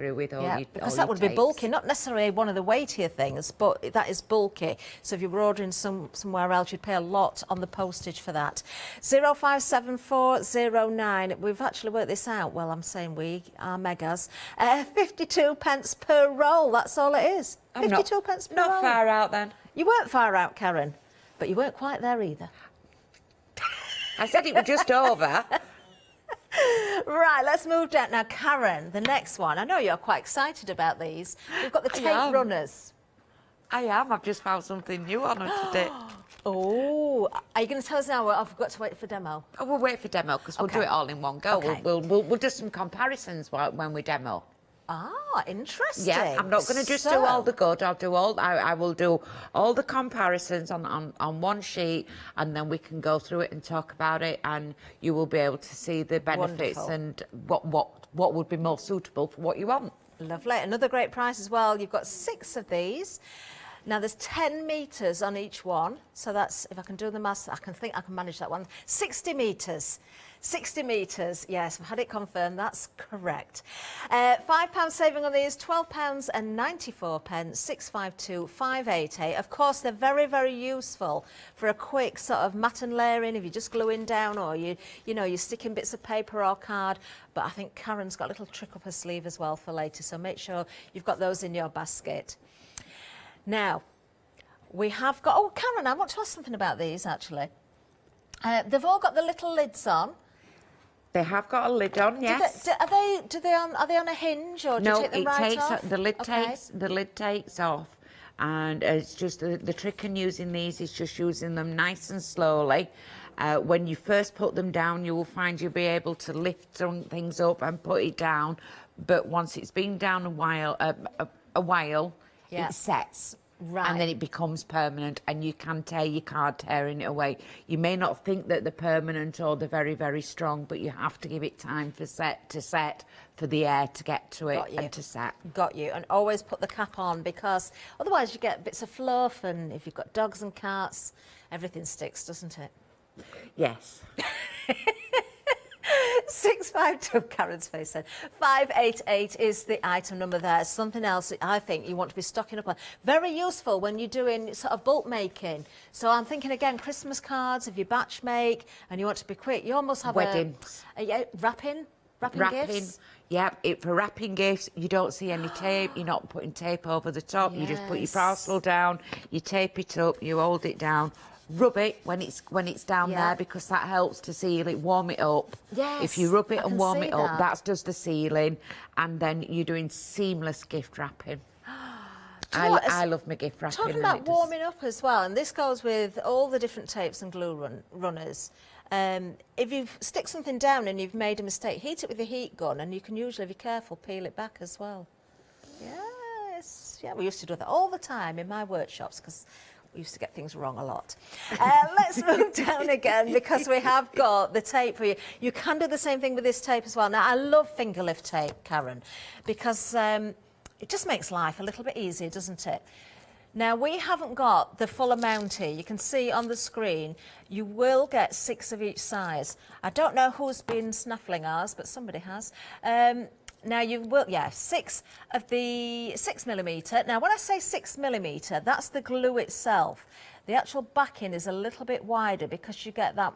through with all your because all that your would be tapes. bulky, not necessarily one of the weightier things, but that is bulky. So if you were ordering somewhere else, you'd pay a lot on the postage for that. 057409. We've actually worked this out. Well, I'm saying we are megas. 52 pence per roll. That's all it is. 52 pence per roll. Not far out then. You weren't far out, Karen, but you weren't quite there either. I said it was just over. Right, let's move down. Now, Karen, the next one. I know you're quite excited about these. We've got the tape runners. I am. I've just found something new on them today. Oh, are you going to tell us now? I've got to wait for demo. Oh, we'll wait for demo because we'll do it all in one go. Okay. We'll do some comparisons when we demo. Ah, interesting. Yeah, I'm not going to just do all the good. I will do all the comparisons on one sheet, and then we can go through it and talk about it, and you will be able to see the benefits and what would be more suitable for what you want. Lovely. Another great price as well. You've got 6 of these. Now, there's 10 metres on each one. So that's, if I can do the maths, I can manage that one. 60 metres. 60 metres, yes, I've had it confirmed, that's correct. £5 saving on these, £12.94, 652588. Of course, they're very, very useful for a quick sort of mat and layering if you're just gluing down or you're sticking bits of paper or card. But I think Karen's got a little trick up her sleeve as well for later, so make sure you've got those in your basket. Now, we have got, oh, Karen, I want to ask something about these actually. They've all got the little lids on. They have got a lid on, yes. Are they on a hinge or do you take them right off? The lid takes off, and it's just the trick in using these is just using them nice and slowly. When you first put them down, you will find you'll be able to lift some things up and put it down, but once it's been down a while, it sets. Right. And then it becomes permanent, and you can tear your card tearing it away. You may not think that they're permanent or they're very, very strong, but you have to give it time for for the air to get to it and to set. Got you. And always put the cap on, because otherwise you get bits of fluff, and if you've got dogs and cats, everything sticks, doesn't it? Yes. 652, Karen's face said. 588 is the item number there. Something else I think you want to be stocking up on. Very useful when you're doing sort of bulk making. So I'm thinking again, Christmas cards, if you batch make and you want to be quick, you almost have weddings. Wrapping gifts. Yeah, for wrapping gifts, you don't see any tape. You're not putting tape over the top. You just put your parcel down, you tape it up, you hold it down. Rub it when it's down there, because that helps to seal it, warm it up. Yes, if you rub it and warm it up, that does the sealing, and then you're doing seamless gift wrapping. I love my gift wrapping. Talking about warming up as well, and this goes with all the different tapes and glue runners. If you stick something down and you've made a mistake, heat it with a heat gun, and you can usually, if you're careful, peel it back as well. Yes, yeah, we used to do that all the time in my workshops, because we used to get things wrong a lot. Let's move down again, because we have got the tape for you. You can do the same thing with this tape as well. Now, I love finger lift tape, Karen, because it just makes life a little bit easier, doesn't it? Now, we haven't got the full amount here. You can see on the screen, you will get 6 of each size. I don't know who's been snaffling ours, but somebody has. Now you will, 6 of the 6mm. Now when I say 6mm, that's the glue itself. The actual backing is a little bit wider, because you get that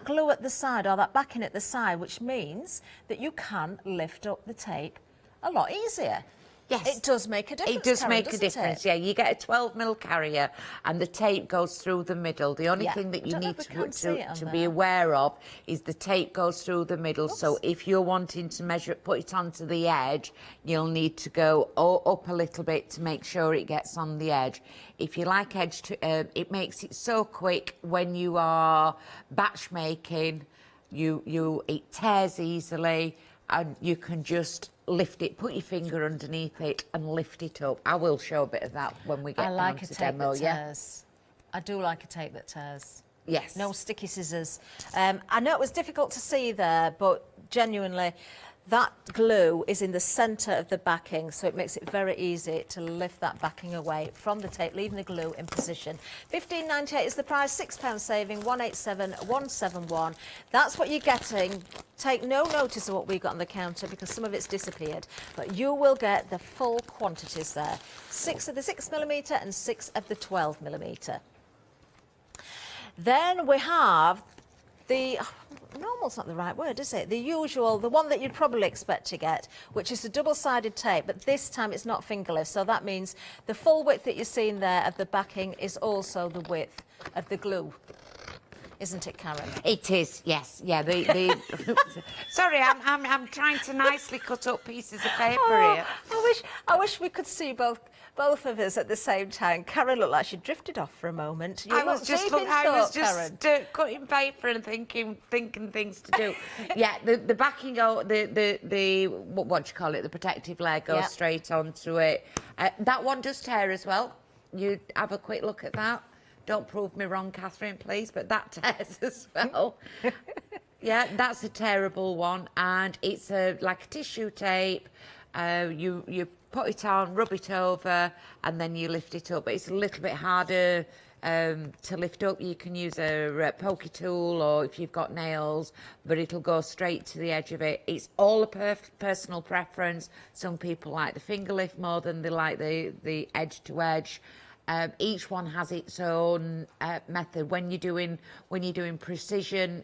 glue at the side, or that backing at the side, which means that you can lift up the tape a lot easier. Yes. It does make a difference. It does make a difference, yeah. You get a 12mm carrier and the tape goes through the middle. The only thing that you need to be aware of is the tape goes through the middle. Oops. So if you're wanting to measure it, put it onto the edge, you'll need to go up a little bit to make sure it gets on the edge. If you like edge, it makes it so quick when you are batch making. It tears easily, and you can just lift it, put your finger underneath it and lift it up. I will show a bit of that when we get down to demo. I do like a tape that tears. Yes. No sticky scissors. I know it was difficult to see there, but genuinely, that glue is in the centre of the backing, so it makes it very easy to lift that backing away from the tape, leaving the glue in position. £15.98 is the price, £6 saving, 187 171. That's what you're getting. Take no notice of what we got on the counter because some of it's disappeared, but you will get the full quantities there. 6 of the 6mm and 6 of the 12mm. Then we have the, normal's not the right word, is it? The usual, the one that you'd probably expect to get, which is a double-sided tape, but this time it's not fingerless, so that means the full width that you're seeing there of the backing is also the width of the glue. Isn't it, Karen? It is, yes. Yeah, the sorry, I'm trying to nicely cut up pieces of paper here. I wish we could see both of us at the same time. Karen looked like she drifted off for a moment. I was just cutting paper and thinking things to do. Yeah, the backing, what do you call it? The protective layer goes straight onto it. That one does tear as well. You have a quick look at that. Don't prove me wrong, Catherine, please, but that tears as well. Yeah, that's a terrible one, and it's like a tissue tape. You put it on, rub it over, and then you lift it up. But it's a little bit harder to lift up. You can use a pokey tool, or if you've got nails, but it'll go straight to the edge of it. It's all a personal preference. Some people like the finger lift more than they like the edge to edge. Each one has its own method. When you're doing precision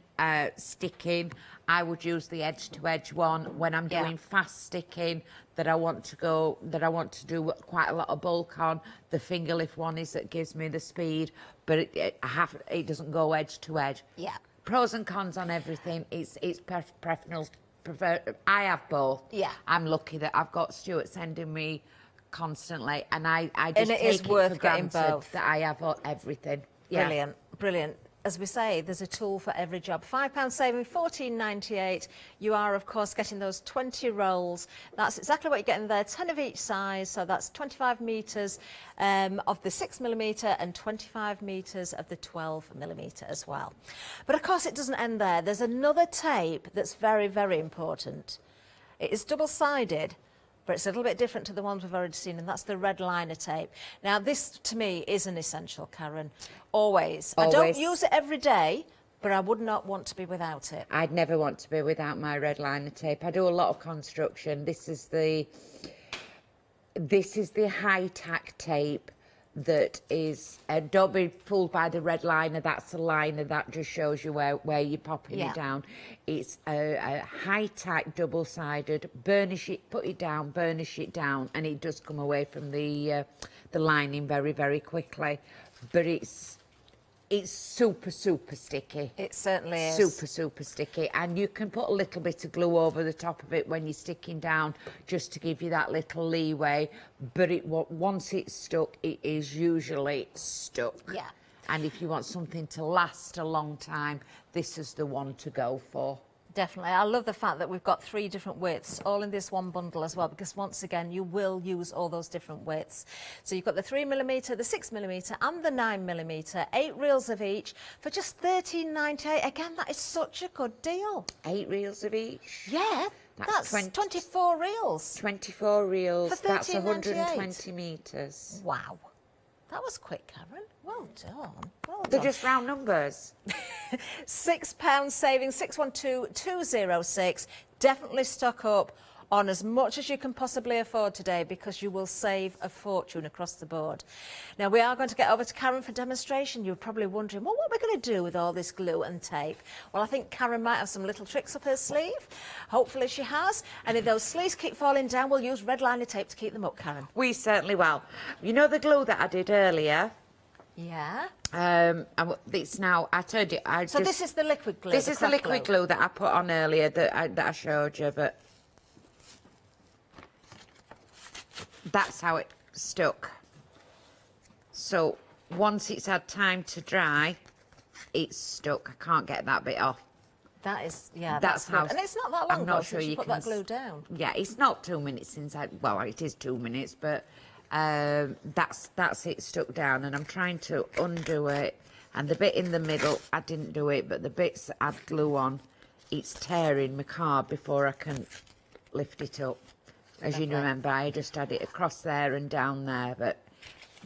sticking, I would use the edge to edge one. When I'm doing fast sticking, that I want to do quite a lot of bulk on, the finger lift one is that gives me the speed, but it doesn't go edge to edge. Yeah. Pros and cons on everything. It's preference. I have both. Yeah. I'm lucky that I've got Stuart sending me constantly, and I just take it for granted that I have everything. Yeah. Brilliant, brilliant. As we say, there's a tool for every job. £5 saving, £14.98. You are, of course, getting those 20 rolls. That's exactly what you're getting there, 10 of each size, so that's 25 metres of the 6mm and 25 metres of the 12mm as well. But, of course, it doesn't end there. There's another tape that's very, very important. It is double-sided, but it's a little bit different to the ones we've already seen, and that's the red liner tape. Now, this, to me, is an essential, Karen. Always. I don't use it every day, but I would not want to be without it. I'd never want to be without my red liner tape. I do a lot of construction. This is the high-tack tape that is, don't be fooled by the red liner. That's a liner that just shows you where you're popping it down. It's a high-tack double-sided, burnish it, put it down, burnish it down, and it does come away from the lining very, very quickly. But it's super, super sticky. It certainly is. Super, super sticky. And you can put a little bit of glue over the top of it when you're sticking down, just to give you that little leeway. But once it's stuck, it is usually stuck. Yeah. And if you want something to last a long time, this is the one to go for. Definitely. I love the fact that we've got 3 different widths, all in this one bundle as well, because once again, you will use all those different widths. So you've got the 3mm, the 6mm and the 9mm, 8 reels of each for just £13.98. Again, that is such a good deal. 8 reels of each? Yeah. That's 24 reels. 24 reels. For that's 120 metres. Wow. That was quick, Karen. Well done. Well done. They're just round numbers. £6 saving, 612206. Definitely stock up on as much as you can possibly afford today, because you will save a fortune across the board. Now, we are going to get over to Karen for demonstration. You're probably wondering, well, what are we going to do with all this glue and tape? Well, I think Karen might have some little tricks up her sleeve. Hopefully she has. And if those sleeves keep falling down, we'll use red liner tape to keep them up, Karen. We certainly will. You know the glue that I did earlier? Yeah. It's now, I told you, So this is the liquid glue? This is the liquid glue that I put on earlier that I showed you, but that's how it stuck. So once it's had time to dry, it's stuck. I can't get that bit off. That is, yeah, that's how. And it's not that long ago since you put that glue down. Yeah, it's not 2 minutes since well, it is 2 minutes, but that's it stuck down, and I'm trying to undo it, and the bit in the middle, I didn't do it, but the bits that I'd glue on, it's tearing my card before I can lift it up. As you remember, I just had it across there and down there, but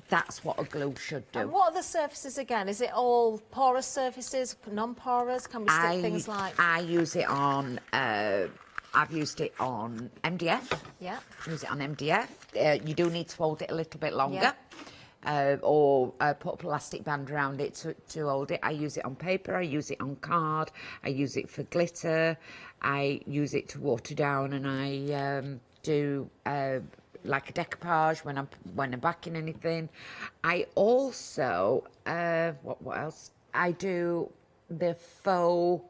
that's what a glue should do. And what are the surfaces again? Is it all porous surfaces, non-porous? Can we stick things like... I use it on, I've used it on MDF. Yeah. Use it on MDF. You do need to hold it a little bit longer. Yeah. Or put a plastic band around it to hold it. I use it on paper, I use it on card, I use it for glitter, I use it to water down, and I do like a decoupage when I'm backing anything. I also what else? I do the faux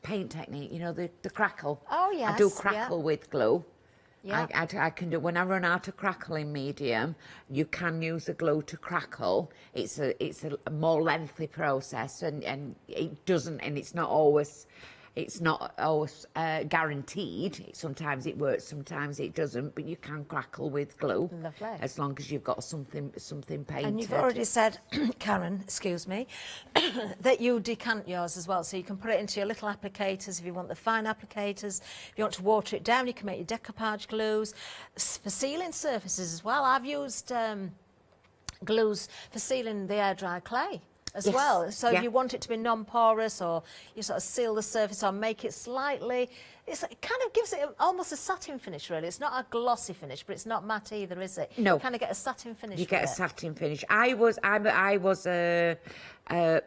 paint technique. You know, the crackle. Oh yes. I do crackle with glue. Yeah. I can do, when I run out of crackling medium, you can use the glue to crackle. It's a more lengthy process, and it doesn't, and it's not always guaranteed. Sometimes it works, sometimes it doesn't, but you can crackle with glue. Lovely. As long as you've got something painted. And you've already said, Karen, excuse me, that you decant yours as well, so you can put it into your little applicators if you want the fine applicators. If you want to water it down, you can make your decoupage glues. For sealing surfaces as well, I've used glues for sealing the air dry clay as well. So if you want it to be non-porous, or you sort of seal the surface or make it slightly, it kind of gives it almost a satin finish, really. It's not a glossy finish, but it's not matte either, is it? No. You kind of get a satin finish. You get a satin finish. I was a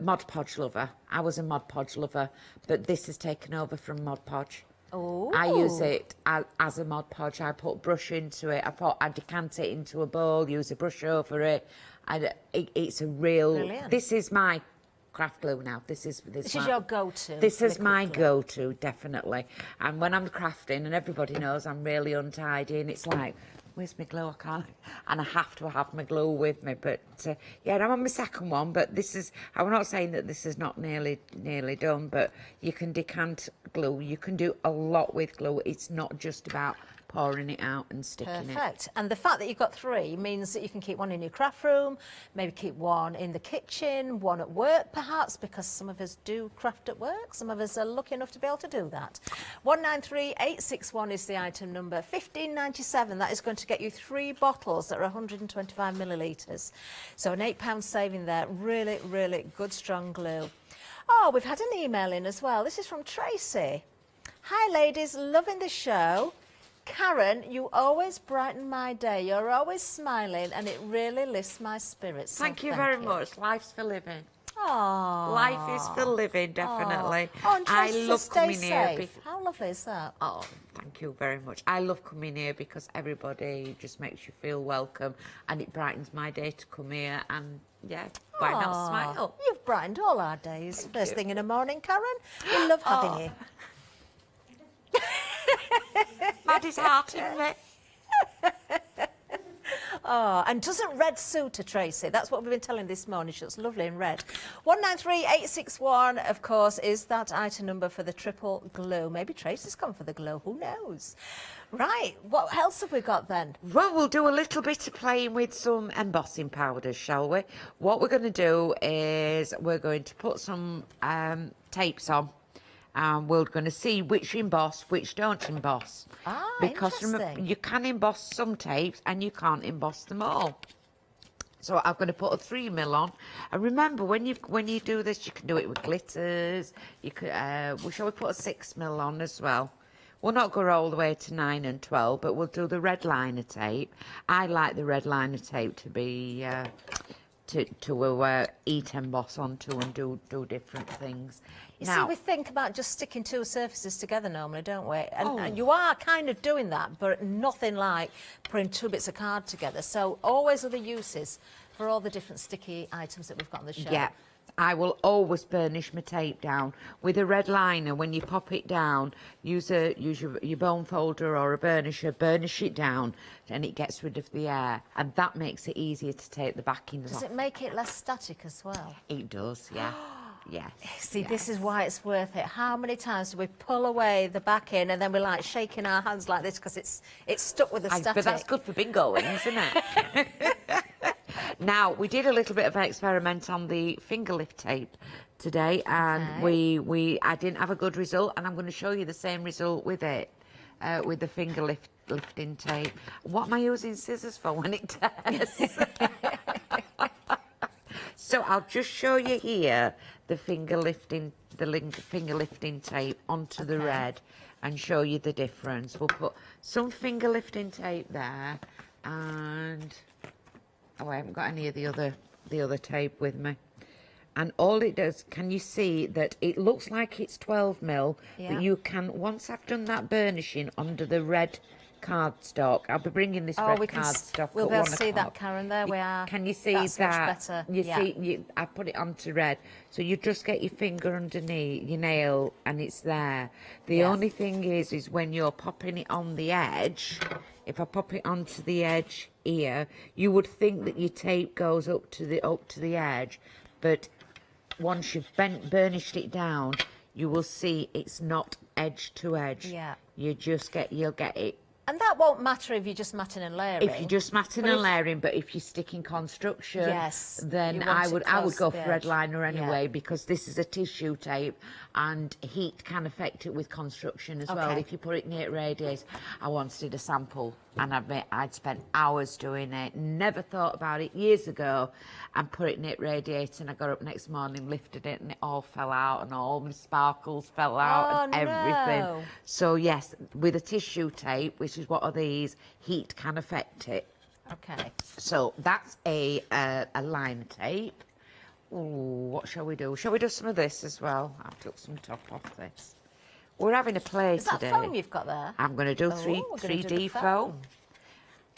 Mod Podge lover. I was a Mod Podge lover, but this has taken over from Mod Podge. Oh. I use it as a Mod Podge. I put brush into it. I decant it into a bowl, use a brush over it. It's a real... Brilliant. This is my craft glue now. This is your go-to. This is my go-to, definitely. And when I'm crafting, and everybody knows I'm really untidy, and it's like, where's my glue? I can't... And I have to have my glue with me. But, yeah, I'm on my second one, but this is... I'm not saying that this is not nearly done, but you can decant glue. You can do a lot with glue. It's not just about pouring it out and sticking it. Perfect. And the fact that you've got 3 means that you can keep one in your craft room, maybe keep one in the kitchen, one at work perhaps, because some of us do craft at work. Some of us are lucky enough to be able to do that. 193861 is the item number. 15.97. That is going to get you 3 bottles that are 125 millilitres. So an £8 saving there. Really, really good strong glue. Oh, we've had an email in as well. This is from Tracy. Hi ladies, loving the show. Karen, you always brighten my day. You're always smiling, and it really lifts my spirits. So Thank you very much. Life's for living. Aww. Life is for living, definitely. Oh, and I love stay coming here. safe. How lovely is that? Oh, thank you very much. I love coming here because everybody just makes you feel welcome, and it brightens my day to come here. And yeah, why not smile? You've brightened all our days. First thing in the morning, Karen. We love having you. Maddie's heart in me. Oh, and doesn't red suit her, Tracy? That's what we've been telling this morning. She looks lovely in red. 193861, of course, is that item number for the triple glue. Maybe Tracy's gone for the glue. Who knows? Right. What else have we got then? Well, we'll do a little bit of playing with some embossing powders, shall we? What we're going to do is we're going to put some tapes on. And we're going to see which emboss, which don't emboss. Because remember, you can emboss some tapes and you can't emboss them all. So I'm going to put a 3mm on. And remember, when you do this, you can do it with glitters. You could, shall we put a 6mm on as well? We'll not go all the way to 9 and 12, but we'll do the red liner tape. I like the red liner tape to be to eat emboss onto and do different things. You see, we think about just sticking 2 surfaces together normally, don't we? And you are kind of doing that, but nothing like putting 2 bits of card together. So always other uses for all the different sticky items that we've got on the show. Yeah. I will always burnish my tape down with a red liner. When you pop it down, use your bone folder or a burnisher, burnish it down, and it gets rid of the air, and that makes it easier to take the backings off. Does it make it less static as well? It does, yeah. Yes. See, this is why it's worth it. How many times do we pull away the backing and then we're like shaking our hands like this because it's stuck with the static? But that's good for bingoing, isn't it? Now, we did a little bit of an experiment on the finger lift tape today, and I didn't have a good result, and I'm going to show you the same result with it. with the lifting tape. What am I using scissors for when it tears? So I'll just show you here the finger lifting tape onto the red and show you the difference. We'll put some finger lifting tape there, and I haven't got any of the other tape with me. And all it does, can you see that it looks like it's 12mm, but you can, once I've done that burnishing under the red cardstock, I'll be bringing this red cardstock. We'll be able to see that, Karen. There we are. Can you see That's that? much better. You see, I put it onto red, so you just get your finger underneath your nail, and it's there. The only thing is when you're popping it on the edge. If I pop it onto the edge here, you would think that your tape goes up to the edge, but once you've burnished it down, you will see it's not edge to edge. Yeah. You'll get it. And that won't matter if you're just matting and layering. If you're just matting and layering, but if you're sticking construction, then I would go for red liner anyway, because this is a tissue tape, and heat can affect it with construction as well. If you put it near radiator, I once did a sample, and I'd spent hours doing it, never thought about it years ago, and put it near radiator, and I got up next morning, lifted it, and it all fell out, and all the sparkles fell out, and everything. No. So yes, with a tissue tape, which is what are these, heat can affect it. Okay. So that's a liner tape. Ooh, what shall we do? Shall we do some of this as well? I've took some top off this. We're having a play Is that today. foam you've got there? I'm going to do we're gonna do 3D the foam.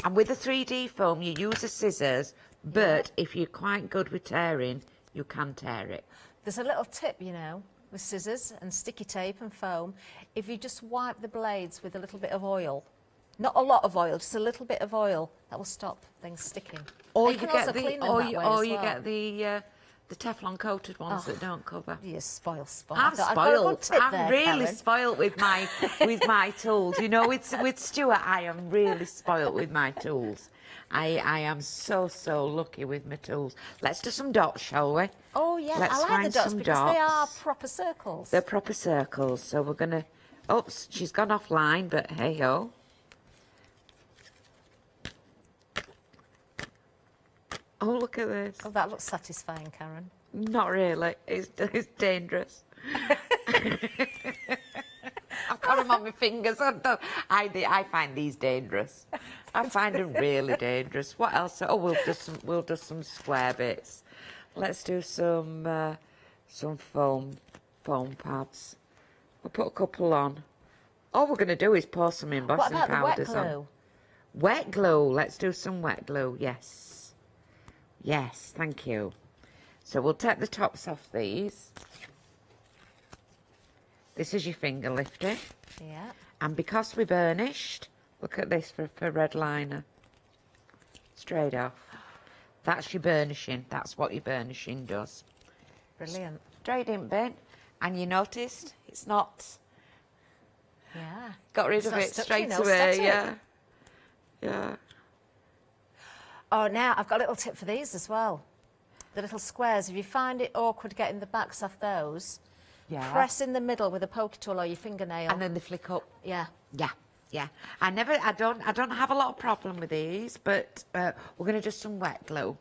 And with the 3D foam, you use the scissors, but if you're quite good with tearing, you can tear it. There's a little tip, you know, with scissors and sticky tape and foam. If you just wipe the blades with a little bit of oil, not a lot of oil, just a little bit of oil, that will stop things sticking. Or you you can also get the, clean them or that you, way or as you well. get the Teflon coated ones that don't cover. You're spoiled. I'm I've got a spoiled. good tip I'm there, really Karen. spoiled with my tools. You know, with Stuart, I am really spoiled with my tools. I am so lucky with my tools. Let's do some dots, shall we? Oh yeah, Let's I like the find dots some because they are dots. proper circles. They're proper circles, so we're gonna. Oops, she's gone offline, but hey ho. Oh, look at this. Oh, that looks satisfying, Karen. Not really. It's dangerous. I've got them on my fingers. I find these dangerous. I find them really dangerous. What else? Oh, we'll do some square bits. Let's do some foam pads. We'll put a couple on. All we're going to do is pour some embossing What about powders the wet glue? on. Wet glue. Let's do some wet glue. Yes. Yes, thank you. So we'll take the tops off these. This is your finger lifter. Yeah. And because we burnished, look at this for red liner. Straight off. That's your burnishing. That's what your burnishing does. Brilliant. Straight in bin. And you noticed it's not... Yeah. Got rid It's of not it stuck, straight you know, away, static. yeah. Yeah. Oh, now I've got a little tip for these as well. The little squares. If you find it awkward getting the backs off those, press in the middle with a poker tool or your fingernail. And then they flick up. Yeah. Yeah. I don't have a lot of problem with these, but we're going to do some wet glue.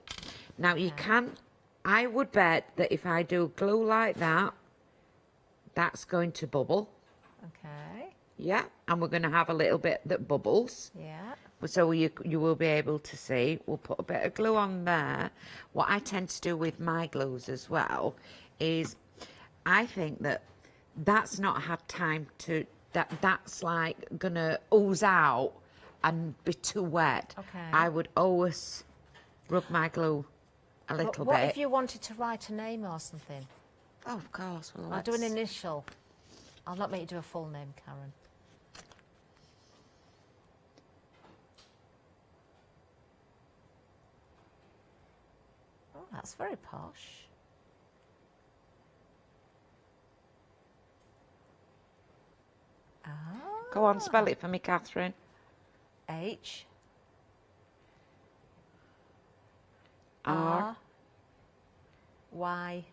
Now you can, I would bet that if I do glue like that, that's going to bubble. Okay. Yeah, and we're going to have a little bit that bubbles. Yeah. So you will be able to see. We'll put a bit of glue on there. What I tend to do with my glues as well is I think that's not had time to, that's like going to ooze out and be too wet. Okay. I would always rub my glue a little What bit. if you wanted to write a name or something? Oh, of course. Well, I'll do an initial. I'll not make you do a full name, Karen. Oh, that's very posh. Go on, spell it for me, Catherine. H R. Y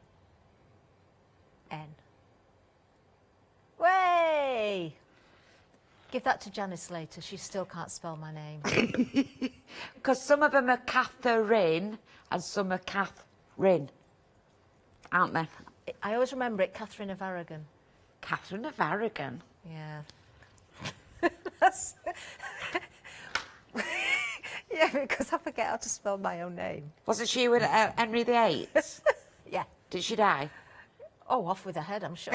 N. Way! Give that to Janice later. She still can't spell my name. Because some of them are Catherine and some are Catherine, aren't they? I always remember it, Catherine of Aragon. Catherine of Aragon. Yeah. That's yeah, because I forget how to spell my own name. Wasn't she with Henry VIII? Yeah. Did she die? Oh, off with her head, I'm sure.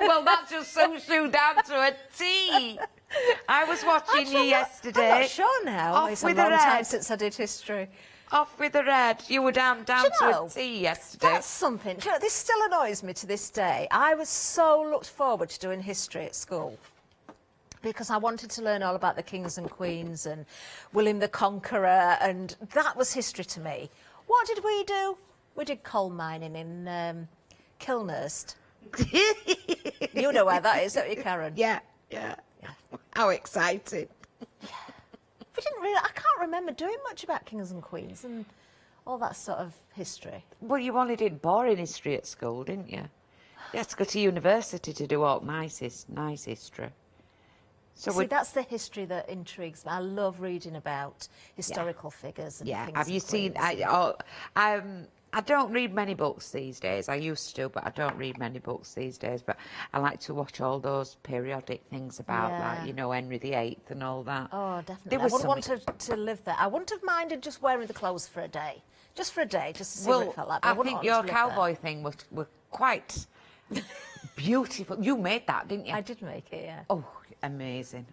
Well, that just sums you down to a T. I was watching you yesterday. I'm not sure now. Off It's with a her long time head. since I did history. Off with the red. You were down Do you to know, a T yesterday. That's something. Do you know, this still annoys me to this day. I was so looked forward to doing history at school because I wanted to learn all about the kings and queens and William the Conqueror, and that was history to me. What did we do? We did coal mining in Kilnurst. You know where that is, don't you, Karen? Yeah. How exciting. We didn't really. I can't remember doing much about kings and queens and all that sort of history. Well, you only did boring history at school, didn't you? You had to go to university to do all nice history. So See, that's the history that intrigues me. I love reading about historical figures and kings have you and seen? queens. I don't read many books these days. I used to, but I don't read many books these days. But I like to watch all those periodic things about, like, you know, Henry VIII and all that. Oh, definitely. There I was wouldn't want to live there. I wouldn't have minded just wearing the clothes for a day. Just for a day, just to see what it felt like. But I wouldn't think want your to live cowboy thing were quite beautiful. You made that, didn't you? there. I did make it, yeah. Oh, amazing.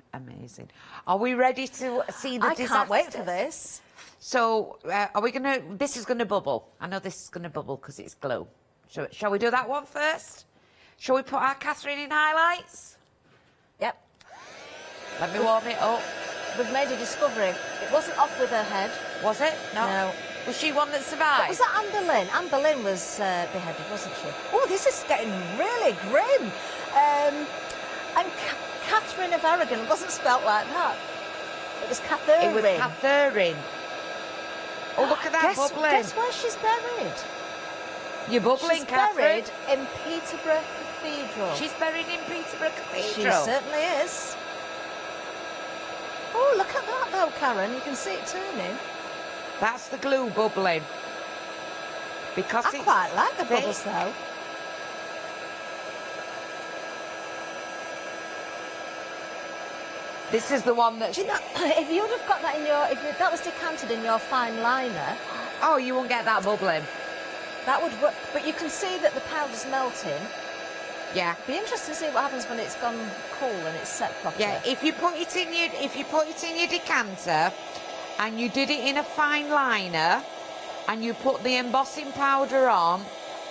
Are we ready to see the I can't wait for disasters? this. So, are we gonna? This is gonna bubble. I know this is gonna bubble because it's glue. Shall we do that one first? Shall we put our Catherine in highlights? Yep. Let me warm it up. We've made a discovery. It wasn't off with her head. Was it? No. Was she one that survived? Was that Anne Boleyn? Anne Boleyn was beheaded, wasn't she? Oh, this is getting really grim. And Catherine of Aragon wasn't spelt like that. It was Catherine. It was Catherine. Oh, look at that bubbling. Guess where she's buried? You're bubbling, She's Catherine. buried in Peterborough Cathedral. She's buried in Peterborough She Cathedral. certainly is. Oh, look at that though, Karen. You can see it turning. That's the glue bubbling. Because I it's quite like the thick. bubbles though. This is the one that's... Do you know, if you'd have got that in your, if that was decanted in your fine liner, Oh, you won't get that bubbling. that would work. But you can see that the powder's melting. Yeah. Be interesting to see what happens when it's gone cool and it's set properly. Yeah, if you put it in your decanter and you did it in a fine liner and you put the embossing powder on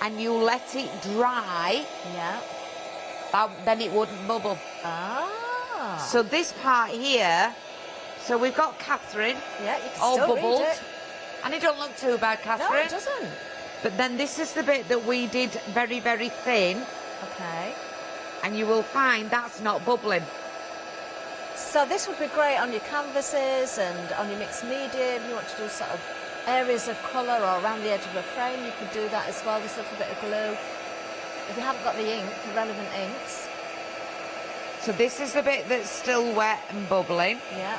and you let it dry, Yeah. then it wouldn't bubble. Ah. So this part here, so we've got Catherine Yeah, you can all still read bubbled. it. And it don't look too bad, Catherine. No, it doesn't. But then this is the bit that we did very, very thin, Okay. and you will find that's not bubbling. So this would be great on your canvases and on your mixed media. If you want to do sort of areas of colour or around the edge of a frame, you could do that as well, this little bit of glue. If you haven't got the ink, the relevant inks. So this is the bit that's still wet and bubbling. Yeah.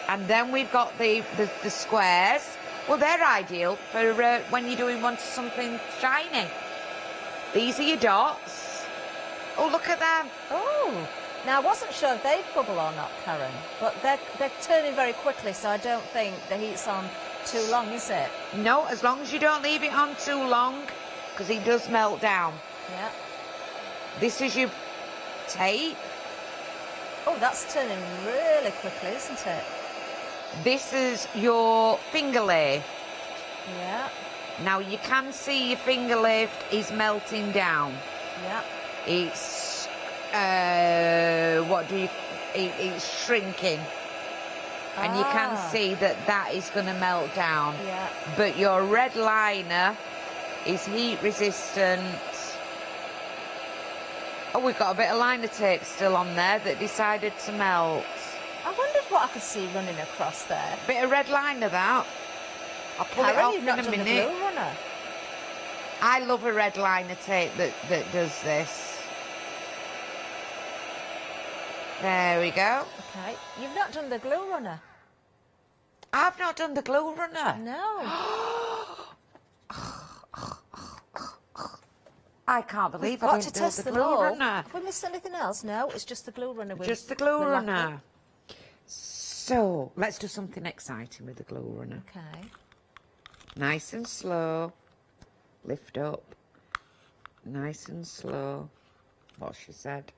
And then we've got the squares. Well, they're ideal for when you're doing something shiny. These are your dots. Oh, look at them. Oh. Now, I wasn't sure if they'd bubble or not, Karen, but they're turning very quickly, so I don't think the heat's on too long, is it? No, as long as you don't leave it on too long, because it does melt down. Yeah. This is your tape. Oh, that's turning really quickly, isn't it? This is your finger lathe. Yeah. Now you can see your finger lathe is melting down. Yeah. It's it's shrinking, and you can see that is going to melt down. Yeah. But your red liner is heat resistant. Oh, we've got a bit of liner tape still on there that decided to melt. I wondered what I could see running across there. Bit of red liner that. I'll pull it Karen, off you've in not a done the minute. glue runner. I love a red liner tape that does this. There we go. Okay, you've not done the glue runner. I've not done the glue runner. No. I can't believe I Got didn't to do test the them glue all. runner. Have we missed anything else? No, it's just the glue runner. Just the glue with runner. lacquer. So, let's do something exciting with the glue runner. Okay. Nice and slow. Lift up. Nice and slow. What she said.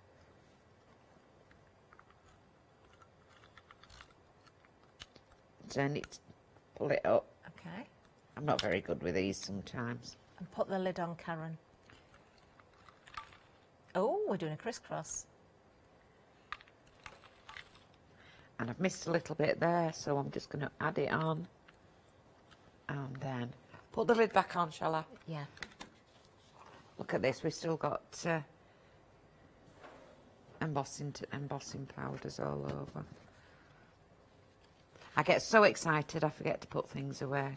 Turn it, pull it up. Okay. I'm not very good with these sometimes. And put the lid on, Karen. Oh, we're doing a crisscross. And I've missed a little bit there, so I'm just going to add it on. And then put the lid back on, shall I? Yeah. Look at this, we've still got embossing powders all over. I get so excited, I forget to put things away.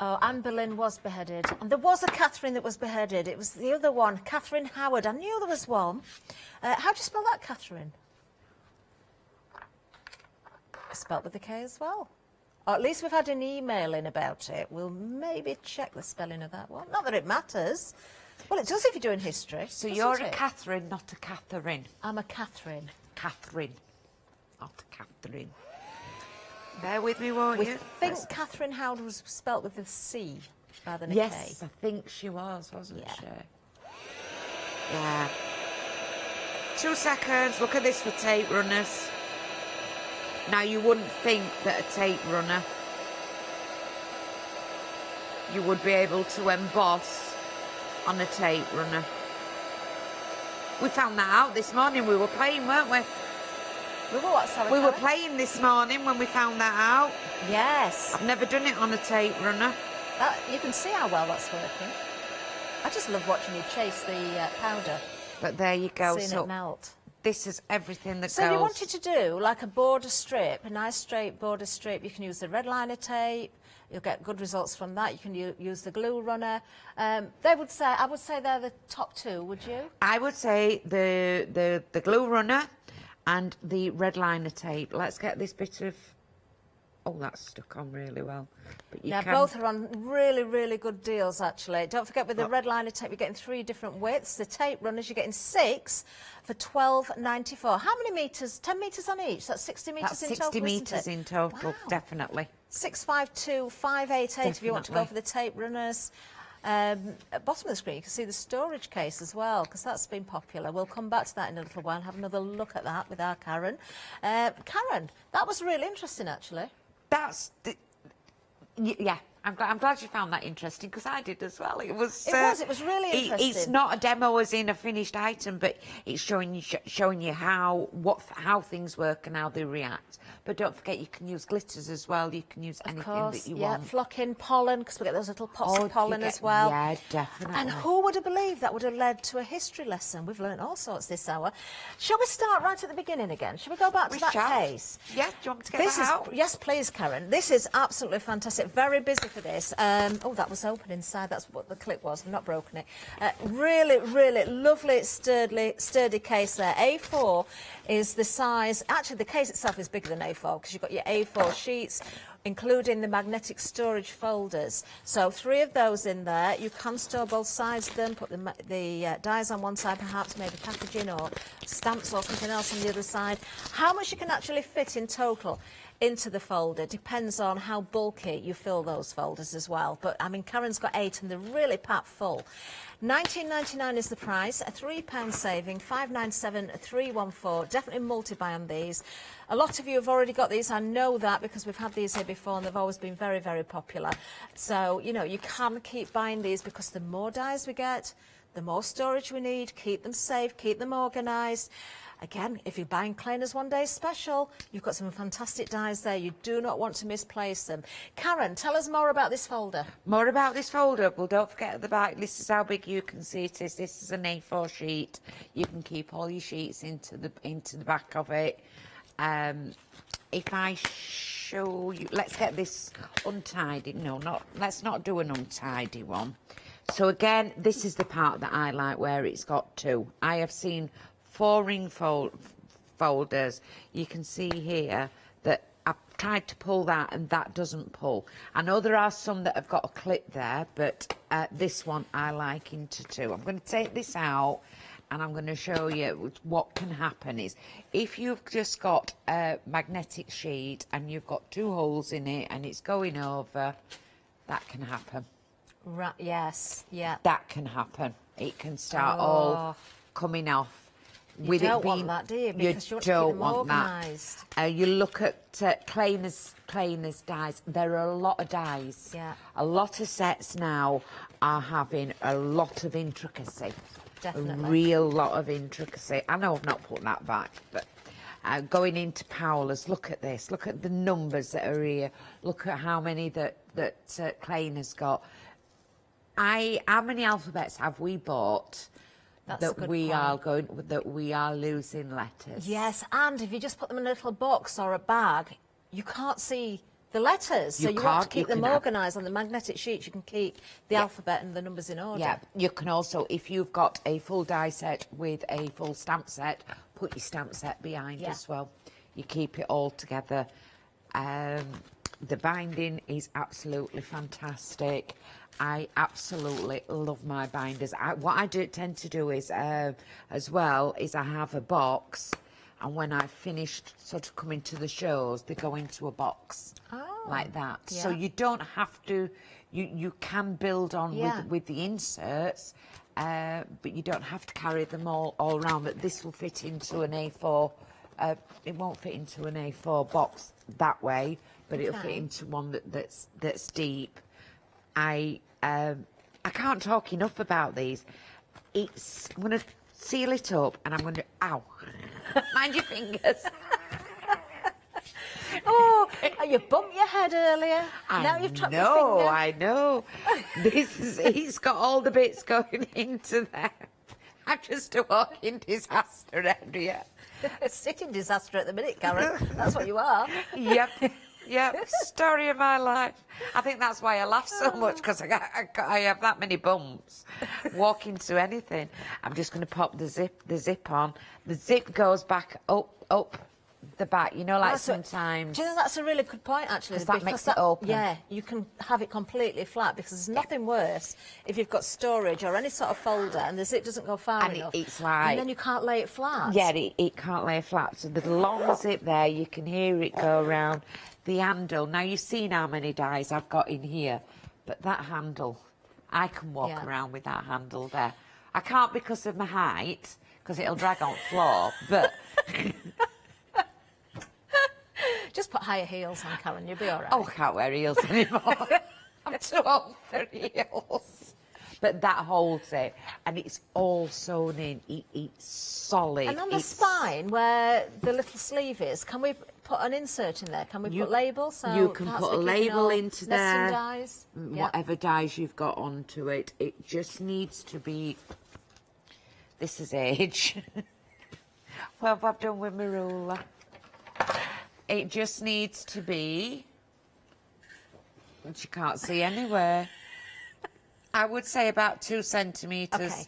Oh, Anne Boleyn was beheaded. And there was a Catherine that was beheaded. It was the other one, Catherine Howard. I knew there was one. How do you spell that, Catherine? Spelled with a K as well. Or at least we've had an email in about it. We'll maybe check the spelling of that one. Not that it matters. Well, it does if you're doing history. So doesn't you're a it? Catherine, not a Catherine. I'm a Catherine. Catherine, not a Catherine. Bear with me, won't We you? think Catherine Howard was spelt with a C rather than a K. Yes, I think she was, wasn't she? Yeah. 2 seconds. Look at this for tape runners. Now, you wouldn't think that a tape runner you would be able to emboss on a tape runner. We found that out this morning. We were playing, weren't we? We were what, sorry, We were Karen? playing this morning when we found that out. Yes. I've never done it on a tape runner. You can see how well that's working. I just love watching you chase the powder, But there you go. seeing So it melt. this is everything that So goes. you wanted to do like a border strip, a nice straight border strip. You can use the red liner tape. You'll get good results from that. You can use the glue runner. I would say they're the top two. Would you? I would say the glue runner and the red liner tape. Let's get this bit of... Oh, that's stuck on really well. But you Now, can... both are on really, really good deals, actually. Don't forget, with the red liner tape, you're getting 3 different widths. The tape runners, you're getting 6 for $12.94. How many metres? 10 metres on each? That's 60 metres That's in 60 total, metres isn't it? in total, Wow. definitely. 652 588 if you want to go for Definitely. the tape runners. At bottom of the screen, you can see the storage case as well, because that's been popular. We'll come back to that in a little while and have another look at that with our Karen. Karen, that was really interesting, actually. That's... Yeah, I'm glad you found that interesting, because I did as well. It was really interesting. It's not a demo as in a finished item, but it's showing you how things work and how they react. But don't forget, you can use glitters as well. You can use anything that you want. Flocking pollen, because we get those little pots Oh, of pollen you as get- well. yeah, definitely. And who would have believed that would have led to a history lesson? We've learned all sorts this hour. Shall we start right at the beginning again? Shall we go back to that case? Yeah, do you want me to get that out? Yes, please, Karen. This is absolutely fantastic. Very busy for this. Oh, that was open inside. That's what the clip was. I've not broken it. Really, really lovely, sturdy case there. A4 is the size. Actually, the case itself is bigger than A4 because you've got your A4 sheets, including the magnetic storage folders. So 3 of those in there. You can store both sides of them, put the dies on one side, perhaps maybe packaging or stamps or something else on the other side. How much you can actually fit in total into the folder depends on how bulky you fill those folders as well. But I mean, Karen's got 8 and they're really packed full. £19.99 is the price, a £3 saving, £5.97, £3.14. Definitely multi-buy on these. A lot of you have already got these. I know that because we've had these here before and they've always been very, very popular. So, you know, you can keep buying these because the more dies we get, the more storage we need. Keep them safe, keep them organised. Again, if you're buying Kleina's One Day Special, you've got some fantastic dies there. You do not want to misplace them. Karen, tell us more about this folder. More about this folder. Well, don't forget at the back, this is how big you can see it is. This is an A4 sheet. You can keep all your sheets into the back of it. If I show you, let's get this untidy. No, let's not do an untidy one. So again, this is the part that I like, where it's got two. I have seen 4 ring folders. You can see here that I've tried to pull that and that doesn't pull. I know there are some that have got a clip there, but this one I like into 2. I'm going to take this out and I'm going to show you what can happen is if you've just got a magnetic sheet and you've got 2 holes in it and it's going over, that can happen. Right, yes, yeah. That can happen. It can start all coming off. You don't want that, do you? Because you want to keep them organised. You look at Cleaners dies. There are a lot of dies. Yeah. A lot of sets now are having a lot of intricacy. Definitely. A real lot of intricacy. I know I've not put that back, but going into Powler's, look at this. Look at the numbers that are here. Look at how many that Cleaners got. How many alphabets have we bought? That we are losing letters. Yes, and if you just put them in a little box or a bag, you can't see the letters. So you want to keep them organised on the magnetic sheets. You can keep the alphabet and the numbers in order. Yeah, you can also, if you've got a full die set with a full stamp set, put your stamp set behind as well. You keep it all together. The binding is absolutely fantastic. I absolutely love my binders. What I tend to do is, as well, is I have a box, and when I've finished sort of coming to the shows, they go into a box like that. Yeah. So you don't have to, you can build on with the inserts, but you don't have to carry them all around. But this will fit into an A4. It won't fit into an A4 box that way, but it'll fit into one that's deep. I can't talk enough about these. I'm going to seal it up and I'm going to... Ow. Mind your fingers. Oh, you bumped your head earlier. Now you've chopped your finger. I know. He's got all the bits going into there. I'm just a walking disaster out here. A sitting disaster at the minute, Karen. That's what you are. Yep, story of my life. I think that's why I laugh so much, because I have that many bumps walking to anything. I'm just going to pop the zip on. The zip goes back up the back, you know, like sometimes. Do you know, that's a really good point, actually. Because that makes it open. Yeah, you can have it completely flat, because there's nothing worse if you've got storage or any sort of folder and the zip doesn't go far enough. It's like... And then you can't lay it flat. Yeah, it can't lay flat. So the long zip there, you can hear it go around. The handle, now you've seen how many dies I've got in here, but that handle, I can walk around with that handle there. I can't because of my height, because it'll drag on the floor, but... Just put higher heels on, Karen, you'll be all right. Oh, I can't wear heels anymore. I'm too old for heels. But that holds it, and it's all sewn in. It's solid. And on the spine, where the little sleeve is, can we put an insert in there? Can we put labels? So you can put a label into there. Dies? Whatever dies you've got onto it. It just needs to be... This is age. What have I done with my ruler? It just needs to be... Which you can't see anywhere. I would say about 2 centimetres. Okay.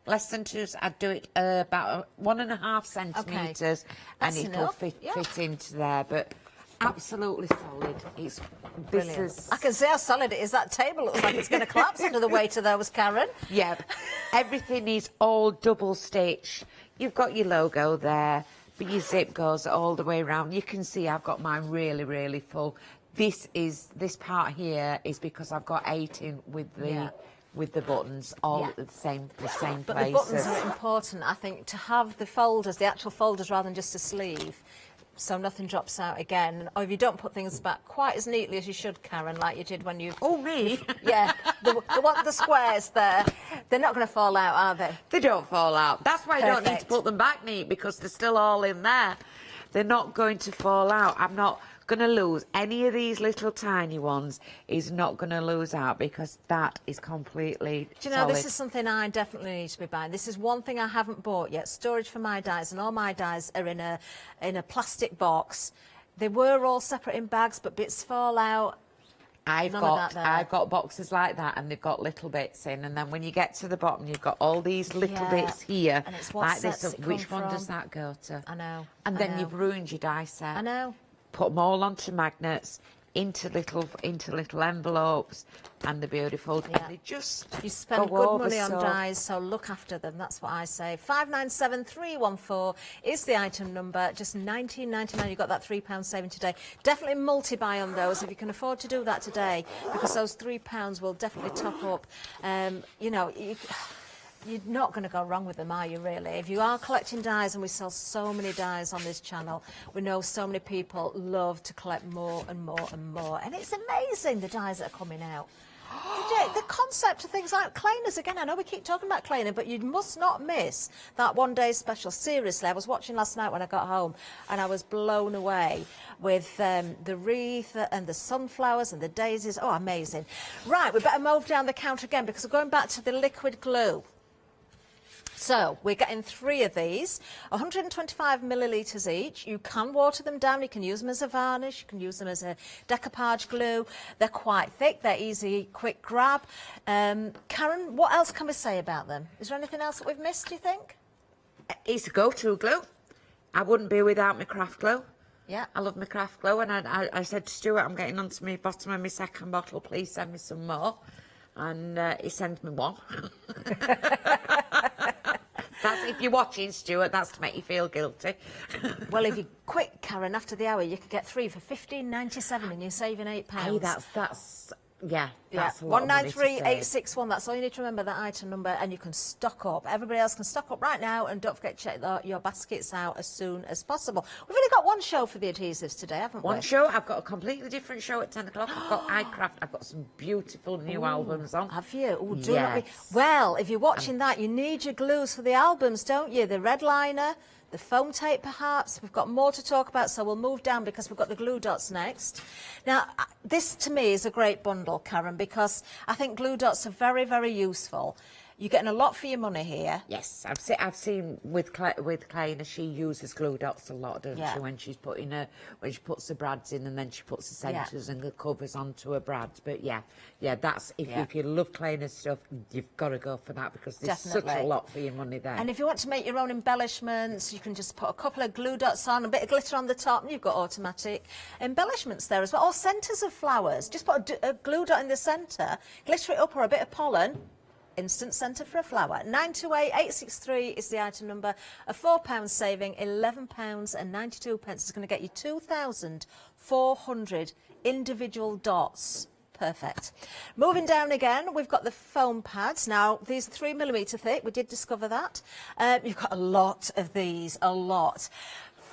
Less than 2. I'd do it about 1.5 centimetres, and it'll fit into there. But absolutely solid. It's brilliant. I can see how solid it is. That table looks like it's going to collapse under the weight of those, Karen. Yeah, everything is all double stitch. You've got your logo there, but your zip goes all the way around. You can see I've got mine really, really full. This part here is because I've got 8 in with the buttons all at the same places. But the buttons are important, I think, to have the folders, the actual folders, rather than just a sleeve, so nothing drops out again. Or if you don't put things back quite as neatly as you should, Karen, like you did when you... Oh, me? Yeah, the squares there, they're not going to fall out, are they? They don't fall out. That's why I don't need to put them back neat, because they're still all in there. They're not going to fall out. I'm not going to lose any of these little tiny ones. Is not going to lose out, because that is completely Do you know, solid. this is something I definitely need to be buying. This is one thing I haven't bought yet. Storage for my dies, and all my dies are in a plastic box. They were all separate in bags, but bits fall out. I've got boxes like that, and they've got little bits in, and then when you get to the bottom, you've got all these little bits here, and it's what like this. sets it Which come one from. does that go to? I know. And I then know. you've ruined your die set. I know. Put them all onto magnets, into little envelopes, and they're beautiful. Yeah. And they just You spend go good over money on so. dies, so look after them. That's what I say. 597314 is the item number. Just £19.99. You got that £3 saving today. Definitely multi-buy on those if you can afford to do that today, because those £3 will definitely top up. You know. You're not going to go wrong with them, are you, really? If you are collecting dies, and we sell so many dies on this channel, we know so many people love to collect more and more and more. And it's amazing, the dies that are coming out. The concept of things like cleaners, again, I know we keep talking about cleaner, but you must not miss that one-day special. Seriously, I was watching last night when I got home, and I was blown away with the wreath and the sunflowers and the daisies. Oh, amazing. Right, we better move down the counter again, because we're going back to the liquid glue. So we're getting 3 of these, 125 millilitres each. You can water them down, you can use them as a varnish, you can use them as a decoupage glue. They're quite thick, they're easy, quick grab. Karen, what else can we say about them? Is there anything else that we've missed, do you think? It's a go-to glue. I wouldn't be without my craft glue. Yeah. I love my craft glue, and I said to Stuart, I'm getting onto my bottom of my second bottle, please send me some more. And he sends me one. That's, if you're watching, Stuart, that's to make you feel guilty. Well, if you're quick, Karen, after the hour, you could get 3 for £15.97 and you're saving £8. Hey, that's yeah, that's a lot of money to save. 193861. That's all you need to remember, that item number, and you can stock up. Everybody else can stock up right now, and don't forget to check your baskets out as soon as possible. We've only got one show for the adhesives today, haven't we? One show. I've got a completely different show at 10 o'clock. I've got iCraft. I've got some beautiful new albums on. Have you? Ooh, do yes. not be... Well, if you're watching that, you need your glues for the albums, don't you? The red liner, the foam tape perhaps. We've got more to talk about, so we'll move down because we've got the glue dots next. Now, this to me is a great bundle, Karen, because I think glue dots are very, very useful. You're getting a lot for your money here. Yes, I've seen with Kleiner, she uses glue dots a lot, doesn't she? When she's putting when she puts the brads in, and then she puts the centres and the covers onto her brads. But yeah, that's if you love Kleiner stuff, you've got to go for that, because there's such a lot for your money there. And if you want to make your own embellishments, you can just put a couple of glue dots on, a bit of glitter on the top, and you've got automatic embellishments there as well. Or centres of flowers. Just put a glue dot in the centre, glitter it up, or a bit of pollen. Instant centre for a flower. 928863 is the item number. A £4 saving, £11.92 is going to get you 2,400 individual dots. Perfect. Moving down again, we've got the foam pads. Now, these are 3mm thick. We did discover that. You've got a lot of these, a lot.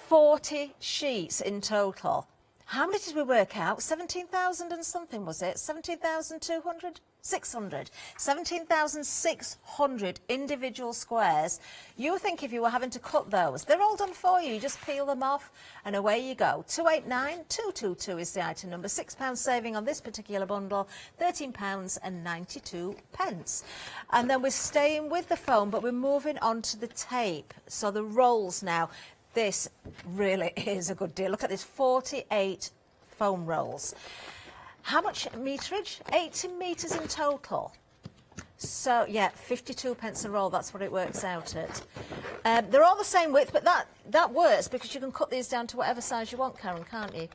40 sheets in total. How many did we work out? 17,000 and something, was it? 17,200? 600. 17,600 individual squares. You think if you were having to cut those, they're all done for you. You just peel them off and away you go. 289222 is the item number. £6 saving on this particular bundle. £13.92. And then we're staying with the foam, but we're moving on to the tape. So the rolls now. This really is a good deal. Look at this, 48 foam rolls. How much meterage? 80 metres in total. So, yeah, 52p a roll, that's what it works out at. They're all the same width, but that works because you can cut these down to whatever size you want, Karen, can't you?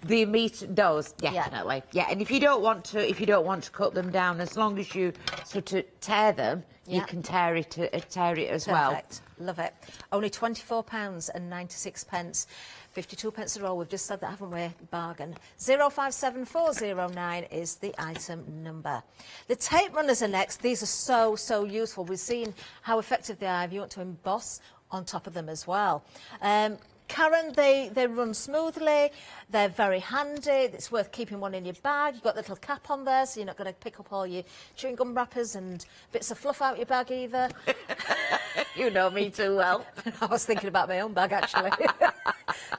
The meat, those definitely, yeah. And if you don't want to cut them down, as long as you sort of tear them, you can tear it as well. Perfect, love it. Only £24.96, 52p a roll. We've just said that, haven't we? Bargain. 057409 is the item number. The tape runners are next. These are so useful. We've seen how effective they are if you want to emboss on top of them as well. Karen, they run smoothly, they're very handy, it's worth keeping one in your bag. You've got the little cap on there, so you're not going to pick up all your chewing gum wrappers and bits of fluff out your bag either. You know me too well. I was thinking about my own bag, actually.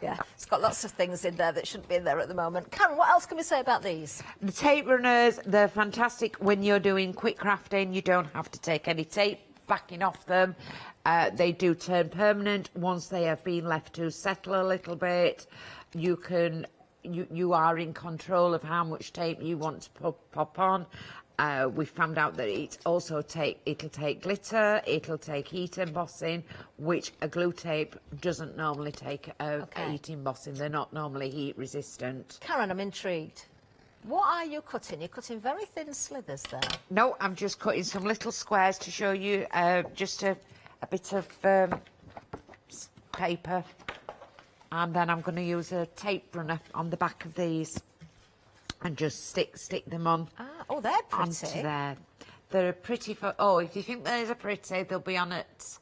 Yeah, it's got lots of things in there that shouldn't be in there at the moment. Karen, what else can we say about these? The tape runners, they're fantastic when you're doing quick crafting. You don't have to take any tape backing off them. They do turn permanent once they have been left to settle a little bit. You can you are in control of how much tape you want to pop on. We found out that it'll take glitter, it'll take heat embossing, which a glue tape doesn't normally take heat embossing. They're not normally heat resistant. Karen, I'm intrigued. What are you cutting? You're cutting very thin slithers there. No, I'm just cutting some little squares to show you just a bit of paper, and then I'm going to use a tape runner on the back of these and just stick them on. Oh, they're pretty. Onto there. They're pretty for. Oh, if you think those are pretty, they'll be on at.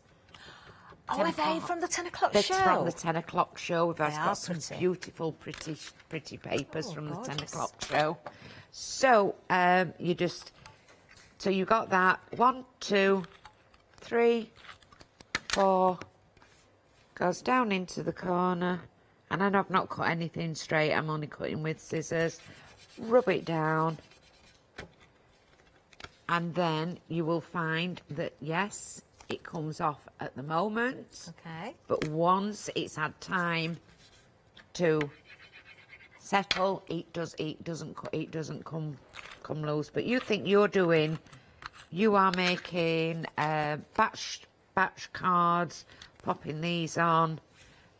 Oh, are they from the 10 o'clock show? They're from the 10 o'clock show. We've got some pretty. beautiful, pretty papers from gorgeous. the 10 o'clock show. So so you got that 1, 2, 3, 4. Goes down into the corner, and then I've not cut anything straight. I'm only cutting with scissors. Rub it down, and then you will find that yes, it comes off at the moment. Okay. But once it's had time to settle, it doesn't come loose. But you think you are making batch cards, popping these on,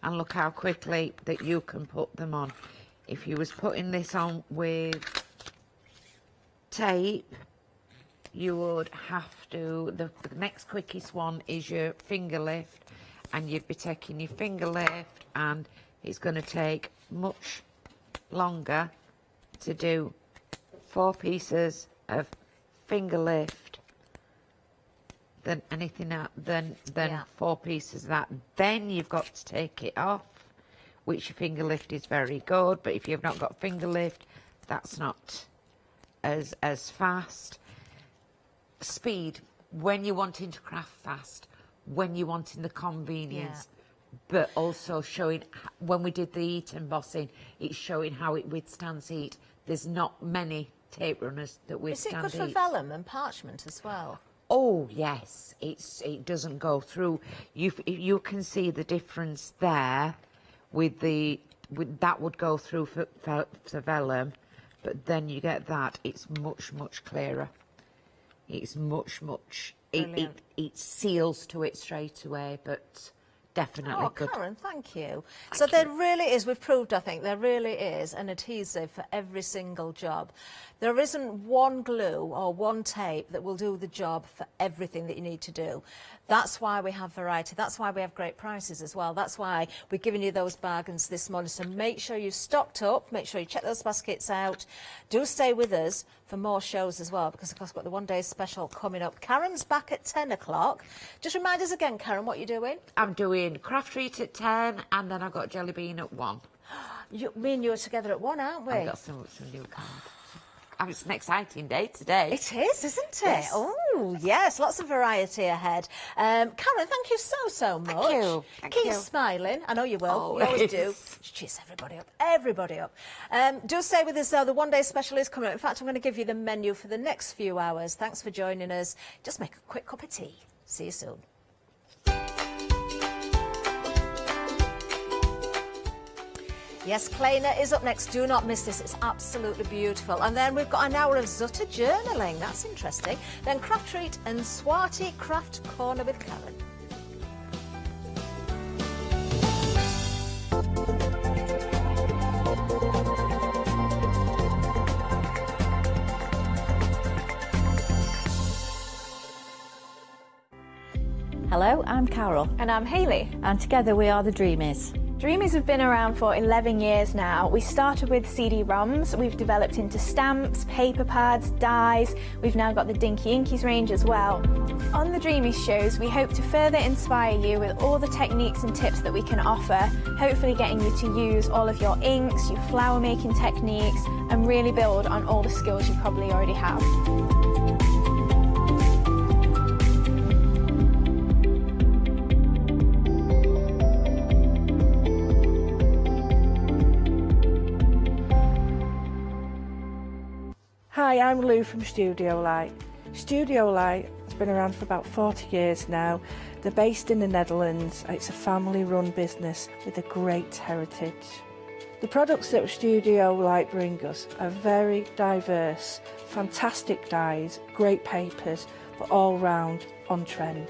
and look how quickly that you can put them on. If you was putting this on with tape, you would have to, the next quickest one is your finger lift, and you'd be taking your finger lift, and it's going to take much longer to do 4 pieces of finger lift than anything else, than 4 pieces of that. Then you've got to take it off, which your finger lift is very good, but if you've not got finger lift, that's not as fast. Speed, when you're wanting to craft fast, when you're wanting the convenience, but also showing, when we did the heat embossing, it's showing how it withstands heat. There's not many tape runners that withstand heat. Is it good for vellum and parchment as well? Oh yes, it doesn't go through. You can see the difference there with that would go through for vellum, but then you get that, it's much clearer. It's much it seals to it straight away, but definitely good. Karen, thank you. So there really is, we've proved, I think, there really is an adhesive for every single job. There isn't one glue or one tape that will do the job for everything that you need to do. That's why we have variety. That's why we have great prices as well. That's why we're giving you those bargains this morning. So make sure you've stocked up. Make sure you check those baskets out. Do stay with us for more shows as well, because of course we've got the 1 day special coming up. Karen's back at 10 o'clock. Just remind us again, Karen, what you're doing. I'm doing craft treat at 10, and then I've got jelly bean at 1. Me and you are together at 1, aren't we? I've got some new cards. It's an exciting day today. It is, isn't it? Yes. Oh, yes, lots of variety ahead. Karen, thank you so much. Thank you. Keep smiling. I know you will. Always. You always do. Cheers, everybody up. Do stay with us, though. The 1 day special is coming up. In fact, I'm going to give you the menu for the next few hours. Thanks for joining us. Just make a quick cup of tea. See you soon. Yes, Kleiner is up next. Do not miss this. It's absolutely beautiful. And then we've got an hour of Zutta journaling. That's interesting. Then Craft Treat and Swati Craft Corner with Karen. Hello, I'm Carol. And I'm Hayley. And together we are the Dreamies. Dreamies have been around for 11 years now. We started with CD-ROMs, we've developed into stamps, paper pads, dies, we've now got the Dinky Inkies range as well. On the Dreamies shows, we hope to further inspire you with all the techniques and tips that we can offer, hopefully getting you to use all of your inks, your flower making techniques, and really build on all the skills you probably already have. Hi, I'm Lou from Studio Light. Studio Light has been around for about 40 years now. They're based in the Netherlands. It's a family-run business with a great heritage. The products that Studio Light bring us are very diverse, fantastic dyes, great papers, but all round on trend.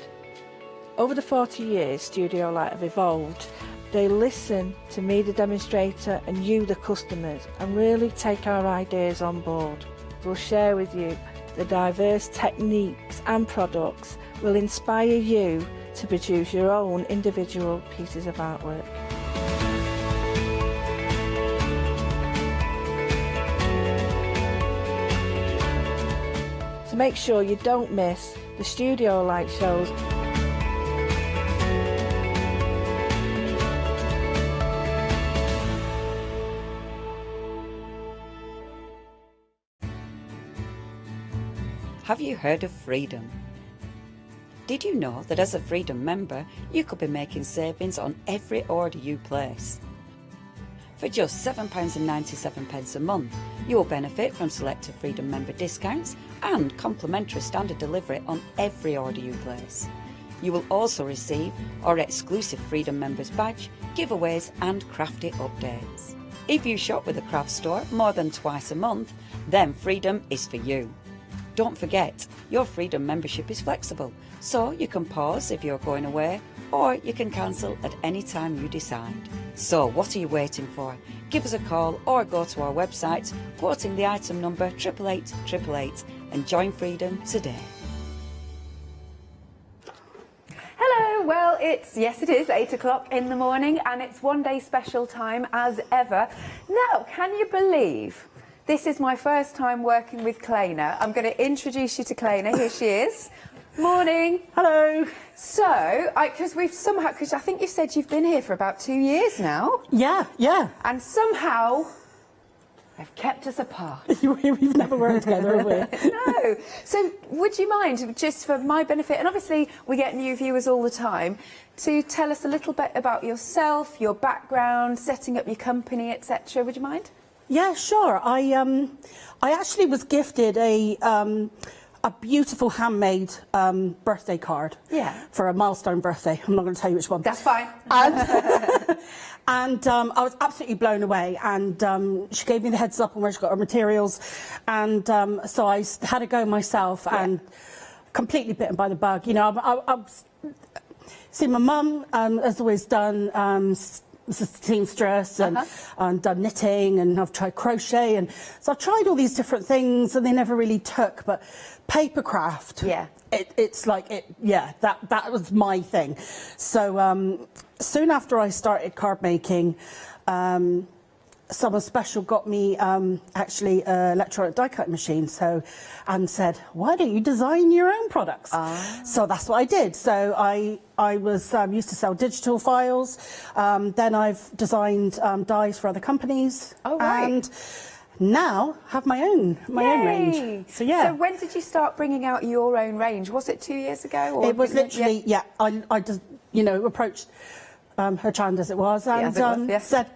Over the 40 years Studio Light have evolved. They listen to me, the demonstrator, and you, the customers, and really take our ideas on board. We'll share with you the diverse techniques and products will inspire you to produce your own individual pieces of artwork. So make sure you don't miss the Studio Light shows. Have you heard of Freedom? Did you know that as a Freedom member, you could be making savings on every order you place? For just £7.97 a month, you will benefit from selected Freedom member discounts and complimentary standard delivery on every order you place. You will also receive our exclusive Freedom members badge, giveaways and crafty updates. If you shop with a craft store more than twice a month, then Freedom is for you. Don't forget, your Freedom membership is flexible, so you can pause if you're going away, or you can cancel at any time you decide. So what are you waiting for? Give us a call or go to our website, quoting the item number 88888 and join Freedom today. Hello, well it is 8 o'clock in the morning and it's one day special time as ever. Now, can you believe this is my first time working with Claina? I'm going to introduce you to Claina. Here she is. Morning. Hello. So, because I think you said you've been here for about 2 years now. Yeah. And somehow they've kept us apart. We've never worked together, have we? No. So would you mind, just for my benefit, and obviously we get new viewers all the time, to tell us a little bit about yourself, your background, setting up your company, etc. Would you mind? Yeah, sure. I actually was gifted a beautiful handmade birthday card. Yeah. For a milestone birthday. I'm not going to tell you which one. That's fine. And I was absolutely blown away. And she gave me the heads up on where she got her materials. And so I had a go myself and completely bitten by the bug. You know, I've seen my mum has always done seamstress and done knitting, and I've tried crochet, and so I've tried all these different things and they never really took. But paper craft, it's like that was my thing. So soon after I started card making, someone special got me actually an electronic die cutting machine, and said, why don't you design your own products? So that's what I did. So I was used to sell digital files, then I've designed dies for other companies, and now have my own range. So yeah. So when did you start bringing out your own range? Was it 2 years ago? Or it was literally I just approached her Chand as it was, and said,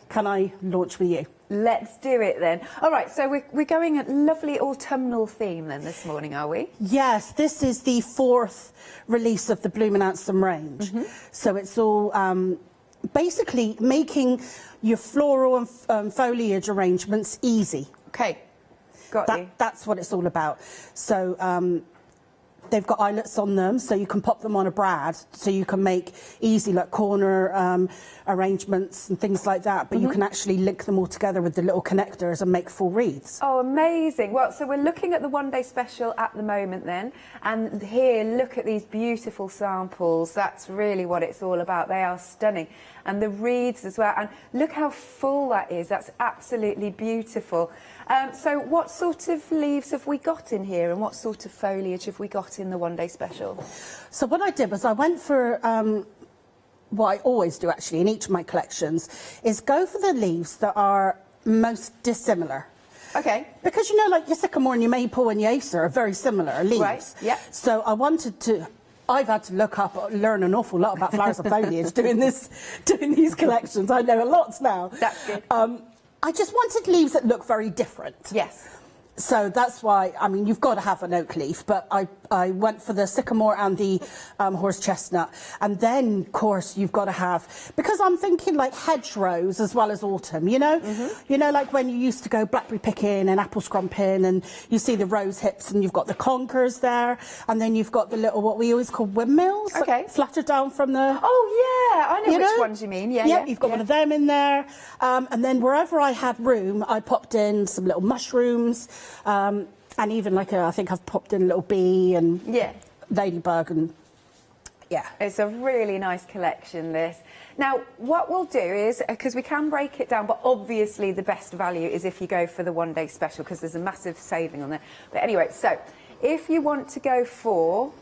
can I launch with you? Let's do it then. All right, so we're going a lovely autumnal theme then this morning, are we? Yes, this is the 4th release of the Bloomin' Handsome range. So it's all basically making your floral and foliage arrangements easy. Okay, got you. That's what it's all about. So they've got eyelets on them, so you can pop them on a brad, so you can make easy like corner arrangements and things like that, but you can actually link them all together with the little connectors and make full wreaths. Oh, amazing. Well, so we're looking at the one day special at the moment then, and here, look at these beautiful samples. That's really what it's all about. They are stunning. And the wreaths as well, and look how full that is. That's absolutely beautiful. So what sort of leaves have we got in here, and what sort of foliage have we got in the one day special? So what I did was I went for what I always do actually in each of my collections, is go for the leaves that are most dissimilar. Okay. Because you know, like your sycamore and your maple and your acer are very similar leaves. Right, yeah. So I wanted to, I've had to learn an awful lot about flowers and foliage doing these collections. I know a lot now. That's good. I just wanted leaves that look very different. Yes. So that's why, I mean, you've got to have an oak leaf, but I went for the sycamore and the horse chestnut. And then, of course, you've got to have, because I'm thinking like hedgerows as well as autumn, you know? You know, like when you used to go blackberry picking and apple scrumping and you see the rose hips and you've got the conkers there. And then you've got the little, what we always call windmills. Okay. Flutter down from the... Oh, yeah, I know which ones you mean. Yeah, you've got one of them in there. And then wherever I had room, I popped in some little mushrooms. And even like I think I've popped in a little bee and ladybug and it's a really nice collection, this. Now what we'll do is, because we can break it down, but obviously the best value is if you go for the one day special because there's a massive saving on there. But anyway, so if you want to go for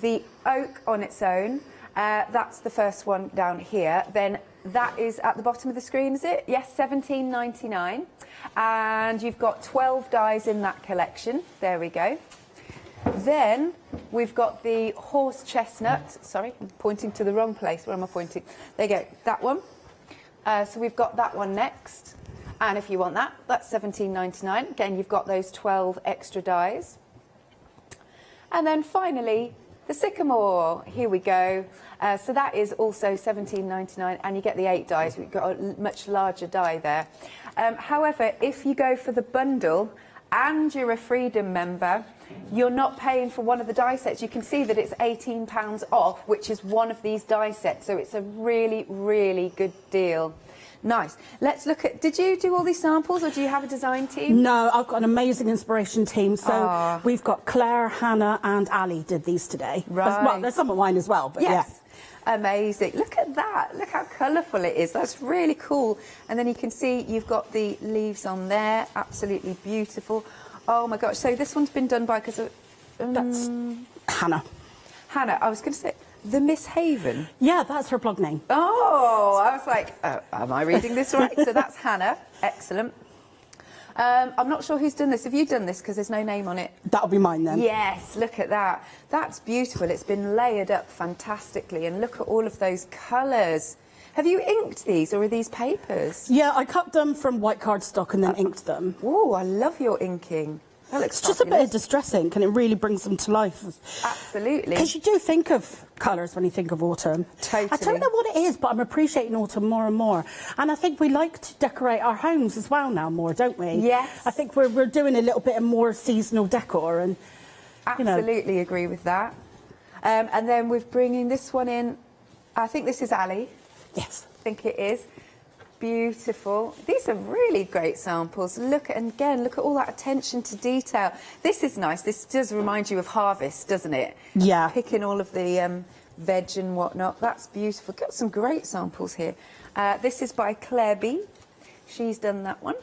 the oak on its own, that's the first one down here, then that is at the bottom of the screen, is it? Yes, $17.99. And you've got 12 dies in that collection. There we go. Then we've got the horse chestnut. Sorry, I'm pointing to the wrong place. Where am I pointing? There you go, that one. So we've got that one next. And if you want that, that's $17.99. Again, you've got those 12 extra dies. And then finally, the sycamore, here we go. So that is also $17.99, and you get the 8 dies. We've got a much larger die there. However, if you go for the bundle and you're a Freedom member, you're not paying for one of the die sets. You can see that it's £18 off, which is one of these die sets. So it's a really, really good deal. Nice. Let's look at, did you do all these samples or do you have a design team? No, I've got an amazing inspiration team. So we've got Claire, Hannah and Ali did these today. Right. Well, there's some of mine as well, but yes. Amazing. Look at that. Look how colourful it is. That's really cool. And then you can see you've got the leaves on there. Absolutely beautiful. Oh my gosh. So this one's been done by, because that's Hannah. Hannah, I was going to say, the Miss Haven. Yeah, that's her blog name. Oh, I was like, am I reading this right? So that's Hannah. Excellent. I'm not sure who's done this. Have you done this? Because there's no name on it. That'll be mine then. Yes, look at that. That's beautiful. It's been layered up fantastically. And look at all of those colours. Have you inked these or are these papers? Yeah, I cut them from white cardstock and then inked them. Oh, I love your inking. That looks It's just a bit of distress ink and it really brings them to life. Absolutely. Because you do think of colours when you think of autumn. Totally. I don't know what it is, but I'm appreciating autumn more and more. And I think we like to decorate our homes as well now more, don't we? Yes. I think we're doing a little bit of more seasonal decor and, Absolutely agree with that. And then we're bringing this one in. I think this is Ali. Yes. I think it is. Beautiful. These are really great samples. Look, and again, look at all that attention to detail. This is nice. This does remind you of harvest, doesn't it? Yeah. Picking all of the veg and whatnot. That's beautiful. Got some great samples here. This is by Claire B. She's done that one.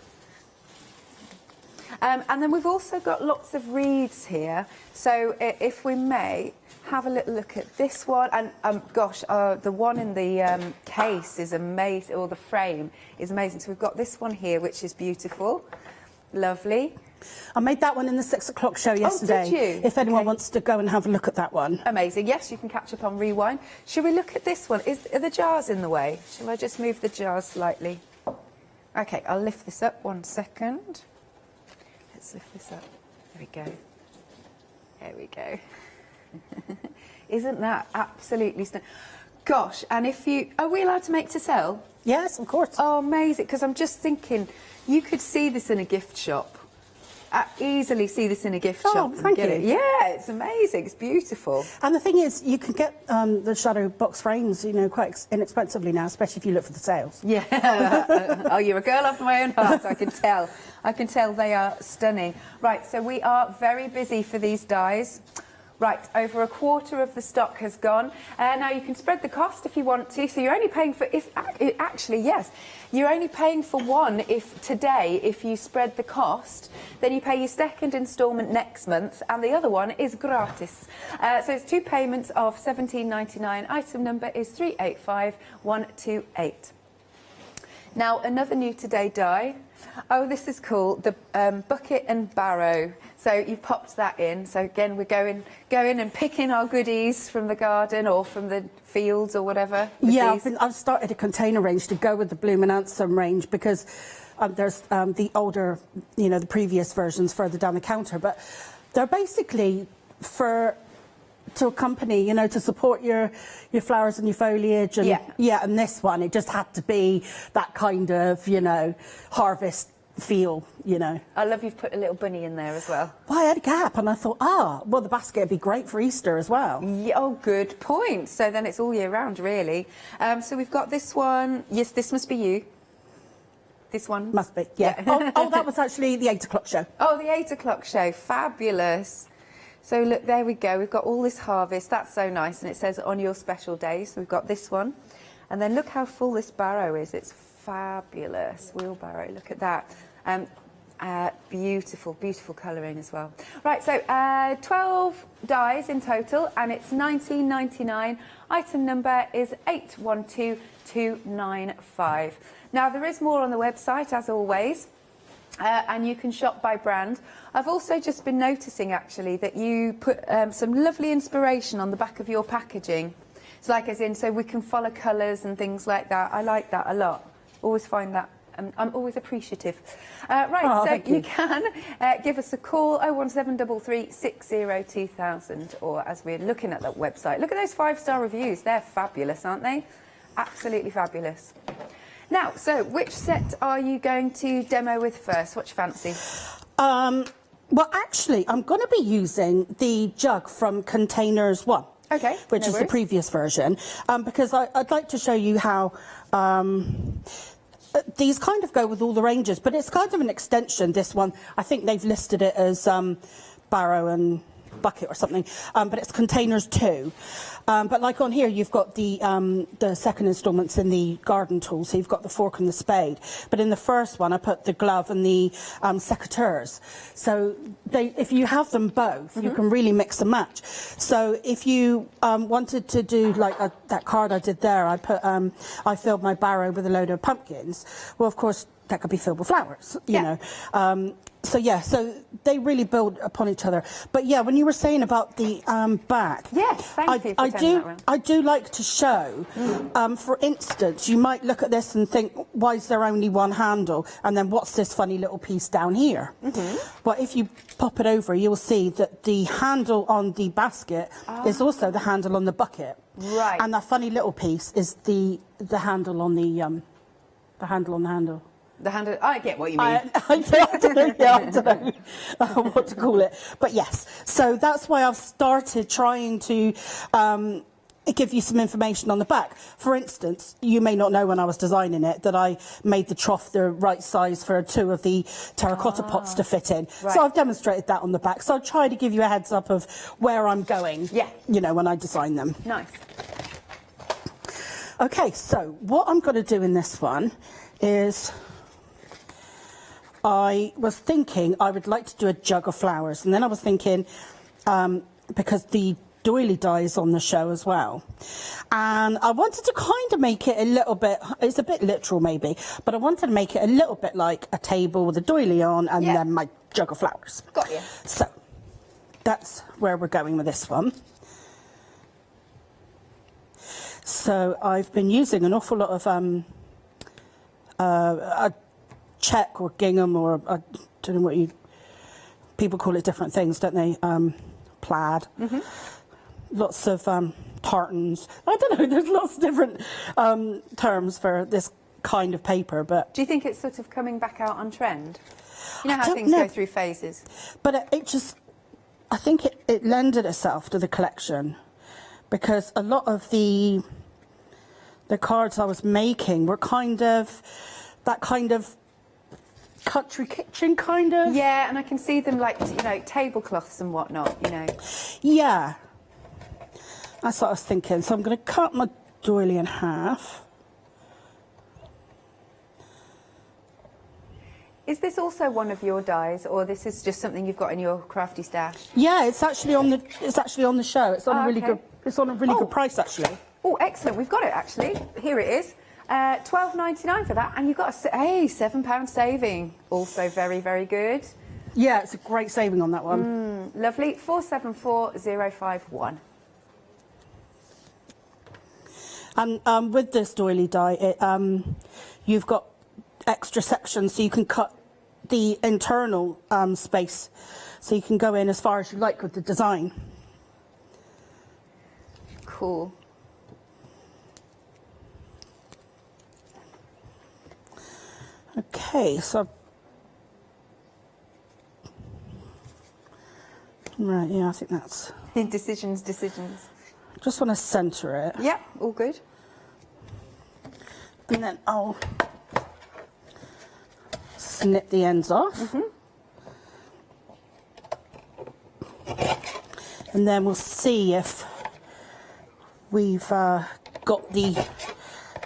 And then we've also got lots of reeds here. So if we may, have a little look at this one. And gosh, the one in the case is amazing, or the frame is amazing. So we've got this one here, which is beautiful. Lovely. I made that one in the 6 o'clock show yesterday. Oh, did you? If anyone wants to go and have a look at that one. Amazing. Yes, you can catch up on Rewind. Should we look at this one? Are the jars in the way? Shall I just move the jars slightly? Okay, I'll lift this up 1 second. Let's lift this up. There we go. There we go. Isn't that absolutely stunning? Gosh, and if you... Are we allowed to make to sell? Yes, of course. Oh, amazing. Because I'm just thinking, you could see this in a gift shop. I easily see this in a gift shop. Oh, thank you. Yeah, it's amazing. It's beautiful. And the thing is, you can get the shadow box frames, you know, quite inexpensively now, especially if you look for the sales. Yeah. Oh, you're a girl after my own heart, I can tell. I can tell they are stunning. Right, so we are very busy for these dies. Right, over a quarter of the stock has gone. Now you can spread the cost if you want to. So you're only paying for, actually, yes, you're only paying for one today if you spread the cost. Then you pay your second instalment next month, and the other one is gratis. So it's 2 payments of $17.99. Item number is 385128. Now, another new today die. Oh, this is cool. The bucket and barrow. So you've popped that in. So again, we're going and picking our goodies from the garden or from the fields or whatever. Yeah, I've started a container range to go with the Bloom and Ansem range because there's the older, you know, the previous versions further down the counter, but they're basically to accompany, you know, to support your flowers and your foliage. And and this one, it just had to be that kind of, you know, harvest feel, you know. I love you've put a little bunny in there as well. Well, I had a gap and I thought, well, the basket would be great for Easter as well. Yeah, oh, good point. So then it's all year round, really. So we've got this one. Yes, this must be you. This one? Must be, yeah. oh, that was actually the 8 o'clock show. Oh, the 8 o'clock show. Fabulous. So look, there we go. We've got all this harvest. That's so nice. And it says on your special day. So we've got this one. And then look how full this barrow is. It's fabulous. Wheelbarrow. Look at that. Beautiful, beautiful colouring as well. Right, so 12 dies in total, and it's £19.99. Item number is 812295. Now, there is more on the website, as always. And you can shop by brand. I've also just been noticing, actually, that you put some lovely inspiration on the back of your packaging. It's like as in, so we can follow colours and things like that. I like that a lot. Always find that. I'm always appreciative. So you can give us a call, 01733 60 2000, or as we're looking at that website. Look at those 5-star reviews. They're fabulous, aren't they? Absolutely fabulous. Now, so which set are you going to demo with first? What you fancy? Well, actually, I'm going to be using the jug from Containers 1. Okay. Which is the previous version, because I'd like to show you how these kind of go with all the ranges, but it's kind of an extension, this one. I think they've listed it as barrow and bucket or something, but it's Containers 2. But like on here, you've got the second instalments in the garden tool, so you've got the fork and the spade. But in the first one, I put the glove and the secateurs. So if you have them both, you can really mix and match. So if you wanted to do like that card I did there, I filled my barrow with a load of pumpkins. Well, of course, that could be filled with flowers, you know. So they really build upon each other. But yeah, when you were saying about the back, yes, thank you for turning that around. I do like to show. For instance, you might look at this and think, why is there only one handle? And then what's this funny little piece down here? Well, if you pop it over, you'll see that the handle on the basket is also the handle on the bucket. Right. And that funny little piece is the handle on the handle on the handle. The handle, I get what you mean. I don't know what to call it. But yes, so that's why I've started trying to give you some information on the back. For instance, you may not know when I was designing it that I made the trough the right size for 2 of the terracotta pots to fit in. Right. So I've demonstrated that on the back. So I'll try to give you a heads up of where I'm going, you know, when I design them. Nice. Okay, so what I'm going to do in this one is... I was thinking I would like to do a jug of flowers, and then I was thinking, because the doily die is on the show as well, and I wanted to kind of make it a little bit, it's a bit literal maybe, but I wanted to make it a little bit like a table with a doily on and then my jug of flowers. Got you. So that's where we're going with this one. So I've been using an awful lot of check or gingham, or I don't know what people call it, different things, don't they? Plaid. Lots of tartans. I don't know, there's lots of different terms for this kind of paper, but... Do you think it's sort of coming back out on trend? You know how things go through phases? But it just... I think it lended itself to the collection, because a lot of the cards I was making were kind of... that kind of country kitchen kind of. Yeah, and I can see them like, you know, tablecloths and whatnot, you know. Yeah. That's what I was thinking. So I'm going to cut my doily in half. Is this also one of your dies, or this is just something you've got in your crafty stash? Yeah, it's actually on the show. It's on a really good good price actually. Oh, excellent. We've got it actually. Here it is. £12.99 for that, and you've got a £7 saving. Also very, very good. Yeah, it's a great saving on that one. Lovely. 474051. And with this doily die, you've got extra sections, so you can cut the internal space, so you can go in as far as you like with the design. Cool. Okay, so right, yeah, I think that's. Decisions. Just want to centre it, Yep, all good. and then I'll snip the ends off, and then we'll see if we've got the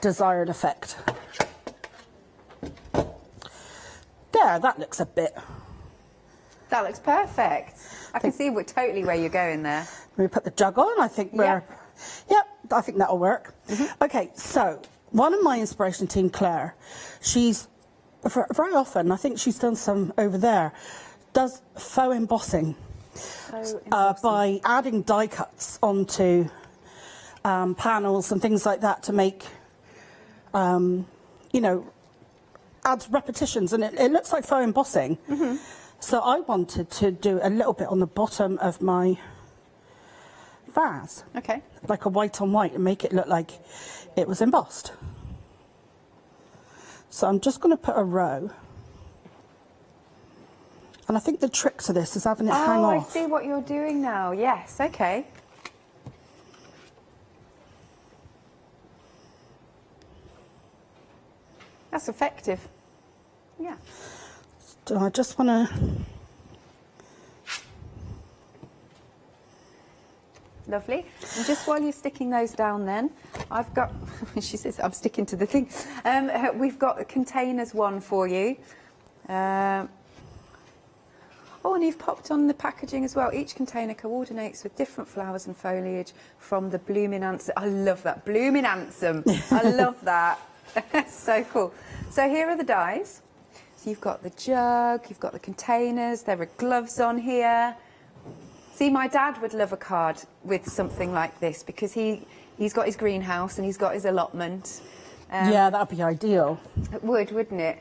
desired effect. There, that looks a bit. That looks perfect. I can see totally where you're going there. We put the jug on. I think we're. Yep, I think that'll work. Okay, so one of my inspiration team, Claire, she's very often. I think she's done some over there. Does faux embossing by adding die cuts onto panels and things like that to make, you know, adds repetitions, and it looks like faux embossing. So I wanted to do a little bit on the bottom of my vase, Okay. like a white on white, and make it look like it was embossed. So I'm just going to put a row, and I think the trick to this is having it hang I off. see what you're doing now. Yes, okay. That's effective. Yeah. So I just want to. Lovely. And just while you're sticking those down then, I've got, she says I'm sticking to the thing. We've got a containers one for you. Oh, and you've popped on the packaging as well. Each container coordinates with different flowers and foliage from the blooming anthem. I love that, blooming anthem. I love that. So cool. So here are the dies. So you've got the jug, you've got the containers, there are gloves on here. See, my dad would love a card with something like this because he's got his greenhouse and he's got his allotment. Yeah, that'd be ideal. It would, wouldn't it?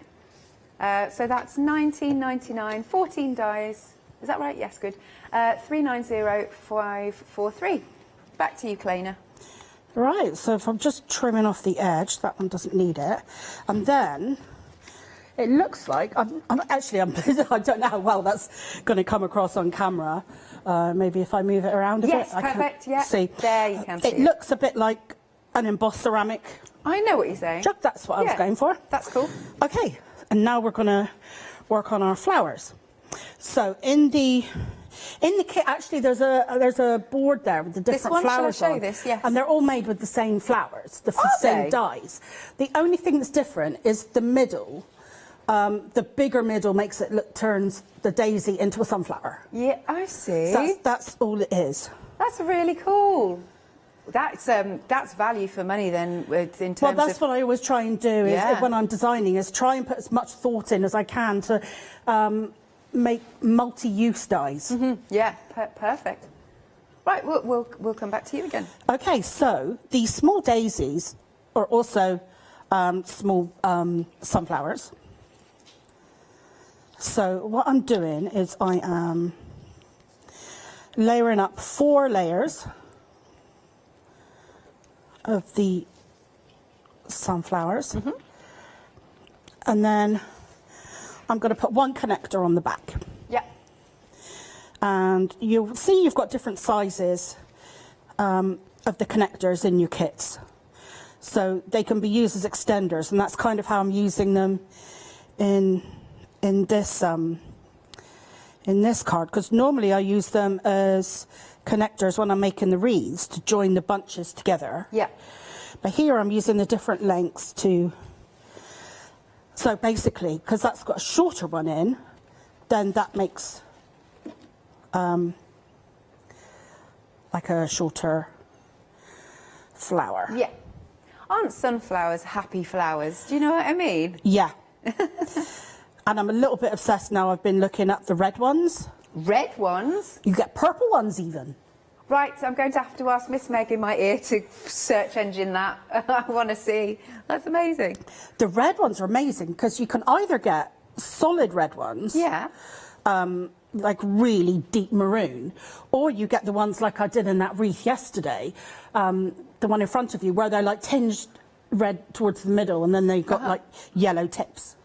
So that's £19.99, 14 dies. Is that right? Yes, good. 390543. Back to you, Claina. Right, so if I'm just trimming off the edge, that one doesn't need it. And then it looks like, I don't know how well that's going to come across on camera. Maybe if I move it around a Yes, bit. perfect, I yeah. see. There you can see it. looks a bit like an embossed ceramic I know what you're saying. jug. That's what I was going for. That's cool. Okay, and now we're going to work on our flowers. So in the kit, actually, there's a board there with the different one, flowers shall I show on, you this? Yes. and they're all made with the same flowers, the same they? dies. The only thing that's different is the middle. The bigger middle makes it turns the daisy into a sunflower. Yeah, I see. So that's all it is. That's really cool. That's value for money then, in terms Well, that's of... what I always try and do is when I'm designing is try and put as much thought in as I can to make multi-use dies. Yeah, perfect. Right, we'll come back to you again. Okay, so the small daisies are also small sunflowers. So what I'm doing is I am layering up 4 layers of the sunflowers. And then I'm going to put 1 connector on the back. Yeah. And you'll see you've got different sizes of the connectors in your kits. So they can be used as extenders, and that's kind of how I'm using them in this card, because normally I use them as connectors when I'm making the wreaths to join the bunches together. Yeah. But here I'm using the different lengths to, so basically, because that's got a shorter one in, then that makes like a shorter flower. Yeah. aren't sunflowers happy flowers? Do you know what I mean? Yeah. And I'm a little bit obsessed now. I've been looking at the red ones. Red ones? You get purple ones even. Right, I'm going to have to ask Miss Meg in my ear to search engine that. I want to see. That's amazing. The red ones are amazing because you can either get solid red ones, Yeah. like really deep maroon, or you get the ones like I did in that wreath yesterday, the one in front of you, where they're like tinged red towards the middle and then they've got like yellow tips.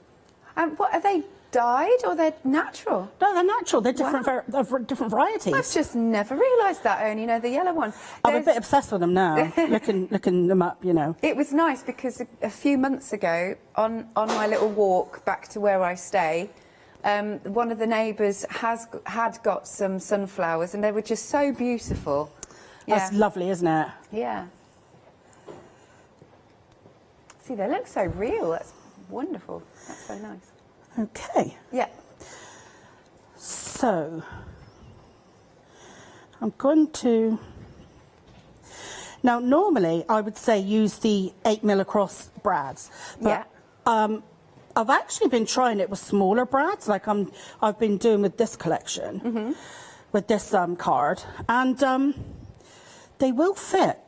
And what, are they dyed or they're natural? No, they're natural. They're different, Wow. different varieties. I've just never realised that. I only know the yellow one. I'm a bit obsessed with them now, looking them up, you know. It was nice because a few months ago, on my little walk back to where I stay, one of the neighbours had got some sunflowers and they were just so beautiful. That's lovely, isn't it? Yeah. See, they look so real. That's wonderful. That's so nice. Okay. Yeah. So, I'm going to... Now, normally, I would say use the 8mm across brads. But, Yeah. I've actually been trying it with smaller brads, like I've been doing with this collection, with this card, and they will fit.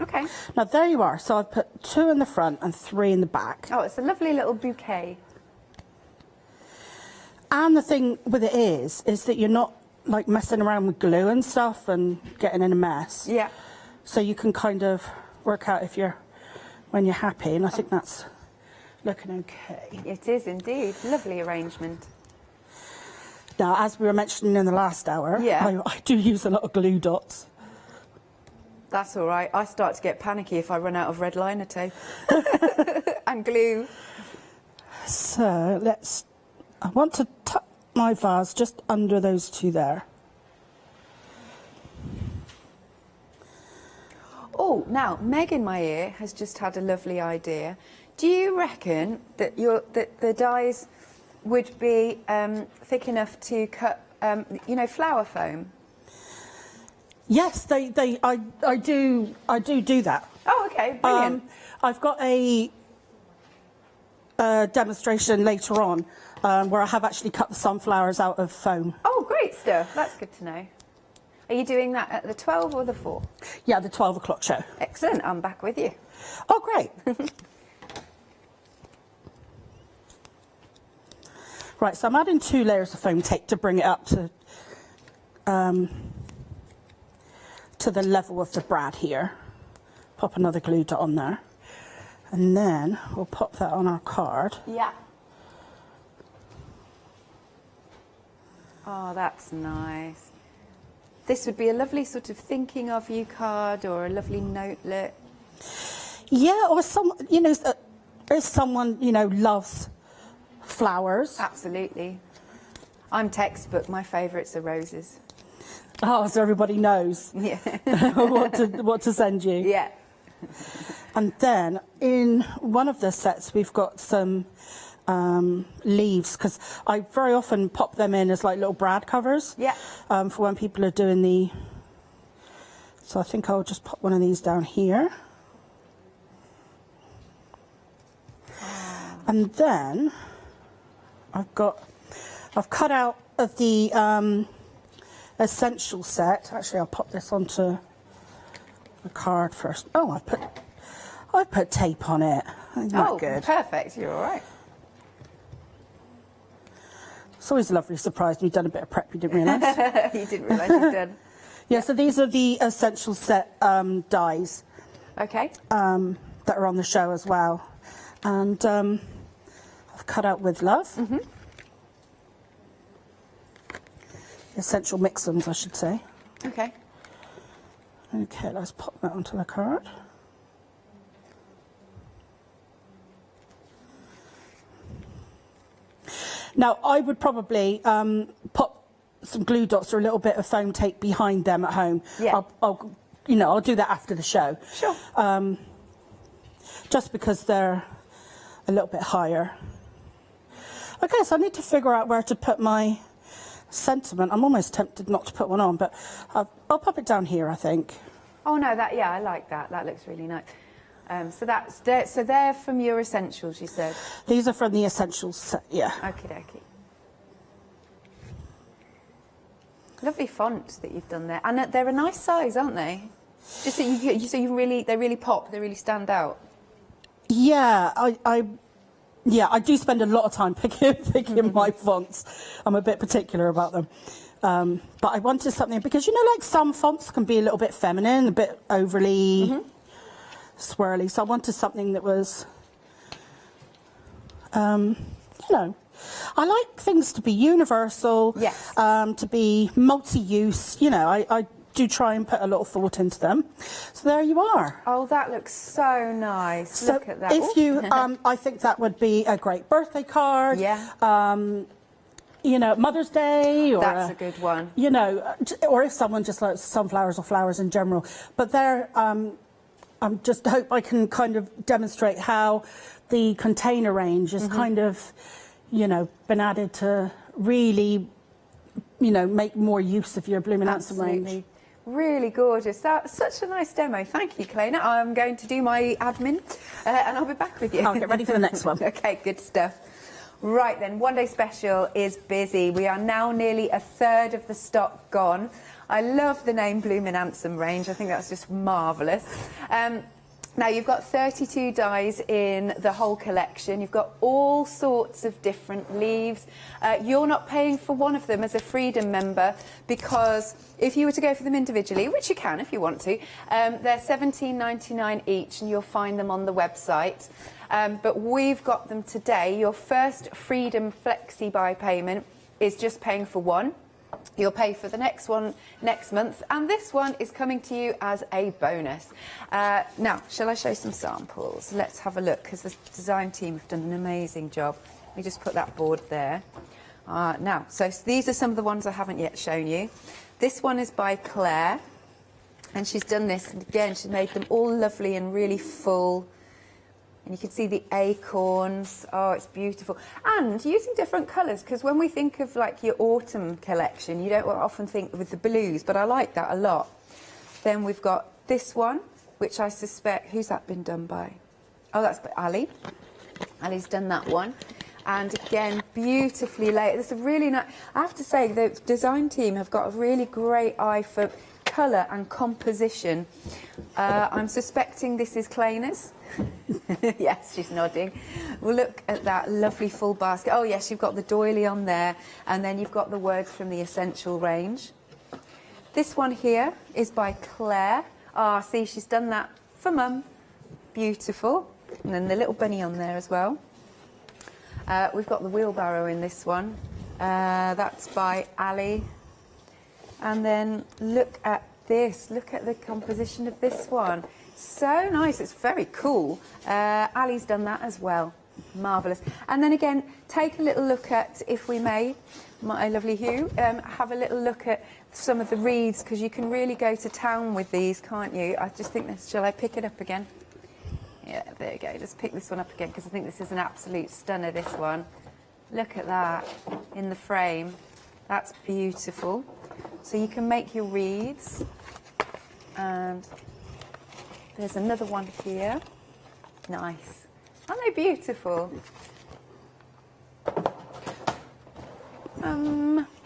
Okay. Now, there you are. So I've put 2 in the front and 3 in the back. Oh, it's a lovely little bouquet. And the thing with it is that you're not like messing around with glue and stuff and getting in a mess. Yeah. So you can kind of work out when you're happy, and I think that's looking okay. It is indeed. Lovely arrangement. Now, as we were mentioning in the last hour, Yeah. I do use a lot of glue dots. That's all right. I start to get panicky if I run out of red liner tape and glue. So I want to tuck my vase just under those 2 there. Oh, now, Meg in my ear has just had a lovely idea. Do you reckon that the dies would be thick enough to cut, flower foam? Yes, I do that. Oh, okay, brilliant. I've got a demonstration later on where I have actually cut the sunflowers out of foam. Oh, great stuff. That's good to know. Are you doing that at the 12 or the 4? Yeah, the 12 o'clock show. Excellent. I'm back with you. Oh, great. Right, so I'm adding 2 layers of foam tape to bring it up to the level of the brad here. Pop another glue dot on there. And then we'll pop that on our card. Yeah. Oh, that's nice. This would be a lovely sort of thinking of you card or a lovely notelet. Yeah, or if someone, loves flowers. Absolutely. I'm textbook. My favourites are roses. Oh, so everybody knows Yeah. what to send you. Yeah. And then in one of the sets, we've got some leaves, because I very often pop them in as like little brad covers. Yeah. For when people are doing the... So I think I'll just pop one of these down here. And then I've cut out of the essential set. Actually, I'll pop this onto the card first. Oh, I've put tape on it. Isn't that good? Perfect. You're all right. It's always a lovely surprise when you've done a bit of prep you didn't realise. You didn't realise you'd done. Yeah, so these are the essential set dies Okay. that are on the show as well. And I've cut out with love. Mm-hmm. Essential mix-ums, I should say. Okay. Okay, let's pop that onto the card. Now, I would probably pop some glue dots or a little bit of foam tape behind them at home. Yeah. I'll do that after the show. Sure. Just because they're a little bit higher. Okay, so I need to figure out where to put my sentiment. I'm almost tempted not to put one on, but I'll pop it down here, I think. Oh no, that, yeah, I like that. That looks really nice. So they're from your essentials, you said? These are from the essentials set, yeah. Okie dokie. Lovely font that you've done there, and they're a nice size, aren't they? Just so they really pop, they really stand out. Yeah, I do spend a lot of time picking my fonts. I'm a bit particular about them. But I wanted something, because, you know, like some fonts can be a little bit feminine, a bit overly swirly. So I wanted something that was, you know, I like things to be universal, yes. To be multi-use. You know, I do try and put a lot of thought into them. So there you are. Oh, that looks so nice. So look at that. If you, I think that would be a great birthday card. Yeah. You know, Mother's Day, or that's a good one. You know, or if someone just likes sunflowers or flowers in general. But there, I just hope I can kind of demonstrate how the container range is kind of, you know, been added to really, you know, make more use of your Blooming Handsome range. Really gorgeous. That's such a nice demo. Thank you, Kalena. I'm going to do my admin and I'll be back with you. I'll get ready for the next one. Okay, good stuff. Right then, One Day Special is busy. We are now nearly a third of the stock gone. I love the name Blooming Handsome range. I think that's just marvellous. Now, you've got 32 dies in the whole collection. You've got all sorts of different leaves. You're not paying for one of them as a Freedom member, because if you were to go for them individually, which you can if you want to, they're £17.99 each, and you'll find them on the website. But we've got them today. Your first Freedom Flexi Buy payment is just paying for one. You'll pay for the next one next month, and this one is coming to you as a bonus. Now, shall I show some samples? Let's have a look, because the design team have done an amazing job. Let me just put that board there. Now, so these are some of the ones I haven't yet shown you. This one is by Claire, and she's done this, and again, she's made them all lovely and really full. And you can see the acorns. Oh, it's beautiful. And using different colours, because when we think of like your autumn collection, you don't often think with the blues, but I like that a lot. Then we've got this one, which I suspect, who's that been done by? Oh, that's by Ali. Ali's done that one. And again, beautifully laid. It's a really nice, I have to say, the design team have got a really great eye for colour and composition. I'm suspecting this is Kleina's. Yes, she's nodding. Well, look at that lovely full basket. Oh yes, you've got the doily on there, and then you've got the words from the essential range. This one here is by Claire. Ah, see, she's done that for Mum. Beautiful. And then the little bunny on there as well. We've got the wheelbarrow in this one. That's by Ali. And then look at this. Look at the composition of this one. So nice. It's very cool. Ali's done that as well. Marvellous. And then again, take a little look at, if we may, my lovely Hugh, have a little look at some of the reeds, because you can really go to town with these, can't you? I just think this, shall I pick it up again? Yeah, there you go. Just pick this one up again, because I think this is an absolute stunner, this one. Look at that in the frame. That's beautiful. So you can make your reeds. And there's another one here. Nice. Aren't they beautiful?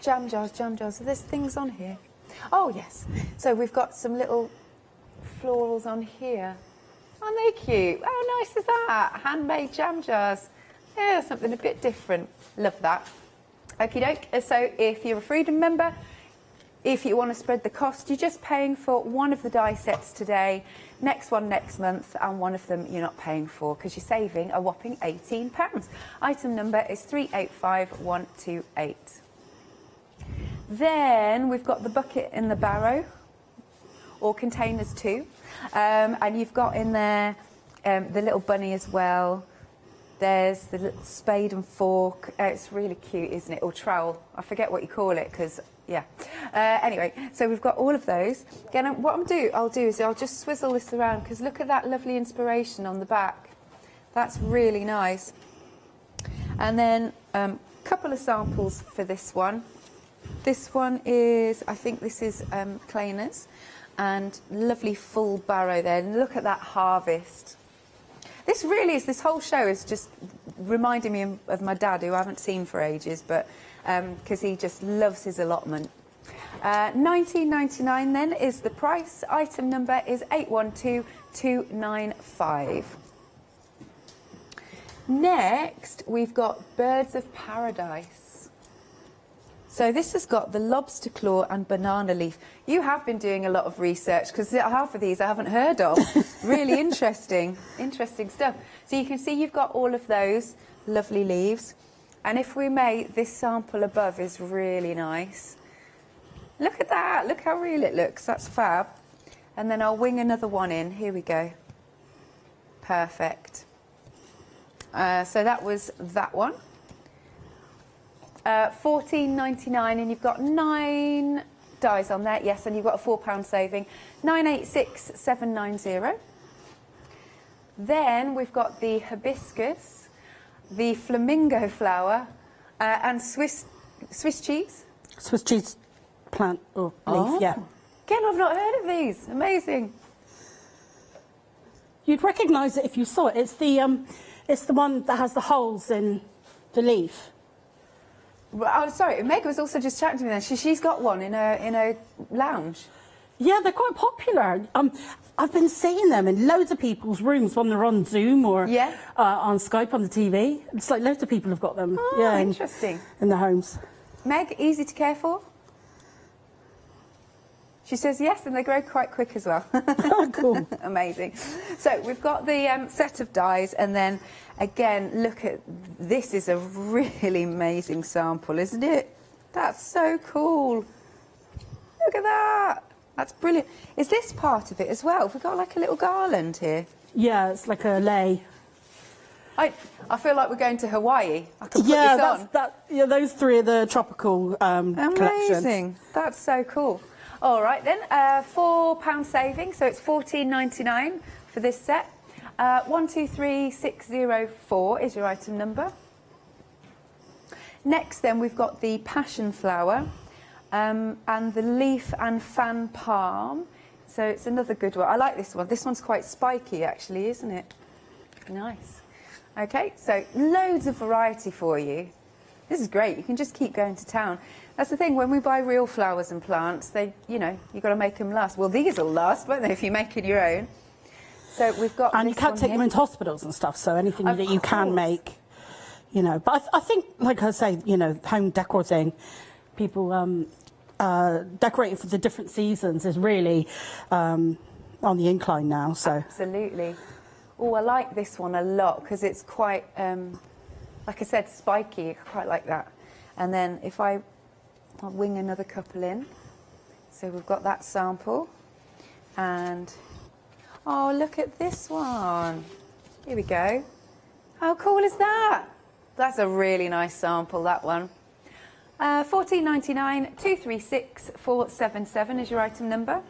Jam jars. There's things on here. Oh, yes. So we've got some little florals on here. Aren't they cute? How nice is that? Handmade jam jars. Yeah, something a bit different. Love that. Okie doke. So if you're a Freedom member, if you want to spread the cost, you're just paying for one of the die sets today, next one next month, and one of them you're not paying for, because you're saving a whopping £18. Item number is 385128. Then we've got the bucket and the barrow, or containers too. And you've got in there the little bunny as well. There's the little spade and fork. It's really cute, isn't it? Or trowel. I forget what you call it, because, yeah. Anyway, so we've got all of those. Again, what I'll do is I'll just swizzle this around, because look at that lovely inspiration on the back. That's really nice. And then a couple of samples for this one. This one is, I think this is Kleina's. and lovely full barrow there. And look at that harvest. This really is, this whole show is just reminding me of my dad, who I haven't seen for ages, but because he just loves his allotment. £19.99 then is the price. Item number is 812295. Next, we've got Birds of Paradise. So this has got the lobster claw and banana leaf. You have been doing a lot of research, because half of these I haven't heard of. Really interesting stuff. So you can see you've got all of those lovely leaves. And if we may, this sample above is really nice. Look at that, look how real it looks, that's fab. And then I'll wing another one in, here we go. Perfect. So that was that one. £14.99, and you've got 9 dies on there, yes, and you've got a £4 saving. 986790. Then we've got the hibiscus, the flamingo flower, and Swiss cheese. Swiss cheese plant or leaf, yeah. Again, I've not heard of these. Amazing. You'd recognise it if you saw it. It's the one that has the holes in the leaf. Oh, sorry, Meg was also just chatting to me then. She's got one in her lounge. Yeah, they're quite popular. I've been seeing them in loads of people's rooms when they're on Zoom or on Skype on the TV. It's like loads of people have got them. Oh, yeah, interesting. In their homes. Meg, easy to care for? She says yes, and they grow quite quick as well. Cool. Amazing. So we've got the set of dies, and then again, look at this. Is a really amazing sample, isn't it? That's so cool. Look at that. That's brilliant. Is this part of it as well? We've got like a little garland here. Yeah, it's like a lei. I feel like we're going to Hawaii. I can put this on. Yeah, those three are the tropical Amazing. collection. That's so cool. All right then, £4 saving, so it's £14.99 for this set. 123604 is your item number. Next then we've got the passion flower and the leaf and fan palm. So it's another good one. I like this one. This one's quite spiky actually, isn't it? Nice. Okay, so loads of variety for you. This is great. You can just keep going to town. That's the thing, when we buy real flowers and plants, you've got to make them last. Well, these will last, won't they, if you're making your own? So we've got And you can't take them into hospitals and stuff, so anything that you can make, But I think, like I say, home decor thing, people decorating for the different seasons is really on the incline now. So absolutely. Oh, I like this one a lot because it's quite, like I said, spiky. I quite like that. And then if I'll wing another couple in. So we've got that sample. And, oh, look at this one. Here we go. How cool is that? That's a really nice sample, that one. £14.99, 236477 is your item number.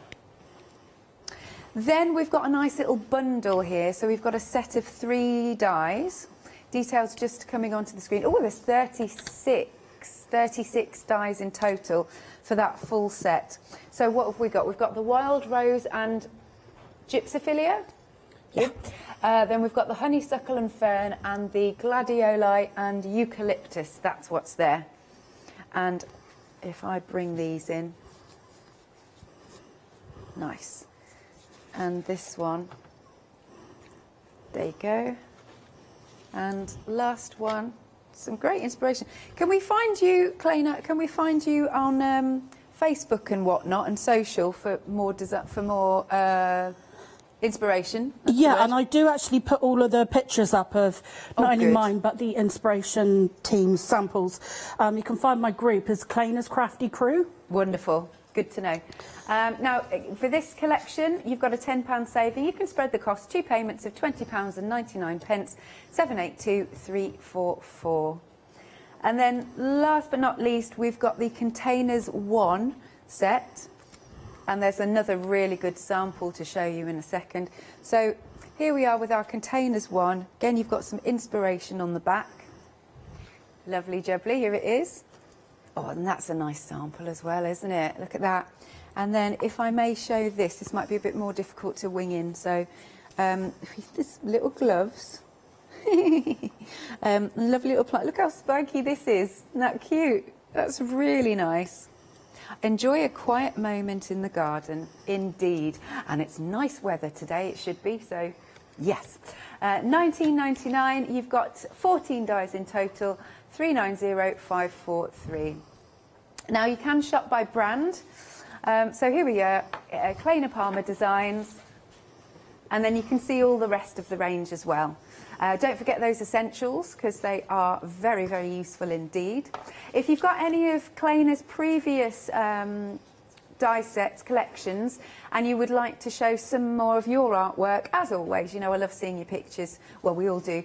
Then we've got a nice little bundle here. So we've got a set of 3 dies. Details just coming onto the screen. Oh, there's 36 dies in total for that full set. So what have we got? We've got the wild rose and gypsophilia. yeah. Then we've got the honeysuckle and fern and the gladioli and eucalyptus. That's what's there. And if I bring these in, nice. And this one, there you go. And last one, some great inspiration. Can we find you, Clayna, can we find you on Facebook and whatnot and social for more inspiration? Yeah, and I do actually put all of the pictures up of not only mine but the inspiration team's samples. You can find my group as Clayna's Crafty Crew. Wonderful. Good to know. Now, for this collection, you've got a £10 saving. You can spread the cost, 2 payments of £20.99, 782344. And then, last but not least, we've got the Containers 1 set. And there's another really good sample to show you in a second. So here we are with our Containers 1. Again, you've got some inspiration on the back. Lovely jubbly, here it is. Oh, and that's a nice sample as well, isn't it? Look at that. And then if I may show this might be a bit more difficult to wing in. So this little gloves. Lovely little plant. Look how spiky this is. Isn't that cute? That's really nice. Enjoy a quiet moment in the garden, indeed. And it's nice weather today, it should be, so yes. $19.99, you've got 14 dies in total, 390,543. Now you can shop by brand. So here we are, Kleiner Palmer Designs, and then you can see all the rest of the range as well. Don't forget those essentials, because they are very, very useful indeed. If you've got any of Kleiner's previous die sets collections and you would like to show some more of your artwork, as always, you know I love seeing your pictures, well we all do,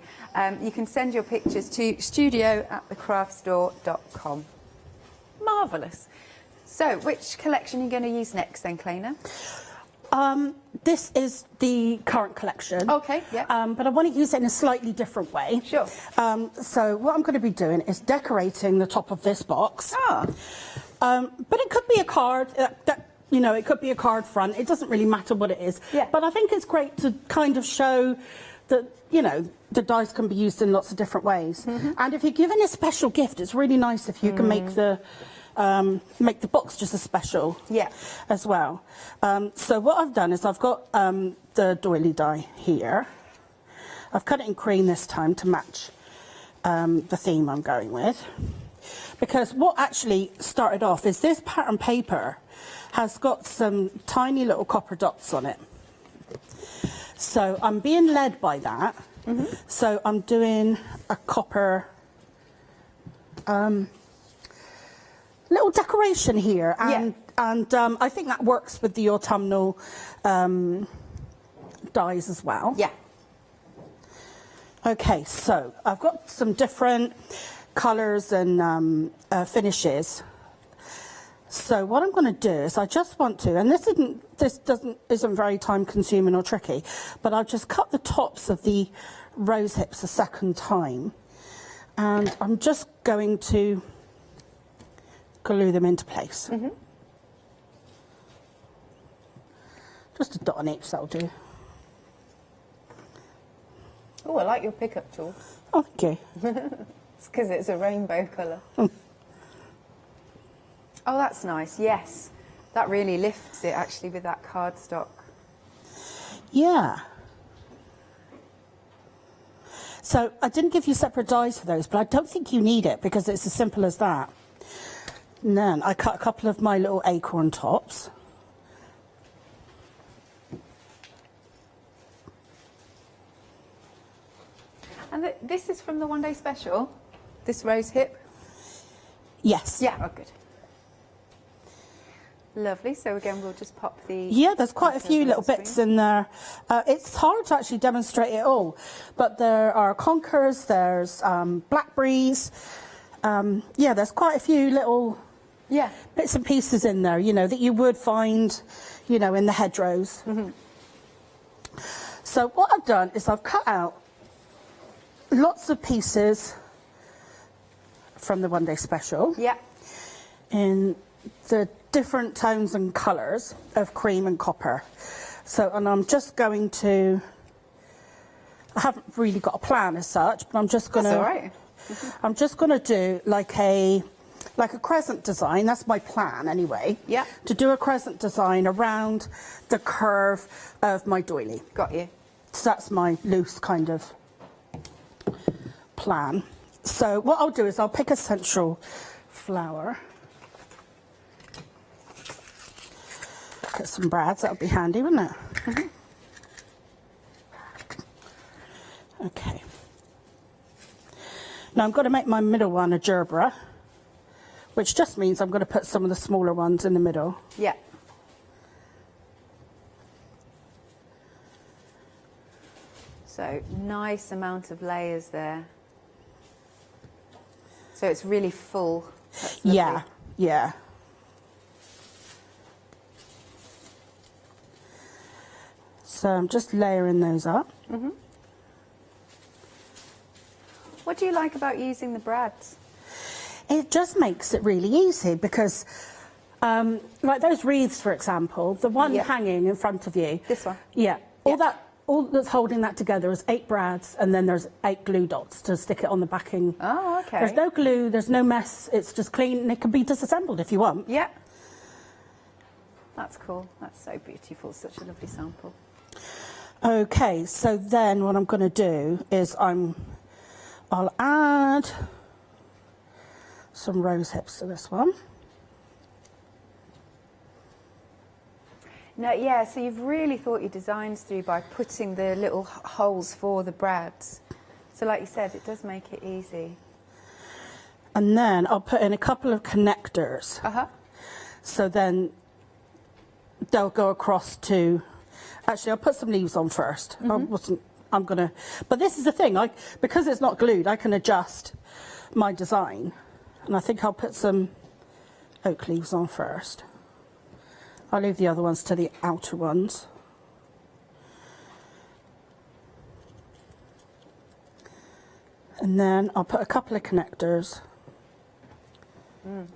you can send your pictures to studio@thecraftstore.com. Marvellous. So which collection are you going to use next then, Kleiner? This is the current collection. Okay, yeah. But I want to use it in a slightly different way. Sure. So what I'm going to be doing is decorating the top of this box. Ah. But it could be a card, you know, it could be a card front. It doesn't really matter what it is. Yeah. But I think it's great to kind of show that, you know, the dies can be used in lots of different ways. And if you're giving a special gift, it's really nice if you can make the box just as special as well. So what I've done is I've got the doily die here. I've cut it in cream this time to match the theme I'm going with. Because what actually started off is this pattern paper has got some tiny little copper dots on it. So I'm being led by that. So I'm doing a copper little decoration here, and I think that works with the autumnal dies as well. Yeah. Okay, so I've got some different colours and finishes. So what I'm going to do is I just want to, and this isn't very time consuming or tricky, but I've just cut the tops of the rose hips a second time, and I'm just going to glue them into place. Just a dot on each, that'll do. Oh, I like your pickup tool. Oh, thank you. It's because it's a rainbow colour. Oh, that's nice, yes. That really lifts it, actually, with that cardstock. Yeah. So I didn't give you separate dies for those, but I don't think you need it because it's as simple as that. And then I cut a couple of my little acorn tops. And this is from the one day special? This rose hip? Yes. Yeah, oh good. Lovely, so again we'll just pop the... Yeah, there's quite a few little bits in there. It's hard to actually demonstrate it all, but there are conkers, there's blackberries. Yeah, there's quite a few little bits and pieces in there, you know, that you would find, you know, in the hedgerows. So what I've done is I've cut out lots of pieces from the one day special. Yeah. In the different tones and colours of cream and copper. So, and I'm just going to, I haven't really got a plan as such, but I'm just going to, That's all right. I'm just going to do like a crescent design. That's my plan anyway. Yeah. To do a crescent design around the curve of my doily. Got you. So that's my loose kind of plan. So what I'll do is I'll pick a central flower. Get some brads, that would be handy, wouldn't it? Okay. Now I'm going to make my middle one a gerbera, which just means I'm going to put some of the smaller ones in the middle. Yeah. So nice amount of layers there. So it's really full. That's lovely. Yeah, yeah. So I'm just layering those up. What do you like about using the brads? It just makes it really easy because Like those wreaths, for example, the one Yeah. hanging in front of you. This one? Yeah. Yeah. All that's holding that together is 8 brads, and then there's 8 glue dots to stick it on the backing. Oh, okay. There's no glue, there's no mess, it's just clean, and it can be disassembled if you want. Yeah. That's cool. That's so beautiful. Such a lovely sample. Okay, so then what I'm going to do is I'll add some rose hips to this one. No, yeah, so you've really thought your designs through by putting the little holes for the brads. So like you said, it does make it easy. And then I'll put in a couple of connectors. Uh-huh. So then they'll go across to... Actually, I'll put some leaves on first. I'm going to... But this is the thing, because it's not glued, I can adjust my design. And I think I'll put some oak leaves on first. I'll leave the other ones to the outer ones. And then I'll put a couple of connectors. You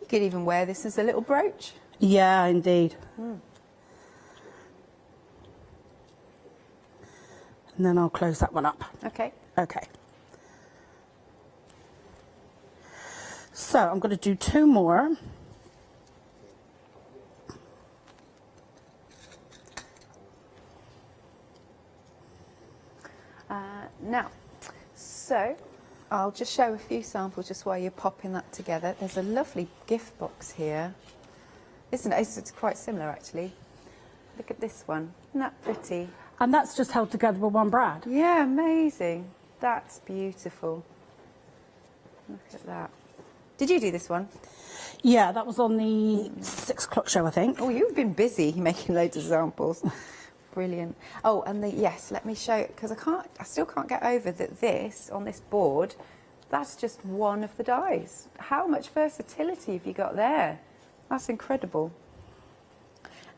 could even wear this as a little brooch. Yeah, indeed. And then I'll close that one up. Okay. Okay. So I'm going to do 2 more. Now, so I'll just show a few samples just while you're popping that together. There's a lovely gift box here, isn't it? It's quite similar actually. Look at this one. Isn't that pretty? And that's just held together with 1 brad. Yeah, amazing. That's beautiful. Look at that. Did you do this one? Yeah, that was on the 6 o'clock show, I think. Oh, you've been busy making loads of samples. Brilliant. Oh, and yes, let me show you, because I still can't get over that this, on this board, that's just one of the dies. How much versatility have you got there? That's incredible.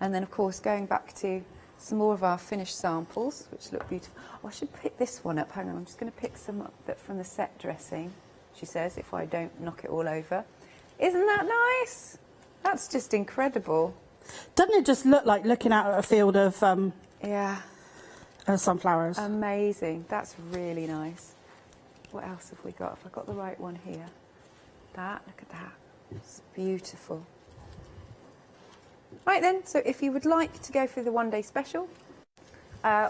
And then, of course, going back to some more of our finished samples, which look beautiful. Oh, I should pick this one up. Hang on, I'm just going to pick some up from the set dressing, she says, if I don't knock it all over. Isn't that nice? That's just incredible. Doesn't it just look like looking out at a field of Yeah. Sunflowers? Amazing. That's really nice. What else have we got? Have I got the right one here? Look at that. It's beautiful. Right then, so if you would like to go through the one-day special,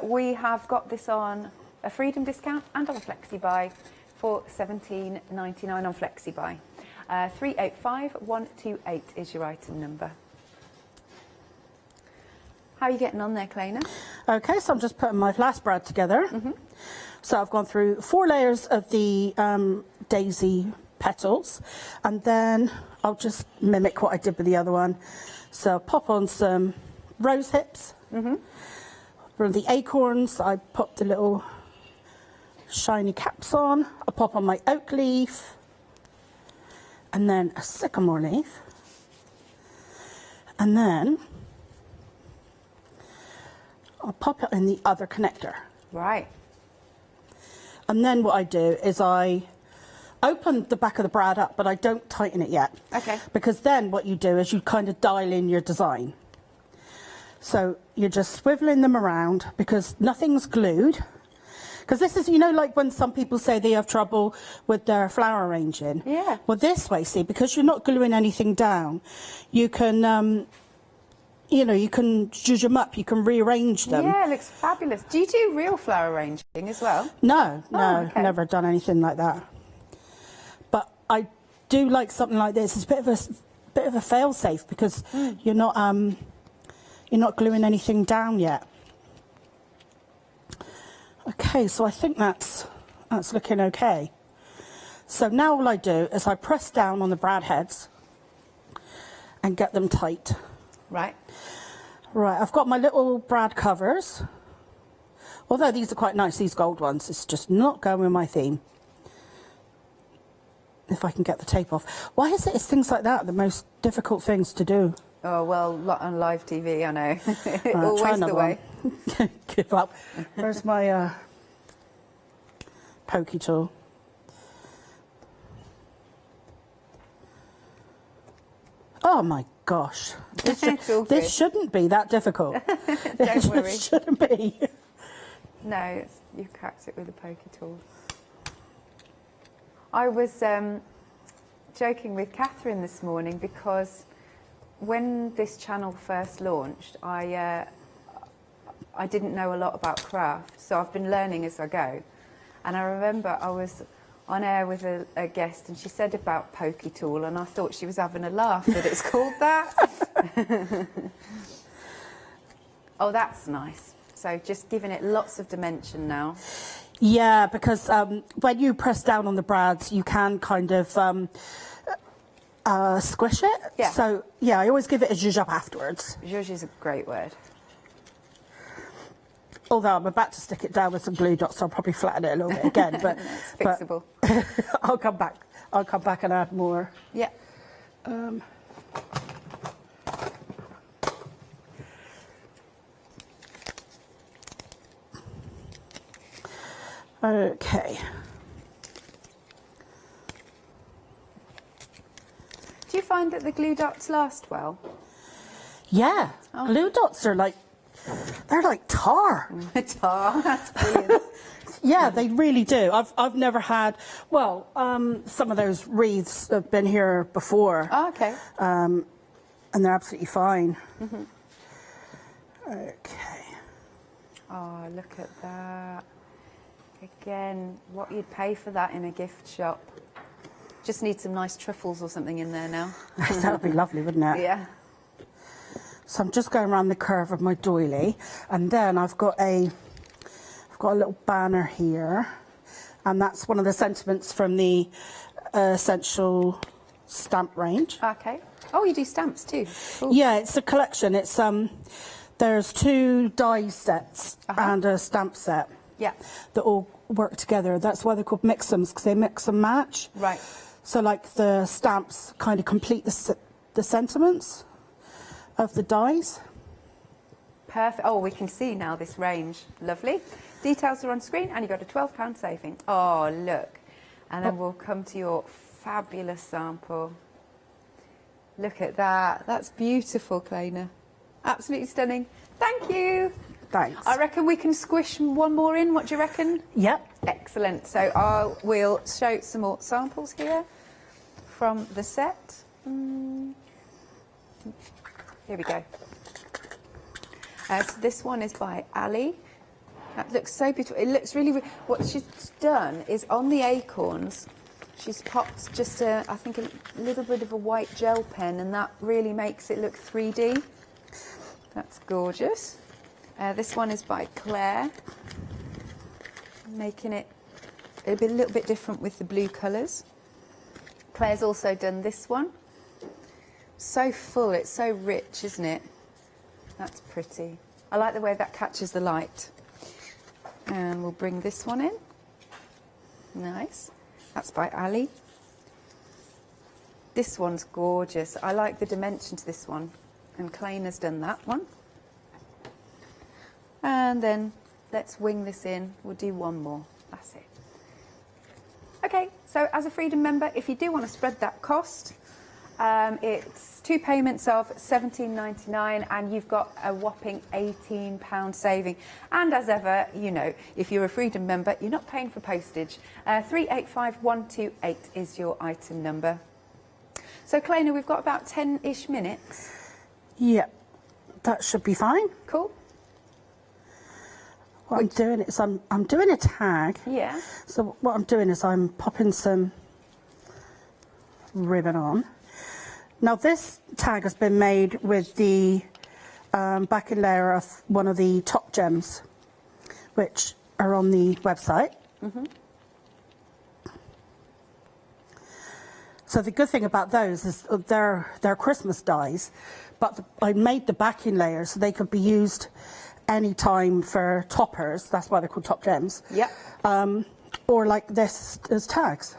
we have got this on a Freedom discount and on FlexiBuy for $17.99 on FlexiBuy. 385128 is your item number. How are you getting on there, Clayna? Okay, so I'm just putting my last brad together. So I've gone through 4 layers of the daisy petals, and then I'll just mimic what I did with the other one. So I'll pop on some rose hips. From the acorns, I pop the little shiny caps on. I'll pop on my oak leaf, and then a sycamore leaf, and then I'll pop it in the other connector. Right. And then what I do is I open the back of the brad up, but I don't tighten it yet. Okay. Because then what you do is you kind of dial in your design. So you're just swiveling them around because nothing's glued. Because this is, you know, like when some people say they have trouble with their flower arranging. Yeah. Well, this way, see, because you're not gluing anything down, you can, you know, you can zhuzh them up, you can rearrange them. Yeah, it looks fabulous. Do you do real flower arranging as well? No, no, okay. never done anything like that. But I do like something like this. It's a bit of a fail-safe because you're not gluing anything down yet. Okay, so I think that's looking okay. So now all I do is I press down on the brad heads and get them tight. Right. Right, I've got my little brad covers. Although these are quite nice, these gold ones, it's just not going with my theme. If I can get the tape off. Why is it things like that the most difficult things to do? Oh, well, on live TV, I know. Right, try Always another the way. one. Give up. Where's my pokey tool? Oh my gosh. It's all This good. shouldn't be that difficult. Don't worry. It shouldn't be. No, you cracked it with a pokey tool. I was joking with Catherine this morning because when this channel first launched, I didn't know a lot about craft, so I've been learning as I go. And I remember I was on air with a guest and she said about pokey tool and I thought she was having a laugh that it's called that. Oh, that's nice. So just giving it lots of dimension now. Yeah, because when you press down on the brads, you can kind of squish it. Yeah. So, yeah, I always give it a zhuzh up afterwards. Zhuzh is a great word. Although I'm about to stick it down with some glue dots, so I'll probably flatten it a little bit again. But, It's fixable. but I'll come back. I'll come back and add more. Yeah. Okay. Do you find that the glue dots last well? Yeah, Oh. glue dots are like, they're like tar. Tar, that's brilliant. Yeah, they really do. I've never had, well, some of those wreaths have been here before. Oh, okay. And they're absolutely fine. Okay. Oh, look at that. Again, what you'd pay for that in a gift shop. Just need some nice truffles or something in there now. That would be lovely, wouldn't it? Yeah. So I'm just going around the curve of my doily, and then I've got a little banner here, and that's one of the sentiments from the Essential stamp range. Okay. Oh, you do stamps too. Cool. Yeah, it's a collection. It's there's 2 die sets and a stamp set. Yeah. That all work together. That's why they're called mix-ems, because they mix and match. Right. So like the stamps kind of complete the sentiments of the dies. Perfect. Oh, we can see now this range. Lovely. Details are on screen and you've got a £12 saving. Oh, look. And then we'll come to your fabulous sample. Look at that. That's beautiful, Kleina. Absolutely stunning. Thank you. Thanks. I reckon we can squish one more in. What do you reckon? Yep. Excellent. So we'll show some more samples here from the set. Here we go. So this one is by Ali. That looks so beautiful. It looks really... What she's done is on the acorns, she's popped just I think a little bit of a white gel pen, and that really makes it look 3D. That's gorgeous. This one is by Claire, making it a little bit different with the blue colours. Claire's also done this one. So full, it's so rich, isn't it? That's pretty. I like the way that catches the light. And we'll bring this one in. Nice. That's by Ali. This one's gorgeous. I like the dimension to this one. And Kleina's done that one. And then let's wing this in. We'll do one more. That's it. Okay, so as a Freedom member, if you do want to spread that cost, it's 2 payments of £17.99 and you've got a whopping £18 saving. And as ever, you know, if you're a Freedom member, you're not paying for postage. 385128 is your item number. So, Kleina, we've got about 10-ish minutes. Yep. That should be fine. Cool. What I'm doing is I'm doing a tag. Yeah. So what I'm doing is I'm popping some ribbon on. Now this tag has been made with the backing layer of one of the top gems, which are on the website. So the good thing about those is they're Christmas dies, but I made the backing layer so they could be used any time for toppers. That's why they're called top gems. Yep. Or like this as tags.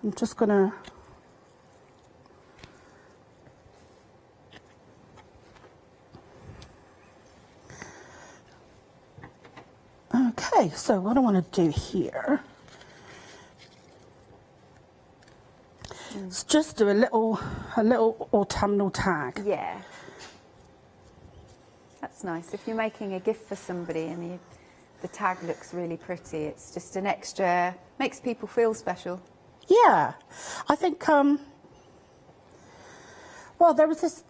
I'm just gonna. Okay, so what I want to do here. Let's just do a little autumnal tag. Yeah. That's nice. If you're making a gift for somebody and the tag looks really pretty, it's just an extra, makes people feel special. Yeah, I think, well, there was this,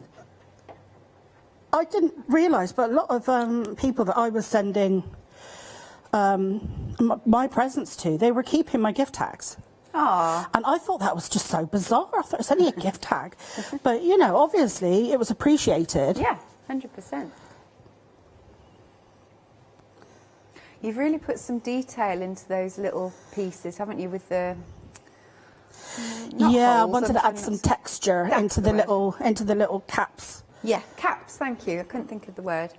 I didn't realise, but a lot of people that I was sending my presents to, they were keeping my gift tags. Ah. And I thought that was just so bizarre. I thought it's only a gift tag. But, you know, obviously it was appreciated. Yeah, 100%. You've really put some detail into those little pieces, haven't you, with the... Yeah, I wanted to add some texture into the little caps. Yeah, caps, thank you. I couldn't think of the word.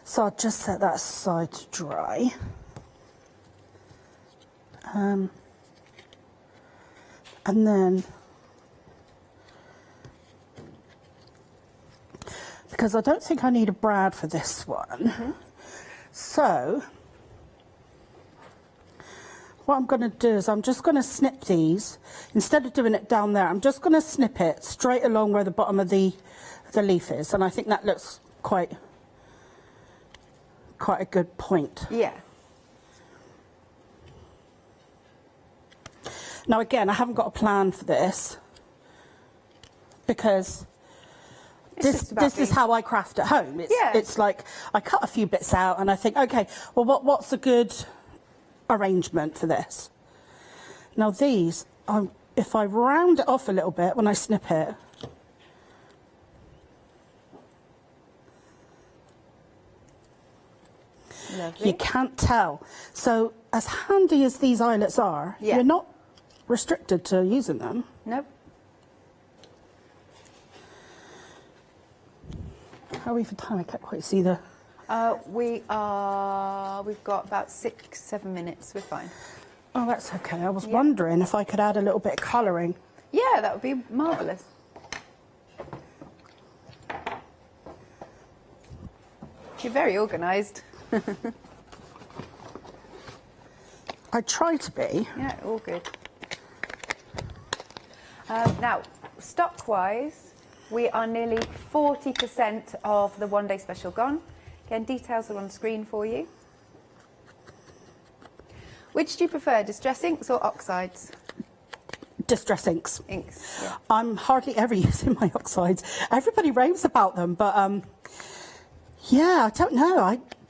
So I'll just set that aside to dry. And then, because I don't think I need a brad for this one, so what I'm going to do is I'm just going to snip these. Instead of doing it down there, I'm just going to snip it straight along where the bottom of the leaf is, and I think that looks quite a good point. Yeah. Now again, I haven't got a plan for this because this is how I craft at home. It's like I cut a few bits out and I think, okay, well, what's a good arrangement for this? Now these, if I round it off a little bit when I snip it, lovely. You can't tell. So as handy as these eyelets are, you're not restricted to using them. Nope. How are we for time? I can't quite see the... We've got about 6-7 minutes. We're fine. Oh, that's okay. I was wondering if I could add a little bit of colouring. Yeah, that would be marvellous. You're very organised. I try to be. Yeah, all good. Now, stock-wise, we are nearly 40% of the one-day special gone. Again, details are on screen for you. Which do you prefer, distress inks or oxides? Distress inks. Inks, yeah. I'm hardly ever using my oxides. Everybody raves about them, but yeah, I don't know.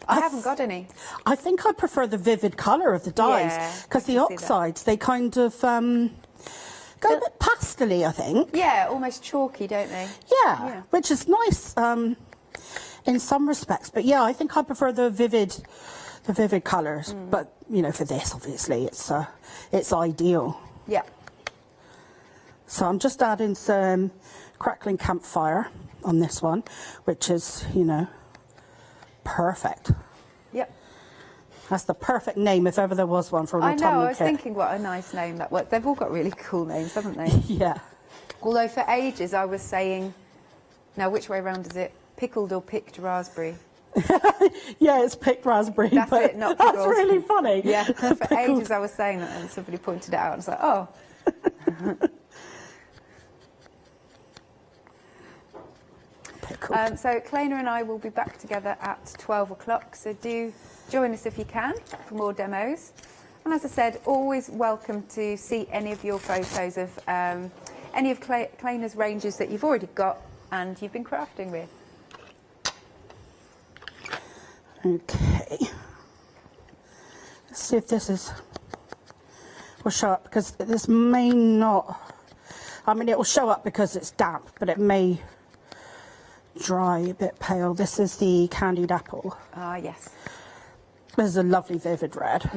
I haven't got any. I think I prefer the vivid colour of the dyes because the oxides, they kind of go a bit pastel-y, I think. Yeah, almost chalky, don't they? Yeah, which is nice in some respects. But yeah, I think I prefer the vivid colours. But you know, for this, obviously, it's ideal. Yeah. So I'm just adding some crackling campfire on this one, which is, you know, perfect. Yep. That's the perfect name if ever there was one for an autumnal kit. I know, I was thinking what a nice name that was. They've all got really cool names, haven't they? Yeah. Although for ages I was saying, now which way round is it? Pickled or picked raspberry? Yeah, it's picked raspberry. That's but it, not that's pickled. really funny. Yeah, for ages I was saying that and somebody pointed it out and I was like, oh. So Clayna and I will be back together at 12 o'clock, so do join us if you can for more demos. And as I said, always welcome to see any of your photos of any of Clayna's ranges that you've already got and you've been crafting with. Okay. Let's see if this will show up, because this may not, I mean, it will show up because it's damp, but it may dry a bit pale. This is the candied apple. Ah, yes. This is a lovely vivid red.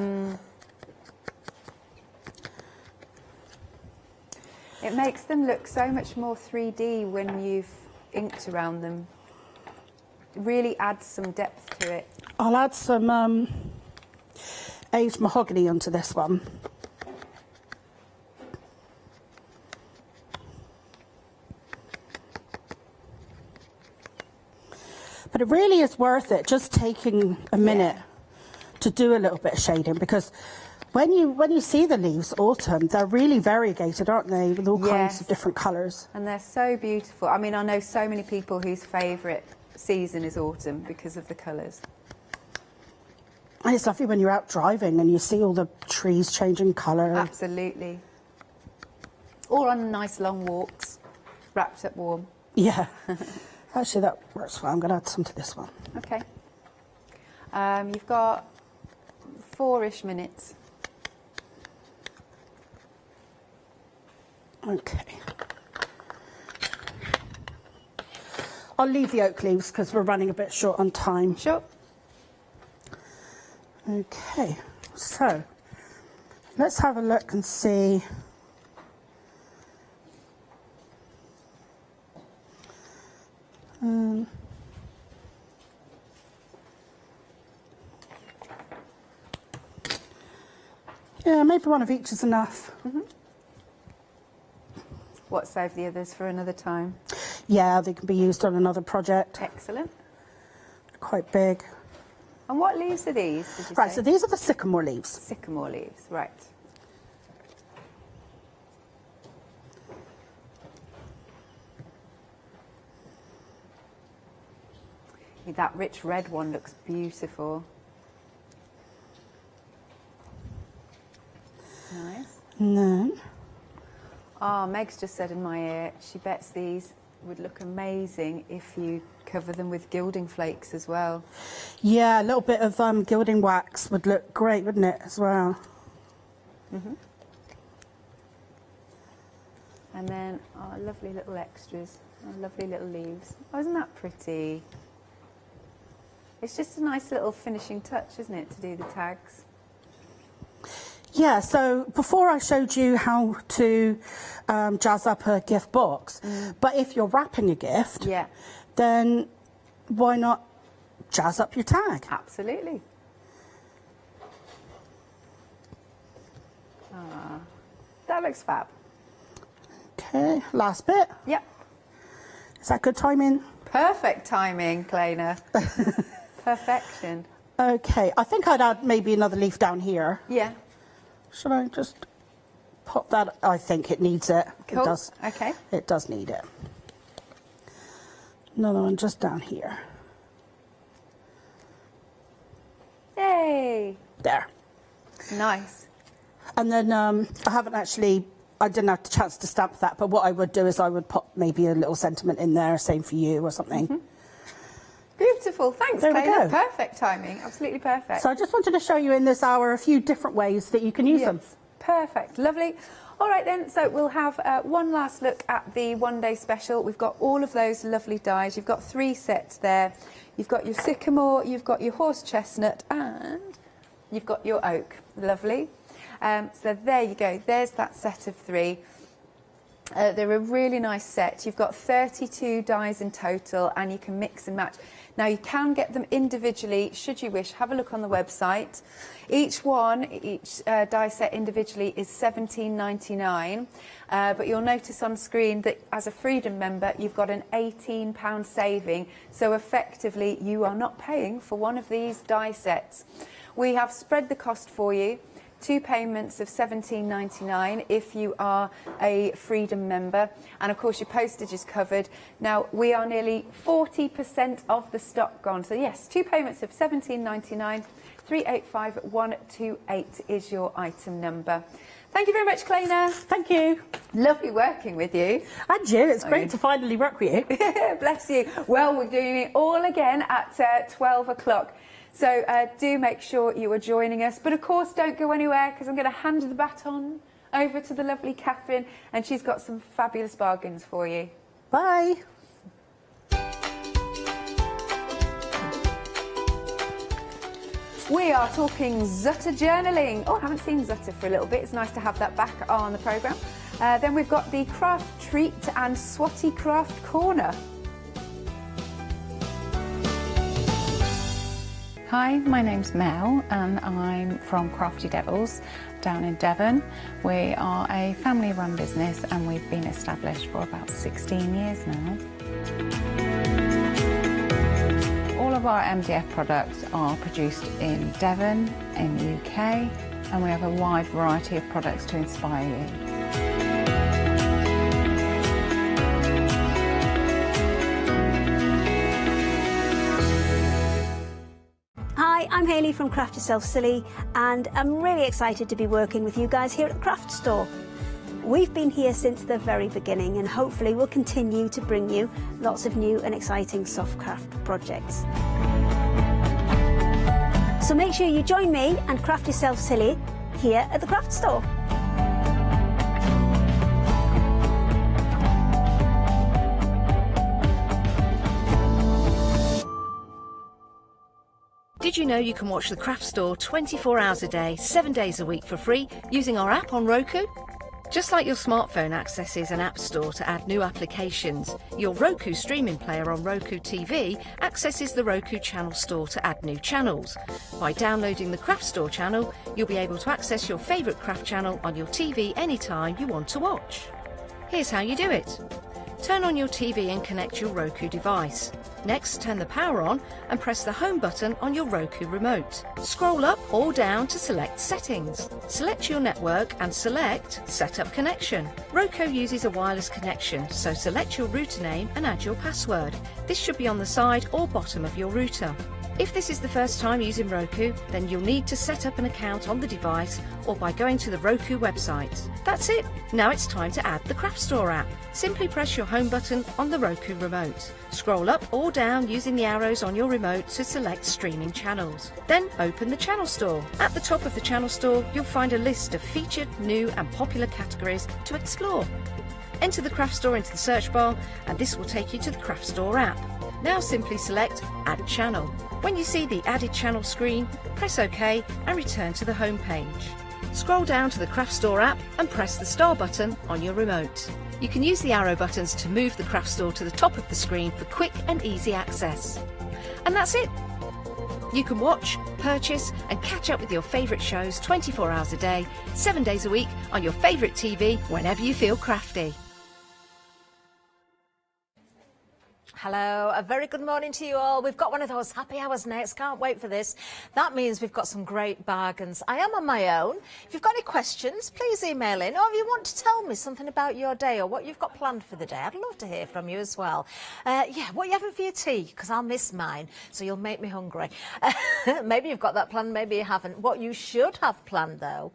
It makes them look so much more 3D when you've inked around them. It really adds some depth to it. I'll add some aged mahogany onto this one. But it really is worth it just taking a minute to do a little bit of shading, because When you see the leaves autumn, they're really variegated, aren't they, with all kinds of different colours. And they're so beautiful. I mean, I know so many people whose favourite season is autumn because of the colours. And it's lovely when you're out driving and you see all the trees changing colour. Absolutely. Or on nice long walks, wrapped up warm. Yeah. Actually, that works well. I'm going to add some to this one. Okay. You've got 4-ish minutes. Okay. I'll leave the oak leaves because we're running a bit short on time. Sure. Okay, so let's have a look and see. Yeah, maybe one of each is enough. What, save the others for another time? Yeah, they can be used on another project. Excellent. Quite big. And what leaves are these, did you Right, say? so these are the sycamore leaves. Sycamore leaves, right. That rich red one looks beautiful. Nice. And then, Ah, Meg's just said in my ear, she bets these would look amazing if you cover them with gilding flakes as well. yeah, a little bit of gilding wax would look great, wouldn't it, as well? And then our lovely little extras, our lovely little leaves. Oh, isn't that pretty? It's just a nice little finishing touch, isn't it, to do the tags? Yeah, so before I showed you how to jazz up a gift box, but if you're wrapping a gift, Yeah, then why not jazz up your tag? absolutely. Ah, that looks fab. Okay, last bit. Yep, Is that good timing? perfect timing, Kleina. Perfection. Okay, I think I'd add maybe another leaf down here. Yeah, Should I just pop that? I think it needs it. cool. It does. Okay. It does need it. Another one just down here. Yay. There. Nice. And then I didn't have the chance to stamp that, but what I would do is I would pop maybe a little sentiment in there, same for you or something. Beautiful. Thanks, There we Kleina. go. Perfect timing. Absolutely perfect. So I just wanted to show you in this hour a few different ways that you can use them. Perfect. Lovely. All right then, so we'll have one last look at the one-day special. We've got all of those lovely dies. You've got 3 sets there. You've got your sycamore, you've got your horse chestnut, and you've got your oak. Lovely. So there you go. There's that set of 3. They're a really nice set. You've got 32 dies in total, and you can mix and match. Now, you can get them individually, should you wish. Have a look on the website. Each die set individually is £17.99. But you'll notice on screen that as a Freedom member, you've got an £18 saving. So effectively, you are not paying for one of these die sets. We have spread the cost for you. 2 payments of £17.99 if you are a Freedom member, and of course your postage is covered. Now we are nearly 40% of the stock gone, so yes, 2 payments of £17.99. 385128 is your item number. Thank you very much, Kleina. Thank you. Lovely working with you. And you, it's great to finally work with you. Bless you. Well, we're doing it all again at 12 o'clock. So do make sure you are joining us. But of course, don't go anywhere, because I'm going to hand the baton over to the lovely Catherine, and she's got some fabulous bargains for you. Bye. We are talking Zutter journaling. Oh, I haven't seen Zutter for a little bit. It's nice to have that back on the programme. Then we've got the craft treat and Swati craft corner. Hi, my name's Mel and I'm from Crafty Devils down in Devon. We are a family-run business and we've been established for about 16 years now. All of our MDF products are produced in Devon, in the UK, and we have a wide variety of products to inspire you. Hi, I'm Hayley from Craft Yourself Silly, and I'm really excited to be working with you guys here at the Craft Store. We've been here since the very beginning, and hopefully we'll continue to bring you lots of new and exciting soft craft projects. So make sure you join me and Craft Yourself Silly here at the Craft Store. Did you know you can watch the Craft Store 24 hours a day, 7 days a week for free using our app on Roku? Just like your smartphone accesses an app store to add new applications, your Roku streaming player on Roku TV accesses the Roku channel store to add new channels. By downloading the Craft Store channel, you'll be able to access your favourite craft channel on your TV anytime you want to watch. Here's how you do it. Turn on your TV and connect your Roku device. Next, turn the power on and press the home button on your Roku remote. Scroll up or down to select settings. Select your network and select Set up Connection. Roku uses a wireless connection, so select your router name and add your password. This should be on the side or bottom of your router. If this is the first time using Roku, then you'll need to set up an account on the device or by going to the Roku website. That's it. Now it's time to add the Craft Store app. Simply press your home button on the Roku remote. Scroll up or down using the arrows on your remote to select streaming channels. Then open the Channel Store. At the top of the Channel Store, you'll find a list of featured, new and popular categories to explore. Enter the Craft Store into the search bar and this will take you to the Craft Store app. Now simply select Add Channel. When you see the Added Channel screen, press OK and return to the home page. Scroll down to the Craft Store app and press the star button on your remote. You can use the arrow buttons to move the Craft Store to the top of the screen for quick and easy access. And that's it. You can watch, purchase and catch up with your favourite shows 24 hours a day, 7 days a week on your favourite TV whenever you feel crafty. Hello, a very good morning to you all. We've got one of those happy hours next. Can't wait for this. That means we've got some great bargains. I am on my own. If you've got any questions, please email in. Or if you want to tell me something about your day or what you've got planned for the day, I'd love to hear from you as well. Yeah, what are you having for your tea? Because I'll miss mine, so you'll make me hungry. Maybe you've got that planned, maybe you haven't. What you should have planned, though,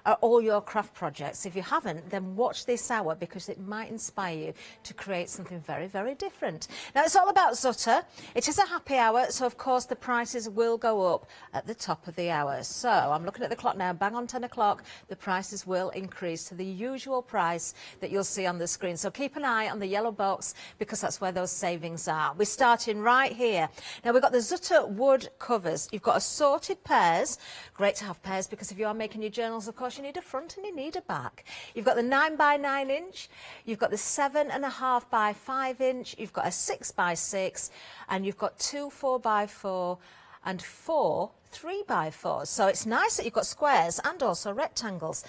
are all your craft projects. If you haven't, then watch this hour because it might inspire you to create something very, very different. Now, it's all about Zutter. It is a happy hour, so of course the prices will go up at the top of the hour. So I'm looking at the clock now, bang on 10 o'clock, the prices will increase to the usual price that you'll see on the screen. So keep an eye on the yellow box because that's where those savings are. We're starting right here. Now, we've got the Zutter wood covers. You've got assorted pairs. Great to have pairs because if you are making your journals, of course, you need a front and you need a back. You've got the 9 by 9 inch, you've got the 7.5 by 5 inch, you've got a 6 by 6, and you've got 2 4 by 4 and 4 3 by 4. So it's nice that you've got squares and also rectangles.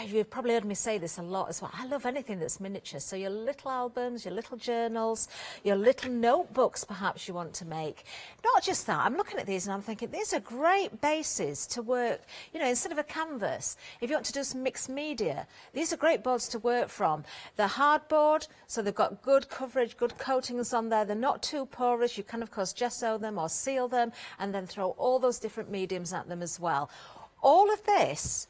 You've probably heard me say this a lot as well. I love anything that's miniature. So your little albums, your little journals, your little notebooks perhaps you want to make. Not just that, I'm looking at these and I'm thinking these are great bases to work, you know, instead of a canvas. If you want to do some mixed media, these are great boards to work from. They're hardboard, so they've got good coverage, good coatings on there. They're not too porous. You can, of course, gesso them or seal them and then throw all those different mediums at them as well. All of this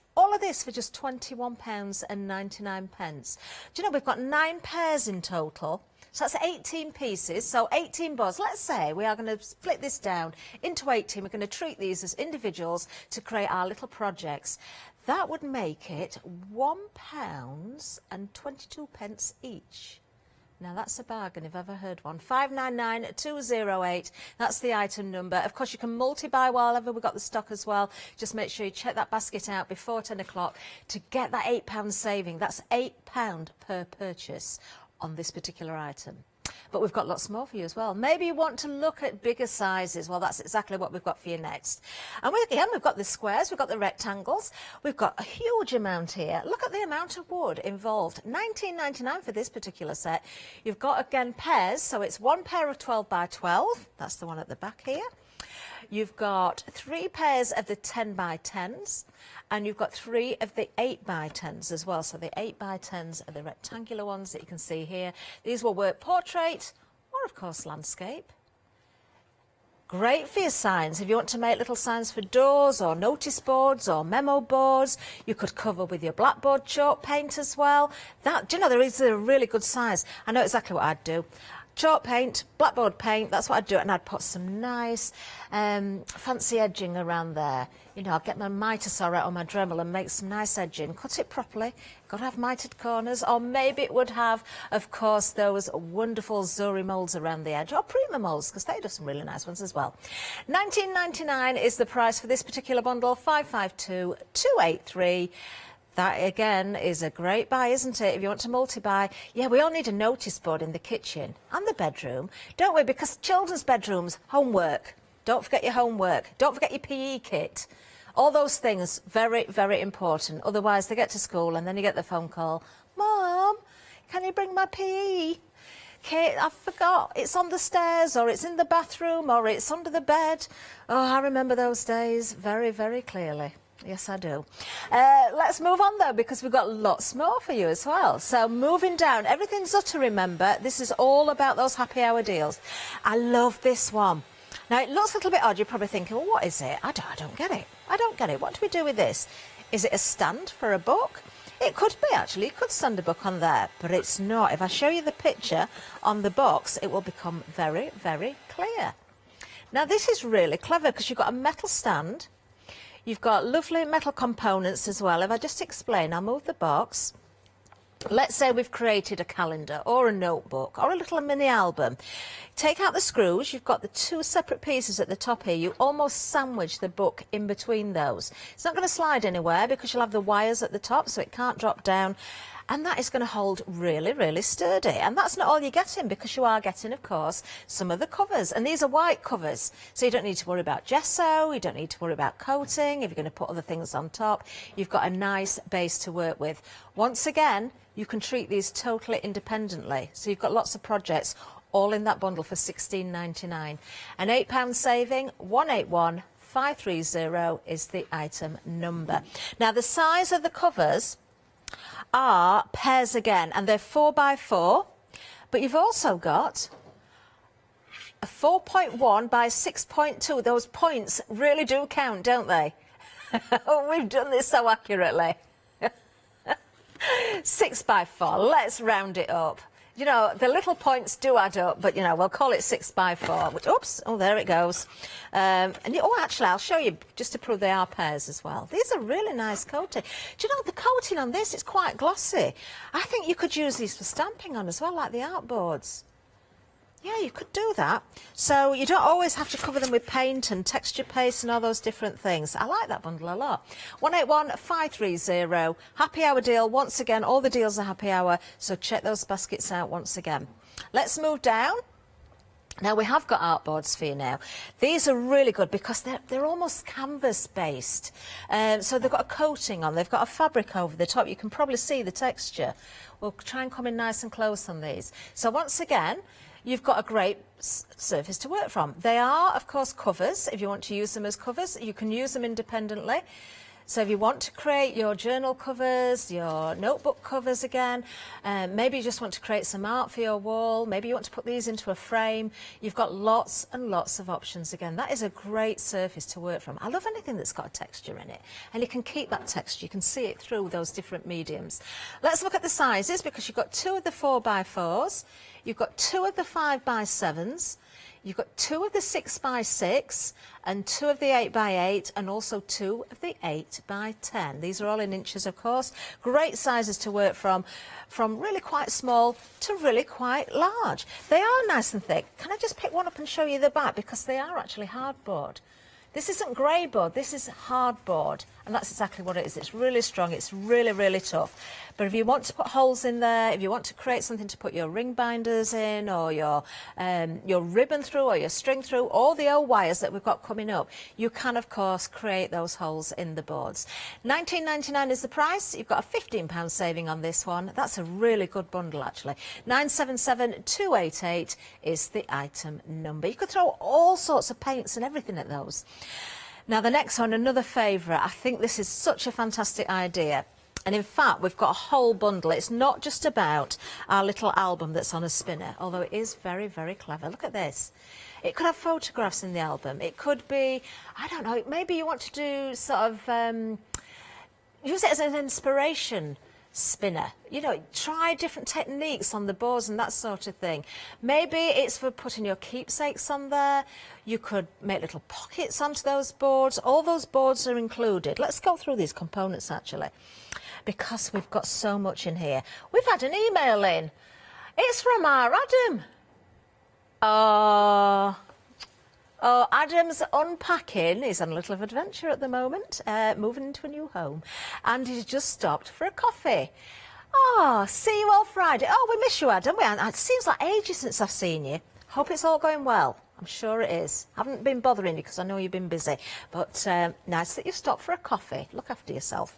for just £21.99. Do you know, we've got 9 pairs in total. So that's 18 pieces, so 18 boards. Let's say we are going to split this down into 18. We're going to treat these as individuals to create our little projects. That would make it £1.22 each. Now, that's a bargain if I've ever heard one. 599208, that's the item number. Of course, you can multi-buy while we've got the stock as well. Just make sure you check that basket out before 10 o'clock to get that £8 saving. That's £8 per purchase on this particular item. But we've got lots more for you as well. Maybe you want to look at bigger sizes. Well, that's exactly what we've got for you next. And we've got the squares, we've got the rectangles, we've got a huge amount here. Look at the amount of wood involved. £19.99 for this particular set. You've got, again, pairs, so it's 1 pair of 12 by 12. That's the one at the back here. You've got 3 pairs of the 10 by 10s, and you've got 3 of the 8 by 10s as well. So the 8 by 10s are the rectangular ones that you can see here. These will work portrait or, of course, landscape. Great for your signs. If you want to make little signs for doors or notice boards or memo boards, you could cover with your blackboard chalk paint as well. That, do you know, there is a really good size. I know exactly what I'd do. Chalk paint, blackboard paint, that's what I'd do, and I'd put some nice fancy edging around there. You know, I'll get my mitre saw out on my Dremel and make some nice edging, cut it properly, got to have mitered corners, or maybe it would have, of course, those wonderful Zori moulds around the edge, or Prima moulds, because they do some really nice ones as well. $19.99 is the price for this particular bundle, 552-283. That, again, is a great buy, isn't it? If you want to multi-buy. Yeah, we all need a notice board in the kitchen and the bedroom, don't we? Because children's bedrooms, homework. Don't forget your homework. Don't forget your PE kit. All those things, very, very important. Otherwise, they get to school and then you get the phone call. Mum, can you bring my PE kit? I forgot. It's on the stairs, or it's in the bathroom, or it's under the bed. Oh, I remember those days very, very clearly. Yes, I do. Let's move on, though, because we've got lots more for you as well. So moving down, everything's to remember. This is all about those happy hour deals. I love this one. Now, it looks a little bit odd. You're probably thinking, well, what is it? I don't get it. I don't get it. What do we do with this? Is it a stand for a book? It could be, actually. You could stand a book on there, but it's not. If I show you the picture on the box, it will become very, very clear. Now, this is really clever because you've got a metal stand. You've got lovely metal components as well. If I just explain, I'll move the box. Let's say we've created a calendar or a notebook or a little mini album. Take out the screws. You've got the 2 separate pieces at the top here. You almost sandwich the book in between those. It's not going to slide anywhere because you'll have the wires at the top, so it can't drop down. And that is going to hold really, really sturdy. And that's not all you're getting, because you are getting, of course, some of the covers. And these are white covers, so you don't need to worry about gesso, you don't need to worry about coating. If you're going to put other things on top, you've got a nice base to work with. Once again, you can treat these totally independently. So you've got lots of projects all in that bundle for $16.99. An £8 saving, 181530 is the item number. Now, the size of the covers are pairs again, and they're 4x4, but you've also got a 4.1 by 6.2. Those points really do count, don't they? Oh, we've done this so accurately. 6x4, let's round it up. You know, the little points do add up, but, you know, we'll call it 6x4. Which, oops, oh, there it goes. Oh, actually, I'll show you just to prove they are pairs as well. These are really nice coating. Do you know, the coating on this is quite glossy. I think you could use these for stamping on as well, like the art boards. Yeah, you could do that. So you don't always have to cover them with paint and texture paste and all those different things. I like that bundle a lot. 181530. Happy hour deal. Once again, all the deals are happy hour, so check those baskets out once again. Let's move down. Now, we have got art boards for you now. These are really good because they're almost canvas based. So they've got a coating on, they've got a fabric over the top. You can probably see the texture. We'll try and come in nice and close on these. So once again, you've got a great surface to work from. They are, of course, covers. If you want to use them as covers, you can use them independently. So if you want to create your journal covers, your notebook covers again, maybe you just want to create some art for your wall, maybe you want to put these into a frame, you've got lots and lots of options again. That is a great surface to work from. I love anything that's got a texture in it, and you can keep that texture, you can see it through those different mediums. Let's look at the sizes, because you've got 2 of the 4x4s, you've got 2 of the 5x7s, you've got 2 of the 6x6 and 2 of the 8x8 and also 2 of the 8x10. These are all in inches, of course. Great sizes to work from really quite small to really quite large. They are nice and thick. Can I just pick one up and show you the back, because they are actually hardboard. This isn't grey board, this is hardboard, and that's exactly what it is. It's really strong, it's really, really tough. But if you want to put holes in there, if you want to create something to put your ring binders in, or your ribbon through, or your string through, or the old wires that we've got coming up, you can, of course, create those holes in the boards. £19.99 is the price. You've got a £15 saving on this one. That's a really good bundle, actually. 977288 is the item number. You could throw all sorts of paints and everything at those. Now, the next one, another favourite. I think this is such a fantastic idea. And in fact, we've got a whole bundle. It's not just about our little album that's on a spinner, although it is very, very clever. Look at this. It could have photographs in the album. It could be, I don't know, maybe you want to do sort of, use it as an inspiration spinner. You know, try different techniques on the boards and that sort of thing. Maybe it's for putting your keepsakes on there. You could make little pockets onto those boards. All those boards are included. Let's go through these components, actually, because we've got so much in here. We've had an email in. It's from our Adam. Oh, Adam's unpacking. He's on a little of adventure at the moment, moving into a new home. And he's just stopped for a coffee. Oh, see you all Friday. Oh, we miss you, Adam. It seems like ages since I've seen you. Hope it's all going well. I'm sure it is. Haven't been bothering you because I know you've been busy. But nice that you stopped for a coffee. Look after yourself.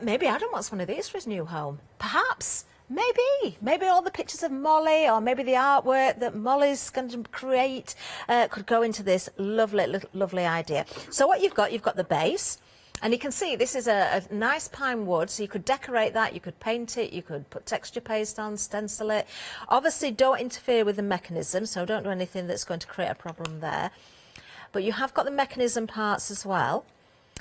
Maybe Adam wants one of these for his new home. Perhaps. Maybe all the pictures of Molly, or maybe the artwork that Molly's going to create could go into this lovely idea. So what you've got the base, and you can see this is a nice pine wood, so you could decorate that, you could paint it, you could put texture paste on, stencil it. Obviously, don't interfere with the mechanism, so don't do anything that's going to create a problem there. But you have got the mechanism parts as well.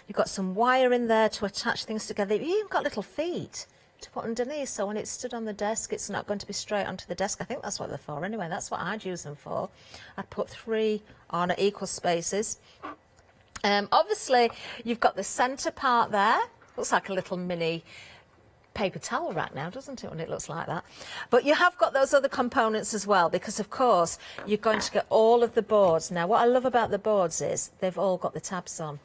You've got some wire in there to attach things together. You've even got little feet to put underneath, so when it's stood on the desk, it's not going to be straight onto the desk. I think that's what they're for anyway. That's what I'd use them for. I'd put 3 on at equal spaces. Obviously, you've got the centre part there. Looks like a little mini paper towel rack now, doesn't it, when it looks like that? But you have got those other components as well, because, of course, you're going to get all of the boards. Now, what I love about the boards is they've all got the tabs on.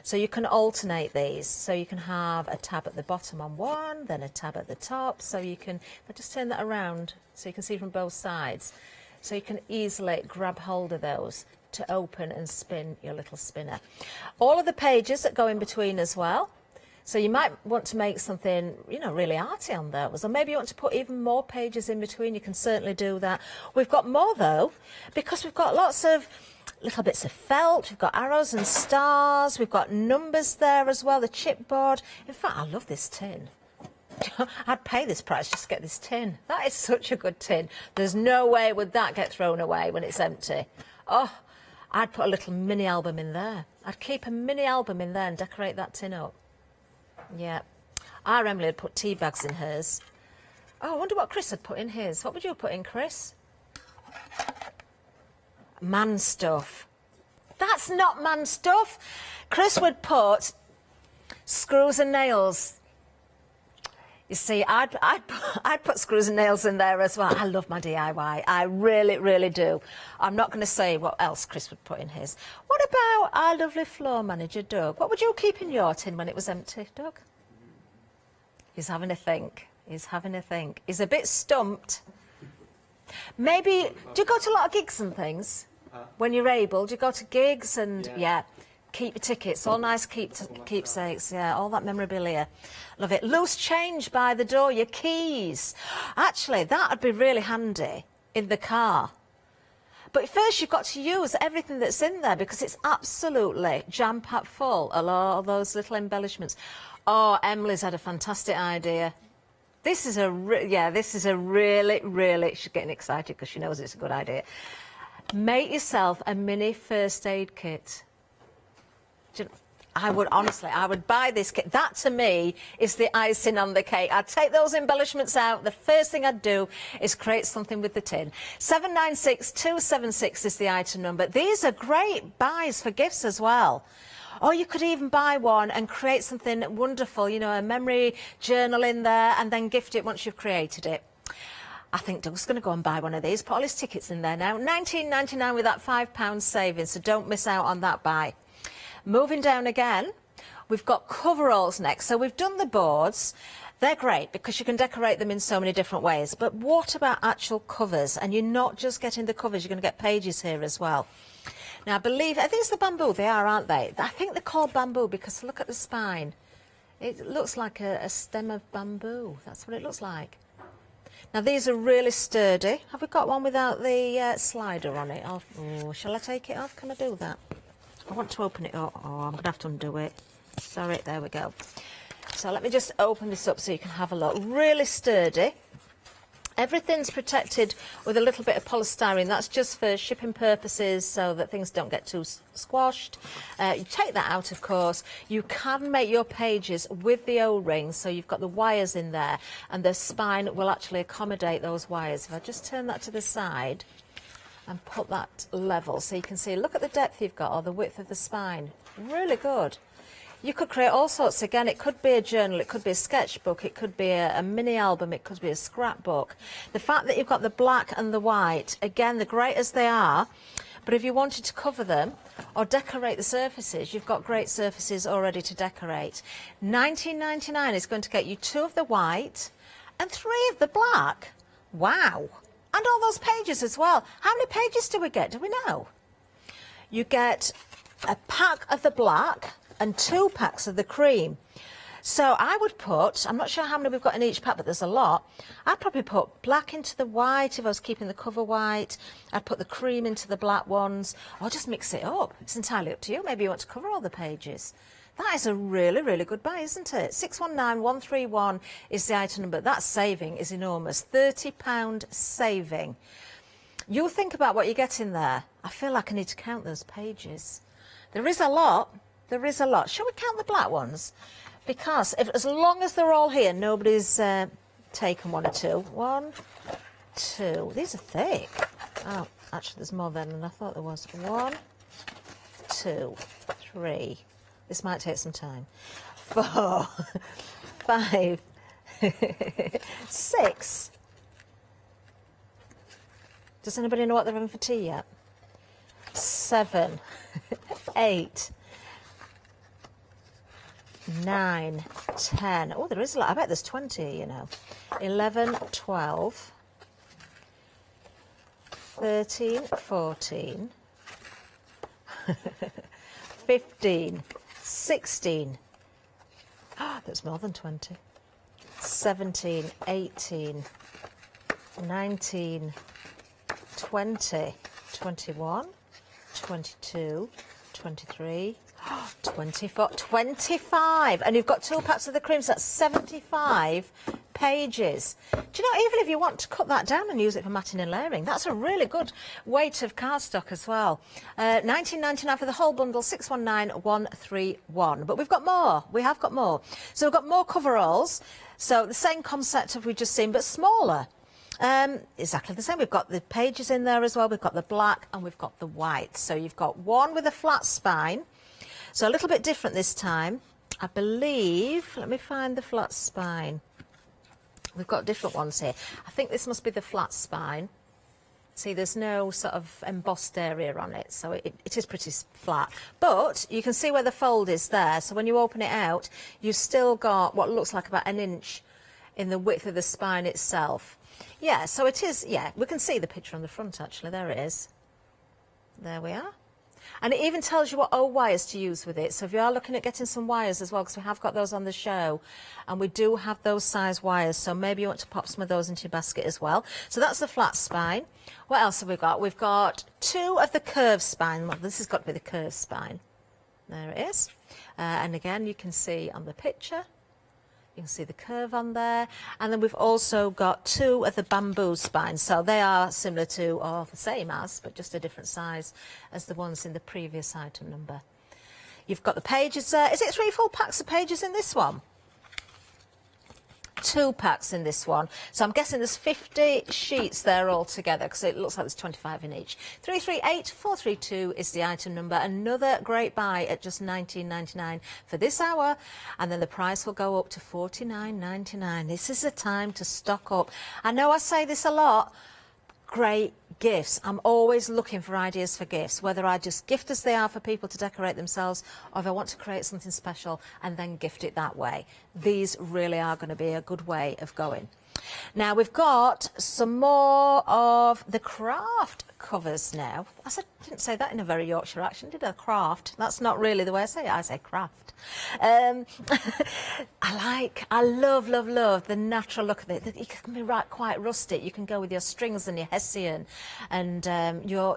So you can alternate these. So you can have a tab at the bottom on one, then a tab at the top. So you can, if I just turn that around so you can see from both sides. So you can easily grab hold of those to open and spin your little spinner. All of the pages that go in between as well. So you might want to make something, you know, really arty on those. Or maybe you want to put even more pages in between. You can certainly do that. We've got more, though, because we've got lots of little bits of felt. We've got arrows and stars. We've got numbers there as well, the chipboard. In fact, I love this tin. I'd pay this price just to get this tin. That is such a good tin. There's no way would that get thrown away when it's empty. Oh, I'd put a little mini album in there. I'd keep a mini album in there and decorate that tin up. Yeah. Our Emily had put tea bags in hers. Oh, I wonder what Chris had put in his. What would you put in, Chris? Man stuff. That's not man stuff. Chris would put screws and nails. You see, I'd put screws and nails in there as well. I love my DIY. I really, really do. I'm not going to say what else Chris would put in his. What about our lovely floor manager, Doug? What would you keep in your tin when it was empty, Doug? He's having a think. He's having a think. He's a bit stumped. Maybe, do you go to a lot of gigs and things? When you're able, do you go to gigs and, yeah, keep your tickets, all nice keepsakes, yeah, all that memorabilia. Love it. Loose change by the door, your keys. Actually, that would be really handy in the car. But first you've got to use everything that's in there because it's absolutely jam-packed full of all those little embellishments. Oh, Emily's had a fantastic idea. This is a really, really, she's getting excited because she knows it's a good idea. Make yourself a mini first aid kit. I would buy this kit. That to me is the icing on the cake. I'd take those embellishments out. The first thing I'd do is create something with the tin. 796276 is the item number. These are great buys for gifts as well. Or you could even buy one and create something wonderful, you know, a memory journal in there and then gift it once you've created it. I think Doug's going to go and buy one of these. Put all his tickets in there now. £19.99 with that £5 saving, so don't miss out on that buy. Moving down again, we've got coveralls next. So we've done the boards. They're great because you can decorate them in so many different ways. But what about actual covers? And you're not just getting the covers, you're going to get pages here as well. Now, I think it's the bamboo. They are, aren't they? I think they're called bamboo because look at the spine. It looks like a stem of bamboo. That's what it looks like. Now, these are really sturdy. Have we got one without the slider on it? Oh, shall I take it off? Can I do that? I want to open it up. Oh, I'm going to have to undo it. Sorry, there we go. So let me just open this up so you can have a look. Really sturdy. Everything's protected with a little bit of polystyrene. That's just for shipping purposes so that things don't get too squashed. You take that out, of course. You can make your pages with the O-rings, so you've got the wires in there, and the spine will actually accommodate those wires. If I just turn that to the side and put that level so you can see, look at the depth you've got or the width of the spine. Really good. You could create all sorts. Again, it could be a journal, it could be a sketchbook, it could be a mini album, it could be a scrapbook. The fact that you've got the black and the white, again, they're great as they are, but if you wanted to cover them or decorate the surfaces, you've got great surfaces already to decorate. $19.99 is going to get you 2 of the white and 3 of the black. Wow. And all those pages as well. How many pages do we get? Do we know? You get a pack of the black and 2 packs of the cream. So I would put, I'm not sure how many we've got in each pack, but there's a lot. I'd probably put black into the white if I was keeping the cover white. I'd put the cream into the black ones, or just mix it up. It's entirely up to you. Maybe you want to cover all the pages. That is a really, really good buy, isn't it? 619131 is the item number. That saving is enormous. £30 saving. You'll think about what you get in there. I feel like I need to count those pages. There is a lot. There is a lot. Shall we count the black ones? Because as long as they're all here, nobody's taken 1 or 2. 1, 2. These are thick. Oh, actually, there's more than I thought there was. 1, 2, 3. This might take some time. 4, 5, 6. Does anybody know what they're having for tea yet? 7, 8, 9, 10. Oh, there is a lot. I bet there's 20, you know. 11, 12, 13, 14, 15, 16. Ah, that's more than 20. 17, 18, 19, 20, 21, 22, 23, 24, 25, and you've got 2 packs of the cream, so that's 75 pages. Do you know, even if you want to cut that down and use it for matting and layering, that's a really good weight of cardstock as well. $19.99 for the whole bundle, 619131. But we've got more. We have got more. So we've got more coveralls. So the same concept of we just seen, but smaller. Exactly the same. We've got the pages in there as well. We've got the black and we've got the white. So you've got one with a flat spine. So a little bit different this time. I believe, let me find the flat spine. We've got different ones here. I think this must be the flat spine. See, there's no sort of embossed area on it, so it is pretty flat. But you can see where the fold is there. So when you open it out, you've still got what looks like about 1 inch in the width of the spine itself. Yeah, so it is, yeah, we can see the picture on the front, actually. There it is. There we are. And it even tells you what old wires to use with it. So if you are looking at getting some wires as well, because we have got those on the show, and we do have those size wires, so maybe you want to pop some of those into your basket as well. So that's the flat spine. What else have we got? We've got 2 of the curved spine. Well, this has got to be the curved spine. There it is. And again, you can see on the picture, you can see the curve on there. And then we've also got 2 of the bamboo spines. So they are similar to, or the same as, but just a different size as the ones in the previous item number. You've got the pages there. Is it 3 full packs of pages in this one? 2 packs in this one. So I'm guessing there's 50 sheets there altogether, because it looks like there's 25 in each. 338432 is the item number. Another great buy at just $19.99 for this hour, and then the price will go up to $49.99. This is the time to stock up. I know I say this a lot. Great Gifts. I'm always looking for ideas for gifts, whether I just gift as they are for people to decorate themselves, or if I want to create something special and then gift it that way. These really are going to be a good way of going. Now we've got some more of the craft covers now. Didn't say that in a very Yorkshire accent, did I? Craft. That's not really the way I say it. I say craft. I love the natural look of it. It can be quite rustic. You can go with your strings and your hessian, and you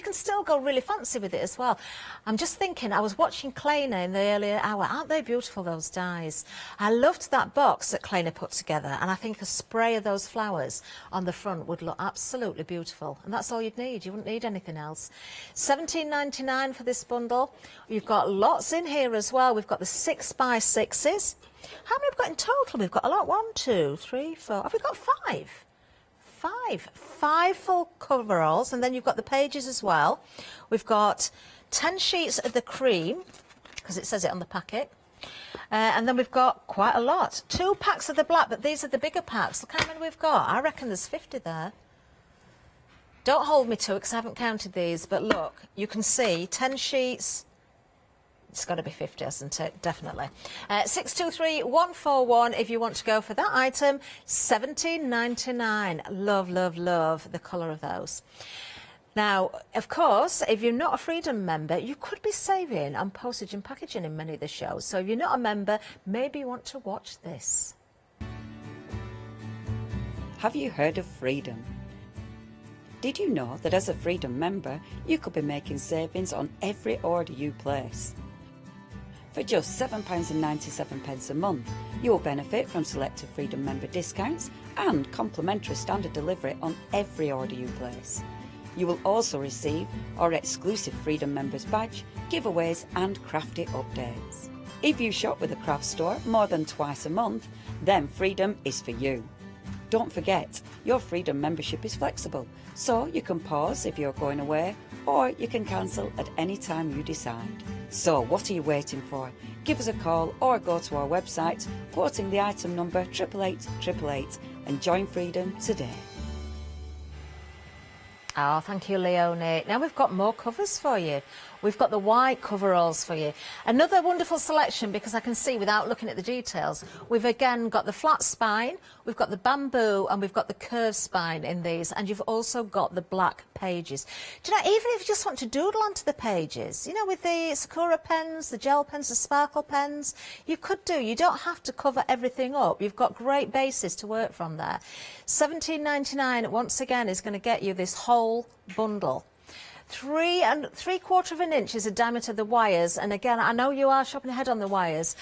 can still go really fancy with it as well. I'm just thinking, I was watching Kleiner in the earlier hour. Aren't they beautiful, those dies? I loved that box that Kleiner put together, and I think a spray of those flowers on the front would look absolutely beautiful, and that's all you'd need. You wouldn't need anything else. £17.99 for this bundle. You've got lots in here as well. We've got the 6x6s. How many have we got in total? We've got a lot. 1, 2, 3, 4. Have we got 5? Five full coveralls, and then you've got the pages as well. We've got 10 sheets of the cream, because it says it on the packet. And then we've got quite a lot. 2 packs of the black, but these are the bigger packs. Look how many we've got. I reckon there's 50 there. Don't hold me to it because I haven't counted these, but look, you can see 10 sheets. It's got to be 50, hasn't it? Definitely. 623141 if you want to go for that item. £17.99. Love the colour of those. Now, of course, if you're not a Freedom member, you could be saving on postage and packaging in many of the shows. So if you're not a member, maybe you want to watch this. Have you heard of Freedom? Did you know that as a Freedom member, you could be making savings on every order you place? For just £7.97 a month, you will benefit from selected Freedom member discounts and complimentary standard delivery on every order you place. You will also receive our exclusive Freedom Members badge, giveaways and crafty updates. If you shop with a craft store more than twice a month, then Freedom is for you. Don't forget, your Freedom membership is flexible, so you can pause if you're going away, or you can cancel at any time you decide. So what are you waiting for? Give us a call or go to our website, quoting the item number 88888 and join Freedom today. Oh, thank you, Leonie. Now we've got more covers for you. We've got the white coveralls for you. Another wonderful selection, because I can see without looking at the details, we've again got the flat spine, we've got the bamboo, and we've got the curved spine in these, and you've also got the black pages. Do you know, even if you just want to doodle onto the pages, you know, with the Sakura pens, the gel pens, the sparkle pens, you could do. You don't have to cover everything up. You've got great bases to work from there. £17.99 once again is going to get you this whole bundle. 3 3/4 inch is the diameter of the wires, and again, I know you are shopping ahead on the wires.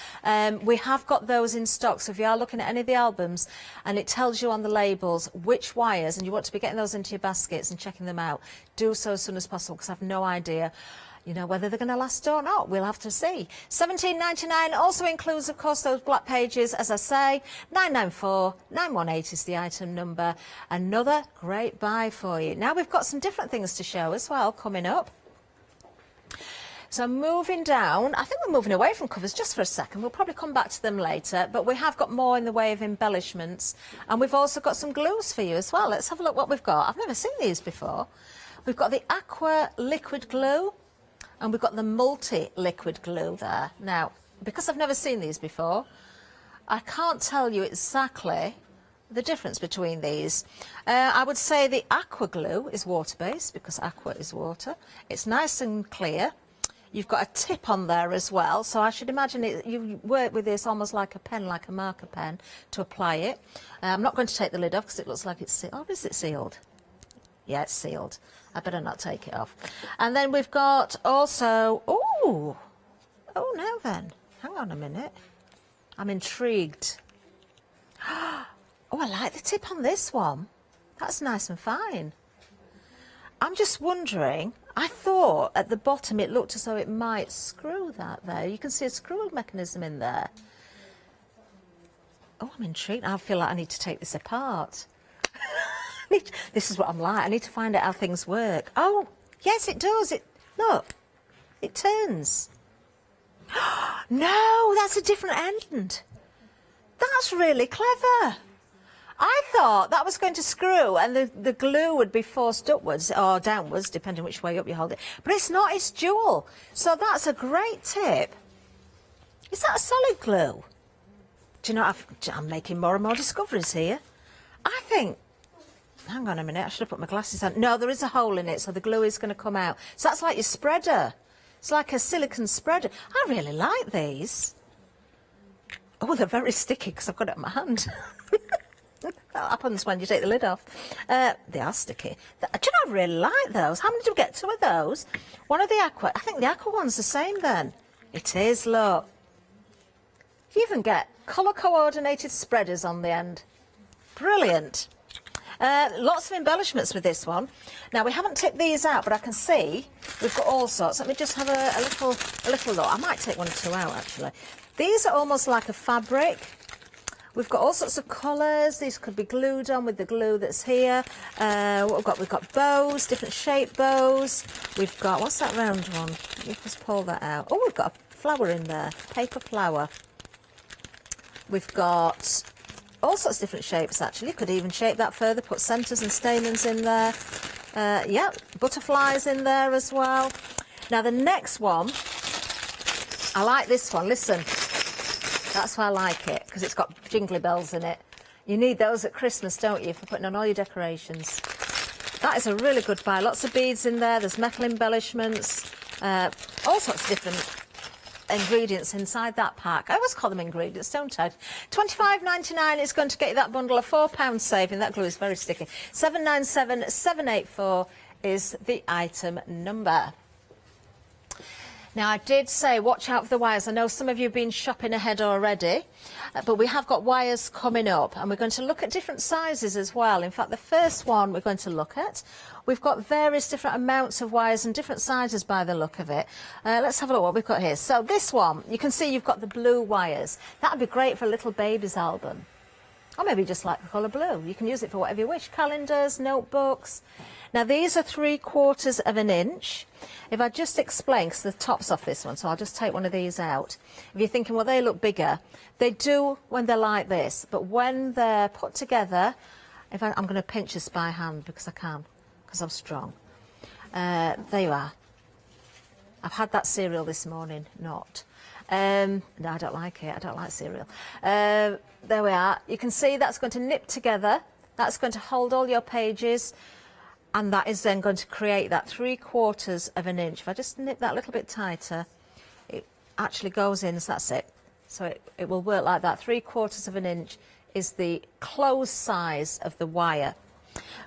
We have got those in stock, so if you are looking at any of the albums and it tells you on the labels which wires, and you want to be getting those into your baskets and checking them out, do so as soon as possible, because I have no idea, you know, whether they're going to last or not. We'll have to see. £17.99 also includes, of course, those black pages, as I say. 994918 is the item number. Another great buy for you. Now we've got some different things to show as well coming up. So moving down, I think we're moving away from covers just for a second. We'll probably come back to them later, but we have got more in the way of embellishments, and we've also got some glues for you as well. Let's have a look what we've got. I've never seen these before. We've got the aqua liquid glue, and we've got the multi-liquid glue there. Now, because I've never seen these before, I can't tell you exactly the difference between these. I would say the aqua glue is water-based, because aqua is water. It's nice and clear. You've got a tip on there as well, so I should imagine you work with this almost like a pen, like a marker pen, to apply it. I'm not going to take the lid off because it looks like it's sealed. Oh, is it sealed? Yeah, it's sealed. I better not take it off. And then we've got also... Oh, now then. Hang on a minute. I'm intrigued. Oh, I like the tip on this one. That's nice and fine. I'm just wondering, I thought at the bottom it looked as though it might screw that there. You can see a screw mechanism in there. Oh, I'm intrigued. I feel like I need to take this apart. This is what I'm like. I need to find out how things work. Oh, yes, it does. Look, it turns. No, that's a different end. That's really clever. I thought that was going to screw and the glue would be forced upwards or downwards, depending which way up you hold it. But it's not, it's dual. So that's a great tip. Is that a solid glue? Do you know, I'm making more and more discoveries here. I think, hang on a minute, I should have put my glasses on. No, there is a hole in it, so the glue is going to come out. So that's like your spreader. It's like a silicone spreader. I really like these. Oh, they're very sticky because I've got it on my hand. That happens when you take the lid off. They are sticky. Do you know, I really like those. How many did we get? 2 of those. One of the aqua. I think the aqua one's the same then. It is, look. You even get colour-coordinated spreaders on the end. Brilliant. Lots of embellishments with this one. Now, we haven't tipped these out, but I can see we've got all sorts. Let me just have a little look. I might take 1 or 2 out, actually. These are almost like a fabric. We've got all sorts of colours. These could be glued on with the glue that's here. What we've got? We've got bows, different shaped bows. We've got, what's that round one? Let me just pull that out. Oh, we've got a flower in there, paper flower. We've got all sorts of different shapes, actually. You could even shape that further, put centres and stamens in there. Yeah, butterflies in there as well. Now, the next one, I like this one. Listen, that's why I like it, because it's got jingly bells in it. You need those at Christmas, don't you, for putting on all your decorations. That is a really good buy. Lots of beads in there. There's metal embellishments, all sorts of different ingredients inside that pack. I always call them ingredients, don't I? £25.99 is going to get you that bundle of £4 saving. That glue is very sticky. 797784 is the item number. Now, I did say watch out for the wires. I know some of you have been shopping ahead already, but we have got wires coming up, and we're going to look at different sizes as well. In fact, the first one we're going to look at, we've got various different amounts of wires and different sizes by the look of it. Let's have a look what we've got here. So this one, you can see you've got the blue wires. That would be great for a little baby's album. Or maybe just like the colour blue. You can use it for whatever you wish. Calendars, notebooks. Now, these are 3/4 of an inch. If I just explain, because the top's off this one, so I'll just take one of these out. If you're thinking, well, they look bigger. They do when they're like this. But when they're put together, I'm going to pinch this by hand because I can, because I'm strong. There you are. I've had that cereal this morning, not. No, I don't like it. I don't like cereal. There we are. You can see that's going to nip together. That's going to hold all your pages. And that is then going to create that 3/4 of an inch. If I just nip that a little bit tighter, it actually goes in, so that's it. So it will work like that. 3/4 of an inch is the closed size of the wire.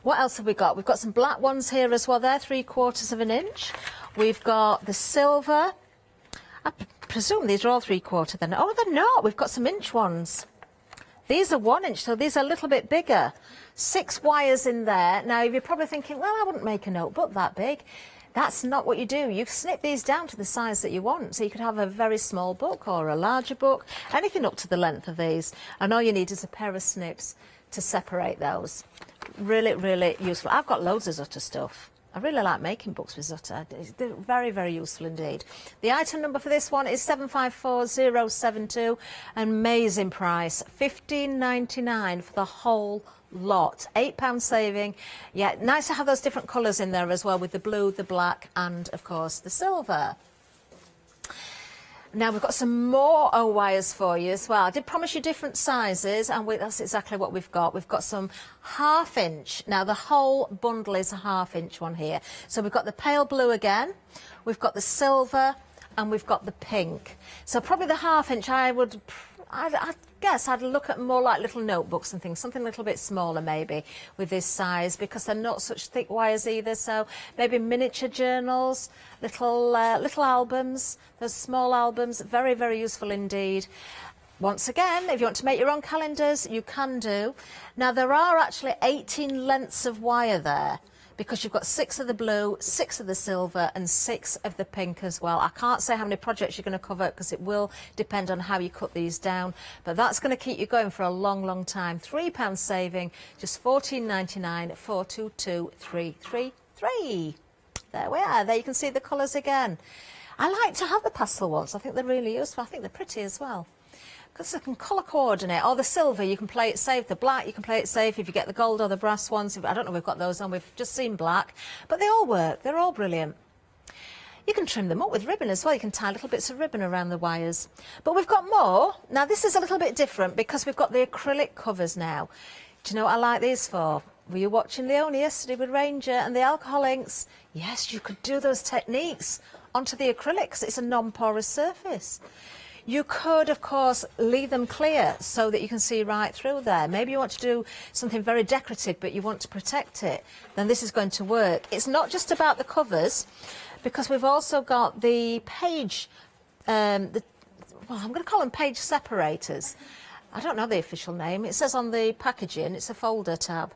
What else have we got? We've got some black ones here as well. They're 3/4 of an inch. We've got the silver. I presume these are all 3/4 then. Oh, they're not. We've got some inch ones. These are 1 inch, so these are a little bit bigger. 6 wires in there. Now, you're probably thinking, well, I wouldn't make a notebook that big. That's not what you do. You snip these down to the size that you want. So you could have a very small book or a larger book, anything up to the length of these. And all you need is a pair of snips to separate those. Really, really useful. I've got loads of Zutter stuff. I really like making books with Zutter. They're very, very useful indeed. The item number for this one is 754072. Amazing price, £15.99 for the whole lot. £8 saving. Yeah, nice to have those different colours in there as well, with the blue, the black, and of course the silver. Now, we've got some more wires for you as well. I did promise you different sizes, and that's exactly what we've got. We've got some 1/2 inch. Now, the whole bundle is a 1/2 inch one here. So we've got the pale blue again, we've got the silver, and we've got the pink. So probably the 1/2 inch, I guess I'd look at more like little notebooks and things, something a little bit smaller maybe with this size, because they're not such thick wires either. So maybe miniature journals, little albums, those small albums, very, very useful indeed. Once again, if you want to make your own calendars, you can do. Now, there are actually 18 lengths of wire there, because you've got 6 of the blue, 6 of the silver, and 6 of the pink as well. I can't say how many projects you're going to cover, because it will depend on how you cut these down, but that's going to keep you going for a long, long time. £3 saving, just £14.99, 422333. There we are. There you can see the colours again. I like to have the pastel ones. I think they're really useful. I think they're pretty as well. because I can colour coordinate. Or the silver, you can play it safe. The black, you can play it safe if you get the gold or the brass ones. I don't know if we've got those on, we've just seen black. But they all work, they're all brilliant. You can trim them up with ribbon as well. You can tie little bits of ribbon around the wires. But we've got more. Now, this is a little bit different because we've got the acrylic covers now. Do you know what I like these for? Were you watching Leonie yesterday with Ranger and the alcohol inks? Yes, you could do those techniques onto the acrylic because it's a non-porous surface. You could, of course, leave them clear so that you can see right through there. Maybe you want to do something very decorative, but you want to protect it. Then this is going to work. It's not just about the covers, because we've also got the page, well, I'm going to call them page separators. I don't know the official name. It says on the packaging, it's a folder tab.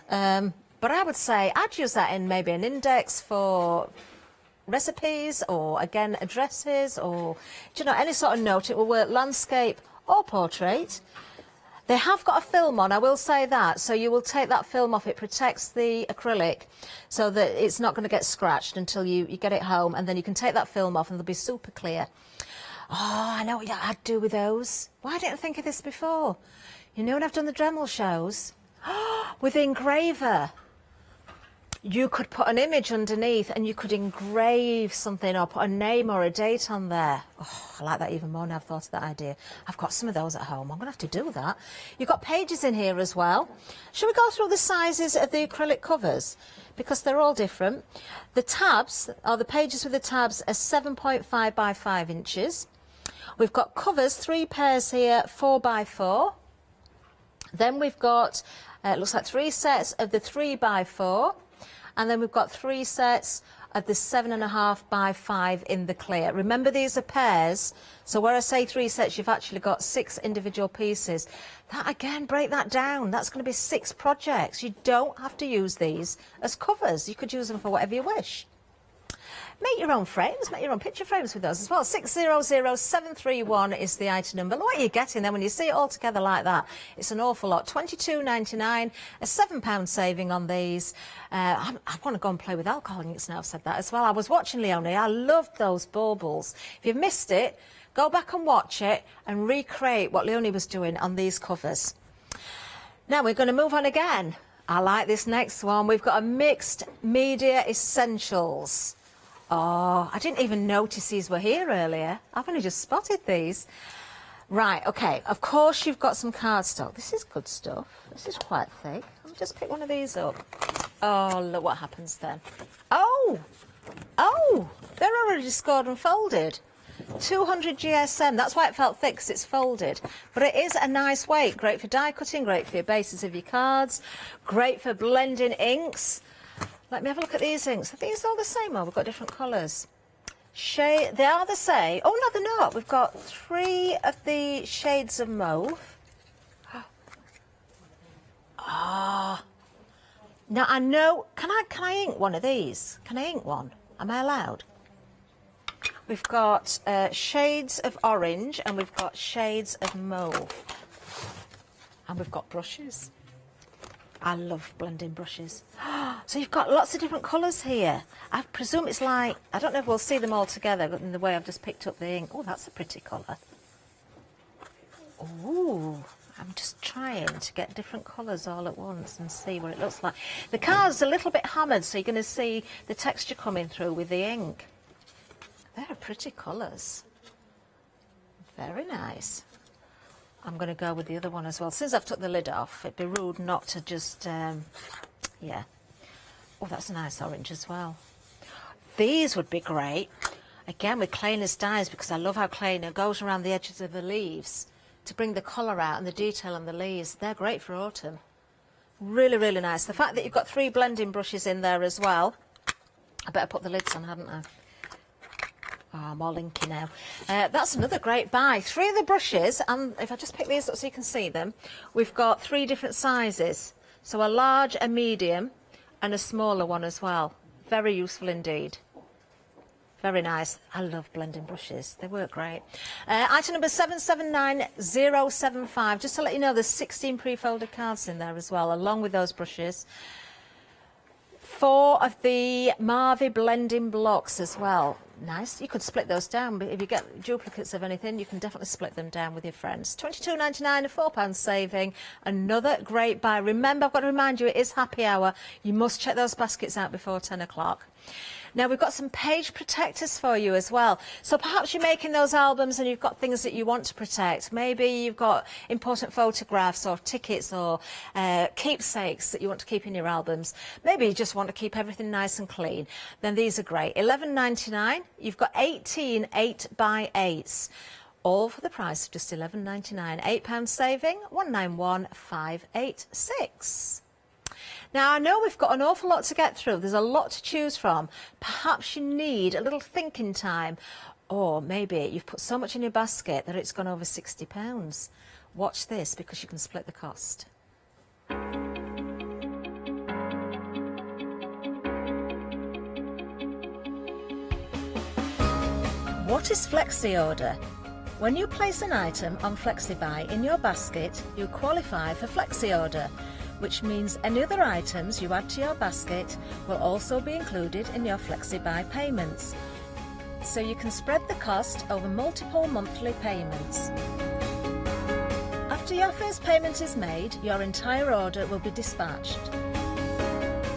But I would say I'd use that in maybe an index for recipes, or again addresses, or do you know, any sort of note. It will work landscape or portrait. They have got a film on, I will say that, so you will take that film off. It protects the acrylic so that it's not going to get scratched until you get it home, and then you can take that film off and they'll be super clear. Oh, I know what I'd do with those. Why didn't I think of this before? You know, when I've done the Dremel shows, with the engraver, you could put an image underneath and you could engrave something or put a name or a date on there. Oh, I like that even more now I've thought of that idea. I've got some of those at home. I'm going to have to do that. You've got pages in here as well. Shall we go through the sizes of the acrylic covers? Because they're all different. The tabs, or the pages with the tabs, are 7.5 by 5 inches. We've got covers, 3 pairs here, 4 by 4. Then we've got, it looks like 3 sets of the 3 by 4. And then we've got 3 sets of the 7.5 by 5 in the clear. Remember, these are pairs, so where I say 3 sets, you've actually got 6 individual pieces. That, again, break that down. That's going to be 6 projects. You don't have to use these as covers. You could use them for whatever you wish. Make your own frames, make your own picture frames with those as well. 600731 is the item number. What are you getting then when you see it all together like that? It's an awful lot. £22.99, a £7 saving on these. I want to go and play with alcohol inks now, I've said that as well. I was watching Leonie, I loved those baubles. If you've missed it, go back and watch it and recreate what Leonie was doing on these covers. Now we're going to move on again. I like this next one. We've got a mixed media essentials. Oh, I didn't even notice these were here earlier. I've only just spotted these. Right, OK, of course you've got some cardstock. This is good stuff. This is quite thick. I'll just pick one of these up. Oh, look what happens then. Oh, they're already scored and folded. 200 GSM, that's why it felt thick, because it's folded. But it is a nice weight, great for die cutting, great for your bases of your cards, great for blending inks. Let me have a look at these inks. Are these all the same, or we've got different colours? They are the same. Oh, no, they're not. We've got 3 of the shades of mauve. Ah. Now, I know... Can I ink one of these? Can I ink one? Am I allowed? We've got shades of orange, and we've got shades of mauve. And we've got brushes. I love blending brushes. So you've got lots of different colours here. I presume it's like, I don't know if we'll see them all together in the way I've just picked up the ink. Oh, that's a pretty colour. Ooh, I'm just trying to get different colours all at once and see what it looks like. The card's a little bit hammered, so you're going to see the texture coming through with the ink. They're pretty colours. Very nice. I'm going to go with the other one as well. Since I've took the lid off, it'd be rude not to just, yeah. Oh, that's a nice orange as well. These would be great, again, with Kleina's dies, because I love how Kleina goes around the edges of the leaves to bring the colour out and the detail on the leaves. They're great for autumn. Really, really nice. The fact that you've got 3 blending brushes in there as well. I better put the lids on, hadn't I? Oh, I'm all inky now. That's another great buy. 3 of the brushes, and if I just pick these up so you can see them, we've got 3 different sizes. So a large, a medium, and a smaller one as well. Very useful indeed. Very nice. I love blending brushes. They work great. Item number 779075. Just to let you know, there's 16 pre-folded cards in there as well, along with those brushes. 4 of the Marvy blending blocks as well. nice. You could split those down, but if you get duplicates of anything, you can definitely split them down with your friends. £22.99, a £4 saving. Another great buy. Remember, I've got to remind you, it is happy hour. You must check those baskets out before 10 o'clock. Now, we've got some page protectors for you as well. So perhaps you're making those albums and you've got things that you want to protect. Maybe you've got important photographs or tickets or keepsakes that you want to keep in your albums. Maybe you just want to keep everything nice and clean. Then these are great. £11.99. You've got 18 8x8s. All for the price of just £11.99. £8 saving, 191,586. Now, I know we've got an awful lot to get through. There's a lot to choose from. Perhaps you need a little thinking time. Or maybe you've put so much in your basket that it's gone over £60. Watch this, because you can split the cost. What is Flexi Order? When you place an item on FlexiBuy in your basket, you qualify for Flexi Order, which means any other items you add to your basket will also be included in your FlexiBuy payments. So you can spread the cost over multiple monthly payments. After your first payment is made, your entire order will be dispatched.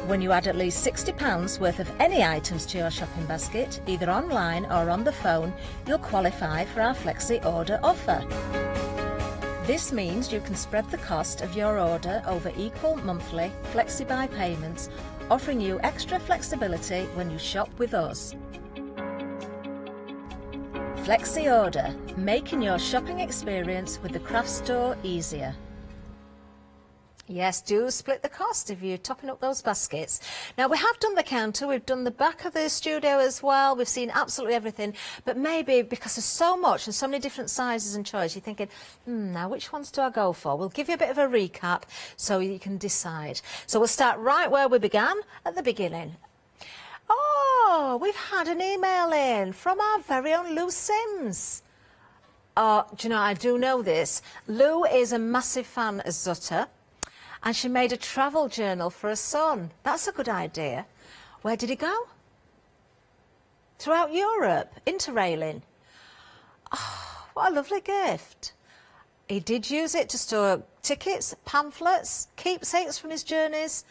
When you add at least £60 worth of any items to your shopping basket, either online or on the phone, you'll qualify for our Flexi Order offer. This means you can spread the cost of your order over equal monthly FlexiBuy payments, offering you extra flexibility when you shop with us. Flexi Order, making your shopping experience with the craft store easier. Yes, do split the cost if you're topping up those baskets. Now, we have done the counter, we've done the back of the studio as well, we've seen absolutely everything, but maybe because there's so much and so many different sizes and choice, you're thinking, now which ones do I go for? We'll give you a bit of a recap so you can decide. So we'll start right where we began, at the beginning. Oh, we've had an email in from our very own Lou Sims. Oh, do you know, I do know this. Lou is a massive fan of Zutter. And she made a travel journal for her son. That's a good idea. Where did he go? Throughout Europe, interrailing. Oh, what a lovely gift. He did use it to store tickets, pamphlets, keepsakes from his journeys.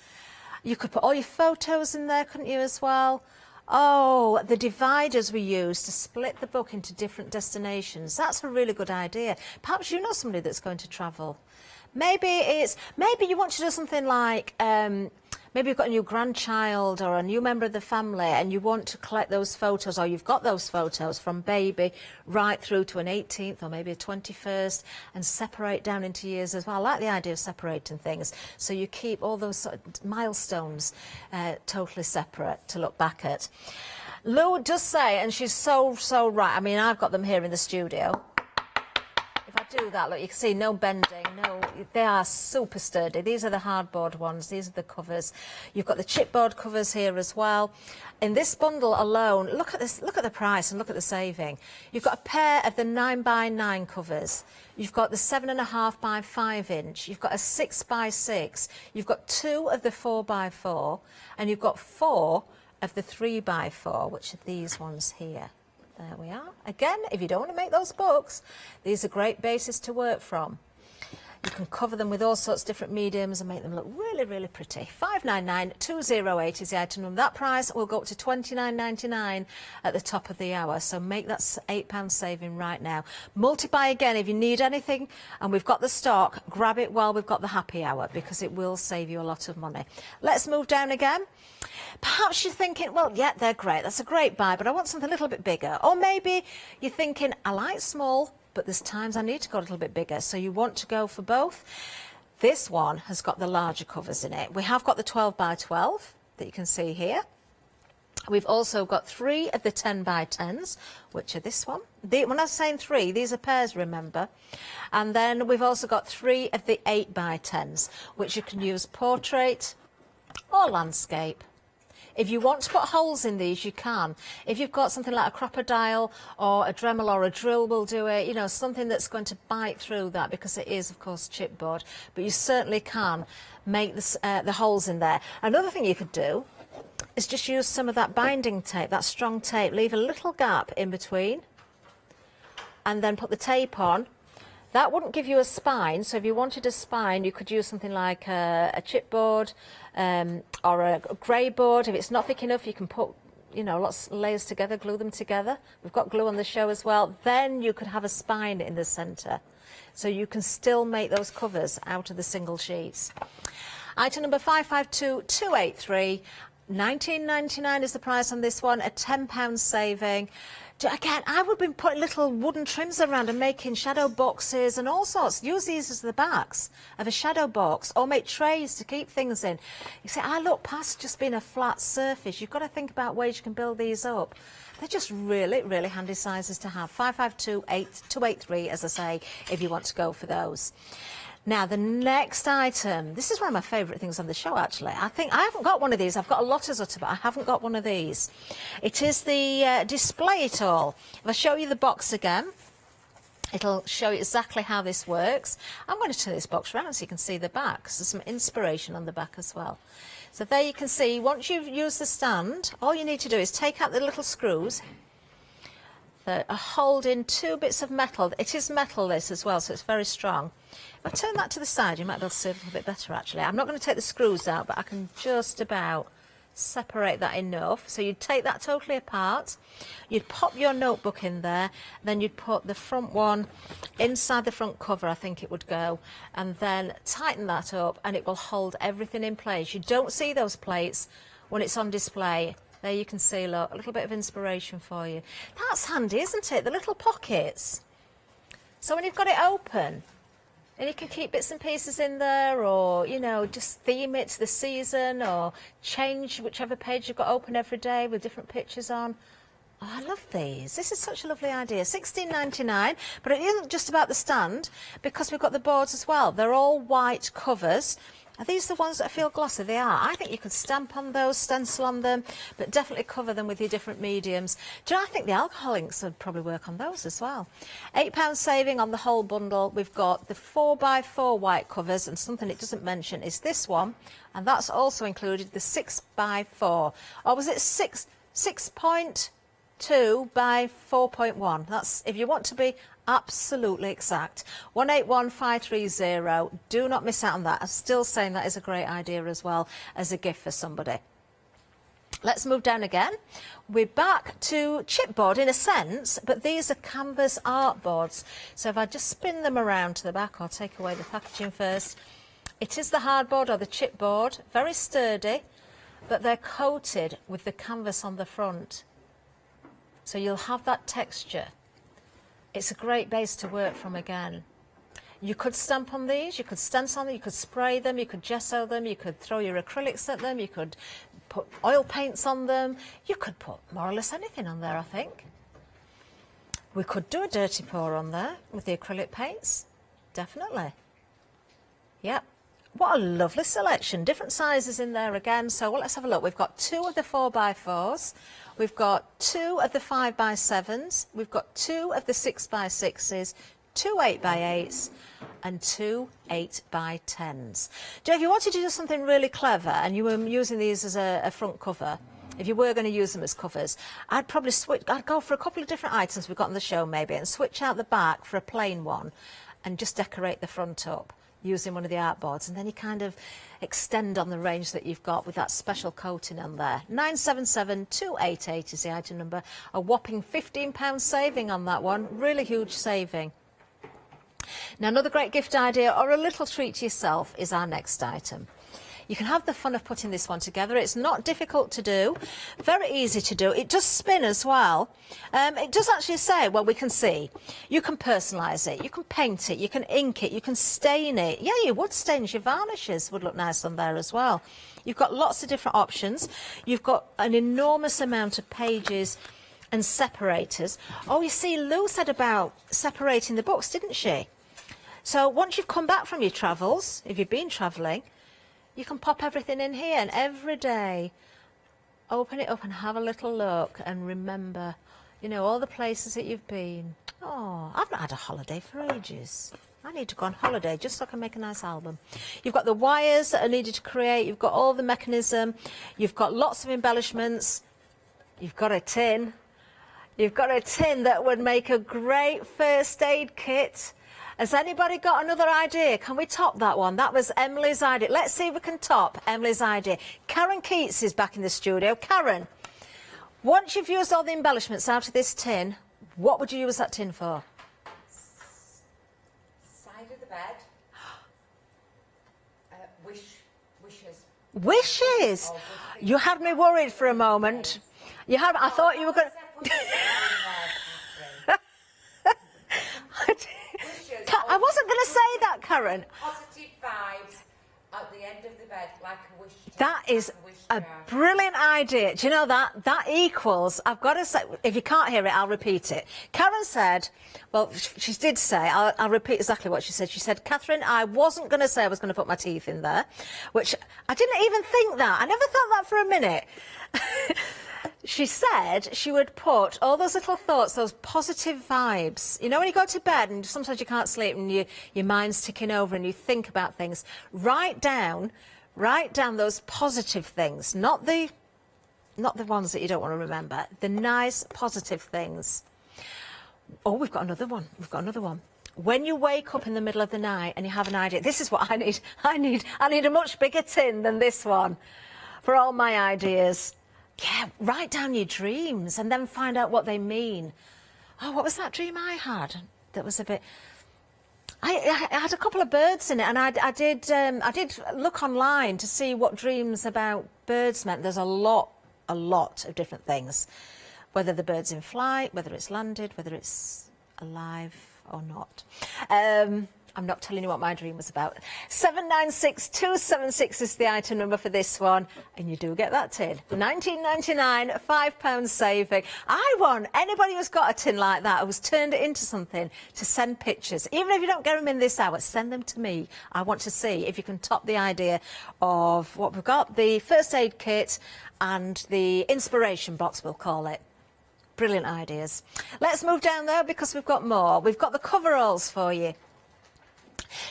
You could put all your photos in there, couldn't you, as well? Oh, the dividers we use to split the book into different destinations. That's a really good idea. Perhaps you know somebody that's going to travel. Maybe you want to do something like, maybe you've got a new grandchild or a new member of the family and you want to collect those photos, or you've got those photos from baby right through to an 18th or maybe a 21st, and separate down into years as well. I like the idea of separating things, so you keep all those sort of milestones totally separate to look back at. Lou does say, and she's so right, I mean, I've got them here in the studio. If I do that, look, you can see no bending, they are super sturdy. These are the hardboard ones, these are the covers. You've got the chipboard covers here as well. In this bundle alone, look at this, look at the price and look at the saving. You've got a pair of the 9x9 covers. You've got the 7.5 by 5 inch. You've got a 6 by 6. You've got 2 of the 4 by 4, and you've got 4 of the 3 by 4, which are these ones here. There we are. Again, if you don't want to make those books, these are great bases to work from. You can cover them with all sorts of different mediums and make them look really, really pretty. 599-208 is the item number. That price will go up to $29.99 at the top of the hour. So make that £8 saving right now. Multiply again if you need anything, and we've got the stock. Grab it while we've got the happy hour, because it will save you a lot of money. Let's move down again. Perhaps you're thinking, well, yeah, they're great. That's a great buy, but I want something a little bit bigger. Or maybe you're thinking, I like small, but there's times I need to go a little bit bigger, so you want to go for both. This one has got the larger covers in it. We have got the 12 by 12 that you can see here. We've also got 3 of the 10 by 10s, which are this one. When I was saying 3, these are pairs, remember. And then we've also got 3 of the 8 by 10s, which you can use portrait or landscape. If you want to put holes in these, you can. If you've got something like a crocodile or a Dremel or a drill will do it, you know, something that's going to bite through that, because it is, of course, chipboard. But you certainly can make this, the holes in there. Another thing you could do is just use some of that binding tape, that strong tape, leave a little gap in between, and then put the tape on. That wouldn't give you a spine, so if you wanted a spine, you could use something like a chipboard or a grey board. If it's not thick enough, you can put, you know, lots of layers together, glue them together. We've got glue on the show as well. Then you could have a spine in the centre, so you can still make those covers out of the single sheets. Item number 552283. £19.99 is the price on this one, a £10 saving. Again, I would have been putting little wooden trims around and making shadow boxes and all sorts. Use these as the backs of a shadow box, or make trays to keep things in. You say, I look past just being a flat surface. You've got to think about ways you can build these up. They're just really, really handy sizes to have. 552283, as I say, if you want to go for those. Now, the next item, this is one of my favourite things on the show, actually. I think I haven't got one of these. I've got a lot of Zutter, but I haven't got one of these. It is the Display It All. If I show you the box again, it'll show you exactly how this works. I'm going to turn this box around so you can see the back. So there's some inspiration on the back as well. So there you can see, once you've used the stand, all you need to do is take out the little screws that are holding two bits of metal. It is metal, this, as well, so it's very strong. If I turn that to the side, you might be able to see it a little bit better, actually. I'm not going to take the screws out, but I can just about separate that enough. So you'd take that totally apart, you'd pop your notebook in there, then you'd put the front one inside the front cover, I think it would go, and then tighten that up, and it will hold everything in place. You don't see those plates when it's on display. There you can see, look, a little bit of inspiration for you. That's handy, isn't it? The little pockets. So when you've got it open, and you can keep bits and pieces in there, or, you know, just theme it to the season, or change whichever page you've got open every day with different pictures on. Oh, I love these. This is such a lovely idea. £16.99, but it isn't just about the stand, because we've got the boards as well. They're all white covers. Are these the ones that feel glossy? They are. I think you could stamp on those, stencil on them, but definitely cover them with your different mediums. Do you know, I think the alcohol inks would probably work on those as well. £8 saving on the whole bundle. We've got the 4x4 white covers, and something it doesn't mention is this one, and that's also included the 6x4. Or was it 6.2 by 4.1? That's, if you want to be absolutely exact. 181530. Do not miss out on that. I'm still saying that is a great idea as well as a gift for somebody. Let's move down again. We're back to chipboard in a sense, but these are canvas art boards. So if I just spin them around to the back, I'll take away the packaging first. It is the hardboard or the chipboard, very sturdy, but they're coated with the canvas on the front. So you'll have that texture. It's a great base to work from again. You could stamp on these, you could stencil on them, you could spray them, you could gesso them, you could throw your acrylics at them, you could put oil paints on them, you could put more or less anything on there, I think. We could do a dirty pour on there with the acrylic paints, definitely. Yep. What a lovely selection. Different sizes in there again. So well, let's have a look. We've got 2 of the 4x4s. We've got 2 of the 5x7s. We've got 2 of the 6x6s, 2 8x8s, and 2 8x10s. If you wanted to do something really clever and you were using these as a front cover, if you were going to use them as covers, I'd probably I'd go for a couple of different items we've got on the show maybe, and switch out the back for a plain one and just decorate the front up using one of the art boards, and then you kind of extend on the range that you've got with that special coating on there. 977288 is the item number. A whopping £15 saving on that one. Really huge saving. Now, another great gift idea or a little treat to yourself is our next item. You can have the fun of putting this one together. It's not difficult to do, very easy to do. It does spin as well. It does actually say, well, we can see, you can personalise it, you can paint it, you can ink it, you can stain it. Yeah, you would stains, your varnishes would look nice on there as well. You've got lots of different options. You've got an enormous amount of pages and separators. Oh, you see, Lou said about separating the books, didn't she? So once you've come back from your travels, if you've been travelling, you can pop everything in here, and every day open it up and have a little look and remember, you know, all the places that you've been. Oh, I've not had a holiday for ages. I need to go on holiday just so I can make a nice album. You've got the wires that are needed to create. You've got all the mechanism. You've got lots of embellishments. You've got a tin. You've got a tin that would make a great first aid kit. Has anybody got another idea? Can we top that one? That was Emily's idea. Let's see if we can top Emily's idea. Karen Keats is back in the studio. Karen, once you've used all the embellishments out of this tin, what would you use that tin for? Side of the bed. Wishes. Wishes? You had me worried for a moment. You had. I thought you were going to... I wasn't going to say that, Karen. Positive vibes at the end of the bed, like a wish jar. That is a brilliant idea. Do you know that? That equals, I've got to say, if you can't hear it, I'll repeat it. Karen said, well, she did say, I'll repeat exactly what she said. She said, Catherine, I wasn't going to say I was going to put my teeth in there, which I didn't even think that. I never thought that for a minute. She said she would put all those little thoughts, those positive vibes. You know, when you go to bed and sometimes you can't sleep and your mind's ticking over and you think about things, write down those positive things, not the ones that you don't want to remember, the nice positive things. Oh, we've got another one. When you wake up in the middle of the night and you have an idea, this is what I need. I need a much bigger tin than this one for all my ideas. Yeah, write down your dreams and then find out what they mean. Oh, what was that dream I had? That was a bit... I had a couple of birds in it, and I did look online to see what dreams about birds meant. There's a lot of different things. Whether the bird's in flight, whether it's landed, whether it's alive or not. I'm not telling you what my dream was about. 796276 is the item number for this one, and you do get that tin. £19.99, £5 saving. I want anybody who's got a tin like that, who's turned it into something, to send pictures. Even if you don't get them in this hour, send them to me. I want to see if you can top the idea of what we've got, the first aid kit and the inspiration box, we'll call it. Brilliant ideas. Let's move down there because we've got more. We've got the coveralls for you.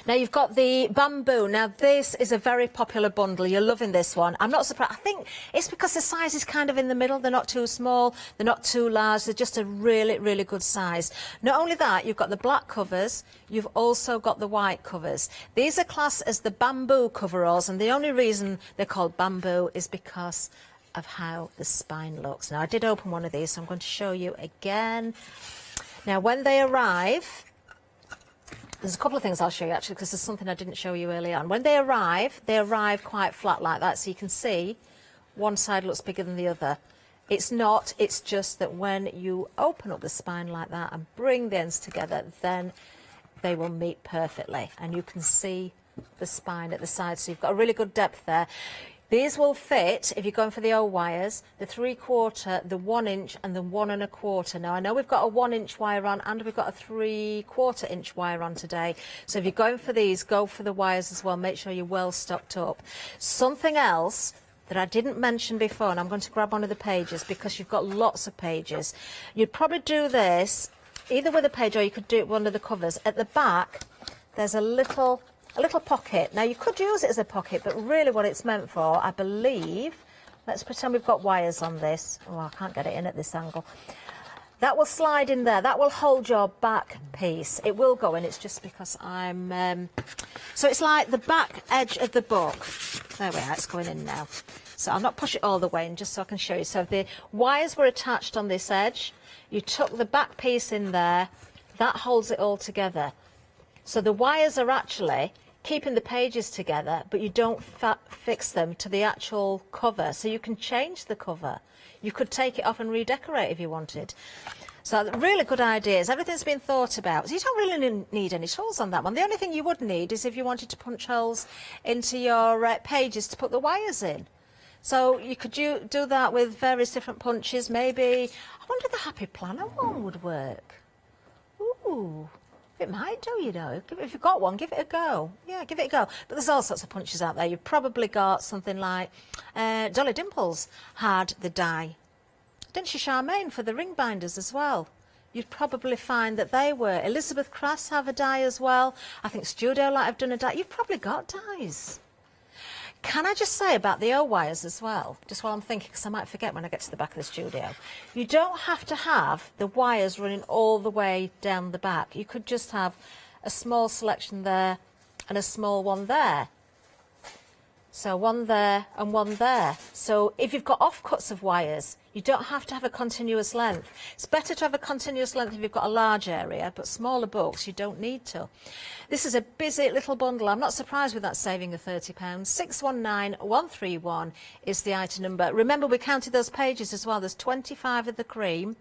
Now, you've got the bamboo. Now, this is a very popular bundle. You're loving this one. I'm not surprised. I think it's because the size is kind of in the middle. They're not too small. They're not too large. They're just a really, really good size. Not only that, you've got the black covers. You've also got the white covers. These are classed as the bamboo coveralls, and the only reason they're called bamboo is because of how the spine looks. Now, I did open one of these, so I'm going to show you again. Now, when they arrive... There's a couple of things I'll show you, actually, because there's something I didn't show you early on. When they arrive quite flat like that, so you can see one side looks bigger than the other. It's not, it's just that when you open up the spine like that and bring the ends together, then they will meet perfectly. And you can see the spine at the side, so you've got a really good depth there. These will fit, if you're going for the old wires, the 3/4, the 1 inch and the 1 1/4. Now, I know we've got a 1 inch wire on and we've got a 3/4 inch wire on today. So if you're going for these, go for the wires as well. Make sure you're well stocked up. Something else that I didn't mention before, and I'm going to grab one of the pages because you've got lots of pages. You'd probably do this either with a page or you could do it with one of the covers. At the back, there's a little pocket. Now, you could use it as a pocket, but really what it's meant for, I believe, let's pretend we've got wires on this. Oh, I can't get it in at this angle. That will slide in there. That will hold your back piece. It will go in. It's just because I'm... So it's like the back edge of the book. There we are. It's going in now. So I'll not push it all the way in, just so I can show you. So the wires were attached on this edge. You took the back piece in there. That holds it all together. So the wires are actually keeping the pages together, but you don't fix them to the actual cover, so you can change the cover. You could take it off and redecorate if you wanted. So really good ideas. Everything's been thought about. So you don't really need any holes on that one. The only thing you would need is if you wanted to punch holes into your pages to put the wires in. So you could do that with various different punches. Maybe, I wonder if the Happy Planner one would work. Ooh. It might do, you know. If you've got one, give it a go. Yeah, give it a go. But there's all sorts of punches out there. You've probably got something like Dolly Dimples had the die. Didn't she, Charmaine, for the ring binders as well? you'd probably find that they were. Elizabeth Crafts have a die as well. I think Studio Light have done a die. You've probably got dies. Can I just say about the O-wires as well, just while I'm thinking, because I might forget when I get to the back of the studio. You don't have to have the wires running all the way down the back. You could just have a small selection there and a small one there. So one there and one there. So if you've got offcuts of wires, you don't have to have a continuous length. It's better to have a continuous length if you've got a large area, but smaller books, you don't need to. This is a busy little bundle. I'm not surprised with that saving of £30. 619131 is the item number. Remember, we counted those pages as well. There's 25 of the cream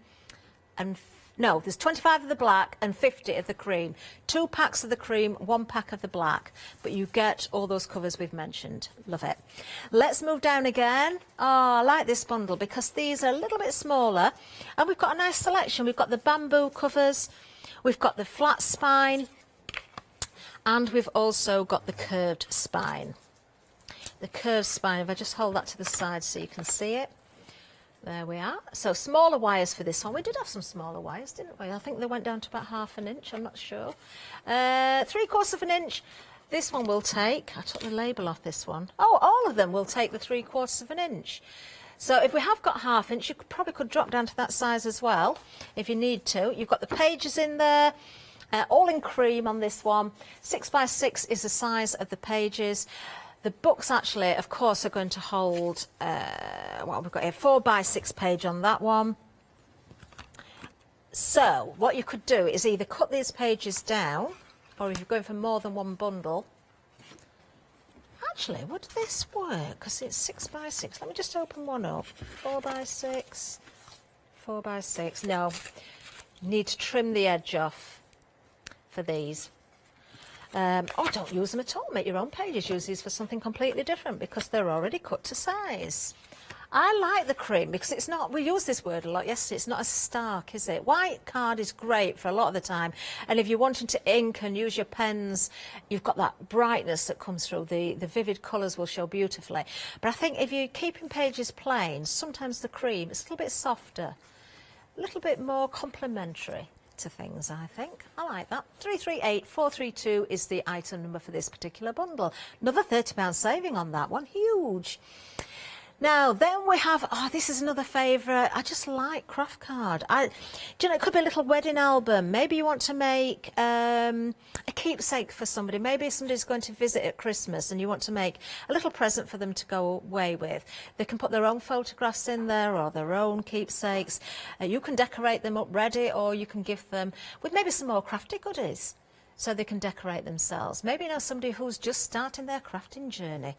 and no, there's 25 of the black and 50 of the cream. 2 packs of the cream, 1 pack of the black. But you get all those covers we've mentioned. Love it. Let's move down again. Oh, I like this bundle because these are a little bit smaller. And we've got a nice selection. We've got the bamboo covers. We've got the flat spine. And we've also got the curved spine. The curved spine, if I just hold that to the side so you can see it. There we are. So smaller wires for this one. We did have some smaller wires, didn't we? I think they went down to about ½ an inch. I'm not sure. 3/4 of an inch. This one will take. I took the label off this one. Oh, all of them will take the 3/4 of an inch. So if we have got ½ inch, you probably could drop down to that size as well, if you need to. You've got the pages in there, all in cream on this one. 6x6 is the size of the pages. The books actually, of course, are going to hold, what we've got here, 4x6 page on that one. So what you could do is either cut these pages down, or if you're going for more than one bundle. Actually, would this work? Because it's 6x6. Let me just open one up. 4x6, 4x6. No, need to trim the edge off for these. Or don't use them at all. Make your own pages. Use these for something completely different because they're already cut to size. I like the cream because it's not, we used this word a lot yesterday, it's not as stark, is it? White card is great for a lot of the time. And if you're wanting to ink and use your pens, you've got that brightness that comes through. The vivid colours will show beautifully. But I think if you're keeping pages plain, sometimes the cream is a little bit softer, a little bit more complementary to things, I think. I like that. 338432 is the item number for this particular bundle. Another £30 saving on that one. Huge. Now, then we have, oh, this is another favourite. I just like craft card. Do you know, it could be a little wedding album. Maybe you want to make a keepsake for somebody. Maybe somebody's going to visit at Christmas and you want to make a little present for them to go away with. They can put their own photographs in there or their own keepsakes. You can decorate them up ready, or you can give them with maybe some more crafty goodies so they can decorate themselves. Maybe you know somebody who's just starting their crafting journey.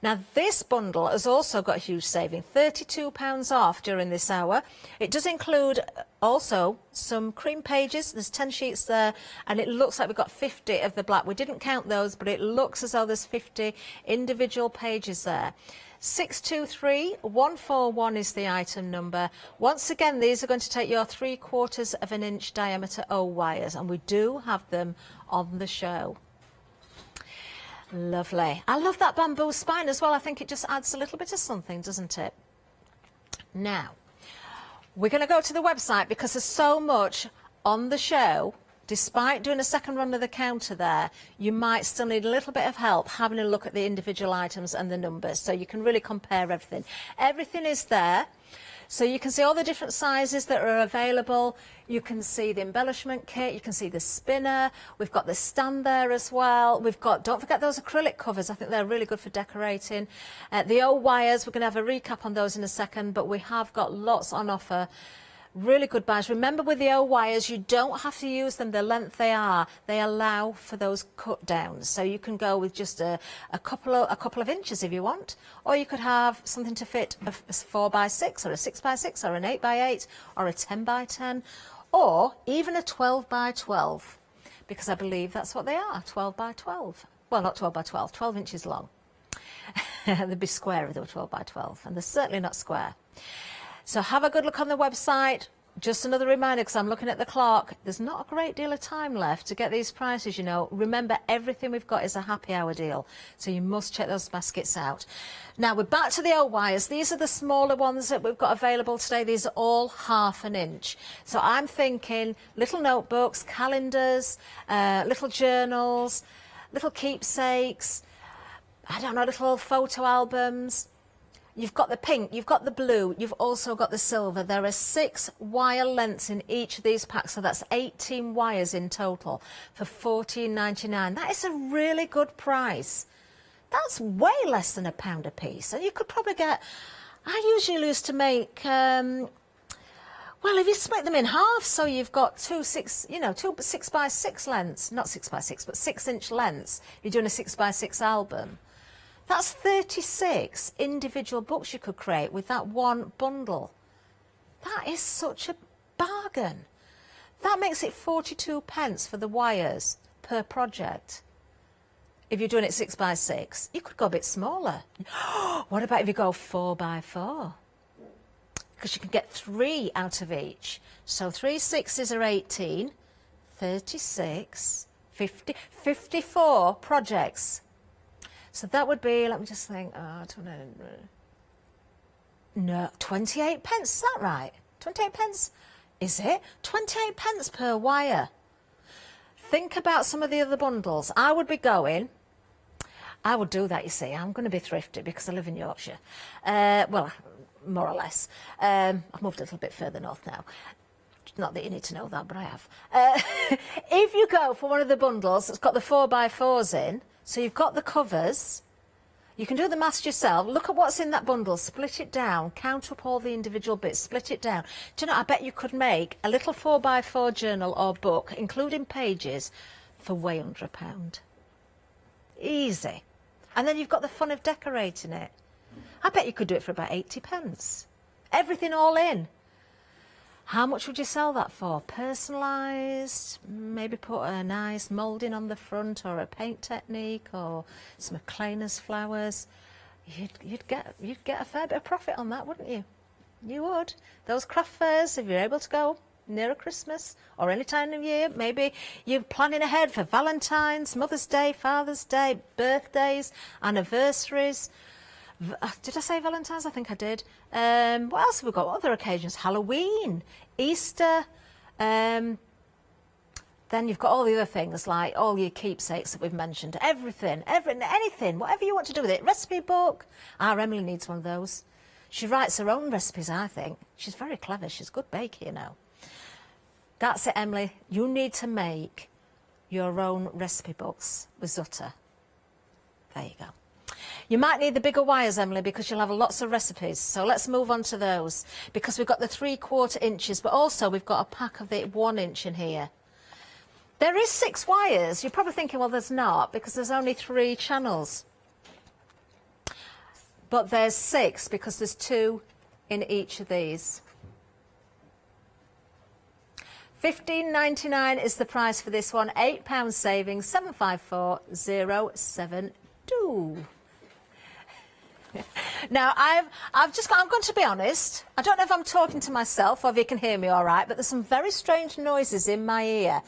Now, this bundle has also got a huge saving, £32 off during this hour. It does include also some cream pages. There's 10 sheets there, and it looks like we've got 50 of the black. We didn't count those, but it looks as though there's 50 individual pages there. 623141 is the item number. Once again, these are going to take your 3/4 of an inch diameter O wires, and we do have them on the show. Lovely. I love that bamboo spine as well. I think it just adds a little bit of something, doesn't it? Now, we're going to go to the website because there's so much on the show. Despite doing a second run of the counter there, you might still need a little bit of help having a look at the individual items and the numbers, so you can really compare everything. Everything is there. So you can see all the different sizes that are available. You can see the embellishment kit, you can see the spinner, we've got the stand there as well. We've got, don't forget those acrylic covers, I think they're really good for decorating. The old wires, we're going to have a recap on those in a second, but we have got lots on offer. Really good buys. Remember, with the O wires, you don't have to use them the length they are. They allow for those cut downs. So you can go with just a couple of inches if you want, or you could have something to fit a 4x6 or a 6x6 or an 8x8 or a 10x10 or even a 12x12, because I believe that's what they are, 12x12. Well, not 12x12, 12 inches long. They'd be square if they were 12x12, and they're certainly not square. So have a good look on the website. just another reminder, because I'm looking at the clock, there's not a great deal of time left to get these prices, you know. Remember, everything we've got is a happy hour deal, so you must check those baskets out. Now, we're back to the old wires. These are the smaller ones that we've got available today. These are all 1/2 inch. So I'm thinking little notebooks, calendars, little journals, little keepsakes, I don't know, little photo albums. You've got the pink, you've got the blue, you've also got the silver. There are 6 wire lengths in each of these packs, so that's 18 wires in total for $14.99. That is a really good price. That's way less than £1 a piece. And you could probably get, I usually used to make, well, if you split them in half, so you've got two 6x6 lengths, not 6x6, but 6-inch lengths. You're doing a 6x6 album. That's 36 individual books you could create with that one bundle. That is such a bargain. That makes it 42p for the wires per project. If you're doing it 6x6, you could go a bit smaller. What about if you go 4x4? Because you can get 3 out of each. So 3 6s are 18, 36, 50, 54 projects. So that would be, let me just think, no, 28p, is that right? 28p, is it? 28p per wire. Think about some of the other bundles. I would do that, you see. I'm going to be thrifty because I live in Yorkshire. Well, more or less. I've moved a little bit further north now. Not that you need to know that, but I have. If you go for one of the bundles that's got the 4x4s in, so you've got the covers, you can do the maths yourself. Look at what's in that bundle, split it down, count up all the individual bits, split it down. Do you know, I bet you could make a little 4x4 journal or book, including pages, for way under £1. Easy. And then you've got the fun of decorating it. I bet you could do it for about 80p. Everything all in. How much would you sell that for? Personalised, maybe put a nice moulding on the front or a paint technique or some Kleina's flowers. You'd get a fair bit of profit on that, wouldn't you? You would. Those craft fairs, if you're able to go nearer Christmas or any time of year, maybe you're planning ahead for Valentine's, Mother's Day, Father's Day, birthdays, anniversaries. Did I say Valentine's? I think I did. What else have we got? What other occasions? Halloween, Easter. Then you've got all the other things like all your keepsakes that we've mentioned. Everything, anything, whatever you want to do with it. Recipe book. Our Emily needs one of those. She writes her own recipes, I think. She's very clever. She's a good baker, you know. That's it, Emily. You need to make your own recipe books with Zutta. There you go. You might need the bigger wires, Emily, because you'll have lots of recipes. So let's move on to those, because we've got the 3/4 inches, but also we've got a pack of the 1 inch in here. There is 6 wires. You're probably thinking, well, there's not, because there's only 3 channels. But there's 6, because there's 2 in each of these. $15.99 is the price for this one. £8 savings, 754072. Now, I'm going to be honest. I don't know if I'm talking to myself or if you can hear me all right, but there's some very strange noises in my ear.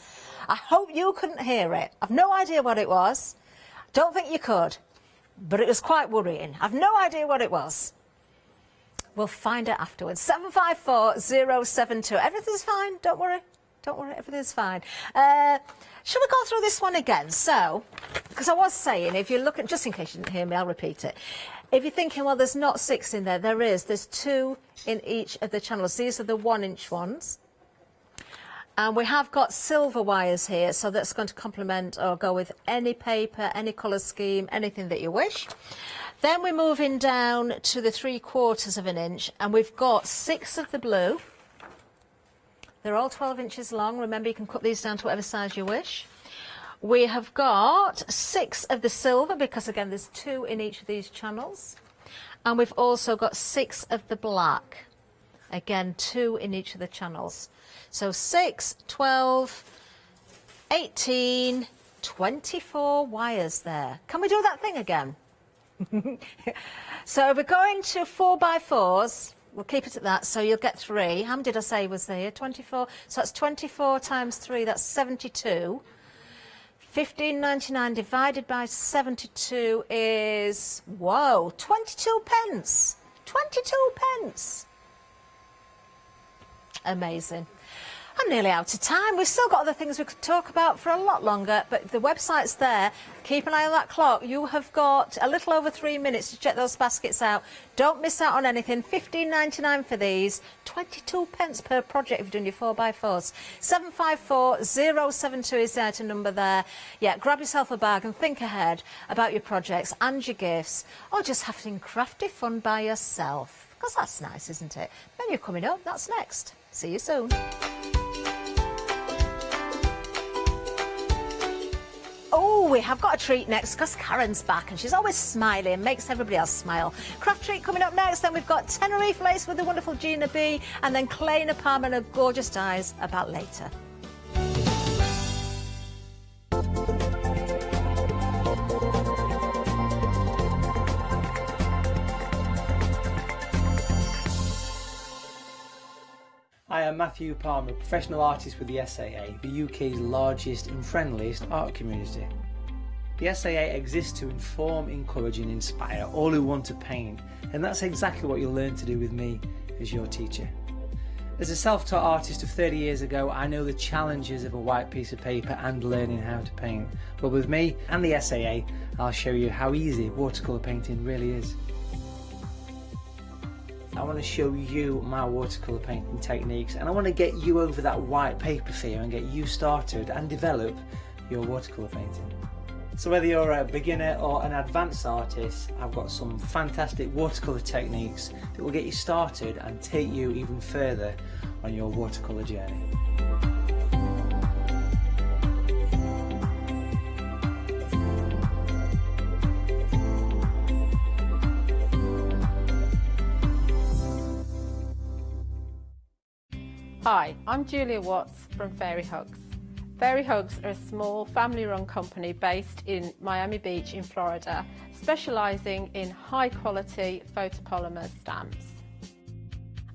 I hope you couldn't hear it. I've no idea what it was. Don't think you could, but it was quite worrying. I've no idea what it was. We'll find out afterwards. 754072. Everything's fine. Don't worry. Don't worry. Everything's fine. Shall we go through this one again? So, because I was saying, if you look at, just in case you didn't hear me, I'll repeat it. If you're thinking, well, there's not 6 in there, there is. There's 2 in each of the channels. These are the 1 inch ones. And we have got silver wires here, so that's going to complement or go with any paper, any colour scheme, anything that you wish. Then we're moving down to the 3/4 of an inch, and we've got 6 of the blue. They're all 12 inches long. Remember, you can cut these down to whatever size you wish. We have got 6 of the silver, because again, there's 2 in each of these channels. And we've also got 6 of the black. Again, 2 in each of the channels. So 6, 12, 18, 24 wires there. Can we do that thing again? So we're going to 4x4s. We'll keep it at that. So you'll get 3. How many did I say was there? 24. So that's 24 times 3. That's 72. 15.99 divided by 72 is, whoa, 22 pence. 22 pence. Amazing. I'm nearly out of time. We've still got other things we could talk about for a lot longer, but the website's there. Keep an eye on that clock. You have got a little over 3 minutes to check those baskets out. Don't miss out on anything. 15.99 for these. 22 pence per project if you've done your 4x4s. 754072 is the item number there. Yeah, grab yourself a bag and think ahead about your projects and your gifts, or just having crafty fun by yourself. Because that's nice, isn't it? Menu coming up. That's next. See you soon. Oh, we have got a treat next because Karen's back and she's always smiling, makes everybody else smile. Craft treat coming up next, then we've got Tenerife lace with the wonderful Gina B, and then Clay Napalm and her gorgeous dies about later. Hi, I'm Matthew Palmer, professional artist with the SAA, the UK's largest and friendliest art community. The SAA exists to inform, encourage and inspire all who want to paint, and that's exactly what you'll learn to do with me as your teacher. As a self-taught artist of 30 years ago, I know the challenges of a white piece of paper and learning how to paint. But with me and the SAA, I'll show you how easy watercolour painting really is. I want to show you my watercolour painting techniques, and I want to get you over that white paper fear and get you started and develop your watercolour painting. So whether you're a beginner or an advanced artist, I've got some fantastic watercolour techniques that will get you started and take you even further on your watercolour journey. Hi, I'm Julia Watts from Fairy Hugs. Fairy Hugs are a small family-run company based in Miami Beach in Florida, specialising in high-quality photopolymer stamps.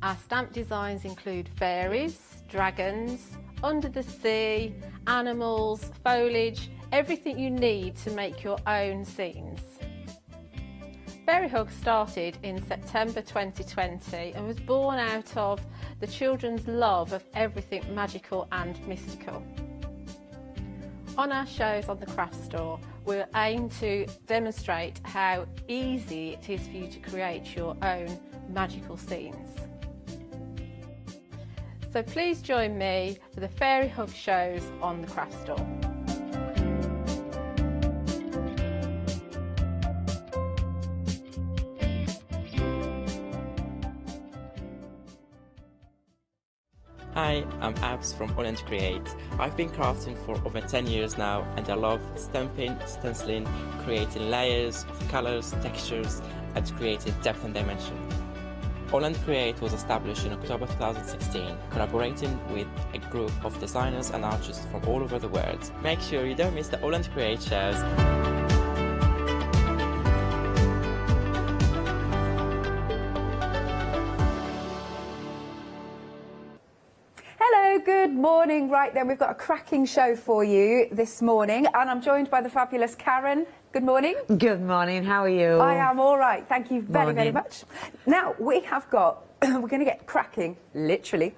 Our stamp designs include fairies, dragons, under the sea, animals, foliage, everything you need to make your own scenes. Fairy Hugs started in September 2020 and was born out of the children's love of everything magical and mystical. On our shows on the craft store, we'll aim to demonstrate how easy it is for you to create your own magical scenes. So please join me for the Fairy Hug shows on the craft store. Hi, I'm Abs from AALL Create. I've been crafting for over 10 years now, and I love stamping, stenciling, creating layers of colours, textures and creating depth and dimension. AALL Create was established in October 2016, collaborating with a group of designers and artists from all over the world. Make sure you don't miss the AALL Create shows. Good morning. Right then, we've got a cracking show for you this morning, and I'm joined by the fabulous Karen. Good morning. Good morning. How are you? I am all right. Thank you very much. Now, we have got, we're going to get cracking, literally,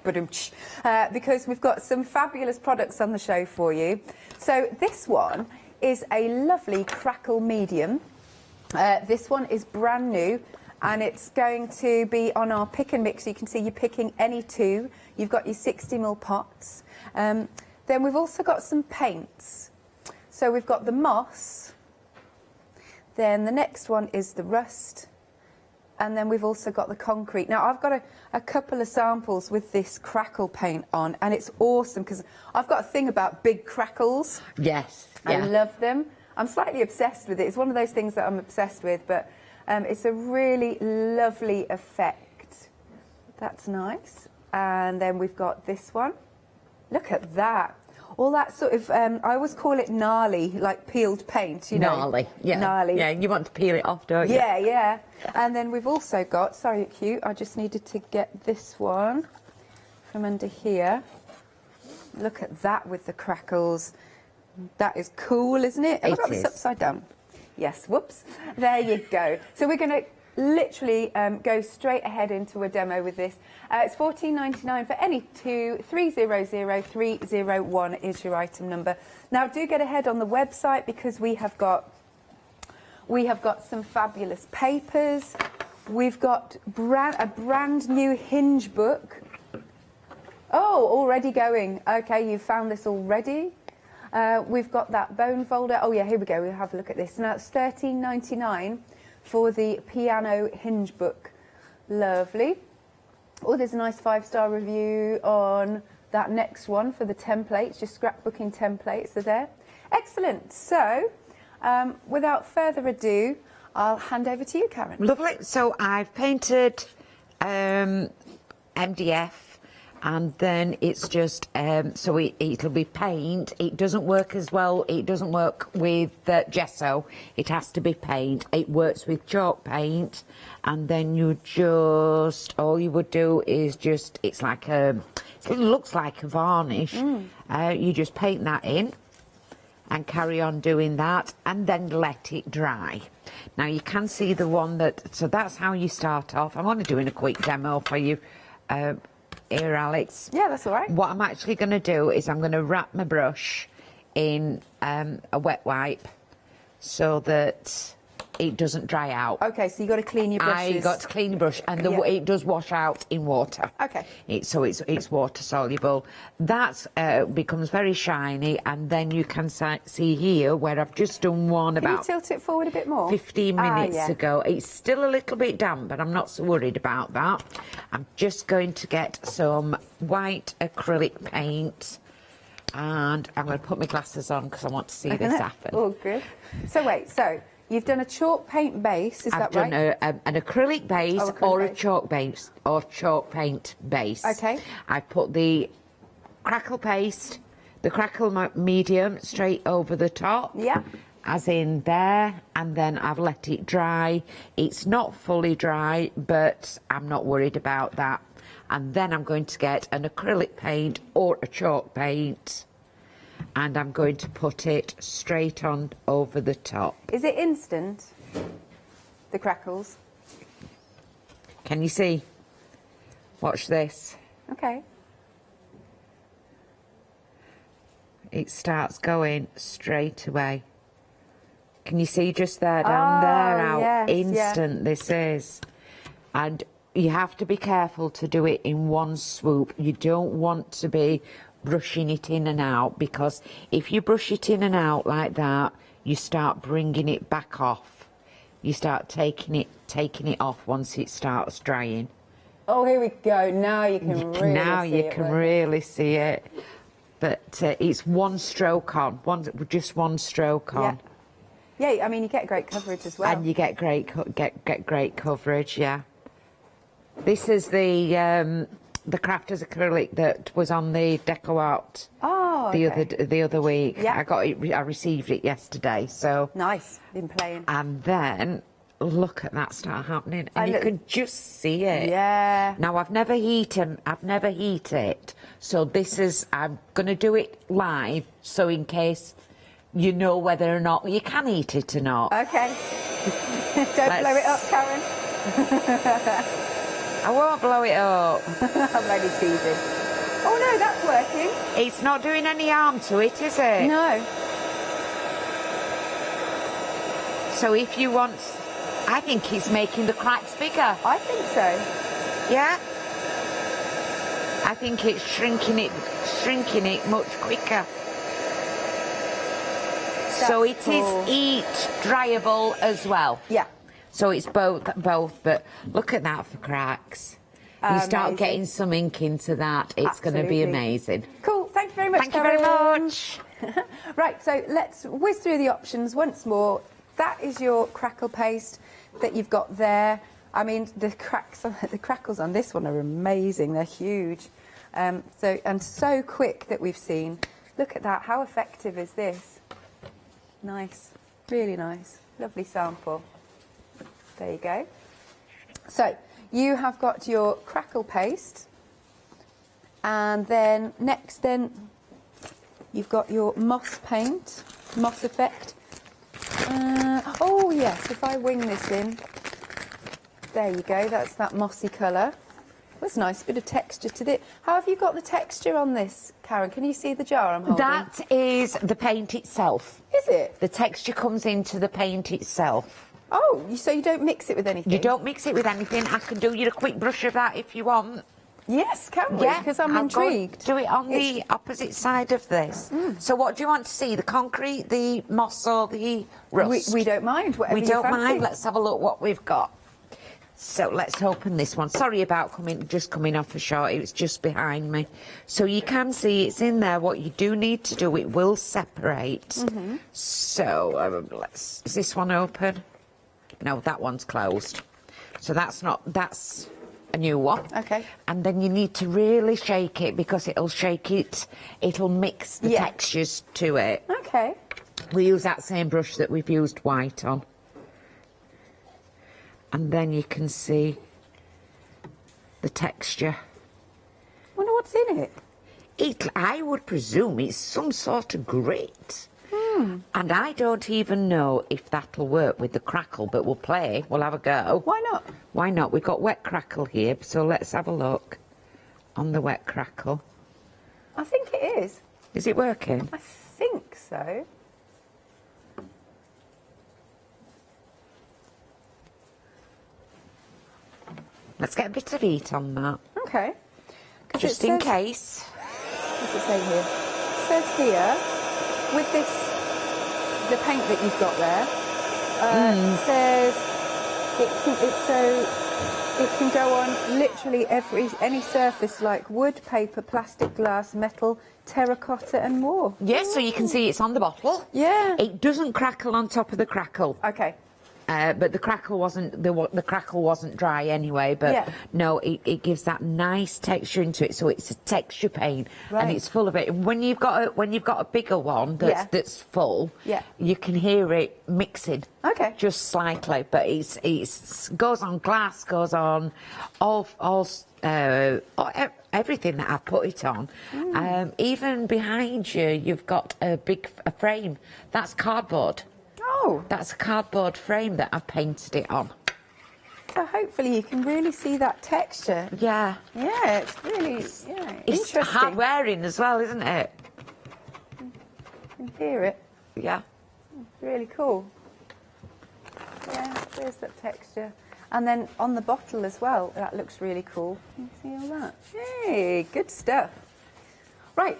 because we've got some fabulous products on the show for you. So this one is a lovely crackle medium. This one is brand new. And it's going to be on our pick and mix. You can see you're picking any two. You've got your 60ml pots. Then we've also got some paints. So we've got the moss. Then the next one is the rust. And then we've also got the concrete. Now, I've got a couple of samples with this crackle paint on, and it's awesome because I've got a thing about big crackles. Yes. I love them. I'm slightly obsessed with it. It's one of those things that I'm obsessed with, but it's a really lovely effect. That's nice. And then we've got this one. Look at that. all that sort of, I always call it gnarly, like peeled paint, you know. Gnarly, yeah. Gnarly. Yeah, you want to peel it off, don't you? Yeah, yeah. And then we've also got, sorry, cute, I just needed to get this one from under here. Look at that with the crackles. That is cool, isn't it? Have I got this upside down? Yes, whoops. There you go. So we're going to literally go straight ahead into a demo with this. It's $14.99 for any two. 300301 is your item number. Now do get ahead on the website because we have got some fabulous papers. We've got a brand new hinge book. Oh, already going. Okay, you found this already. We've got that bone folder. Oh yeah, here we go. We'll have a look at this. Now it's $13.99 for the piano hinge book. Lovely. Oh, there's a nice 5-star review on that next one for the templates, just scrapbooking templates are there. Excellent. So, without further ado, I'll hand over to you, Karen. Lovely. So I've painted MDF. And then it's just, so it'll be paint. It doesn't work as well. It doesn't work with gesso. It has to be paint. It works with chalk paint. And then you just, all you would do is just, it looks like a varnish. You just paint that in and carry on doing that and then let it dry. Now you can see the one so that's how you start off. I'm only doing a quick demo for you. Here, Alex. Yeah, that's all right. What I'm actually going to do is I'm going to wrap my brush in a wet wipe so that it doesn't dry out. Okay, so you got to clean your brushes. I got to clean the brush, and it does wash out in water. Okay. So it's water soluble. That becomes very shiny, and then you can see here where I've just done one Can about. you tilt it forward a bit more? 15 minutes ago. It's still a little bit damp, but I'm not so worried about that. I'm just going to get some white acrylic paint, and I'm going to put my glasses on because I want to see this happen. Oh, good. So wait, you've done a chalk paint base, is that right? I've done an acrylic base a chalk base or chalk paint base. Okay. I've put the crackle paste, the crackle medium straight over the top. Yeah. As in there, and then I've let it dry. It's not fully dry, but I'm not worried about that. And then I'm going to get an acrylic paint or a chalk paint, and I'm going to put it straight on over the top. Is it instant, the crackles? Can you see? Watch this. Okay. It starts going straight away. Can you see just there, down there, how instant this is? And you have to be careful to do it in one swoop. You don't want to be brushing it in and out, because if you brush it in and out like that, you start bringing it back off. You start taking it off once it starts drying. Oh, here we go. Now you can really see it. But it's one stroke on, just one stroke on. Yeah, I mean, you get great coverage as well. And you get great coverage, yeah. This is the Crafters acrylic that was on the Deco Art the other week. Yeah. I received it yesterday, so nice. Been playing. And then look at that start happening, and you can just see it. Yeah. Now I've never heated it, so I'm going to do it live, so in case you know whether or not you can eat it or not. Okay. Don't blow it up, Karen. I won't blow it up. I'm only teasing. Oh no, that's working. It's not doing any harm to it, is it? No. So if you want, I think it's making the cracks bigger. I think so. Yeah? I think it's shrinking it much quicker. So it is heat dryable as well. Yeah. So it's both, but look at that for cracks. You start getting some ink into that, it's going to be amazing. Cool, thank you very much, Thank you very much. Right, so let's whiz through the options once more. That is your crackle paste that you've got there. I mean, the crackles on this one are amazing. They're huge. So quick that we've seen. Look at that. How effective is this? Nice. Really nice. Lovely sample. There you go. So you have got your crackle paste, and then next you've got your moss paint, moss effect. Oh yes, if I wing this in, there you go, that's that mossy colour. That's nice, bit of texture to it. How have you got the texture on this, Karen? Can you see the jar I'm holding? That is the paint itself. Is it? The texture comes into the paint itself. Oh, so you don't mix it with anything? You don't mix it with anything. I can do you a quick brush of that if you want. Yes, can we? Because I'm intrigued. Do it on the opposite side of this. So what do you want to see? The concrete, the moss, or the rust? We don't mind, whatever We you don't fancy. mind. Let's have a look what we've got. So let's open this one. Sorry about just coming off a shot. It was just behind me. So you can see it's in there. What you do need to do, it will separate. So is this one open? No, that one's closed. So that's a new one. Okay. And then you need to really shake it because it'll shake it. It'll mix the textures to it. Okay. We use that same brush that we've used white on. And then you can see the texture. Wonder what's in it? I would presume it's some sort of grit. And I don't even know if that'll work with the crackle, but we'll play. We'll have a go. Why not? Why not? We've got wet crackle here, so let's have a look on the wet crackle. I think it is. Is it working? I think so. Let's get a bit of heat on that. Okay. Just in case. What's it say here? It says here, with the paint that you've got there, it says it can go on literally any surface like wood, paper, plastic, glass, metal, terracotta and more. Yes, so you can see it's on the bottle. Yeah. It doesn't crackle on top of the crackle. Okay. But the crackle wasn't dry anyway. But no, it gives that nice texture into it. So it's a texture paint, and it's full of it. And when you've got a bigger one that's full, you can hear it mixing. Okay. Just slightly, but it's goes on glass, goes on everything that I've put it on. Even behind you, you've got a frame. That's cardboard. Oh. That's a cardboard frame that I've painted it on. So hopefully you can really see that texture. Yeah. Yeah, it's really It's interesting. hard wearing as well, isn't it? You can hear it. Yeah. Really cool. Yeah, there's that texture. And then on the bottle as well, that looks really cool. You can see all that. Hey, good stuff. Right.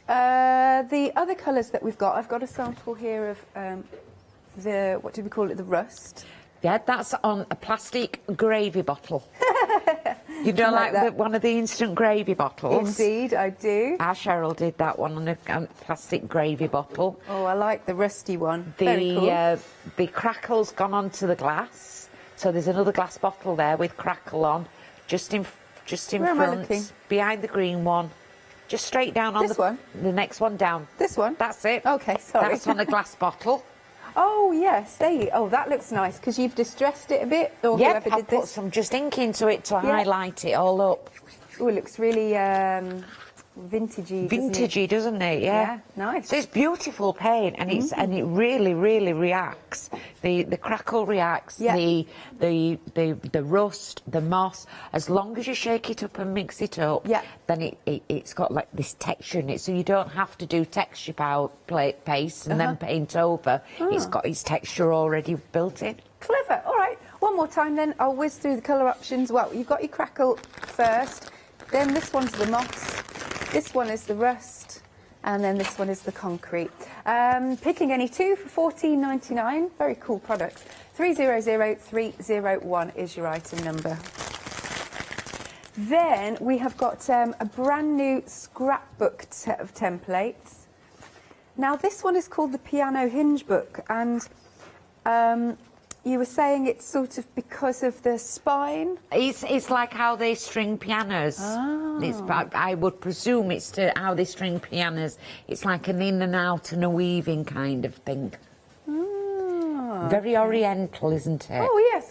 The other colours that we've got, I've got a sample here of what do we call it, the rust? Yeah, that's on a plastic gravy bottle. You know, like one of the instant gravy bottles? Indeed, I do. Our Cheryl did that one on a plastic gravy bottle. Oh, I like the rusty one. Very cool. The crackle's gone onto the glass, so there's another glass bottle there with crackle on, just in Where am I front, looking? behind the green one. Just straight down on This one? The next one down. This one? That's it. Okay, sorry. That's on a glass bottle. Oh, yes. Oh, that looks nice, because you've distressed it a bit, or Yep, whoever I did put this. some just ink into it to highlight it all up. Oh, it looks really vintagey. Doesn't it? Yeah. Nice. So it's beautiful paint, and it really, really reacts. The crackle reacts. The rust, the moss. As long as you shake it up and mix it up, then it's got like this texture in it. So you don't have to do texture paste and then paint over. It's got its texture already built in. Clever. All right. One more time then. I'll whiz through the colour options. Well, you've got your crackle first. Then this one's the moss. This one is the rust. And then this one is the concrete. Picking any two for $14.99. Very cool products. 300301 is your item number. Then we have got a brand new scrapbook set of templates. Now this one is called the Piano Hinge Book, and you were saying it's sort of because of the spine? It's like how they string pianos. I would presume it's to how they string pianos. It's like an in and out and a weaving kind of thing. Very oriental, isn't it? Oh, yes,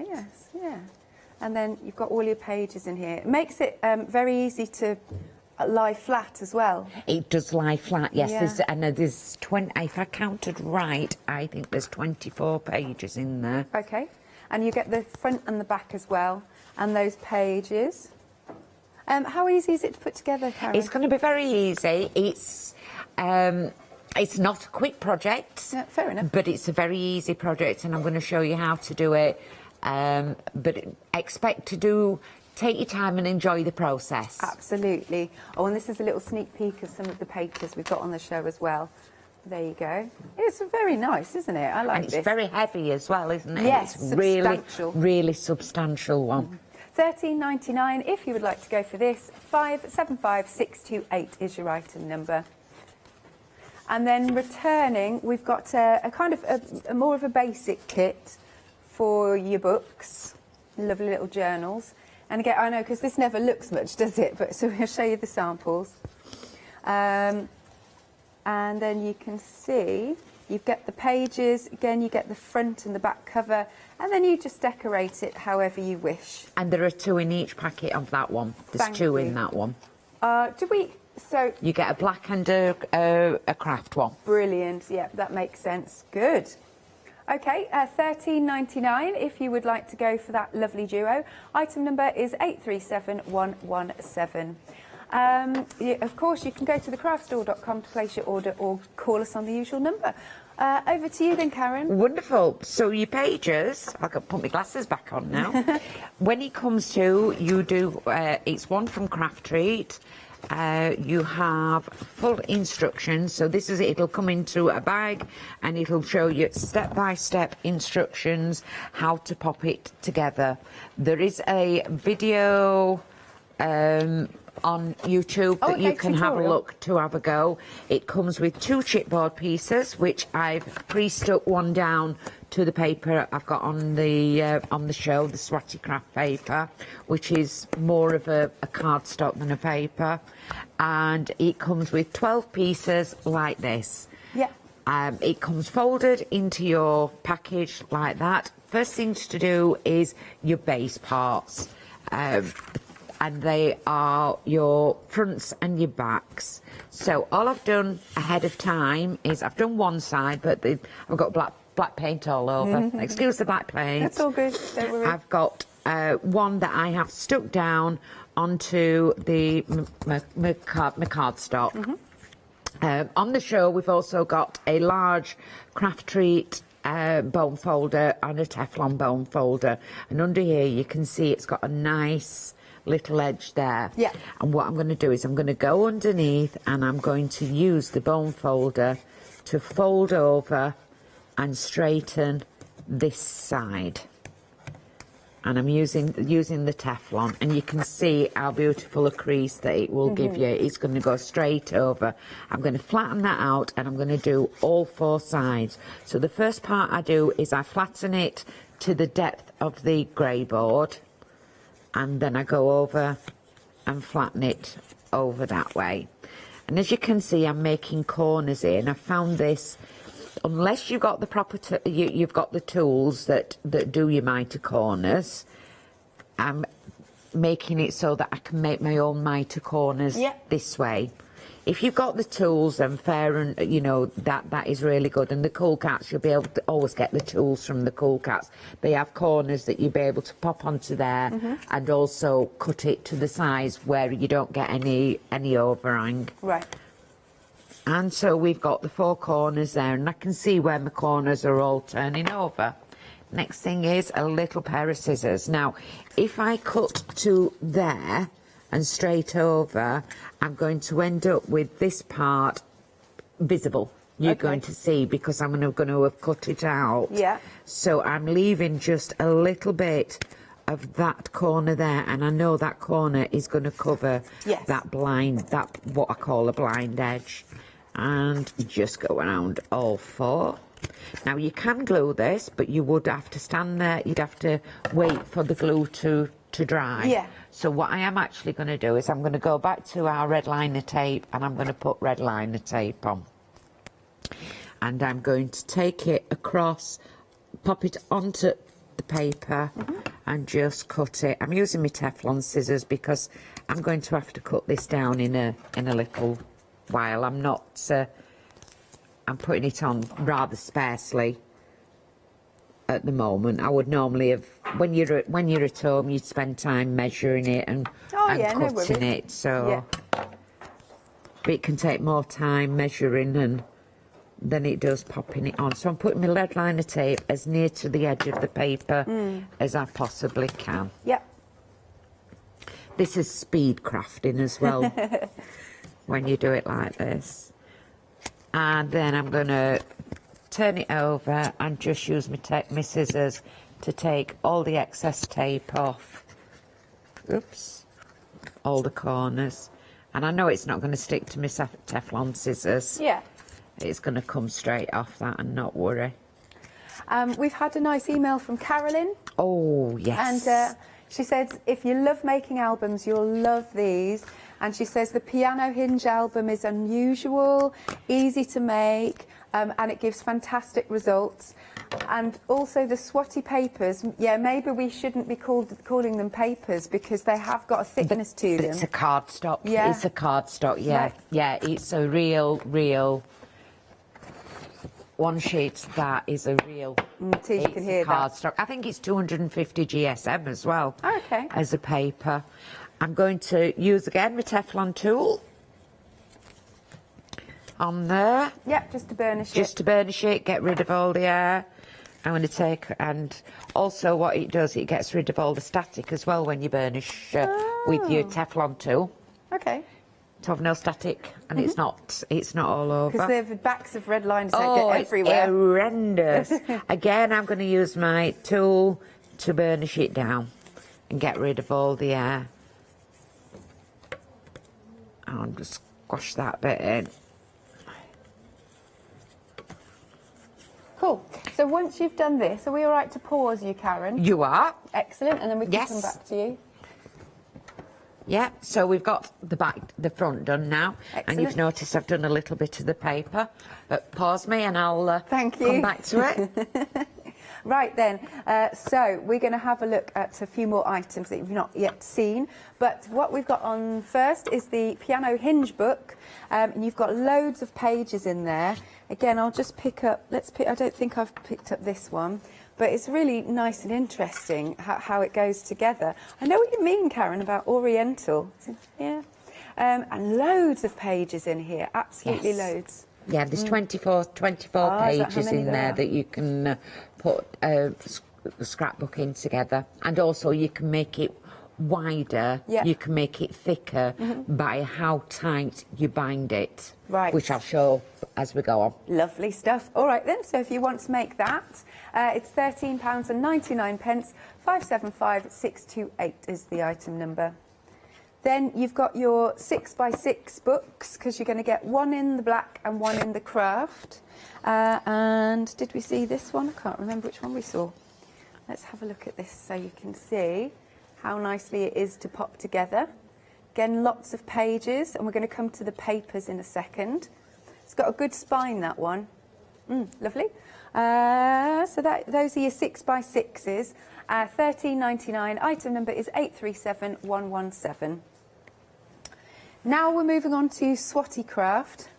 yes, yeah. And then you've got all your pages in here. It makes it very easy to lie flat as well. It does lie flat, yes. Yeah. There's 20, if I counted right, I think there's 24 pages in there. Okay. And you get the front and the back as well, and those pages. How easy is it to put together, Karen? It's going to be very easy. It's not a quick project. Yeah, fair enough. But it's a very easy project, and I'm going to show you how to do it. But expect to take your time and enjoy the process. Absolutely. Oh, and this is a little sneak peek of some of the papers we've got on the show as well. There you go. It's very nice, isn't it? I like and this. It's very heavy as well, isn't it? Yes, it's substantial. really substantial one. £13.99 if you would like to go for this. 575628 is your item number. And then returning, we've got a kind of a more of a basic kit for your books, lovely little journals. And again, I know, because this never looks much, does it? But so we'll show you the samples. And then you can see, you get the pages, again, you get the front and the back cover, and then you just decorate it however you wish. And there are 2 in each packet of that one. There's Thank 2 you. in that one. So you get a black and a craft one. Brilliant. Yeah, that makes sense. Good. Okay, £13.99 if you would like to go for that lovely duo. Item number is 837117. Of course, you can go to thecraftstore.com to place your order or call us on the usual number. Over to you then, Karen. Wonderful. So your pages, I've got to put my glasses back on now. When it comes to, you do, it's one from Craft Treat. You have full instructions, so this is it. It'll come into a bag and it'll show you step-by-step instructions how to pop it together. There is a video on YouTube that you can have a look to have a go. It comes with 2 chipboard pieces, which I've pre-stuck one down to the paper I've got on the show, the Swatty Craft paper, which is more of a cardstock than a paper, and it comes with 12 pieces like this. Yeah. It comes folded into your package like that. First thing to do is your base parts. And they are your fronts and your backs. So all I've done ahead of time is I've done one side, but I've got black paint all over. Excuse the black paint. That's all good, don't worry. I've got one that I have stuck down onto the my cardstock. On the show, we've also got a large Craft Treat bone folder and a Teflon bone folder. And under here, you can see it's got a nice little edge there. Yeah. And what I'm going to do is I'm going to go underneath and I'm going to use the bone folder to fold over and straighten this side. And I'm using the Teflon, and you can see how beautiful a crease that it will give you. It's going to go straight over. I'm going to flatten that out, and I'm going to do all 4 sides. So the first part I do is I flatten it to the depth of the grey board, and then I go over and flatten it over that way. And as you can see, I'm making corners here, and I found this, unless you've got the proper you've got the tools that do your mitre corners, I'm making it so that I can make my own mitre corners this way. If you've got the tools, then fair, and you know that is really good. And the Cool Cats, you'll be able to always get the tools from the Cool Cats. They have corners that you'll be able to pop onto there, and also cut it to the size where you don't get any overhang. Right. And so we've got the 4 corners there, and I can see where my corners are all turning over. Next thing is a little pair of scissors. Now, if I cut to there and straight over, I'm going to end up with this part visible. You're going to see, because I'm going to have cut it out. Yeah. So I'm leaving just a little bit of that corner there, and I know that corner is going to cover that what I call a blind edge. And just go around all 4. Now you can glue this, but you would have to stand there, you'd have to wait for the glue to dry. Yeah. So what I am actually going to do is I'm going to go back to our red liner tape and I'm going to put red liner tape on. And I'm going to take it across, pop it onto the paper and just cut it. I'm using my Teflon scissors because I'm going to have to cut this down in a little while. I'm not, I'm putting it on rather sparsely at the moment. I would normally have, when you're at home, you'd spend time measuring it and cutting it. So but it can take more time measuring than it does popping it on. So I'm putting my red liner tape as near to the edge of the paper as I possibly can. Yep. This is speed crafting as well when you do it like this. And then I'm going to turn it over and just use my scissors to take all the excess tape off. Oops. All the corners. And I know it's not going to stick to my Teflon scissors. Yeah. It's going to come straight off that and not worry. We've had a nice email from Carolyn. Oh, yes. And she said, if you love making albums, you'll love these. And she says the piano hinge album is unusual, easy to make, and it gives fantastic results. And also the swatty papers, yeah, maybe we shouldn't be calling them papers because they have got a thickness to them. It's a cardstock. Yeah. It's a cardstock, yeah. Right. Yeah, it's a real one sheet. That is a real you can hear cardstock. I think it's 250 GSM as well. Okay. As a paper. I'm going to use again my Teflon tool on there. Yep, just to burnish it. Just to burnish it, get rid of all the air. I'm going to take, and also what it does, it gets rid of all the static as well when you burnish with your Teflon tool. Okay. To have no static, and it's not all over. Because the backs of red lines that get everywhere. It's horrendous. Again, I'm going to use my tool to burnish it down and get rid of all the air. I'll just squash that bit in. Cool. So once you've done this, are we all right to pause you, Karen? You are. Excellent. And then we can come back to you. Yeah, so we've got the front done now. Excellent. And you've noticed I've done a little bit of the paper. But pause me and I'll Thank you. come back to it. Right then, so we're going to have a look at a few more items that you've not yet seen. But what we've got on first is the piano hinge book. And you've got loads of pages in there. Again, I'll just pick up, I don't think I've picked up this one. But it's really nice and interesting how it goes together. I know what you mean, Karen, about Oriental. Yeah. And loads of pages in here, absolutely loads. Yeah, there's 24 pages in there that you can put a scrapbook in together. And also you can make it wider, you can make it thicker by how tight you bind it. Right. Which I'll show as we go on. Lovely stuff. All right then, so if you want to make that, it's £13.99. 575628 is the item number. Then you've got your 6x6 books, because you're going to get one in the black and one in the craft. And did we see this one? I can't remember which one we saw. Let's have a look at this so you can see how nicely it is to pop together. Again, lots of pages, and we're going to come to the papers in a second. It's got a good spine, that one. Lovely. So those are your 6x6s. £13.99. Item number is 837117. Now we're moving on to Swatty Craft.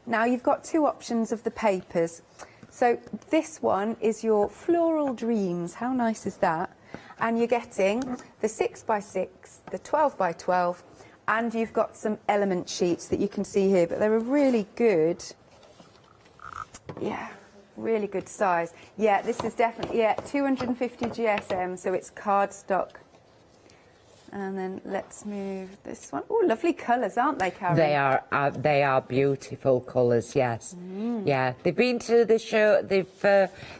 Now you've got two options of the papers. So this one is your Floral Dreams. How nice is that? And you're getting the 6x6, the 12x12, and you've got some element sheets that you can see here, but they're a really good, really good size. Yeah, this is definitely, 250 GSM, so it's cardstock. And then let's move this one. Oh, lovely colours, aren't they, Karen? They are beautiful colours, yes. Yeah, they've been to the show. There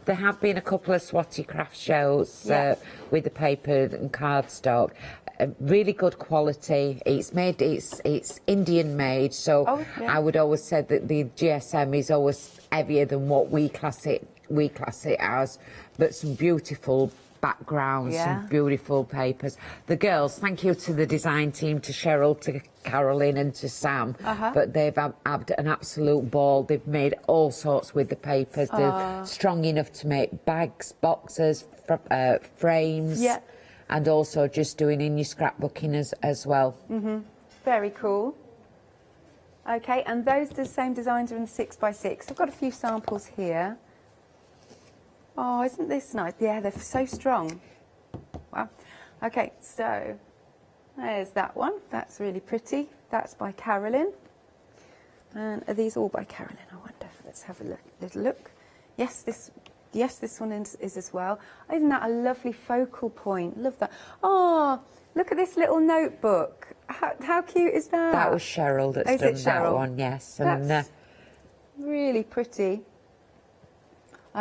have been a couple of Swatty craft shows with the paper and cardstock. Really good quality. It's made. It's Indian made. So I would always say that the GSM is always heavier than what we class it as. But some beautiful backgrounds, some beautiful papers. The girls, thank you to the design team, to Cheryl, to Carolyn and to Sam, but they've had an absolute ball. They've made all sorts with the papers. They're strong enough to make bags, boxes, frames, and also just doing in your scrapbooking as well. Very cool. Okay, and those the same designs are in 6x6. I've got a few samples here. Oh, isn't this nice? Yeah, they're so strong. Wow. Okay, so there's that one. That's really pretty. That's by Carolyn. And are these all by Carolyn? I wonder. Let's have a little look. Yes, this one is as well. Isn't that a lovely focal point? Love that. Oh, look at this little notebook. How cute is that? That was Cheryl that's done that one, yes. And that's really pretty.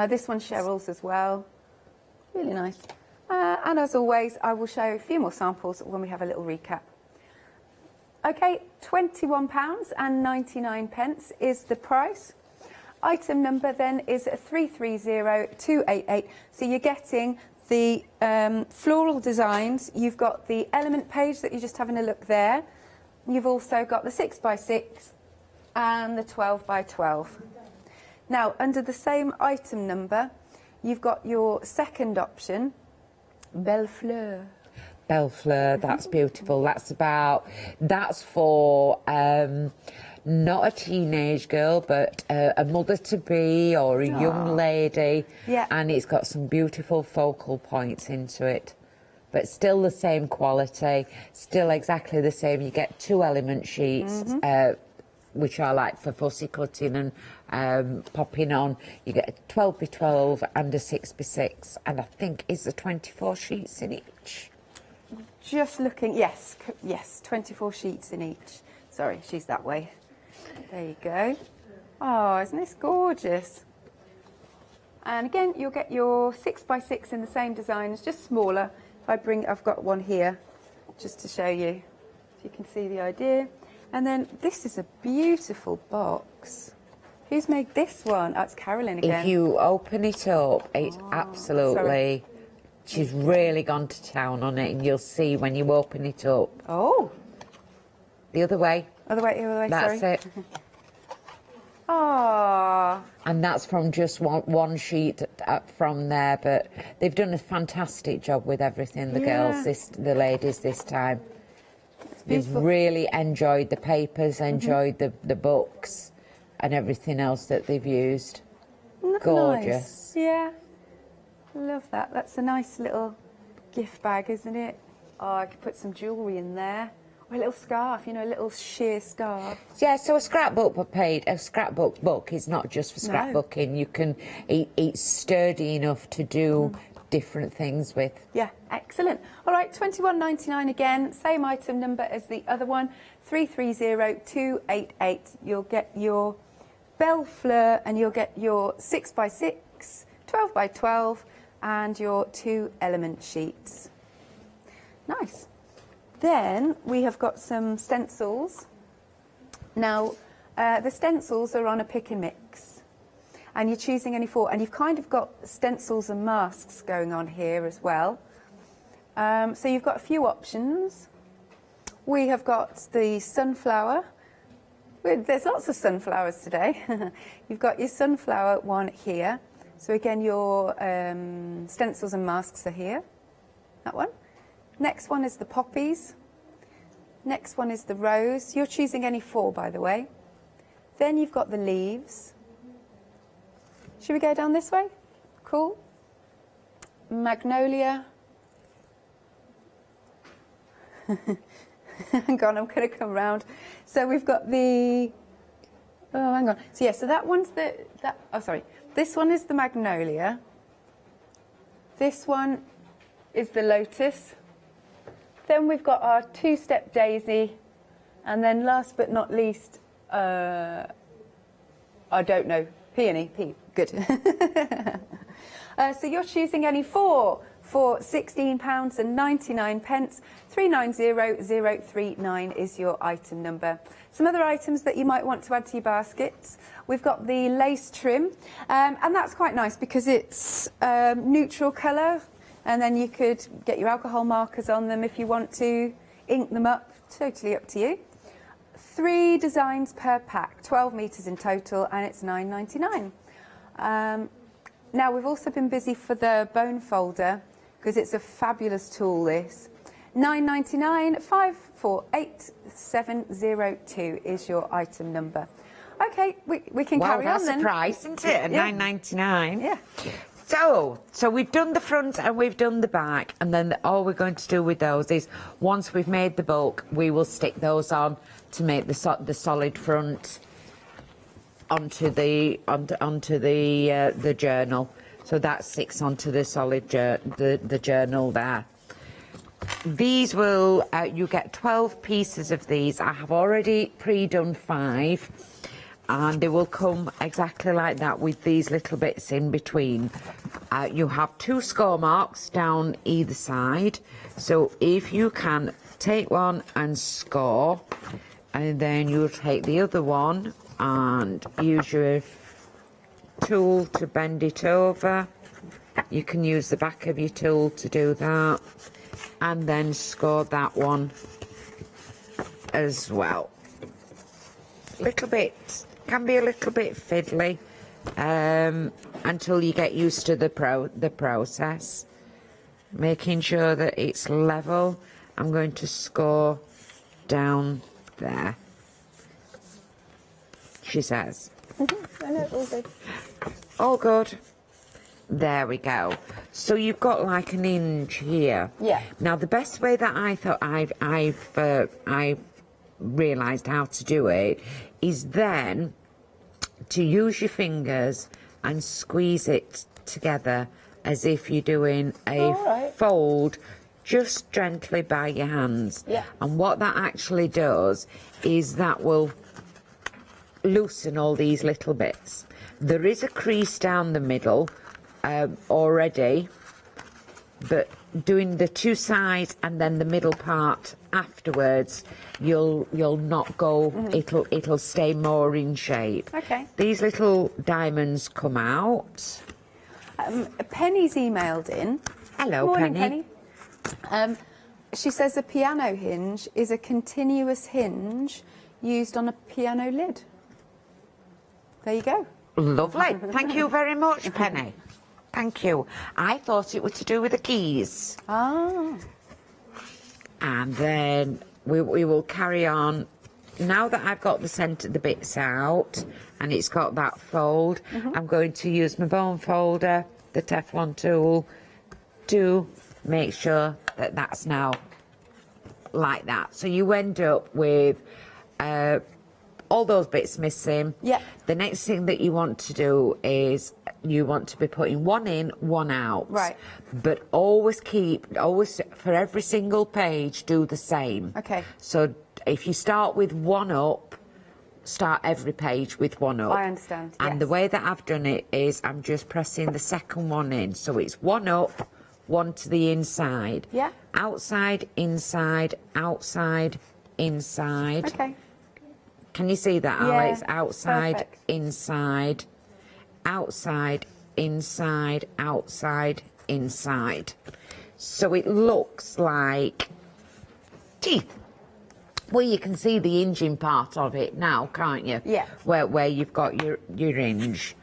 This one's Cheryl's as well. Really nice. And as always, I will show a few more samples when we have a little recap. Okay, £21.99 is the price. Item number then is 330288. So you're getting the floral designs. You've got the element page that you're just having a look there. You've also got the 6x6 and the 12x12. Now, under the same item number, you've got your second option, Belle Fleur. Belle Fleur, that's beautiful. That's for not a teenage girl, but a mother-to-be or a young lady. Yeah. And it's got some beautiful focal points into it. But still the same quality, still exactly the same. You get 2 element sheets, which are like for fussy cutting and popping on. You get a 12x12 and a 6x6, and I think is there 24 sheets in each? Just looking, yes, 24 sheets in each. Sorry, she's that way. There you go. Oh, isn't this gorgeous? And again, you'll get your 6x6 in the same design, it's just smaller. I've got one here just to show you, so you can see the idea. And then this is a beautiful box. Who's made this one? Oh, it's Carolyn again. If you open it up, it's absolutely... She's really gone to town on it, and you'll see when you open it up. Oh. The other way. Other way, That's sorry. it. Oh. And that's from just one sheet from there, but they've done a fantastic job with everything, the girls, the ladies this time. They've really enjoyed the papers, enjoyed the books and everything else that they've used. Gorgeous. Nice. Yeah. Love that. That's a nice little gift bag, isn't it? Oh, I could put some jewellery in there. Or a little scarf, you know, a little sheer scarf. Yeah, so a scrapbook book is not just for scrapbooking. You can, it's sturdy enough to do different things with. Yeah, excellent. All right, £21.99 again, same item number as the other one, 330288. You'll get your Belle Fleur and you'll get your 6x6, 12x12 and your 2 element sheets. Nice. Then we have got some stencils. Now, the stencils are on a pick and mix. And you're choosing any 4, and you've kind of got stencils and masks going on here as well. So you've got a few options. We have got the sunflower. There's lots of sunflowers today. You've got your sunflower one here. So again, your stencils and masks are here. That one. Next one is the poppies. Next one is the rose. You're choosing any 4, by the way. Then you've got the leaves. Should we go down this way? Cool. Magnolia. Hang on, I'm going to come round. So we've got the... Oh, hang on. So, yeah, so that one's the... Oh, sorry. This one is the magnolia. This one is the lotus. Then we've got our 2-step daisy. And then last but not least, I don't know, Peony, good. So you're choosing only 4 for £16.99. 390039 is your item number. Some other items that you might want to add to your baskets. We've got the lace trim, and that's quite nice because it's neutral colour, and then you could get your alcohol markers on them if you want to, ink them up, totally up to you. 3 designs per pack, 12 metres in total, and it's £9.99. Now, we've also been busy for the bone folder because it's a fabulous tool, this. £9.99, 548702 is your item number. Okay, we can carry on then. Well, that's a price, isn't it? At £9.99. Yeah. So we've done the front and we've done the back, and then all we're going to do with those is once we've made the bulk, we will stick those on to make the solid front onto the journal. So that sticks onto the solid the journal there. These will you get 12 pieces of these. I have already pre-done 5, and they will come exactly like that with these little bits in between. You have 2 score marks down either side, so if you can take one and score, and then you'll take the other one and use your tool to bend it over. You can use the back of your tool to do that, and then score that one as well. Little bit, can be a little bit fiddly until you get used to the process. Making sure that it's level. I'm going to score down there, she says. I know, all good. All good. There we go. So you've got like an inch here. Yeah. Now the best way that I thought I've realised how to do it is then to use your fingers and squeeze it together as if you're doing a fold, just gently by your hands. Yeah. And what that actually does is that will loosen all these little bits. There is a crease down the middle already, but doing the 2 sides and then the middle part afterwards, you'll not go. It'll stay more in shape. Okay. These little diamonds come out. Penny's emailed in. Hello, Morning, Penny. She says a piano hinge is a continuous hinge used on a piano lid. There you go. Lovely. Thank you very much, Penny. Thank you. I thought it was to do with the keys. Ah. And then we will carry on. Now that I've got the bits out and it's got that fold, I'm going to use my bone folder, the Teflon tool, to make sure that that's now like that. So you end up with all those bits missing. Yeah. The next thing that you want to do is you want to be putting one in, one out. Right. But always for every single page, do the same. Okay. So if you start with one up, start every page with one up. I understand, And yes. the way that I've done it is I'm just pressing the second one in. So it's one up, one to the inside. Yeah. Outside, inside, outside, inside. Okay. Can you see that, Yeah, Alex? Outside, perfect. inside, outside, inside, outside, inside. So it looks like teeth. Well, you can see the hinging part of it now, can't you? Yeah. Where you've got your hinge.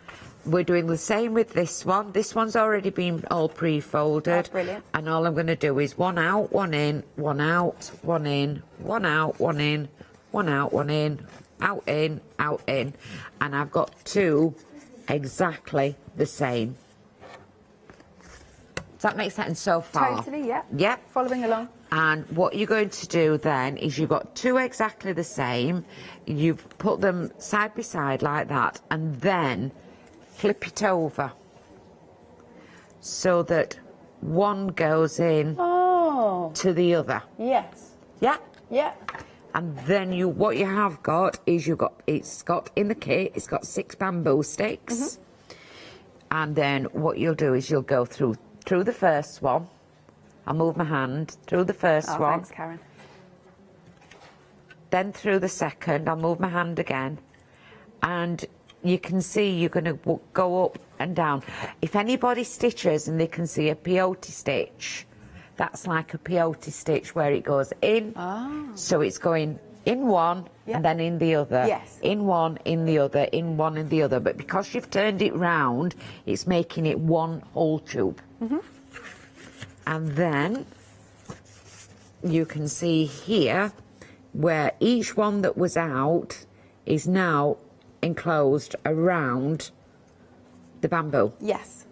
We're doing the same with this one. This one's already been all pre-folded. Oh, brilliant. And all I'm going to do is one out, one in, one out, one in, one out, one in, one out, one in, out in, out in. And I've got 2 exactly the same. Does that make sense so far? Totally, yeah. Yep. Following along. And what you're going to do then is you've got 2 exactly the same. You've put them side by side like that, and then flip it over so that one goes in to the other. Yes. Yeah? Yeah. And then what you have got is it's got in the kit, it's got 6 bamboo sticks. And then what you'll do is you'll go through the first one. I'll move my hand through the first one. Thanks, Karen. Then through the second, I'll move my hand again. And you can see you're going to go up and down. If anybody stitches and they can see a peyote stitch, that's like a peyote stitch where it goes in. So it's going in one and then in the other. Yes. In one, in the other, in one, in the other. But because you've turned it round, it's making it one whole tube. And then you can see here where each one that was out is now enclosed around the bamboo. Yes.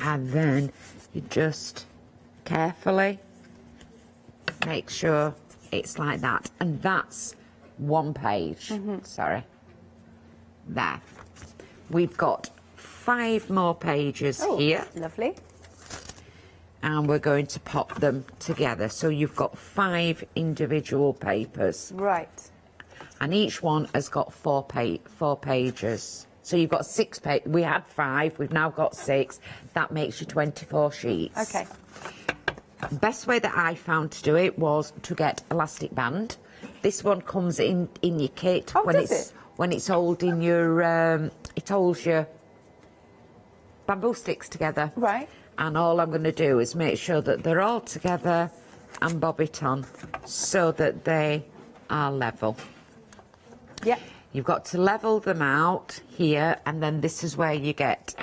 And then you just carefully make sure it's like that. And that's one page. Sorry. There. We've got 5 more pages here. Lovely. And we're going to pop them together. So you've got 5 individual papers. Right. And each one has got 4 pages. So you've got 6 pages. We had 5, we've now got 6. That makes you 24 sheets. Okay. Best way that I found to do it was to get elastic band. This one comes in your kit when it's holding your it holds your bamboo sticks together. Right. And all I'm going to do is make sure that they're all together and bob it on so that they are level. Yeah. You've got to level them out here, and then this is where you get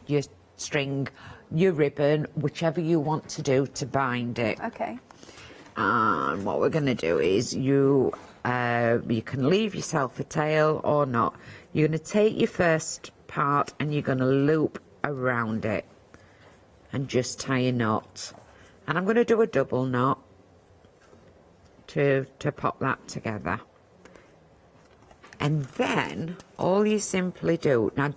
your string, your ribbon, whichever you want to do to bind it. Okay. And what we're going to do is you can leave yourself a tail or not. You're going to take your first part and you're going to loop around it and just tie a knot. And I'm going to do a double knot to pop that together. And then all you simply do, now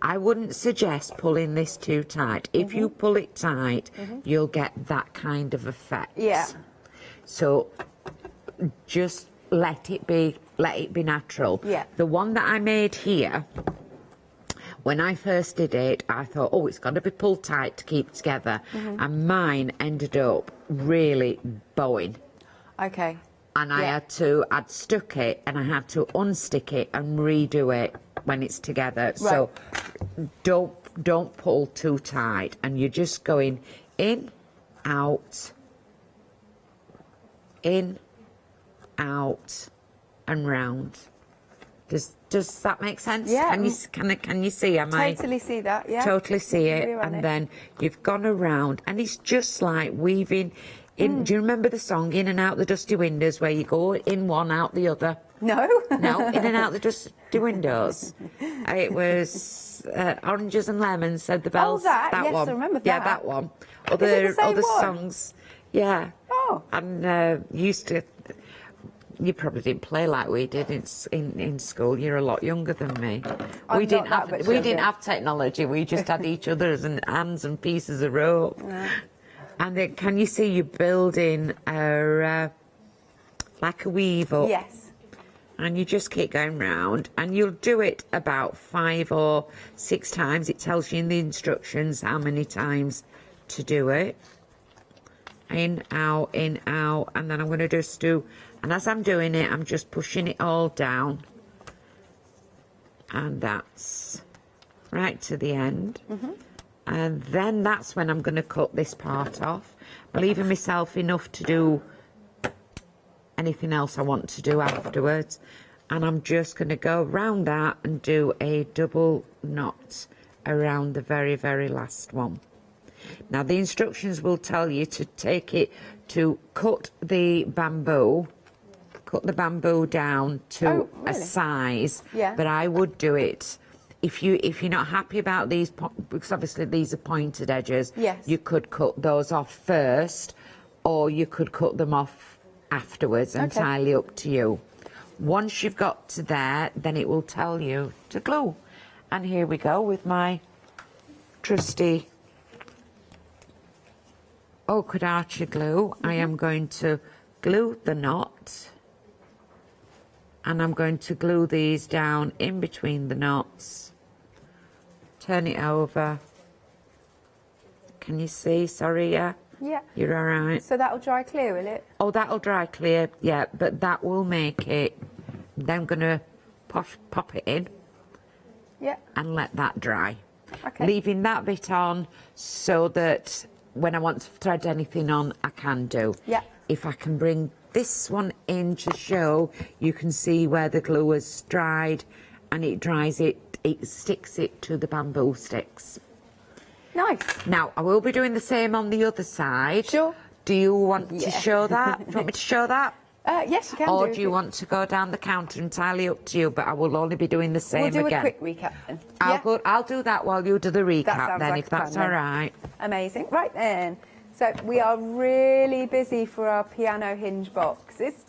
I wouldn't suggest pulling this too tight. If you pull it tight, you'll get that kind of effect. Yeah. So just let it be natural. Yeah. The one that I made here, when I first did it, I thought, oh, it's got to be pulled tight to keep together. And mine ended up really bowing. Okay. And I'd stuck it and I had to unstick it and redo it when it's together. Right. So don't pull too tight, and you're just going in, out, and round. Does that make sense? Yeah. Can you see? Totally see that, yeah. Totally see it. And then you've gone around, and it's just like weaving in. Do you remember the song "In and Out the Dusty Windows," where you go in one, out the other? No. No, in and out the dusty windows. It was Oranges and Lemons, said the bells. Oh, that yes, one. I remember that. Yeah, that one. Is it the same other one? songs. Yeah. Oh. And you probably didn't play like we did in school. You're a lot younger than me. We didn't have technology. We just had each other's and hands and pieces of rope. Yeah. And then can you see you building like a weave up? Yes. And you just keep going round, and you'll do it about 5 or 6 times. It tells you in the instructions how many times to do it. In, out, and then I'm going to just do, and as I'm doing it, I'm just pushing it all down. And that's right to the end. And then that's when I'm going to cut this part off. I'm leaving myself enough to do anything else I want to do afterwards. And I'm just going to go around that and do a double knot around the very, very last one. Now, the instructions will tell you to cut the bamboo down to a size. Yeah. But I would do it if you're not happy about these, because obviously these are pointed edges. Yes. You could cut those off first, or you could cut them off afterwards. Entirely up to you. Once you've got to there, then it will tell you to glue. And here we go with my trusty Orchid Archer glue. I am going to glue the knot and I'm going to glue these down in between the knots. Turn it over. Can you see? Sorry, yeah? Yeah. You're all right. So that'll dry clear, will it? Oh, that'll dry clear, yeah, but that will make it. Then I'm going to pop it in. Yeah. And let that dry. Okay. Leaving that bit on so that when I want to thread anything on, I can do. Yeah. If I can bring this one in to show, you can see where the glue has dried, and it dries it, it sticks it to the bamboo sticks. Nice. Now, I will be doing the same on the other side. Sure. Do you want to show that? Do you want me to show that? Yes, you can. Or do you want to go down the counter? Entirely up to you, but I will only be doing the same again. We'll do a quick recap then. I'll do that while you do the recap then, if that's all right. Amazing. Right then. So we are really busy for our piano hinge box. It's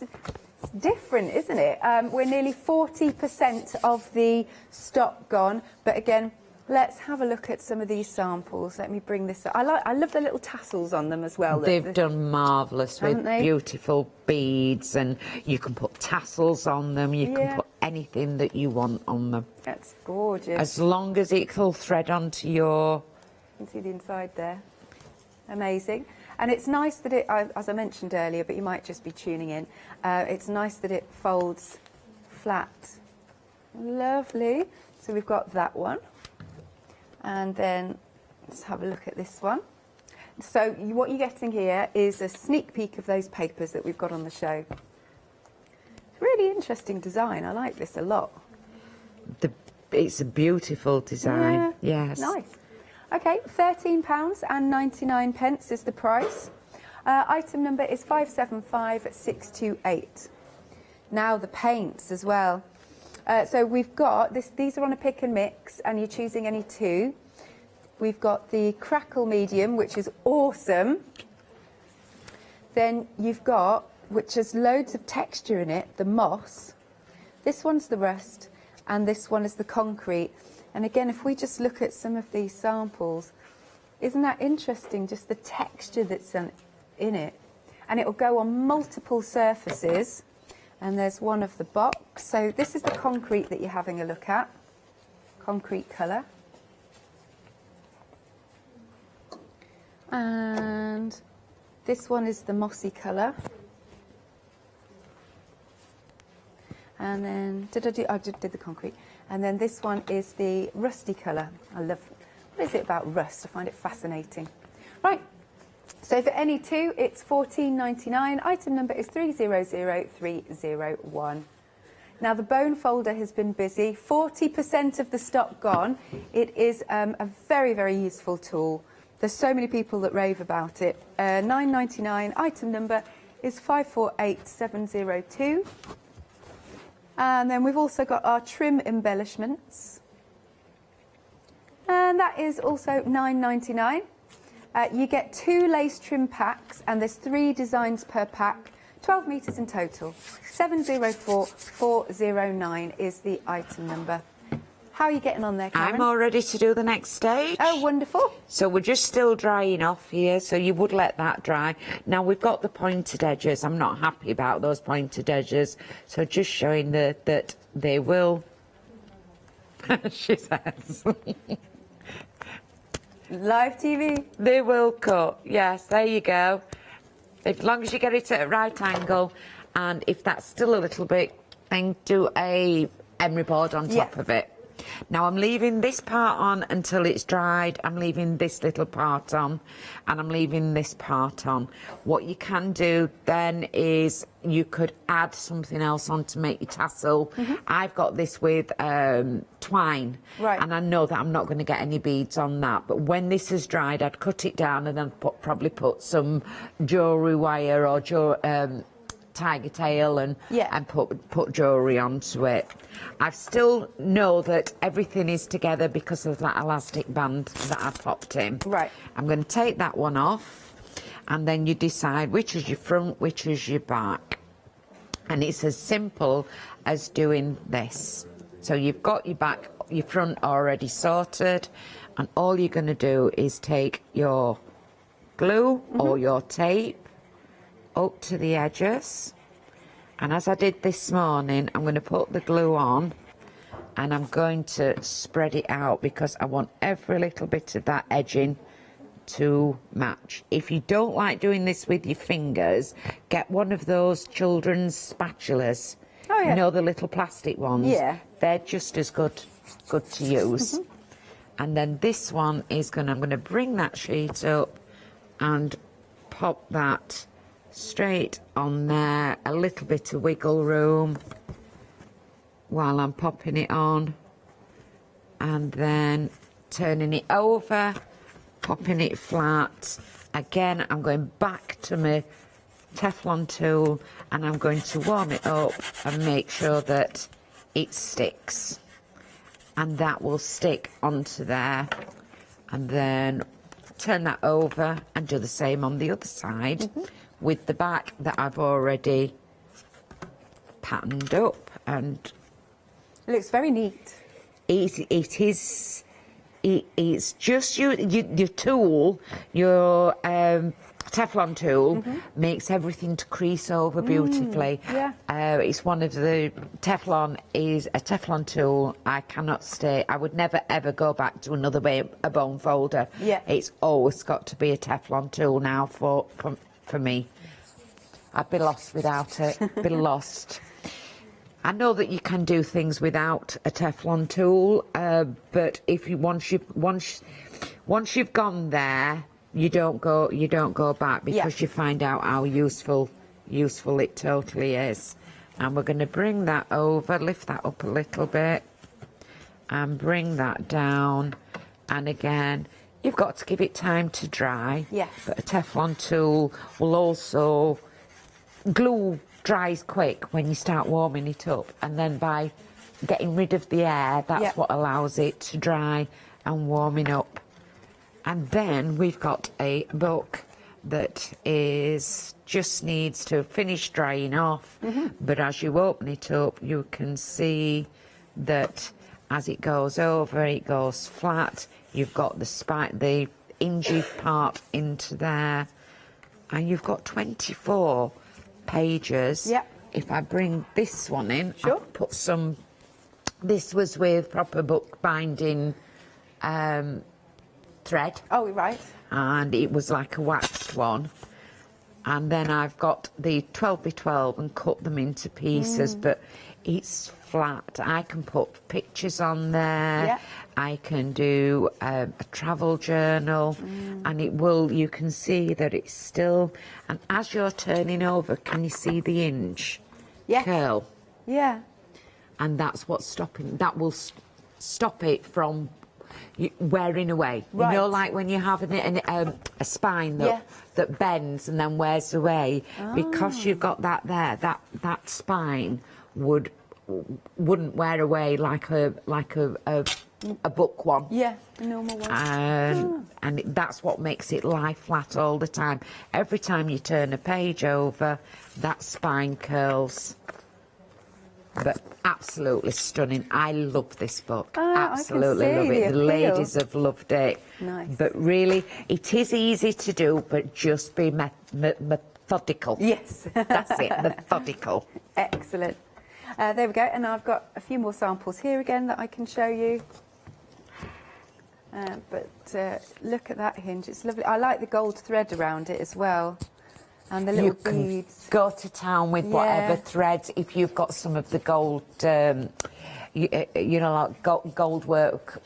different, isn't it? We're nearly 40% of the stock gone, but again, let's have a look at some of these samples. Let me bring this up. I love the little tassels on them as well. They've done marvellous with beautiful beads, and you can put tassels on them. You can put anything that you want on them. That's gorgeous. As long as it'll thread onto your... You can see the inside there. Amazing. And it's nice that it, as I mentioned earlier, but you might just be tuning in, it's nice that it folds flat. Lovely. So we've got that one. And then let's have a look at this one. So what you're getting here is a sneak peek of those papers that we've got on the show. Really interesting design. I like this a lot. It's a beautiful design. Yeah. Yes. Nice. Okay, £13.99 is the price. Item number is 575628. Now the paints as well. So we've got this. These are on a pick and mix, and you're choosing any two. We've got the crackle medium, which is awesome. Then you've got, which has loads of texture in it, the moss. This one's the rust, and this one is the concrete. And again, if we just look at some of these samples, isn't that interesting, just the texture that's in it? And it will go on multiple surfaces. And there's one of the box. So this is the concrete that you're having a look at. Concrete colour. And this one is the mossy colour. And then, I did the concrete. And then this one is the rusty colour. I love, what is it about rust? I find it fascinating. Right, so for any two, it's £14.99. Item number is 300301. Now the bone folder has been busy. 40% of the stock gone. It is a very, very useful tool. There's so many people that rave about it. £9.99. Item number is 548702. And then we've also got our trim embellishments. And that is also £9.99. You get 2 lace trim packs, and there's 3 designs per pack, 12 metres in total. 704409 is the item number. How are you getting on there, Karen? I'm all ready to do the next stage. Oh, wonderful. So we're just still drying off here, so you would let that dry. Now we've got the pointed edges. I'm not happy about those pointed edges, so just showing that they will, she says. Live TV. They will cut, yes, there you go. As long as you get it at a right angle, and if that's still a little bit, then do a emery board on top of it. Now I'm leaving this part on until it's dried. I'm leaving this little part on, and I'm leaving this part on. What you can do then is you could add something else on to make your tassel. I've got this with twine, and I know that I'm not going to get any beads on that, but when this has dried, I'd cut it down and then probably put some jewellery wire or tiger tail and put jewellery onto it. I still know that everything is together because of that elastic band that I popped in. Right. I'm going to take that one off, and then you decide which is your front, which is your back. And it's as simple as doing this. So you've got your back, your front already sorted, and all you're going to do is take your glue or your tape up to the edges, And as I did this morning, I'm going to put the glue on and I'm going to spread it out because I want every little bit of that edging to match. If you don't like doing this with your fingers, get one of those children's spatulas. Oh, yeah. You know, the little plastic ones? Yeah. They're just as good to use. And then this one is I'm going to bring that sheet up and pop that straight on there. A little bit of wiggle room while I'm popping it on. And then turning it over, popping it flat. Again, I'm going back to my Teflon tool and I'm going to warm it up and make sure that it sticks. And that will stick onto there. And then turn that over and do the same on the other side with the back that I've already patterned up. And it looks very neat. It's just your tool, your Teflon tool makes everything to crease over beautifully. It's one of the Teflon is a Teflon tool. I cannot stay. I would never ever go back to another a bone folder. It's always got to be a Teflon tool now for me. I'd be lost without it. Be lost. I know that you can do things without a Teflon tool, but if you once you've gone there, you don't go back because you find out how useful it totally is. And we're going to bring that over, lift that up a little bit, and bring that down. And again, you've got to give it time to dry. But a Teflon tool will also glue. Dries quick when you start warming it up, and then by getting rid of the air, that's what allows it to dry and warming up. And then we've got a book that just needs to finish drying off, but as you open it up you can see that as it goes over it goes flat. You've got the ingy part into there, and you've got 24 pages. If I bring this one in, I'll put some. This was with proper book binding thread. Oh, right. And it was like a waxed one. And then I've got the 12x12 and cut them into pieces, but it's flat. I can put pictures on there. I can do a travel journal, and you can see that it's still, and as you're turning over, can you see the inch curl? And that's what's stopping, that will stop it from wearing away. You know, like when you have a spine that bends and then wears away, because you've got that there, that spine wouldn't wear away like a book one. A normal one. And that's what makes it lie flat all the time. Every time you turn a page over, that spine curls. But absolutely stunning. I love this book. Absolutely love it. The ladies have loved it. Nice. But really, it is easy to do, but just be methodical. Yes. That's it, methodical. Excellent. There we go. And I've got a few more samples here again that I can show you. But look at that hinge. It's lovely. I like the gold thread around it as well. And the little beads. Go to town with whatever threads. If you've got some of the gold, you know, like gold work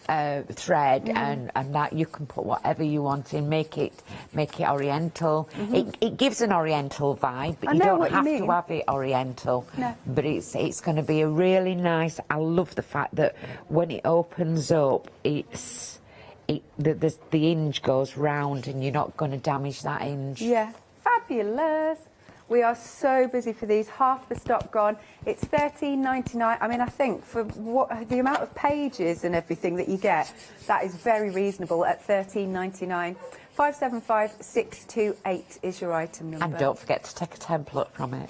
thread, and that you can put whatever you want in. Make it oriental. It gives an oriental vibe, but you don't have to have it oriental. But it's going to be a really nice. I love the fact that when it opens up, the hinge goes round, and you're not going to damage that hinge. Fabulous. We are so busy for these. Half the stock gone. It's $13.99. I mean, I think for the amount of pages and everything that you get, that is very reasonable at $13.99. 575628 is your item number. And don't forget to take a template from it.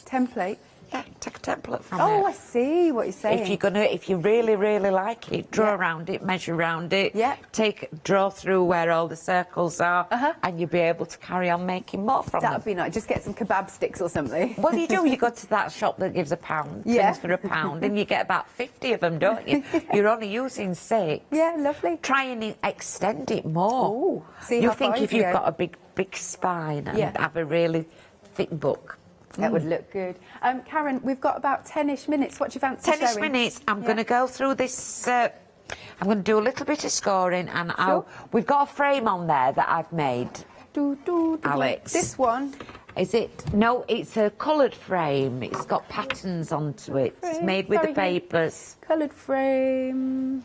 Template? Yeah, take a template from it. Oh, I see what you're saying. If you really, really like it, draw around it, measure around it. Yeah. Draw through where all the circles are, and you'll be able to carry on making more from them. That would be nice. Just get some kebab sticks or something. Well, you do. You go to that shop that gives £1, things for £1, and you get about 50 of them, don't you? You're only using 6. Yeah, lovely. Try and extend it more. Ooh, see you how think far if you you've go. got a big spine and have a really thick book. That would look good. Karen, we've got about 10-ish minutes. What do you fancy 10-ish showing? minutes. I'm going to go through this. I'm going to do a little bit of scoring, and we've got a frame on there that I've made. Alex, this one. Is it? No, it's a coloured frame. It's got patterns onto it. It's made with the papers. Coloured frame.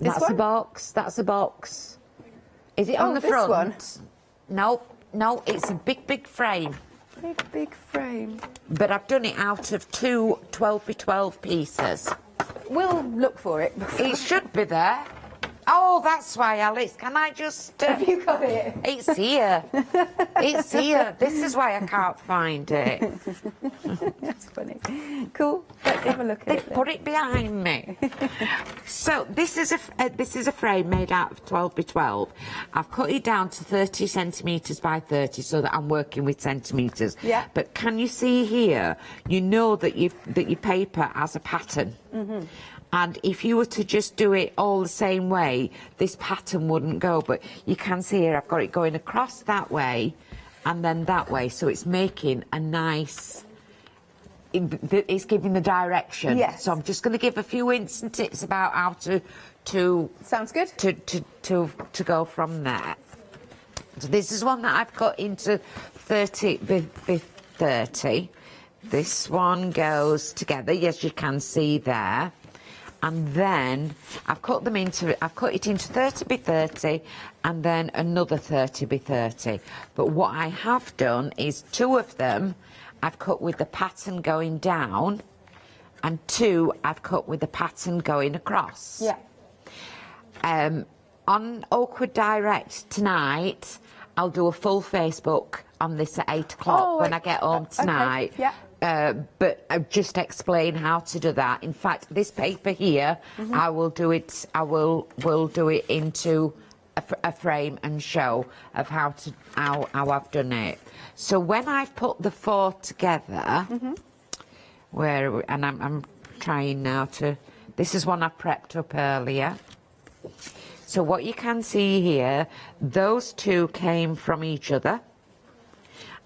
That's a box. That's a box. Is it on the front? One? No, it's a big frame. Big frame. But I've done it out of 2 12x12 pieces. We'll look for it. It should be there. Oh, that's why, Alice. Can I just... Have you got it? It's here. It's here. This is why I can't find it. That's funny. Cool. Let's have a look at it. Put it behind me. So this is a frame made out of 12x12. I've cut it down to 30 centimetres by 30 so that I'm working with centimetres. Yeah. But can you see here? You know that your paper has a pattern. Mm-hmm. And if you were to just do it all the same way, this pattern wouldn't go. But you can see here, I've got it going across that way and then that way. So it's making a nice... It's giving the direction. Yes. So I'm just going to give a few hints and tips about how to sounds good. To go from there. So this is one that I've cut into 30 by 30. This one goes together, yes, you can see there. And then I've cut it into 30 by 30 and then another 30 by 30. But what I have done is 2 of them I've cut with the pattern going down and 2 I've cut with the pattern going across. Yeah. On Awkward Direct tonight, I'll do a full Facebook on this at 8 o'clock when I get home tonight. Okay. Yeah. But I'll just explain how to do that. In fact, this paper here, I will do it. Will do it into a frame and show of how I've done it. So when I've put the 4 together, and I'm trying now to. This is one I prepped up earlier. So what you can see here, those 2 came from each other.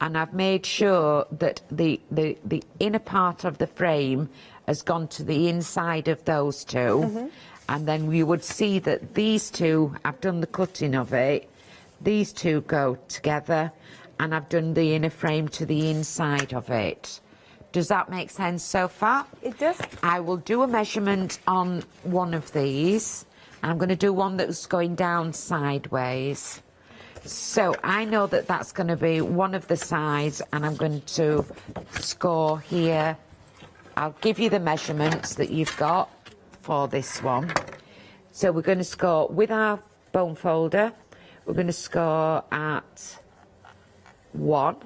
And I've made sure that the inner part of the frame has gone to the inside of those 2. And then you would see that these 2, I've done the cutting of it, these 2 go together, and I've done the inner frame to the inside of it. Does that make sense so far? It does. I will do a measurement on one of these, and I'm going to do one that's going down sideways. So I know that that's going to be one of the sides, and I'm going to score here. I'll give you the measurements that you've got for this one. So we're going to score with our bone folder. We're going to score at 1.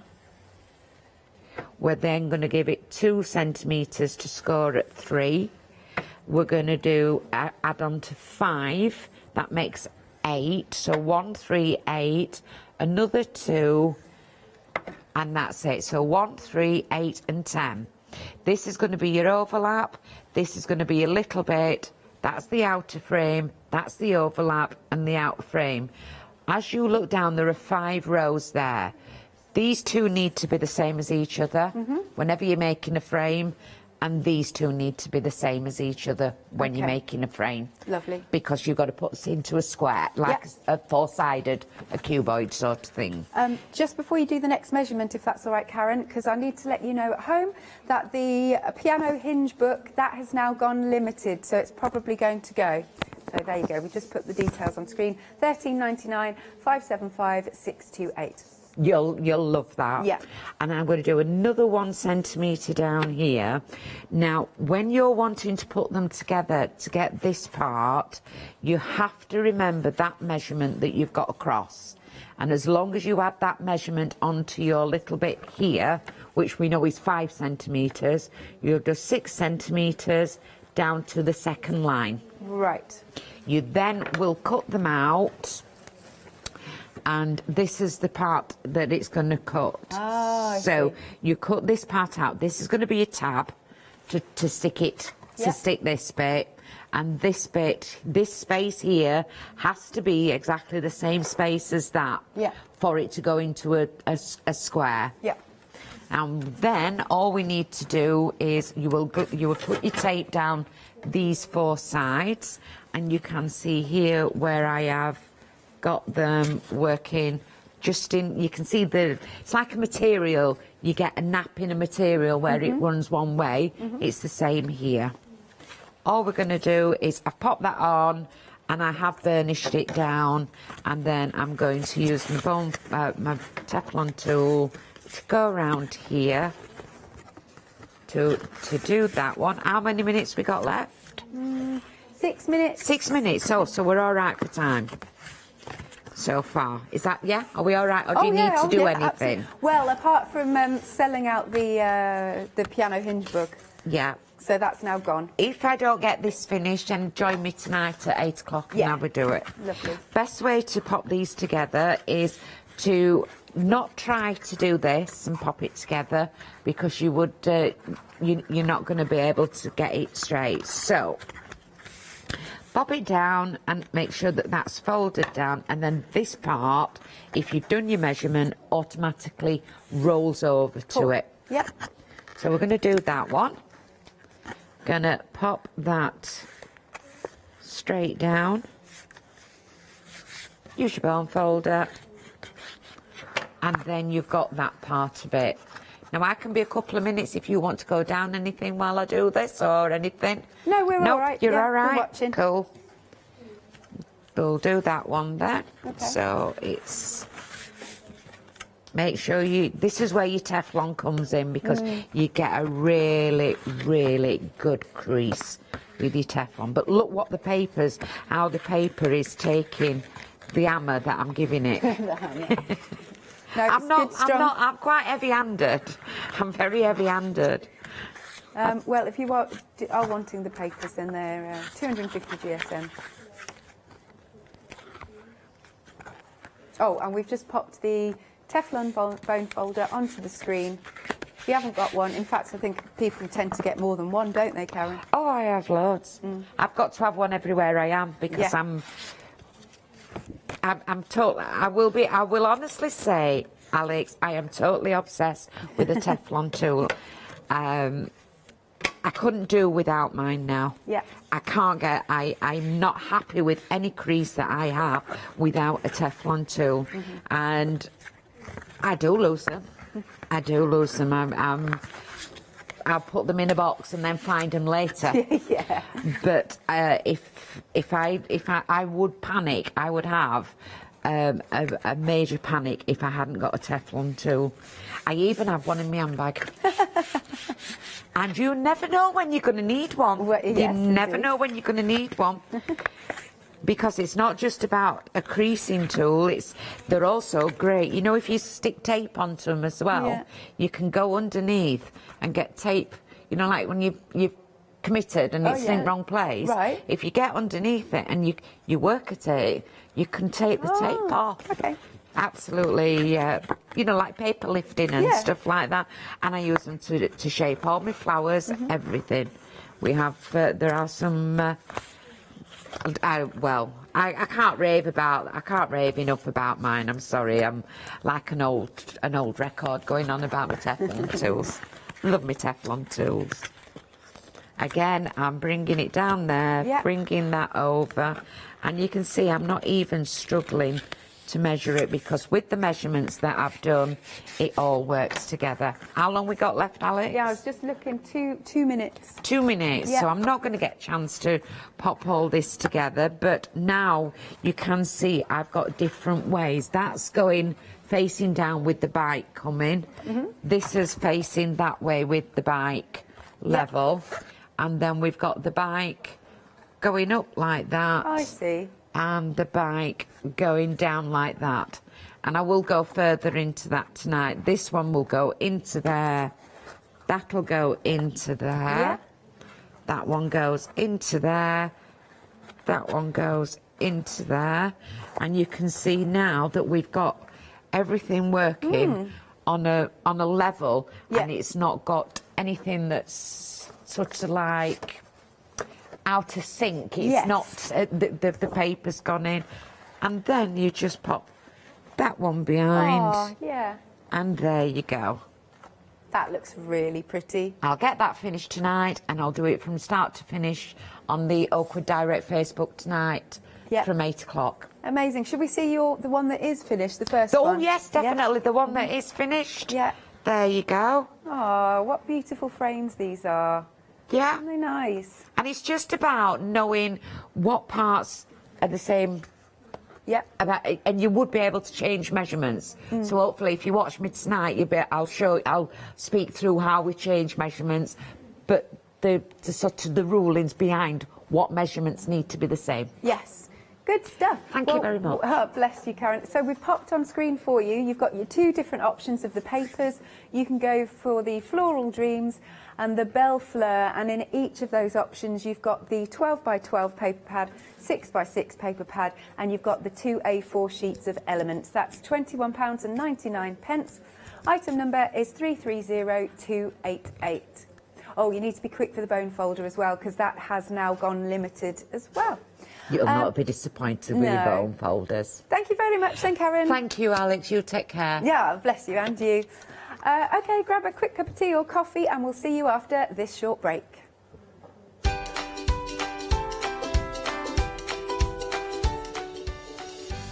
We're then going to give it 2 centimetres to score at 3. We're going to do add on to 5. That makes 8, so 1, 3, 8, another 2, and that's it. So 1, 3, 8 and 10. This is going to be your overlap, this is going to be a little bit, that's the outer frame, that's the overlap and the outer frame. As you look down, there are 5 rows there. These 2 need to be the same as each other whenever you're making a frame, and these 2 need to be the same as each other when you're making a frame. Lovely. Because you've got to put it into a square, like a 4-sided, a cuboid sort of thing. Just before you do the next measurement, if that's all right, Karen, because I need to let you know at home that the piano hinge book, that has now gone limited, so it's probably going to go. So there you go, we just put the details on screen. £13.99, 575 628. You'll love that. Yeah. And I'm going to do another 1 centimetre down here. Now, when you're wanting to put them together to get this part, you have to remember that measurement that you've got across. And as long as you add that measurement onto your little bit here, which we know is 5 centimetres, you'll do 6 centimetres down to the second line. Right. You then will cut them out, and this is the part that it's going to cut. Ah, so you cut this part out. This is going to be a tab to stick it, to stick this bit. And this bit, this space here, has to be exactly the same space as that for it to go into a square. Yeah. And then all we need to do is you will put your tape down these 4 sides, and you can see here where I have got them working just in. You can see it's like a material. You get a nap in a material where it runs one way. It's the same here. All we're going to do is I've popped that on, and I have burnished it down, and then I'm going to use my Teflon tool to go around here to do that one. How many minutes we got left? 6 minutes. 6 minutes. So we're all right for time so far. Is that, yeah? Are we all right, or do you need to do anything? Absolutely. Well, apart from selling out the piano hinge book. Yeah. So that's now gone. If I don't get this finished, then join me tonight at 8 o'clock and I will do it. Lovely. Best way to pop these together is to not try to do this and pop it together, because you would you're not going to be able to get it straight. So pop it down and make sure that that's folded down, and then this part, if you've done your measurement, automatically rolls over to it. Yep. So we're going to do that one. Gonna pop that straight down. Use your bone folder, and then you've got that part of it. Now I can be a couple of minutes if you want to go down anything while I do this or anything. No, we're all right. You're Yeah, all right. we're watching. Cool. We'll do that one then. Okay. So it's. Make sure this is where your Teflon comes in, because you get a really, really good crease with your Teflon. But look what how the paper is taking the hammer that I'm giving it. No, I'm quite heavy-handed. I'm very heavy-handed. Well, if you are wanting the papers, then they're 250 GSM. Oh, and we've just popped the Teflon bone folder onto the screen. If you haven't got one, in fact, I think people tend to get more than one, don't they, Karen? Oh, I have loads. I've got to have one everywhere I am, because I'm totally. I will honestly say, Alex, I am totally obsessed with a Teflon tool. I couldn't do without mine now. Yeah. I can't get. I'm not happy with any crease that I have without a Teflon tool, and I do lose them. I do lose them. I'll put them in a box and then find them later. Yeah. But if I would panic, I would have a major panic if I hadn't got a Teflon tool. I even have one in my handbag. And you never know when you're going to need one. Well, yes, you never indeed. know when you're going to need one. Because it's not just about a creasing tool, they're also great. You know, if you stick tape onto them as well, you can go underneath and get tape. You know, like when you've committed and it's in the wrong place. Right. If you get underneath it and you work at it, you can take the tape off. Okay. Absolutely, you know, like paper lifting and stuff like that. And I use them to shape all my flowers, everything. We have, there are some... I can't rave enough about mine. I'm sorry. I'm like an old record going on about my Teflon tools. Love my Teflon tools. Again, I'm bringing it down there, bringing that over, and you can see I'm not even struggling to measure it, because with the measurements that I've done, it all works together. How long we got left, Alex? Yeah, I was just looking, 2 minutes. 2 minutes, Yeah. so I'm not going to get a chance to pop all this together, but now you can see I've got different ways. That's going facing down with the bike coming. This is facing that way with the bike level, and then we've got the bike going up like that. I see. And the bike going down like that. And I will go further into that tonight. This one will go into there. That'll go into there. Yeah. That one goes into there. That one goes into there. And you can see now that we've got everything working on a level, and it's not got anything that's sort of like out of sync. It's not, the paper's gone in. And then you just pop that one behind. Oh, yeah. And there you go. That looks really pretty. I'll get that finished tonight, and I'll do it from start to finish on the Oakwood Direct Facebook tonight from 8 o'clock. Amazing. Should we see the one that is finished, the first one? Oh, yes, definitely. The one that is finished. Yeah. There you go. Oh, what beautiful frames these are. Yeah. Aren't they nice? And it's just about knowing what parts are the same. Yeah. And you would be able to change measurements. So hopefully, if you watch me tonight, I'll speak through how we change measurements, but the sort of the rulings behind what measurements need to be the same. Yes. Good stuff. Thank you very much. Oh, bless you, Karen. So we've popped on screen for you. You've got your 2 different options of the papers. You can go for the Floral Dreams and the Belle Fleur, and in each of those options you've got the 12 by 12 paper pad, 6 by 6 paper pad, and you've got the 2 A4 sheets of Elements. That's £21.99. Item number is 330288. Oh, you need to be quick for the bone folder as well, because that has now gone limited as well. You'll not be disappointed with your bone folders. Thank you very much then, Karen. Thank you, Alex. You take care. Yeah, bless you, and you. OK, grab a quick cup of tea or coffee, and we'll see you after this short break.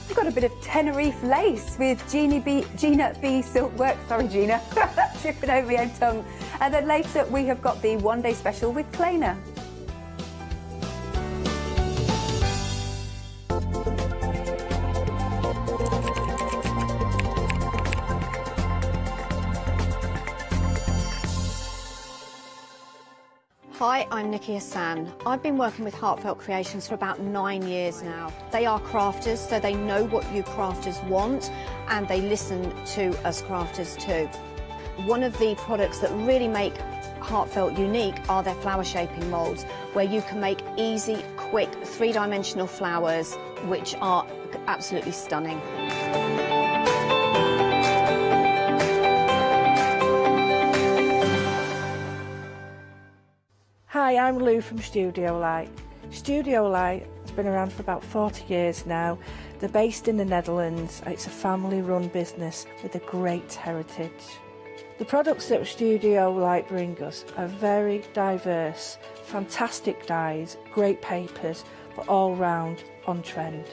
We've got a bit of Tenerife lace with Gina B Silkwork. Sorry, Gina. Tripping over my own tongue. And then later we have got the one-day special with Kleiner. Hi, I'm Nikki Hassan. I've been working with Heartfelt Creations for about 9 years now. They are crafters, so they know what you crafters want, and they listen to us crafters too. One of the products that really make Heartfelt unique are their flower shaping moulds, where you can make easy, quick, 3-dimensional flowers, which are absolutely stunning. Hi, I'm Lou from Studio Light. Studio Light has been around for about 40 years now. They're based in the Netherlands. It's a family-run business with a great heritage. The products that Studio Light bring us are very diverse, fantastic dyes, great papers, but all round on trend.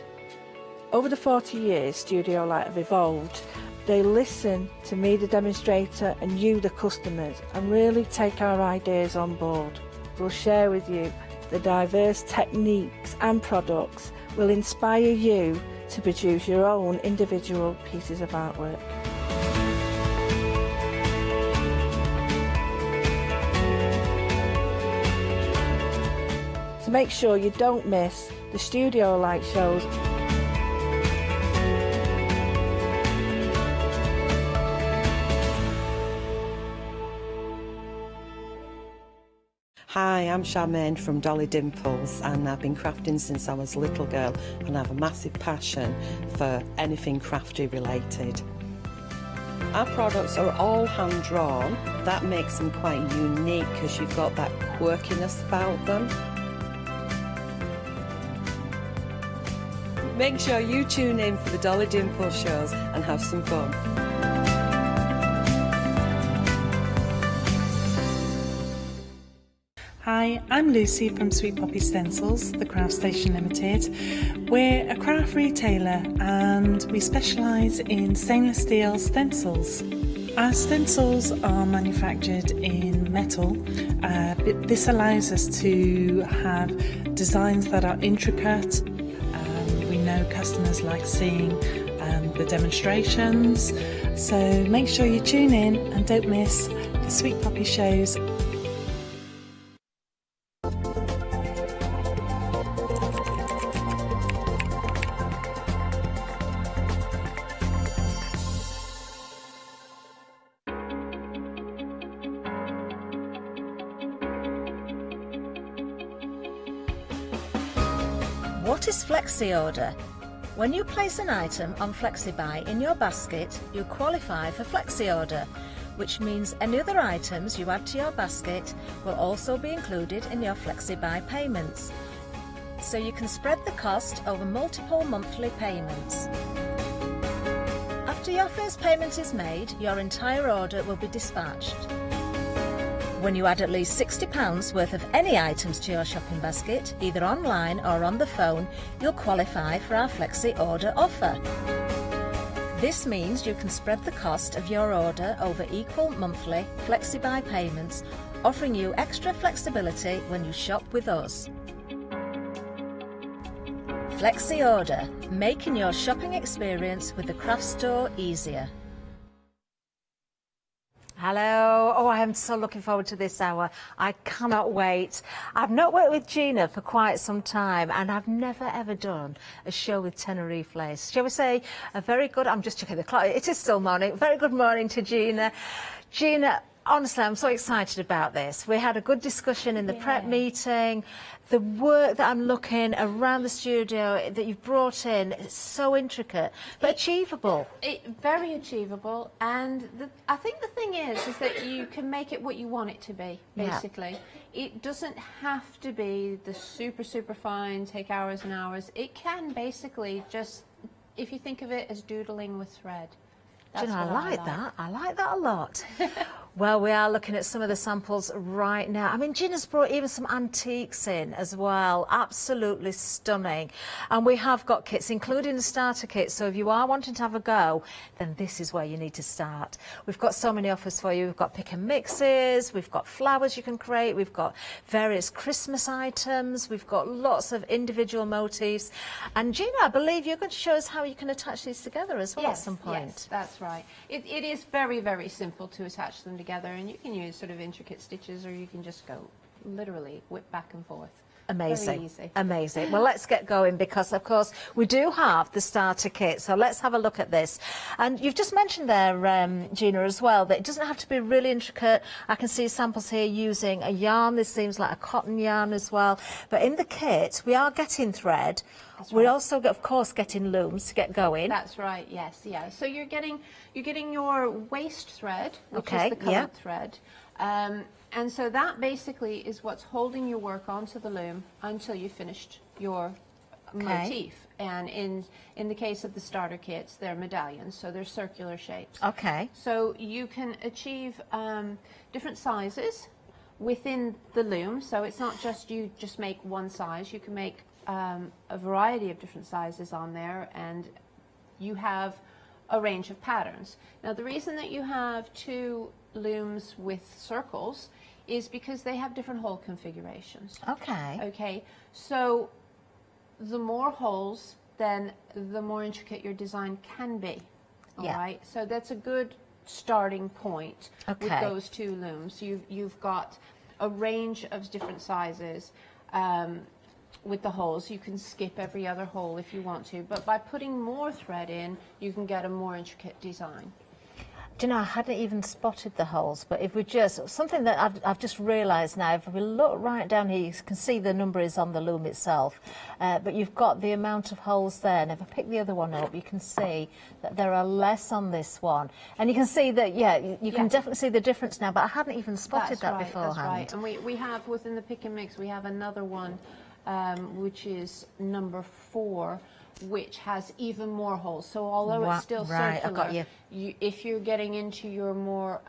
Over the 40 years Studio Light have evolved. They listen to me, the demonstrator, and you, the customers, and really take our ideas on board. We'll share with you the diverse techniques and products will inspire you to produce your own individual pieces of artwork. So make sure you don't miss the Studio Light shows. Hi, I'm Charmaine from Dolly Dimples, and I've been crafting since I was a little girl, and I have a massive passion for anything crafty related. Our products are all hand drawn. That makes them quite unique because you've got that quirkiness about them. Make sure you tune in for the Dolly Dimples shows and have some fun. Hi, Hi, I'm Lucy from Sweet Poppy Stencils, the Craft Station Limited. We're a craft retailer and we specialise in stainless steel stencils. Our stencils are manufactured in metal. This allows us to have designs that are intricate. We know customers like seeing the demonstrations, so make sure you tune in and don't miss the Sweet Poppy shows. What is Flexi Order? When you place an item on FlexiBuy in your basket, you qualify for Flexi Order, which means any other items you add to your basket will also be included in your FlexiBuy payments. So you can spread the cost over multiple monthly payments. After your first payment is made, your entire order will be dispatched. When you add at least £60 worth of any items to your shopping basket, either online or on the phone, you'll qualify for our Flexi Order offer. This means you can spread the cost of your order over equal monthly FlexiBuy payments, offering you extra flexibility when you shop with us. Flexi Order, making your shopping experience with the craft store easier. Hello. Oh, I am so looking forward to this hour. I cannot wait. I've not worked with Gina for quite some time and I've never ever done a show with Tenerife lace. Shall we say a very good, I'm just checking the clock, it is still morning, very good morning to Gina. Gina, honestly, I'm so excited about this. We had a good discussion in the prep meeting. The work that I'm looking around the studio that you've brought in is so intricate, but achievable. Very achievable, and I think the thing is that you can make it what you want it to be, basically. Yeah. It doesn't have to be the super fine, take hours and hours. It can basically just, if you think of it as doodling with thread. Do you know, I like that. I like that a lot. Well, we are looking at some of the samples right now. I mean, Gina's brought even some antiques in as well. Absolutely stunning. And we have got kits, including the starter kit. So if you are wanting to have a go, then this is where you need to start. We've got so many offers for you. We've got pick and mixes. We've got flowers you can create. We've got various Christmas items. We've got lots of individual motifs. And Gina, I believe you're going to show us how you can attach these together as well at some point. Yes, that's right. It is very simple to attach them together, and you can use sort of intricate stitches, or you can just go literally whip back and forth. Amazing. Very easy. Amazing. Well, let's get going because, of course, we do have the starter kit. So let's have a look at this. And you've just mentioned there, Gina, as well, that it doesn't have to be really intricate. I can see samples here using a yarn. This seems like a cotton yarn as well. But in the kit, we are getting thread. We're also, of course, getting looms to get going. That's right. Yes. Yeah. So you're getting your waste thread, which is the coloured thread. And so that basically is what's holding your work onto the loom until you finished your motif. And in the case of the starter kits, they're medallions, so they're circular shapes. Okay. So you can achieve different sizes within the loom. So it's not just you just make one size. You can make a variety of different sizes on there, and you have a range of patterns. Now, the reason that you have two looms with circles is because they have different hole configurations. Okay. Okay, so the more holes, then the more intricate your design can be. All right, so that's a good starting point with those two looms. You've got a range of different sizes. With the holes, you can skip every other hole if you want to, but by putting more thread in, you can get a more intricate design. Do you know, I hadn't even spotted the holes, but if we just, something that I've just realised now, if we look right down here, you can see the number is on the loom itself, but you've got the amount of holes there, and if I pick the other one up, you can see that there are less on this one. And you can see that, you can definitely see the difference now, but I hadn't even spotted that beforehand. That's right, and we have, within the pick and mix, we have another one which is number 4, which has even more holes. So although it's still right, circular, I got you. If you're getting into your more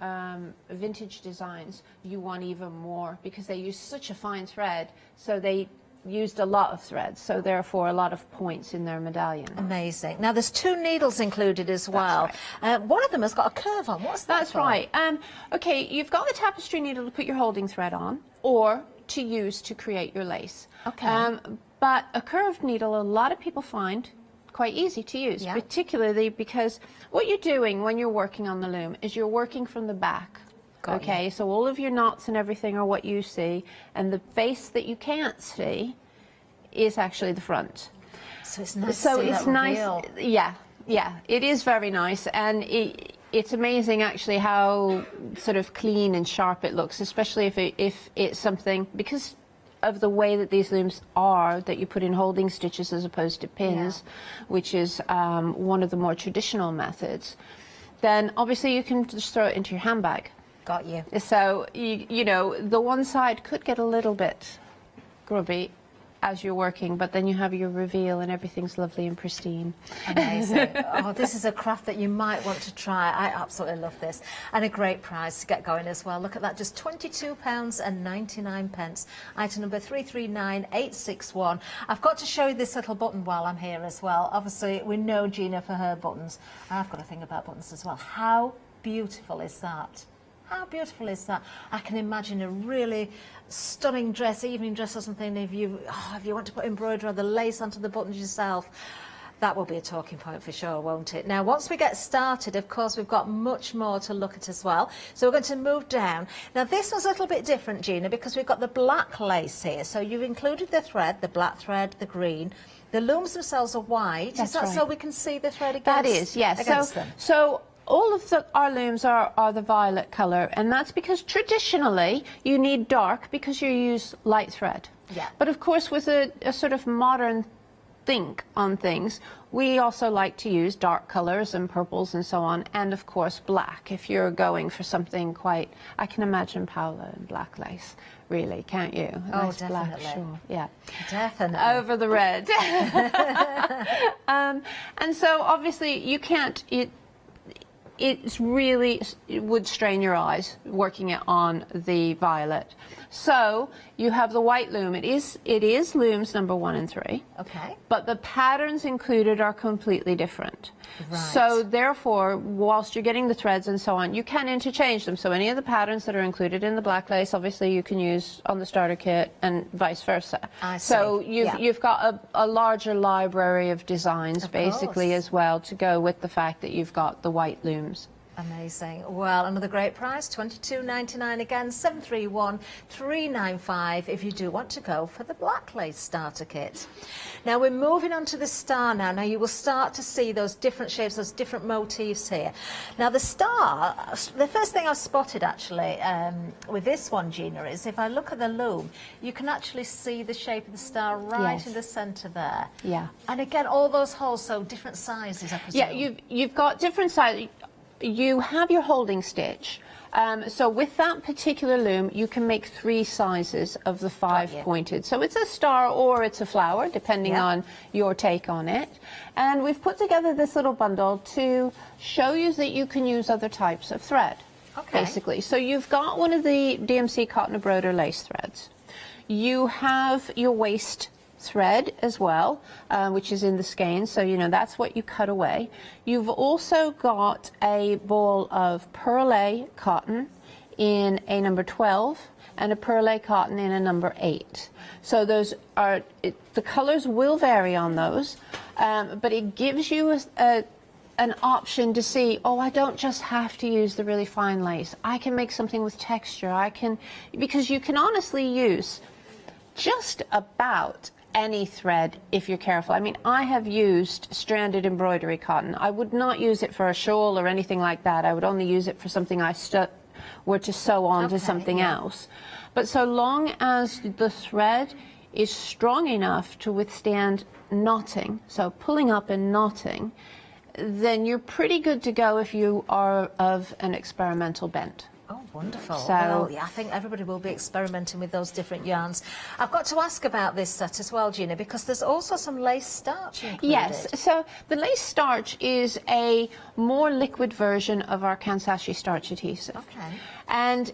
vintage designs, you want even more, because they use such a fine thread, so they used a lot of threads, so therefore a lot of points in their medallion. Amazing. Now there's 2 needles included as well. Right. One of them has got a curve on. What's that? That's for? right. Okay, you've got the tapestry needle to put your holding thread on, or to use to create your lace. Okay. But a curved needle, a lot of people find quite easy to use, particularly because what you're doing when you're working on the loom is you're working from the back. Okay, so all of your knots and everything are what you see, and the face that you can't see is actually the front. So it's nice. So to see it's that nice. reveal. Yeah, it is very nice, and it's amazing actually how sort of clean and sharp it looks, especially if it's something, because of the way that these looms are, that you put in holding stitches as opposed to pins, which is one of the more traditional methods. Then obviously you can just throw it into your handbag. Got you. So, you know, the one side could get a little bit grubby as you're working, but then you have your reveal and everything's lovely and pristine. Amazing. Oh, this is a craft that you might want to try. I absolutely love this. And a great price to get going as well. Look at that, just £22.99. Item number 339861. I've got to show you this little button while I'm here as well. Obviously, we know Gina for her buttons. I've got a thing about buttons as well. How beautiful is that? How beautiful is that? I can imagine a really stunning dress, evening dress or something, if you want to put embroidery or the lace onto the buttons yourself. That will be a talking point for sure, won't it? Now, once we get started, of course, we've got much more to look at as well. So we're going to move down. Now, this was a little bit different, Gina, because we've got the black lace here. So you've included the thread, the black thread, the green. The looms themselves are white. That's is that right. so we can see the thread against, That is, yes. against them? So all of our looms are the violet colour, and that's because traditionally you need dark because you use light thread. Yeah. But of course, with a sort of modern think on things, we also like to use dark colours and purples and so on, and of course black if you're going for something quite, I can imagine Paula in black lace, really, can't you? A nice definitely. Black, sure. Yeah. Definitely. Over the red. And so obviously you can't, it would strain your eyes working it on the violet. So you have the white loom. It is looms number 1 and 3. Okay. But the patterns included are completely different. Right. So therefore, whilst you're getting the threads and so on, you can interchange them. So any of the patterns that are included in the black lace, obviously you can use on the starter kit and vice versa. I see. So you've got a larger library of designs basically as well to go with the fact that you've got the white looms. Amazing. Well, another great price, £22.99 again, 731-395 if you do want to go for the black lace starter kit. Now we're moving on to the star now. Now you will start to see those different shapes, those different motifs here. Now the star, the first thing I spotted actually with this one, Gina, is if I look at the loom, you can actually see the shape of the star right in the centre there. Yeah. And again, all those holes, so different sizes, I presume. Yeah, you've got different sizes. You have your holding stitch. So with that particular loom, you can make 3 sizes of the 5 pointed. So it's a star or it's a flower, depending on your take on it. And we've put together this little bundle to show you that you can use other types of thread, basically. So you've got one of the DMC cotton embroidered lace threads. You have your waist thread as well, which is in the skein, so you know that's what you cut away. You've also got a ball of perle cotton in a number 12 and a perle cotton in a number 8. So those are, the colors will vary on those, but it gives you an option to see, oh, I don't just have to use the really fine lace. I can make something with texture. Because you can honestly use just about any thread if you're careful. I mean, I have used stranded embroidery cotton. I would not use it for a shawl or anything like that. I would only use it for something I were to sew on to something else. But so long as the thread is strong enough to withstand knotting, so pulling up and knotting, then you're pretty good to go if you are of an experimental bent. Oh, Wonderful. So, well, yeah, I think everybody will be experimenting with those different yarns. I've got to ask about this set as well, Gina, because there's also some lace starch included. Yes, so the lace starch is a more liquid version of our Kansashi starch adhesive. Okay. And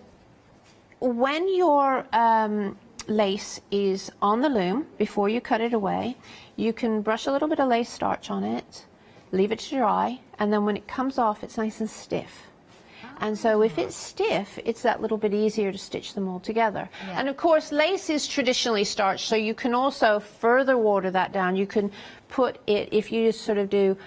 when your lace is on the loom, before you cut it away, you can brush a little bit of lace starch on it, leave it to dry, and then when it comes off, it's nice and stiff. And so if it's stiff, it's that little bit easier to stitch them all together. Yeah. And of course, lace is traditionally starched, so you can also further water that down. You can put it, if you just sort of do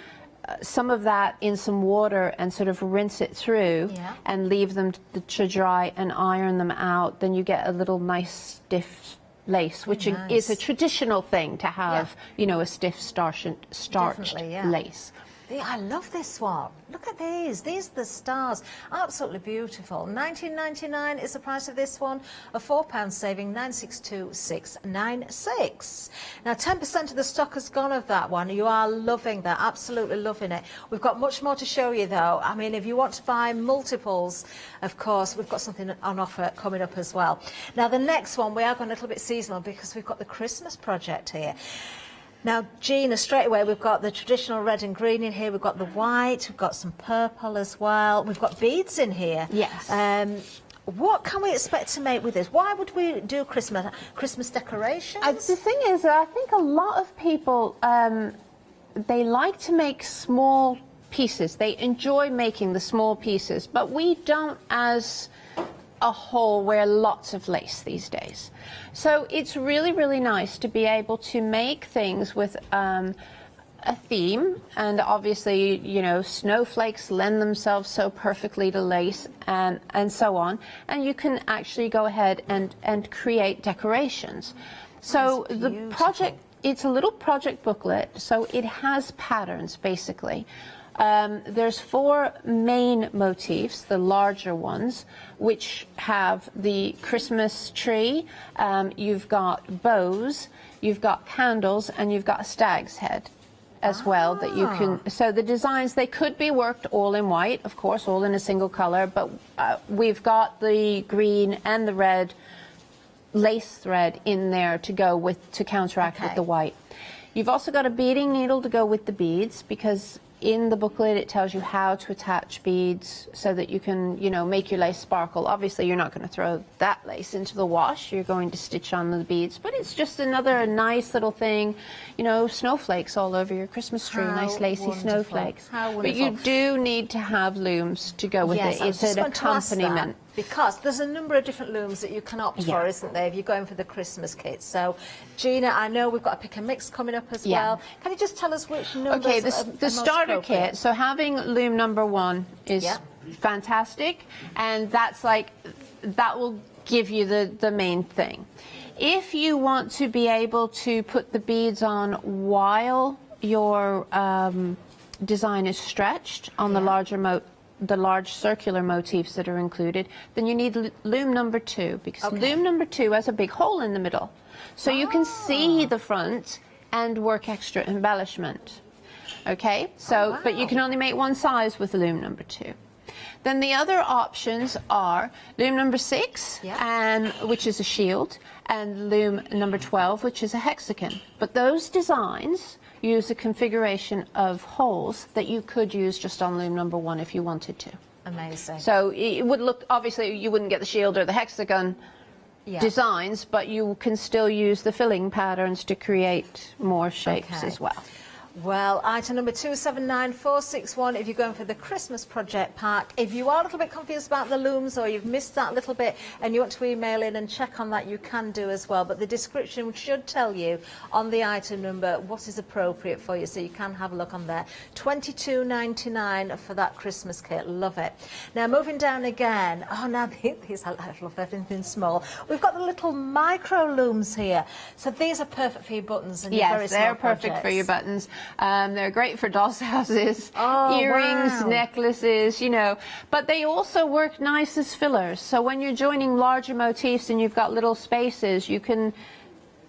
some of that in some water and sort of rinse it through and leave them to dry and iron them out, then you get a little nice stiff lace, which is a traditional thing to have, you know, a stiff starched lace. I love this one. Look at these. These are the stars. Absolutely beautiful. $19.99 is the price of this one. A £4 saving, $962,696. Now, 10% of the stock has gone of that one. You are loving that. Absolutely loving it. We've got much more to show you, though. I mean, if you want to buy multiples, of course, we've got something on offer coming up as well. Now, the next one, we are going a little bit seasonal because we've got the Christmas project here. Now, Gina, straight away, we've got the traditional red and green in here. We've got the white. We've got some purple as well. We've got beads in here. Yes. What can we expect to make with this? Why would we do Christmas decorations? The thing is that I think a lot of people, they like to make small pieces. They enjoy making the small pieces, but we don't as a whole wear lots of lace these days. So it's really, really nice to be able to make things with a theme, and obviously, you know, snowflakes lend themselves so perfectly to lace and so on, and you can actually go ahead and create decorations. So the project, it's a little project booklet, so it has patterns basically. There's 4 main motifs, the larger ones, which have the Christmas tree, you've got bows, you've got candles, and you've got a stag's head as well that you can. So the designs, they could be worked all in white, of course, all in a single color, but we've got the green and the red lace thread in there to go with, to counteract with the white. You've also got a beading needle to go with the beads, because in the booklet it tells you how to attach beads so that you can, you know, make your lace sparkle. Obviously you're not going to throw that lace into the wash, you're going to stitch on the beads, but it's just another nice little thing, you know, snowflakes all over your Christmas tree, nice lacy snowflakes. But you do need to have looms to go with it. It's an accompaniment. Because there's a number of different looms that you can opt for, isn't there, if you're going for the Christmas kit. So, Gina, I know we've got a pick and mix coming up as well. Can you just tell us which numbers Okay, are the starter kit, so having loom number 1 is fantastic, and that's like, that will give you the main thing. If you want to be able to put the beads on while your design is stretched on the large circular motifs that are included, then you need loom number 2, because loom number 2 has a big hole in the middle, so you can see the front and work extra embellishment. Okay, so but you can only make one size with loom number 2. Then the other options are loom number 6, which is a shield, and loom number 12, which is a hexagon. But those designs use a configuration of holes that you could use just on loom number 1 if you wanted to. Amazing. So it would look, obviously you wouldn't get the shield or the hexagon designs, but you can still use the filling patterns to create more shapes as well. Well, item number 279461, if you're going for the Christmas project pack. If you are a little bit confused about the looms, or you've missed that little bit and you want to email in and check on that, you can do as well. But the description should tell you on the item number what is appropriate for you, so you can have a look on there. $22.99 for that Christmas kit. Love it. Now, moving down again. Oh, now these, I love everything small. We've got the little micro looms here. So these are perfect for your buttons and your very small they're perfect projects. for your buttons. They're great for dolls' houses, earrings, necklaces, you know, but they also work nice as fillers. So when you're joining larger motifs and you've got little spaces, you can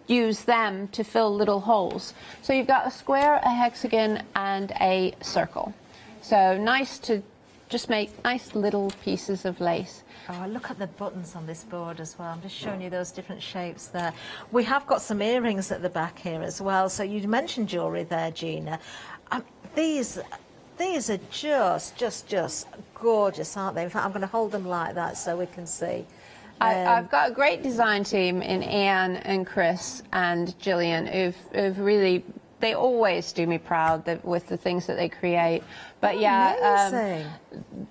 use them to fill little holes. So you've got a square, a hexagon, and a circle. So nice to just make nice little pieces of lace. Oh, look at the buttons on this board as well. I'm just showing you those different shapes there. We have got some earrings at the back here as well. So you mentioned jewellery there, Gina. These are just gorgeous, aren't they? In fact, I'm going to hold them like that so we can see. I've got a great design team in Anne and Chris and Gillian who've really, they always do me proud with the things that they create. But yeah,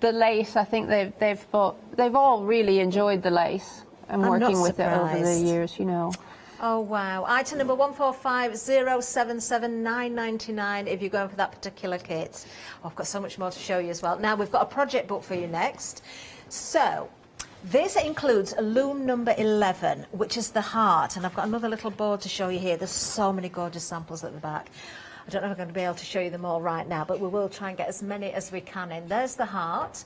the lace, I think they've all really enjoyed the lace and working with it over the years, you know. Oh wow, item number 1450779999 if you're going for that particular kit. Oh, I've got so much more to show you as well. Now we've got a project book for you next. So this includes loom number 11, which is the heart, and I've got another little board to show you here. There's so many gorgeous samples at the back. I don't know if I'm going to be able to show you them all right now, but we will try and get as many as we can in. There's the heart.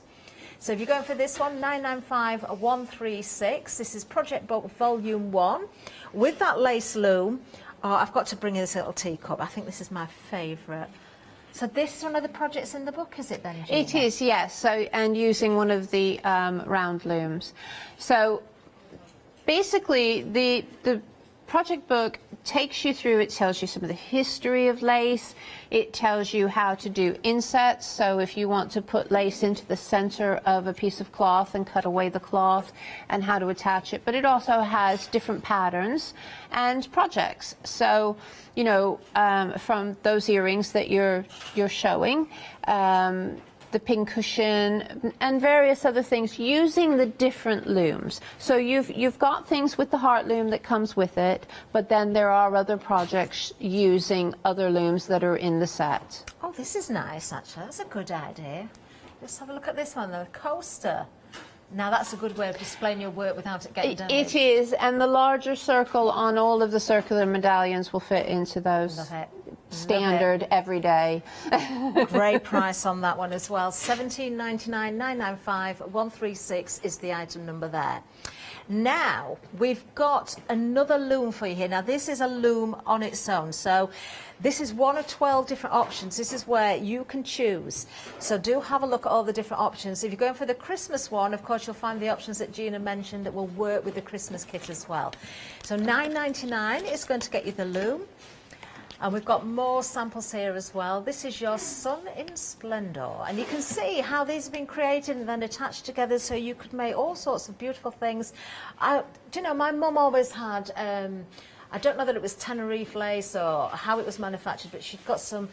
So if you're going for this one, 995136. This is Project Book Volume 1 with that lace loom. Oh, I've got to bring in this little teacup. I think this is my favourite. So this is one of the projects in the book, is it then, Gina? It is, yes. So, and using one of the round looms. So basically, the project book takes you through, it tells you some of the history of lace, it tells you how to do insets, so if you want to put lace into the center of a piece of cloth and cut away the cloth, and how to attach it, but it also has different patterns and projects. So, you know, from those earrings that you're showing, the pin cushion and various other things using the different looms. So you've got things with the heart loom that comes with it, but then there are other projects using other looms that are in the set. Oh, this is nice actually. That's a good idea. Let's have a look at this one, the coaster. Now that's a good way of displaying your work without it getting damaged. It is, and the larger circle on all of the circular medallions will fit into those. Love it. Standard every day. Great price on that one as well. $17.99,995,136 is the item number there. Now we've got another loom for you here. Now this is a loom on its own, so this is one of 12 different options. This is where you can choose, so do have a look at all the different options. If you're going for the Christmas one, of course you'll find the options that Gina mentioned that will work with the Christmas kit as well. So $9.99 is going to get you the loom. And we've got more samples here as well. This is your Sun in Splendour. And you can see how these have been created and then attached together so you could make all sorts of beautiful things. Do you know, my mum always had, I don't know that it was Tenerife lace or how it was manufactured, but she'd got some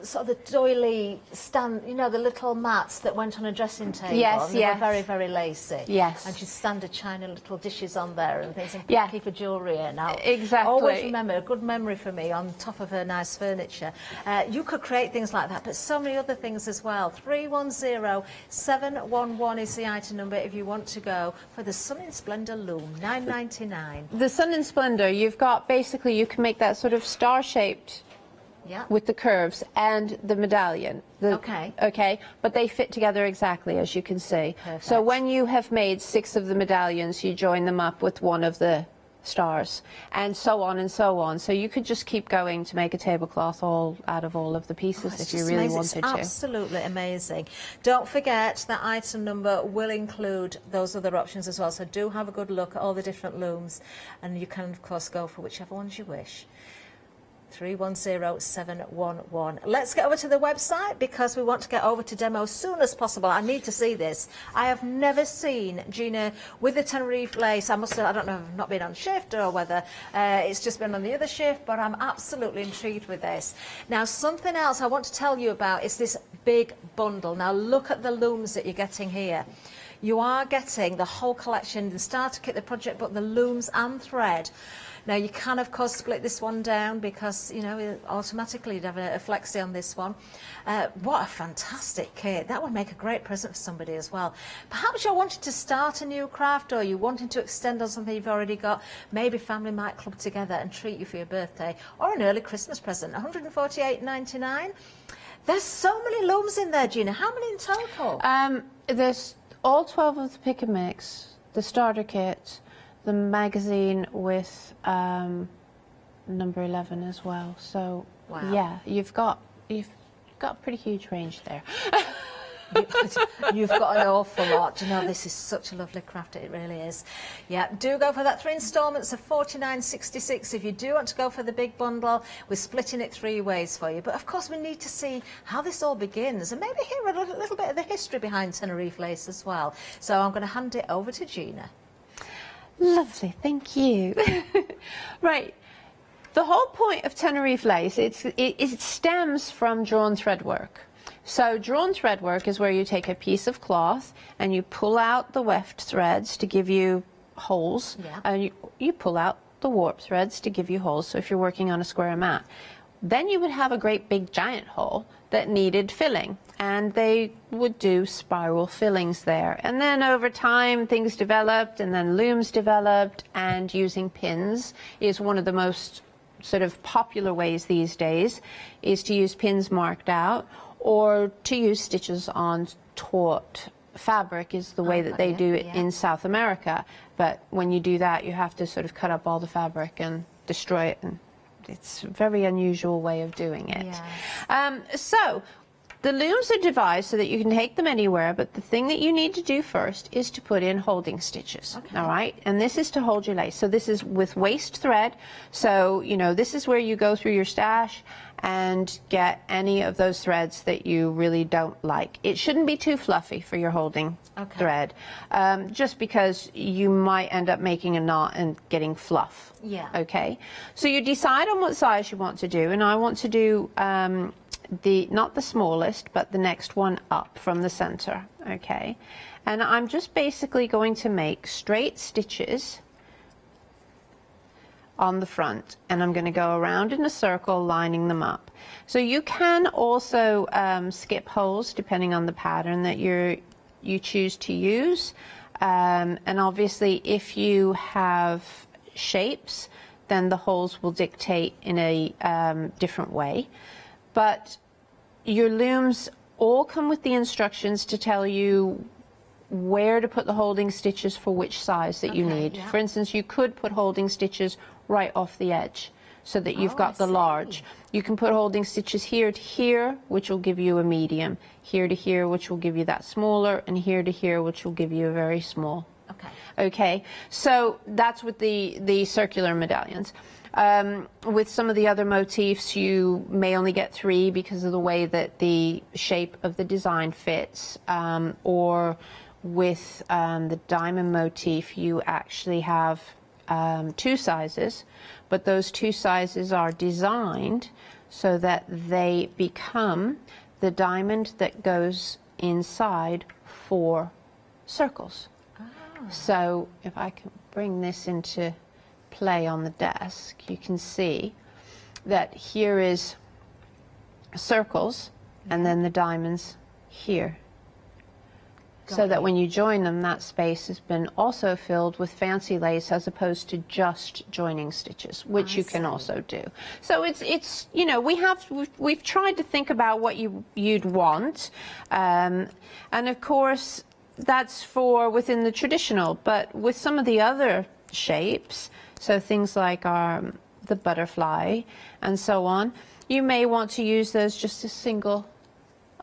sort of the doily stand, you know, the little mats that went on a dressing table. Yes, and they were very, very lacy. Yes. And she'd stand a china little dishes on there and things and keep her jewellery in. Now, exactly. Always remember, a good memory for me on top of her nice furniture. You could create things like that, but so many other things as well. 310711 is the item number if you want to go for the Sun in Splendour loom, $9.99. The Sun in Splendour, you've got basically, you can make that sort of star-shaped with the curves and the medallion. Okay, but they fit together exactly, as you can see. Perfect. So when you have made 6 of the medallions, you join them up with one of the stars, and so on and so on. So you could just keep going to make a tablecloth all out of all of the pieces if you really wanted to. Absolutely amazing. Don't forget that item number will include those other options as well. So do have a good look at all the different looms, and you can of course go for whichever ones you wish. 310711. Let's get over to the website because we want to get over to demo as soon as possible. I need to see this. I have never seen Gina with the Tenerife lace. I don't know if I've not been on shift or whether it's just been on the other shift, but I'm absolutely intrigued with this. Now, something else I want to tell you about is this big bundle. Now, look at the looms that you're getting here. You are getting the whole collection, the starter kit, the project book, the looms and thread. Now you can of course split this one down because, you know, automatically you'd have a flexi on this one. What a fantastic kit. That would make a great present for somebody as well. Perhaps you're wanting to start a new craft or you're wanting to extend on something you've already got. Maybe family might club together and treat you for your birthday or an early Christmas present. $148.99. There's so many looms in there, Gina. How many in total? There's all 12 of the pick and mix, the starter kit, the magazine with number 11 as well. So yeah, you've got a pretty huge range there. You've got an awful lot. You know, this is such a lovely craft, it really is. Yeah, do go for that 3 instalments of $49.66. If you do want to go for the big bundle, we're splitting it 3 ways for you. But of course, we need to see how this all begins and maybe hear a little bit of the history behind Tenerife lace as well. So I'm going to hand it over to Gina. Lovely, thank you. Right. The whole point of Tenerife lace, it stems from drawn thread work. So drawn thread work is where you take a piece of cloth and you pull out the weft threads to give you holes, and you pull out the warp threads to give you holes, so if you're working on a square mat. Then you would have a great big giant hole that needed filling, and they would do spiral fillings there. And then over time things developed, and then looms developed, and using pins is one of the most sort of popular ways these days, is to use pins marked out, or to use stitches on taut fabric is the way that they do it in South America. But when you do that, you have to sort of cut up all the fabric and destroy it, and it's a very unusual way of doing it. So the looms are devised so that you can take them anywhere, but the thing that you need to do first is to put in holding stitches. All right, and this is to hold your lace. So this is with waste thread. So, you know, this is where you go through your stash and get any of those threads that you really don't like. It shouldn't be too fluffy for your holding thread, just because you might end up making a knot and getting fluff. Okay, so you decide on what size you want to do, and I want to do not the smallest, but the next one up from the center. Okay, and I'm just basically going to make straight stitches on the front, and I'm going to go around in a circle lining them up. So you can also skip holes depending on the pattern that you choose to use, and obviously if you have shapes, then the holes will dictate in a different way. But your looms all come with the instructions to tell you where to put the holding stitches for which size that you need. For instance, you could put holding stitches right off the edge so that you've got the large. You can put holding stitches here to here, which will give you a medium, here to here, which will give you that smaller, and here to here, which will give you a very small. Okay, so that's with the circular medallions. With some of the other motifs, you may only get 3 because of the way that the shape of the design fits, or with the diamond motif, you actually have 2 sizes, but those 2 sizes are designed so that they become the diamond that goes inside 4 circles. So if I can bring this into play on the desk, you can see that here is circles and then the diamonds here. So that when you join them, that space has been also filled with fancy lace as opposed to just joining stitches, which you can also do. So it's you know, we've tried to think about what you'd want, and of course that's for within the traditional, but with some of the other shapes, so things like the butterfly and so on, you may want to use those just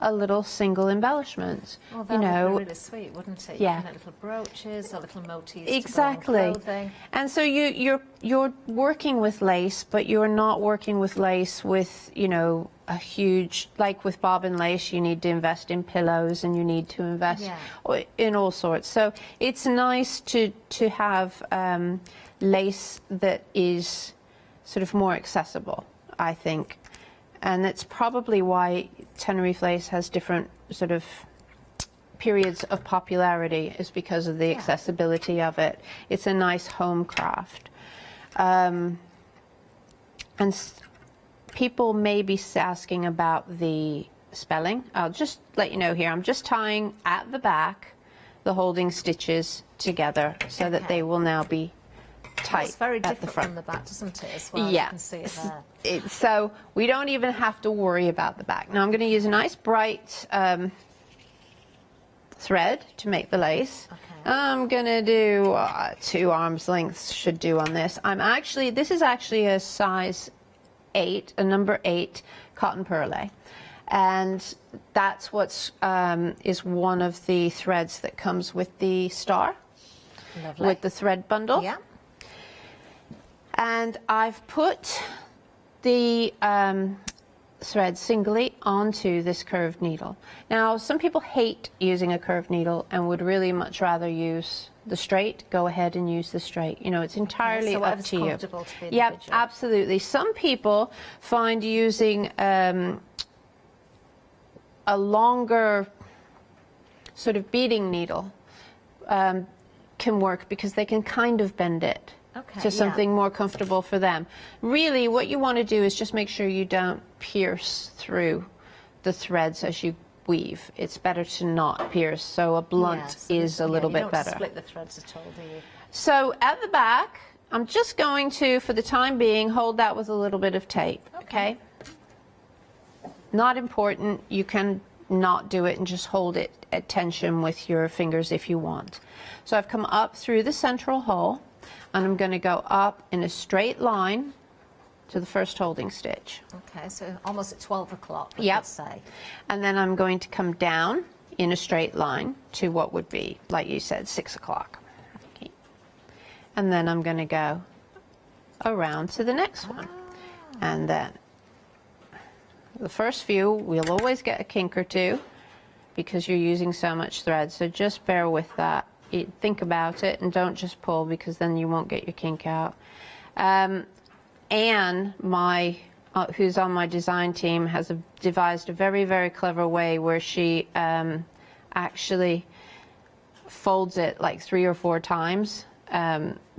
a little single embellishment. Well, that would be really sweet, wouldn't it? Yeah. You can have little brooches or little motifs. Exactly. To go on clothing. And so you're working with lace, but you're not working with lace with, you know, a huge, like with bobbin lace, you need to invest in pillows and you need to invest in all sorts. So it's nice to have lace that is sort of more accessible, I think. And that's probably why Tenerife lace has different sort of periods of popularity, is because of the accessibility of it. It's a nice home craft. And people may be asking about the spelling. I'll just let you know here, I'm just tying at the back the holding stitches together so that they will now be tight. It's very at the different front. from the back, doesn't it, as well? Yeah. You can see it there. So we don't even have to worry about the back. Now I'm going to use a nice bright thread to make the lace. I'm going to do 2 arms lengths should do on this. This is actually a size 8, a number 8 cotton perle. And that's what's is one of the threads that comes with the star, Lovely. with the thread bundle. Yeah. And I've put the thread singly onto this curved needle. Now, some people hate using a curved needle and would really much rather use the straight. Go ahead and use the straight. You know, it's entirely so up to you. comfortable to the Yep, individual. absolutely. Some people find using a longer sort of beading needle can work because they can kind of bend it to something more comfortable for them. Really, what you want to do is just make sure you don't pierce through the threads as you weave. It's better to not pierce, so a blunt is a little bit better. You don't split the threads at all, do you? So at the back, I'm just going to, for the time being, hold that with a little bit of tape, okay? Not important. You can not do it and just hold it at tension with your fingers if you want. So I've come up through the central hole, and I'm going to go up in a straight line to the first holding stitch. Okay, so almost at 12 o'clock, I Yep. would say. And then I'm going to come down in a straight line to what would be, like you said, 6 o'clock. Okay. And then I'm going to go around to the next one. And then the first few, we'll always get a kink or two because you're using so much thread, so just bear with that. Think about it and don't just pull, because then you won't get your kink out. Anne, who's on my design team, has devised a very, very clever way where she actually folds it like 3 or 4 times,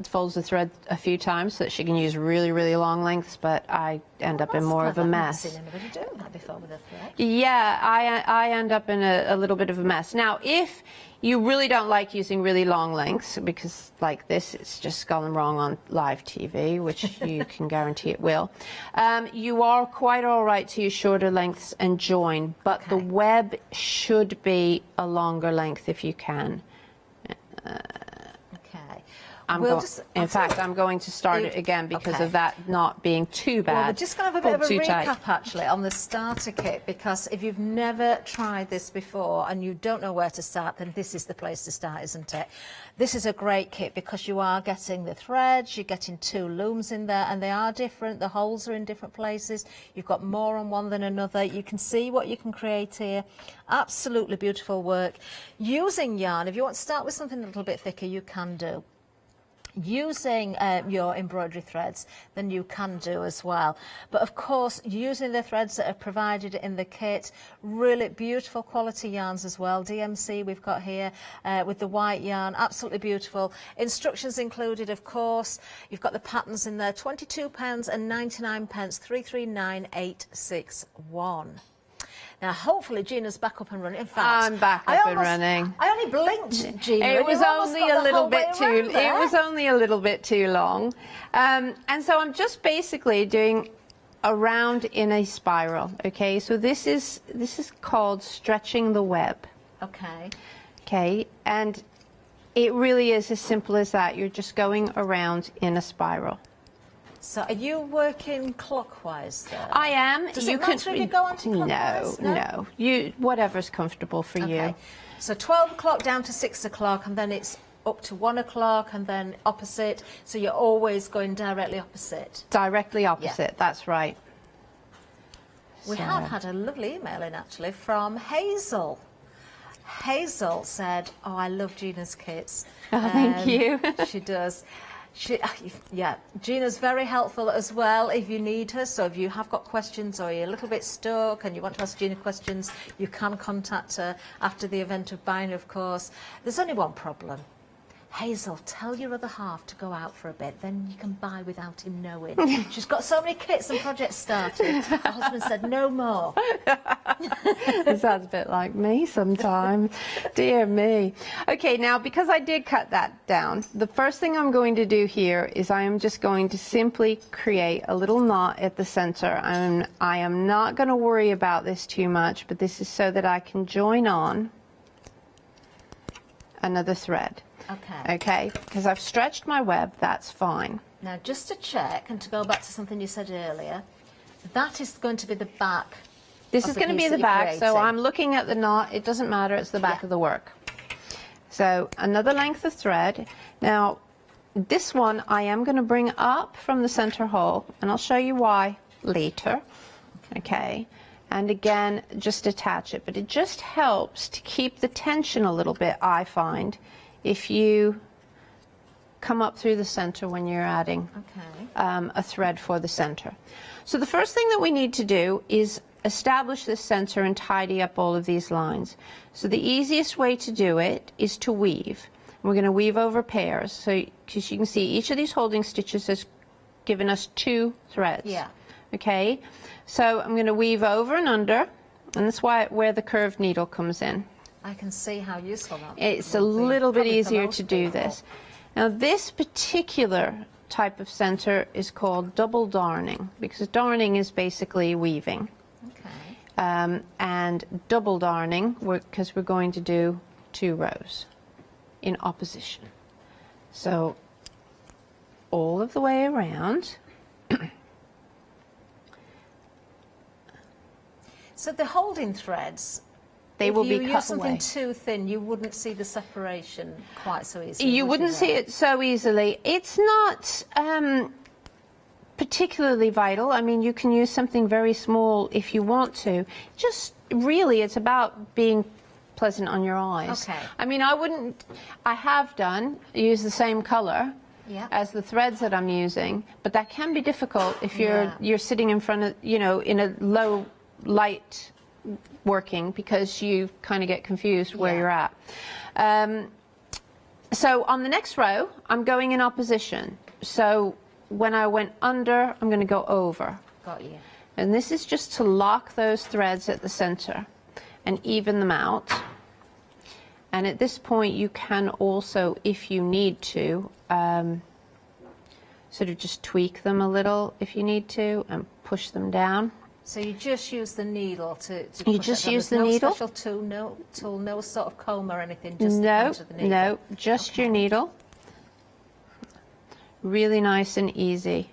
folds the thread a few times so that she can use really, really long lengths, but I end up in more of a mess. I've never seen anybody doing that before with a thread. Yeah, I end up in a little bit of a mess. Now, if you really don't like using really long lengths, because like this, it's just gone wrong on live TV, which you can guarantee it will, you are quite all right to use shorter lengths and join, but the web should be a longer length if you can. In fact, I'm going to start it again because of that not being too bad. Well, we're just going to have a bit of a Too recap, tight. actually, on the starter kit, because if you've never tried this before and you don't know where to start, then this is the place to start, isn't it? This is a great kit because you are getting the threads, you're getting 2 looms in there, and they are different. The holes are in different places. You've got more on one than another. You can see what you can create here. Absolutely beautiful work. Using yarn, if you want to start with something a little bit thicker, you can do. Using your embroidery threads, then you can do as well. But of course, using the threads that are provided in the kit, really beautiful quality yarns as well. DMC we've got here with the white yarn, absolutely beautiful. Instructions included, of course. You've got the patterns in there, £22.99, 339861. Now, hopefully, Gina's back up and running. In fact, I'm back up and running. I only blinked, Gina. It was only a little bit too. It was only a little bit too long, and so I'm just basically doing a round in a spiral. Okay, so this is called stretching the web. Okay. Okay, and it really is as simple as that. You're just going around in a spiral. So are you working clockwise there? I am. Does it matter if you go anti-clockwise? No. You whatever's comfortable for you. So 12 o'clock down to 6 o'clock, and then it's up to 1 o'clock, and then opposite. So you're always going directly opposite. Directly opposite. That's right. We have had a lovely email in actually from Hazel. Hazel said, "Oh, I love Gina's kits." Oh, thank you. She does. Gina's very helpful as well if you need her. So if you have got questions or you're a little bit stuck and you want to ask Gina questions, you can contact her after the event of buying, of course. There's only one problem. Hazel, tell your other half to go out for a bit, then you can buy without him knowing. She's got so many kits and projects started. Her husband said no more. That sounds a bit like me sometimes. Dear me. Okay, now because I did cut that down, the first thing I'm going to do here is I am just going to simply create a little knot at the center. I am not going to worry about this too much, but this is so that I can join on another thread. Okay, because I've stretched my web, that's fine. Now, just to check, and to go back to something you said earlier, that is going to be the back This of is the going to be piece the that back, you're so creating. I'm looking at the knot. It doesn't matter, it's the back of the work. So another length of thread. Now, this one I am going to bring up from the center hole, and I'll show you why later. Okay, and again, just attach it, but it just helps to keep the tension a little bit, I find, if you come up through the center when you're adding a thread for the center. So the first thing that we need to do is establish this center and tidy up all of these lines. So the easiest way to do it is to weave. We're going to weave over pairs, so because you can see each of these holding stitches has given us 2 threads. Yeah. Okay, so I'm going to weave over and under, and that's where the curved needle comes in. I can see how useful that It's a would be, little bit probably for easier most to do people. this. Now this particular type of center is called double darning, because darning is basically weaving. And double darning, because we're going to do 2 rows in opposition. So all of the way around. So the holding threads, They will be if you cut use something away. too thin, you wouldn't see the separation quite so easily. You wouldn't see it so easily. It's not particularly vital. I mean, you can use something very small if you want to. Just really, it's about being pleasant on your eyes. Okay. I mean, I have use the same color as the threads that I'm using, but that can be difficult if you're sitting in front of, in a low light working, because you kind of get confused where you're at. So on the next row, I'm going in opposition. So when I went under, I'm going to go over. Got you. And this is just to lock those threads at the center and even them out. And at this point, you can also, if you need to, sort of just tweak them a little if you need to, and push them down. So you just use the needle to You push just it down. use There's the needle? No special tool, no sort of comb or anything. Just the No, point of the needle. no, just your needle. Really nice and easy.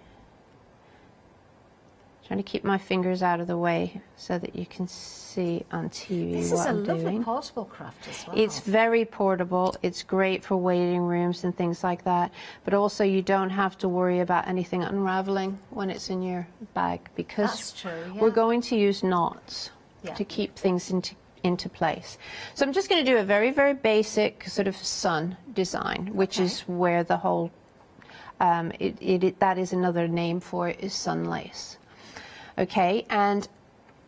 Trying to keep my fingers out of the way so that you can see on TV This what is a I'm lovely doing. portable craft as well. It's very portable. It's great for waiting rooms and things like that. But also, you don't have to worry about anything unraveling when it's in your bag, because That's true, yeah. we're going to use knots to keep things into place. So I'm just going to do a very, very basic sort of sun design, which is where the whole, that is another name for it, is sun lace. Okay, and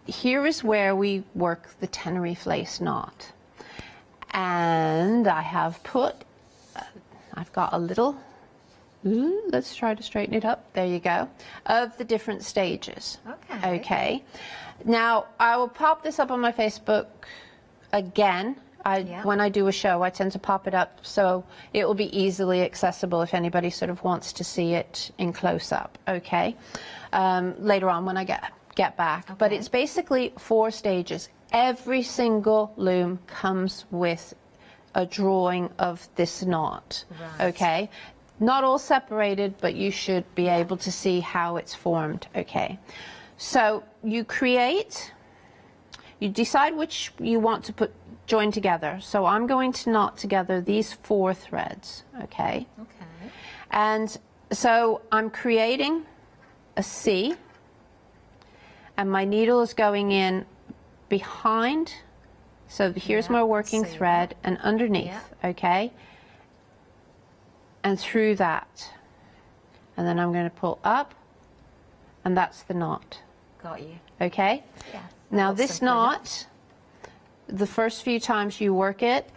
here is where we work the Tenerife lace knot. And I have I've got a little, let's try to straighten it up, there you go, of the different stages. Okay. Now, I will pop this up on my Facebook again. When I do a show, I tend to pop it up so it will be easily accessible if anybody sort of wants to see it in close-up, okay? Later on when I get back. But it's basically 4 stages. Every single loom comes with a drawing of this knot, okay? Not all separated, but you should be able to see how it's formed, okay? So you decide which you want to join together. So I'm going to knot together these 4 threads, okay? Okay. And so I'm creating a C, and my needle is going in behind. So here's my working thread, and underneath, okay? And through that. And then I'm going to pull up, and that's the knot. Got you. Okay? Yeah. Now this knot, the first few times you work it,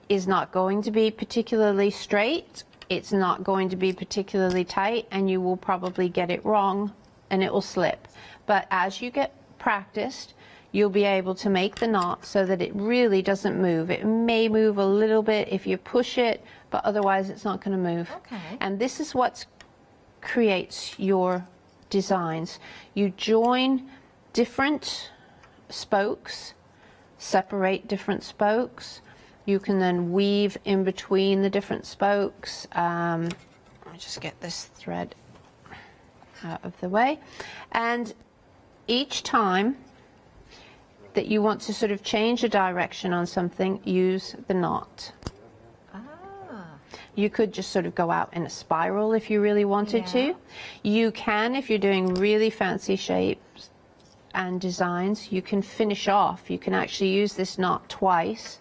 is not going to be particularly straight. It's not going to be particularly tight, and you will probably get it wrong and it will slip. But as you get practiced, you'll be able to make the knot so that it really doesn't move. It may move a little bit if you push it, but otherwise it's not going to move. Okay. And this is what creates your designs. You join different spokes, separate different spokes. You can then weave in between the different spokes. Let me just get this thread out of the way. And each time that you want to sort of change a direction on something, use the knot. You could just sort of go out in a spiral if you really wanted to. You can, if you're doing really fancy shapes and designs, you can finish off. You can actually use this knot twice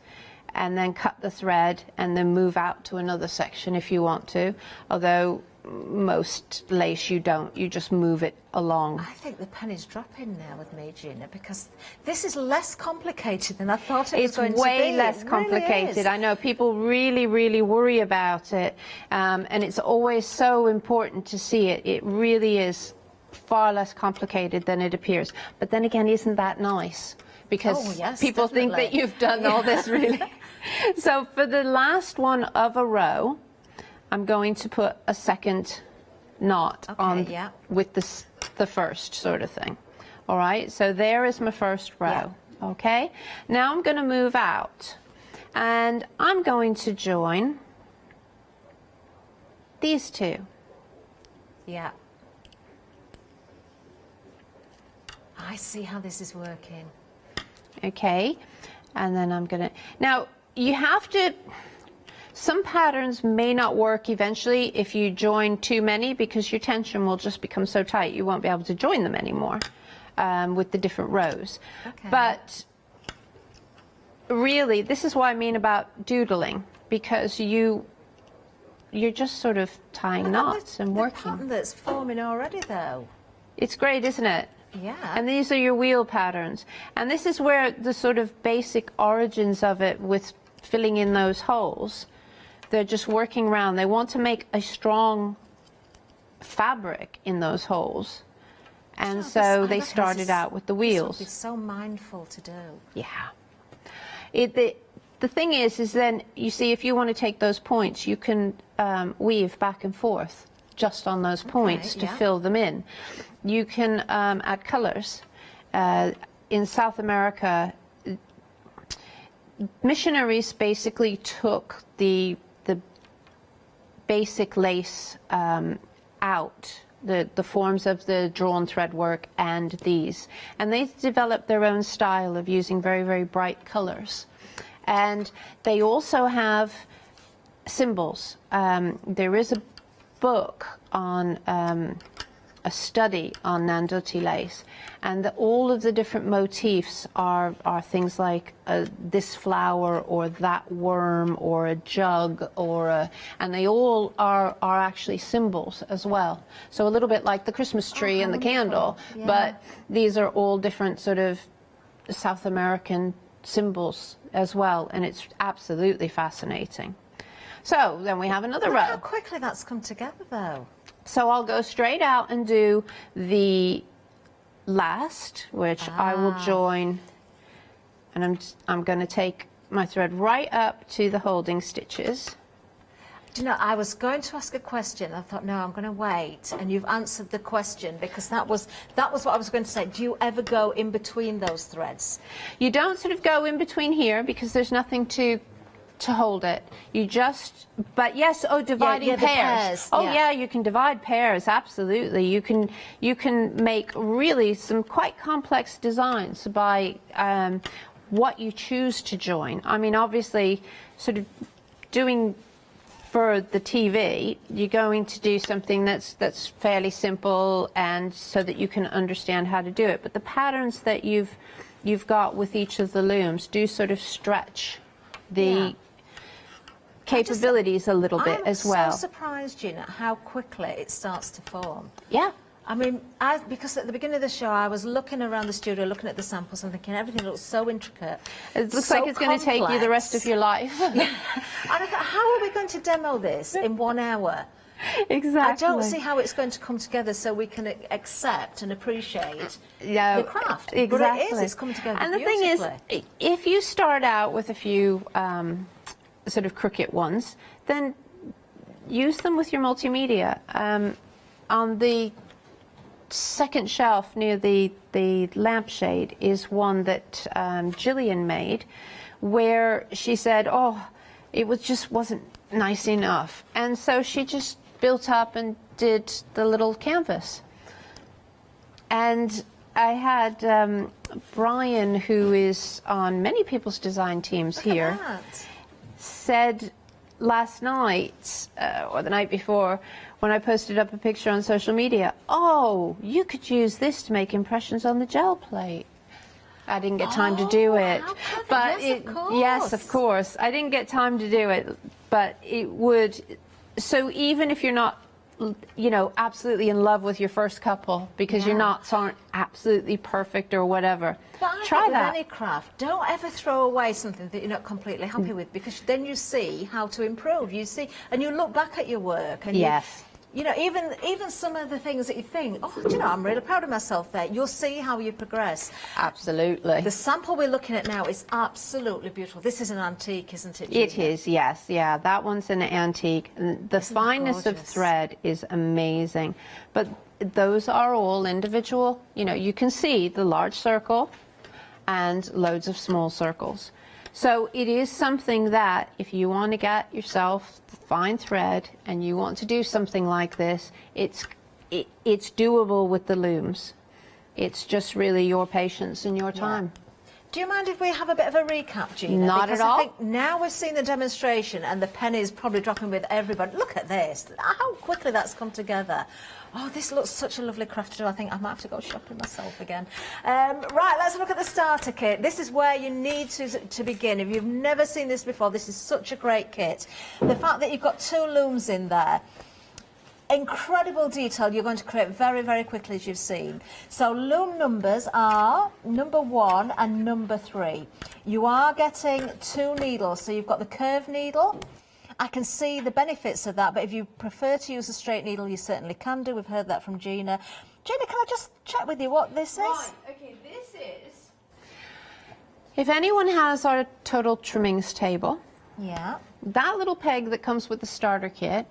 and then cut the thread and then move out to another section if you want to. Although most lace you don't, you just move it along. I think the penny's dropping now with me, Gina, because this is less complicated than I thought it was going to be. It's way less complicated. Really, I know people really, really worry about it, and it's always so important to see it. It really is far less complicated than it appears. But then again, isn't that nice? Because people think that you've done all this really. So for the last one of a row, I'm going to put a second knot on with the first sort of thing. All right, so there is my first row. Okay, now I'm going to move out and I'm going to join these two. Yeah. I see how this is working. Okay, and then I'm going to, now you have to, some patterns may not work eventually if you join too many, because your tension will just become so tight you won't be able to join them anymore with the different rows. Okay. But really, this is what I mean about doodling, because you're just sort of tying knots and working. The pattern that's forming already, though. It's great, isn't it? Yeah. And these are your wheel patterns. And this is where the sort of basic origins of it with filling in those holes. They're just working around. They want to make a strong fabric in those holes. And so they started out with the wheels. This would be so mindful to do. Yeah. The thing is then, you see, if you want to take those points, you can weave back and forth just on those points to fill them in. You can add colors. In South America, missionaries basically took the basic lace out, the forms of the drawn thread work and these. And they developed their own style of using very, very bright colors. And they also have symbols. There is a book on a study on Nandoti lace, and all of the different motifs are things like this flower or that worm or a jug and they all are actually symbols as well. So a little bit like the Christmas tree and the candle, but these are all different sort of South American symbols as well, and it's absolutely fascinating. So then we have another row. How quickly that's come together, though. So I'll go straight out and do the last, which I will join, and I'm going to take my thread right up to the holding stitches. Do you know, I was going to ask a question. I thought, no, I'm going to wait, and you've answered the question, because that was what I was going to say. Do you ever go in between those threads? You don't sort of go in between here because there's nothing to hold it. You just, but yes, dividing pairs. Oh yeah, you can divide pairs, absolutely. You can make really some quite complex designs by what you choose to join. I mean, obviously, sort of doing for the TV, you're going to do something that's fairly simple, and so that you can understand how to do it. But the patterns that you've got with each of the looms do sort of stretch the capabilities a little bit as well. I'm so surprised, Gina, how quickly it starts to form. Yeah. I mean, because at the beginning of the show, I was looking around the studio, looking at the samples and thinking everything looks so intricate. It looks like it's going to take you the rest of your life. And I thought, how are we going to demo this in 1 hour? Exactly. I don't see how it's going to come together so we can accept and appreciate the craft. Exactly. But it is, it's coming together And the beautifully. thing is, if you start out with a few sort of Cricut ones, then use them with your multimedia. On the second shelf near the lampshade is one that Gillian made, where she said, it just wasn't nice enough, and so she just built up and did the little canvas. And I had Brian, who is on many people's design teams here, said last night or the night before when I posted up a picture on social media, oh, you could use this to make impressions on the gel plate. I didn't get time to do it, but yes, of course, I didn't get time to do it, but it would. So even if you're not, you know, absolutely in love with your first couple because your knots aren't absolutely perfect or whatever, try that. With any craft, don't ever throw away something that you're not completely happy with, because then you see how to improve. You see, and you look back at your work, and you know, even some of the things that you think, oh, do you know, I'm really proud of myself there. You'll see how you progress. Absolutely. The sample we're looking at now is absolutely beautiful. This is an antique, isn't it, Gina? It is, yes. Yeah, that one's an antique. The fineness of thread is amazing. But those are all individual. You know, you can see the large circle and loads of small circles. So it is something that if you want to get yourself fine thread and you want to do something like this, it's doable with the looms. It's just really your patience and your time. Do you mind if we have a bit of a recap, Gina? Not because at all. I think now we've seen the demonstration and the penny is probably dropping with everybody. Look at this, how quickly that's come together. Oh, this looks such a lovely craft to do. I think I might have to go shopping myself again. Right, let's look at the starter kit. This is where you need to begin. If you've never seen this before, this is such a great kit. The fact that you've got 2 looms in there, incredible detail you're going to create very, very quickly, as you've seen. So loom numbers are number 1 and number 3. You are getting 2 needles, so you've got the curved needle. I can see the benefits of that, but if you prefer to use a straight needle, you certainly can do. We've heard that from Gina. Gina, can I just check with you what this is? Right, okay, this is... If anyone has our total trimmings table, that little peg that comes with the starter kit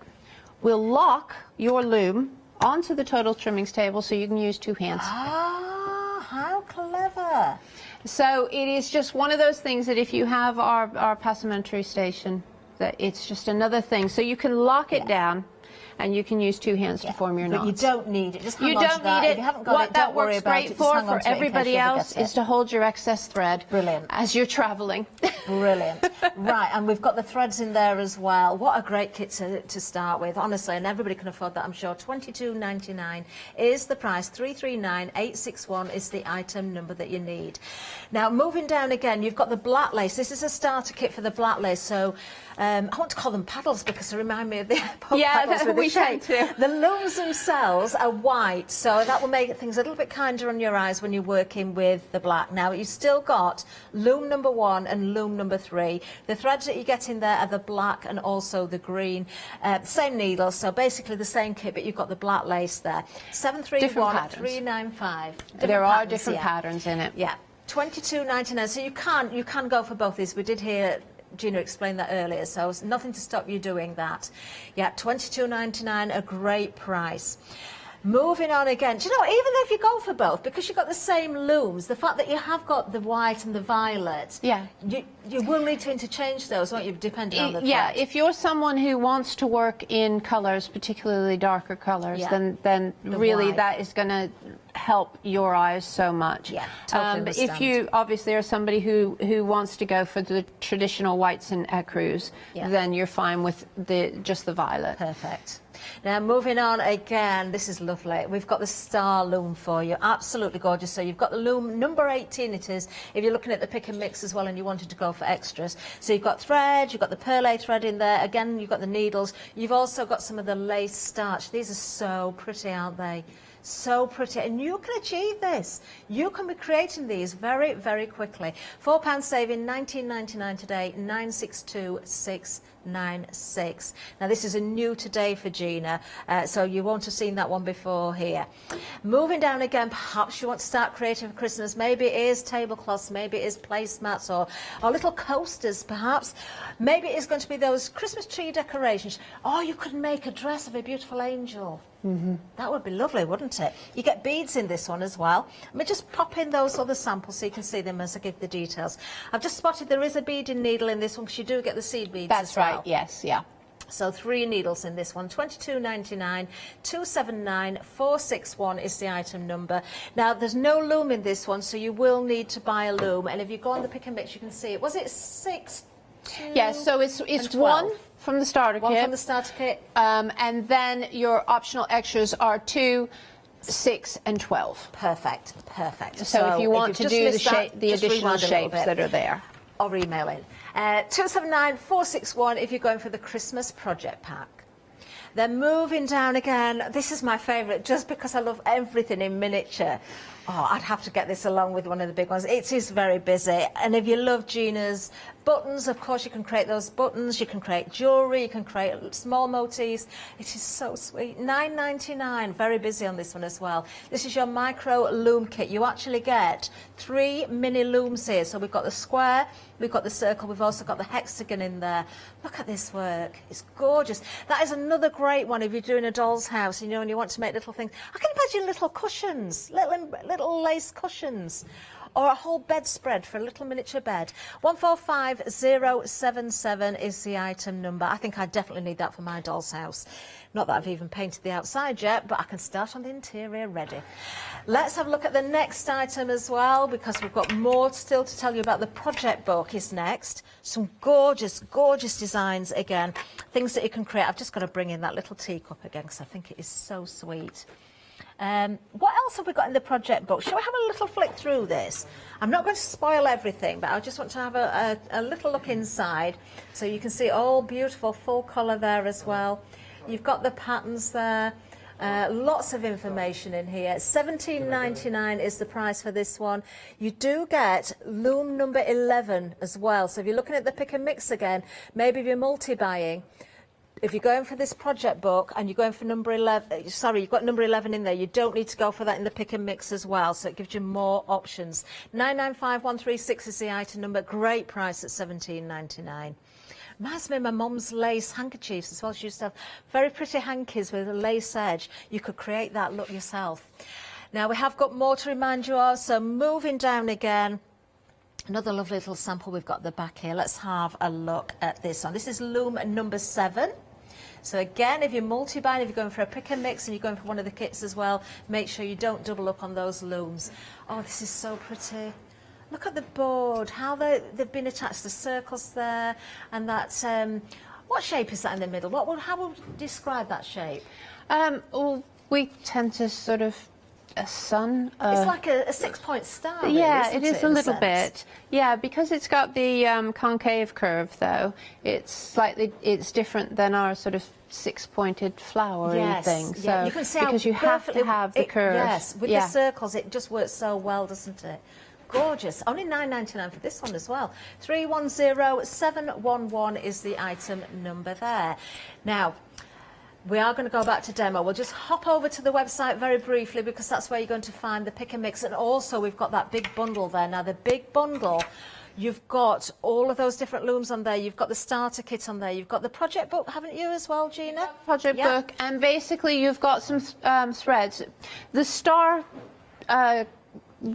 will lock your loom onto the total trimmings table so you can use 2 hands. Ah, how clever. So it is just one of those things that if you have our passementerie station, that it's just another thing. So you can lock it down and you can use 2 hands to form your knots. But you don't need it. Just hang you on don't to that. need it. If you haven't got what it, that don't worry works about great it. Just hang for on to it in everybody case you else forget is it. to hold your excess thread Brilliant. as you're traveling. Brilliant. Right, and we've got the threads in there as well. What a great kit to start with, honestly, and everybody can afford that, I'm sure. $22.99 is the price. 339861 is the item number that you need. Now, moving down again, you've got the black lace. This is a starter kit for the black lace, so I want to call them paddles because they remind me of the paddles with we the shape. too. The looms themselves are white, so that will make things a little bit kinder on your eyes when you're working with the black. Now, you've still got loom number 1 and loom number 3. The threads that you get in there are the black and also the green. Same needle, so basically the same kit, but you've got the black lace there. 731395. There are different patterns in it. Yeah. $22.99. So you can go for both these. We did hear Gina explained that earlier, so it's nothing to stop you doing that. Yeah, $22.99, a great price. Moving on again, do you know, even if you go for both, because you've got the same looms, the fact that you have got the white and the violet, you will need to interchange those, won't you, depending on the thread? Yeah, if you're someone who wants to work in colours, particularly darker colours, then really white. that is going to help your eyes so much. Yeah, totally but if understand. you obviously are somebody who wants to go for the traditional whites and ecrus, then you're fine with just the violet. Perfect. Now, moving on again, this is lovely. We've got the star loom for you. Absolutely gorgeous. So you've got the loom, number 18 it is, if you're looking at the pick and mix as well and you wanted to go for extras. So you've got thread, you've got the perlé thread in there. Again, you've got the needles. You've also got some of the lace starch. These are so pretty, aren't they? So pretty, and you can achieve this. You can be creating these very, very quickly. £4 saving, $19.99 today, 962696. Now this is a new today for Gina, so you won't have seen that one before here. Moving down again, perhaps you want to start creating for Christmas. Maybe it is tablecloths, maybe it is placemats or little coasters perhaps. Maybe it is going to be those Christmas tree decorations. Or you could make a dress of a beautiful angel. That would be lovely, wouldn't it? You get beads in this one as well. Let me just pop in those other samples so you can see them as I give the details. I've just spotted there is a beading needle in this one because you do get the seed beads as well. That's right, yes, yeah. So 3 needles in this one, $22.99, 279461 is the item number. Now there's no loom in this one, so you will need to buy a loom. And if you go on the pick and mix, you can see it. Was it 6, 2, Yes, so it's 1 from the starter kit. 1 from the starter kit. And then your optional extras are 2, 6 and 12. Perfect, perfect. So if you want to do the additional rewind a little shapes bit. that are there. Or email in. 279461 if you're going for the Christmas project pack. Then moving down again, this is my favourite just because I love everything in miniature. Oh, I'd have to get this along with one of the big ones. It is very busy. And if you love Gina's buttons, of course you can create those buttons, you can create jewellery, you can create small motifs. It is so sweet. $9.99, very busy on this one as well. This is your micro loom kit. You actually get 3 mini looms here. So we've got the square, we've got the circle, we've also got the hexagon in there. Look at this work. It's gorgeous. That is another great one if you're doing a doll's house, you know, and you want to make little things. I can imagine little cushions, little lace cushions, or a whole bedspread for a little miniature bed. 145077 is the item number. I think I definitely need that for my doll's house. Not that I've even painted the outside yet, but I can start on the interior ready. Let's have a look at the next item as well, because we've got more still to tell you about. The project book is next. Some gorgeous, gorgeous designs again. Things that you can create. I've just got to bring in that little teacup again because I think it is so sweet. What else have we got in the project book? Shall we have a little flick through this? I'm not going to spoil everything, but I just want to have a little look inside so you can see all beautiful full colour there as well. You've got the patterns there. Lots of information in here. $17.99 is the price for this one. You do get loom number 11 as well. So if you're looking at the pick and mix again, maybe if you're multi-buying, if you're going for this project book and you're going for number 11, sorry, you've got number 11 in there, you don't need to go for that in the pick and mix as well, so it gives you more options. 995136 is the item number, great price at $17.99. Reminds me of my mum's lace handkerchiefs as well. She used to have very pretty hankies with a lace edge. You could create that look yourself. Now we have got more to remind you of, so moving down again. Another lovely little sample we've got at the back here. Let's have a look at this one. This is loom number 7. So again, if you're multi-buying, if you're going for a pick and mix and you're going for one of the kits as well, make sure you don't double up on those looms. Oh, this is so pretty. Look at the board, how they've been attached, the circles there, and that, what shape is that in the middle? How would you describe that shape? Well, we tend to sort of a sun. It's like a 6-point star. Really, yeah, isn't it is a little bit. Yeah, because it's got the concave curve, though. It's different than our sort of 6-pointed flowery thing. So yeah. You can see because you have to have the curve. Yes, with the circles, it just works so well, doesn't it? Gorgeous. Only $9.99 for this one as well. 310711 is the item number there. Now, we are going to go back to demo. We'll just hop over to the website very briefly because that's where you're going to find the pick and mix. And also we've got that big bundle there. Now the big bundle, you've got all of those different looms on there. You've got the starter kit on there. You've got the project book, haven't you as well, Gina? Project book. And basically you've got some threads. The star...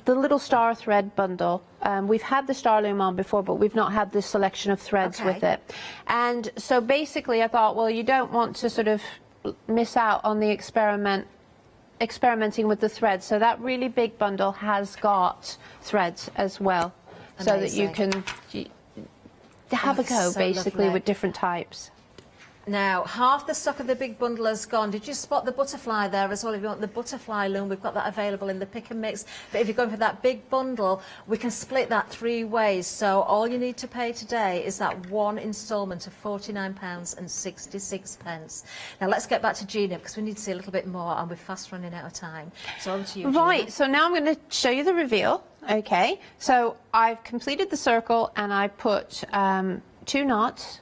the little star thread bundle, we've had the star loom on before, but we've not had this selection of threads with it. And so basically I thought, well, you don't want to sort of miss out on the experimenting with the threads. So that really big bundle has got threads as well. Amazing. So that you can have a go, so basically, lovely. With different types. Now, half the stock of the big bundle has gone. Did you spot the butterfly there as well? If you want the butterfly loom, we've got that available in the pick and mix. But if you're going for that big bundle, we can split that 3 ways. So all you need to pay today is that one instalment of £49.66. Now, let's get back to Gina because we need to see a little bit more and we're fast running out of time. So on to you, Gina. Right, so now I'm going to show you the reveal. Okay, so I've completed the circle and I put 2 knots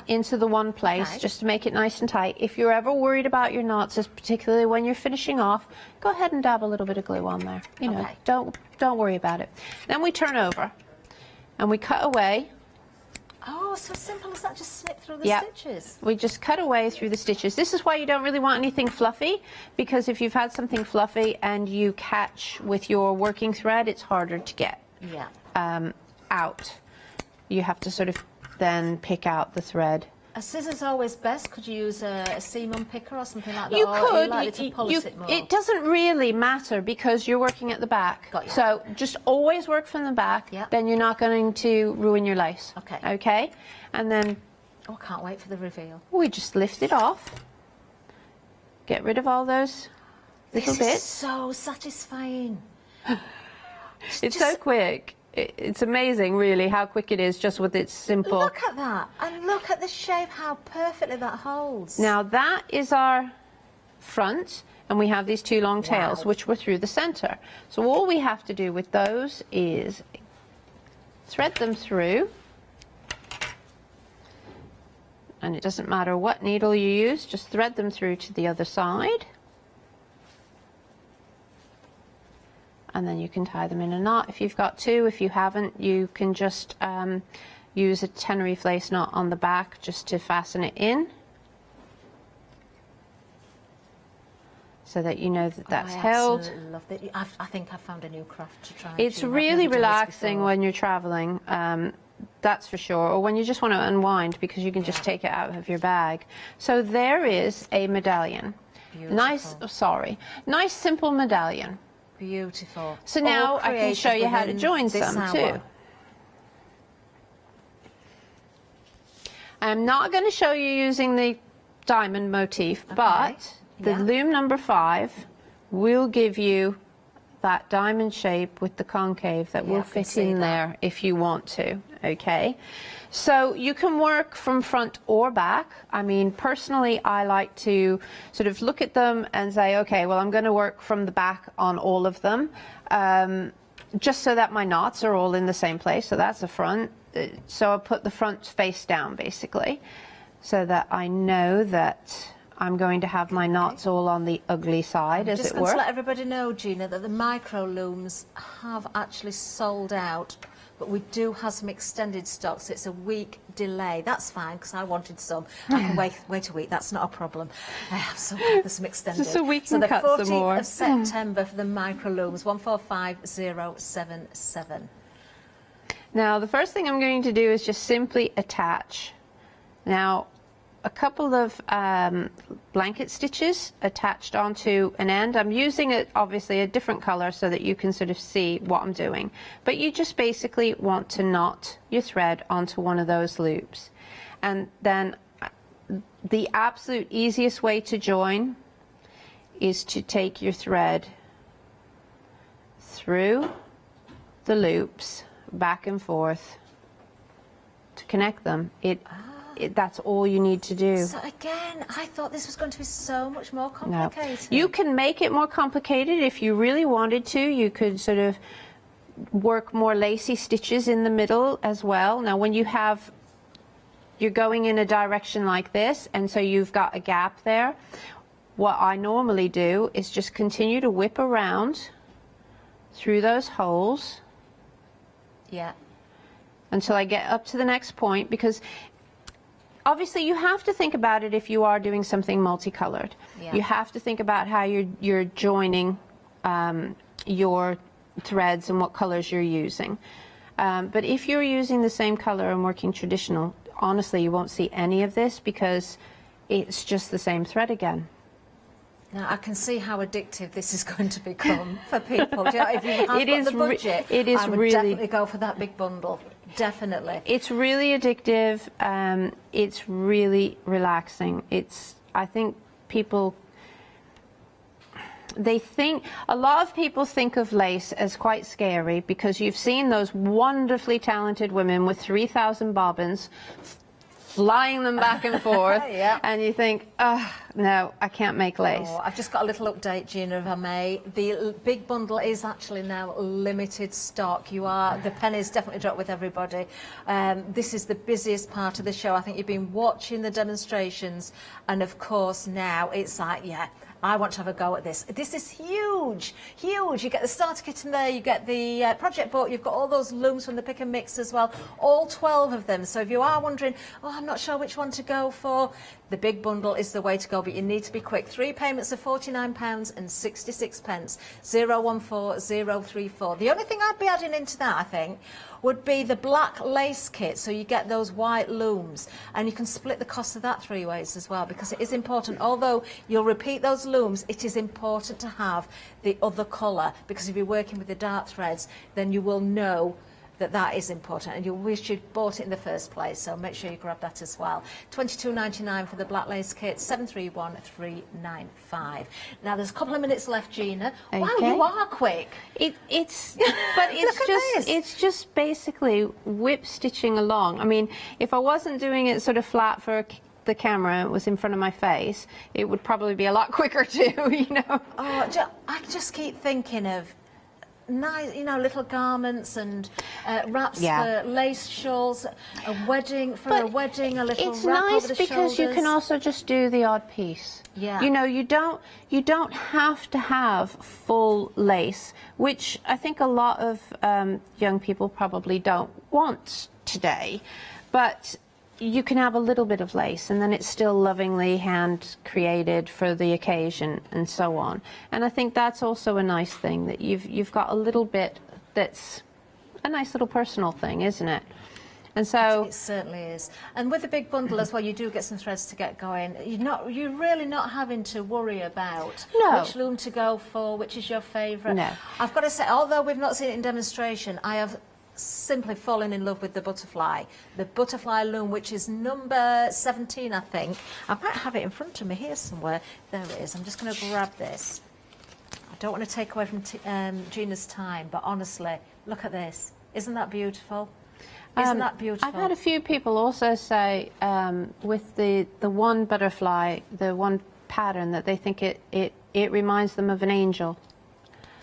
into the one place, just to make it nice and tight. If you're ever worried about your knots, particularly when you're finishing off, go ahead and dab a little bit of glue on there. You know, don't worry about it. Then we turn over and we cut away. Oh, so simple as that, just snip through the stitches. We just cut away through the stitches. This is why you don't really want anything fluffy, because if you've had something fluffy and you catch with your working thread, it's harder to get out. You have to sort of then pick out the thread A scissor's always best. Could you use a seam unpicker or something like that? You or are could. you likely to polish it more? It doesn't really matter because you're working at the back. Got you. So just always work from the back. Yep. Then you're not going to ruin your lace. Okay. Okay. And then Oh, I can't wait for the reveal. we just lift it off. Get rid of all those little This is bits. so satisfying. It's so quick. It's amazing, really, how quick it is just with its simple. Look at that. And look at the shape, how perfectly that holds. Now that is our front, and we have these two long tails, which were through the center. So all we have to do with those is thread them through. And it doesn't matter what needle you use, just thread them through to the other side. And then you can tie them in a knot if you've got to. If you haven't, you can just use a Tenerife lace knot on the back just to fasten it in, so that you know that that's held. I absolutely love it. I think I found a new craft to try. It's really relaxing when you're traveling, that's for sure, or when you just want to unwind, because you can just take it out of your bag. So there is a medallion. Beautiful. Nice simple medallion. Beautiful. So now I can show you how to join this some hour. too. I'm not going to show you using the diamond motif, but the loom number 5 will give you that diamond shape with the concave that will fit in there if you want to, okay? So you can work from front or back. I mean, personally, I like to sort of look at them and say, okay, well, I'm going to work from the back on all of them, just so that my knots are all in the same place. So that's the front. So I put the front face down, basically, so that I know that I'm going to have my knots all on the ugly side, as it Just were. going to let everybody know, Gina, that the micro looms have actually sold out, but we do have some extended stock, so it's a week delay. That's fine, because I wanted some. I can wait a week, that's not a problem. I have some, there's some extended. Just so we So can the cut 14th some more. of September for the micro looms, 145077. Now, the first thing I'm going to do is just simply attach. Now, a couple of blanket stitches attached onto an end. I'm using it, obviously, a different color so that you can sort of see what I'm doing. But you just basically want to knot your thread onto one of those loops. And then the absolute easiest way to join is to take your thread through the loops, back and forth, to connect them. That's all you need to do. So again, I thought this was going to be so much more No. complicated. You can make it more complicated if you really wanted to. You could sort of work more lacy stitches in the middle as well. Now, when you're going in a direction like this, and so you've got a gap there, what I normally do is just continue to whip around through those holes. Yeah. Until I get up to the next point, because obviously you have to think about it if you are doing something multicolored. Yeah. You have to think about how you're joining your threads and what colors you're using. But if you're using the same color and working traditional, honestly, you won't see any of this because it's just the same thread again. Now, I can see how addictive this is going to become for people. Do you know, if you have got the budget, I would definitely go for that big bundle. Definitely. It's really addictive. It's really relaxing. I think people, a lot of people think of lace as quite scary because you've seen those wonderfully talented women with 3,000 bobbins flying them back and forth, and you think, oh, no, I can't make lace. Oh, I've just got a little update, Gina, if I may. The big bundle is actually now limited stock. The pennies definitely dropped with everybody. This is the busiest part of the show. I think you've been watching the demonstrations, and of course now it's like, I want to have a go at this. This is huge, huge. You get the starter kit in there, you get the project book, you've got all those looms from the pick and mix as well, all 12 of them. So if you are wondering, I'm not sure which one to go for, the big bundle is the way to go, but you need to be quick. 3 payments of £49.66, 014034. The only thing I'd be adding into that, I think, would be the black lace kit, so you get those white looms, and you can split the cost of that 3 ways as well, because it is important. Although you'll repeat those looms, it is important to have the other colour, because if you're working with the dark threads, then you will know that is important, and you'll wish you'd bought it in the first place, so make sure you grab that as well. $22.99 for the black lace kit, 731-395. Now there's a couple of minutes left, Gina. Okay. Wow, you are quick. It's just basically whip stitching along. I mean, if I wasn't doing it sort of flat for the camera and it was in front of my face, it would probably be a lot quicker too, you know. Oh, I just keep thinking of nice, you know, little garments and wraps for lace shawls, a wedding, a wedding, a little wrap over the shoulders. It's nice because you can also just do the odd piece. Yeah. You know, you don't have to have full lace, which I think a lot of young people probably don't want today, but you can have a little bit of lace, and then it's still lovingly hand created for the occasion and so on. And I think that's also a nice thing, that you've got a little bit that's a nice little personal thing, isn't it? And so it certainly is. And with the big bundle as well, you do get some threads to get going. You're really not having to worry about which loom to go for, which is your favourite. No. I've got to say, although we've not seen it in demonstration, I have simply fallen in love with the butterfly loom, which is number 17, I think. I might have it in front of me here somewhere. There it is. I'm just going to grab this. I don't want to take away from Gina's time, but honestly, look at this. Isn't that beautiful? Isn't that beautiful? I've had a few people also say with the one butterfly, the one pattern, that they think it reminds them of an angel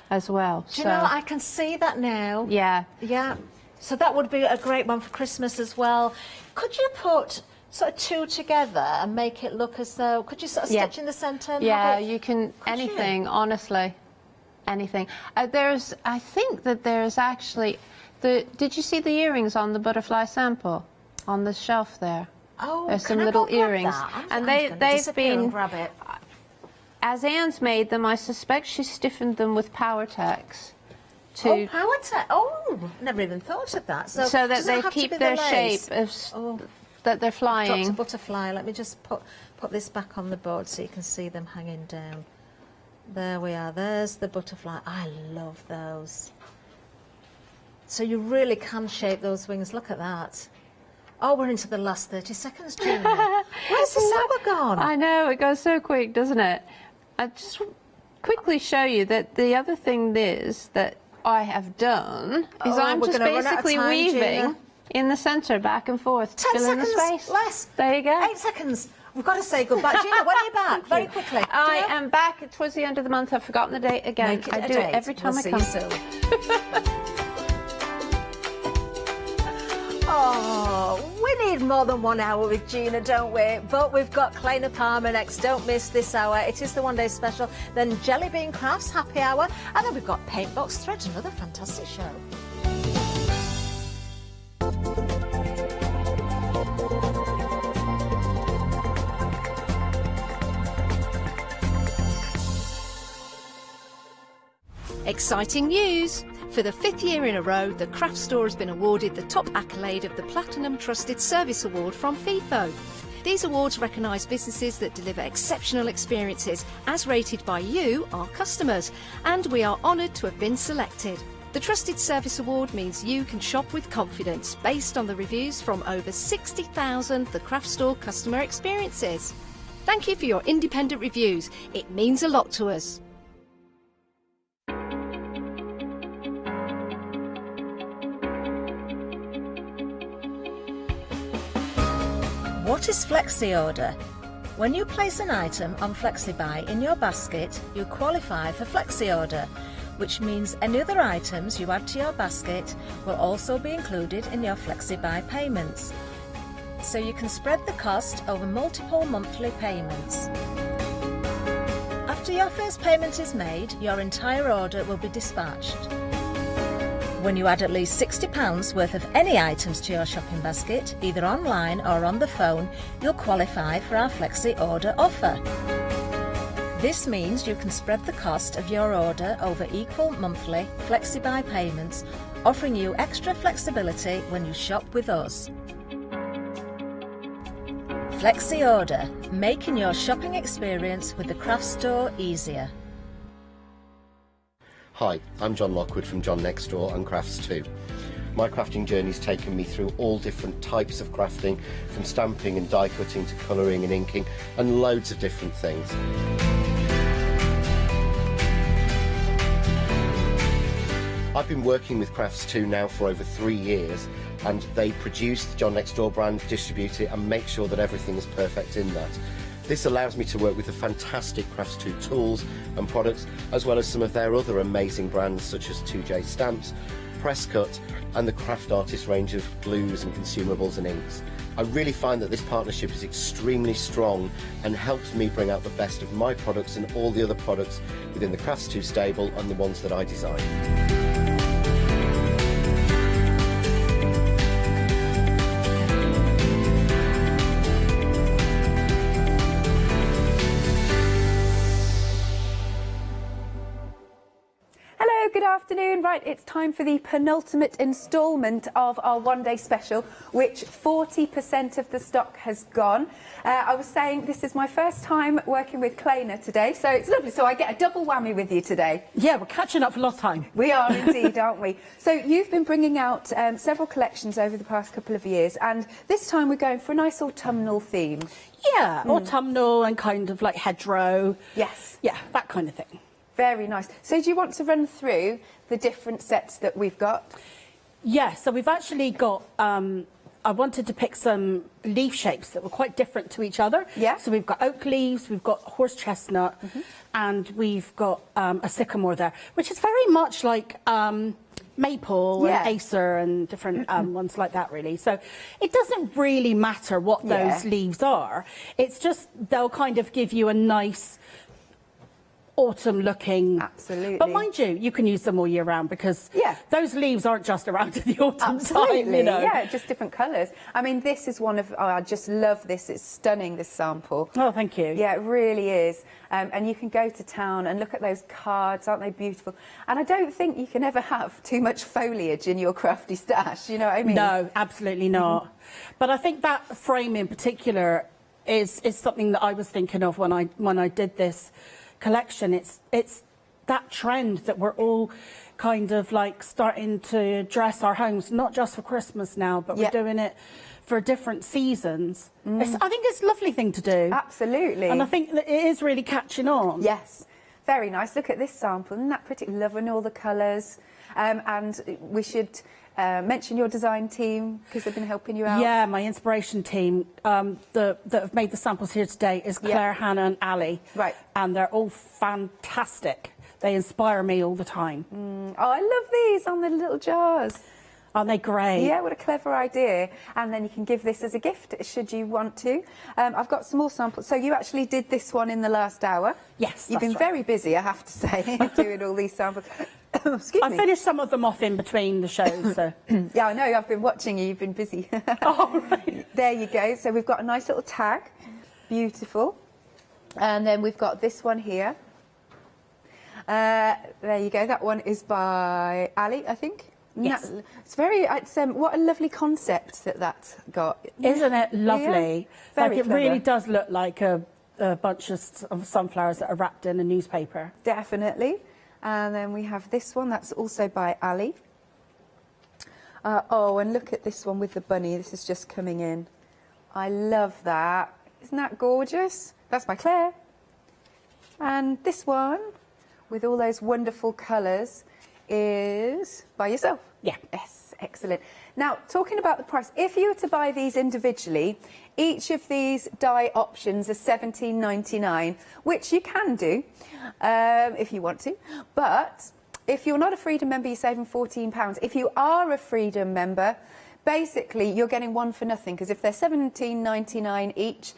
as well. Do you know, I can see that now. Yeah. Yeah. So that would be a great one for Christmas as well. Could you put sort of two together and make it look as though, could you sort of stitch in the centre? Yeah, you can, anything, honestly, anything. I think that there's actually, did you see the earrings on the butterfly sample on the shelf there? Oh, there's some little earrings. And they've been, grab it. As Anne's made them, I suspect she stiffened them with Power-Tex. Power-Tex. Oh, never even thought of that. So that they keep their shape that they're flying. Dropped a butterfly. Let me just put this back on the board so you can see them hanging down. There we are. There's the butterfly. I love those. So you really can shape those wings. Look at that. Oh, we're into the last 30 seconds, Gina. Where's this hour gone? I know, it goes so quick, doesn't it? I'll just quickly show you that the other thing is that I have done is I'm just basically weaving in the centre, back and forth, to fill in the space. Less. There you go. 8 seconds. We've got to say goodbye. Gina, when are you back? Very quickly. I am back towards the end of the month. I've forgotten the date again. I do it every time I come. See you soon. Oh, we need more than 1 hour with Gina, don't we? But we've got Kleiner Palmer next. Don't miss this hour. It is the one-day special. Then Jelly Bean Crafts happy hour. And then we've got Paintbox Threads, another fantastic show. Exciting news! For the 5th year in a row, the Craft Store has been awarded the top accolade of the Platinum Trusted Service Award from FIFO. These awards recognise businesses that deliver exceptional experiences as rated by you, our customers, and we are honoured to have been selected. The Trusted Service Award means you can shop with confidence based on the reviews from over 60,000 The Craft Store customer experiences. Thank you for your independent reviews. It means a lot to us. What is Flexi Order? When you place an item on FlexiBuy in your basket, you qualify for Flexi Order, which means any other items you add to your basket will also be included in your FlexiBuy payments. So you can spread the cost over multiple monthly payments. After your first payment is made, your entire order will be dispatched. When you add at least £60 worth of any items to your shopping basket, either online or on the phone, you'll qualify for our Flexi Order offer. This means you can spread the cost of your order over equal monthly flexi-buy payments, offering you extra flexibility when you shop with us. Flexi Order, making your shopping experience with the craft store easier. Hi, I'm John Lockwood from John Next Door and Crafts 2. My crafting journey's taken me through all different types of crafting, from stamping and die cutting to colouring and inking, and loads of different things. I've been working with Crafts 2 now for over 3 years, and they produce the John Next Door brand, distribute it, and make sure that everything is perfect in that. This allows me to work with the fantastic Crafts 2 tools and products, as well as some of their other amazing brands such as 2J Stamps, Presscut, and the Craft Artist range of glues and consumables and inks. I really find that this partnership is extremely strong and helps me bring out the best of my products and all the other products within the Crafts 2 stable and the ones that I design. Good afternoon. Right, it's time for the penultimate instalment of our one-day special, which 40% of the stock has gone. I was saying this is my first time working with Kleiner today, so it's lovely. So I get a double whammy with you today. Yeah, we're catching up for lost time. We are indeed, aren't we? So you've been bringing out several collections over the past couple of years, and this time we're going for a nice autumnal theme. Yeah, autumnal and kind of like hedgerow. Yes. Yeah, that kind of thing. Very nice. So do you want to run through the different sets that we've got? Yeah, so we've actually got, I wanted to pick some leaf shapes that were quite different to each other. Yeah. So we've got oak leaves, we've got horse chestnut, and we've got a sycamore there, which is very much like maple and acer and different ones like that, really. So it doesn't really matter what those leaves are. It's just they'll kind of give you a nice autumn looking. Absolutely. But mind you, you can use them all year round because those leaves aren't just around at the autumn time, you know. Yeah, just different colours. I mean, this is one of, I just love this. It's stunning, this sample. Oh, thank you. Yeah, it really is. And you can go to town and look at those cards, aren't they beautiful? And I don't think you can ever have too much foliage in your crafty stash, you know what I mean? No, absolutely not. But I think that frame in particular is something that I was thinking of when I did this collection. It's that trend that we're all kind of like starting to dress our homes, not just for Christmas now, but we're doing it for different seasons. I think it's a lovely thing to do. Absolutely. And I think that it is really catching on. Yes, very nice. Look at this sample, isn't that pretty? Loving all the colours. And we should mention your design team because they've been helping you out. Yeah, my inspiration team that have made the samples here today is Claire, Hannah and Ali. Right. And they're all fantastic. They inspire me all the time. Oh, I love these on the little jars. Aren't they great? Yeah, what a clever idea. And then you can give this as a gift should you want to. I've got some more samples. So you actually did this one in the last hour. Yes, You've been very busy, I have to say, doing all these samples. Excuse me. I finished some of them off in between the shows. So. Yeah, I know. I've been watching you. You've been busy. Oh, right. There you go. So we've got a nice little tag. Beautiful. And then we've got this one here. There you go. That one is by Ali, I think. Yes. It's very, what a lovely concept that's got. Isn't it lovely? Yeah. Very like it clever. really does look like a bunch of sunflowers that are wrapped in a newspaper. Definitely. And then we have this one, that's also by Ali. Oh, and look at this one with the bunny. This is just coming in. I love that. Isn't that gorgeous? That's by Claire. And this one, with all those wonderful colours, is by yourself. Yeah. Yes, excellent. Now, talking about the price, if you were to buy these individually, each of these die options are $17.99, which you can do if you want to. But if you're not a Freedom member, you're saving £14. If you are a Freedom member, basically you're getting one for nothing, because if they're $17.99 each,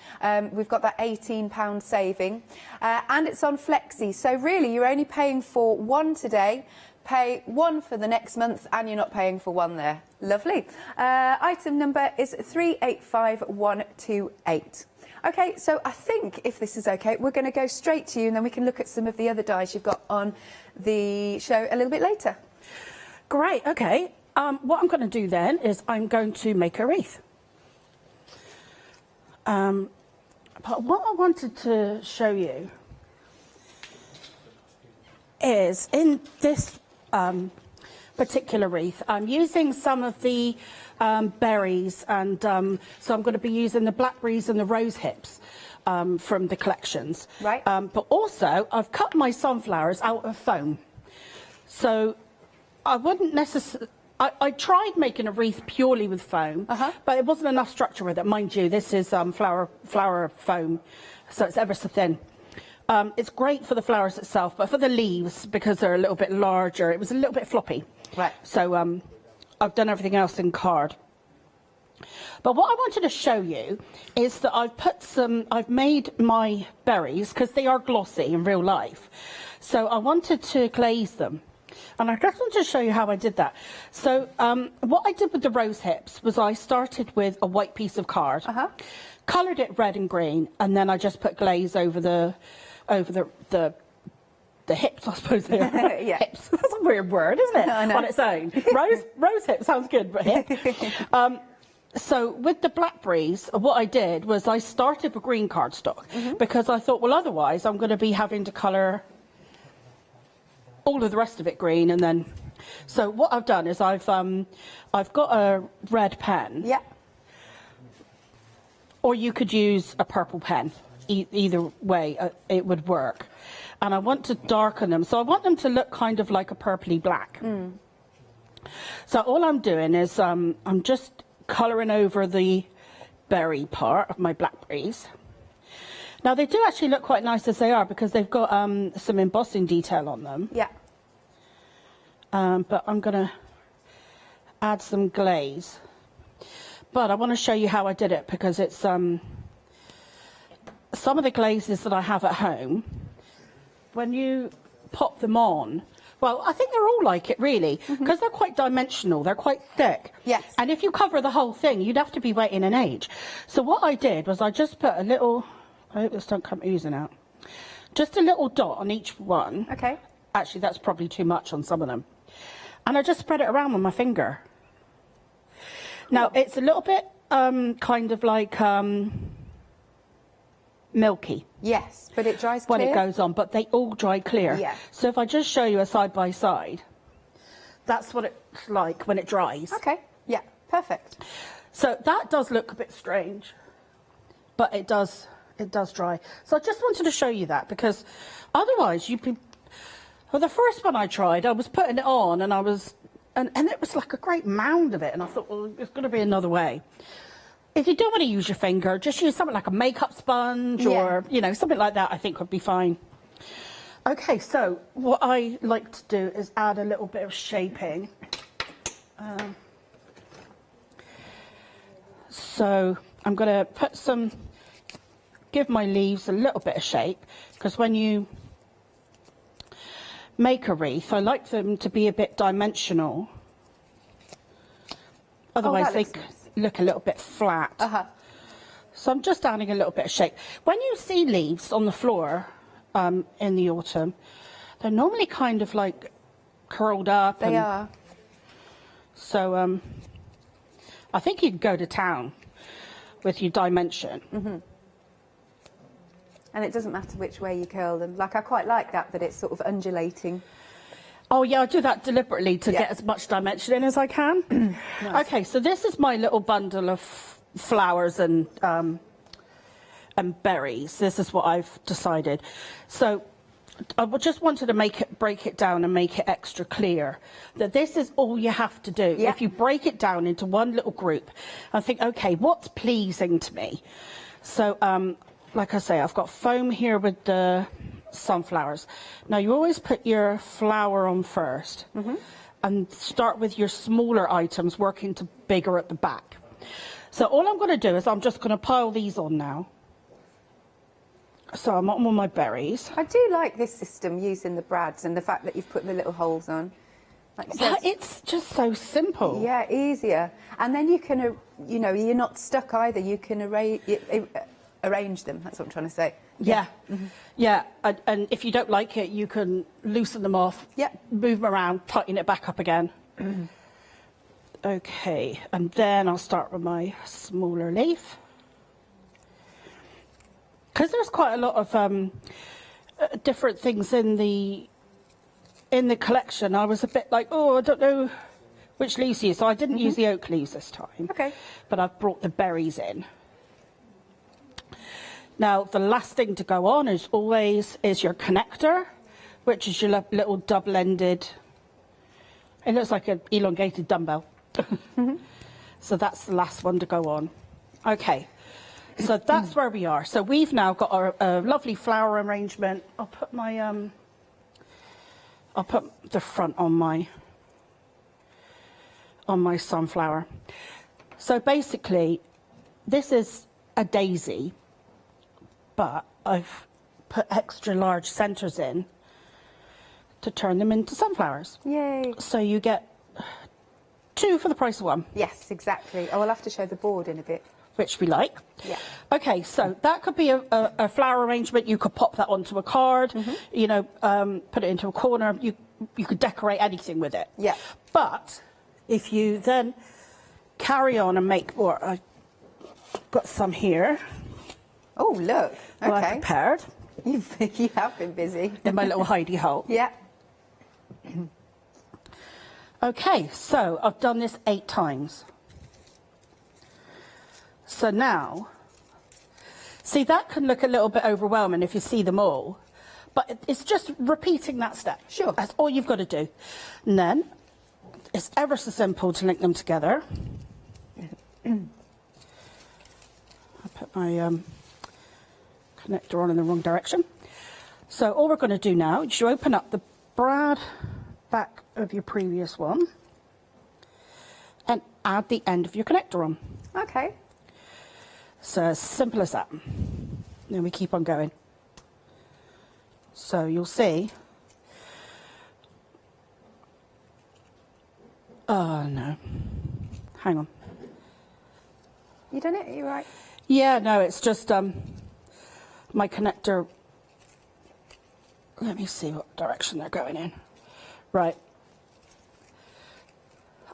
we've got that £18 saving, and it's on Flexi. So really, you're only paying for one today, pay one for the next month and you're not paying for one there. Lovely. Item number is 385128. Okay, so I think, if this is okay, we're going to go straight to you and then we can look at some of the other dies you've got on the show a little bit later. Great, okay. What I'm going to do then is I'm going to make a wreath. But what I wanted to show you is in this particular wreath, I'm using some of the berries, and so I'm going to be using the blackberries and the rose hips from the collections. Right. But also, I've cut my sunflowers out of foam. So I wouldn't necessarily... I tried making a wreath purely with foam, but it wasn't enough structure with it. Mind you, this is flower foam, so it's ever so thin. It's great for the flowers itself, but for the leaves, because they're a little bit larger, it was a little bit floppy. Right. So I've done everything else in card. But what I wanted to show you is that I've made my berries, because they are glossy in real life. So I wanted to glaze them. And I just want to show you how I did that. So what I did with the rose hips was I started with a white piece of card, coloured it red and green, and then I just put glaze over the hips, I suppose they are. Yeah. Hips. That's a weird word, isn't it? I know. On its own. Rose hip sounds good, but hip. So with the blackberries, what I did was I started with green cardstock because I thought, well, otherwise I'm going to be having to colour all of the rest of it green, and then so what I've done is I've got a red pen. Yeah. Or you could use a purple pen. Either way, it would work. And I want to darken them, so I want them to look kind of like a purpley black. So all I'm doing is I'm just colouring over the berry part of my blackberries. Now, they do actually look quite nice as they are because they've got some embossing detail on them. Yeah. But I'm going to add some glaze. But I want to show you how I did it because it's some of the glazes that I have at home, when you pop them on, well, I think they're all like it, really, because they're quite dimensional, they're quite thick. Yes. And if you cover the whole thing, you'd have to be waiting an age. So what I did was I just put a little... I hope this don't come oozing out. Just a little dot on each one. Okay. Actually, that's probably too much on some of them. And I just spread it around with my finger. Now, it's a little bit kind of like milky. Yes, but it dries clear. When it goes on, but they all dry clear. Yeah. So if I just show you a side by side, that's what it's like when it dries. Okay, yeah, perfect. So that does look a bit strange, but it does dry. So I just wanted to show you that because otherwise well, the first one I tried, I was putting it on and and it was like a great mound of it, and I thought, well, there's going to be another way. If you don't want to use your finger, just use something like a makeup sponge or, you know, something like that I think would be fine. Okay, so what I like to do is add a little bit of shaping. So I'm going to give my leaves a little bit of shape, because when you make a wreath, I like them to be a bit dimensional. Otherwise they look a little bit flat. So I'm just adding a little bit of shape. When you see leaves on the floor in the autumn, they're normally kind of like curled up. They are. So I think you can go to town with your dimension. And it doesn't matter which way you curl them. Like, I quite like that it's sort of undulating. Oh, yeah, I do that deliberately to get as much dimension in as I can. Nice. Okay, so this is my little bundle of flowers and berries. This is what I've decided. So I just wanted to break it down and make it extra clear that this is all you have to do. If you break it down into one little group and think, okay, what's pleasing to me? So, like I say, I've got foam here with the sunflowers. Now, you always put your flower on first and start with your smaller items, working to bigger at the back. So all I'm going to do is I'm just going to pile these on now. So I'm on my berries. I do like this system, using the brads and the fact that you've put the little holes on. Like you said. It's just so simple. Yeah, easier. And then you can, you know, you're not stuck either. You can arrange them. That's what I'm trying to say. Yeah. Yeah, and if you don't like it, you can loosen them off, move them around, tighten it back up again. Okay, and then I'll start with my smaller leaf. Because there's quite a lot of different things in the collection, I was a bit like, oh, I don't know which leaves to use. So I didn't use the oak leaves this time. Okay. But I've brought the berries in. Now, the last thing to go on is always your connector, which is your little double-ended, it looks like an elongated dumbbell. So that's the last one to go on. Okay, so that's where we are. So we've now got our lovely flower arrangement. I'll put my, I'll put the front on my sunflower. So basically, this is a daisy, but I've put extra large centres in to turn them into sunflowers. Yay. So you get 2 for the price of 1. Yes, exactly. Oh, I'll have to show the board in a bit. Which we like. Yeah. Okay, so that could be a flower arrangement. You could pop that onto a card, you know, put it into a corner. You could decorate anything with it. Yeah. But if you then carry on and make more, I've got some here. Oh, look. Okay. I prepared. You have been busy. In my little hidey hole. Yeah. Okay, so I've done this 8 times. So now, see, that can look a little bit overwhelming if you see them all, but it's just repeating that step. Sure. That's all you've got to do. And then it's ever so simple to link them together. I put my connector on in the wrong direction. So all we're going to do now is you open up the brad back of your previous one and add the end of your connector on. Okay. So as simple as that. Then we keep on going. So you'll see. Oh no. Hang on. You done it? Are you right? Yeah, no, it's just my connector. Let me see what direction they're going in. Right.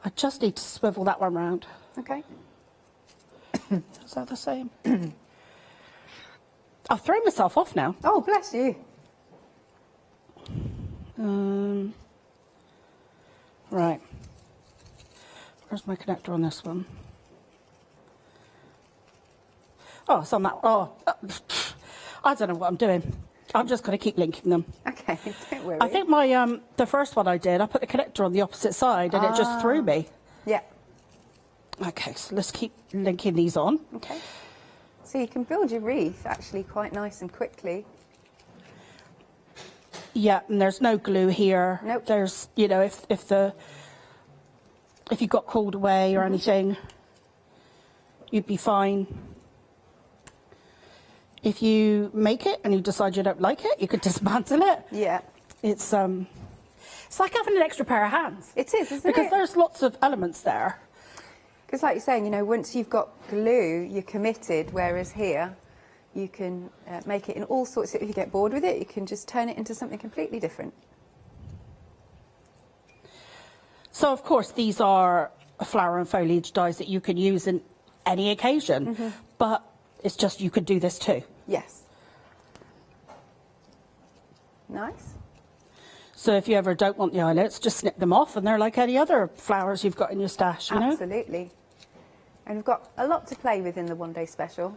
I just need to swivel that one round. Okay. Is that the same? I've thrown myself off now. Oh, bless you. Right. Where's my connector on this one? Oh, it's on that. Oh, I don't know what I'm doing. I'm just going to keep linking them. Okay, don't worry. I think my the first one I did, I put the connector on the opposite side and it just threw me. Yeah. Okay, so let's keep linking these on. Okay. So you can build your wreath actually quite nice and quickly. Yeah, and there's no glue here. Nope. There's, you know, if you got called away or anything, you'd be fine. If you make it and you decide you don't like it, you could dismantle it. Yeah. It's like having an extra pair of hands. It is, isn't it? Because there's lots of elements there. Because like you're saying, you know, once you've got glue, you're committed, whereas here, you can make it in all sorts of, if you get bored with it, you can just turn it into something completely different. So, of course, these are flower and foliage dies that you can use in any occasion, but it's just you could do this too. Yes. Nice. So if you ever don't want the eyelets, just snip them off and they're like any other flowers you've got in your stash, you know? Absolutely. And we've got a lot to play with in the one-day special.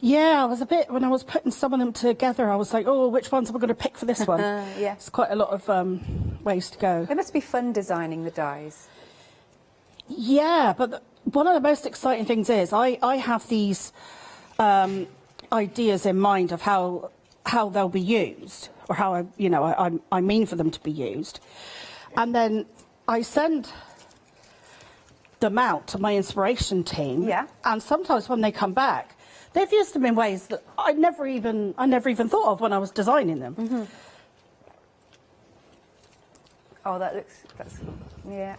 Yeah, I was a bit, when I was putting some of them together, I was like, oh, which ones am I going to pick for this one? Yeah. It's quite a lot of ways to go. It must be fun designing the dies. Yeah, but one of the most exciting things is I have these ideas in mind of how they'll be used, or how I mean for them to be used, and then I send them out to my inspiration team. Yeah. And sometimes when they come back, they've used them in ways that I never even thought of when I was designing them. Oh, that's yeah.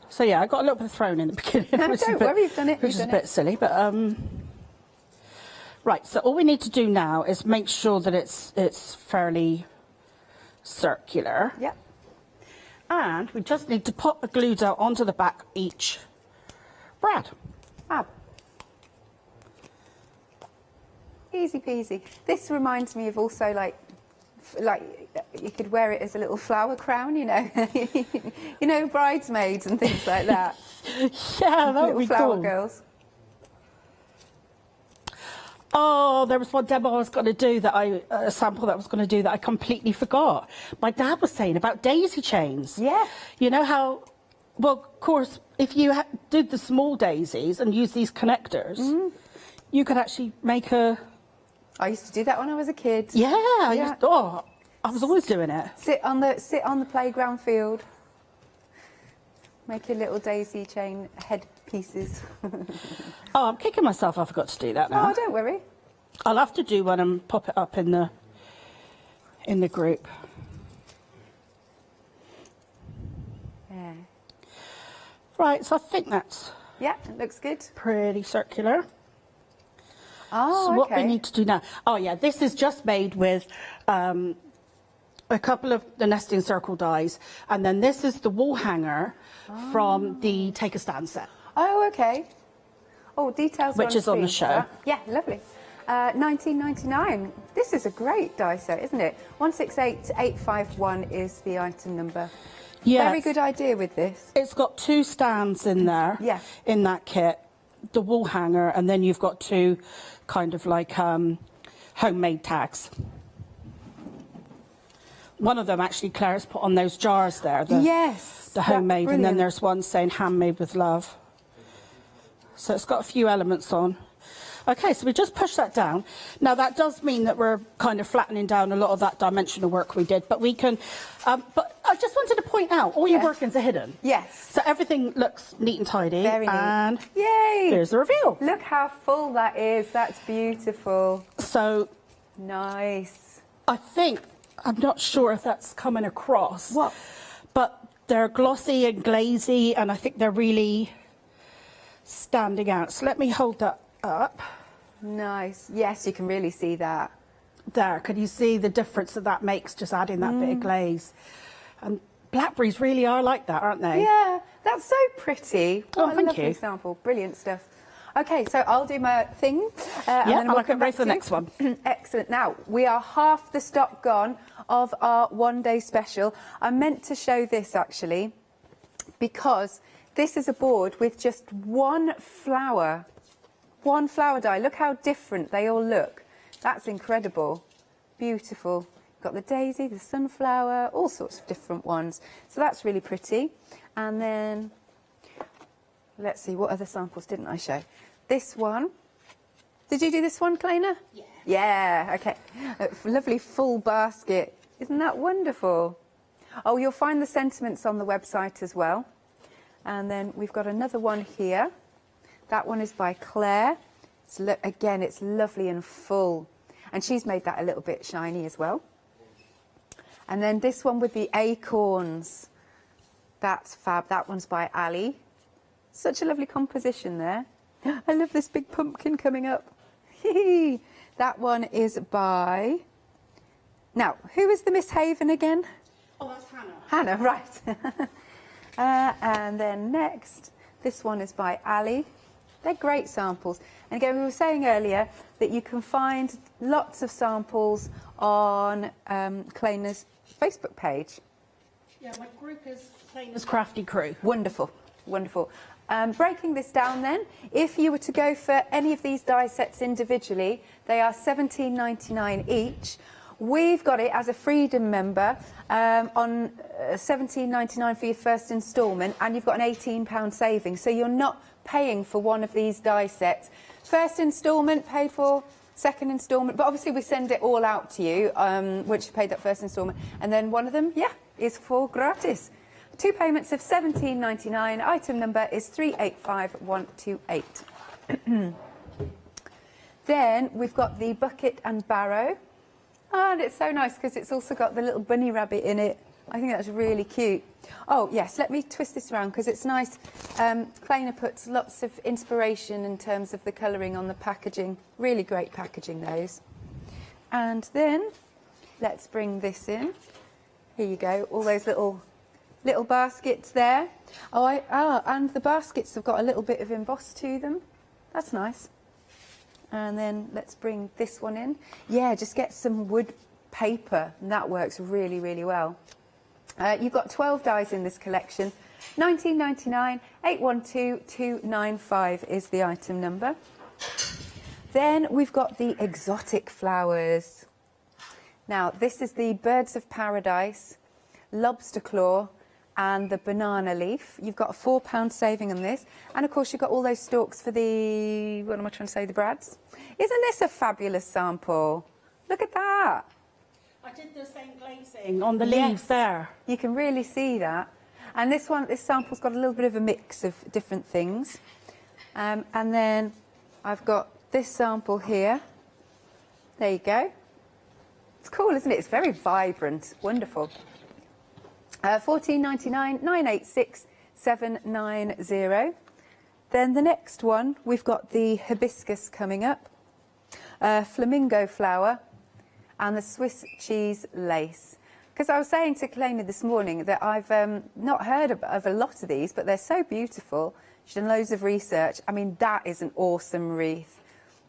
So yeah, I got a little bit thrown in the beginning. No, don't worry, you've done it. Which is a bit silly, but right. So all we need to do now is make sure that it's fairly circular. Yep. And we just need to pop the glue down onto the back of each brad. Fab. Easy peasy. This reminds me of also like you could wear it as a little flower crown, you know, you know, bridesmaids and things like that. Yeah, that would be flower cool. girls. Oh, there was one demo I was going to do that a sample that I was going to do that I completely forgot. My dad was saying about daisy chains. Yeah. You know how, well, of course, if you did the small daisies and use these connectors, you could actually make a... I used to do that when I was a kid. Yeah, I was always doing it. Sit on the playground field. Make your little daisy chain head pieces. Oh, I'm kicking myself. I forgot to do that now. Oh, don't worry. I'll have to do one and pop it up in the group. Yeah. Right, so I think that's Yeah, it looks good. pretty circular. Oh, So what we okay. need to do now, oh yeah, this is just made with a couple of the nesting circle dies, and then this is the wall hanger from the Take a Stand set. Oh, okay. Oh, details Which is on the screen. show. Yeah, lovely. 19.99. This is a great die set, isn't it? 168851 is the item number. Yes. Very good idea with this. It's got 2 stands in there, Yeah. in that kit, the wall hanger, and then you've got 2 kind of like homemade tags. One of them actually Claire's put on those jars there, Yes, the that's homemade, and then brilliant. there's one saying handmade with love. So it's got a few elements on. Okay, so we just push that down. Now that does mean that we're kind of flattening down a lot of that dimensional work we did, but we can, but I just wanted to point out, all your workings are hidden. Yes. So everything looks neat and tidy. Very neat. And Yay! here's the reveal. Look how full that is. That's beautiful. So nice. I think, I'm not sure if that's coming across. What? But they're glossy and glazy, and I think they're really standing out. So let me hold that up. Nice. Yes, you can really see that. There, can you see the difference that makes, just adding that bit of glaze? And blackberries really are like that, aren't they? Yeah, that's so pretty. Oh, What a thank lovely you. example. Brilliant stuff. Okay, so I'll do my thing. Yeah, and then and we'll I'll come get ready back for the to you. next one. Excellent. Now, we are half the stock gone of our one-day special. I meant to show this, actually, because this is a board with just one flower die. Look how different they all look. That's incredible. Beautiful. Got the daisy, the sunflower, all sorts of different ones. So that's really pretty. And then, let's see, what other samples didn't I show? This one. Did you do this one, Kleina? Yeah. Yeah, okay. A lovely full basket. Isn't that wonderful? Oh, you'll find the sentiments on the website as well. And then we've got another one here. That one is by Claire. Again, it's lovely and full. And she's made that a little bit shiny as well. And then this one with the acorns. That's fab. That one's by Ali. Such a lovely composition there. I love this big pumpkin coming up. That one is by... Now, who is the Miss Haven again? Oh, that's Hannah. Hannah, right. And then next, this one is by Ali. They're great samples. And again, we were saying earlier that you can find lots of samples on Kleina's Facebook page. Yeah, my group is Kleina's Crafty Crew. Wonderful, wonderful. Breaking this down then, if you were to go for any of these die sets individually, they are £17.99 each. We've got it as a Freedom member on £17.99 for your first instalment, and you've got an £18 saving. So you're not paying for one of these die sets. First instalment paid for, second instalment, but obviously we send it all out to you once you paid that first instalment. And then one of them, yeah, is for gratis. 2 payments of £17.99. Item number is 385128. Then we've got the bucket and barrow. Oh, and it's so nice because it's also got the little bunny rabbit in it. I think that's really cute. Oh, yes, let me twist this around because it's nice. Kleiner puts lots of inspiration in terms of the colouring on the packaging. Really great packaging, those. And then let's bring this in. Here you go, all those little baskets there. And the baskets have got a little bit of emboss to them. That's nice. And then let's bring this one in. Yeah, just get some wood paper, and that works really, really well. You've got 12 dies in this collection. 19.99, 812295 is the item number. Then we've got the exotic flowers. Now, this is the Birds of Paradise, Lobster Claw, and the banana leaf. You've got a £4 saving on this. And of course, you've got all those stalks for the, what am I trying to say, the brads. Isn't this a fabulous sample? Look at that. I did the same glazing on the leaves there. You can really see that. And this sample's got a little bit of a mix of different things. And then I've got this sample here. There you go. It's cool, isn't it? It's very vibrant. Wonderful. 14.99, 986790. Then the next one, we've got the hibiscus coming up, flamingo flower, and the Swiss cheese lace. Because I was saying to Kalena this morning that I've not heard of a lot of these, but they're so beautiful. She's done loads of research. I mean, that is an awesome wreath.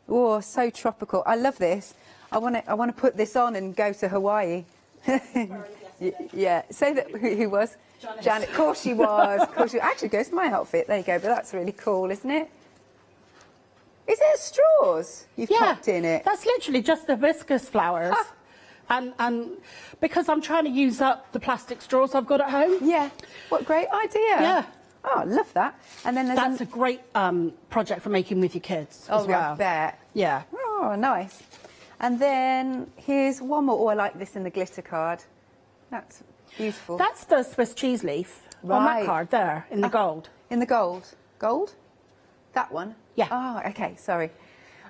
Oh, so tropical. I love this. I want to put this on and go to Hawaii. Yeah. Say that who was? Janet. Of course she was. Of course she actually goes to my outfit. There you go. But that's really cool, isn't it? Is it straws you've popped in it? That's literally just the hibiscus flowers. And because I'm trying to use up the plastic straws I've got at home. Yeah. What a great idea. Yeah. Oh, I love that. And then that's a great project for making with your kids as well. I bet. Yeah. Oh, nice. And then here's one more. Oh, I like this in the glitter card. That's beautiful. That's the Swiss cheese leaf on that card there, in the gold. In the gold. Gold? That one? Yeah. Oh, okay, sorry.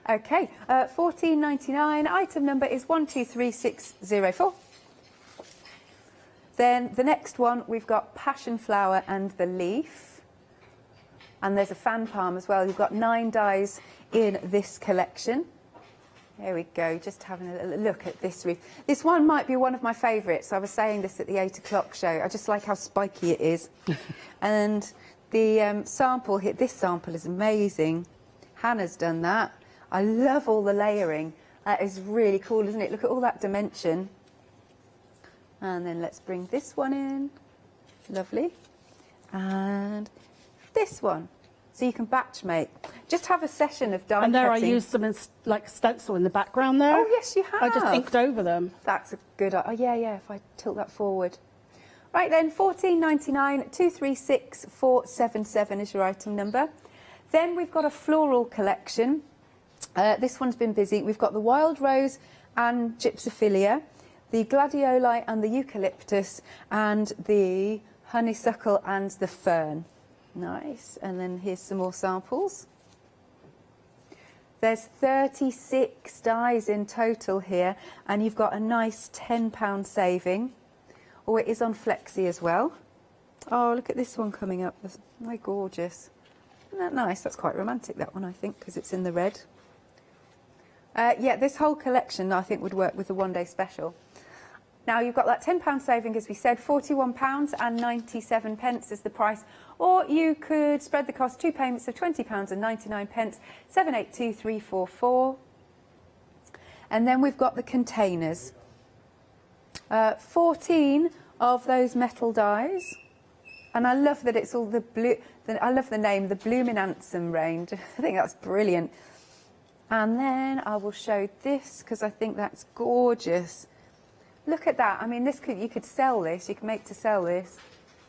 Okay, 14.99. Item number is 123604. Then the next one, we've got passion flower and the leaf. And there's a fan palm as well. You've got 9 dies in this collection. There we go, just having a look at this wreath. This one might be one of my favourites. I was saying this at the 8 o'clock show. I just like how spiky it is. And the sample here, this sample is amazing. Hannah's done that. I love all the layering. That is really cool, isn't it? Look at all that dimension. And then let's bring this one in. Lovely. And this one. So you can batch make. Just have a session of die cutting. And there I used them as like stencil in the background there. Oh, yes, you have. I just inked over them. That's a good idea. Oh, yeah, if I tilt that forward. Right then, 14.99, 236477 is your item number. Then we've got a floral collection. This one's been busy. We've got the wild rose and gypsophilia, the gladioli and the eucalyptus, and the honeysuckle and the fern. Nice. And then here's some more samples. There's 36 dies in total here, and you've got a nice £10 saving. Oh, it is on Flexi as well. Oh, look at this one coming up. That's very gorgeous. Isn't that nice? That's quite romantic, that one, I think, because it's in the red. Yeah, this whole collection, I think, would work with the one-day special. Now, you've got that £10 saving, as we said, £41.97 is the price. Or you could spread the cost, 2 payments of £20.99, 782344. And then we've got the containers. 14 of those metal dies. And I love that it's all the blue. I love the name, the Bluminanthum range. I think that's brilliant. And then I will show this because I think that's gorgeous. Look at that. I mean, you could sell this. You can make to sell this.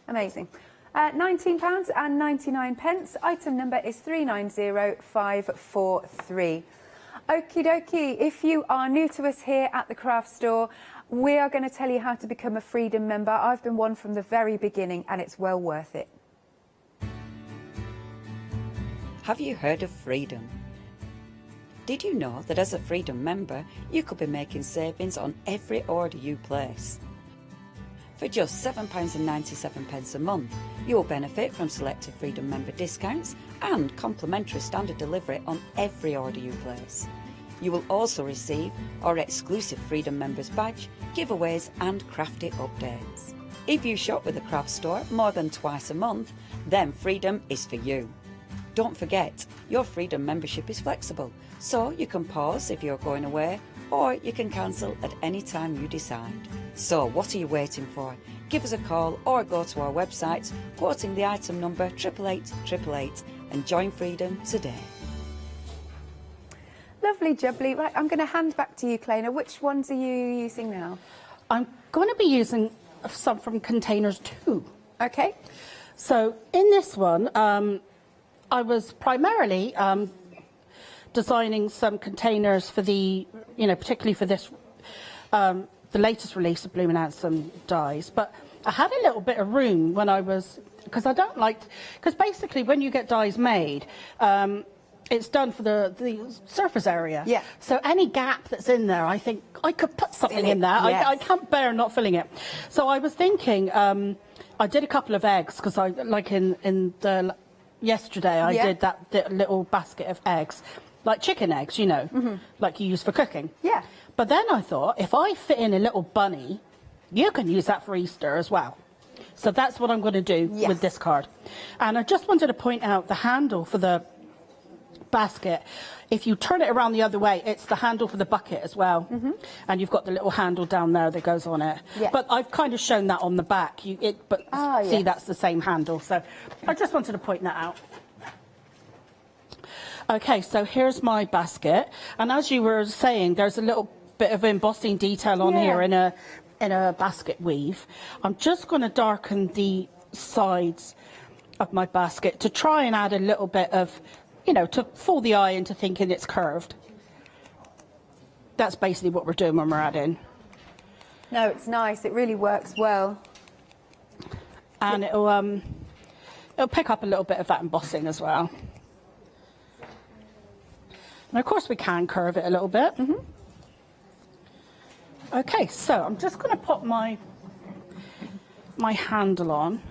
Amazing. £19.99. Item number is 390543. Okie dokie. If you are new to us here at the craft store, we are going to tell you how to become a Freedom member. I've been one from the very beginning, and it's well worth it. Have you heard of Freedom? Did you know that as a Freedom member, you could be making savings on every order you place? For just £7.97 a month, you'll benefit from selected Freedom member discounts and complimentary standard delivery on every order you place. You will also receive our exclusive Freedom Members badge, giveaways and crafty updates. If you shop with the craft store more than twice a month, then Freedom is for you. Don't forget, your Freedom membership is flexible, so you can pause if you're going away, or you can cancel at any time you decide. So what are you waiting for? Give us a call or go to our website, quoting the item number 88888 and join Freedom today. Lovely jubbly. Right, I'm going to hand back to you, Clayna. Which ones are you using now? I'm going to be using some from Containers 2. Okay. So in this one, I was primarily designing some containers for the, particularly for this, the latest release of Blooming Out some dies. But I had a little bit of room when I was, because basically when you get dies made, it's done for the surface area. Yeah. So any gap that's in there, I think I could put something in there. Yes. I can't bear not filling it. So I was thinking, I did a couple of eggs because I like in the yesterday I did that little basket of eggs, like chicken eggs, like you use for cooking. Yeah. But then I thought, if I fit in a little bunny, you can use that for Easter as well. So that's what I'm going to do with this card. And I just wanted to point out the handle for the basket. If you turn it around the other way, it's the handle for the bucket as well. And you've got the little handle down there that goes on it. But I've kind of shown that on the back. See, that's the same handle. So I just wanted to point that out. Okay, so here's my basket. And as you were saying, there's a little bit of embossing detail on here in a basket weave. I'm just going to darken the sides of my basket to try and add a little bit of, to fool the eye into thinking it's curved. That's basically what we're doing when we're adding. No, it's nice. It really works well. And it'll pick up a little bit of that embossing as well. And of course we can curve it a little bit. Okay, so I'm just going to put my handle on.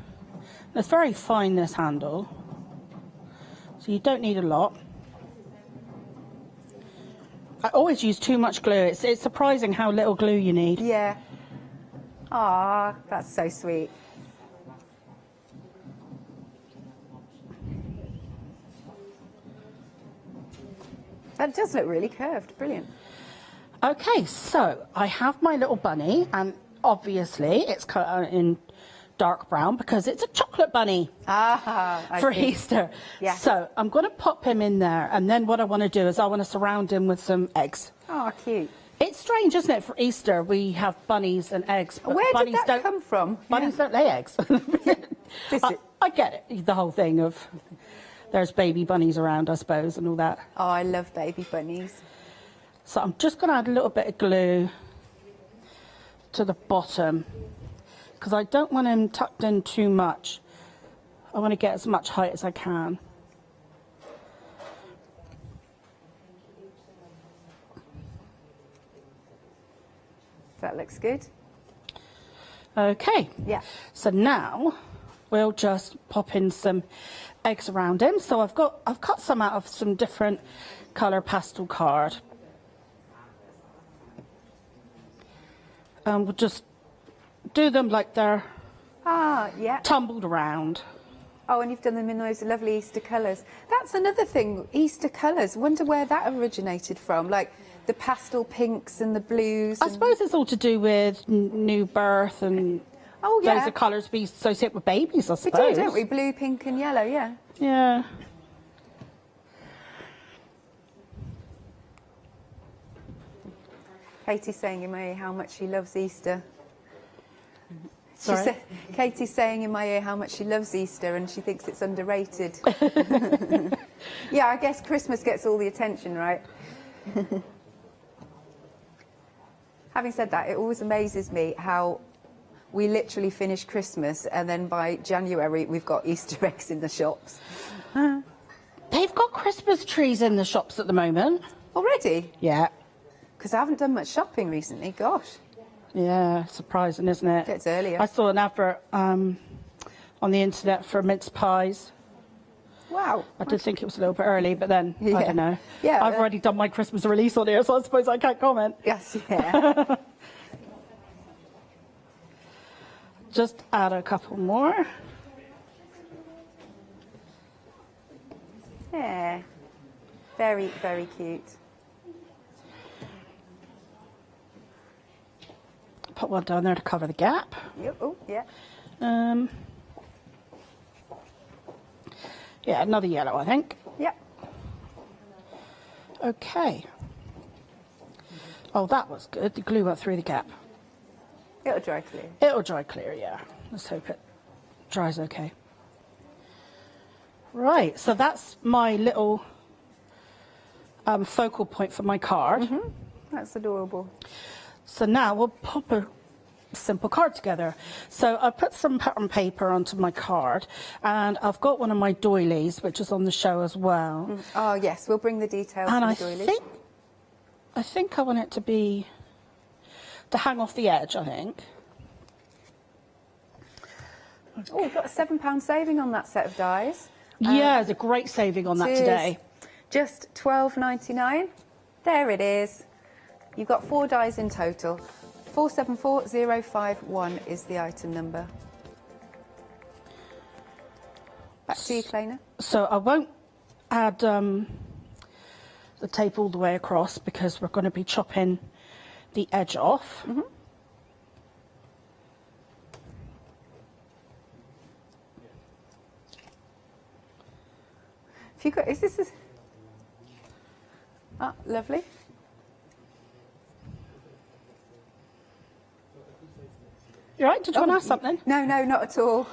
It's very fine, this handle. So you don't need a lot. I always use too much glue. It's surprising how little glue you need. Yeah. Ah, that's so sweet. That does look really curved. Brilliant. Okay, so I have my little bunny, and obviously it's cut in dark brown because it's a chocolate bunny for Easter. Yeah. So I'm going to pop him in there, and then what I want to do is I want to surround him with some eggs. Oh, cute. It's strange, isn't it? For Easter we have bunnies and eggs. But where bunnies did that come from? Bunnies don't lay eggs. I get it, the whole thing of there's baby bunnies around, I suppose, and all that. Oh, I love baby bunnies. So I'm just going to add a little bit of glue to the bottom because I don't want him tucked in too much. I want to get as much height as I can. That looks good. Okay. Yeah. So now we'll just pop in some eggs around him. So I've cut some out of some different colour pastel card. We'll just do them like they're tumbled around. Oh, and you've done them in those lovely Easter colours. That's another thing, Easter colours. Wonder where that originated from, like the pastel pinks and the blues. I suppose it's all to do with new birth and those are colours we associate with babies, I suppose. We do, don't we? Blue, pink and yellow, yeah. Yeah. Katie's saying in my ear how much she loves Easter. Sorry? Katie's saying in my ear how much she loves Easter and she thinks it's underrated. Yeah, I guess Christmas gets all the attention, right? Having said that, it always amazes me how we literally finish Christmas and then by January we've got Easter eggs in the shops. They've got Christmas trees in the shops at the moment. Already? Yeah. Because I haven't done much shopping recently, gosh. Yeah, surprising, isn't it? It's earlier. I saw an advert on the internet for mince pies. Wow. I did think it was a little bit early, but then, I Yeah. don't know. Yeah, I've already done my Christmas release on here, so I suppose I can't comment. Yes, yeah. Just add a couple more. Yeah. Very, very cute. Put one down there to cover the gap. Yep. Oh, yeah. Yeah, another yellow, I think. Yep. Okay. Oh, that was good. The glue went through the gap. It'll dry clear. It'll dry clear, yeah. Let's hope it dries okay. Right, so that's my little focal point for my card. That's adorable. So now we'll pop a simple card together. So I put some pattern paper onto my card, and I've got one of my doilies, which is on the show as well. Oh, yes, we'll bring the details And of I the doilies. think I want it to hang off the edge, I think. Oh, we've got a £7 saving on that set of dies. Yeah, there's a great saving on that It is today. Just £12.99. There it is. You've got 4 dies in total. 474051 is the item number. Back to you, Clena. So I won't add the tape all the way across because we're going to be chopping the edge off. If you got, is this? Ah, lovely. You all right? Did you want to ask something? No, no, not at all.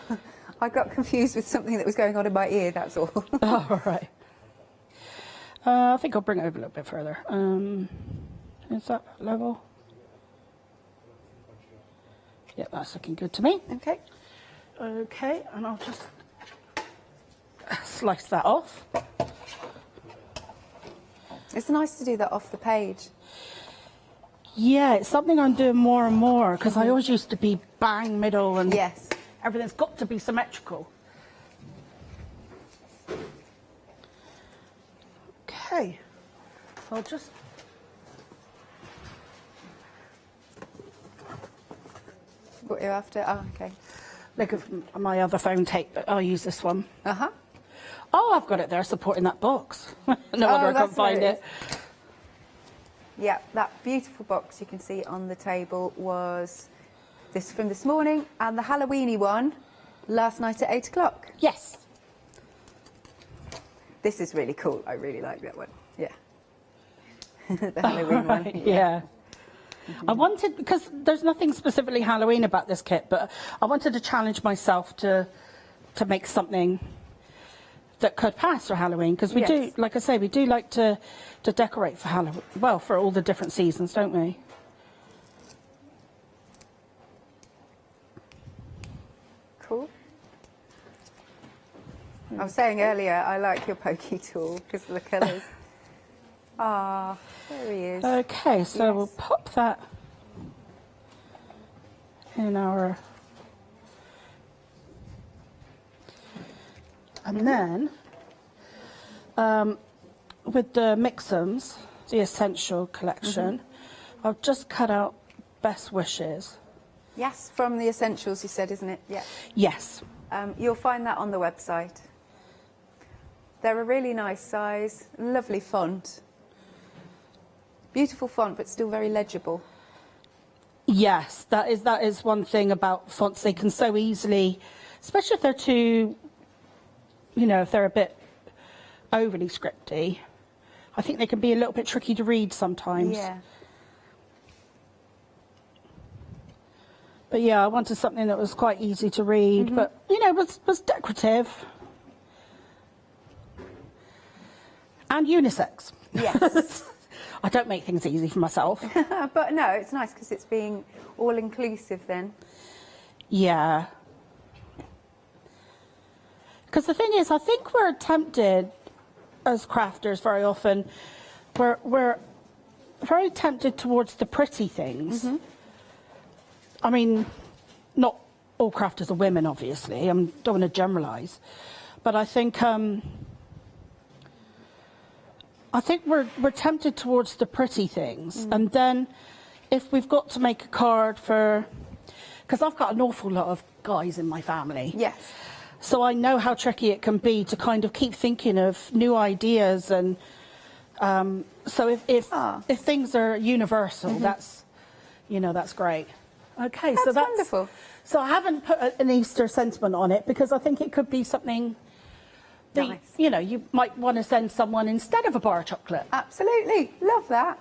I got confused with something that was going on in my ear, that's all. Oh, all right. I think I'll bring it over a little bit further. Is that level? Yeah, that's looking good to me. Okay. Okay, and I'll just slice that off. It's nice to do that off the page. Yeah, it's something I'm doing more and more because I always used to be bang middle and yes, everything's got to be symmetrical. Okay, so I'll just what you're after? Oh, okay. look at my other phone tape, but I'll use this one. Uh-huh. Oh, I've got it there supporting that box. No wonder I can't find it. Yeah, that beautiful box you can see on the table was this from this morning, and the Halloweeny one last night at 8 o'clock. Yes. This is really cool. I really like that one. Yeah. The Halloween one. Yeah. I wanted, because there's nothing specifically Halloween about this kit, but I wanted to challenge myself to make something that could pass for Halloween, because we do, like I say, we do like to decorate for Halloween, well, for all the different seasons, don't we? Cool. I was saying earlier, I like your pokey tool because of the colours. Ah, there he is. Okay, so we'll pop that in our... And then, with the Mixums, the Essential collection, I've just cut out Best Wishes. Yes, from the Essentials, you said, isn't it? Yeah. Yes. You'll find that on the website. They're a really nice size, lovely font. Beautiful font, but still very legible. Yes, that is one thing about fonts. They can so easily, especially if they're too, if they're a bit overly scripty, I think they can be a little bit tricky to read sometimes. Yeah. But yeah, I wanted something that was quite easy to read, but was decorative and unisex. Yes. I don't make things easy for myself. But no, it's nice because it's being all-inclusive then. Yeah. Because the thing is, I think we're tempted, as crafters very often, we're very tempted towards the pretty things. I mean, not all crafters are women, obviously. I don't want to generalise, but I think we're tempted towards the pretty things, and then if we've got to make a card for, because I've got an awful lot of guys in my family. Yes. So I know how tricky it can be to kind of keep thinking of new ideas, and so if things are universal, that's, you know, that's great. Okay, so that's wonderful. So I haven't put an Easter sentiment on it because I think it could be something that, Nice. you know, you might want to send someone instead of a bar of chocolate. Absolutely, love that.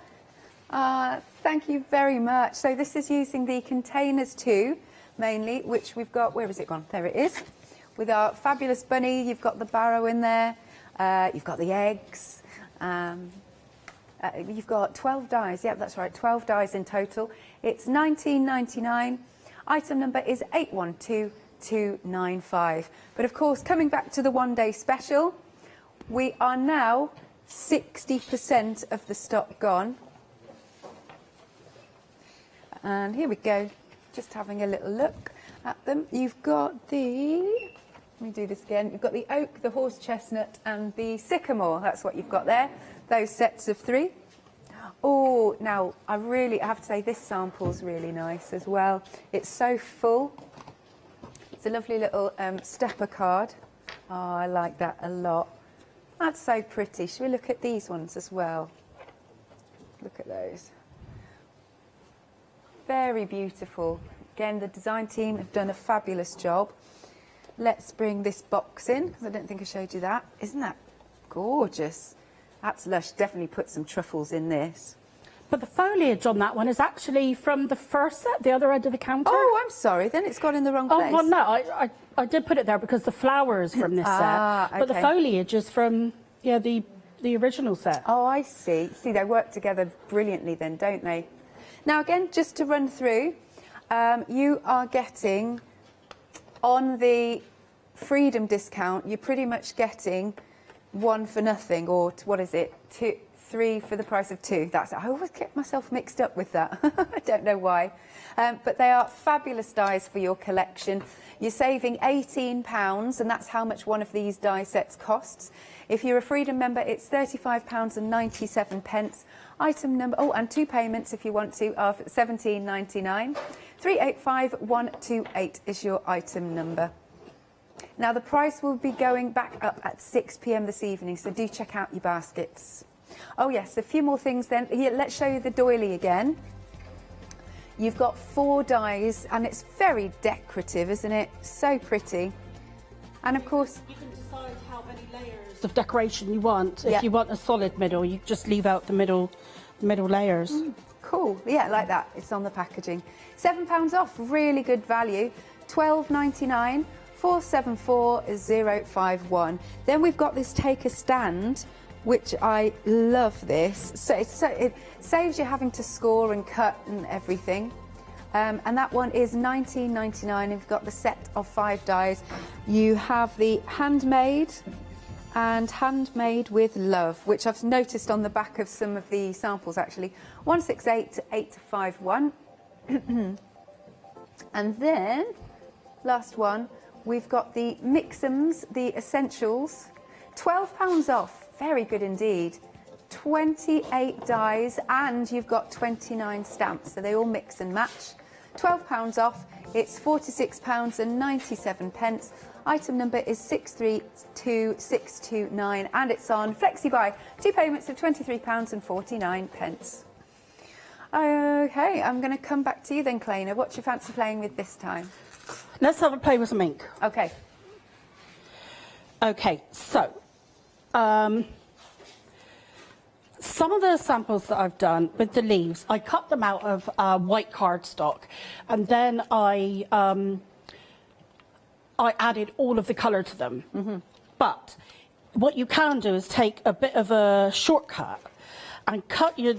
Thank you very much. So this is using the containers too, mainly, which we've got, where has it gone? There it is. With our fabulous bunny, you've got the barrow in there, you've got the eggs, you've got 12 dies, yeah, that's right, 12 dies in total. It's £19.99. Item number is 812295. But of course, coming back to the one-day special, we are now 60% of the stock gone. And here we go, just having a little look at them. You've got the, let me do this again, you've got the oak, the horse chestnut and the sycamore. That's what you've got there, those sets of 3. Oh, now I have to say this sample's really nice as well. It's so full. It's a lovely little stepper card. Oh, I like that a lot. That's so pretty. Should we look at these ones as well? Look at those. Very beautiful. Again, the design team have done a fabulous job. Let's bring this box in, because I don't think I showed you that. Isn't that gorgeous? That's lush. Definitely put some truffles in this. But the foliage on that one is actually from the first set, the other end of the counter. Oh, I'm sorry. Then it's gone in the wrong place. Oh, well, no, I did put it there because the flowers from this set. But the foliage is from, yeah, the original set. Oh, I see. See, they work together brilliantly then, don't they? Now, again, just to run through, you are getting, on the Freedom discount, you're pretty much getting 1 for nothing, or what is it, 3 for the price of 2. That's, I always get myself mixed up with that. I don't know why. But they are fabulous dies for your collection. You're saving £18, and that's how much one of these die sets costs. If you're a Freedom member, it's £35.97. Item number, oh, and 2 payments if you want to, are £17.99. 385128 is your item number. Now, the price will be going back up at 6 p.m. this evening, so do check out your baskets. Oh, yes, a few more things then. Here, let's show you the doily again. You've got 4 dies, and it's very decorative, isn't it? So pretty. And, of course, you can decide how many layers of decoration you want. If you want a solid middle, you just leave out the middle layers. Cool. Yeah, like that. It's on the packaging. £7 off. Really good value. £12.99. 474051. Then we've got this take a stand, which I love this. So it saves you having to score and cut and everything. And that one is £19.99. You've got the set of 5 dies. You have the handmade and handmade with love, which I've noticed on the back of some of the samples actually. 168-851. And then, last one, we've got the Mix'ems, the Essentials, £12 off, very good indeed. 28 dies, and you've got 29 stamps, so they all mix and match. £12 off, it's £46.97. Item number is 632629, and it's on FlexiBuy. 2 payments of £23.49. Okay, I'm going to come back to you then, Claina. What's your fancy playing with this time? Let's have a play with some ink. Okay. Okay, so some of the samples that I've done with the leaves, I cut them out of white cardstock, and then I added all of the colour to them. But what you can do is take a bit of a shortcut and cut your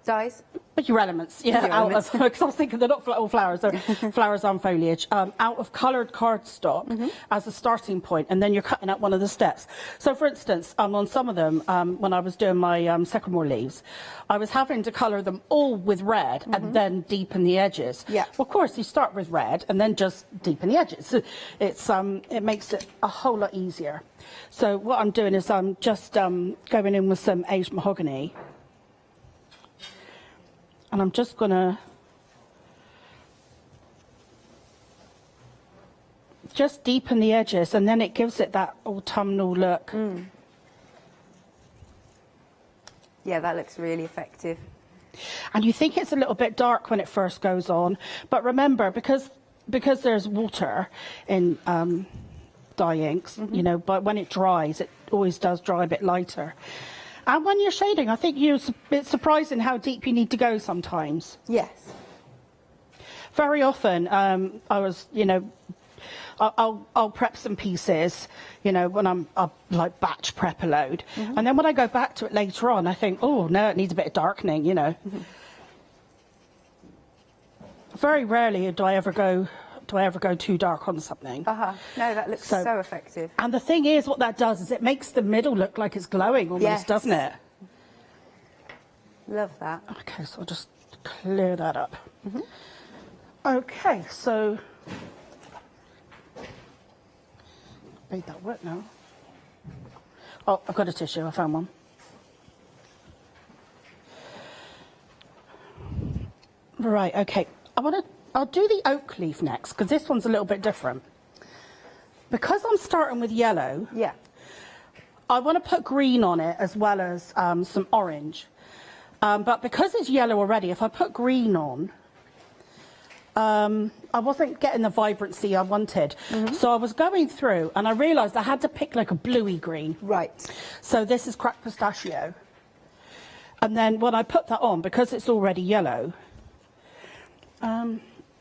Dies? But your elements, yeah. Because I was thinking they're not all flowers, they're flowers and foliage. Out of coloured cardstock as a starting point, and then you're cutting out one of the steps. So, for instance, on some of them, when I was doing my sycamore leaves, I was having to colour them all with red and then deepen the edges. Yeah. Well, of course, you start with red and then just deepen the edges. So it's it makes it a whole lot easier. So what I'm doing is I'm just going in with some aged mahogany. And I'm just going to just deepen the edges, and then it gives it that autumnal look. Yeah, that looks really effective. And you think it's a little bit dark when it first goes on, but remember, because there's water in dye inks, you know, but when it dries, it always does dry a bit lighter. And when you're shading, I think it's surprising how deep you need to go sometimes. Yes. Very often, I was, you know, I'll prep some pieces, you know, when I'll like batch prep a load. And then when I go back to it later on, I think, oh, no, it needs a bit of darkening, you know. Very rarely do I ever go too dark on something. No, that looks so effective. And the thing is, what that does is it makes the middle look like it's glowing almost, doesn't it? Love that. Okay, so I'll just clear that up. Okay, so made that wet now. Oh, I've got a tissue. I found one. Right. Okay. I'll do the oak leaf next, because this one's a little bit different. Because I'm starting with yellow, I want to put green on it as well as some orange. But because it's yellow already, if I put green on, I wasn't getting the vibrancy I wanted. So I was going through and I realised I had to pick like a bluey green. Right. So this is cracked pistachio. And then when I put that on, because it's already yellow,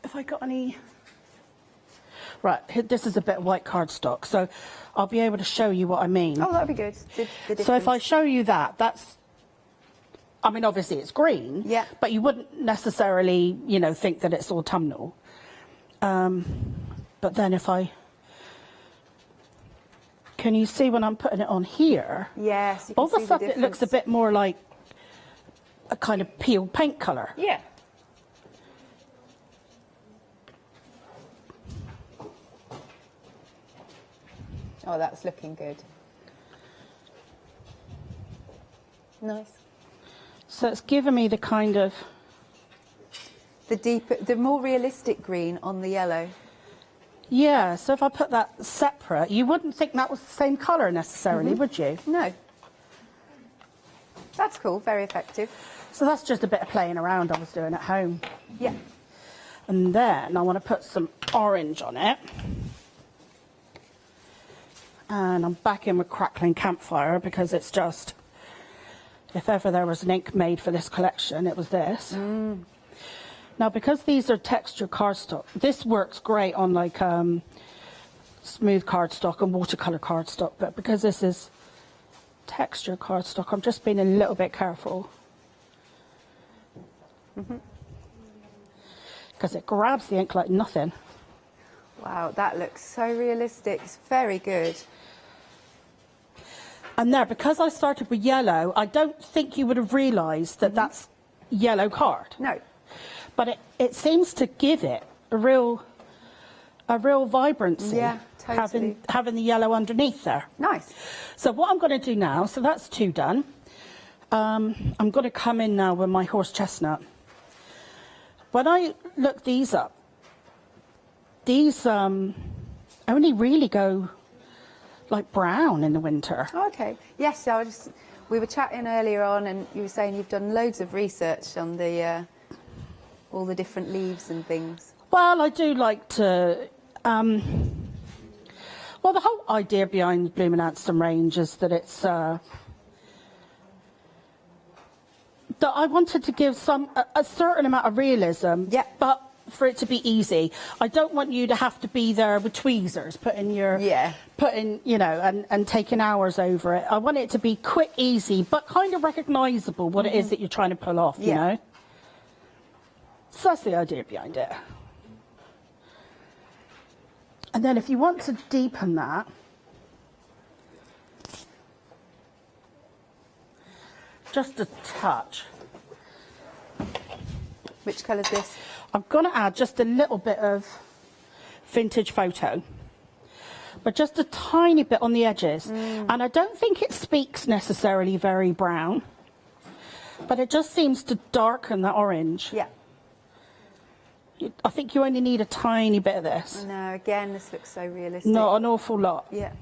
if I got any... Right, this is a bit of white cardstock, so I'll be able to show you what I mean. Oh, that'd be good. So if I show you that's... I mean, obviously it's green, but you wouldn't necessarily, you know, think that it's autumnal. But then if I... Can you see when I'm putting it on here? Yes, you can all of a sudden it looks a bit more like a kind of peeled paint colour. Yeah. Oh, that's looking good. Nice. So it's given me the kind of... The more realistic green on the yellow. Yeah, so if I put that separate, you wouldn't think that was the same colour necessarily, would you? No. That's cool, very effective. So that's just a bit of playing around I was doing at home. Yeah. And then I want to put some orange on it. And I'm back in with Crackling Campfire because it's just, if ever there was an ink made for this collection, it was this. Now, because these are texture cardstock, this works great on like smooth cardstock and watercolour cardstock, but because this is texture cardstock, I'm just being a little bit careful. Because it grabs the ink like nothing. Wow, that looks so realistic. It's very good. And there, because I started with yellow, I don't think you would have realised that that's yellow card. No. But it seems to give it a real vibrancy. Yeah, totally. Having the yellow underneath there. Nice. So what I'm going to do now, so that's two done. I'm going to come in now with my horse chestnut. When I look these up, these only really go like brown in the winter. Okay. Yes, we were chatting earlier on, and you were saying you've done loads of research on the all the different leaves and things. Well, I do like to. Well, the whole idea behind Blooming Anston range is that it's that I wanted to give a certain amount of realism, but for it to be easy. I don't want you to have to be there with tweezers, putting, you know, and taking hours over it. I want it to be quick, easy, but kind of recognisable what it is that you're trying to pull off, you know. So that's the idea behind it. And then if you want to deepen that, just a touch. Which colour is this? I'm going to add just a little bit of vintage photo, but just a tiny bit on the edges. And I don't think it speaks necessarily very brown, but it just seems to darken that orange. Yeah. I think you only need a tiny bit of this. No, again, this looks so realistic. Not an awful lot. Yeah.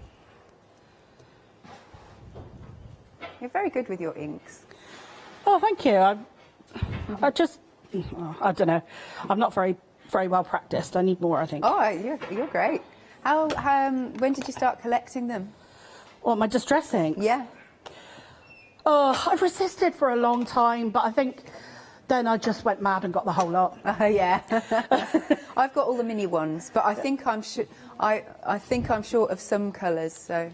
You're very good with your inks. Oh, thank you. I just, I don't know. I'm not very well practiced. I need more, I think. Oh, you're great. How? When did you start collecting them? Well, my distress inks? Yeah. Oh, I've resisted for a long time, but I think then I just went mad and got the whole lot. Yeah. I've got all the mini ones, but I think I'm short of some colours, so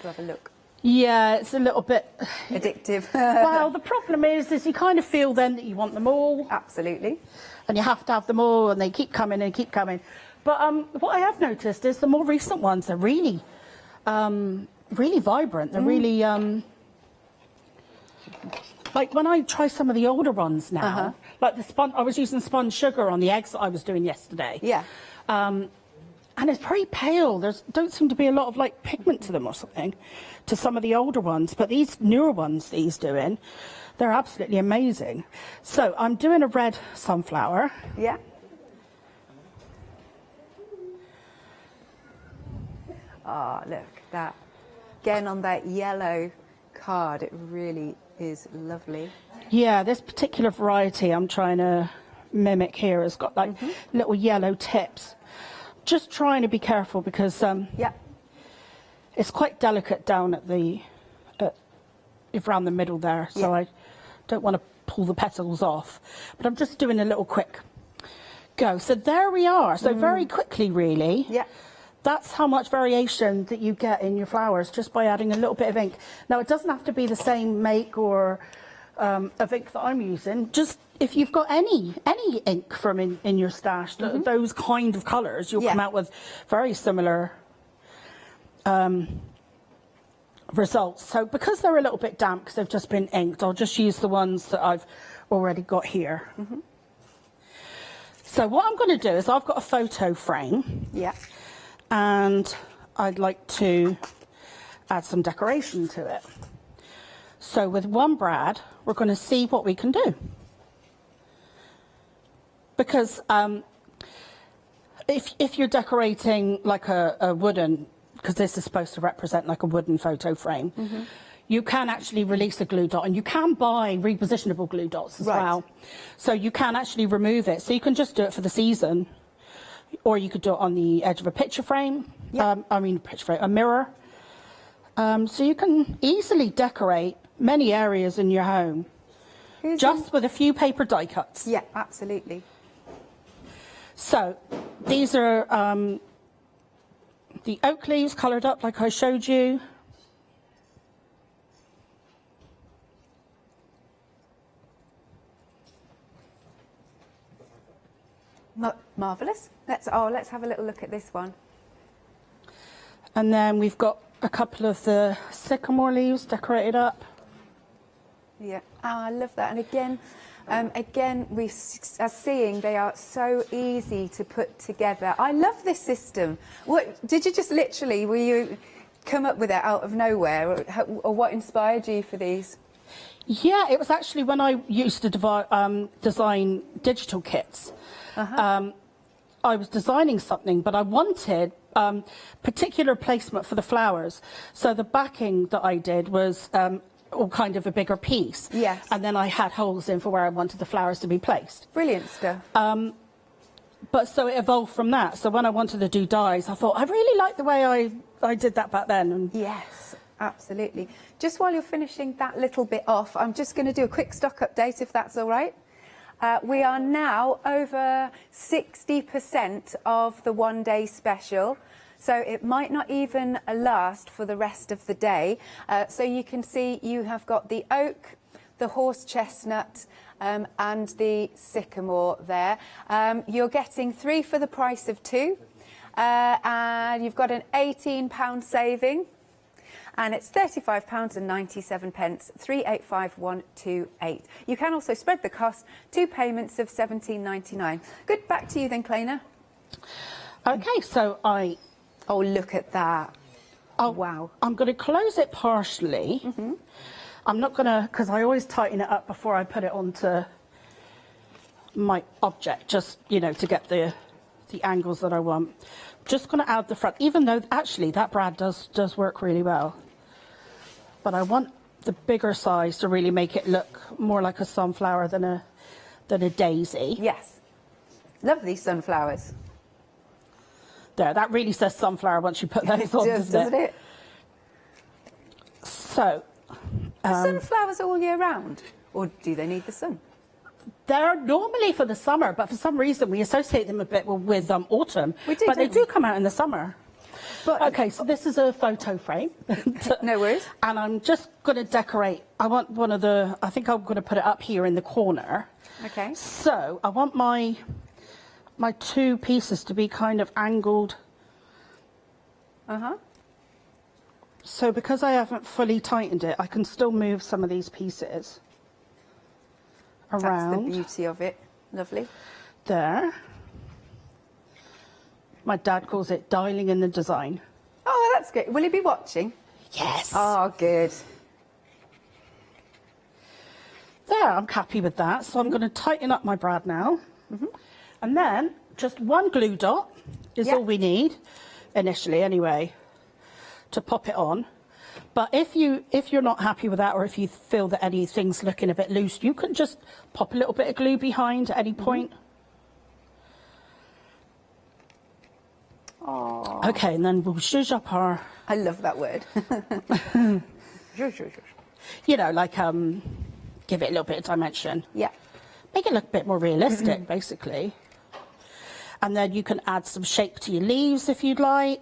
to have a look. Yeah, it's a little bit addictive. Well, the problem is you kind of feel then that you want them all. Absolutely. And you have to have them all, and they keep coming and keep coming. But what I have noticed is the more recent ones are really, really vibrant. They're really, like when I try some of the older ones now, like I was using spun sugar on the eggs that I was doing yesterday. Yeah. And it's very pale. There don't seem to be a lot of like pigment to them or something, to some of the older ones. But these newer ones that he's doing, they're absolutely amazing. So I'm doing a red sunflower. Yeah. Ah, oh, look, that. Again, on that yellow card, it really is lovely. Yeah, this particular variety I'm trying to mimic here has got like little yellow tips. Just trying to be careful because it's quite delicate down at the around the middle there, so I don't want to pull the petals off. But I'm just doing a little quick go. So there we are. So very quickly, really. Yeah. That's how much variation that you get in your flowers just by adding a little bit of ink. Now, it doesn't have to be the same make or of ink that I'm using. Just if you've got any ink from in your stash, those kind of colours, you'll come out with very similar results. So because they're a little bit damp because they've just been inked, I'll just use the ones that I've already got here. So what I'm going to do is I've got a photo frame. Yeah. And I'd like to add some decoration to it. So with one brad, we're going to see what we can do. Because if you're decorating like a wooden, because this is supposed to represent like a wooden photo frame, you can actually release a glue dot, and you can buy repositionable glue dots as well. So you can actually remove it. So you can just do it for the season. Or you could do it on the edge of a picture frame, a mirror. So you can easily decorate many areas in your home just with a few paper die cuts. Yeah, absolutely. So these are the oak leaves coloured up like I showed you. Marvellous. Let's have a little look at this one. And then we've got a couple of the sycamore leaves decorated up. Yeah, I love that. And again, we are seeing they are so easy to put together. I love this system. What did you just literally? Were you come up with it out of nowhere, or what inspired you for these? Yeah, it was actually when I used to design digital kits. I was designing something, but I wanted particular placement for the flowers. So the backing that I did was all kind of a bigger piece. Yes. And then I had holes in for where I wanted the flowers to be placed. Brilliant stuff. But so it evolved from that. So when I wanted to do dies, I thought, I really like the way I did that back then. And yes, absolutely. Just while you're finishing that little bit off, I'm just going to do a quick stock update, if that's all right. We are now over 60% of the one-day special. So it might not even last for the rest of the day. So you can see you have got the oak, the horse chestnut, and the sycamore there. You're getting 3 for the price of 2. And you've got an £18 saving. And it's £35.97, 385128. You can also spread the cost, 2 payments of £17.99. Good, back to you then, Claina. Okay, so Oh, look at that. Oh, wow. I'm going to close it partially. I'm not going to, because I always tighten it up before I put it onto my object, just, you know, to get the angles that I want. Just going to add the front, even though actually that brad does work really well. But I want the bigger size to really make it look more like a sunflower than a daisy. Yes. Lovely sunflowers. There, that really says sunflower once you put those on, doesn't it? So, Are sunflowers all year round, or do they need the sun? They're normally for the summer, but for some reason we associate them a bit with autumn. We do, but they don't we? do come out in the summer. But, okay, so this is a photo frame. No worries. And I'm just going to decorate. I want one of the, I think I'm going to put it up here in the corner. Okay. So I want my 2 pieces to be kind of angled. So because I haven't fully tightened it, I can still move some of these pieces around. That's the beauty of it. Lovely. There. My dad calls it dialing in the design. Oh, that's good. Will he be watching? Yes. Oh, good. There, I'm happy with that. So I'm going to tighten up my brad now. And then just 1 glue dot is all we need, initially anyway, to pop it on. But if you're not happy with that, or if you feel that anything's looking a bit loose, you can just pop a little bit of glue behind at any point. Oh. Okay, and then we'll zhuzh up our... I love that word. You know, like, give it a little bit of dimension. Yeah. Make it look a bit more realistic, basically. And then you can add some shape to your leaves if you'd like.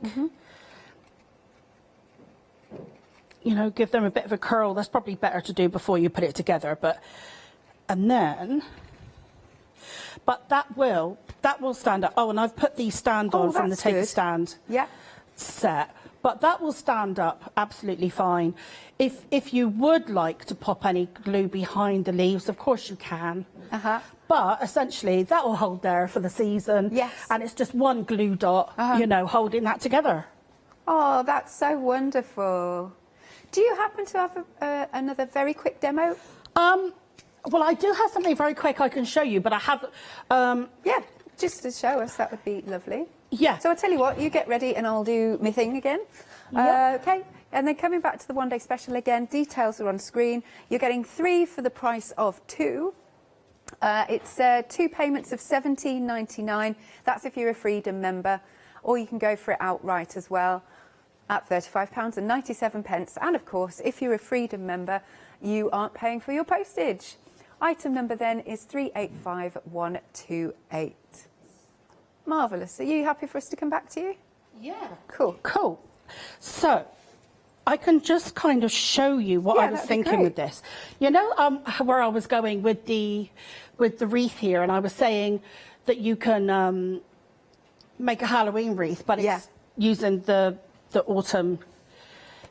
You know, give them a bit of a curl. That's probably better to do before you put it together. And then... But that will stand up. Oh, and I've put the stand on from the take a stand set. But that will stand up absolutely fine. If you would like to pop any glue behind the leaves, of course you can. But essentially, that will hold there for the season. Yes. And it's just 1 glue dot, you know, holding that together. Oh, that's so wonderful. Do you happen to have another very quick demo? Well, I do have something very quick I can show you, but I have... yeah, just to show us, that would be lovely. Yeah. So I'll tell you what, you get ready and I'll do my thing again. Okay, and then coming back to the one-day special again, details are on screen. You're getting 3 for the price of 2. It's 2 payments of £17.99. That's if you're a Freedom member, or you can go for it outright as well at £35.97. And of course, if you're a Freedom member, you aren't paying for your postage. Item number then is 385128. Marvellous. Are you happy for us to come back to you? Yeah. Cool. Cool. So, I can just kind of show you what I was thinking with this. You know, where I was going with the wreath here, and I was saying that you can make a Halloween wreath, but it's using the autumn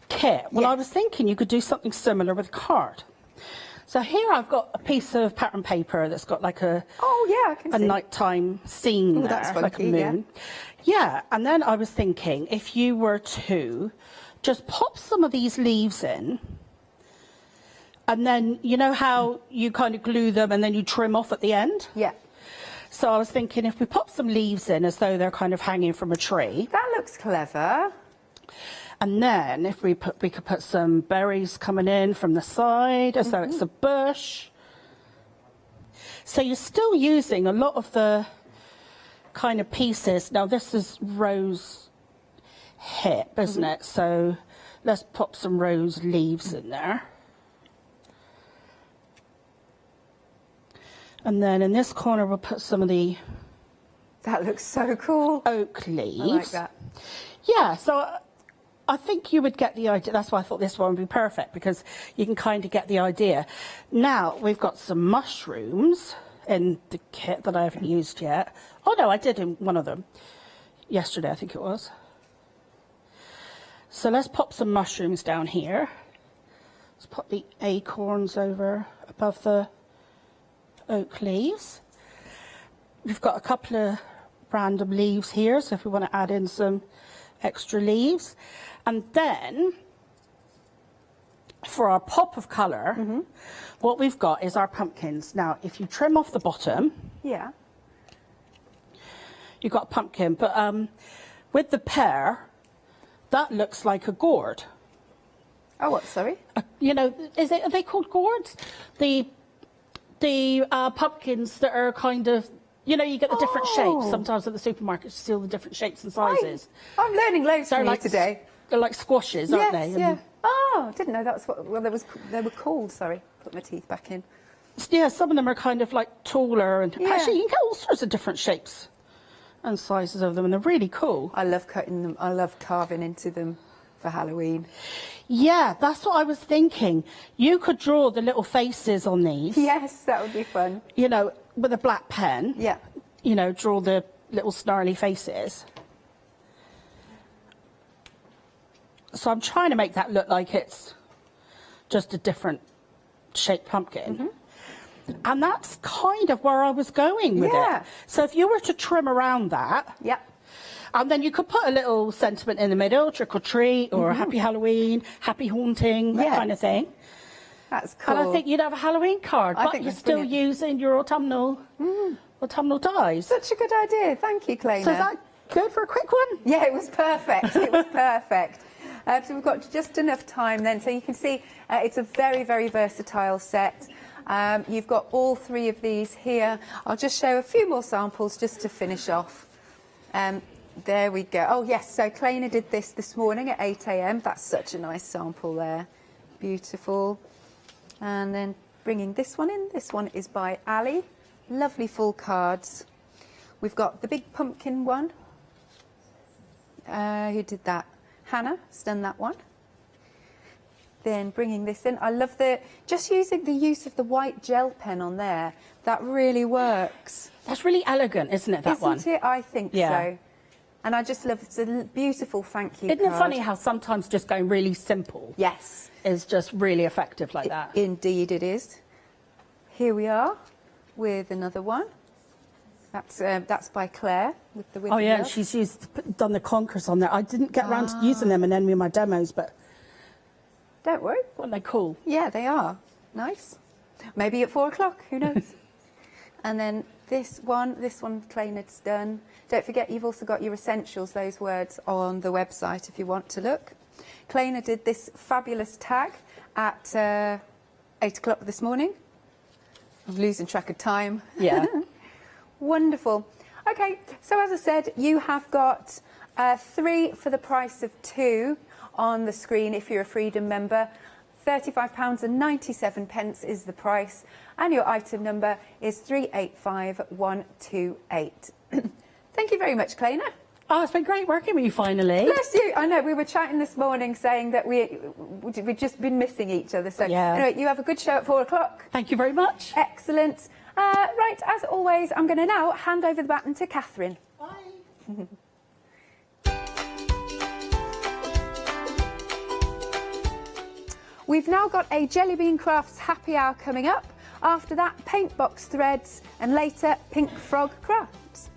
kit. Well, I was thinking you could do something similar with a card. So here I've got a piece of pattern paper that's got like a nighttime scene there, that's like a funky, moon. Yeah, and then I was thinking if you were to just pop some of these leaves in, and then you know how you kind of glue them and then you trim off at the end? Yeah. So I was thinking if we pop some leaves in as though they're kind of hanging from a tree. That looks clever. And then if we could put some berries coming in from the side as though it's a bush. So you're still using a lot of the kind of pieces. Now this is rose hip, isn't it? So let's pop some rose leaves in there. And then in this corner, we'll put some of the... That looks so cool. Oak leaves. I like that. Yeah, so I think you would get the idea. That's why I thought this one would be perfect, because you can kind of get the idea. Now, we've got some mushrooms in the kit that I haven't used yet. Oh, no, I did in one of them. Yesterday, I think it was. So let's pop some mushrooms down here. Let's pop the acorns over above the oak leaves. We've got a couple of random leaves here, so if we want to add in some extra leaves. And then, for our pop of colour, what we've got is our pumpkins. Now, if you trim off the bottom, yeah, you've got a pumpkin, but with the pear, that looks like a gourd. Oh, what, sorry? You know, are they called gourds? The pumpkins that are kind of, you know, you get the different shapes sometimes at the supermarket. You see all the different shapes and sizes. I'm learning loads from you today. They're like squashes, aren't they? Yeah. Oh, didn't know that's what they were called. Sorry, put my teeth back in. Yeah, some of them are kind of like taller, and actually you can get all sorts of different shapes and sizes of them, and they're really cool. I love cutting them. I love carving into them for Halloween. Yeah, that's what I was thinking. You could draw the little faces on these. Yes, that would be fun. You know, with a black pen. Yeah. You know, draw the little snarly faces. So I'm trying to make that look like it's just a different shaped pumpkin. And that's kind of where I was going with it. So if you were to trim around that, and then you could put a little sentiment in the middle, trick or treat, or happy Halloween, happy haunting, that kind of thing. That's cool. And I think you'd have a Halloween card, I but think you're that's still brilliant. using your autumnal dyes. Such a good idea. Thank you, Claina. So is that good for a quick one? Yeah, it was perfect. It was perfect. So we've got just enough time then. So you can see it's a very, very versatile set. You've got all three of these here. I'll just show a few more samples just to finish off. There we go. Oh, yes. So Claina did this morning at 8 a.m. That's such a nice sample there. Beautiful. And then bringing this one in. This one is by Ali. Lovely full cards. We've got the big pumpkin one. Who did that? Hannah's done that one. Then bringing this in. I love just using the use of the white gel pen on there. That really works. That's really elegant, isn't it, that one? Isn't it? I think so. And I just love it's a beautiful thank you Isn't card. it funny how sometimes just going really simple is just really effective like that? Indeed it is. Here we are with another one. That's by Claire with the Oh yeah, and she's done the conkers on there. I didn't get around to using them in any of my demos, but don't worry. Aren't they cool? Yeah, they are. Nice. Maybe at 4 o'clock, who knows? And then this one Claina's done. Don't forget, you've also got your essentials, those words, on the website if you want to look. Claina did this fabulous tag at 8 o'clock this morning. I'm losing track of time. Yeah. Wonderful. Okay, so as I said, you have got 3 for the price of 2 on the screen if you're a Freedom member. £35.97 is the price, and your item number is 385128. Thank you very much, Claina. Oh, it's been great working with you finally. Bless you. I know, we were chatting this morning saying that we've just been missing each other. So anyway, you have a good show at 4 o'clock. Thank you very much. Excellent. Right, as always, I'm going to now hand over the baton to Catherine. Bye. We've now got a Jelly Bean Crafts happy hour coming up. After that, paint box threads, and later, Pink Frog Crafts.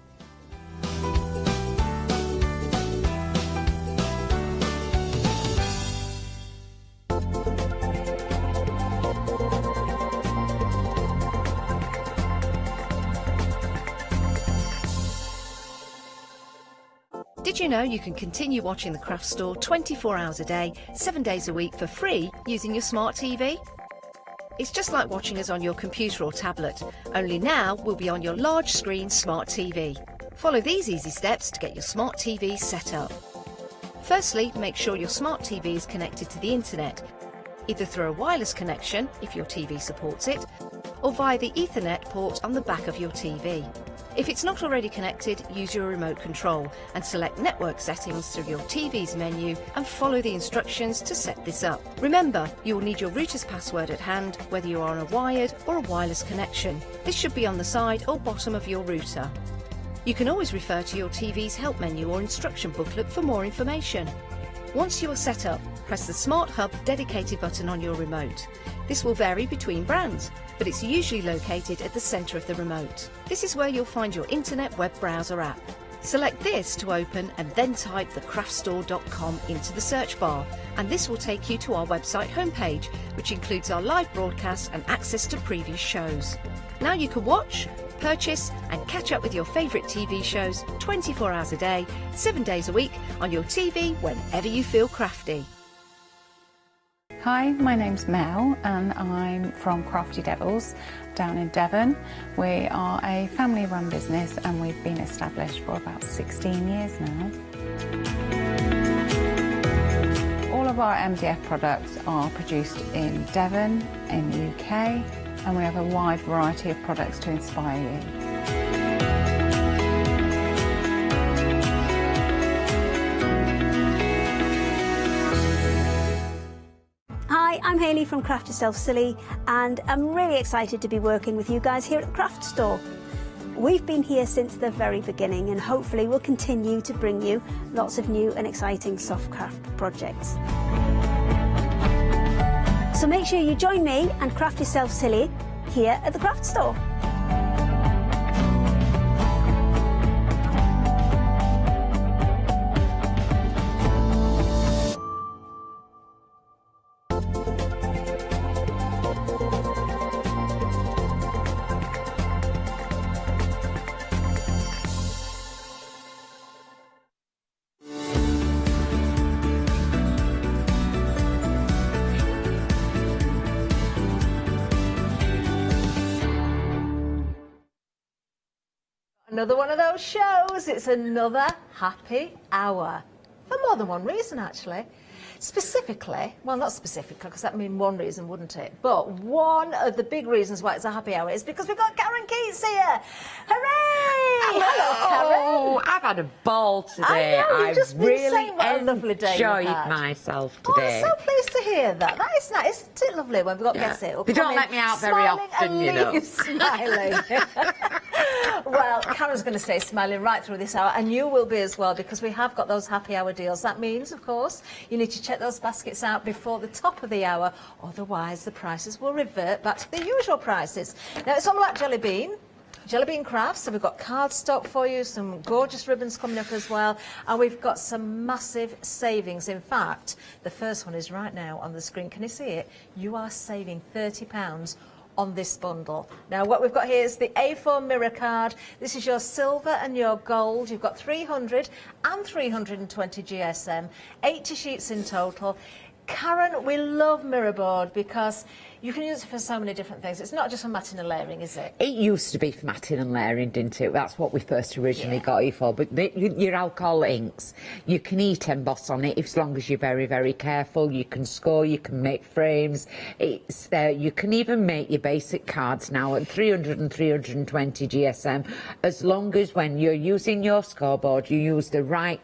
Did you know you can continue watching the Craft Store 24 hours a day, 7 days a week for free using your smart TV? It's just like watching us on your computer or tablet, only now we'll be on your large screen smart TV. Follow these easy steps to get your smart TV set up. Firstly, make sure your smart TV is connected to the internet, either through a wireless connection if your TV supports it, or via the Ethernet port on the back of your TV. If it's not already connected, use your remote control and select network settings through your TV's menu and follow the instructions to set this up. Remember, you will need your router's password at hand, whether you are on a wired or a wireless connection. This should be on the side or bottom of your router. You can always refer to your TV's help menu or instruction booklet for more information. Once you are set up, press the Smart Hub dedicated button on your remote. This will vary between brands, but it's usually located at the centre of the remote. This is where you'll find your internet web browser app. Select this to open and then type thecraftstore.com into the search bar, and this will take you to our website homepage, which includes our live broadcasts and access to previous shows. Now you can watch, purchase and catch up with your favourite TV shows 24 hours a day, 7 days a week on your TV whenever you feel crafty. Hi, my name's Mel and I'm from Crafty Devils down in Devon. We are a family-run business and we've been established for about 16 years now. All of our MDF products are produced in Devon, in the UK, and we have a wide variety of products to inspire you. Hi, I'm Hayley from Craft Yourself Silly, and I'm really excited to be working with you guys here at the Craft Store. We've been here since the very beginning, and hopefully we'll continue to bring you lots of new and exciting soft craft projects. So make sure you join me and Craft Yourself Silly here at the Craft Store. Another one of those shows. It's another happy hour. For more than one reason, actually. Specifically, well, not specifically, because that would mean one reason, wouldn't it? But one of the big reasons why it's a happy hour is because we've got Karen Keats here. Hooray! Hello, Karen. Oh, I've had a ball today. I know, you've just been really saying what a lovely day you've enjoyed had. myself Oh, today. I'm so pleased to hear that. That is nice. Isn't it lovely when we've got guests here? They don't let me out very often, you know. Smiling. Well, Karen's going to stay smiling right through this hour, and you will be as well, because we have got those happy hour deals. That means, of course, you need to check those baskets out before the top of the hour, otherwise the prices will revert back to the usual prices. Now, it's all about Jelly Bean crafts, so we've got cardstock for you, some gorgeous ribbons coming up as well, and we've got some massive savings. In fact, the first one is right now on the screen. Can you see it? You are saving £30 on this bundle. Now what we've got here is the A4 mirror card. This is your silver and your gold. You've got 300 and 320 GSM, 80 sheets in total. Karen, we love mirror board because you can use it for so many different things. It's not just for matting and layering, is it? It used to be for matting and layering, didn't it? That's what we first originally got it for. But your alcohol inks, you can heat emboss on it as long as you're very, very careful. You can score, you can make frames. It's you can even make your basic cards now at 300 and 320 GSM, as long as when you're using your scoreboard, you use the right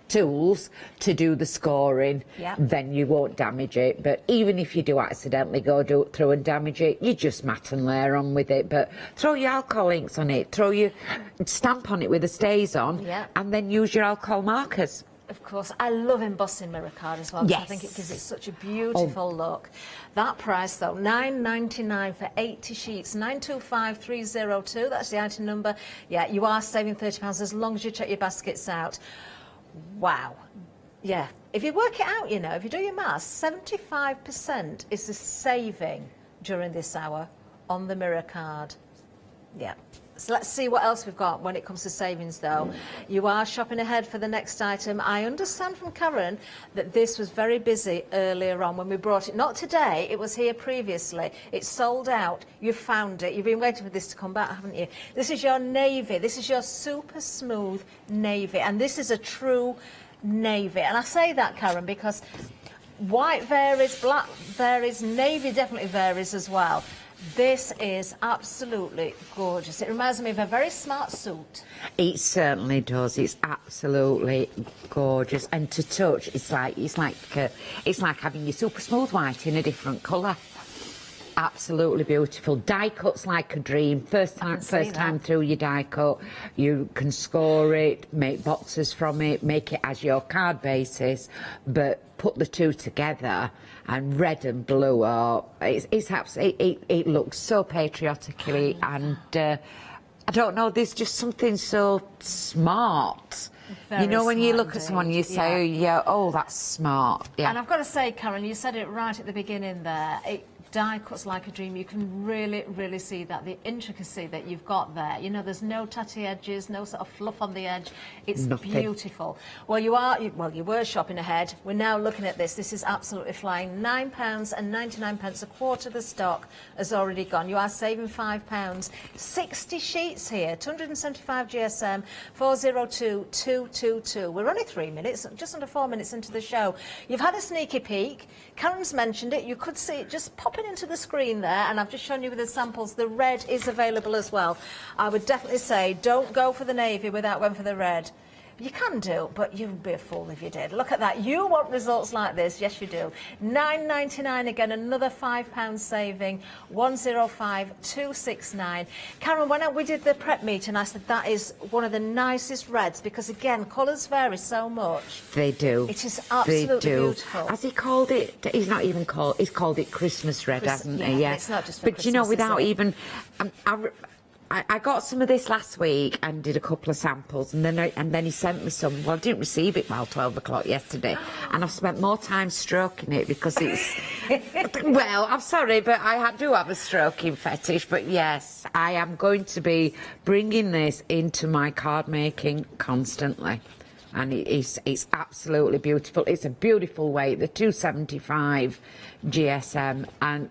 tools to do the scoring, then you won't damage it. But even if you do accidentally go through and damage it, you just mat and layer on with it. But throw your alcohol inks on it, throw your stamp on it with the stays on, and then use your alcohol markers. Of course, I love embossing mirror card as well, because I think it gives it such a beautiful look. That price though, £9.99 for 80 sheets, 925302, that's the item number. Yeah, you are saving £30 as long as you check your baskets out. Wow. Yeah, if you work it out, you know, if you do your maths, 75% is the saving during this hour on the mirror card. Yeah. So let's see what else we've got when it comes to savings though. You are shopping ahead for the next item. I understand from Karen that this was very busy earlier on when we brought it. Not today, it was here previously. It's sold out. You found it. You've been waiting for this to come back, haven't you? This is your navy. This is your super smooth navy. And this is a true navy. And I say that, Karen, because white varies, black varies, navy definitely varies as well. This is absolutely gorgeous. It reminds me of a very smart suit. It certainly does. It's absolutely gorgeous, and to touch, it's like having your super smooth white in a different colour. Absolutely beautiful. Die cuts like a dream. First time through your die cut, you can score it, make boxes from it, make it as your card basis, but put the two together, and red and blue are, it looks so patriotically, and I don't know, there's just something so smart. You know, when you look at someone, you say, yeah, oh, that's smart. Yeah. And I've got to say, Karen, you said it right at the beginning there. Die cuts like a dream. You can really see that, the intricacy that you've got there. You know, there's no tatty edges, no sort of fluff on the edge. It's beautiful. Well, you were shopping ahead. We're now looking at this. This is absolutely flying. £9.99, a quarter of the stock has already gone. You are saving £5. 60 sheets here, 275 GSM, 402222. We're only 3 minutes, just under 4 minutes into the show. You've had a sneaky peek. Karen's mentioned it. You could see it just popping into the screen there, and I've just shown you with the samples. The red is available as well. I would definitely say don't go for the navy without going for the red. You can do, but you'd be a fool if you did. Look at that. You want results like this? Yes, you do. £9.99 again, another £5 saving. 105269. Karen, when we did the prep meeting, I said that is one of the nicest reds because, again, colours vary so much. They do. It is absolutely beautiful. Has he called it? He's not even called. He's called it Christmas red, hasn't he? Yeah. It's not just for But Christmas, you know, without even. I got some of this last week and did a couple of samples, and then he sent me some. Well, I didn't receive it till 12 o'clock yesterday, and I've spent more time stroking it because it's. Well, I'm sorry, but I do have a stroking fetish. But yes, I am going to be bringing this into my card making constantly, and it's absolutely beautiful. It's a beautiful weight, the 275 GSM, and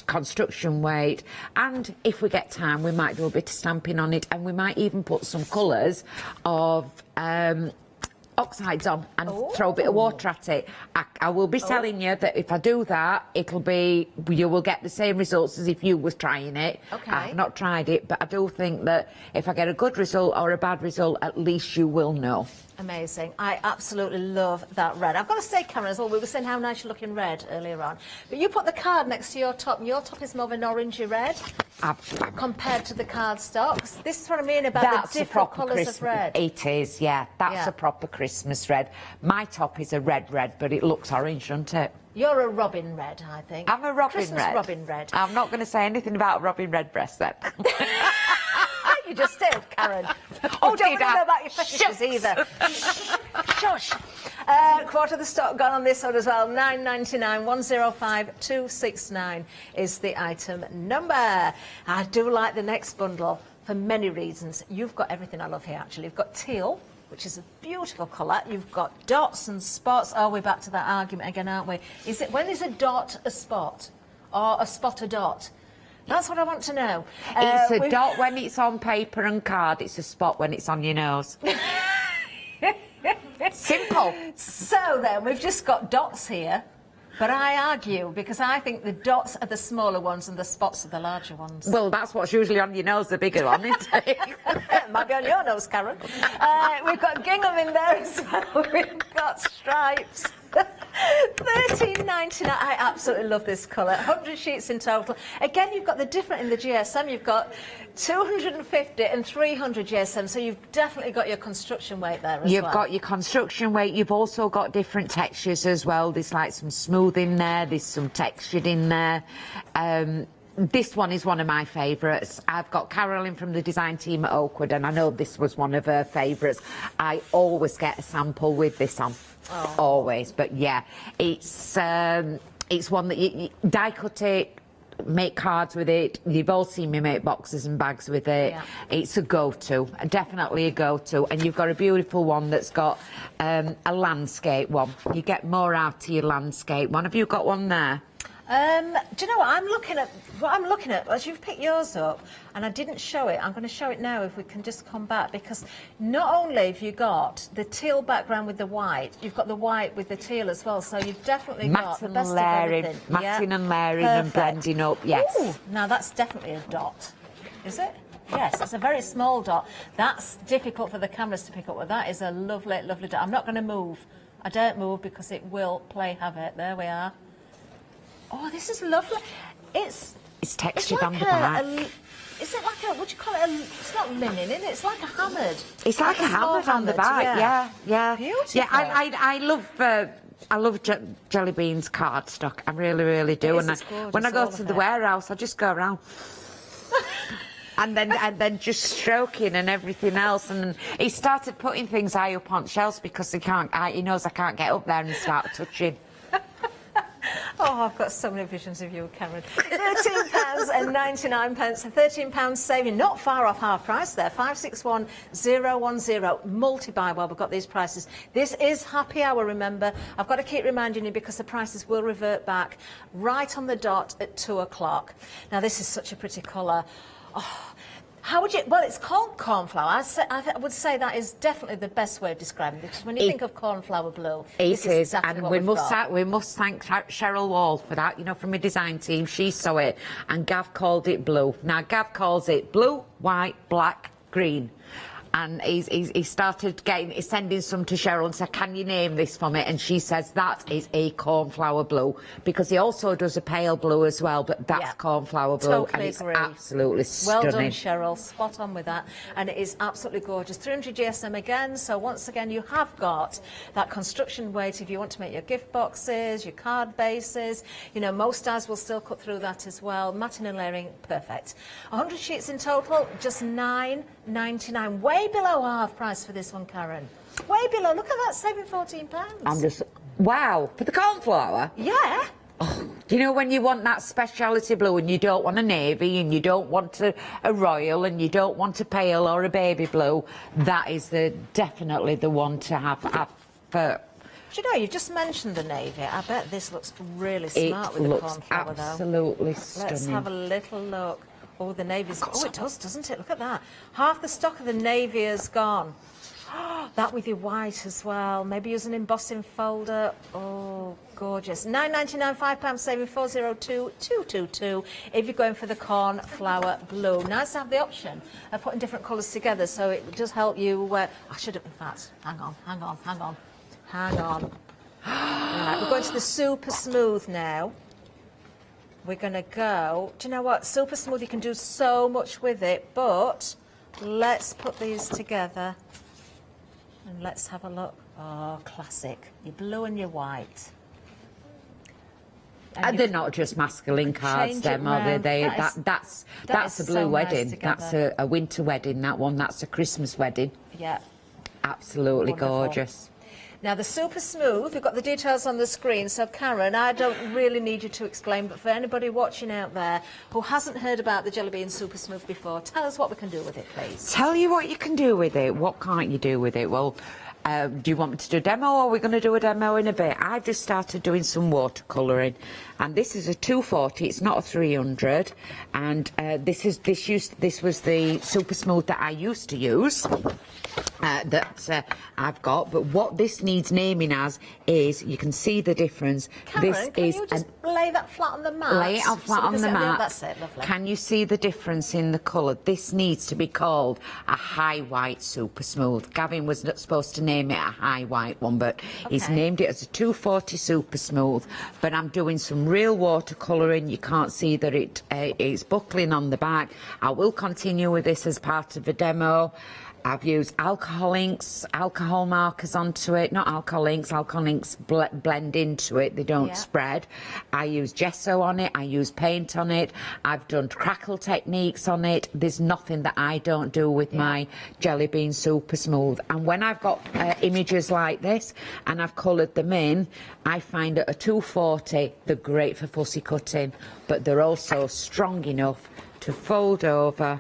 construction weight, and if we get time we might do a bit of stamping on it, and we might even put some colours of oxides on and throw a bit of water at it. I will be telling you that if I do that, you will get the same results as if you was trying it. Okay. I've not tried it, but I do think that if I get a good result or a bad result, at least you will know. Amazing. I absolutely love that red. I've got to say, Cameron, as well, we were saying how nice you look in red earlier on, but you put the card next to your top, and your top is more of an orangey red compared to the card stocks. This is what I mean about the different colours of red. It is, yeah. That's a proper Christmas red. My top is a red, but it looks orange, doesn't it? You're a robin red, I think. I'm a robin Christmas red. robin red. I'm not going to say anything about robin red breasts then. You just did, Karen. Oh, don't want to know about your fetishes either. Shush. Quarter of the stock gone on this one as well. £9.99, 105269 is the item number. I do like the next bundle for many reasons. You've got everything I love here, actually. You've got teal, which is a beautiful colour. You've got dots and spots. Oh, we're back to that argument again, aren't we? When is a dot a spot? Or a spot a dot? That's what I want to know. It's a dot when it's on paper and card. It's a spot when it's on your nose. Simple. So then, we've just got dots here, but I argue because I think the dots are the smaller ones and the spots are the larger ones. Well, that's what's usually on your nose, the bigger one, isn't it? Might be on your nose, Karen. We've got gingham in there as well. We've got stripes. £13.99. I absolutely love this colour. 100 sheets in total. Again, you've got the different in the GSM. You've got 250 and 300 GSM, so you've definitely got your construction weight there as well. You've got your construction weight. You've also got different textures as well. There's like some smooth in there. There's some textured in there. This one is one of my favourites. I've got Carolyn from the design team at Oakwood, and I know this was one of her favourites. I always get a sample with this on. Oh. Always. But yeah, it's one that you die cut it, make cards with it. You've all seen me make boxes and bags with it. Yeah. It's a go-to, definitely a go-to. And you've got a beautiful one that's got a landscape one. You get more out of your landscape one. Have you got one there? Do you know what I'm looking at? What I'm looking at, as you've picked yours up, and I didn't show it, I'm going to show it now if we can just come back, because not only have you got the teal background with the white, you've got the white with the teal as well, so you've definitely got the best of everything. Matting and layering and blending up, yes. Ooh, now that's definitely a dot, is it? Yes, it's a very small dot. That's difficult for the cameras to pick up, but that is a lovely, lovely dot. I'm not going to move. I don't move because it will play havoc. There we are. Oh, this is lovely. It's textured like on the back. Is it like a, what do you call it? It's not linen, is it? It's like a hammered. It's like a hammered on the back, yeah. Beautiful. Yeah, I love Jelly Beans cardstock. I really, really do. And when I go to the warehouse, I just go around. And then just stroking and everything else. And he started putting things high up on shelves because he knows I can't get up there and start touching. Oh, I've got so many visions of you, Karen. £13.99, £13 saving, not far off half price there. 561010, multi-buy while we've got these prices. This is happy hour, remember. I've got to keep reminding you because the prices will revert back right on the dot at 2 o'clock. Now, this is such a pretty colour. Oh, how would you... Well, it's called cornflower. I would say that is definitely the best way of describing it, because when you think of cornflower blue, it is, exactly and what we must thank Cheryl Wall for that, you know, from my design team. She saw it, and Gav called it blue. Now, Gav calls it blue, white, black, green. And he started sending some to Cheryl and said, can you name this for me? And she says, that is a cornflower blue, because he also does a pale blue as well, but that's cornflower blue. Totally and it's agree. absolutely stunning. Well done, Cheryl. Spot on with that. And it is absolutely gorgeous. 300 GSM again. So once again, you have got that construction weight if you want to make your gift boxes, your card bases. You know, most dyes will still cut through that as well. Matting and layering, perfect. 100 sheets in total, just £9.99. Way below half price for this one, Karen. Way below. Look at that, saving £14. I'm just... Wow, for the cornflower? Yeah. Oh, do you know when you want that speciality blue and you don't want a navy and you don't want a royal and you don't want a pale or a baby blue, that is definitely the one to have for... Do you know, you've just mentioned the navy. I bet this looks really smart with the cornflower, though. Absolutely stunning. Let's have a little look. Oh, the navy's... Oh, it does, doesn't it? Look at that. Half the stock of the navy is gone. That with your white as well. Maybe use an embossing folder. Oh, gorgeous. £9.99, £5 saving, 402-222 if you're going for the cornflower blue. Nice to have the option of putting different colours together, so it does help you... I should have... In fact, hang on. Right, we're going to the super smooth now. We're going to go... Do you know what? Super smooth, you can do so much with it, but let's put these together and let's have a look. Oh, classic. Your blue and your white. And they're not just masculine cards, them, are they? That's a blue wedding. That's a winter wedding, that one. That's a Christmas wedding. Yeah. Absolutely gorgeous. Now, the super smooth, we've got the details on the screen. So, Karen, I don't really need you to explain, but for anybody watching out there who hasn't heard about the Jelly Bean Super Smooth before, tell us what we can do with it, please. Tell you what you can do with it. What can't you do with it? Well, do you want me to do a demo, or are we going to do a demo in a bit? I've just started doing some watercolouring, and this is a 240. It's not a 300, and this was the super smooth that I used to use. That I've got, but what this needs naming as is, you can see the difference. Karen, this can is you just lay that flat on the mat? Lay it flat on the mat. That's it, lovely. Can you see the difference in the colour? This needs to be called a high white super smooth. Gavin was not supposed to name it a high white one, but he's named it as a 240 super smooth. But I'm doing some real watercolouring. You can't see that it is buckling on the back. I will continue with this as part of a demo. I've used alcohol inks, alcohol markers onto it. Not alcohol inks blend into it, they don't spread. I use gesso on it, I use paint on it, I've done crackle techniques on it. There's nothing that I don't do with my Jelly Bean Super Smooth. And when I've got images like this and I've coloured them in, I find at a 240 they're great for fussy cutting, but they're also strong enough to fold over.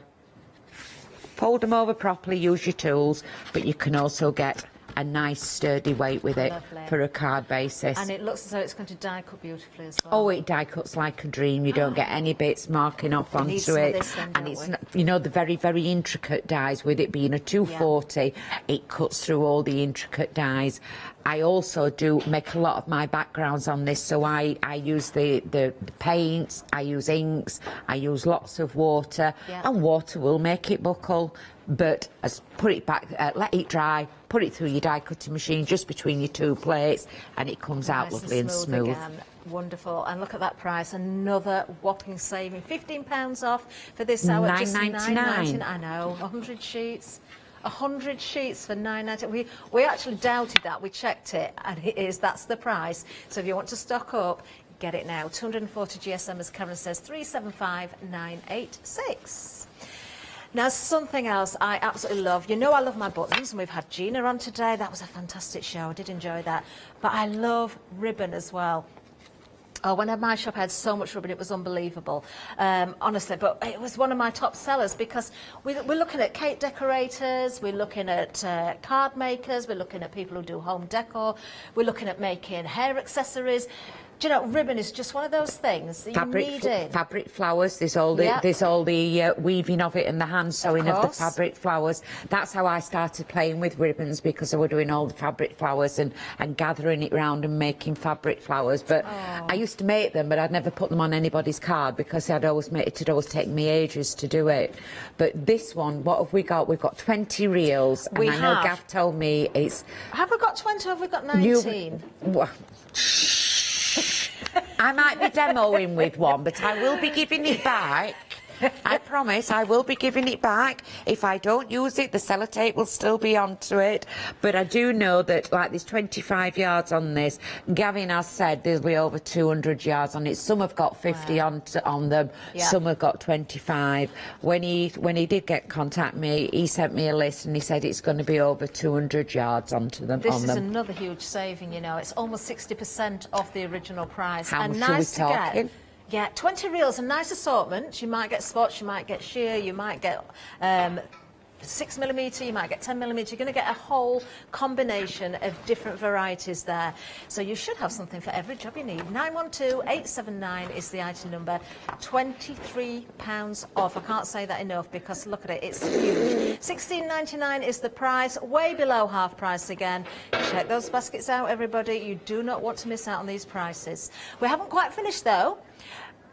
Fold them over properly, use your tools, but you can also get a nice sturdy weight with it Lovely. for a card basis. And it looks as though it's going to die cut beautifully as well. Oh, it die cuts like a dream. You don't get any bits marking off We need onto some of it. this then, And don't it's we? not, you know, the very, very intricate dies, with it being a 240, it cuts through all the intricate dies. I also do make a lot of my backgrounds on this, so I use the paints, I use inks, I use lots of water, and water will make it buckle, but put it back, let it dry, put it through your die cutting machine just between your two plates, and it comes out Nice lovely and smooth. Again. Wonderful. And look at that price, another whopping saving, £15 off for this hour. $9.99. I know, 100 sheets. 100 sheets for $9.99. We actually doubted that. We checked it, and it is. That's the price. So if you want to stock up, get it now. 240 GSM, as Karen says, 375,986. Now, something else I absolutely love. You know I love my buttons, and we've had Gina on today. That was a fantastic show. I did enjoy that. But I love ribbon as well. Oh, when I had my shop, I had so much ribbon, it was unbelievable, honestly. But it was one of my top sellers because we're looking at cake decorators, we're looking at card makers, we're looking at people who do home decor, we're looking at making hair accessories. Do you know, ribbon is just one of those things that you need in. Fabric flowers, there's all the weaving of it and the hand sewing of the fabric flowers. That's how I started playing with ribbons, because I was doing all the fabric flowers and gathering it round and making fabric flowers. But I used to make them, but I'd never put them on anybody's card because it'd always take me ages to do it. But this one, what have we got? We've got 20 reels. And I know Gav told me it's... Have we got 20 or have we got 19? I might be demoing with one, but I will be giving it back. I promise I will be giving it back. If I don't use it, the sellotape will still be onto it. But I do know that, like, there's 25 yards on this. Gavin has said there'll be over 200 yards on it. Some have got 50 on them. Some have got 25. When he did contact me, he sent me a list and he said it's going to be over 200 yards onto them. This is another huge saving, you know. It's almost 60% off the original price. How and much nice are we to talking? get. Yeah, 20 reels, a nice assortment. You might get spots, you might get sheer, you might get 6mm, you might get 10mm. You're going to get a whole combination of different varieties there. So you should have something for every job you need. 912-879 is the item number. £23 off. I can't say that enough because look at it, it's huge. $16.99 is the price, way below half price again. Check those baskets out, everybody. You do not want to miss out on these prices. We haven't quite finished though,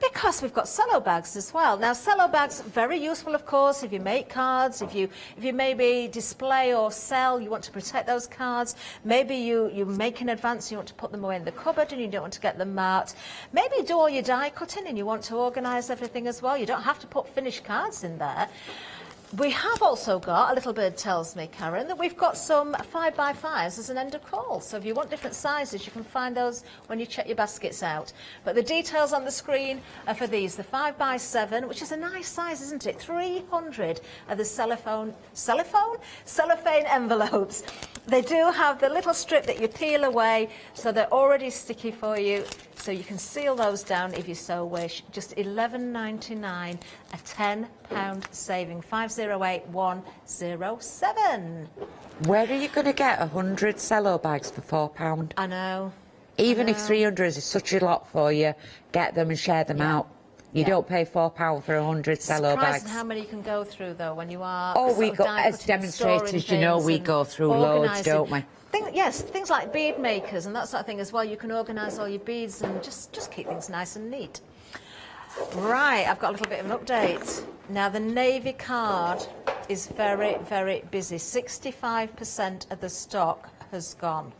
because we've got cello bags as well. Now, cello bags, very useful, of course, if you make cards, if you maybe display or sell, you want to protect those cards. Maybe you make in advance, you want to put them away in the cupboard and you don't want to get them marked. Maybe you do all your die cutting and you want to organise everything as well. You don't have to put finished cards in there. We have also got, a little bird tells me, Karen, that we've got some 5x5s as an end of call. So if you want different sizes, you can find those when you check your baskets out. But the details on the screen are for these. The 5x7, which is a nice size, isn't it? 300 of the cellophane envelopes. They do have the little strip that you peel away, so they're already sticky for you. So you can seal those down if you so wish. Just $11.99, a £10 saving. 508107. Where are you going to get 100 cello bags for £4? I know. Even if 300 is such a lot for you, get them and share them out. You don't pay £4 for 100 cello bags. Surprising how many you can go through though when you are. Oh, we go as demonstrators. You know, we go through loads, don't we? Things like bead makers and that sort of thing as well. You can organise all your beads and just keep things nice and neat. Right, I've got a little bit of an update. Now, the navy card is very, very busy. 65% of the stock has gone.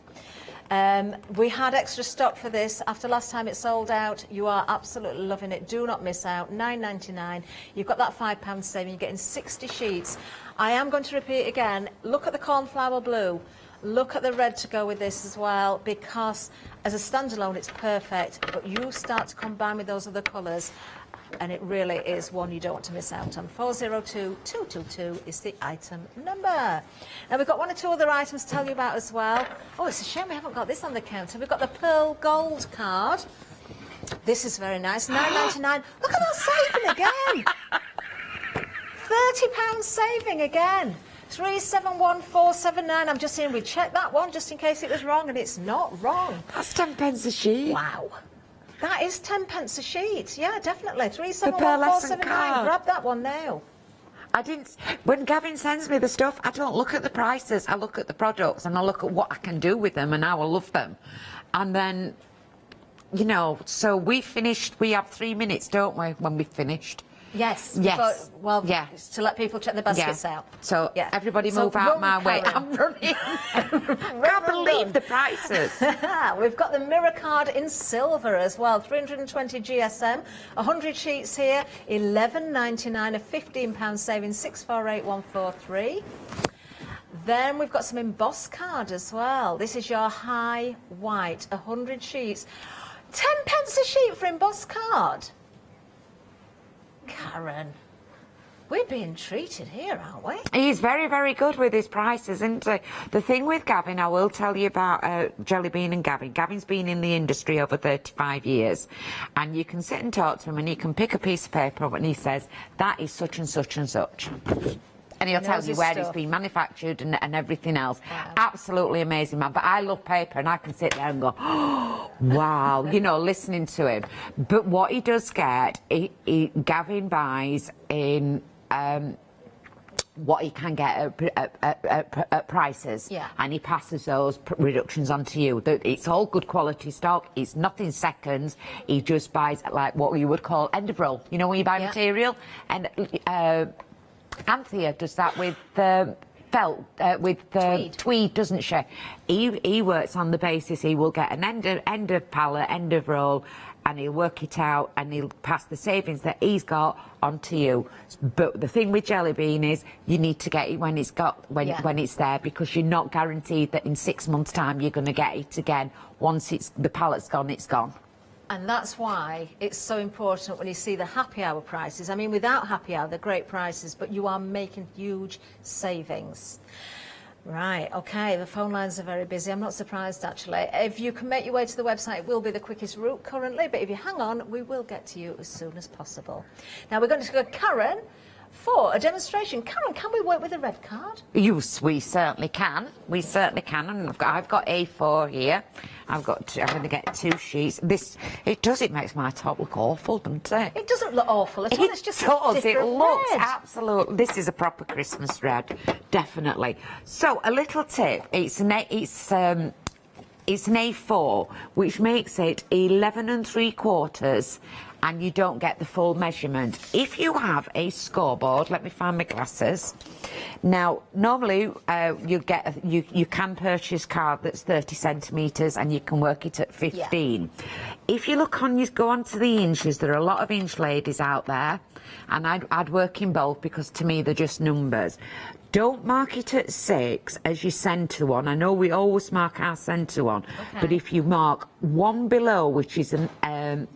We had extra stock for this. After last time it sold out, you are absolutely loving it. Do not miss out. $9.99. You've got that £5 saving. You're getting 60 sheets. I am going to repeat again. Look at the cornflower blue. Look at the red to go with this as well, because as a standalone it's perfect, but you start to combine with those other colours and it really is one you don't want to miss out on. 402222 is the item number. Now we've got one or two other items to tell you about as well. Oh, it's a shame we haven't got this on the counter. We've got the Pearl Gold card. This is very nice. $9.99. Look at that saving again. £30 saving again. 371479. I'm just saying we checked that one just in case it was wrong, and it's not wrong. That's 10 pence a sheet. Wow. That is 10 pence a sheet. Yeah, definitely. pearlescent 371479. card. Grab that one now. I didn't. When Gavin sends me the stuff, I don't look at the prices. I look at the products and I look at what I can do with them and how I love them. And then, you know, so we finished. We have 3 minutes, don't we, when we've finished? Yes. Yes. Well, yeah. To let people check the baskets out. So yeah. everybody So move out run, my way. Karen. I'm running. Can't believe the prices. We've got the mirror card in silver as well. 320 GSM, 100 sheets here, £11.99, a £15 saving, 648143. Then we've got some embossed card as well. This is your high white, 100 sheets. 10 pence a sheet for embossed card. Karen, we're being treated here, aren't we? He's very, very good with his prices, isn't he? The thing with Gavin, I will tell you about Jellybean and Gavin. Gavin's been in the industry over 35 years, and you can sit and talk to him, and he can pick a piece of paper up and he says, that is such and such and such. And he'll tell you where it's been manufactured and everything else. Wow. Absolutely amazing, man. But I love paper, and I can sit there and go, oh, wow, you know, listening to him. But what he does get, Gavin buys in what he can get at prices, and he passes those reductions on to you. It's all good quality stock. It's nothing seconds. He just buys like what you would call end of roll. You know, when you buy material, and Anthea does that with felt, with tweed, doesn't she? He works on the basis he will get an end of pallet, end of roll, and he'll work it out, and he'll pass the savings that he's got on to you. But the thing with Jellybean is you need to get it when it's there, because you're not guaranteed that in 6 months' time you're going to get it again. Once the pallet's gone, it's gone. And that's why it's so important when you see the happy hour prices. I mean, without happy hour, they're great prices, but you are making huge savings. Right, okay, the phone lines are very busy. I'm not surprised, actually. If you can make your way to the website, it will be the quickest route currently, but if you hang on, we will get to you as soon as possible. Now, we're going to go to Karen for a demonstration. Karen, can we work with a red card? We certainly can. We certainly can. And I've got A4 here. I'm going to get 2 sheets. It makes my top look awful, doesn't it? It doesn't look awful at all. It's just does. It looks red. absolutely. This is a proper Christmas red, definitely. So a little tip. It's an A4, which makes it 11 3/4. And you don't get the full measurement. If you have a scoreboard, let me find my glasses. Now, normally you can purchase card that's 30 centimetres and you can work it at 15. Yeah. If you go onto the inches, there are a lot of inch ladies out there, and I'd work in both because to me they're just numbers. Don't mark it at 6 as your centre one. I know we always mark our centre one, but if you mark one below, which is an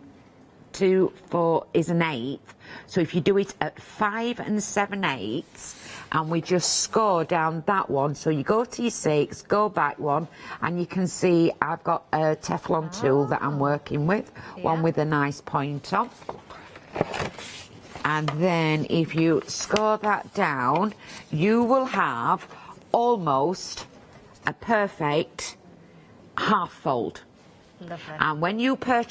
2, 4 is an 1/8. So if you do it at 5 7/8, and we just score down that one, so you go to your 6, go back one, and you can see I've got a Teflon tool that I'm working with, one with a nice point on. And then if you score that down, you will have almost a perfect half fold. Lovely. And when you buy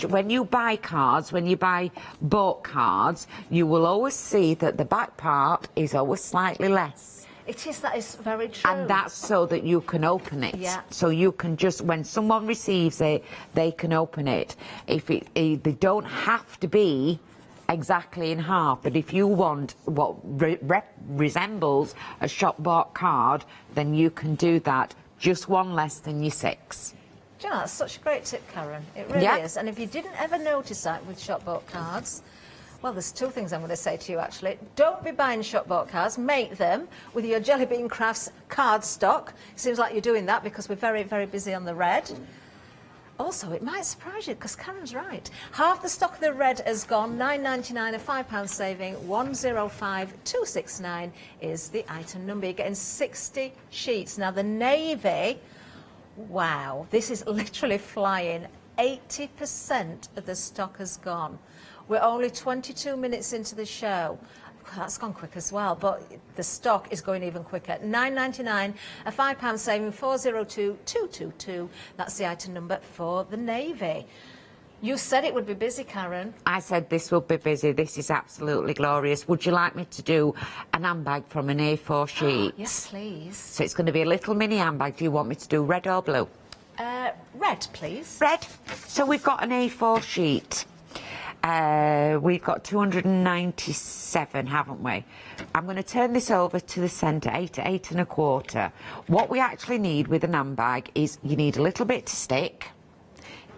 bought cards, you will always see that the back part is always slightly less. It is, that is very true. And that's so that you can open it. Yeah. So you can just, when someone receives it, they can open it. They don't have to be exactly in half, but if you want what resembles a shop bought card, then you can do that, just one less than your 6. Do you know, that's such a great tip, Karen. It really is. And if you didn't ever notice that with shop-bought cards, well, there's 2 things I'm going to say to you, actually. Don't be buying shop-bought cards. Make them with your Jellybean Crafts card stock. Seems like you're doing that because we're very, very busy on the red. Also, it might surprise you because Karen's right. Half the stock of the red has gone. £9.99, a £5 saving. 105269 is the item number. You're getting 60 sheets. Now, the navy... Wow, this is literally flying. 80% of the stock has gone. We're only 22 minutes into the show. that's gone quick as well, but the stock is going even quicker. £9.99, a £5 saving, 402222. That's the item number for the navy. You said it would be busy, Karen. I said this would be busy. This is absolutely glorious. Would you like me to do an handbag from an A4 sheet? Yes, please. So it's going to be a little mini handbag. Do you want me to do red or blue? Red, please. Red. So we've got an A4 sheet. We've got 297, haven't we? I'm going to turn this over to the centre, 8 to 8 1/4. What we actually need with an handbag is you need a little bit to stick.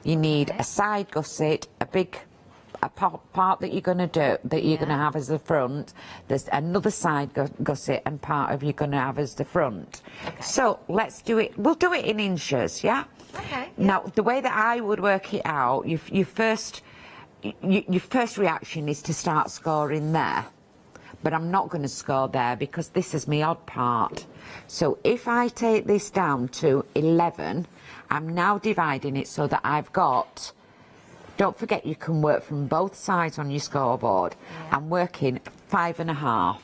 You need a side gusset, a part that you're going to do, that you're going to have as the front. There's another side gusset and part of you're going to have as the front. Okay. So let's do it. We'll do it in inches, yeah? Okay. Now, the way that I would work it out, your first reaction is to start scoring there. But I'm not going to score there because this is my odd part. So if I take this down to 11, I'm now dividing it so that I've got, don't forget you can work from both sides on your scoreboard. Yeah. I'm working 5 1/2. Okay.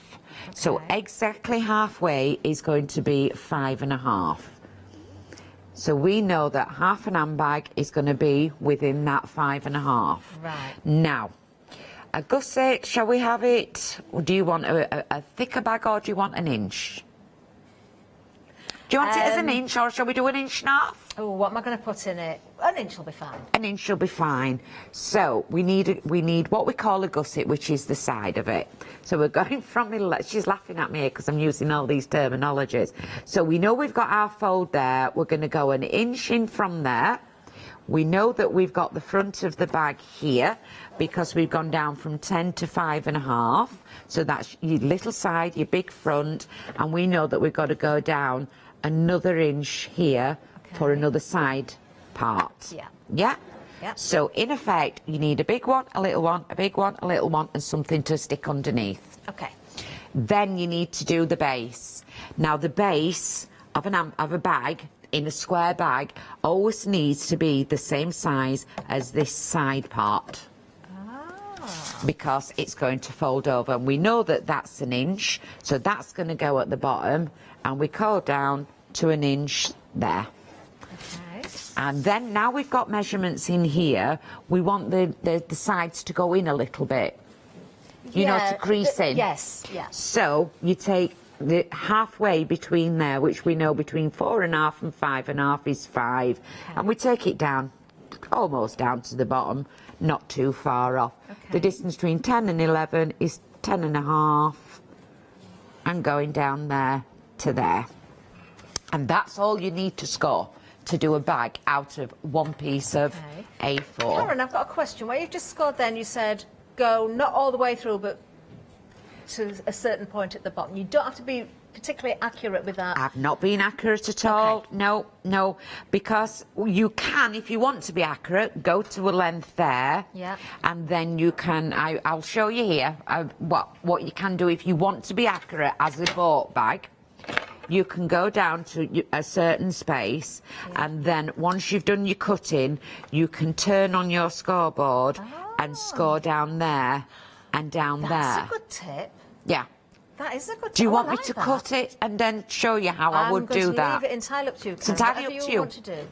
So exactly halfway is going to be 5 1/2. So we know that half an handbag is going to be within that 5 1/2. Right. Now, a gusset, shall we have it? Or do you want a thicker bag or do you want an inch? Do you want it as an inch or shall we do an inch and a half? Oh, what am I going to put in it? An inch will be fine. An inch will be fine. So we need what we call a gusset, which is the side of it. So we're going from, she's laughing at me because I'm using all these terminologies. So we know we've got our fold there. We're going to go an inch in from there. We know that we've got the front of the bag here because we've gone down from 10 to 5 1/2. So that's your little side, your big front, and we know that we've got to go down another inch here for another side part. Yeah. Yeah? Yeah. So in effect, you need a big one, a little one, a big one, a little one, and something to stick underneath. Okay. Then you need to do the base. Now the base of a bag, in a square bag, always needs to be the same size as this side part. Because it's going to fold over. And we know that that's an inch, so that's going to go at the bottom, and we go down to an inch there. Okay. And then now we've got measurements in here, we want the sides to go in a little bit. You know, to crease in. Yes, yeah. So you take the halfway between there, which we know between 4 1/2 and 5 1/2 is 5. Okay. And we take it down, almost down to the bottom, not too far off. Okay. The distance between 10 and 11 is 10 1/2, and going down there to there. And that's all you need to score to do a bag out of one piece of A4. Karen, I've got a question. Where you've just scored then, you said go not all the way through, but to a certain point at the bottom. You don't have to be particularly accurate with that. I've not been accurate at all. No, because you can, if you want to be accurate, go to a length there. Yeah. And then you can, I'll show you here what you can do if you want to be accurate as a boat bag. You can go down to a certain space, and then once you've done your cutting, you can turn on your scoreboard and score down there and down there. That's a good tip. Yeah. That is a good tip. Do you want me to cut it and then show you how I would do that? I'm going to leave it entirely up to you. It's entirely up to you. Want to do.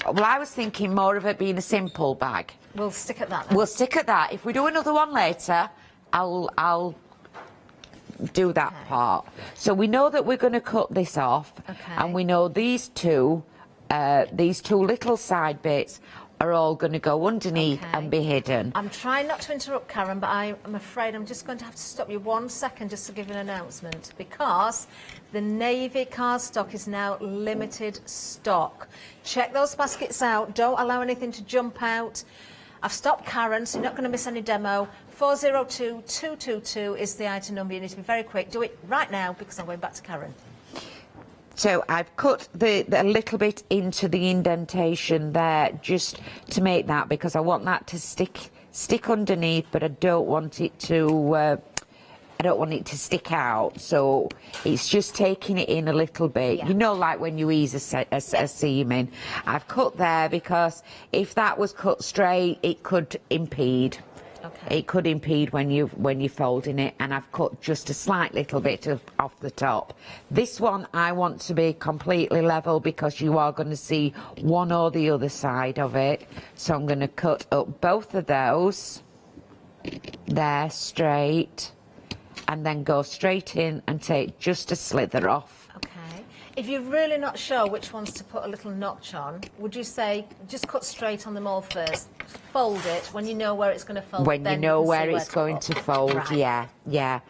Well, I was thinking more of it being a simple bag. We'll stick at that then. We'll stick at that. If we do another one later, I'll do that part. So we know that we're going to cut this off, and we know these two little side bits are all going to go underneath and be hidden. I'm trying not to interrupt, Karen, but I'm afraid I'm just going to have to stop you 1 second just to give an announcement, because the navy cardstock is now limited stock. Check those baskets out. Don't allow anything to jump out. I've stopped Karen, so you're not going to miss any demo. 402222 is the item number. You need to be very quick. Do it right now because I'm going back to Karen. So I've cut a little bit into the indentation there just to make that, because I want that to stick underneath, but I don't want it to stick out. So it's just taking it in a little bit. Yeah. You know, like when you ease a seam in. I've cut there because if that was cut straight, it could impede. Okay. It could impede when you're folding it, and I've cut just a slight little bit off the top. This one I want to be completely level because you are going to see one or the other side of it. So I'm going to cut up both of those there straight, and then go straight in and take just a slither off. Okay. If you're really not sure which ones to put a little notch on, would you say just cut straight on them all first, fold it when you know where it's going to fold? When you know where it's going cut. to fold, Right. yeah.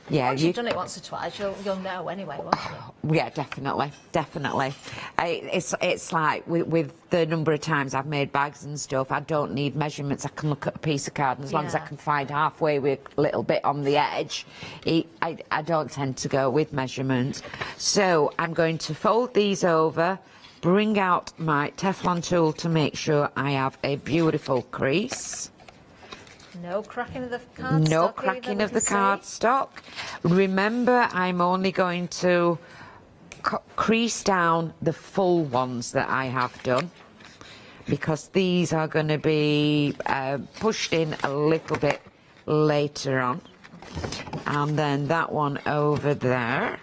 Once you've done it once or twice, you'll know anyway, won't you? Yeah, definitely. It's like with the number of times I've made bags and stuff, I don't need measurements. I can look at a piece of card, and as long as I can find halfway with a little bit on the edge, I don't tend to go with measurements. So I'm going to fold these over, bring out my Teflon tool to make sure I have a beautiful crease. No cracking of the cardstock. No cracking of the cardstock. Remember, I'm only going to crease down the full ones that I have done, because these are going to be pushed in a little bit later on. And then that one over there.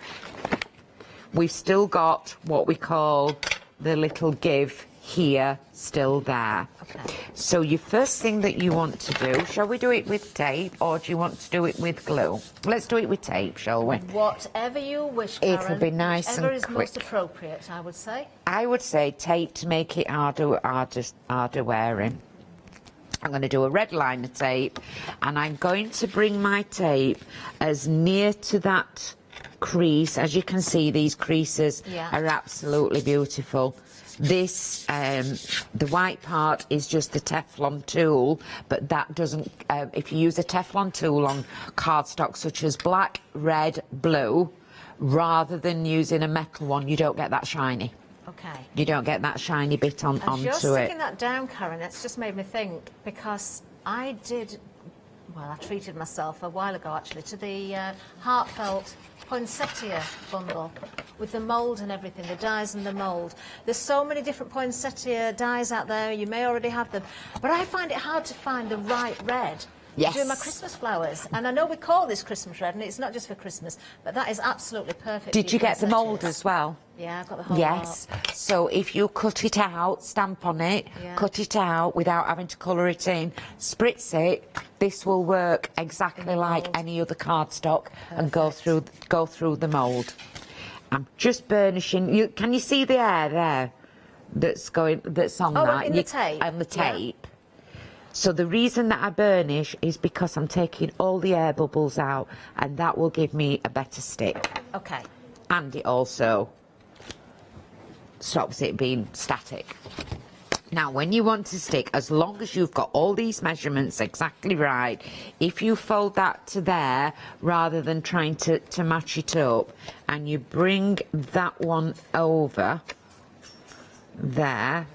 We've still got what we call the little give here still there. Okay. So your first thing that you want to do, shall we do it with tape or do you want to do it with glue? Let's do it with tape, shall we? Whatever you wish, Karen. It'll be nice and Whatever is quick. most appropriate, I would say. I would say tape to make it harder wearing. I'm going to do a red line of tape, and I'm going to bring my tape as near to that crease. As you can see, these creases are absolutely beautiful. This, the white part is just the Teflon tool, but that doesn't, if you use a Teflon tool on cardstock such as black, red, blue, rather than using a metal one, you don't get that shiny. Okay. You don't get that shiny bit onto As you're it. sticking that down, Karen, it's just made me think, because I treated myself a while ago actually to the Heartfelt poinsettia bundle with the mould and everything, the dies and the mould. There's so many different poinsettia dies out there, you may already have them, but I find it hard to find the right red. Yes. Doing my Christmas flowers, and I know we call this Christmas red, and it's not just for Christmas, but that is absolutely perfect. Did you get the mould as well? Yeah, I've got the whole Yes. lot. So if you cut it out, stamp on it, cut it out without having to colour it in, spritz it, this will work exactly like any other cardstock and go through the mould. I'm just burnishing. Can you see the air there that's on that? The tape. And the tape. So the reason that I burnish is because I'm taking all the air bubbles out, and that will give me a better stick. Okay. And it also stops it being static. Now, when you want to stick, as long as you've got all these measurements exactly right, if you fold that to there, rather than trying to match it up, and you bring that one over there,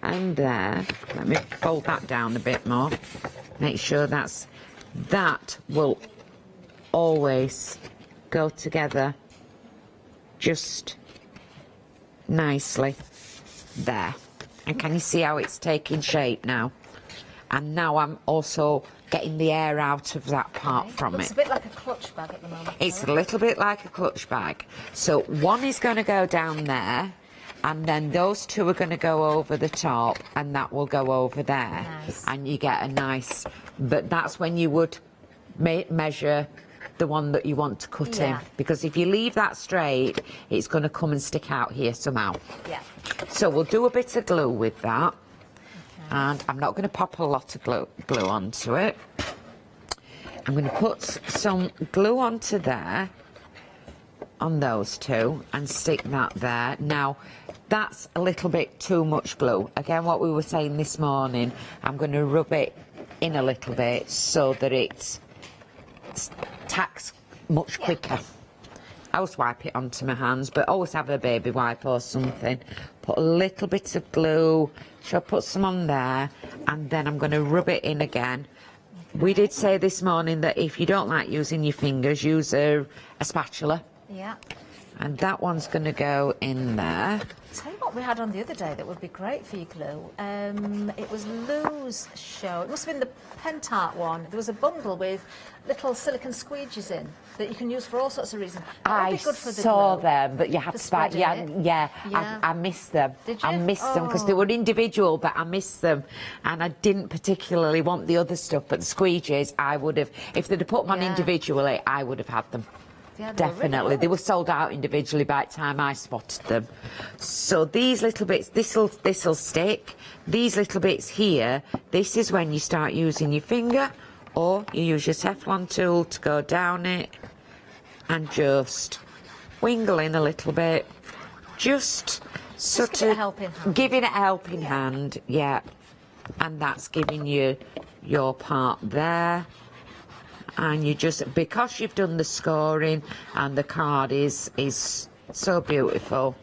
and there, let me fold that down a bit more, make sure that will always go together just nicely there. And can you see how it's taking shape now? And now I'm also getting the air out of that part from Looks it. a bit like a clutch bag at the moment. It's a little bit like a clutch bag. So one is going to go down there, and then those two are going to go over the top, and that will go over there. Nice. And you get a nice, but that's when you would measure the one that you want to cut in, because if you leave that straight, it's going to come and stick out here somehow. Yeah. So we'll do a bit of glue with that, and I'm not going to pop a lot of glue onto it. I'm going to put some glue onto there, on those two, and stick that there. Now, that's a little bit too much glue. Again, what we were saying this morning, I'm going to rub it in a little bit so that it tacks much quicker. I always wipe it onto my hands, but always have a baby wipe or something. Put a little bit of glue, so I'll put some on there, and then I'm going to rub it in again. We did say this morning that if you don't like using your fingers, use a spatula. Yeah. And that one's going to go in there. Tell you what we had on the other day that would be great for you, glue. It was Lou's show. It must have been the Pentel one. There was a bundle with little silicone squeegees in that you can use for all sorts of reasons. That would be good for the saw glue. them, but you had to buy. Yeah. I missed them. Did you? I missed them because they were individual, but I missed them, and I didn't particularly want the other stuff. But the squeegees, I would have. If they'd have put them on individually, I would have had them. Yeah, Definitely. They were sold out individually by the time I spotted them. So these little bits, this'll stick. These little bits here, this is when you start using your finger, or you use your Teflon tool to go down it and just wingle in a little bit. Just sort give it a of helping hand. giving it a helping hand, yeah. And that's giving you your part there. And you just, because you've done the scoring and the card is so beautiful,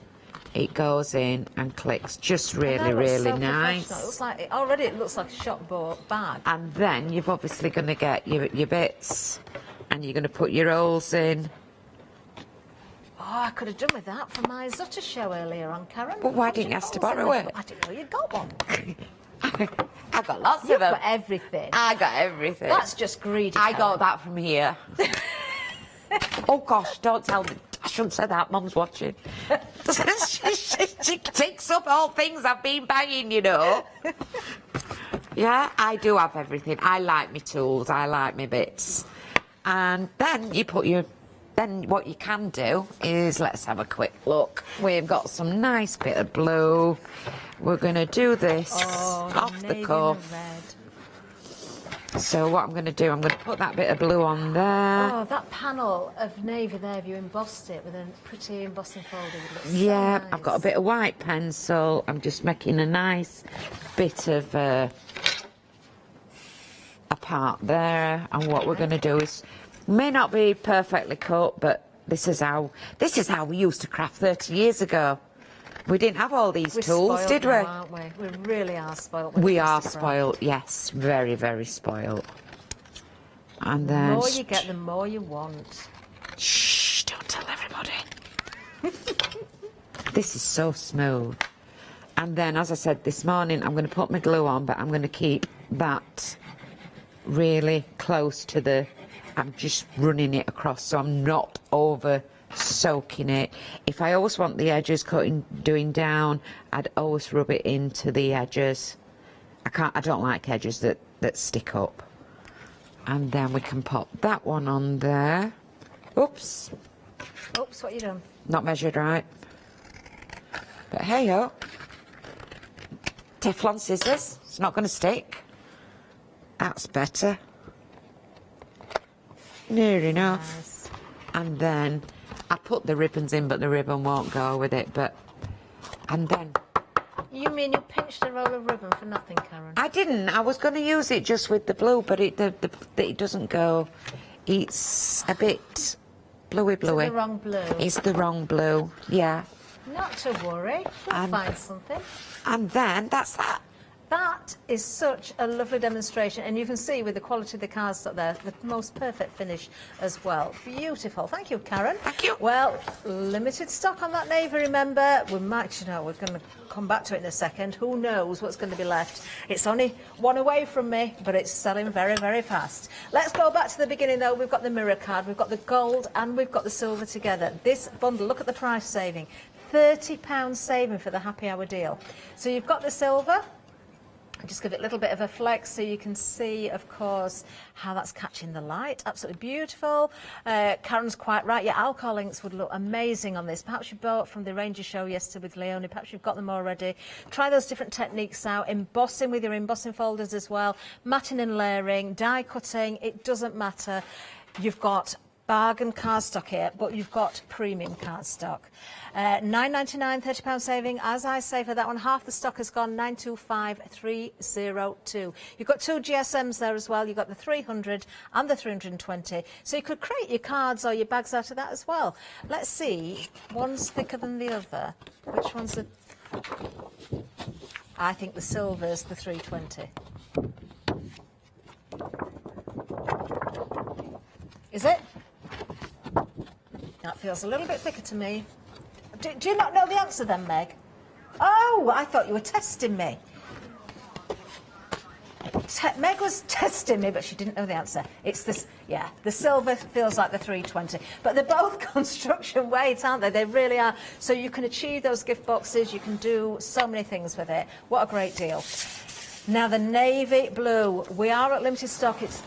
it goes in and clicks just really, really nice. It looks like it looks like a shop bag. And then you've obviously going to get your bits, and you're going to put your holes in. Oh, I could have done with that for my Zutter show earlier on, Karen. But why didn't you ask to borrow it? I didn't know you'd got one. I got lots You've of them. got everything. I got everything. That's just greedy. I got that from here. Oh gosh, don't tell me. I shouldn't say that. Mum's watching. She ticks up all things I've been buying, you know. Yeah, I do have everything. I like my tools. I like my bits. And then you put your... Then what you can do is, let's have a quick look. We've got some nice bit of blue. We're going to do this off the cuff. So what I'm going to do, I'm going to put that bit of blue on there. Oh, that panel of navy there, have you embossed it with a pretty embossing folder? It looks so Yeah, nice. I've got a bit of white pencil. I'm just making a nice bit of a part there. And what we're going to do is, may not be perfectly cut, but this is how we used to craft 30 years ago. We didn't have all these tools, did we? Now, aren't we? We really are spoiled. We are spoiled, yes, very, very spoiled. And then The more you get, the more you want. Shh! Don't tell everybody. This is so smooth. And then, as I said this morning, I'm going to put my glue on, but I'm going to keep that really close to the. I'm just running it across, so I'm not over soaking it. If I always want the edges doing down, I'd always rub it into the edges. I don't like edges that stick up. And then we can pop that one on there. Oops. Oops, what you done? Not measured right. But hey ho. Teflon scissors. It's not going to stick. That's better. Near enough. Nice. And then I put the ribbons in, but the ribbon won't go with it. And then You mean you pinched a roll of ribbon for nothing, Karen? I didn't. I was going to use it just with the blue, but it doesn't go. It's a bit bluey. Is it the wrong blue? It's the wrong blue. Yeah. Not to worry. We'll find something. And then that's that. That is such a lovely demonstration, and you can see with the quality of the cardstock there, the most perfect finish as well. Beautiful. Thank you, Karen. Thank you. Well, limited stock on that navy, remember. We might, we're going to come back to it in a second. Who knows what's going to be left? It's only one away from me, but it's selling very, very fast. Let's go back to the beginning, though. We've got the mirror card, we've got the gold, and we've got the silver together. This bundle, look at the price saving. £30 saving for the happy hour deal. So you've got the silver. Just give it a little bit of a flex so you can see, of course, how that's catching the light. Absolutely beautiful. Karen's quite right. Your alcohol inks would look amazing on this. Perhaps you bought from the Ranger show yesterday with Leonie. Perhaps you've got them already. Try those different techniques out. Embossing with your embossing folders as well. Matting and layering, die cutting. It doesn't matter. You've got bargain cardstock here, but you've got premium cardstock. £9.99, £30 saving. As I say for that one, half the stock has gone, 925,302. You've got two GSMs there as well. You've got the 300 and the 320. So you could create your cards or your bags out of that as well. Let's see. One's thicker than the other. Which one's the... I think the silver's the 320. Is it? That feels a little bit thicker to me. Do you not know the answer then, Meg? Oh, I thought you were testing me. Meg was testing me, but she didn't know the answer. It's this, yeah, the silver feels like the 320. But they're both construction weights, aren't they? They really are. So you can achieve those gift boxes. You can do so many things with it. What a great deal. Now, the navy blue. We are at limited stock. It's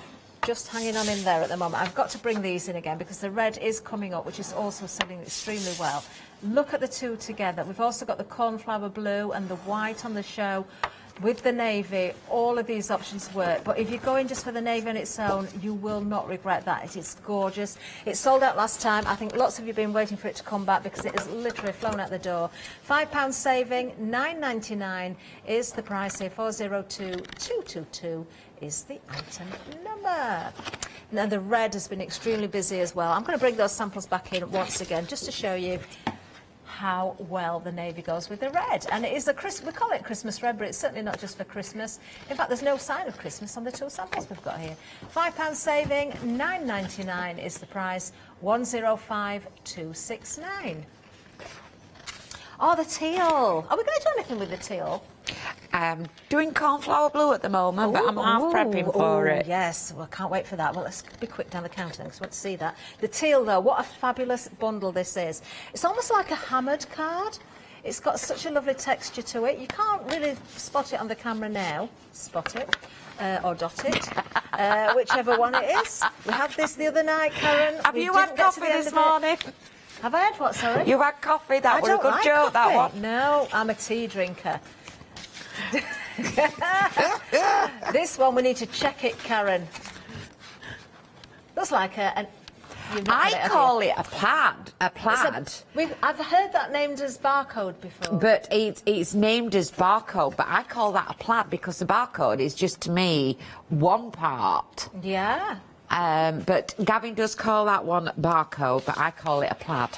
just hanging on in there at the moment. I've got to bring these in again because the red is coming up, which is also selling extremely well. Look at the two together. We've also got the cornflower blue and the white on the show. With the navy, all of these options work, but if you're going just for the navy on its own, you will not regret that. It is gorgeous. It sold out last time. I think lots of you have been waiting for it to come back because it has literally flown out the door. £5 saving, £9.99 is the price here. 402222 is the item number. Now, the red has been extremely busy as well. I'm going to bring those samples back in once again just to show you how well the navy goes with the red. And it is we call it Christmas red, but it's certainly not just for Christmas. In fact, there's no sign of Christmas on the two samples we've got here. £5 saving, £9.99 is the price, 105269. Oh, the teal. Are we going to do anything with the teal? Doing cornflower blue at the moment, but I'm half prepping for it. Yes, well, I can't wait for that. Well, let's be quick down the counter because I want to see that. The teal, though, what a fabulous bundle this is. It's almost like a hammered card. It's got such a lovely texture to it. You can't really spot it on the camera now. Spot it. Or dot it, whichever one it is. We had this the other night, Karen. Have you had coffee this morning? Have I had what, sorry? You had coffee, that was a good joke, that one. No, I'm a tea drinker. This one, we need to check it, Karen. Looks like an... I call it a plaid. A plaid. I've heard that named as barcode before. But it's named as barcode, but I call that a plaid because the barcode is just, to me, one part. Yeah. But Gavin does call that one barcode, but I call it a plaid.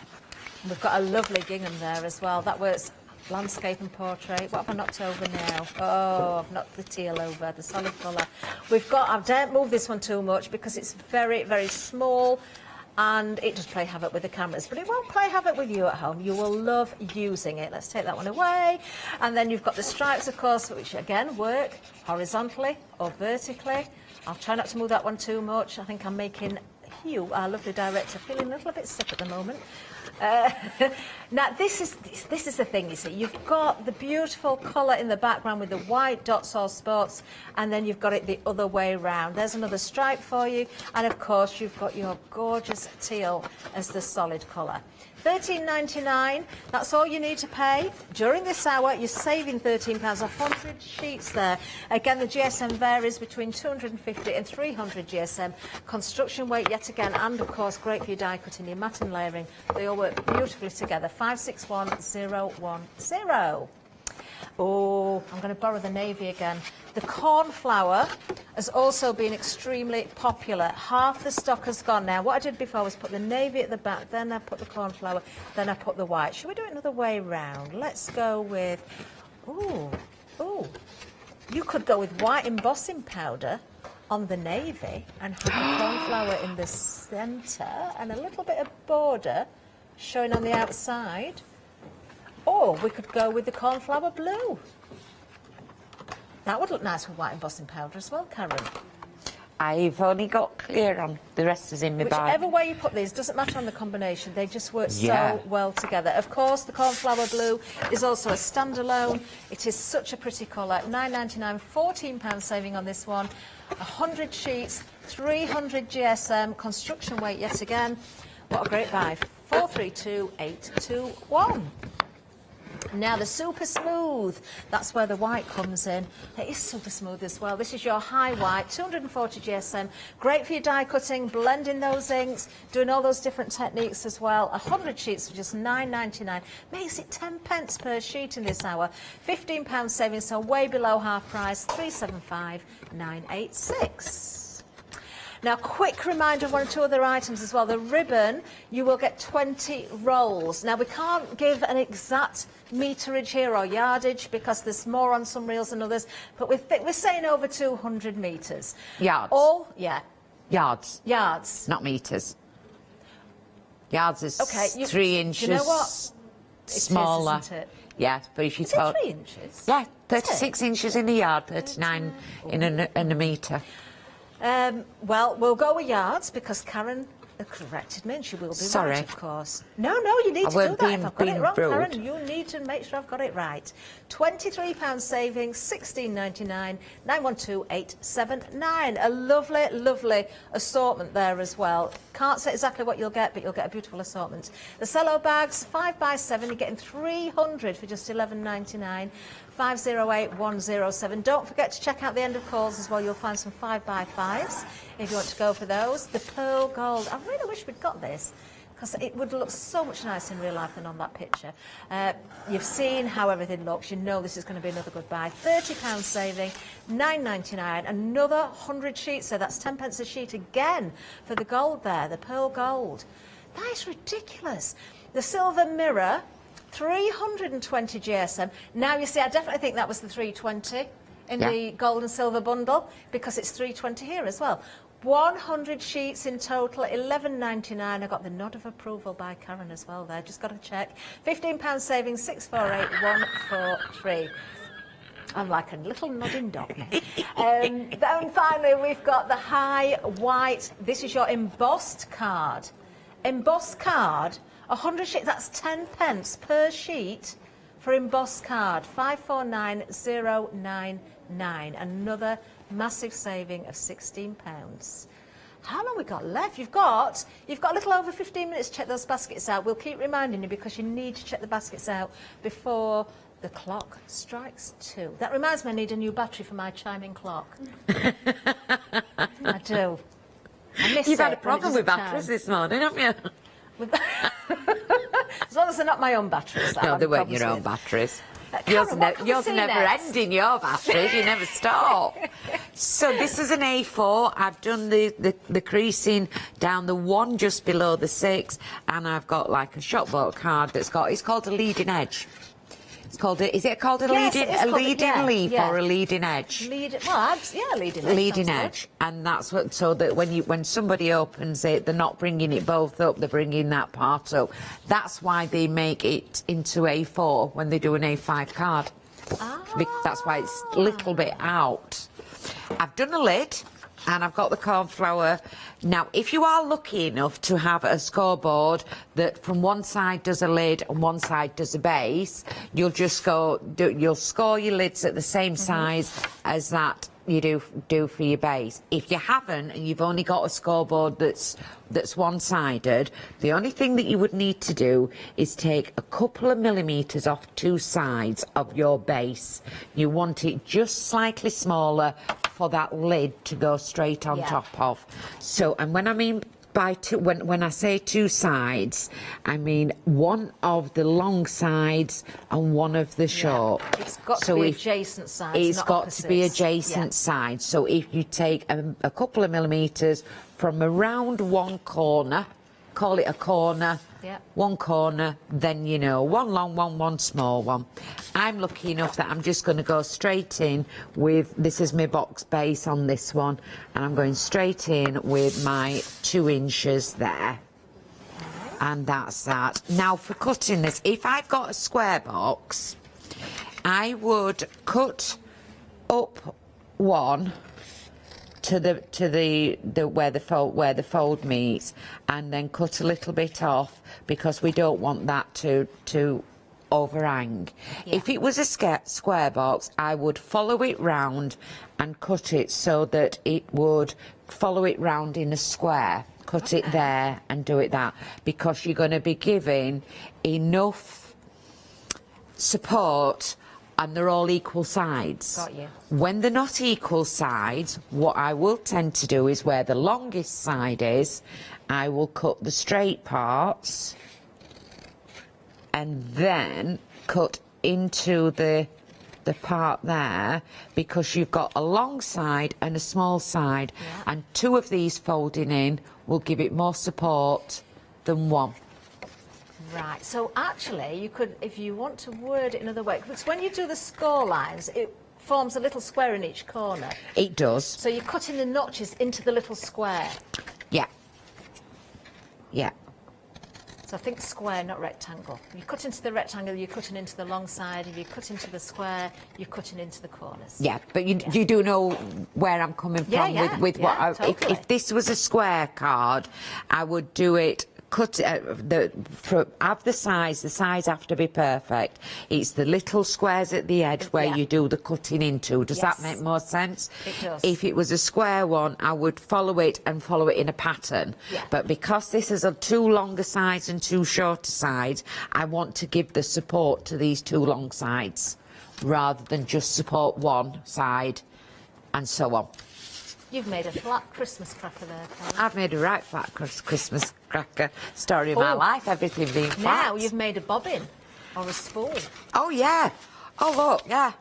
We've got a lovely gingham there as well. That was landscape and portrait. What have I knocked over now? Oh, I've knocked the teal over, the solid colour. We've got, I daren't move this one too much because it's very, very small and it does play havoc with the cameras, but it won't play havoc with you at home. You will love using it. Let's take that one away. And then you've got the stripes, of course, which again work horizontally or vertically. I'll try not to move that one too much. I think I'm making Hugh, our lovely director, feeling a little bit sick at the moment. Now, this is the thing, you see. You've got the beautiful colour in the background with the white dots or spots, and then you've got it the other way round. There's another stripe for you, and of course you've got your gorgeous teal as the solid colour. £13.99, that's all you need to pay. During this hour, you're saving £13, 100 sheets there. Again, the GSM varies between 250 and 300 GSM. Construction weight, yet again, and of course, great for your die cutting, your mat and layering. They all work beautifully together. 561010. Oh, I'm going to borrow the navy again. The cornflower has also been extremely popular. Half the stock has gone now. What I did before was put the navy at the back, then I put the cornflower, then I put the white. Should we do it another way round? Let's go with... Ooh. You could go with white embossing powder on the navy and have the cornflower in the centre and a little bit of border showing on the outside. Or we could go with the cornflower blue. That would look nice with white embossing powder as well, Karen. I've only got clear on. The rest is in my bag. Whichever way you put these, doesn't matter on the combination. They just work so well together. Of course, the cornflower blue is also a standalone. It is such a pretty colour. £9.99, £14 saving on this one. 100 sheets, 300 GSM. Construction weight yet again. What a great buy. 432821. Now, the super smooth, that's where the white comes in. It is super smooth as well. This is your high white, 240 GSM. Great for your die cutting, blending those inks, doing all those different techniques as well. 100 sheets for just £9.99. Makes it 10 pence per sheet in this hour. £15 savings, so way below half price, 375,986. Now, quick reminder of one or two other items as well. The ribbon, you will get 20 rolls. Now, we can't give an exact meterage here or yardage because there's more on some reels than others, but we're saying over 200 metres. Yards. All, yeah. Yards. Yards. Not metres. Yards is Okay, 3 inches do you know what? smaller. It is, isn't it? Yeah, but if you Is it 3 inches? Yeah, 36 inches in a yard, 39 in a metre. Well, we'll go with yards because Karen corrected me and she will be Sorry. right, of course. No, you need I to do weren't that. If I've got it being wrong, rude. Karen, you need to make sure I've got it right. £23 savings, £16.99, 912879. A lovely, lovely assortment there as well. Can't say exactly what you'll get, but you'll get a beautiful assortment. The cello bags, 5x7, you're getting 300 for just £11.99. 508107. Don't forget to check out the end of calls as well. You'll find some 5x5s if you want to go for those. The pearl gold. I really wish we'd got this because it would look so much nicer in real life than on that picture. You've seen how everything looks. You know this is going to be another good buy. £30 saving, £9.99. Another 100 sheets. So that's 10 pence a sheet again for the gold there, the pearl gold. That is ridiculous. The silver mirror. 320 GSM. Now, you see, I definitely think that was the 320 in the gold and silver bundle because it's 320 here as well. 100 sheets in total, £11.99. I got the nod of approval by Karen as well there. Just got to check. £15 savings, 648143. I'm like a little nodding dog. Then finally, we've got the high white. This is your embossed card. Embossed card. 100 sheets, that's 10 pence per sheet for embossed card, 549099. Another massive saving of £16. How long we got left? You've got a little over 15 minutes to check those baskets out. We'll keep reminding you because you need to check the baskets out before the clock strikes 2. That reminds me, I need a new battery for my chiming clock. I do. I miss You've had a it when it problem doesn't with batteries chime. this morning, haven't you? As long as they're not my own batteries. No, they weren't your own batteries. Yours are never next? ending, your batteries. You never stop. So this is an A4. I've done the creasing down the one just below the 6, and I've got like a shop bought card that's got. It's called a leading edge. It's called is it called a leading leaf or a leading edge? Leading edge. Leading edge, and that's what. So that when somebody opens it, they're not bringing it both up; they're bringing that part up. That's why they make it into A4 when they do an A5 card. That's why it's a little bit out. I've done a lid. And I've got the cornflower. Now, if you are lucky enough to have a scoreboard that from one side does a lid and one side does a base, you'll just you'll score your lids at the same size as that you do for your base. If you haven't and you've only got a scoreboard that's one-sided, the only thing that you would need to do is take a couple of millimetres off 2 sides of your base. You want it just slightly smaller for that lid to go straight on top of. So, and when I mean by two, when I say 2 sides, I mean one of the long sides and one of the short. It's got to be adjacent sides, It's not got opposites. to be adjacent sides. So if you take a couple of millimetres from around one corner, call it a corner, one corner, then one long one small one. I'm lucky enough that I'm just going to go straight in with, this is my box base on this one, and I'm going straight in with my 2 inches there. And that's that. Now for cutting this, if I've got a square box, I would cut up one to the where the fold meets, and then cut a little bit off because we don't want that to overhang. If it was a square box, I would follow it round and cut it so that it would follow it round in a square. Cut it there and do it that, because you're going to be giving enough support and they're all equal sides. Got you. When they're not equal sides, what I will tend to do is where the longest side is, I will cut the straight parts and then cut into the part there, because you've got a long side and a small side, and 2 of these folding in will give it more support than one. Right, so actually you could, if you want to word it another way, because when you do the score lines, it forms a little square in each corner. It does. So you're cutting the notches into the little square. Yeah. Yeah. So I think square, not rectangle. You cut into the rectangle, you're cutting into the long side. If you cut into the square, you're cutting into the corners. Yeah, but you do know where I'm coming from with what totally. if this was a square card, I would do it. Cut have the size have to be perfect. It's the little squares at the edge where you do the cutting into. Does that make more sense? It does. If it was a square one, I would follow it in a pattern. Yeah. But because this is a two longer sides and two shorter sides, I want to give the support to these two long sides rather than just support one side and so on. You've made a flat Christmas cracker there, Karen. I've made a right flat Christmas cracker. Story of my life, everything being flat. Now you've made a bobbin or a spool. Oh, yeah. Oh, look, yeah.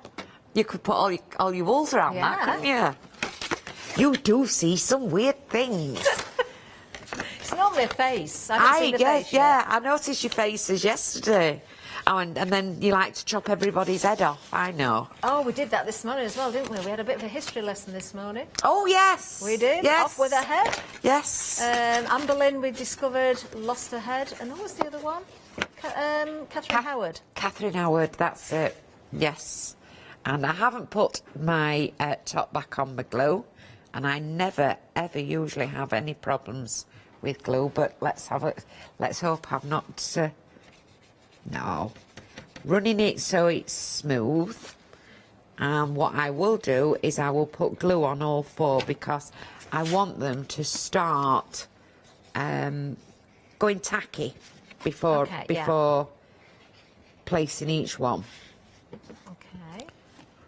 You could put all your wools around that, couldn't you? You do see some weird things. It's normally a face. I haven't seen the face yet. Yeah, I noticed your faces yesterday. Oh, and then you like to chop everybody's head off, I know. Oh, we did that this morning as well, didn't we? We had a bit of a history lesson this morning. Oh, yes. We did. Yes. Off with her head. Yes. Amber Lynn, we discovered, lost her head. And what was the other one? Catherine Howard. Catherine Howard, that's it. Yes. And I haven't put my top back on my glue. And I never, ever usually have any problems with glue. But let's hope I've not... No. Running it so it's smooth. And what I will do is I will put glue on all four because I want them to start going tacky before placing each one. Okay.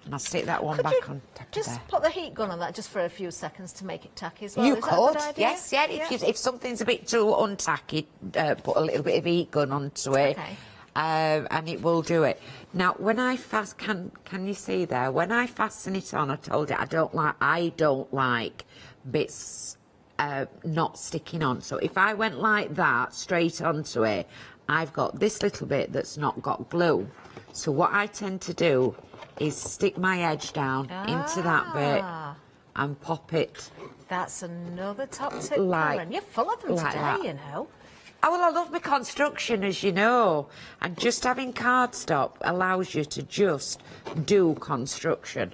And I'll stick that one back on top of there. Just put the heat gun on that just for a few seconds to make it tacky as well. You Is that a good could, idea? yes, yeah. If something's a bit too untacky, put a little bit of heat gun onto it. Okay. And it will do it. Now, when I can you see there? When I fasten it on, I told you I don't like bits not sticking on. So if I went like that straight onto it, I've got this little bit that's not got glue. So what I tend to do is stick my edge down into that bit and pop it. That's another top tip, Like- Karen. You're full of them like today, that. you know. Oh, well, I love my construction, as you know. And just having cardstock allows you to just do construction.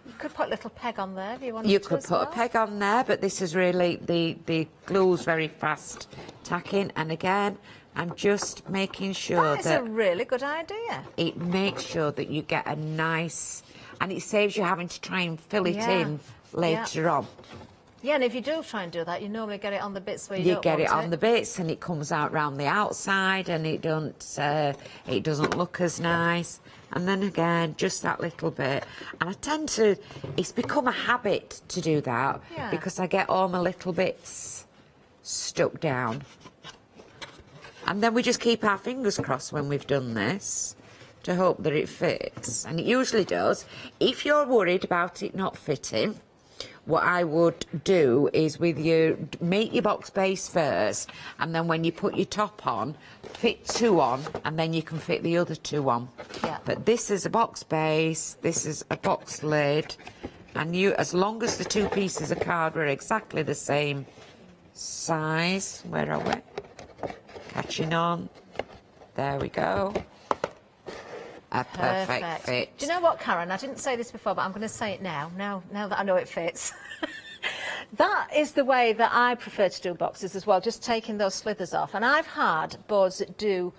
You could put a little peg on there if you wanted You to could as put a well. peg on there, but this is really, the glue's very fast tacking. And again, I'm just making sure That is a really good idea. it makes sure that you get a nice... And it saves you having to try and fill it in later on. Yeah, and if you do try and do that, you normally get it on the bits where you don't get want it on the bits and it comes out round the outside and it doesn't look as nice. And then again, just that little bit. And I tend to, it's become a habit to do that because I get all my little bits stuck down. And then we just keep our fingers crossed when we've done this to hope that it fits. And it usually does. If you're worried about it not fitting, what I would do is make your box base first, and then when you put your top on, fit two on, and then you can fit the other two on. Yeah. But this is a box base, this is a box lid, and as long as the two pieces of card were exactly the same size, where are we? Catching on. There we go. A perfect fit. Do you know what, Karen? I didn't say this before, but I'm going to say it now. Now that I know it fits. That is the way that I prefer to do boxes as well, just taking those slithers off. And I've had boards that do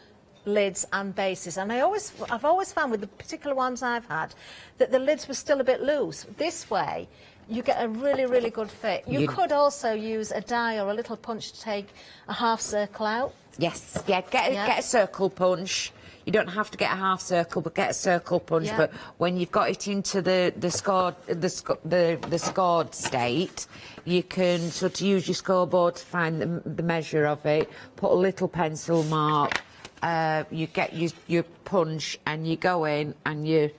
lids and bases, and I've always found with the particular ones I've had that the lids were still a bit loose. This way, you get a really, really good fit. You could also use a die or a little punch to take a half circle out. Yes, get a circle punch. You don't have to get a half circle, but get a circle punch. Yeah. But when you've got it into the scored state, you can sort of use your scoreboard to find the measure of it. Put a little pencil mark. You get your punch, and you go in and you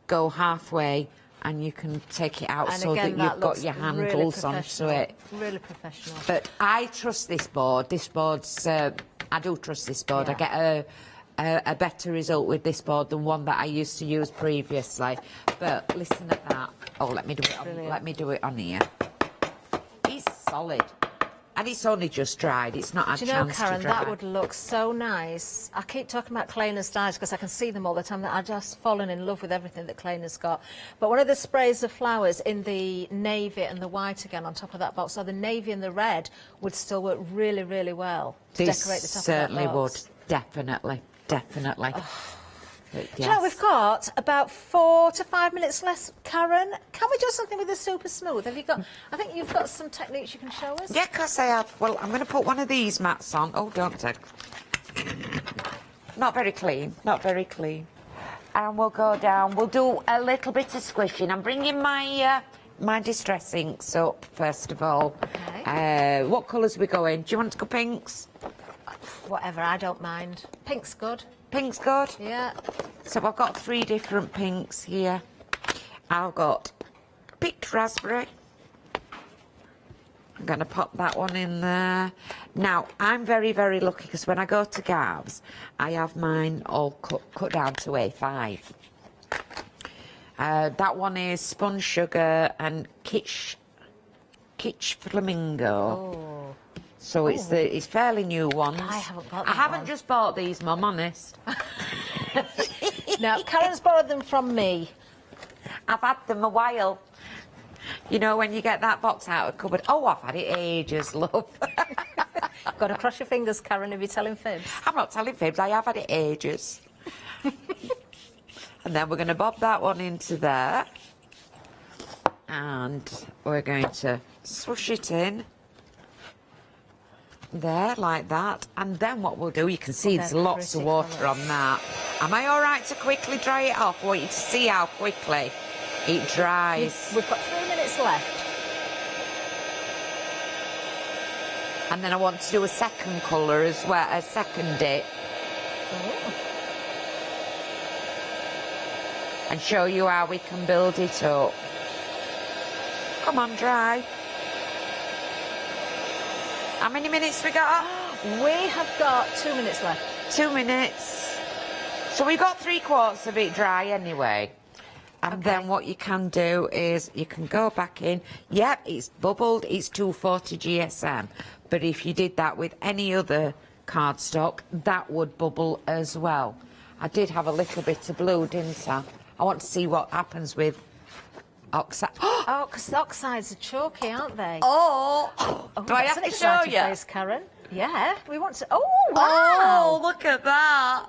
go halfway, and you can take it out so that you've got your handles onto it. Really professional. But I trust this board. This board's. I do trust this board. I get a better result with this board than one that I used to use previously. But listen at that. Oh, let me do it on here. It's solid. And it's only just dried, it's not had Do you know, chance Karen, to dry. that would look so nice. I keep talking about Kleina's dyes because I can see them all the time. I've just fallen in love with everything that Kleina's got. But one of the sprays of flowers in the navy and the white again on top of that box, so the navy and the red would still work really, really well to This decorate the top certainly of that would, box. definitely. But Do you know, we've got about 4 to 5 minutes left, Karen. Can we do something with the super smooth? Have you got? I think you've got some techniques you can show us. Yeah, of course I have. Well, I'm going to put one of these mats on. Oh, don't take. Not very clean, not very clean. And we'll go down. We'll do a little bit of squishing. I'm bringing my my distress inks up first of all. Okay. What colours are we going? Do you want to go pinks? Whatever, I don't mind. Pink's good. Pink's good? Yeah. So I've got 3 different pinks here. I've got picked raspberry. I'm going to pop that one in there. Now, I'm very, very lucky because when I go to Gav's, I have mine all cut down to A5. That one is sponge sugar and kitsch flamingo. Oh. So it's fairly new ones. I haven't got I that haven't one. just bought these, Mum, honest. Now, Karen's borrowed them from me. I've had them a while. You know, when you get that box out of the cupboard. Oh, I've had it ages, love. Got to cross your fingers, Karen, if you're telling fibs. I'm not telling fibs, I have had it ages. And then we're going to bob that one into there. And we're going to swoosh it in. There, like that. And then what we'll do, you can see there's lots of water on that. Am I all right to quickly dry it off? I want you to see how quickly it dries. We've got 3 minutes left. And then I want to do a second colour as well, a second dip. And show you how we can build it up. Come on, dry. How many minutes we got? We have got 2 minutes left. 2 minutes. So we got 3/4 of it dry anyway. And then what you can do is you can go back in. Yep, it's bubbled. It's 240 GSM. But if you did that with any other cardstock, that would bubble as well. I did have a little bit of blue, didn't I? I want to see what happens with oxide. Oh, because the oxides are chalky, aren't they? Oh! Do I that's have an to show exciting you? face, Karen. Yeah, we want to. Oh, wow! Oh, look at that!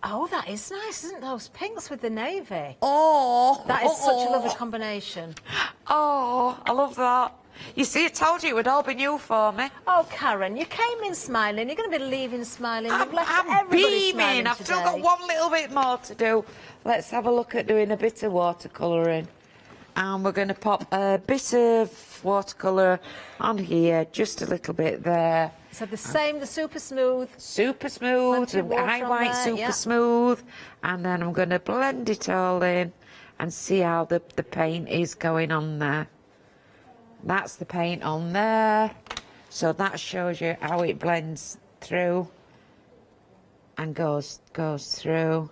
Oh, that is nice, isn't those pinks with the navy? Oh! That is such a lovely combination. Oh, I love that. You see, I told you it would all be new for me. Oh, Karen, you came in smiling. You're going to be leaving smiling. You've left I'm everybody smiling beaming. I've today. still got one little bit more to do. Let's have a look at doing a bit of watercolouring. And we're going to pop a bit of watercolour on here, just a little bit there. So the same, the super smooth. Super smooth, Plenty of water high on white, there, super yeah. smooth. And then I'm going to blend it all in and see how the paint is going on there. That's the paint on there. So that shows you how it blends through and goes through.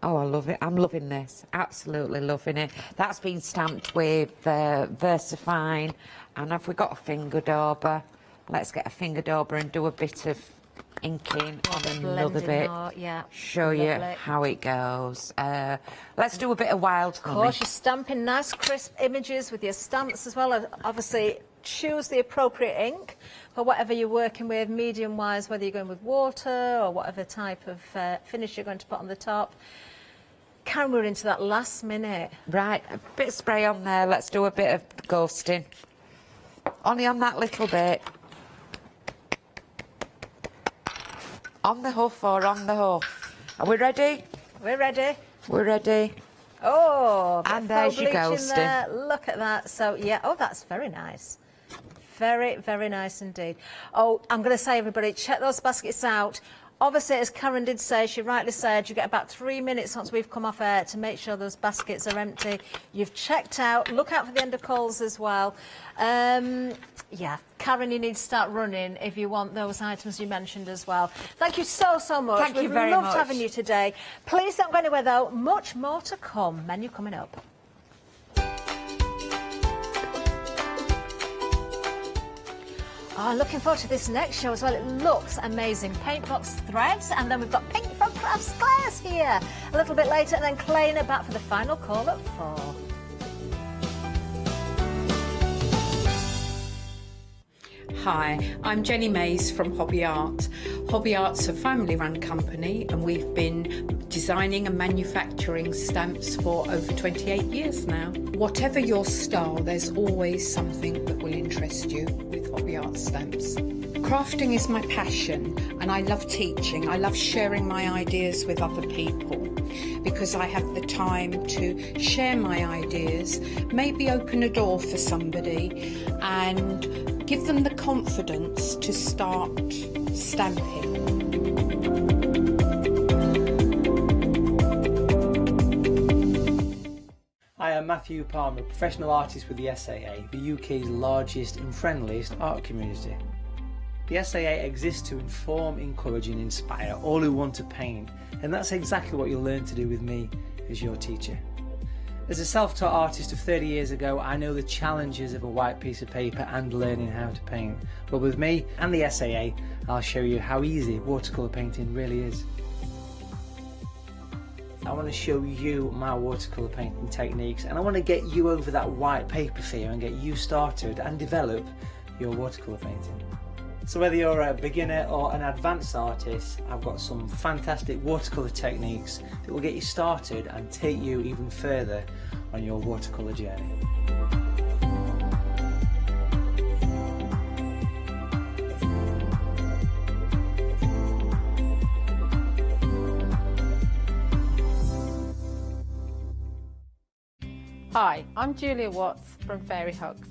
Oh, I love it. I'm loving this. Absolutely loving it. That's been stamped with VersaFine. And have we got a finger dauber? Let's get a finger dauber and do a bit of inking on another bit. Yeah. Show you Lovely. how it goes. Let's do a bit of wild Of honey. course, you're stamping nice crisp images with your stamps as well. Obviously, choose the appropriate ink for whatever you're working with, medium-wise, whether you're going with water or whatever type of finish you're going to put on the top. Karen, we're into that last minute. Right, a bit of spray on there. Let's do a bit of ghosting. Only on that little bit. On the hoof or on the hoof. Are we ready? We're ready. We're ready. Oh, And bit of there's faux your bleach in ghosting. there. Look at that. So, yeah, oh, that's very nice. Very, very nice indeed. Oh, I'm going to say, everybody, check those baskets out. Obviously, as Karen did say, she rightly said, you get about 3 minutes once we've come off air to make sure those baskets are empty. You've checked out. Look out for the end of calls as well. Yeah, Karen, you need to start running if you want those items you mentioned as well. Thank you so, so much. Thank you very We've loved much. having you today. Please don't go anywhere, though. Much more to come. Menu coming up. Oh, looking forward to this next show as well. It looks amazing. Paint box threads, and then we've got Pink from Crafts Glass here a little bit later, and then Clayna back for the final call at 4. Hi, I'm Jenny Mays from Hobby Art. Hobby Art's a family-run company, and we've been designing and manufacturing stamps for over 28 years now. Whatever your style, there's always something that will interest you with Hobby Art stamps. Crafting is my passion, and I love teaching. I love sharing my ideas with other people because I have the time to share my ideas, maybe open a door for somebody and give them the confidence to start stamping. I am Matthew Palmer, professional artist with the SAA, the UK's largest and friendliest art community. The SAA exists to inform, encourage and inspire all who want to paint, and that's exactly what you'll learn to do with me as your teacher. As a self-taught artist of 30 years ago, I know the challenges of a white piece of paper and learning how to paint. But with me and the SAA, I'll show you how easy watercolour painting really is. I want to show you my watercolour painting techniques, and I want to get you over that white paper fear and get you started and develop your watercolour painting. So whether you're a beginner or an advanced artist, I've got some fantastic watercolour techniques that will get you started and take you even further on your watercolour journey. Hi, I'm Julia Watts from Fairy Hugs.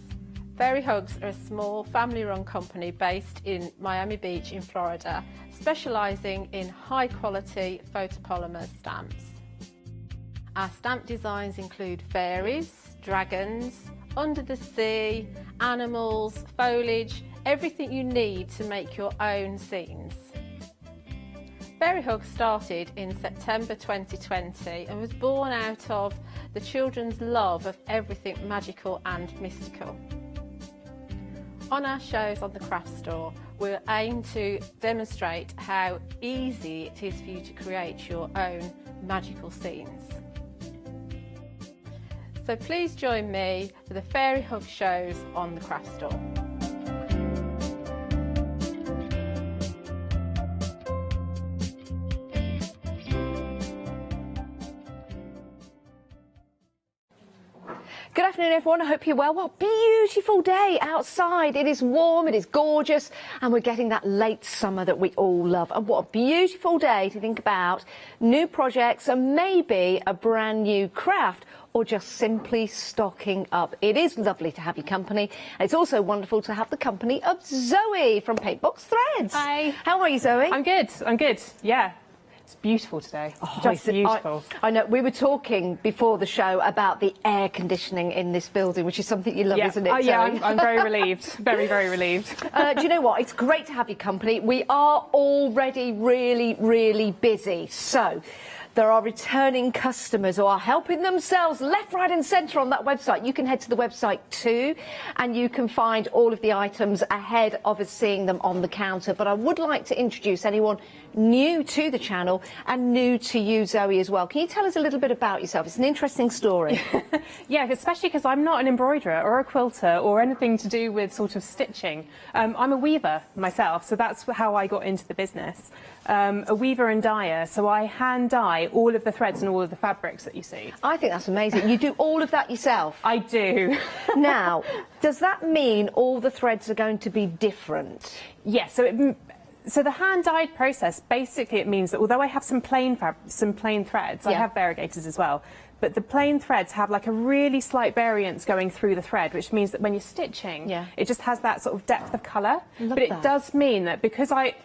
Fairy Hugs are a small family-run company based in Miami Beach in Florida, specialising in high-quality photopolymer stamps. Our stamp designs include fairies, dragons, under the sea, animals, foliage, everything you need to make your own scenes. Fairy Hugs started in September 2020 and was born out of the children's love of everything magical and mystical. On our shows on the craft store, we'll aim to demonstrate how easy it is for you to create your own magical scenes. So please join me for the Fairy Hug shows on the craft store. Good afternoon, everyone. I hope you're well. What a beautiful day outside. It is warm, it is gorgeous, and we're getting that late summer that we all love. And what a beautiful day to think about new projects and maybe a brand new craft, or just simply stocking up. It is lovely to have your company. It's also wonderful to have the company of Zoe from Paintbox Threads. Hi. How are you, Zoe? I'm good. Yeah. It's beautiful today. Just beautiful. I know. We were talking before the show about the air conditioning in this building, which is something you love, isn't it? Yeah, I'm very relieved. Very, very relieved. Do you know what? It's great to have your company. We are already really, really busy. So there are returning customers who are helping themselves left, right and centre on that website. You can head to the website too, and you can find all of the items ahead of us seeing them on the counter. But I would like to introduce anyone new to the channel and new to you, Zoe, as well. Can you tell us a little bit about yourself? It's an interesting story. Yeah, especially because I'm not an embroiderer or a quilter or anything to do with sort of stitching. I'm a weaver myself, so that's how I got into the business. A weaver and dyer, so I hand dye all of the threads and all of the fabrics that you see. I think that's amazing. You do all of that yourself? I do. Now, does that mean all the threads are going to be different? Yes, so the hand-dyed process, basically it means that although I have some plain threads, I have variegators as well, but the plain threads have like a really slight variance going through the thread, which means that when you're stitching, it just has that sort of depth of colour. But it does mean that because I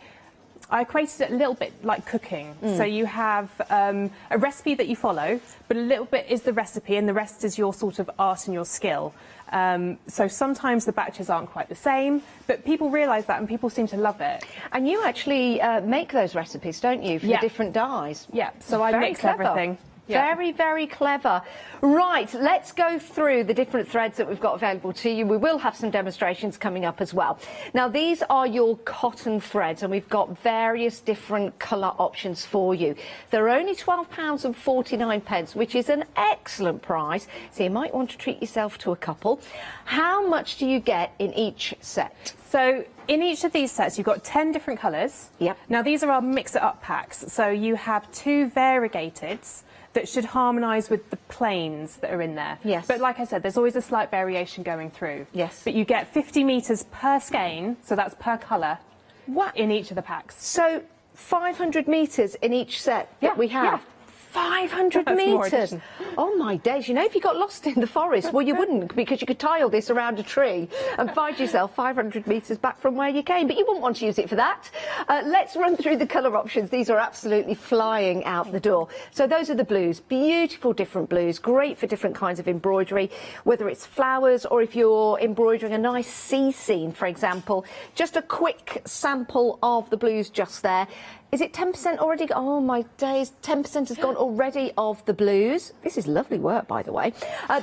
equated it a little bit like cooking. So you have a recipe that you follow, but a little bit is the recipe and the rest is your sort of art and your skill. So sometimes the batches aren't quite the same, but people realise that and people seem to love it. And you actually make those recipes, don't you, for the different dyes? Yeah, so I mix everything. Very, very clever. Right, let's go through the different threads that we've got available to you. We will have some demonstrations coming up as well. Now, these are your cotton threads, and we've got various different colour options for you. They're only £12.49, which is an excellent price, so you might want to treat yourself to a couple. How much do you get in each set? So in each of these sets, you've got 10 different colours. Yep. Now, these are our mix-it-up packs. So you have 2 variegateds that should harmonise with the planes that are in there. Yes. But like I said, there's always a slight variation going through. Yes. But you get 50 metres per skein, so that's per colour, in each of the packs. So 500 metres in each set that we have. Yeah. 500 That's more metres. addition. Oh my days, you know, if you got lost in the forest, well, you wouldn't, because you could tie all this around a tree and find yourself 500 metres back from where you came, but you wouldn't want to use it for that. Let's run through the colour options. These are absolutely flying out the door. So those are the blues, beautiful different blues, great for different kinds of embroidery, whether it's flowers or if you're embroidering a nice sea scene, for example. Just a quick sample of the blues just there. Is it 10% already? Oh my days, 10% has gone already of the blues. This is lovely work, by the way.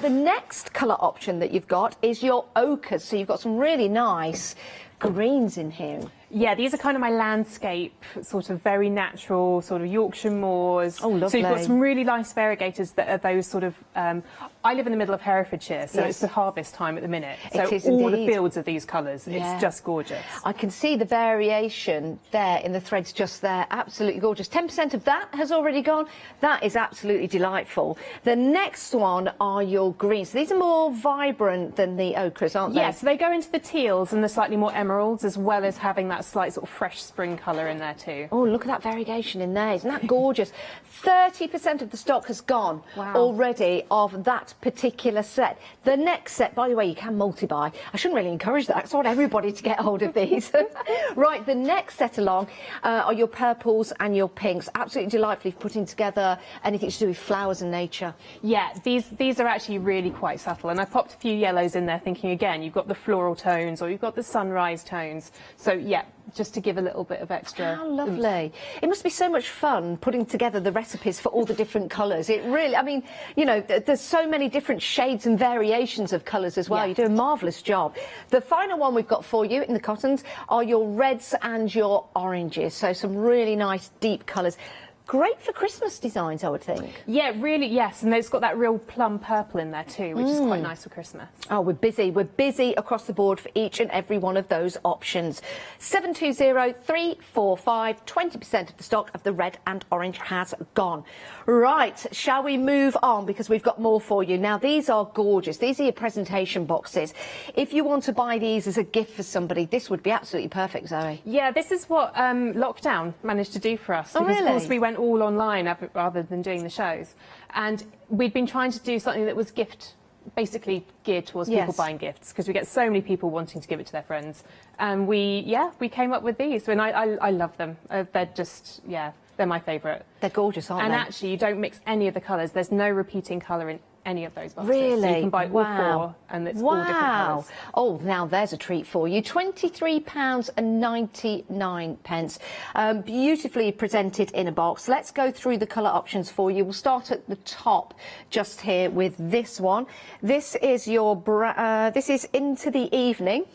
The next colour option that you've got is your ochres. So you've got some really nice greens in here. Yeah, these are kind of my landscape, sort of very natural, sort of Yorkshire moors. Oh, lovely. So you've got some really nice variegators that are those sort of... I live in the middle of Herefordshire, so Yes. it's the harvest time at the minute. So It is all indeed. the fields are these colours. Yeah. It's just gorgeous. I can see the variation there in the threads just there. Absolutely gorgeous. 10% of that has already gone. That is absolutely delightful. The next one are your greens. These are more vibrant than the ochres, aren't they? Yes, so they go into the teals and the slightly more emeralds, as well as having that slight sort of fresh spring colour in there too. Oh, look at that variegation in there. Isn't that gorgeous? 30% of the stock has gone already of that particular set. The next set, by the way, you can multi-buy. I shouldn't really encourage that. I want everybody to get hold of these. Right, the next set along are your purples and your pinks. Absolutely delightfully putting together anything to do with flowers and nature. Yeah, these are actually really quite subtle, and I popped a few yellows in there thinking, again, you've got the floral tones or you've got the sunrise tones. So, yeah, just to give a little bit of extra... How lovely. It must be so much fun putting together the recipes for all the different colours. It really, I mean, you know, there's so many different shades and variations of colours as well. Yeah. You do a marvellous job. The final one we've got for you in the cottons are your reds and your oranges. So some really nice deep colours. Great for Christmas designs, I would think. Yeah, really, yes, and it's got that real plum purple in there too, which is quite nice for Christmas. Oh, we're busy across the board for each and every one of those options. 720345, 20% of the stock of the red and orange has gone. Right, shall we move on, because we've got more for you. Now, these are gorgeous. These are your presentation boxes. If you want to buy these as a gift for somebody, this would be absolutely perfect, Zoe. Yeah, this is what lockdown managed to do for us. Oh, Because, of really? course, we went all online rather than doing the shows. And we'd been trying to do something that was basically geared towards people Yes. buying gifts, because we get so many people wanting to give it to their friends. And we came up with these, and I love them. They're just, they're my favourite. They're gorgeous, aren't and they? And actually, you don't mix any of the colours. There's no repeating colour in any of those boxes. Really? So you can buy all Wow. 4, and it's all different colours. Oh, now there's a treat for you. £23.99. Beautifully presented in a box. Let's go through the colour options for you. We'll start at the top just here with this one. This is your this is Into the Evening.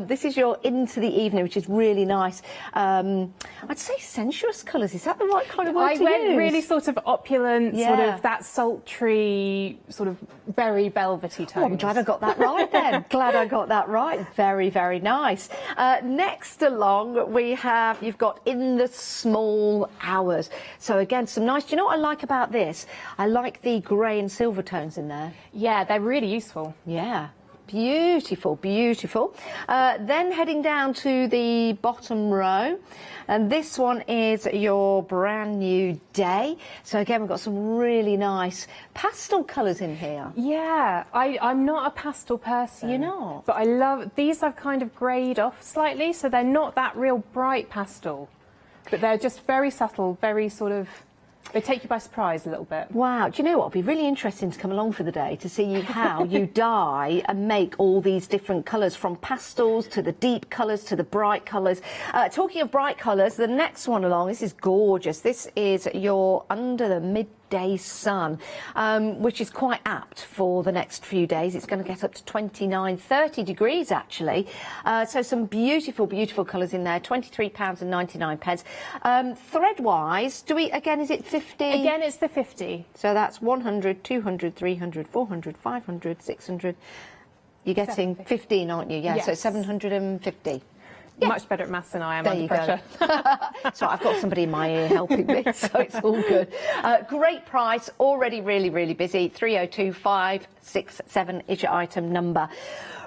This is your Into the Evening, which is really nice. I'd say sensuous colours. Is that the right kind of word to went use? really sort of opulent, sort of that sultry, sort of very velvety tones. Oh, I'm glad I got that right then. Glad I got that right. Very, very nice. Next along, you've got In the Small Hours. So again, some nice, do you know what I like about this? I like the grey and silver tones in there. Yeah, they're really useful. Yeah. Beautiful, beautiful. Then heading down to the bottom row, and this one is your Brand New Day. So again, we've got some really nice pastel colours in here. Yeah, I'm not a pastel person. You're not? But I love, these I've kind of greyed off slightly, so they're not that real bright pastel. But they're just very subtle, very sort of... They take you by surprise a little bit. Wow, do you know what? It'd be really interesting to come along for the day to see how you dye and make all these different colours, from pastels to the deep colours to the bright colours. Talking of bright colours, the next one along, this is gorgeous. This is your Under the midday sun, which is quite apt for the next few days. It's going to get up to 29, 30 degrees actually. So some beautiful, beautiful colours in there. £23.99. Thread-wise, again, is it 50? Again, it's the 50. So that's 100, 200, 300, 400, 500, 600. You're getting 15, aren't you? Yeah, yes. So 750. Yeah. Much better at maths than I am under pressure. So I've got somebody in my ear helping me, so it's all good. Great price, already really, really busy. 302567 is your item number.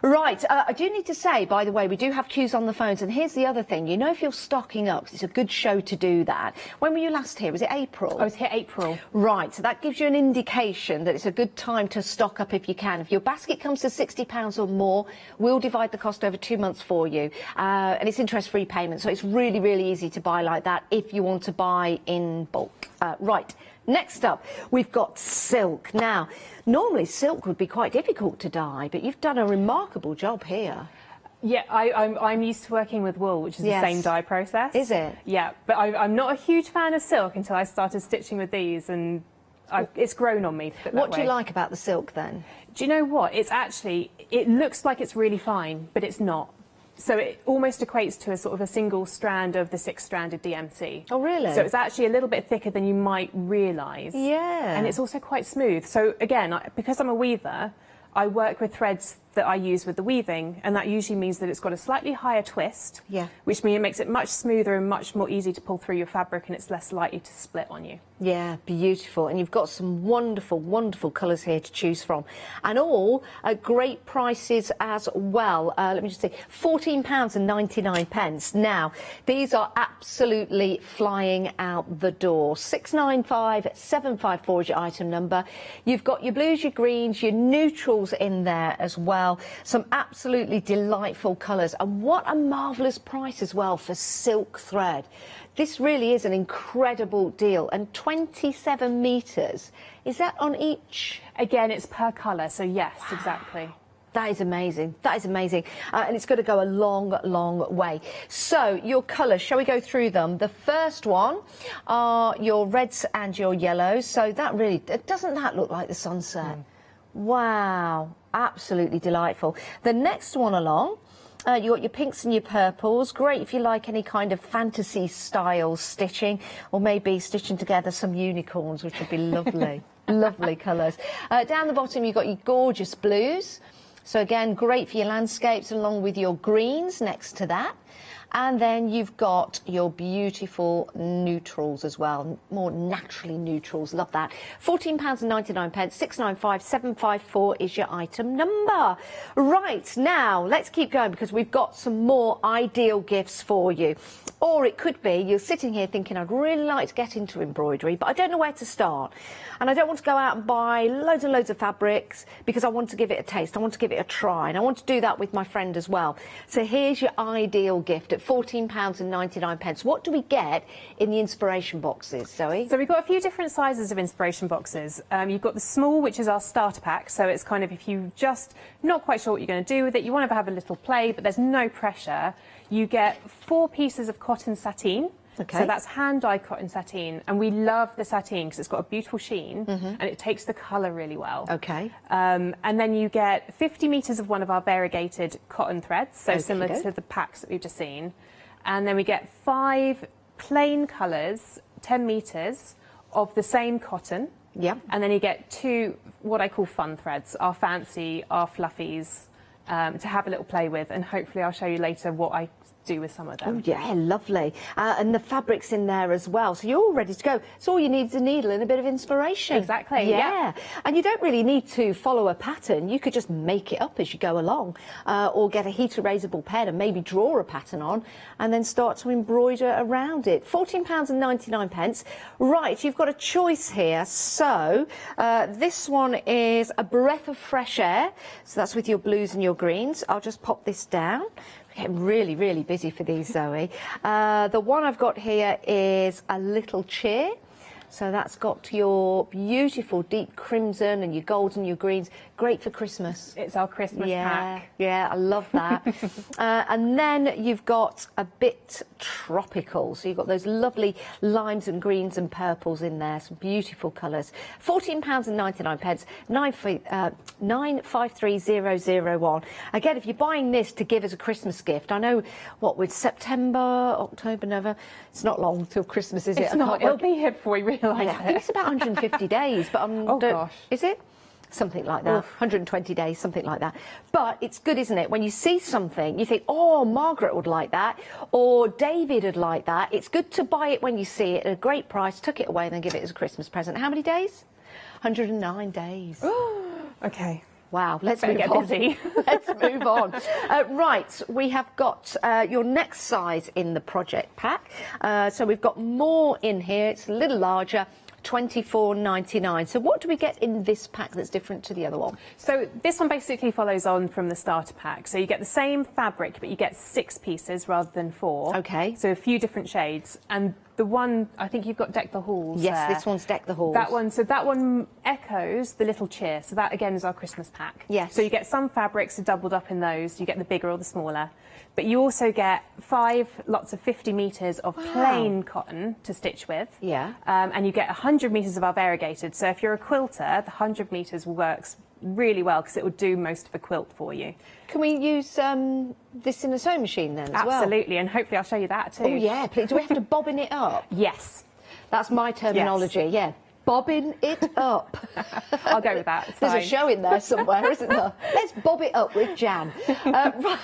Right, I do need to say, by the way, we do have queues on the phones, and here's the other thing. You know, if you're stocking up, 'cause it's a good show to do that. When were you last here? Was it April? I was here April. Right, so that gives you an indication that it's a good time to stock up if you can. If your basket comes to £60 or more, we'll divide the cost over 2 months for you. And it's interest-free payment, so it's really, really easy to buy like that if you want to buy in bulk. Right. Next up, we've got silk. Now, normally silk would be quite difficult to dye, but you've done a remarkable job here. Yeah, I'm used to working with wool, which is the same dye process. Is it? Yeah, but I'm not a huge fan of silk until I started stitching with these, and it's grown on me. What do you like about the silk then? Do you know what? It's actually, it looks like it's really fine, but it's not. So it almost equates to a sort of a single strand of the 6-stranded DMC. Oh, really? So it's actually a little bit thicker than you might realise. Yeah. And it's also quite smooth. So again, because I'm a weaver, I work with threads that I use with the weaving, and that usually means that it's got a slightly higher twist, which means it makes it much smoother and much more easy to pull through your fabric, and it's less likely to split on you. Yeah, beautiful. And you've got some wonderful, wonderful colours here to choose from. And all at great prices as well. Let me just see, £14.99. Now, these are absolutely flying out the door. 695754 is your item number. You've got your blues, your greens, your neutrals in there as well. Some absolutely delightful colours. And what a marvellous price as well for silk thread. This really is an incredible deal. And 27 metres. Is that on each? Again, it's per colour, so yes, exactly. That is amazing. That is amazing. And it's going to go a long, long way. So, your colours, shall we go through them? The first one are your reds and your yellows. So that really, doesn't that look like the sunset? Wow, absolutely delightful. The next one along, you got your pinks and your purples. Great if you like any kind of fantasy style stitching, or maybe stitching together some unicorns, which would be lovely. Lovely colours. Down the bottom, you've got your gorgeous blues. So again, great for your landscapes, along with your greens next to that. And then you've got your beautiful neutrals as well, more naturally neutrals. Love that. £14.99. 695754 is your item number. Right, now let's keep going, because we've got some more ideal gifts for you. Or it could be you're sitting here thinking, I'd really like to get into embroidery, but I don't know where to start. And I don't want to go out and buy loads and loads of fabrics, because I want to give it a taste. I want to give it a try. And I want to do that with my friend as well. So here's your ideal gift at £14.99. What do we get in the inspiration boxes, Zoe? So we've got a few different sizes of inspiration boxes. You've got the small, which is our starter pack. So it's kind of, if you just not quite sure what you're going to do with it, you want to have a little play, but there's no pressure. You get 4 pieces of cotton sateen. Okay. So that's hand-dyed cotton sateen, and we love the sateen because it's got a beautiful sheen, and it takes the colour really well. Okay. And then you get 50 metres of one of our variegated cotton threads, so similar to the packs that we've just seen. And then we get 5 plain colours, 10 metres, of the same cotton. Yeah. And then you get 2 what I call fun threads, our fancy, our fluffies, to have a little play with, and hopefully I'll show you later what I do with some of them. Oh yeah, lovely. And the fabric's in there as well, so you're all ready to go. So all you need is a needle and a bit of inspiration. Exactly. Yeah. And you don't really need to follow a pattern. You could just make it up as you go along, or get a heat erasable pen and maybe draw a pattern on, and then start to embroider around it. £14.99. Right, you've got a choice here. So this one is a breath of fresh air. So that's with your blues and your greens. I'll just pop this down. We're getting really, really busy for these, Zoe. The one I've got here is a little cheer. So that's got your beautiful deep crimson and your golds and your greens. great for Christmas. It's our Christmas pack. Yeah, I love that. And then you've got a bit tropical. So you've got those lovely limes and greens and purples in there, some beautiful colours. £14.99, 953001. Again, if you're buying this to give as a Christmas gift, I know, what, with September, October, November, it's not long till Christmas, is it? It's not. It'll be here before we realise I think it's about 150 days, but gosh. Is it? Something like that. 120 days, something like that. But it's good, isn't it? When you see something, you think, oh, Margaret would like that, or David would like that. It's good to buy it when you see it at a great price, tuck it away, and then give it as a Christmas present. How many days? 109 days. Okay. Wow, let's Better move get on. busy. Let's move on. Right, we have got your next size in the project pack. So we've got more in here. It's a little larger. £24.99. So what do we get in this pack that's different to the other one? So this one basically follows on from the starter pack. So you get the same fabric, but you get 6 pieces rather than 4. Okay. So a few different shades. And the one, I think you've got Deck the Halls. Yes, there. this one's Deck the Halls. That one echoes the Little Cheer. So that again is our Christmas pack. Yes. So you get some fabrics doubled up in those. You get the bigger or the smaller. But you also get 5 lots of 50 metres of plain cotton to stitch with. Yeah. And you get 100 metres of our variegated. So if you're a quilter, the 100 metres works really well because it will do most of a quilt for you. Can we use this in a sewing machine then as well? Absolutely, and hopefully I'll show you that too. Oh yeah, please. Do we have to bobbin it up? Yes. That's my terminology, yeah. Bobbin it up. I'll go with that. It's There's fine. a show in there somewhere, isn't there? Let's bob it up with Jan. Right.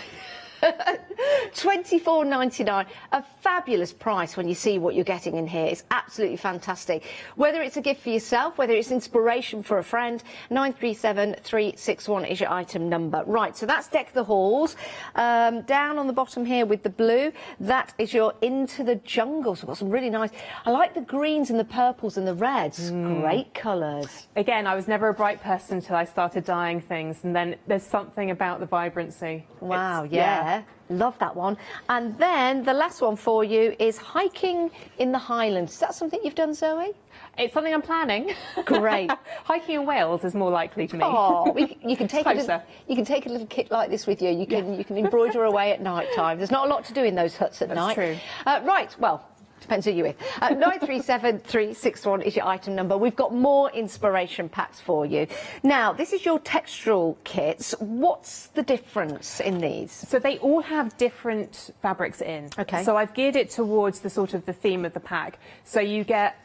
£24.99, a fabulous price when you see what you're getting in here. It's absolutely fantastic. Whether it's a gift for yourself, whether it's inspiration for a friend, 937361 is your item number. Right, so that's Deck the Halls. Down on the bottom here with the blue, that is your Into the Jungle. So we've got some really nice, I like the greens and the purples and the reds. Great colours. Again, I was never a bright person until I started dyeing things, and then there's something about the vibrancy. Wow, yeah. Love that one. And then the last one for you is Hiking in the Highlands. Is that something you've done, Zoe? It's something I'm planning. Great. Hiking in Wales is more likely to me. Oh, you can take Closer. you can take a little kit like this with you. You can embroider away at night time. There's not a lot to do in those huts at night. That's true. Right. Well, depends who you're with. 937361 is your item number. We've got more inspiration packs for you. Now, this is your textural kits. What's the difference in these? So they all have different fabrics in. Okay. So I've geared it towards the sort of the theme of the pack. So you get,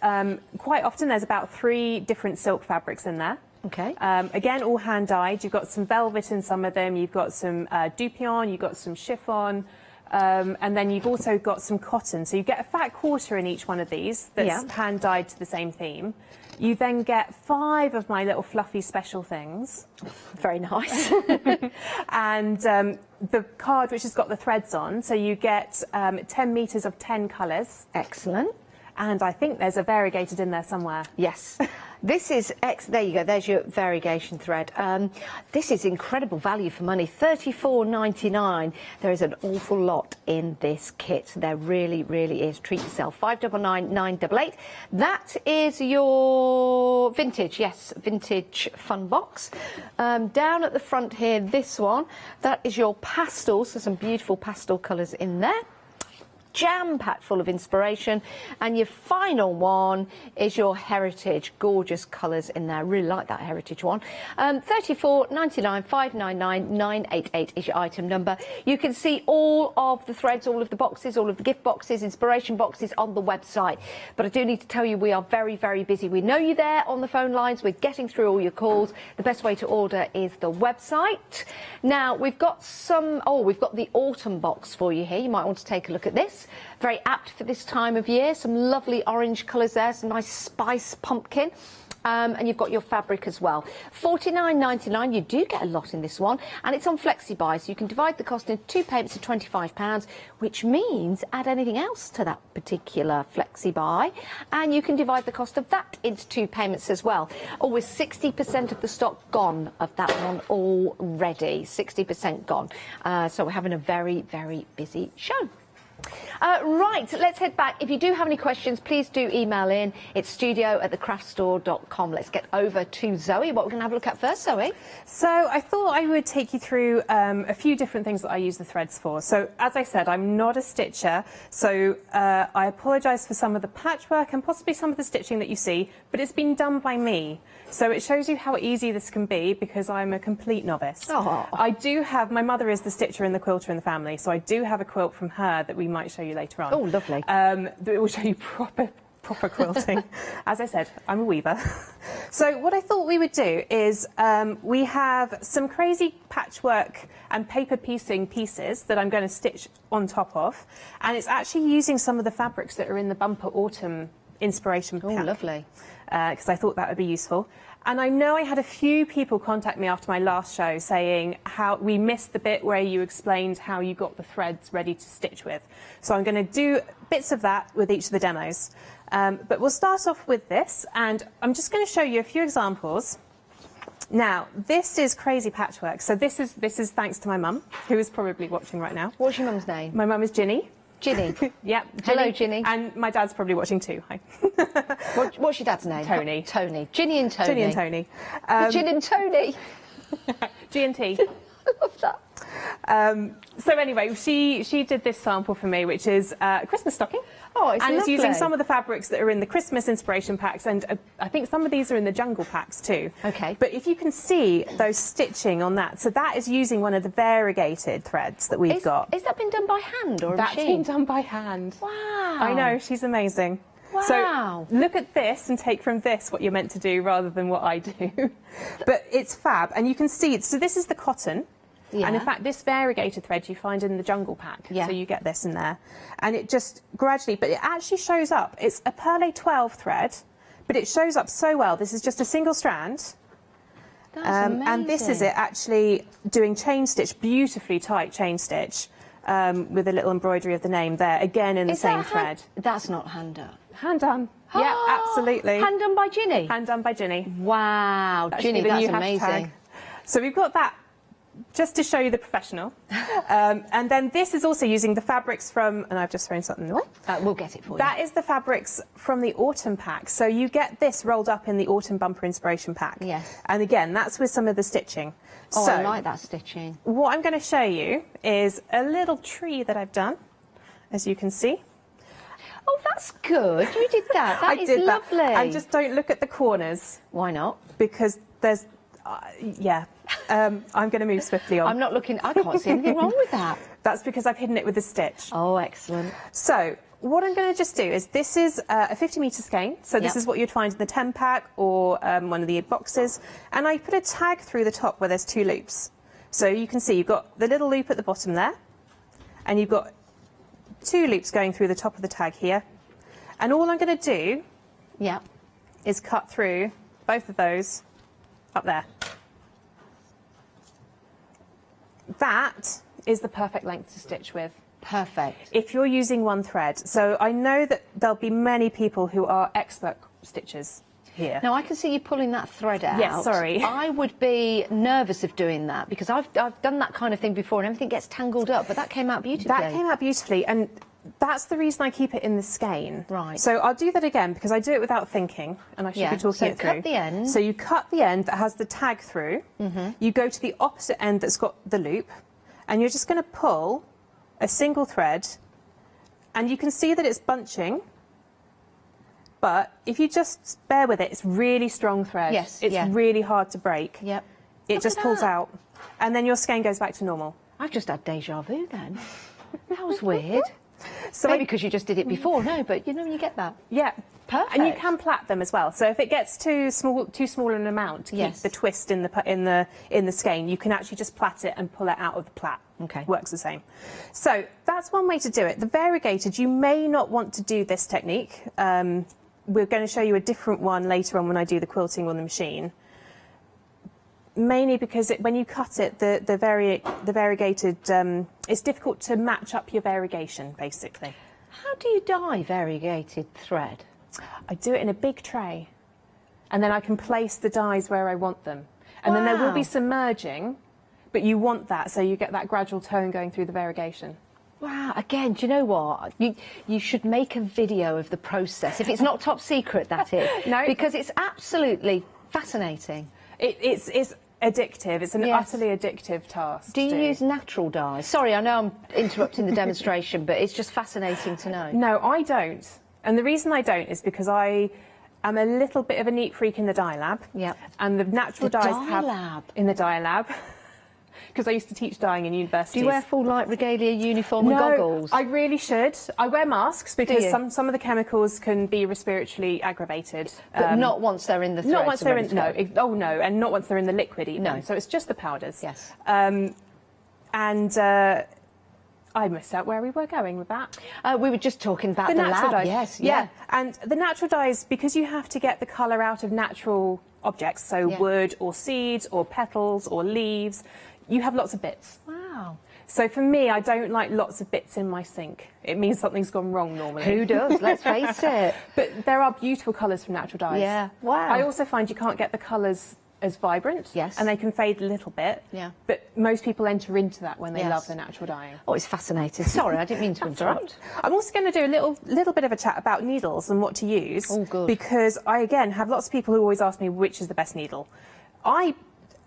quite often there's about 3 different silk fabrics in there. Okay. Again, all hand-dyed. You've got some velvet in some of them. You've got some dupion. You've got some chiffon. And then you've also got some cotton. So you get a fat quarter in each one of these that's hand-dyed to the same theme. You then get 5 of my little fluffy special things. Very nice. And the card which has got the threads on. So you get 10 metres of 10 colours. Excellent. And I think there's a variegated in there somewhere. Yes. This is there you go. There's your variegation thread. This is incredible value for money. £34.99. There is an awful lot in this kit. There really, really is. Treat yourself. 599 988. That is your vintage. Yes, vintage fun box. Down at the front here, this one. That is your pastels. So some beautiful pastel colours in there. Jam-packed full of inspiration. And your final one is your heritage. Gorgeous colours in there. Really like that heritage one. £34.99 599 988 is your item number. You can see all of the threads, all of the boxes, all of the gift boxes, inspiration boxes on the website. But I do need to tell you we are very, very busy. We know you're there on the phone lines. We're getting through all your calls. The best way to order is the website. Now, we've got we've got the autumn box for you here. You might want to take a look at this. Very apt for this time of year. Some lovely orange colours there, some nice spice pumpkin. And you've got your fabric as well. £49.99. You do get a lot in this one, and it's on flexi-buy, so you can divide the cost into 2 payments of £25, which means add anything else to that particular flexi-buy, and you can divide the cost of that into 2 payments as well. With 60% of the stock gone of that one already. 60% gone. So we're having a very, very busy show. Right, let's head back. If you do have any questions, please do email in. It's studio@thecraftstore.com. Let's get over to Zoe. What we're going to have a look at first, Zoe? So I thought I would take you through a few different things that I use the threads for. So as I said, I'm not a stitcher, so I apologise for some of the patchwork and possibly some of the stitching that you see, but it's been done by me. So it shows you how easy this can be because I'm a complete novice. Oh. I do have, my mother is the stitcher and the quilter in the family, so I do have a quilt from her that we might show you later on. Oh, lovely. That will show you proper quilting. As I said, I'm a weaver. So what I thought we would do is we have some crazy patchwork and paper piecing pieces that I'm going to stitch on top of, and it's actually using some of the fabrics that are in the Bumper Autumn inspiration pack. Oh, lovely. Because I thought that would be useful. And I know I had a few people contact me after my last show saying how we missed the bit where you explained how you got the threads ready to stitch with. So I'm going to do bits of that with each of the demos. But we'll start off with this, and I'm just going to show you a few examples. Now, this is crazy patchwork. So this is thanks to my mum, who is probably watching right now. What's your mum's name? My mum is Ginny. Ginny? Yep. Hello, Ginny. And my dad's probably watching too. Hi. What's your dad's name? Tony. Tony. Ginny and Tony. Ginny and Tony. Gin and Tony. G&T. I love that. So anyway, she did this sample for me, which is a Christmas stocking. Oh, it's and lovely. it's using some of the fabrics that are in the Christmas inspiration packs, and I think some of these are in the jungle packs too. Okay. But if you can see those stitching on that, so that is using one of the variegated threads that we've got. Is that been done by hand or a That's machine? been done by hand. Wow. I know, she's amazing. Wow. So look at this and take from this what you're meant to do rather than what I do. But it's fab, and you can see, so this is the cotton. Yeah. And in fact, this variegated thread you find in the jungle pack. Yeah. So you get this in there. And it just gradually, but it actually shows up. It's a Perle 12 thread, but it shows up so well. This is just a single strand. That's amazing. And this is it actually doing chain stitch, beautifully tight chain stitch, with a little embroidery of the name there, again in the same thread. That's not hand done. Hand done. Yeah, absolutely. Hand done by Ginny? Hand done by Ginny. Wow, That should Ginny, be the that's new amazing. hashtag. So we've got that just to show you the professional. And then this is also using the fabrics from, and I've just thrown something away. We'll get it for you. That is the fabrics from the autumn pack. So you get this rolled up in the autumn bumper inspiration pack. Yes. And again, that's with some of the stitching. Oh, so I like that stitching. what I'm going to show you is a little tree that I've done, as you can see. Oh, that's good. You did that. That is lovely. And just don't look at the corners. Why not? Because there's, yeah. I'm going to move swiftly on. I'm not looking, I can't see anything wrong with that. That's because I've hidden it with a stitch. Oh, excellent. So what I'm going to just do is, this is a 50-metre skein. So this is what you'd find in the 10 pack or one of the boxes. And I put a tag through the top where there's 2 loops. So you can see you've got the little loop at the bottom there, and you've got 2 loops going through the top of the tag here. And all I'm going to do is cut through both of those up there. That is the perfect length to stitch with. Perfect. If you're using one thread. So I know that there'll be many people who are expert stitchers here. Now, I can see you pulling that thread out. Yes, sorry. I would be nervous of doing that because I've done that kind of thing before and everything gets tangled up, but that came out beautifully. That came out beautifully, and that's the reason I keep it in the skein. Right. So I'll do that again because I do it without thinking, and I should be talking it through. So cut the end. So you cut the end that has the tag through. You go to the opposite end that's got the loop, and you're just going to pull a single thread, and you can see that it's bunching. But if you just bear with it, it's really strong thread. Yes, It's really hard to break. Yep. It just pulls out, and then your skein goes back to normal. I've just had deja vu then. That was weird. So maybe because you just did it before. No, but you know when you get that. Yeah. Perfect. And you can plait them as well. So if it gets too small an amount to keep the twist in the skein, you can actually just plait it and pull it out of the plait. Okay. Works the same. So that's one way to do it. The variegated, you may not want to do this technique. We're going to show you a different one later on when I do the quilting on the machine. Mainly because when you cut it, the variegated, it's difficult to match up your variegation, basically. How do you dye variegated thread? I do it in a big tray, and then I can place the dyes where I want them. And then there will be some merging, but you want that, so you get that gradual tone going through the variegation. Wow, again, do you know what? You should make a video of the process, if it's not top secret, that is. No. Because it's absolutely fascinating. It's addictive. It's an utterly addictive task. Do you use natural dyes? Sorry, I know I'm interrupting the demonstration, but it's just fascinating to know. No, I don't. And the reason I don't is because I am a little bit of a neat freak in the dye lab. Yep. And the natural The dyes dye have... lab? In the dye lab. Because I used to teach dyeing in universities. Do you wear full light regalia uniform and goggles? I really should. I wear masks because you? some of the chemicals can be respiratory aggravated. But not once they're in the threads. Not once they're in, and no, oh no, and not once they're in the liquid even. No. So it's just the powders. Yes. I missed out where we were going with that. We were just talking about the natural lab, dyes. yes, yeah. And the natural dyes, because you have to get the colour out of natural objects, so wood or seeds or petals or leaves, you have lots of bits. Wow. So for me, I don't like lots of bits in my sink. It means something's gone wrong normally. Who does? Let's face it. But there are beautiful colours from natural dyes. Yeah. Wow. I also find you can't get the colours as vibrant. Yes. And they can fade a little bit. Yeah. But most people enter into that when they Yes. love the natural dyeing. Oh, it's fascinating. Sorry, I didn't mean to interrupt. I'm also going to do a little bit of a chat about needles and what to use. Oh, good. Because I, again, have lots of people who always ask me which is the best needle. I,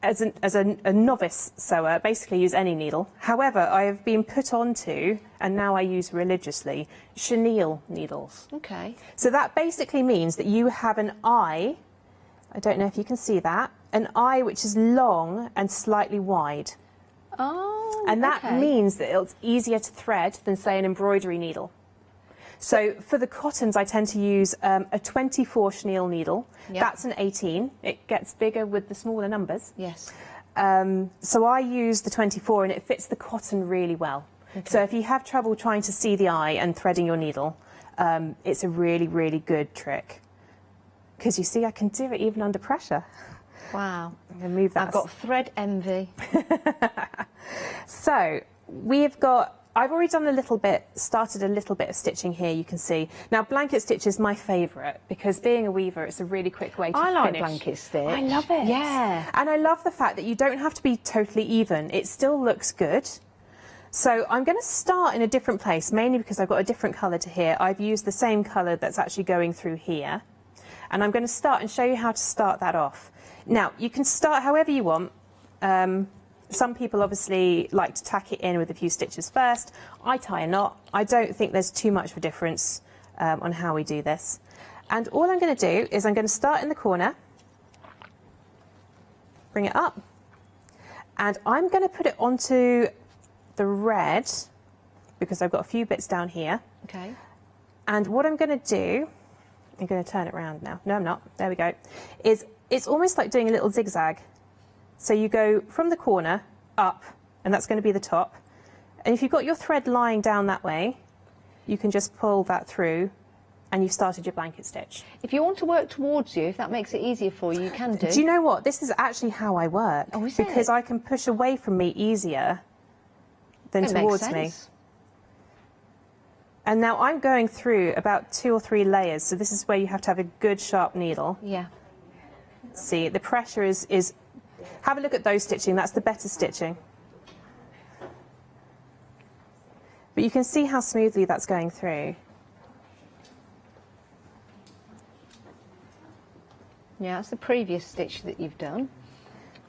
as a novice sewer, basically use any needle. However, I have been put onto, and now I use religiously, chenille needles. Okay. So that basically means that you have an eye, I don't know if you can see that, an eye which is long and slightly wide. Oh, And that okay. means that it's easier to thread than, say, an embroidery needle. So for the cottons, I tend to use a 24 chenille needle. Yep. That's an 18. It gets bigger with the smaller numbers. Yes. So I use the 24 and it fits the cotton really well. Okay. So if you have trouble trying to see the eye and threading your needle, it's a really, really good trick. Because you see, I can do it even under pressure. Wow. I'm going to move that. I've got thread envy. So I've already done started a little bit of stitching here, you can see. Now, blanket stitch is my favourite because being a weaver, it's a really quick way to finish. I like blanket stitch. I love it. Yeah. And I love the fact that you don't have to be totally even. It still looks good. So I'm going to start in a different place, mainly because I've got a different colour to here. I've used the same colour that's actually going through here. And I'm going to start and show you how to start that off. Now, you can start however you want. Some people obviously like to tack it in with a few stitches first. I tie a knot. I don't think there's too much of a difference on how we do this. And all I'm going to do is I'm going to start in the corner, bring it up, and I'm going to put it onto the red because I've got a few bits down here. Okay. And what I'm going to do, I'm going to turn it around now. No, I'm not. There we go. It's almost like doing a little zigzag. So you go from the corner up, and that's going to be the top. And if you've got your thread lying down that way, you can just pull that through, and you've started your blanket stitch. If you want to work towards you, if that makes it easier for you, you can do. Do you know what? This is actually how I work. Oh, is because it? I can push away from me easier than It makes towards me. sense. And now I'm going through about 2 or 3 layers, so this is where you have to have a good sharp needle. Yeah. See, the pressure is have a look at those stitching, that's the better stitching. But you can see how smoothly that's going through. Yeah, that's the previous stitch that you've done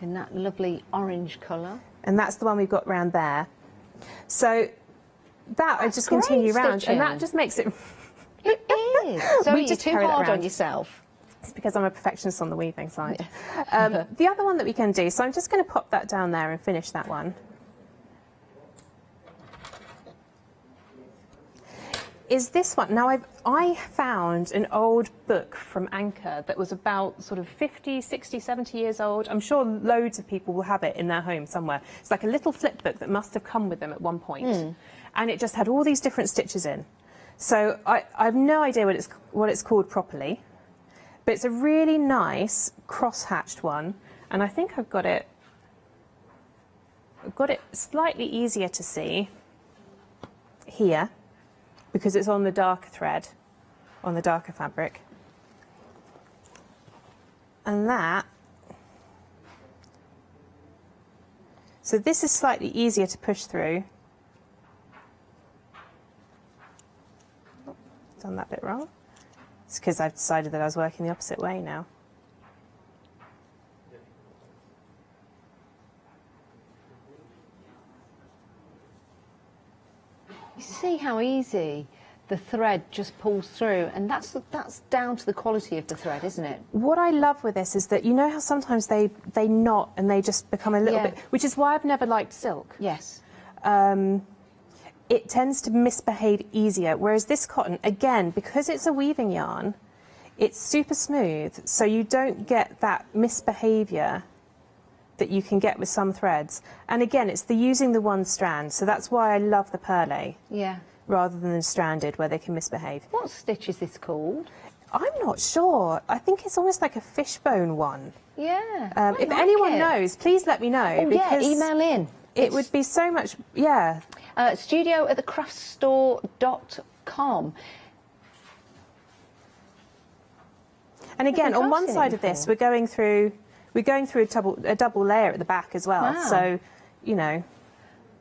in that lovely orange colour. And that's the one we've got round there. So that I just great continue round, stitching. and that just makes it... It is. So We you're just too carry that hard on around. yourself. It's because I'm a perfectionist on the weaving side. The other one that we can do, so I'm just going to pop that down there and finish that one, is this one. Now, I found an old book from Anchor that was about sort of 50, 60, 70 years old. I'm sure loads of people will have it in their home somewhere. It's like a little flip book that must have come with them at one point. And it just had all these different stitches in. So I have no idea what it's called properly. But it's a really nice cross-hatched one, and I think I've got it slightly easier to see here because it's on the darker thread, on the darker fabric. And so this is slightly easier to push through. done that bit wrong. It's because I've decided that I was working the opposite way now. You see how easy the thread just pulls through, and that's down to the quality of the thread, isn't it? What I love with this is that, you know how sometimes they knot and they just become a little bit, which is why I've never liked silk. Yes. It tends to misbehave easier, whereas this cotton, again, because it's a weaving yarn, it's super smooth, so you don't get that misbehaviour that you can get with some threads. And again, it's using the one strand, so that's why I love the perlé. Yeah. Rather than the stranded, where they can misbehave. What stitch is this called? I'm not sure. I think it's almost like a fishbone one. Yeah. If anyone knows, please let me know. Oh, yeah, email in. It would be so much, yeah. studio@thecraftstore.com. And again, on one side of this, we're going through a double layer at the back as well. Wow. So, you know.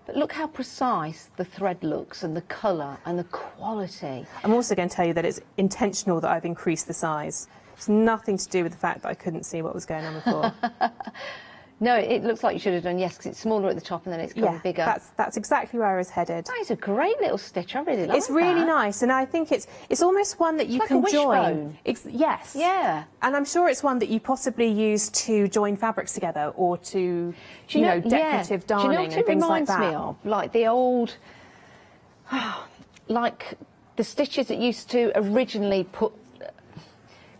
But look how precise the thread looks, and the colour and the quality. I'm also going to tell you that it's intentional that I've increased the size. It's nothing to do with the fact that I couldn't see what was going on before. No, it looks like you should have done, yes, because it's smaller at the top and then it's gone bigger. That's exactly where I was headed. That is a great little stitch. I really like it. It's really nice, and I think it's almost one that you like can a join. wishbone. Yes. Yeah. And I'm sure it's one that you possibly use to join fabrics together, or to, you know, decorative darning and things like that. Do you know what it reminds me of? Like the old, like the stitches that used to originally put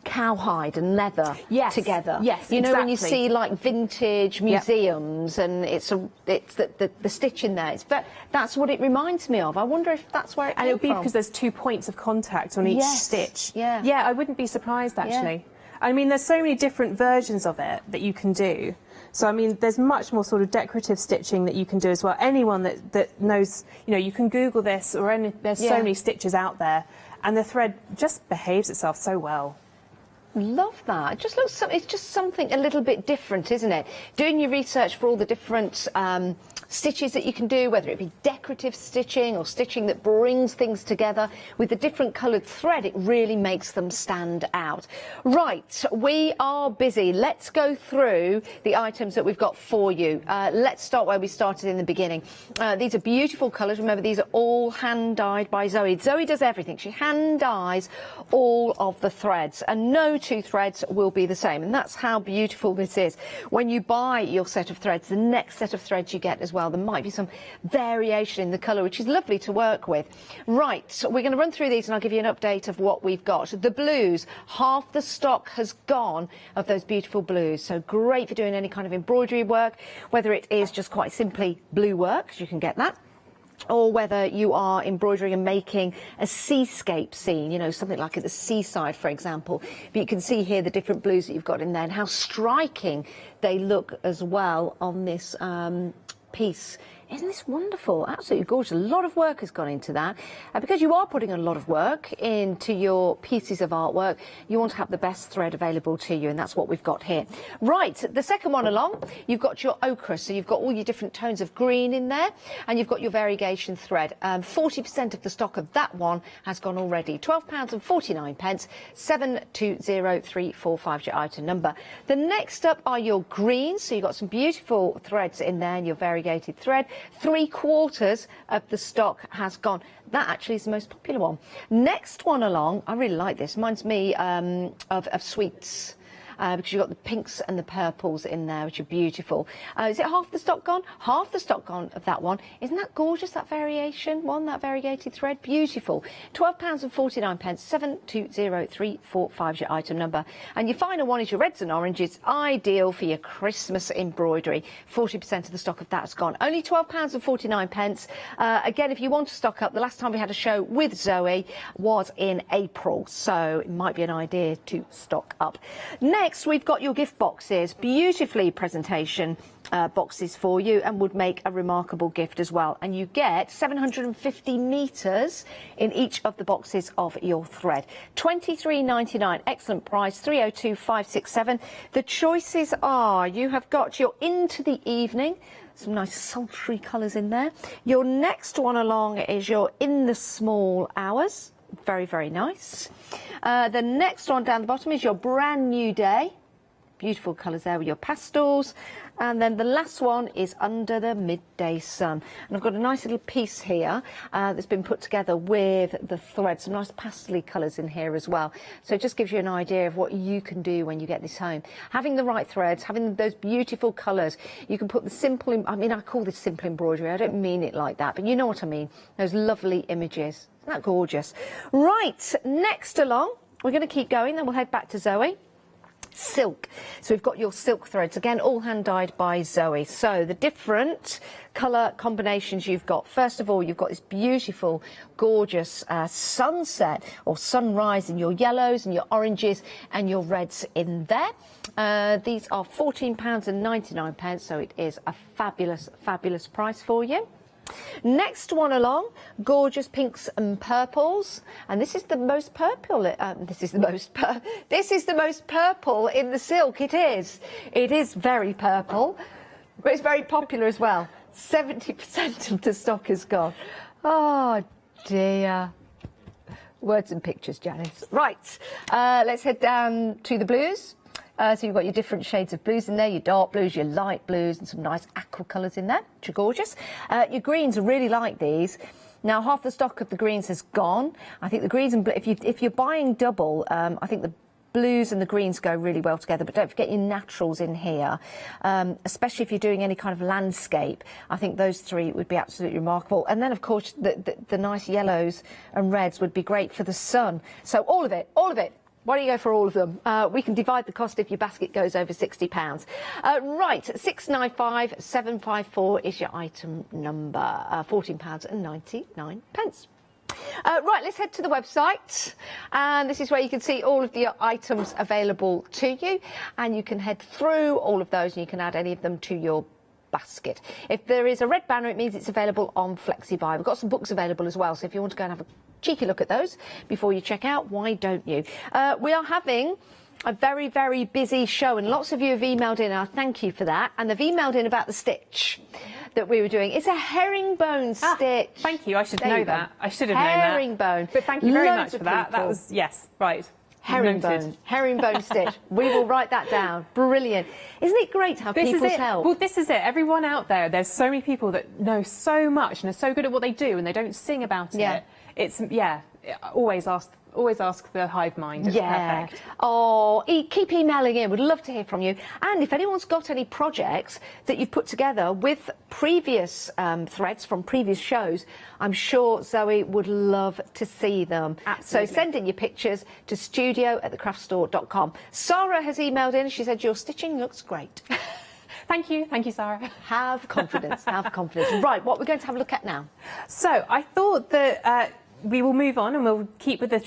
cowhide and leather together. Yes, you know, when you exactly. see like vintage museums and it's the stitch in there. That's what it reminds me of. I wonder if that's where it came And it would be from. because there's 2 points of contact on each stitch. Yeah. Yeah, I wouldn't be surprised actually. I mean, there's so many different versions of it that you can do. So, I mean, there's much more sort of decorative stitching that you can do as well. Anyone that knows, you know, you can Google this, or there's so many stitches out there, and the thread just behaves itself so well. Love that. It just looks, it's just something a little bit different, isn't it? Doing your research for all the different stitches that you can do, whether it be decorative stitching or stitching that brings things together with the different coloured thread, it really makes them stand out. Right, we are busy. Let's go through the items that we've got for you. Let's start where we started in the beginning. These are beautiful colours. Remember, these are all hand dyed by Zoe. Zoe does everything. She hand dyes all of the threads, and no two threads will be the same, and that's how beautiful this is. When you buy your set of threads, the next set of threads you get as well, there might be some variation in the colour, which is lovely to work with. Right, we're going to run through these and I'll give you an update of what we've got. The blues, half the stock has gone of those beautiful blues, so great for doing any kind of embroidery work, whether it is just quite simply blue work, 'cause you can get that, or whether you are embroidering and making a seascape scene, you know, something like at the seaside, for example. But you can see here the different blues that you've got in there and how striking they look as well on this piece. Isn't this wonderful? Absolutely gorgeous. A lot of work has gone into that. Because you are putting a lot of work into your pieces of artwork, you want to have the best thread available to you, and that's what we've got here. Right, the second one along, you've got your ochre, so you've got all your different tones of green in there, and you've got your variegation thread. 40% of the stock of that one has gone already. £12.49, 720345 is your item number. The next up are your greens, so you've got some beautiful threads in there, and your variegated thread. 3/4 of the stock has gone. That actually is the most popular one. Next one along, I really like this. Reminds me of sweets. Because you've got the pinks and the purples in there, which are beautiful. Is it half the stock gone? Half the stock gone of that one. Isn't that gorgeous, that variation one, that variegated thread? Beautiful. £12.49, 720345 is your item number. And your final one is your reds and oranges, ideal for your Christmas embroidery. 40% of the stock of that's gone. Only £12.49. Again, if you want to stock up, the last time we had a show with Zoe was in April, so it might be an idea to stock up. Next, we've got your gift boxes, beautifully presentation boxes for you, and would make a remarkable gift as well. And you get 750 metres in each of the boxes of your thread. £23.99, excellent price, 302,567. The choices are, you have got your Into the Evening, some nice sultry colours in there. Your next one along is your In the Small Hours. Very, very nice. The next one down the bottom is your brand new day. Beautiful colours there with your pastels. And then the last one is Under the Midday Sun. And I've got a nice little piece here that's been put together with the thread. Some nice pastel colours in here as well. So it just gives you an idea of what you can do when you get this home. Having the right threads, having those beautiful colours. You can put the simple, I mean, I call this simple embroidery. I don't mean it like that, but you know what I mean. Those lovely images. Isn't that gorgeous? Right, next along, we're going to keep going, then we'll head back to Zoe. Silk. So we've got your silk threads, again, all hand dyed by Zoe. So the different colour combinations you've got. First of all, you've got this beautiful, gorgeous sunset or sunrise in your yellows and your oranges and your reds in there. These are £14.99, so it is a fabulous, fabulous price for you. Next one along, gorgeous pinks and purples, and this is the most purple. This is the most purple in the silk. It is very purple, but it's very popular as well. 70% of the stock is gone. Oh dear. Words and pictures, Janice. Right, let's head down to the blues. So you've got your different shades of blues in there, your dark blues, your light blues, and some nice aqua colours in there, which are gorgeous. Your greens are really like these. Now, half the stock of the greens has gone. I think the greens and if you're buying double, I think the blues and the greens go really well together, but don't forget your naturals in here, especially if you're doing any kind of landscape. I think those three would be absolutely remarkable. And then, of course, the nice yellows and reds would be great for the sun. So all of it. Why don't you go for all of them? We can divide the cost if your basket goes over £60. Right, 695,754 is your item number, £14.99. Right, let's head to the website, and this is where you can see all of the items available to you, and you can head through all of those and you can add any of them to your basket. If there is a red banner, it means it's available on FlexiBuy. We've got some books available as well, so if you want to go and have a cheeky look at those before you check out, why don't you? We are having a very, very busy show, and lots of you have emailed in. I thank you for that, and they've emailed in about the stitch that we were doing. It's a herringbone stitch. Thank you. I should know that. I should have known that. Herringbone. But thank you very much for that. That was, yes, right. Herringbone stitch. We will write that down. Brilliant. Isn't it great how people's help? Well, this is it. Everyone out there, there's so many people that know so much and are so good at what they do, and they don't sing about it. It's, always ask the hive mind. It's perfect. Oh, keep emailing in. We'd love to hear from you. And if anyone's got any projects that you've put together with previous threads from previous shows, I'm sure Zoe would love to see them. Absolutely. So send in your pictures to studio@thecraftstore.com. Sarah has emailed in. She said your stitching looks great. Thank you, Sarah. Have confidence, have confidence. Right, what we're going to have a look at now. So I thought that we will move on and we'll keep with the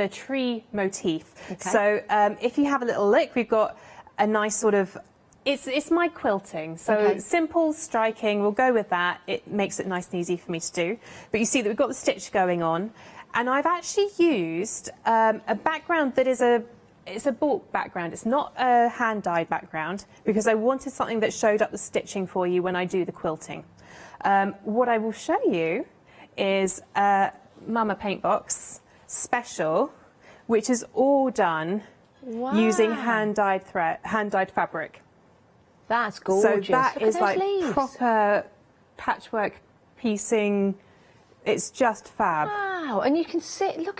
tree motif. Okay. So if you have a little look, we've got a nice sort of, it's my quilting. So simple, striking, we'll go with that. It makes it nice and easy for me to do. But you see that we've got the stitch going on, and I've actually used a background that is it's a bought background. It's not a hand-dyed background, because I wanted something that showed up the stitching for you when I do the quilting. What I will show you is Mama Paint Box Special, which is all done using hand-dyed fabric. That's gorgeous. So that is like leaves. Proper patchwork piecing. It's just fab. Wow, and you can see, you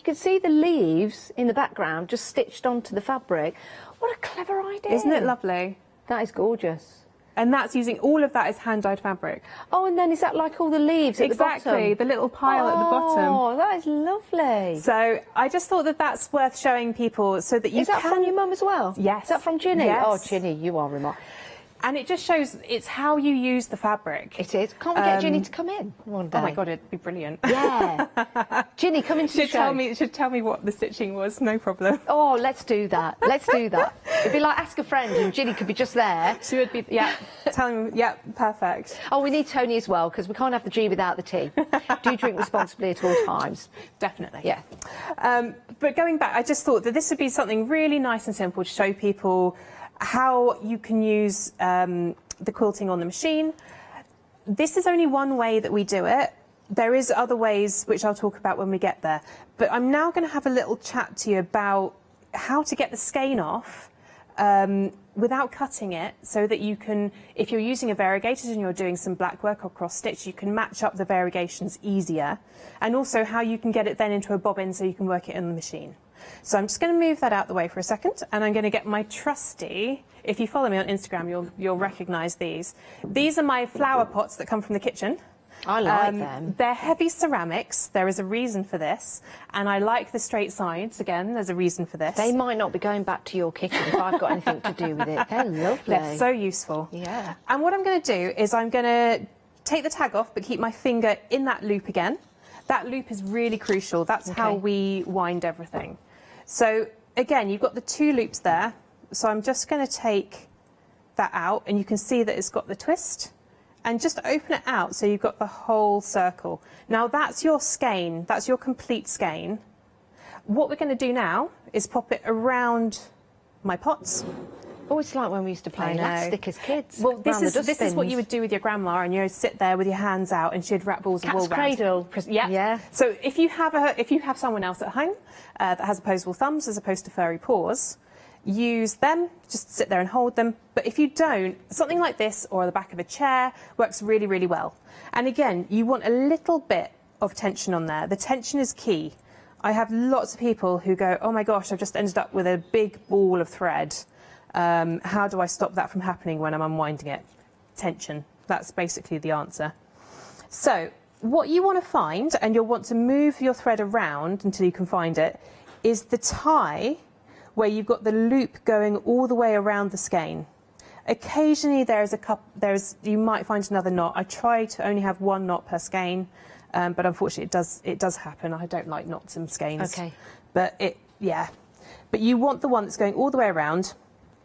can see the leaves in the background just stitched onto the fabric. What a clever idea. Isn't it lovely? That is gorgeous. And that's using, all of that is hand-dyed fabric. Oh, and then is that like all the leaves at the bottom? Exactly, the little pile at the bottom. Oh, that is lovely. So I just thought that that's worth showing people so that you Is that from your mum as well? Yes. Is that from Ginny? Yes. Oh, Ginny, you are remarkable. And it just shows it's how you use the fabric. It is. Can't we get Ginny to come in one day? Oh my God, it'd be brilliant. Yeah. Ginny, come into the show. Should tell me what the stitching was, no problem. Oh, let's do that. Let's do that. It'd be like ask a friend, and Ginny could be just there. She would be, telling me, perfect. Oh, we need Tony as well, because we can't have the G without the T. Do drink responsibly at all times. Definitely. Yeah. But going back, I just thought that this would be something really nice and simple to show people how you can use the quilting on the machine. This is only one way that we do it. there is other ways which I'll talk about when we get there. But I'm now going to have a little chat to you about how to get the skein off without cutting it, so that you can, if you're using a variegated and you're doing some black work or cross stitch, you can match up the variegations easier, and also how you can get it then into a bobbin so you can work it in the machine. So I'm just going to move that out the way for a second, and I'm going to get my trusty, if you follow me on Instagram you'll recognise these. These are my flower pots that come from the kitchen. I like them. They're heavy ceramics. There is a reason for this. And I like the straight sides. Again, there's a reason for this. They might not be going back to your kitchen if I've got anything to do with it. They're lovely. They're so useful. Yeah. And what I'm going to do is I'm going to take the tag off, but keep my finger in that loop again. That loop is really crucial. That's how we wind everything. So again, you've got the 2 loops there. So I'm just going to take that out, and you can see that it's got the twist. And just open it out so you've got the whole circle. Now that's your skein, that's your complete skein. What we're going to do now is pop it around my pots. Oh, it's like when we used to play elastic as kids. Well, this is what you would do with your grandma, and you'd sit there with your hands out, and she'd wrap balls of wool round. Cradle. Yeah. So if you have someone else at home that has opposable thumbs as opposed to furry paws, use them, just sit there and hold them. But if you don't, something like this or the back of a chair works really, really well. And again, you want a little bit of tension on there. The tension is key. I have lots of people who go, oh my gosh, I've just ended up with a big ball of thread. How do I stop that from happening when I'm unwinding it? Tension. That's basically the answer. So what you want to find, and you'll want to move your thread around until you can find it, is the tie where you've got the loop going all the way around the skein. Occasionally you might find another knot. I try to only have 1 knot per skein, but unfortunately it does happen. I don't like knots in skeins. Okay. But But you want the one that's going all the way around,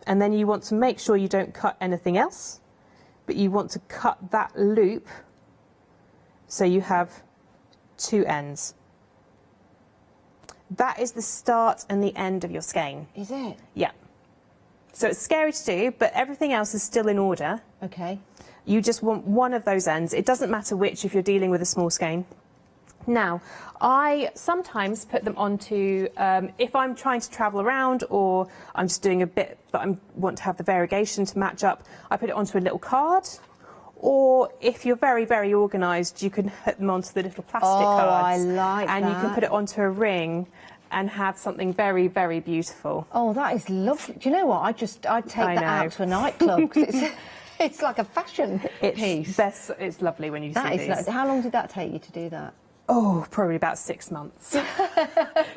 and then you want to make sure you don't cut anything else, but you want to cut that loop so you have 2 ends. That is the start and the end of your skein. Is it? Yeah. So it's scary to do, but everything else is still in order. Okay. You just want one of those ends. It doesn't matter which if you're dealing with a small skein. Now, I sometimes put them onto, if I'm trying to travel around or I'm just doing a bit, but I want to have the variegation to match up, I put it onto a little card. Or if you're very, very organised, you can put them onto the little plastic cards. I like that. And you can put it onto a ring and have something very, very beautiful. Oh, that is lovely. Do you know what? I'd take that out to a nightclub. It's like a fashion piece. It's lovely when you see these. How long did that take you to do that? Oh, probably about 6 months,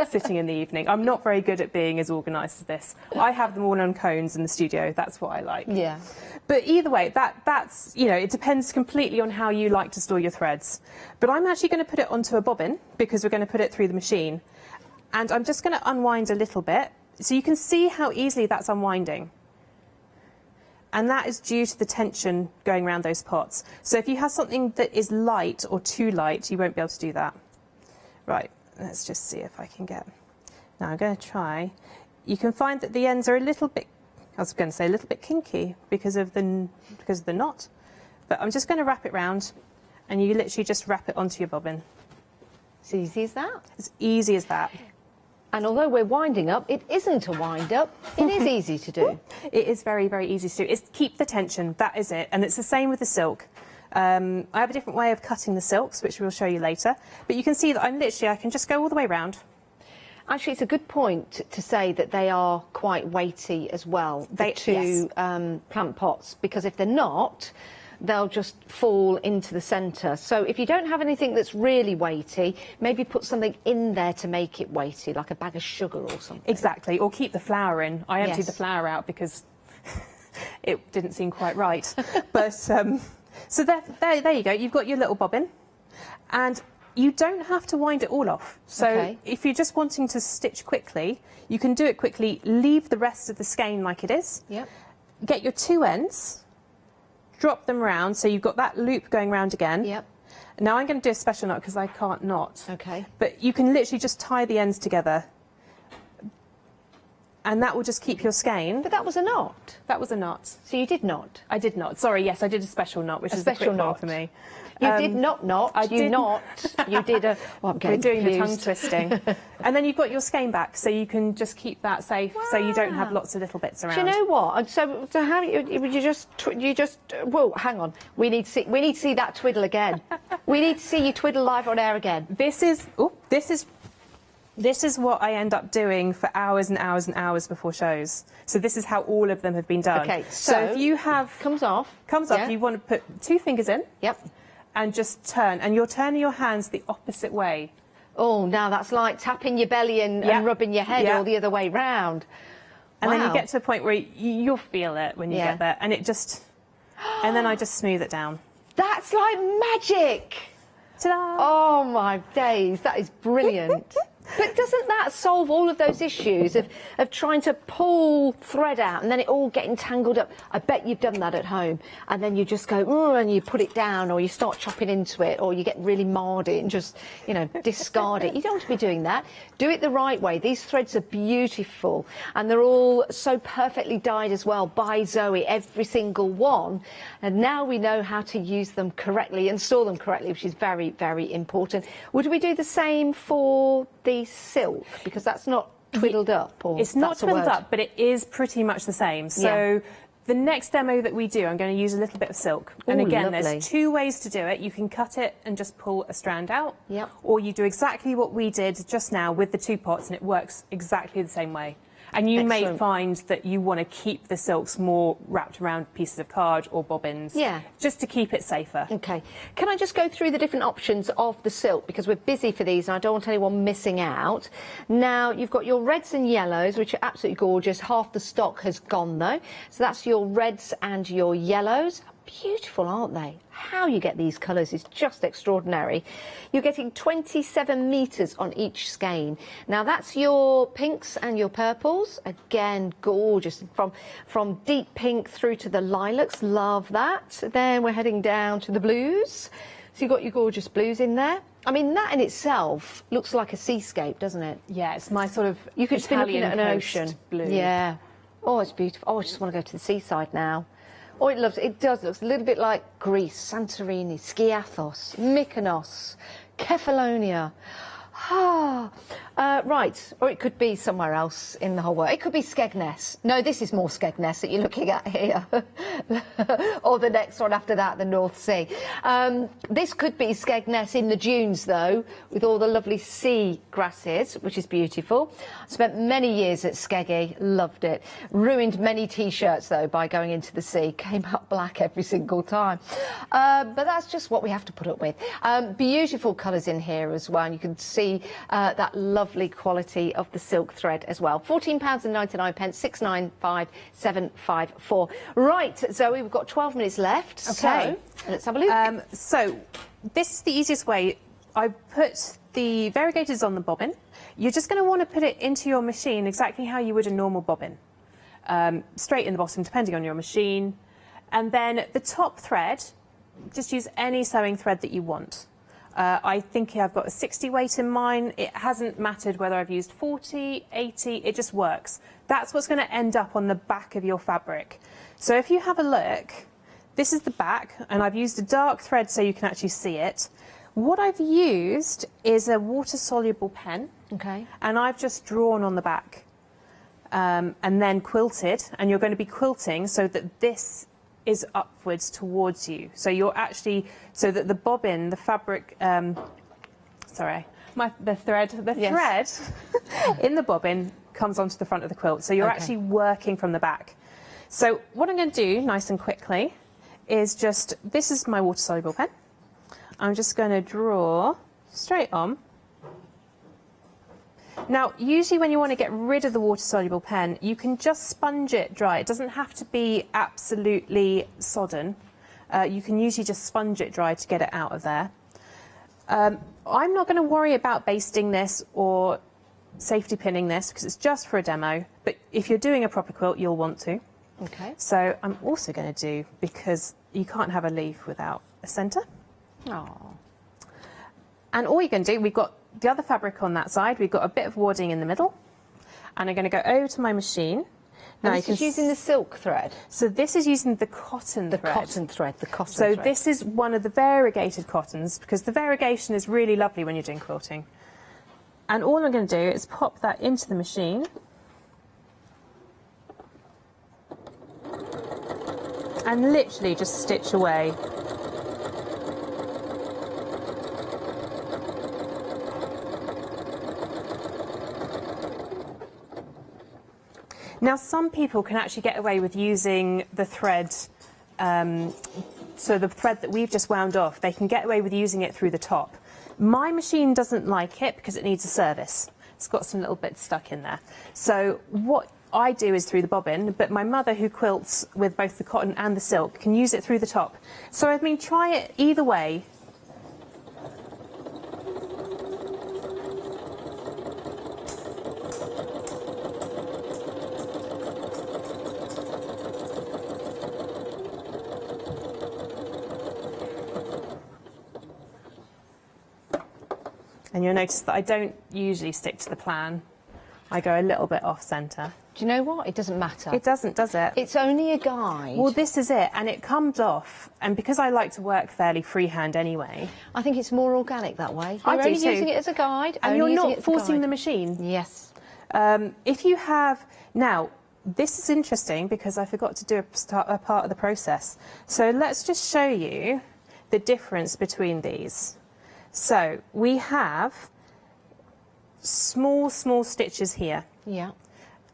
sitting in the evening. I'm not very good at being as organised as this. I have them all on cones in the studio. That's what I like. Yeah. But either way, that's, you know, it depends completely on how you like to store your threads. But I'm actually going to put it onto a bobbin because we're going to put it through the machine. And I'm just going to unwind a little bit so you can see how easily that's unwinding. And that is due to the tension going around those pots. So if you have something that is light or too light, you won't be able to do that. Right, let's just see if I can get... Now I'm going to try. You can find that the ends are a little bit, I was going to say a little bit kinky because of the knot. But I'm just going to wrap it round, and you literally just wrap it onto your bobbin. It's easy as that? As easy as that. And although we're winding up, it isn't a wind up. It is easy to do. It is very, very easy to do. It's keep the tension, that is it. And it's the same with the silk. I have a different way of cutting the silks, which we'll show you later. But you can see that I can just go all the way around. Actually, it's a good point to say that they are quite weighty as well, the two plant pots, because if they're not, they'll just fall into the centre. So if you don't have anything that's really weighty, maybe put something in there to make it weighty, like a bag of sugar or something. Exactly, or keep the flour in. I emptied the flour out because it didn't seem quite right. But so there you go. You've got your little bobbin, and you don't have to wind it all off. So if you're just wanting to stitch quickly, you can do it quickly. Leave the rest of the skein like it is. Yep. Get your 2 ends. Drop them around so you've got that loop going round again. Yep. Now I'm going to do a special knot because I can't knot. Okay. But you can literally just tie the ends together. and that will just keep your skein. But that was a knot. That was a knot. So you did knot? I did knot. Sorry, yes, I did a special knot, which is a quick knot for me. You did not knot. I you did not. You did a. Well, I'm We're doing the tongue confused. twisting, and then you've got your skein back, so you can just keep that safe, so you don't have lots of little bits around. Do you know what? So how you just whoa, hang on. We need to see that twiddle again. We need to see you twiddle live on air again. This is what I end up doing for hours and hours and hours before shows. So this is how all of them have been done. Okay, so if you have comes off, yeah. You want to put 2 fingers in. Yep. And just turn, and you're turning your hands the opposite way. Oh, now that's like tapping your belly and rubbing your head all the other way round. And then you get to a point where you'll feel it when you get there, and it just, and then I just smooth it down. That's like magic. Ta-da! Oh my days, that is brilliant. But doesn't that solve all of those issues of trying to pull thread out and then it all getting tangled up? I bet you've done that at home. And then you just go, and you put it down, or you start chopping into it, or you get really marred it and just, you know, discard it. You don't want to be doing that. Do it the right way. These threads are beautiful, and they're all so perfectly dyed as well by Zoe, every single one. And now we know how to use them correctly and store them correctly, which is very, very important. Would we do the same for the silk, because that's not twiddled up? Or it's not twiddled up, but it is pretty much the same. So the next demo that we do, I'm going to use a little bit of silk. And Ooh, again, lovely. there's 2 ways to do it. You can cut it and just pull a strand out, or you do exactly what we did just now with the 2 pots, and it works exactly the same way. And you may find that you want to keep the silks more wrapped around pieces of card or bobbins, just to keep it safer. Okay. Can I just go through the different options of the silk, because we're busy for these and I don't want anyone missing out. Now, you've got your reds and yellows, which are absolutely gorgeous. Half the stock has gone, though. So that's your reds and your yellows. Beautiful, aren't they? How you get these colours is just extraordinary. You're getting 27 metres on each skein. Now that's your pinks and your purples. Again, gorgeous. From deep pink through to the lilacs. Love that. Then we're heading down to the blues. So you've got your gorgeous blues in there. I mean, that in itself looks like a seascape, doesn't it? Yeah, it's my sort of You could be looking at an ocean. Blue. Yeah. Oh, it's beautiful. Oh, I just want to go to the seaside now. Oh, it does look a little bit like Greece, Santorini, Skiathos, Mykonos, Kefalonia. Right, or it could be somewhere else in the whole world. It could be Skegness. No, this is more Skegness that you're looking at here. Or the next one after that, the North Sea. This could be Skegness in the dunes, though, with all the lovely sea grasses, which is beautiful. Spent many years at Skeggy, loved it. Ruined many T-shirts, though, by going into the sea. Came up black every single time. But that's just what we have to put up with. Beautiful colours in here as well, and you can see that lovely quality of the silk thread as well. £14.99, 695754. Right, Zoe, we've got 12 minutes left. Okay. So let's have a look. So this is the easiest way. I put the variegators on the bobbin. You're just going to want to put it into your machine exactly how you would a normal bobbin. Straight in the bottom, depending on your machine. And then the top thread, just use any sewing thread that you want. I think I've got a 60 weight in mine. It hasn't mattered whether I've used 40, 80, it just works. That's what's going to end up on the back of your fabric. So if you have a look, this is the back, and I've used a dark thread so you can actually see it. What I've used is a water-soluble pen, and I've just drawn on the back and then quilted, and you're going to be quilting so that this is upwards towards you. So you're actually, so that the bobbin, the fabric, the thread in the bobbin comes onto the front of the quilt. So you're actually working from the back. So what I'm going to do, nice and quickly, is just, this is my water-soluble pen. I'm just going to draw straight on. Now, usually when you want to get rid of the water-soluble pen, you can just sponge it dry. It doesn't have to be absolutely sodden. You can usually just sponge it dry to get it out of there. I'm not going to worry about basting this or safety pinning this because it's just for a demo. But if you're doing a proper quilt, you'll want to. Okay. So I'm also going to do, because you can't have a leaf without a centre. Oh. And all you're going to do, we've got the other fabric on that side, we've got a bit of wadding in the middle, and I'm going to go over to my machine. Now this is using the silk thread? So this is using the cotton thread. The cotton thread. So this is one of the variegated cottons, because the variegation is really lovely when you're doing quilting. And all I'm going to do is pop that into the machine. And literally just stitch away. Now, some people can actually get away with using the thread, so the thread that we've just wound off, they can get away with using it through the top. My machine doesn't like it because it needs a service. It's got some little bits stuck in there. So what I do is through the bobbin, but my mother, who quilts with both the cotton and the silk, can use it through the top. So I mean, try it either way. And you'll notice that I don't usually stick to the plan. I go a little bit off centre. Do you know what? It doesn't matter. It doesn't, does it? It's only a guide. Well, this is it, and it comes off. And because I like to work fairly freehand anyway, I think it's more organic that way. I You're do only too. using it as a guide, and you're not forcing the machine. Yes. If you have now, this is interesting because I forgot to do a part of the process. So let's just show you the difference between these. So we have small stitches here. Yeah.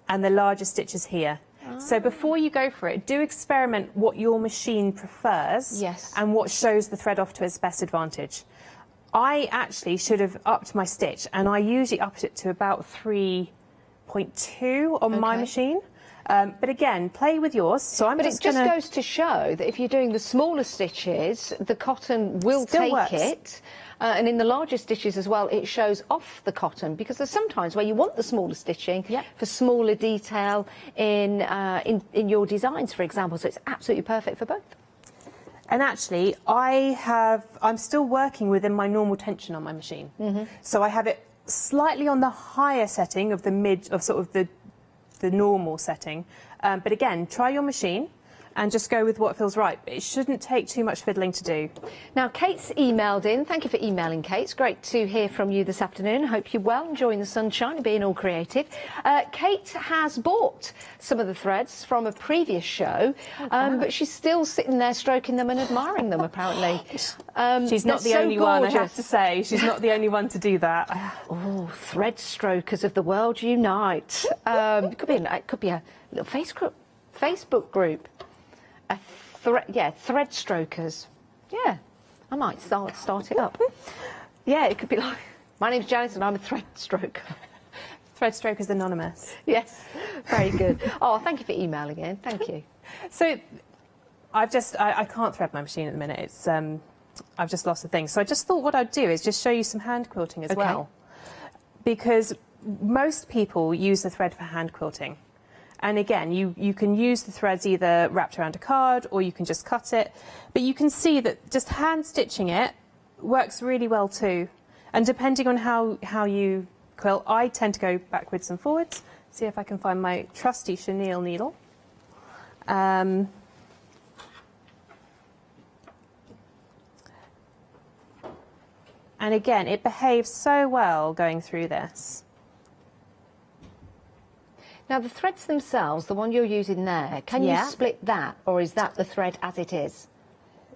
And the larger stitches here. So before you go for it, do experiment what your machine prefers. Yes. And what shows the thread off to its best advantage. I actually should have upped my stitch, and I usually upped it to about 3.2 on my machine. But again, play with yours. So I'm but just it just goes to show that if you're doing the smaller stitches, the cotton will take it. And in the larger stitches as well, it shows off the cotton, because there's sometimes where you want the smaller stitching for smaller detail in your designs, for example. So it's absolutely perfect for both. And actually, I'm still working within my normal tension on my machine. So I have it slightly on the higher setting of the normal setting. But again, try your machine and just go with what feels right. It shouldn't take too much fiddling to do. Now, Kate's emailed in. Thank you for emailing, Kate. It's great to hear from you this afternoon. Hope you're well, enjoying the sunshine and being all creative. Kate has bought some of the threads from a previous show, but she's still sitting there stroking them and admiring them, apparently. She's not the only one, I have to say. She's not the only one to do that. Oh, thread strokers of the world unite. It could be a little Facebook group. Thread strokers. Yeah, I might start it up. Yeah, it could be like, my name's Janice and I'm a thread stroker. Thread Strokers Anonymous. Yes, very good. Oh, thank you for emailing in. Thank you. So I can't thread my machine at the minute. It's I've just lost the thing. So I just thought what I'd do is just show you some hand quilting as well, because most people use the thread for hand quilting. And again, you can use the threads either wrapped around a card or you can just cut it. But you can see that just hand stitching it works really well too. And depending on how you quilt, I tend to go backwards and forwards. See if I can find my trusty chenille needle. And again, it behaves so well going through this. Now, the threads themselves, the one you're using there, can you split that, or is that the thread as it is?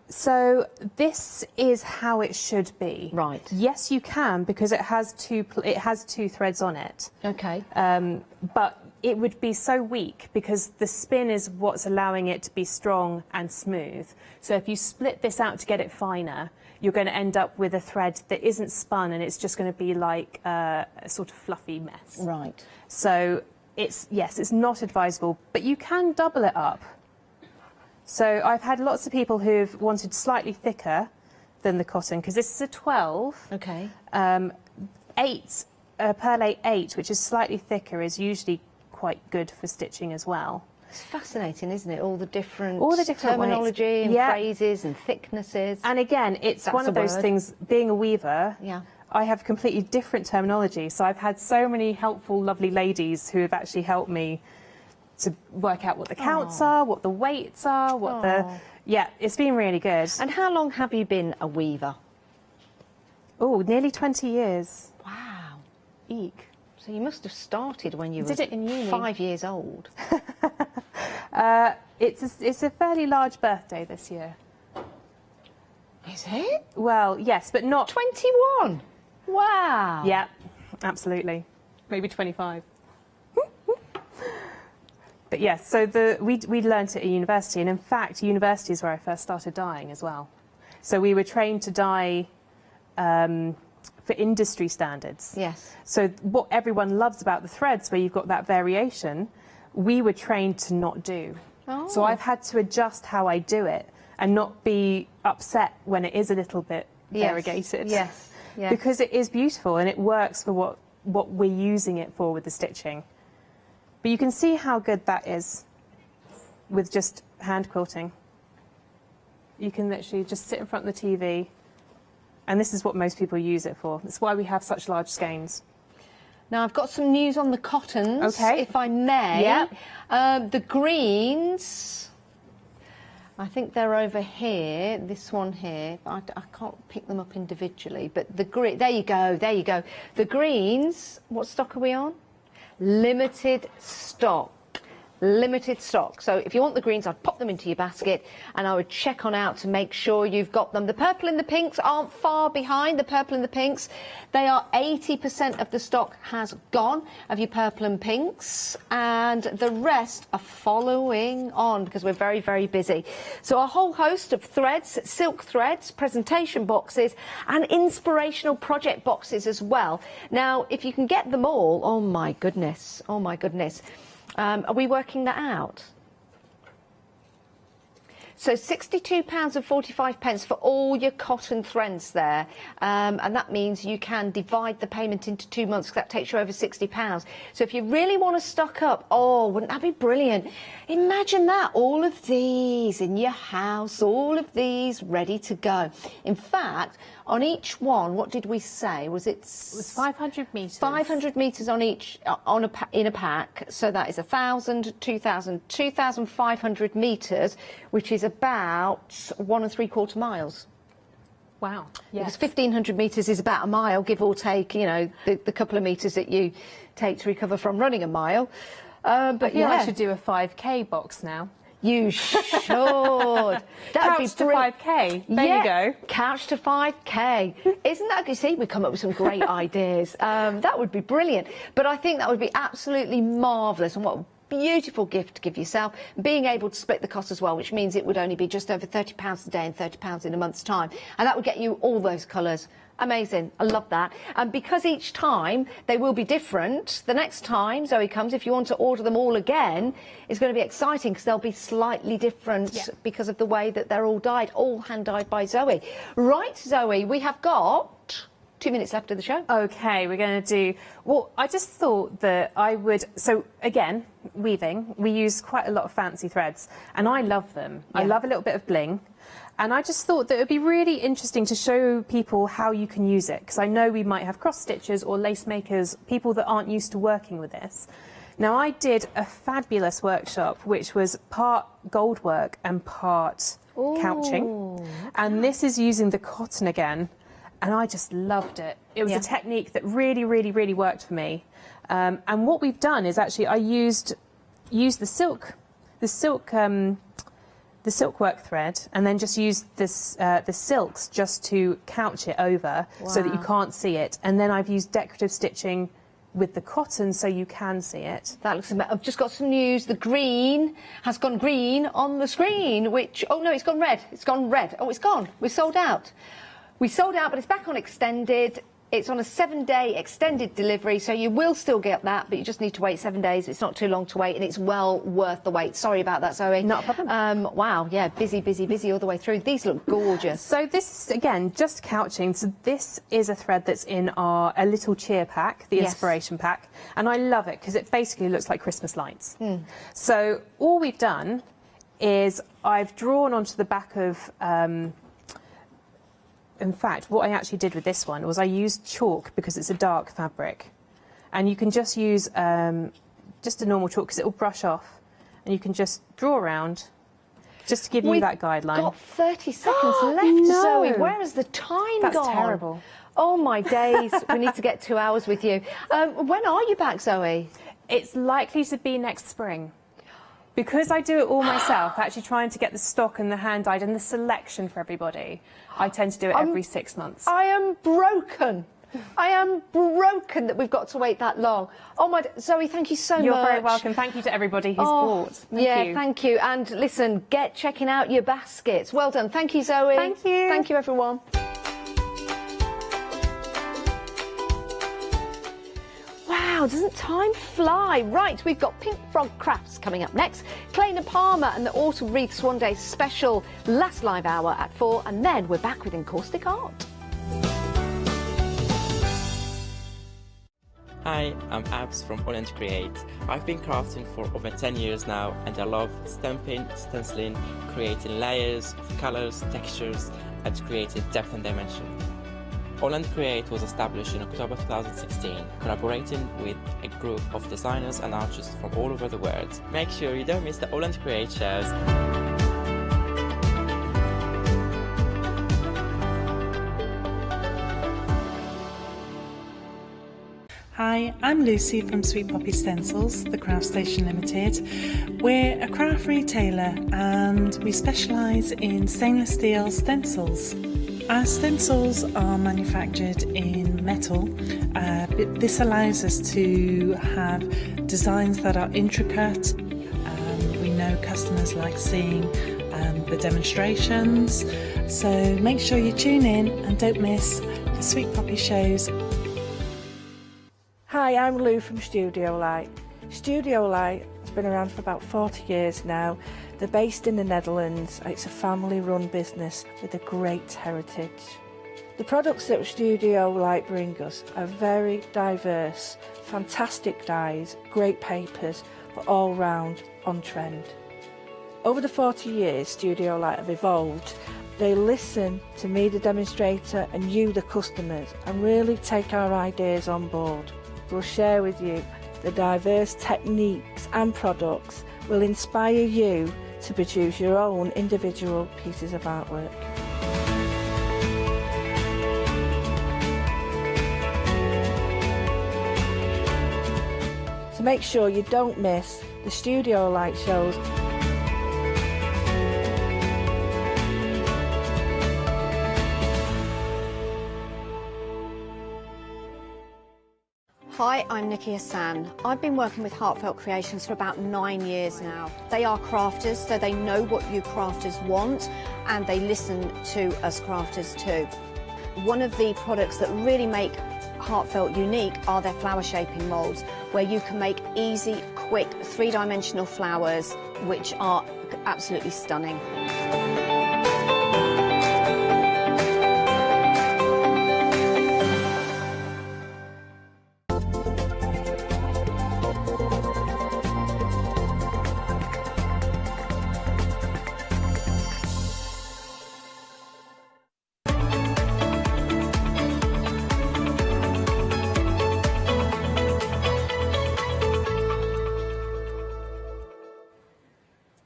So this is how it should be. Right. Yes, you can, because it has two threads on it. Okay. But it would be so weak because the spin is what's allowing it to be strong and smooth. So if you split this out to get it finer, you're going to end up with a thread that isn't spun, and it's just going to be like a sort of fluffy mess. Right. So it's not advisable, but you can double it up. So I've had lots of people who've wanted slightly thicker than the cotton, because this is a 12. Okay. 8, Pearl 8, which is slightly thicker, is usually quite good for stitching as well. It's fascinating, isn't it? All the different ways. terminology and phrases and thicknesses. And again, it's one of those things, being a weaver, I have completely different terminology. So I've had so many helpful, lovely ladies who have actually helped me to work out what the counts are, what the weights are, what the... Yeah, it's been really good. And how long have you been a weaver? Oh, nearly 20 years. Wow. Eek. So you must have started when you Did were it in uni. 5 years old. It's a fairly large birthday this year. Is it? Well, yes, but not... 21? Wow. Yeah, absolutely. Maybe 25. But yes, so we learned it at university, and in fact, university is where I first started dyeing as well. So we were trained to dye for industry standards. Yes. So what everyone loves about the threads, where you've got that variation, we were trained to not do. Oh. So I've had to adjust how I do it and not be upset when it is a little bit variegated. Yes. Yes. Because it is beautiful and it works for what we're using it for with the stitching. But you can see how good that is with just hand quilting. You can literally just sit in front of the TV, and this is what most people use it for. That's why we have such large skeins. Now, I've got some news on the cottons, okay, if I may. Yeah. The greens, I think they're over here, this one here. I can't pick them up individually, but the green, there you go, there you go. The greens, what stock are we on? Limited stock. Limited stock. So if you want the greens, I'd pop them into your basket and I would check on out to make sure you've got them. The purple and the pinks aren't far behind. The purple and the pinks, they are 80% of the stock has gone of your purple and pinks, and the rest are following on because we're very, very busy. So a whole host of threads, silk threads, presentation boxes and inspirational project boxes as well. Now, if you can get them all, oh my goodness, oh my goodness. Are we working that out? So £62.45 for all your cotton threads there, and that means you can divide the payment into 2 months, because that takes you over £60. So if you really want to stock up, oh, wouldn't that be brilliant? Imagine that, all of these in your house, all of these ready to go. In fact, on each one, what did we say? It was 500 metres. 500 metres on each, in a pack. So that is 1,000, 2,000, 2,500 metres, which is about 1 3/4 miles. Wow. Because 1,500 metres is about a mile, give or take, you know, the couple of metres that you take to recover from running a mile. But yeah, I should do a 5K box now. You should. Couch to 5K. There you go. Couch to 5K. Isn't that good? See, we come up with some great ideas. That would be brilliant. But I think that would be absolutely marvellous. And what a beautiful gift to give yourself. Being able to split the cost as well, which means it would only be just over £30 a day and £30 in a month's time. And that would get you all those colours. Amazing. I love that. And because each time they will be different, the next time Zoe comes, if you want to order them all again, it's going to be exciting because they'll be slightly different because of the way that they're all dyed, all hand dyed by Zoe. Right, Zoe, we have got 2 minutes left of the show. Okay, we're going to do... Well, I just thought that I would... So, again, weaving, we use quite a lot of fancy threads, and I love them. I love a little bit of bling. And I just thought that it would be really interesting to show people how you can use it, because I know we might have cross stitchers or lace makers, people that aren't used to working with this. Now, I did a fabulous workshop, which was part gold work and part couching. And this is using the cotton again. And I just loved it. It was a technique that really, really, really worked for me. And what we've done is actually I used the silk work thread, and then just use this the silks just to couch it over so that you can't see it. And then I've used decorative stitching with the cotton so you can see it. That looks amazing. I've just got some news. The green has gone green on the screen, which, oh no, it's gone red. It's gone red. Oh, it's gone. We're sold out. We sold out, but it's back on extended. It's on a 7-day extended delivery, so you will still get that, but you just need to wait 7 days. It's not too long to wait, and it's well worth the wait. Sorry about that, Zoe. Not a problem. Wow, yeah, busy, busy, busy all the way through. These look gorgeous. So this is, again, just couching. So this is a thread that's in a little cheer pack, the inspiration pack, and I love it because it basically looks like Christmas lights. So all we've done is I've drawn onto the back of In fact, what I actually did with this one was I used chalk because it's a dark fabric. And you can just use just a normal chalk because it will brush off. And you can just draw around just to give you that guideline. We've got 30 seconds left, no. Zoe. Where has the time That's gone? terrible. Oh, my days. We need to get 2 hours with you. When are you back, Zoe? It's likely to be next spring. Because I do it all myself, actually trying to get the stock and the hand-dyed and the selection for everybody, I tend to do it every 6 months. I am broken. I am broken that we've got to wait that long. Oh, my... Zoe, thank you so much. You're very welcome. Thank you to everybody who's bought. Thank you. Thank you. And listen, get checking out your baskets. Well done. Thank you, Zoe. Thank you. Thank you, everyone. Wow, doesn't time fly? Right, we've got Pink Frog Crafts coming up next. Clayna Palmer and the Autumn Wreath Swan Day special last live hour at 4, and then we're back with Encaustic Art. Hi, I'm Abs from AALL Create. I've been crafting for over 10 years now, and I love stamping, stenciling, creating layers of colors, textures, and creating depth and dimension. AALL Create was established in October 2016, collaborating with a group of designers and artists from all over the world. Make sure you don't miss the AALL Create shows. Hi, I'm Lucy from Sweet Poppy Stencils, the Craft Station Limited. We're a craft retailer and we specialise in stainless steel stencils. Our stencils are manufactured in metal. This allows us to have designs that are intricate. We know customers like seeing the demonstrations, so make sure you tune in and don't miss the Sweet Poppy shows. Hi, I'm Lou from Studio Light. Studio Light has been around for about 40 years now. They're based in the Netherlands. It's a family-run business with a great heritage. The products that Studio Light bring us are very diverse, fantastic dyes, great papers, but all round on trend. Over the 40 years Studio Light have evolved. They listen to me, the demonstrator, and you, the customers, and really take our ideas on board. We'll share with you the diverse techniques and products will inspire you to produce your own individual pieces of artwork. So make sure you don't miss the Studio Light shows. Hi, I'm Nikki Hassan. I've been working with Heartfelt Creations for about 9 years now. They are crafters, so they know what you crafters want, and they listen to us crafters too. One of the products that really make Heartfelt unique are their flower shaping moulds, where you can make easy, quick, three-dimensional flowers, which are absolutely stunning.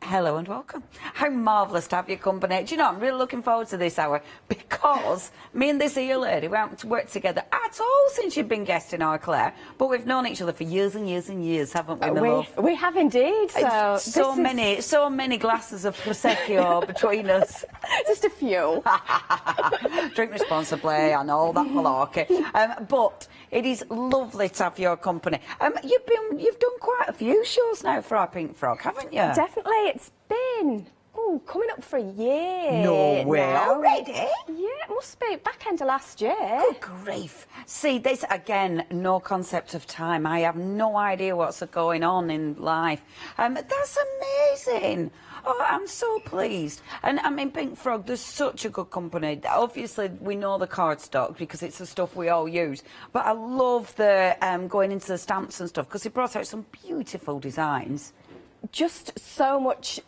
Hello and welcome. How marvellous to have your company. Do you know, I'm really looking forward to this hour because me and this here lady, we haven't worked together at all since you've been guesting our Claire, but we've known each other for years and years and years, haven't we, my love? We have indeed. So many glasses of Prosecco between us. Just a few. Drink responsibly and all that malarkey. But it is lovely to have your company. You've done quite a few shows now for our Pink Frog, haven't you? Definitely. It's been coming up for a year. No way, already? Yeah, it must be back end of last year. Good grief. See, this again, no concept of time. I have no idea what's going on in life. That's amazing. Oh, I'm so pleased. And I mean, Pink Frog, there's such a good company. Obviously, we know the cardstock because it's the stuff we all use. But I love the going into the stamps and stuff because it brought out some beautiful designs. Just so much,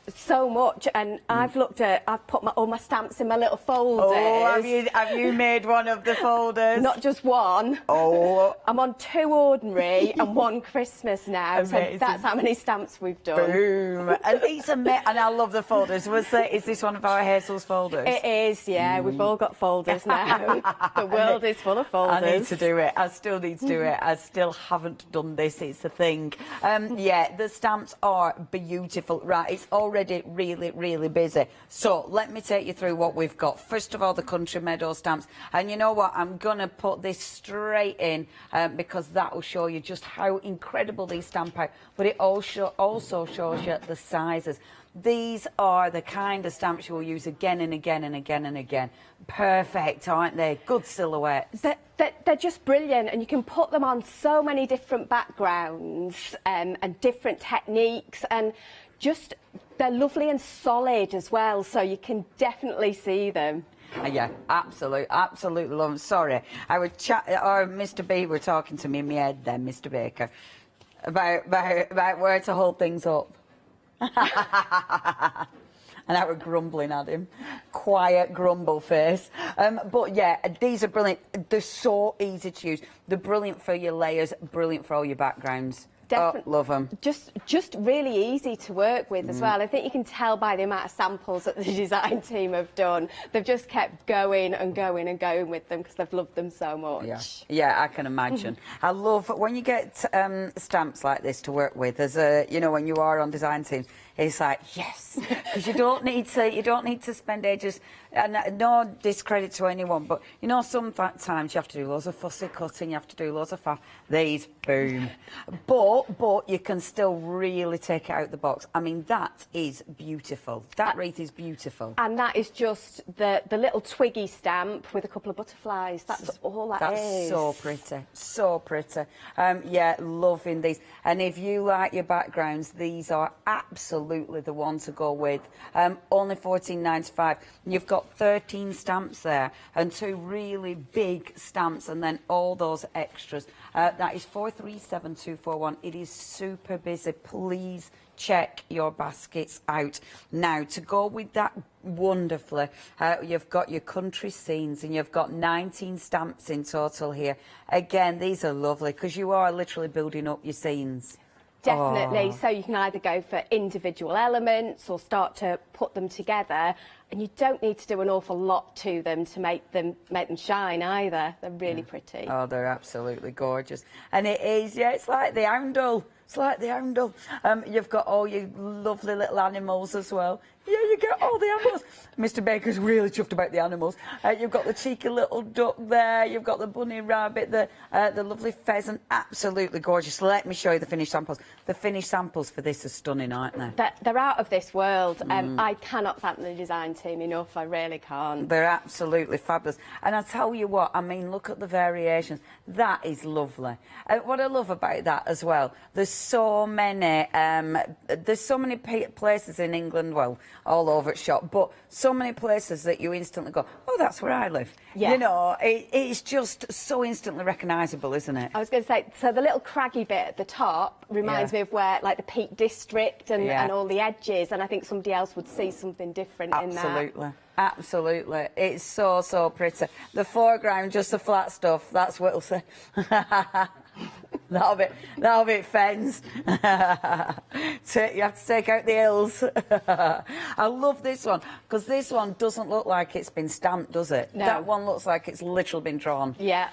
and I've put all my stamps in my little folders. Oh, have you made one of the folders? Not just one. Oh. I'm on 2 ordinary and 1 Christmas now, Amazing. so that's how many stamps we've done. Boom. And and I love the folders. Is this one of our Hazel's folders? It is, yeah. We've all got folders now. The world is full of folders. I need to do it. I still need to do it. I still haven't done this. It's a thing. Yeah, the stamps are beautiful. Right, it's already really, really busy. So let me take you through what we've got. First of all, the Country Meadow stamps. And you know what? I'm going to put this straight in because that will show you just how incredible these stamp out. But it also shows you the sizes. These are the kind of stamps you will use again and again and again and again. Perfect, aren't they? Good silhouettes. They're just brilliant, and you can put them on so many different backgrounds and different techniques, and just they're lovely and solid as well, so you can definitely see them. Yeah, absolutely love them. Sorry, I would chat, or Mr. B were talking to me in my head then, Mr. Baker, about where to hold things up. And I was grumbling at him. Quiet grumble face. But yeah, these are brilliant. They're so easy to use. They're brilliant for your layers, brilliant for all your backgrounds. Definitely. Oh, love them. Just really easy to work with as well. I think you can tell by the amount of samples that the design team have done. They've just kept going and going and going with them because they've loved them so much. Yeah, I can imagine. I love when you get stamps like this to work with. As when you are on design teams, it's like yes, because you don't need to spend ages. And no discredit to anyone, but sometimes you have to do loads of fussy cutting, you have to do loads of faff. These, boom. But you can still really take it out the box. I mean, that is beautiful. That wreath is beautiful. And that is just the little twiggy stamp with a couple of butterflies. That's all that is. That's so pretty, so pretty. Yeah, loving these. And if you like your backgrounds, these are absolutely the one to go with. Only $14.95. You've got 13 stamps there and 2 really big stamps and then all those extras. That is 437,241. It is super busy. Please check your baskets out. Now, to go with that wonderfully, you've got your country scenes and you've got 19 stamps in total here. Again, these are lovely because you are literally building up your scenes. Definitely. Oh. So you can either go for individual elements or start to put them together, and you don't need to do an awful lot to them to make them shine either. They're really pretty. Oh, they're absolutely gorgeous. And it is, yeah, it's like the oundle. It's like the oundle. You've got all your lovely little animals as well. Yeah, you get all the animals. Mr. Baker's really chuffed about the animals. You've got the cheeky little duck there. You've got the bunny rabbit, the lovely pheasant. Absolutely gorgeous. Let me show you the finished samples. The finished samples for this are stunning, aren't they? They're out of this world. I cannot thank the design team enough. I really can't. They're absolutely fabulous. And I tell you what, I mean, look at the variations. That is lovely. What I love about that as well, there's so many places in England, well, all over at shop, but so many places that you instantly go, oh, that's where I live. Yeah. You know, it's just so instantly recognisable, isn't it? I was going to say, so the little craggy bit at the top reminds me of where, like, the Peak District and all the edges, and I think somebody else would see something different in that. Absolutely. Absolutely. It's so, so pretty. The foreground, just the flat stuff, that's what it'll say. That'll be fens. You have to take out the hills. I love this one, because this one doesn't look like it's been stamped, does it? No. That one looks like it's literally been drawn. Yeah.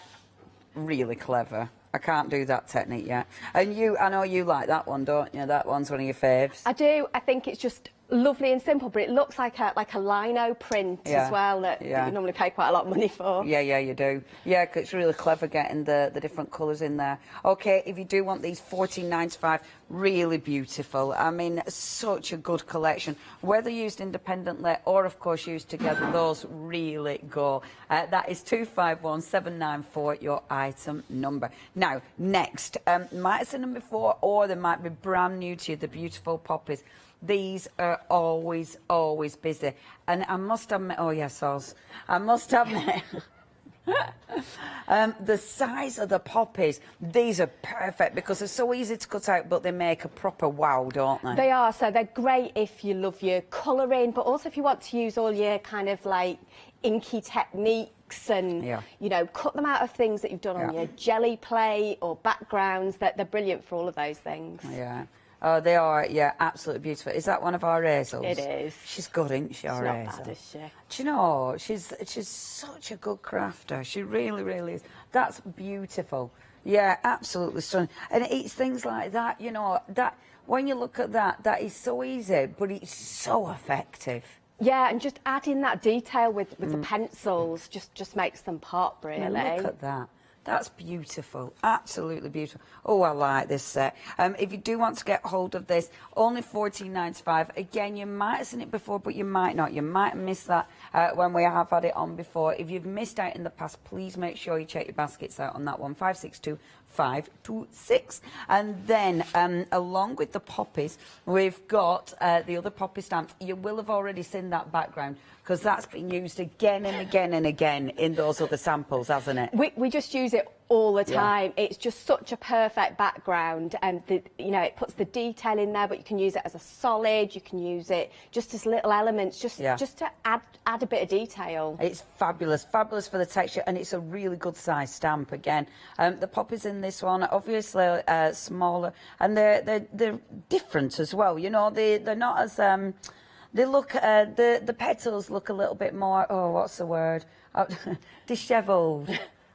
Really clever. I can't do that technique yet. And I know you like that one, don't you? That one's one of your faves. I do. I think it's just lovely and simple, but it looks like a lino print as well that you normally pay quite a lot of money for. Yeah, you do. Yeah, 'cause it's really clever getting the different colours in there. Okay, if you do want these, $14.95, really beautiful. I mean, such a good collection. Whether used independently or, of course, used together, those really go. That is 251794, your item number. Now, next, might have seen them before, or they might be brand new to you, the beautiful poppies. These are always busy. And I must admit, oh yes, Oz, I must admit, The size of the poppies, these are perfect because they're so easy to cut out, but they make a proper wow, don't they? They are, so they're great if you love your colouring, but also if you want to use all your kind of like inky techniques and, you know, cut them out of things that you've done on your jelly plate or backgrounds. They're brilliant for all of those things. Yeah. Oh, they are, yeah, absolutely beautiful. Is that one of our easels? It is. She's good, isn't she, our not easel? bad, is she? Do you know, she's such a good crafter. She really, really is. That's beautiful. Yeah, absolutely stunning. And it's things like that, you know, that when you look at that, that is so easy, but it's so effective. Yeah, and just adding that detail with the pencils just makes them pop, really. Now look at that. That's beautiful, absolutely beautiful. Oh, I like this set. If you do want to get hold of this, only $14.95. Again, you might have seen it before, but you might not. You might have missed that when we have had it on before. If you've missed out in the past, please make sure you check your baskets out on that one, 562526. And then, along with the poppies, we've got the other poppy stamps. You will have already seen that background, because that's been used again and again and again in those other samples, hasn't it? We just use it all the time. It's just such a perfect background, and you know, it puts the detail in there, but you can use it as a solid, you can use it just as little elements, just to add a bit of detail. It's fabulous, fabulous for the texture, and it's a really good size stamp again. The poppies in this one, obviously smaller, and they're different as well. You know, they're not as they look, the petals look a little bit more, oh, what's the word? Dishevelled.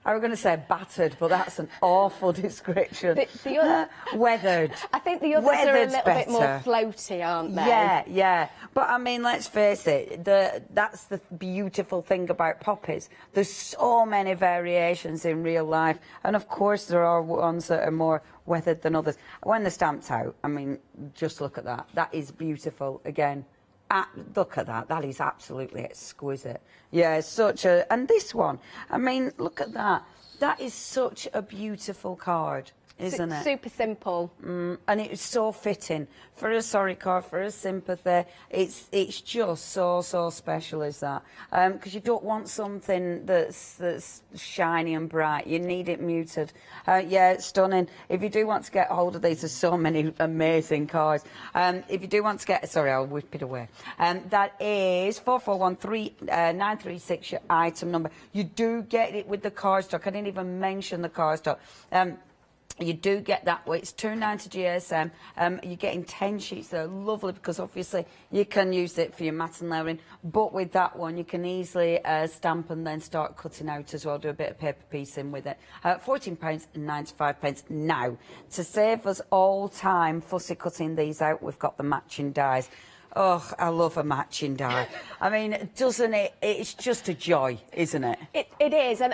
I was going to say battered, but that's an awful description. The other, weathered. I think the others are a little bit more floaty, aren't they? Yeah, yeah. But I mean, let's face it, that's the beautiful thing about poppies. There's so many variations in real life. And of course, there are ones that are more weathered than others. When the stamp's out, I mean, just look at that. That is beautiful again. Look at that. That is absolutely exquisite. Yeah, such a... And this one, I mean, look at that. That is such a beautiful card, isn't it? Super simple. And it's so fitting. For a sorry card, for a sympathy, it's just so special, is that? Because you don't want something that's shiny and bright. You need it muted. Yeah, it's stunning. If you do want to get hold of these, there's so many amazing cards. If you do want to get... Sorry, I'll whip it away. That is 4413936, your item number. You do get it with the cardstock. I didn't even mention the cardstock. You do get that way. It's $2.90 GSM. You're getting 10 sheets. They're lovely because obviously you can use it for your mat and layering. But with that one, you can easily stamp and then start cutting out as well. Do a bit of paper piecing with it. £14.95 now. To save us all time fussy cutting these out, we've got the matching dies. Oh, I love a matching die. I mean, doesn't it? It's just a joy, isn't it? It is. And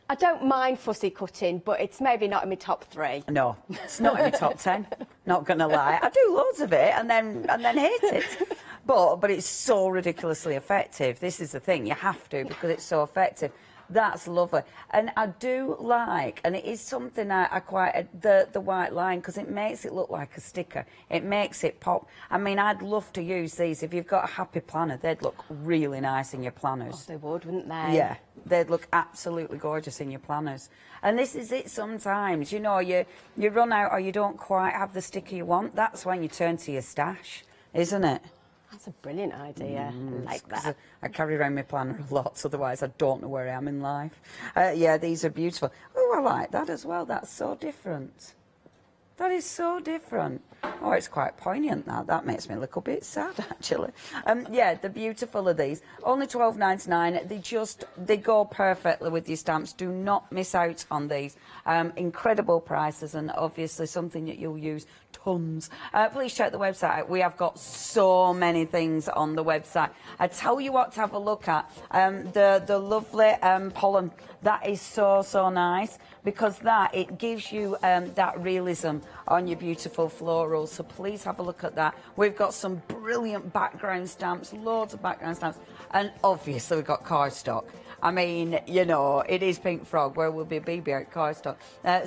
I don't mind fussy cutting, but it's maybe not in my top 3. No, it's not in my top 10. Not gonna lie, I do loads of it and then hate it. But it's so ridiculously effective. This is the thing, you have to because it's so effective. That's lovely. And I do like, and it is something I quite, the white line, because it makes it look like a sticker. It makes it pop. I mean, I'd love to use these. If you've got a happy planner, they'd look really nice in your planners. Oh, they would, wouldn't they? Yeah, they'd look absolutely gorgeous in your planners. And this is it sometimes. You know, you run out or you don't quite have the sticker you want. That's when you turn to your stash, isn't it? That's a brilliant idea. I like that. I carry around my planner a lot, otherwise I don't know where I am in life. Yeah, these are beautiful. Oh, I like that as well. That's so different. That is so different. Oh, it's quite poignant, that. That makes me a little bit sad, actually. Yeah, the beautiful of these. Only $12.99. They go perfectly with your stamps. Do not miss out on these. Incredible prices and obviously something that you'll use tons. Please check the website out. We have got so many things on the website. I tell you what to have a look at. The lovely pollen. That is so nice because it gives you that realism on your beautiful florals. So please have a look at that. We've got some brilliant background stamps, loads of background stamps, and obviously we've got cardstock. I mean, you know, it is Pink Frog, where we'll be BB out cardstock.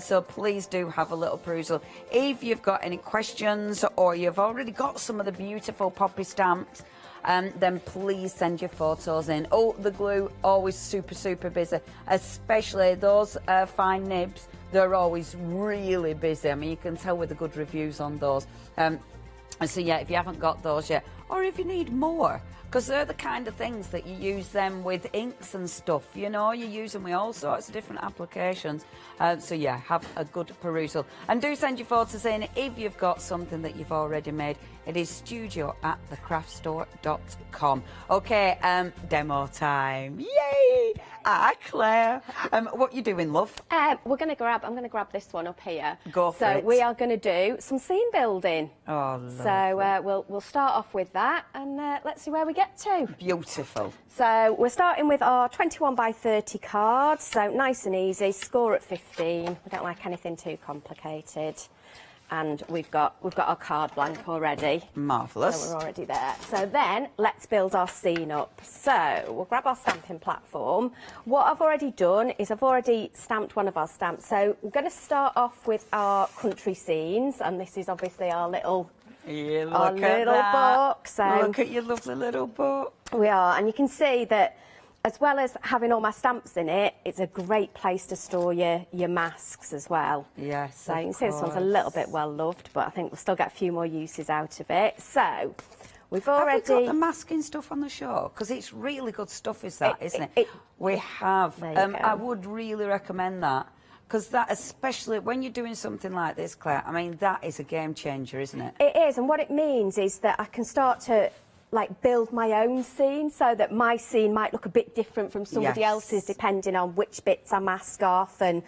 So please do have a little perusal. If you've got any questions or you've already got some of the beautiful poppy stamps, then please send your photos in. Oh, the glue, always super busy, especially those fine nibs. They're always really busy. I mean, you can tell with the good reviews on those. So yeah, if you haven't got those yet, or if you need more, because they're the kind of things that you use them with inks and stuff, you know, you use them with all sorts of different applications. So yeah, have a good perusal. And do send your photos in if you've got something that you've already made. It is studio@thecraftstore.com. Okay, demo time. Yay! Ah, Claire. What you doing, love? I'm going to grab this one up here. Go for it. So we are going to do some scene building. Oh, lovely. So we'll start off with that, and let's see where we get to. Beautiful. So we're starting with our 21 by 30 cards. So nice and easy. Score at 15. We don't like anything too complicated. And we've got our card blank already. Marvellous. So we're already there. So then let's build our scene up. So we'll grab our stamping platform. What I've already done is I've already stamped one of our stamps. So we're going to start off with our country scenes, and this is obviously our little book. So look at your lovely little book. We are, and you can see that as well as having all my stamps in it, it's a great place to store your masks as well. Yes, so you can see this one's a little bit well loved, but I think we'll still get a few more uses out of it. So we've already... Have we got the masking stuff on the show? Because it's really good stuff, isn't it? We have. I would really recommend that. Because that, especially when you're doing something like this, Claire, I mean, that is a game changer, isn't it? It is, and what it means is that I can start to build my own scene, so that my scene might look a bit different from somebody else's, depending on which bits I mask off and,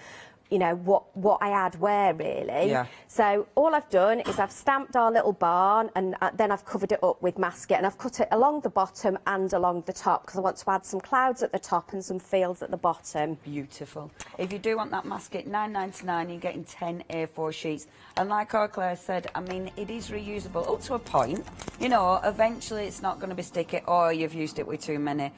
you know, what I add where, really. Yeah. So all I've done is I've stamped our little barn, and then I've covered it up with masking, and I've cut it along the bottom and along the top, because I want to add some clouds at the top and some fields at the bottom. Beautiful. If you do want that masking, £9.99, you're getting 10 A4 sheets. And like our Claire said, I mean, it is reusable up to a point. You know, eventually it's not going to be sticky, or you've used it with too many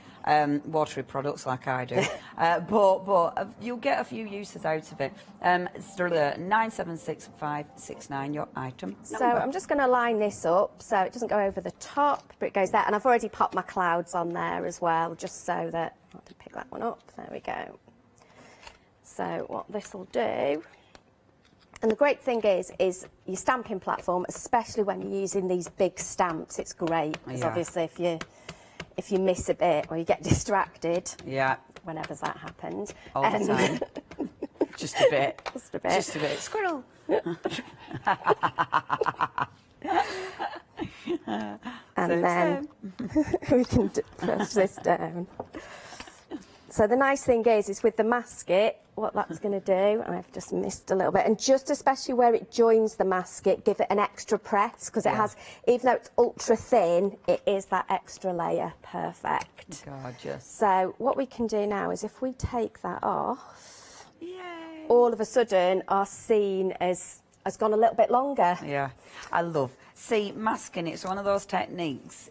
watery products like I do. But you'll get a few uses out of it. It's 976569, your item So number. I'm just going to line this up so it doesn't go over the top, but it goes there. And I've already popped my clouds on there as well, just so that... I'll have to pick that one up. There we go. So what this will do... And the great thing is your stamping platform, especially when you're using these big stamps, it's great. Because obviously if you miss a bit or you get distracted... Yeah. Whenever that happens. All the time. Just a bit. Just a bit. Just a bit. Squirrel. And then we can press this down. So the nice thing is with the masket, what that's going to do, and I've just missed a little bit, and just especially where it joins the masket, give it an extra press, because it has, even though it's ultra thin, it is that extra layer. Perfect. Gorgeous. So what we can do now is if we take that off, all of a sudden our scene has gone a little bit longer. Yeah, I love. See, masking, it's one of those techniques.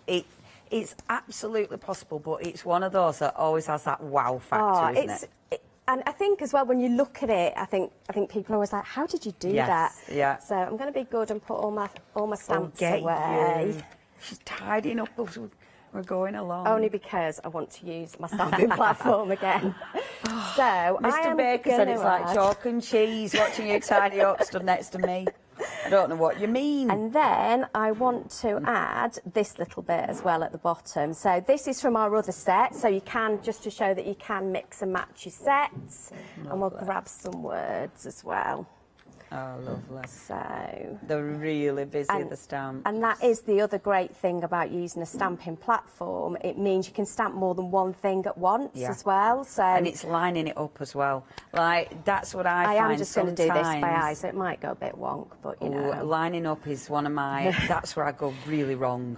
It's absolutely possible, but it's one of those that always has that wow factor, isn't it? And I think as well, when you look at it, I think people are always like, "How did you do that?" Yeah. So I'm going to be good and put all my stamps away. She's tidying up as we're going along. Only because I want to use my stamping platform again. So Mr. Baker said it's like chalk and cheese watching you tidy up stood next to me. I don't know what you mean. And then I want to add this little bit as well at the bottom. So this is from our other set, so you can, just to show that you can mix and match your sets. And we'll grab some words as well. Oh, lovely. So they're really busy, the stamps. And that is the other great thing about using a stamping platform. It means you can stamp more than one thing at once as well. So and it's lining it up as well. Like, that's what I find. am just going to do this by eye, so it might go a bit wonk, but you know. Lining up is one of my... that's where I go really wrong.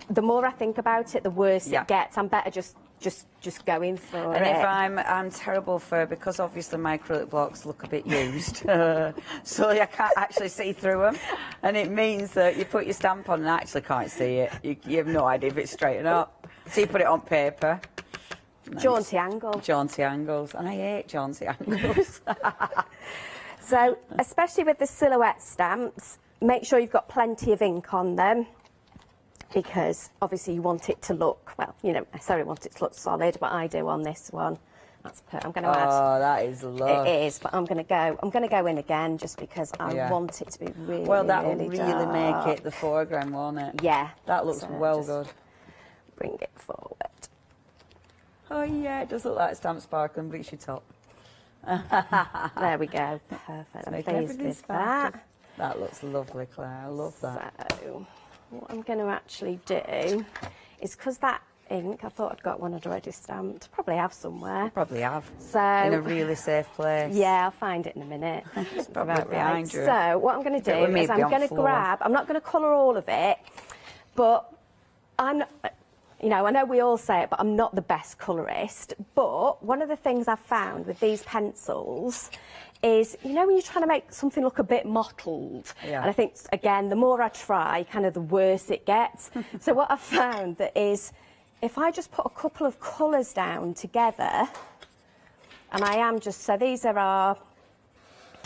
The more I think about it, the worse it gets. I'm better just going for it. And if I'm terrible for, because obviously my acrylic blocks look a bit used, so I can't actually see through them, and it means that you put your stamp on and actually can't see it. You have no idea if it's straight or not. So you put it on paper. Jaunty angle. Jaunty angles, and I hate jaunty angles. So, especially with the silhouette stamps, make sure you've got plenty of ink on them. because obviously you want it to look, well, you don't necessarily want it to look solid, but I do on this one. I'm going to add. Oh, that is lovely. It is, but I'm going to go in again just because I want it to be really, well, that will really really dark. make it the foreground, won't it? Yeah. That looks So well just good. Bring it forward. Oh yeah, it does look like stamp sparkling, but it's your top. There we go. Perfect. I'm Make pleased everything with sparkle. that. That looks lovely, Claire. I love that. So, what I'm going to actually do is, because that ink, I thought I'd got one I'd already stamped. Probably have somewhere. Probably have. So in a really safe place. Yeah, I'll find it in a minute. It's probably behind you. So what I'm going to do is I'm going to grab. I'm not going to colour all of it, but I'm not. You know, I know we all say it, but I'm not the best colourist. But one of the things I've found with these pencils is, you know, when you're trying to make something look a bit mottled, Yeah. and I think, again, the more I try, kind of the worse it gets. So what I've found that is, if I just put a couple of colours down together, and I am just, so these are our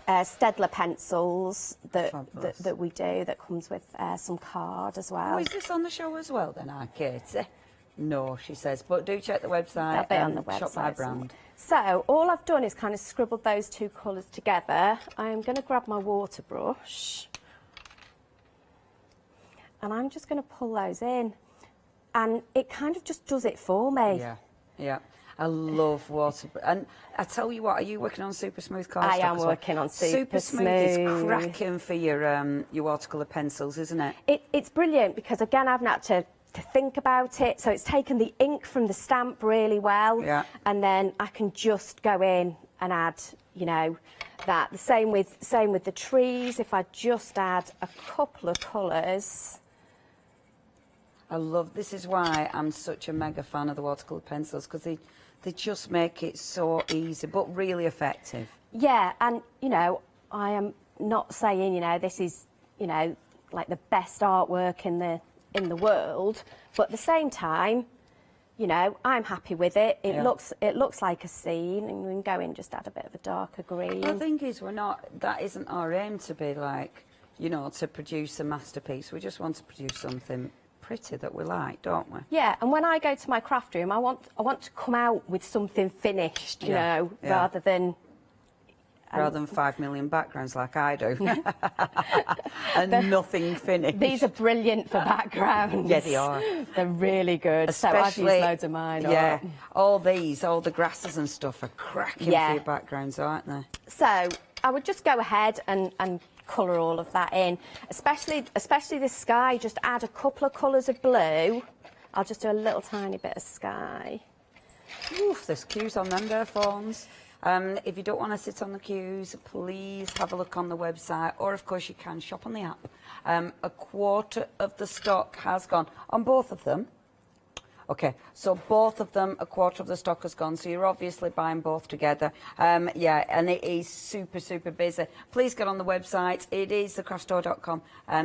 Stedler pencils that we do, that comes with some card as well. Oh, is this on the show as well then, Katie? No, she says, but do check the website. That'll be on the website. Shop by brand. So all I've done is kind of scribbled those two colours together. I'm going to grab my water brush and I'm just going to pull those in, and it kind of just does it for me. Yeah, yeah. I love water. And I tell you what, are you working on super smooth cardstock? I am working on super smooth. Is cracking for your watercolour pencils, isn't it? It's brilliant because, again, I've not had to think about it. So it's taken the ink from the stamp really well. Yeah. And then I can just go in and add, you know, that. The same with the trees. If I just add a couple of colours. I love, this is why I'm such a mega fan of the watercolour pencils, because they just make it so easy, but really effective. Yeah, and, you know, I am not saying, you know, this is, you know, like the best artwork in the world, but at the same time, you know, I'm happy with it. It looks like a scene, and we can go in, just add a bit of a darker green. The thing is, that isn't our aim to be like, you know, to produce a masterpiece. We just want to produce something pretty that we like, don't we? Yeah, and when I go to my craft room, I want to come out with something finished, you know, rather than 5 million backgrounds like I do. And nothing finished. These are brilliant for backgrounds. Yeah, they are. They're really good. Especially, so I've used loads of mine. Yeah, all the grasses and stuff are cracking for your backgrounds, aren't they? So I would just go ahead and colour all of that in, especially the sky. Just add a couple of colours of blue. I'll just do a little tiny bit of sky. Oof, there's queues on them there, phones. If you don't want to sit on the queues, please have a look on the website, or of course you can shop on the app. A quarter of the stock has gone on both of them. Okay, so both of them, a quarter of the stock has gone, so you're obviously buying both together. Yeah, and it is super, super busy. Please get on the website. It is thecraftstore.com.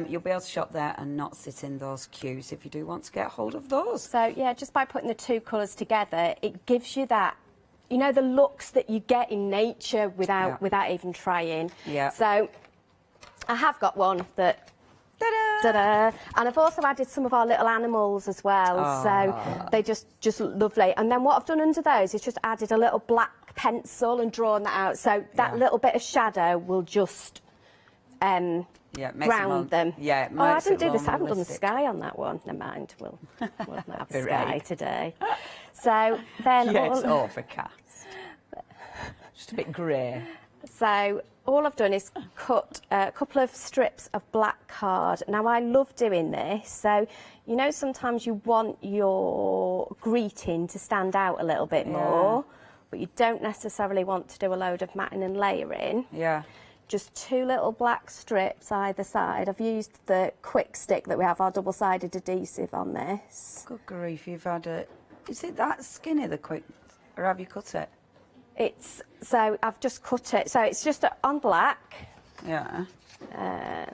You'll be able to shop there and not sit in those queues if you do want to get hold of those. So, yeah, just by putting the two colours together, it gives you that, you know, the looks that you get in nature without even trying. Yeah. So I have got one that... Ta-da! And I've also added some of our little animals as well, so they just look lovely. And then what I've done under those is just added a little black pencil and drawn that out, so that little bit of shadow will just ground them. Yeah, it I makes didn't it do this. more I haven't done the realistic. sky on that one. Never mind. We'll not have Be sky right. today. So then, Yeah, it's overcast. Just a bit grey. So all I've done is cut a couple of strips of black card. Now, I love doing this. So, you know, sometimes you want your greeting to stand out a little bit more, but you don't necessarily want to do a load of matting and layering. Yeah. Just two little black strips either side. I've used the quick stick that we have, our double-sided adhesive on this. Good grief, you've had a... Is it that skinny, the quick... Or have you cut it? So I've just cut it. So it's just on black. Yeah.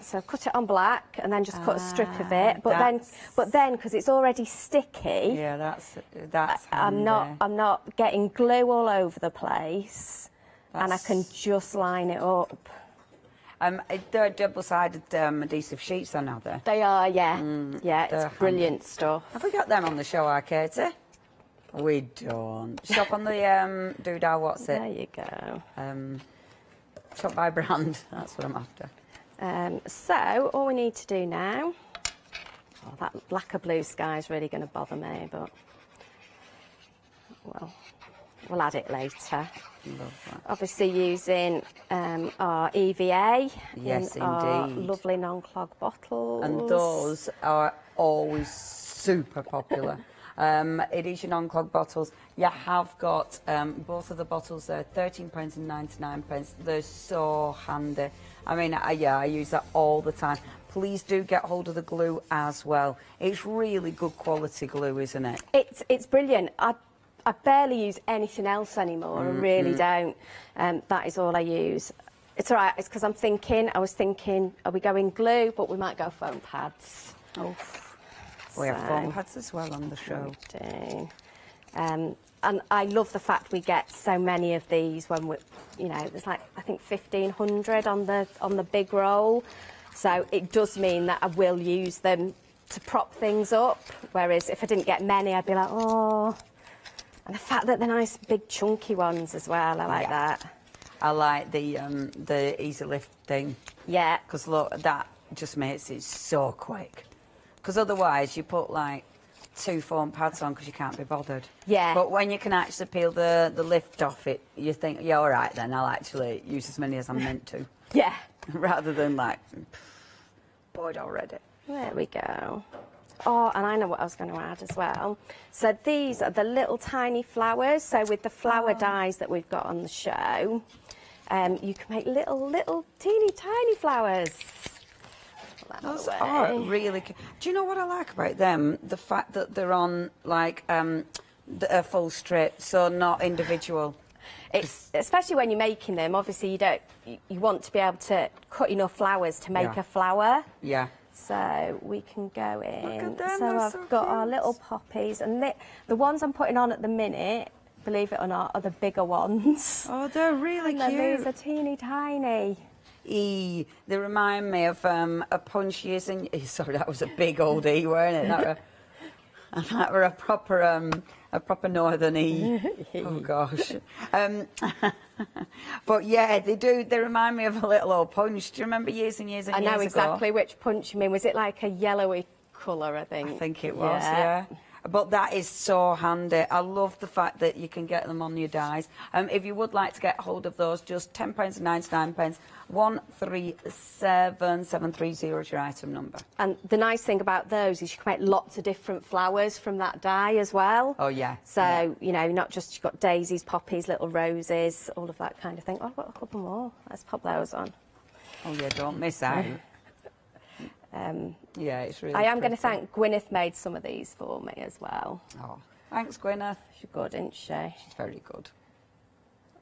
So I've cut it on black and then just cut a strip of it. But then, because it's already sticky. Yeah, that's I'm not getting glue all over the place, and I can just line it up. They're double-sided adhesive sheets, then, are they? They are, yeah. Yeah, it's they're brilliant stuff. Have we got them on the show, Katie? We don't. Shop on the doodah, what's it? There you go. Shop by brand, that's what I'm after. So, all we need to do now... Oh, that black or blue sky is really going to bother me, but... Well, we'll add it later. Love that. Obviously using our EVA. Yes, in our indeed. lovely non-clog bottles. And those are always super popular. It is your non-clog bottles. You have got both of the bottles there, £13.99. They're so handy. I mean, I use that all the time. Please do get hold of the glue as well. It's really good quality glue, isn't it? It's brilliant. I barely use anything else anymore. I really don't. That is all I use. It's all right. It's because I was thinking, are we going glue? But we might go foam pads. Oh, we have foam pads as well on the show. We do. And I love the fact we get so many of these when we, there's like I think 1,500 on the big roll. So it does mean that I will use them to prop things up. Whereas if I didn't get many, I'd be like, oh. And the fact that they're nice big chunky ones as well, I like that. I like the easy lift thing. Yeah. Because look, that just makes it so quick. Because otherwise you put like 2 foam pads on because you can't be bothered. Yeah. But when you can actually peel the lift off it, you think, yeah, all right then, I'll actually use as many as I'm meant to. Yeah. Rather than like, bored already. There we go. Oh, and I know what I was going to add as well. So these are the little tiny flowers. So with the flower dies that we've got on the show, you can make little teeny tiny flowers. Those are really good. Do you know what I like about them? The fact that they're on like a full strip, so not individual. It's especially when you're making them. Obviously, you want to be able to cut enough flowers to make a flower. Yeah. So we can go in. Look at them, so they're I've so got cute. our little poppies, and the ones I'm putting on at the minute, believe it or not, are the bigger ones. Oh, they're really cute. These are teeny tiny. They remind me of a punch using. Sorry, that was a big old E, weren't it? That were a proper northern E. Oh gosh. But yeah, they do. They remind me of a little old punch. Do you remember years and years and years ago? I know exactly which punch you mean. Was it like a yellowy colour? I think it was. Yeah. But that is so handy. I love the fact that you can get them on your dies. If you would like to get hold of those, just £10.99. 137730 is your item number. And the nice thing about those is you can make lots of different flowers from that die as well. Oh yeah. So not just you've got daisies, poppies, little roses, all of that kind of thing. Oh, I've got a couple more. Let's pop those on. Oh yeah, don't miss out. Yeah, it's really. I am going to thank Gwyneth made some of these for me as well. Oh, thanks, Gwyneth. She's good, isn't she? She's very good.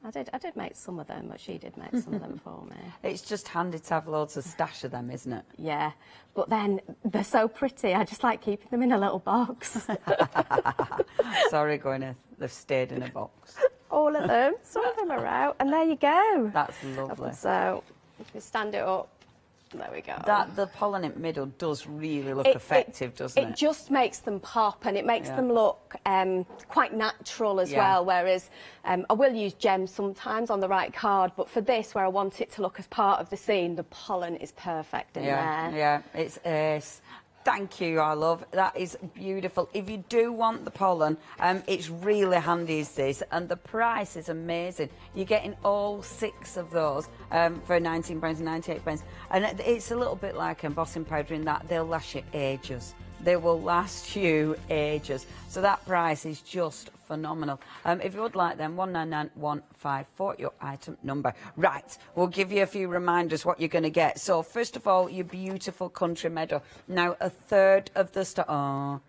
I did make some of them, but she did make some of them for me. It's just handy to have loads of stash of them, isn't it? Yeah, but then they're so pretty. I just like keeping them in a little box. Sorry, Gwyneth, they've stayed in a box. All of them. Some of them are out, and there you go. That's lovely. So if you stand it up. There we go. The pollen in the middle does really look effective, doesn't it? It just makes them pop, and it makes them look quite natural as well, whereas I will use gems sometimes on the right card, but for this, where I want it to look as part of the scene, the pollen is perfect in there. Yeah, it's ace. Thank you, our love. That is beautiful. If you do want the pollen, it's really handy as this, and the price is amazing. You're getting all 6 of those for £19.98, and it's a little bit like embossing powder in that they'll last you ages. They will last you ages. So that price is just phenomenal. If you would like them, 199154, your item number. Right, we'll give you a few reminders what you're going to get. So first of all, your beautiful country meadow. Now, a third of the stock. Oh,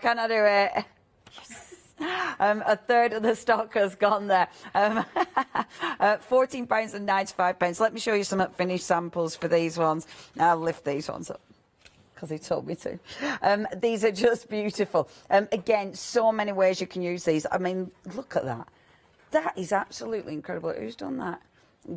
can I do it? Yes. A third of the stock has gone there. £14.95. Let me show you some finished samples for these ones. I'll lift these ones up, because he told me to. These are just beautiful. Again, so many ways you can use these. I mean, look at that. That is absolutely incredible. Who's done that?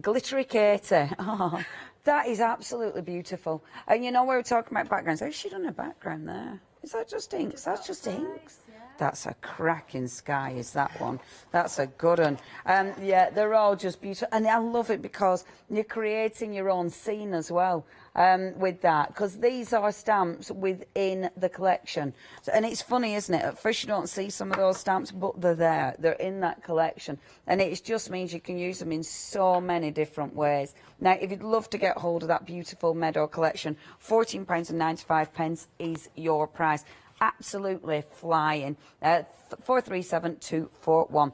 Glittery Katie. Oh, That is absolutely beautiful. And you know, we were talking about backgrounds. Has she done a background there? Is that just inks? That's just inks. That's a cracking sky, is that one. That's a good one. Yeah, they're all just beautiful. And I love it because you're creating your own scene as well with that. Because these are stamps within the collection. So, and it's funny, isn't it? At first you don't see some of those stamps, but they're there. They're in that collection. And it just means you can use them in so many different ways. Now, if you'd love to get hold of that beautiful Meadow collection, £14.95 is your price. Absolutely flying. 437241.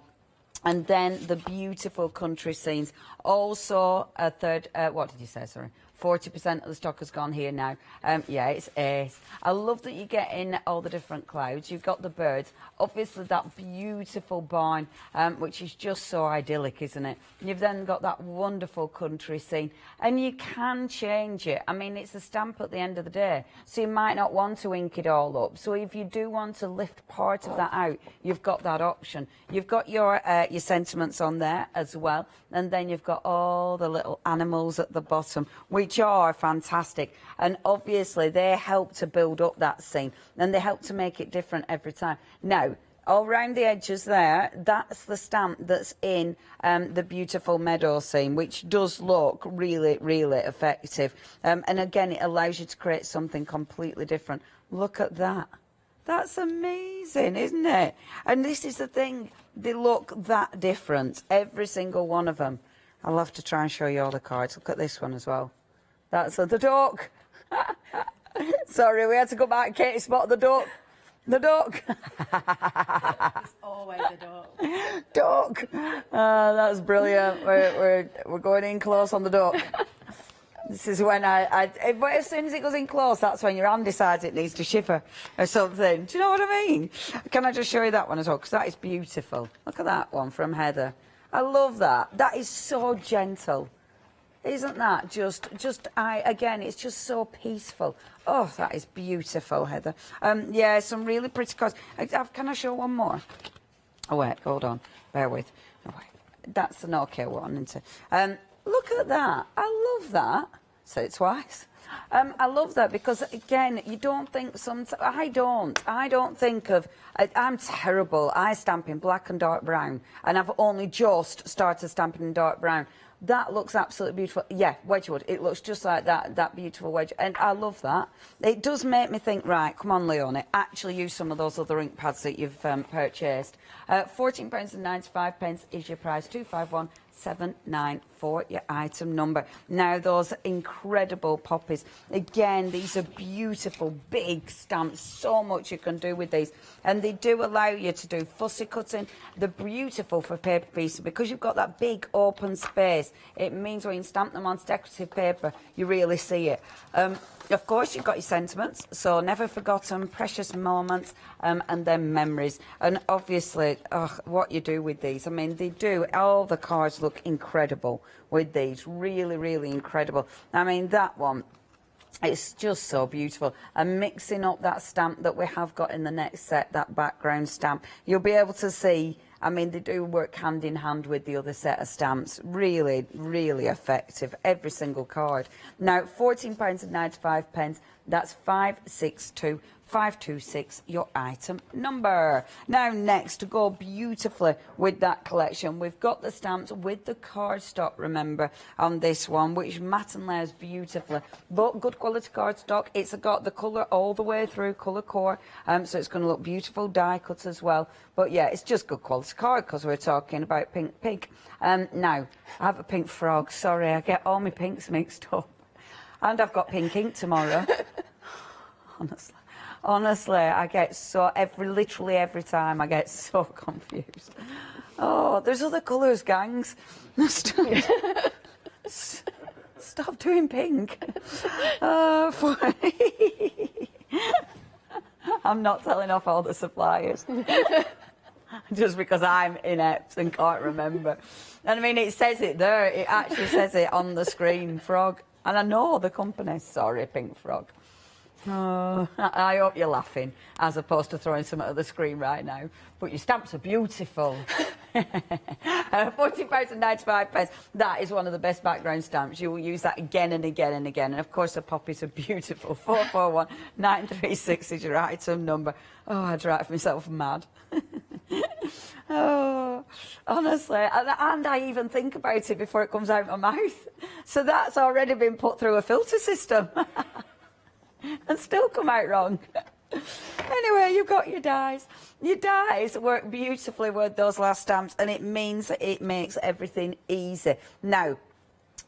And then the beautiful country scenes. Also a third, what did you say, sorry? 40% of the stock has gone here now. Yeah, it's ace. I love that you get in all the different clouds. You've got the birds. Obviously, that beautiful barn, which is just so idyllic, isn't it? You've then got that wonderful country scene. And you can change it. I mean, it's a stamp at the end of the day. So you might not want to ink it all up. So if you do want to lift part of that out, you've got that option. You've got your sentiments on there as well. And then you've got all the little animals at the bottom, which are fantastic. And obviously they help to build up that scene and they help to make it different every time. Now, all around the edges there, that's the stamp that's in the beautiful meadow scene, which does look really, really effective. And again, it allows you to create something completely different. Look at that. That's amazing, isn't it? And this is the thing, they look that different, every single one of them. I'll have to try and show you all the cards. Look at this one as well. That's the duck. Sorry, we had to go back. Katie spotted the duck. The duck. It's always a duck. Duck. That's brilliant. We're going in close on the duck. This is when but as soon as it goes in close, that's when your hand decides it needs to shiver or something. Do you know what I mean? Can I just show you that one as well? Because that is beautiful. Look at that one from Heather. I love that. That is so gentle. Isn't that just again, it's just so peaceful. Oh, that is beautiful, Heather. Yeah, some really pretty cards. Can I show one more? Oh, wait, hold on. Bear with. Oh, wait. That's an okay one, isn't it? Look at that. I love that. Say it twice. I love that because, again, you don't think sometimes... I don't think of... I'm terrible. I stamp in black and dark brown, and I've only just started stamping in dark brown. That looks absolutely beautiful. Yeah, Wedgwood. It looks just like that beautiful wedge. And I love that. It does make me think, right, come on, Leonie, actually use some of those other ink pads that you've purchased. £14.95 is your price. 251794, your item number. Now, those incredible poppies. Again, these are beautiful, big stamps. So much you can do with these. And they do allow you to do fussy cutting. They're beautiful for paper pieces because you've got that big open space. It means when you stamp them onto decorative paper, you really see it. Of course, you've got your sentiments, so never forgotten, precious moments, and then memories. And obviously, what you do with these, I mean, they do, all the cards look incredible with these, really, really incredible. I mean, that one, it's just so beautiful. And mixing up that stamp that we have got in the next set, that background stamp, you'll be able to see, I mean, they do work hand in hand with the other set of stamps. Really, really effective, every single card. Now, £14.95, that's 562526, your item number. Now, next, to go beautifully with that collection, we've got the stamps with the cardstock, remember, on this one, which matte and layers beautifully. But good quality cardstock. It's got the colour all the way through, colour core, so it's going to look beautiful die cut as well. But yeah, it's just good quality card because we're talking about Pink Pig. Now, I have a pink frog. Sorry, I get all my pinks mixed up. And I've got pink ink tomorrow. Honestly, I get so, literally every time I get so confused. Oh, there's other colours, gangs. Stop doing pink. I'm not telling off all the suppliers. Just because I'm inept and can't remember. And I mean, it says it there. It actually says it on the screen, frog. And I know the company. Sorry, Pink Frog. Oh, I hope you're laughing, as opposed to throwing something at the screen right now. But your stamps are beautiful. £40.95. That is one of the best background stamps. You will use that again and again and again. And of course, the poppies are beautiful. 441936 is your item number. Oh, I drive myself mad. Oh, honestly, and I even think about it before it comes out my mouth. So that's already been put through a filter system and still come out wrong. Anyway, you've got your dies. Your dies work beautifully with those last stamps, and it means that it makes everything easy. Now,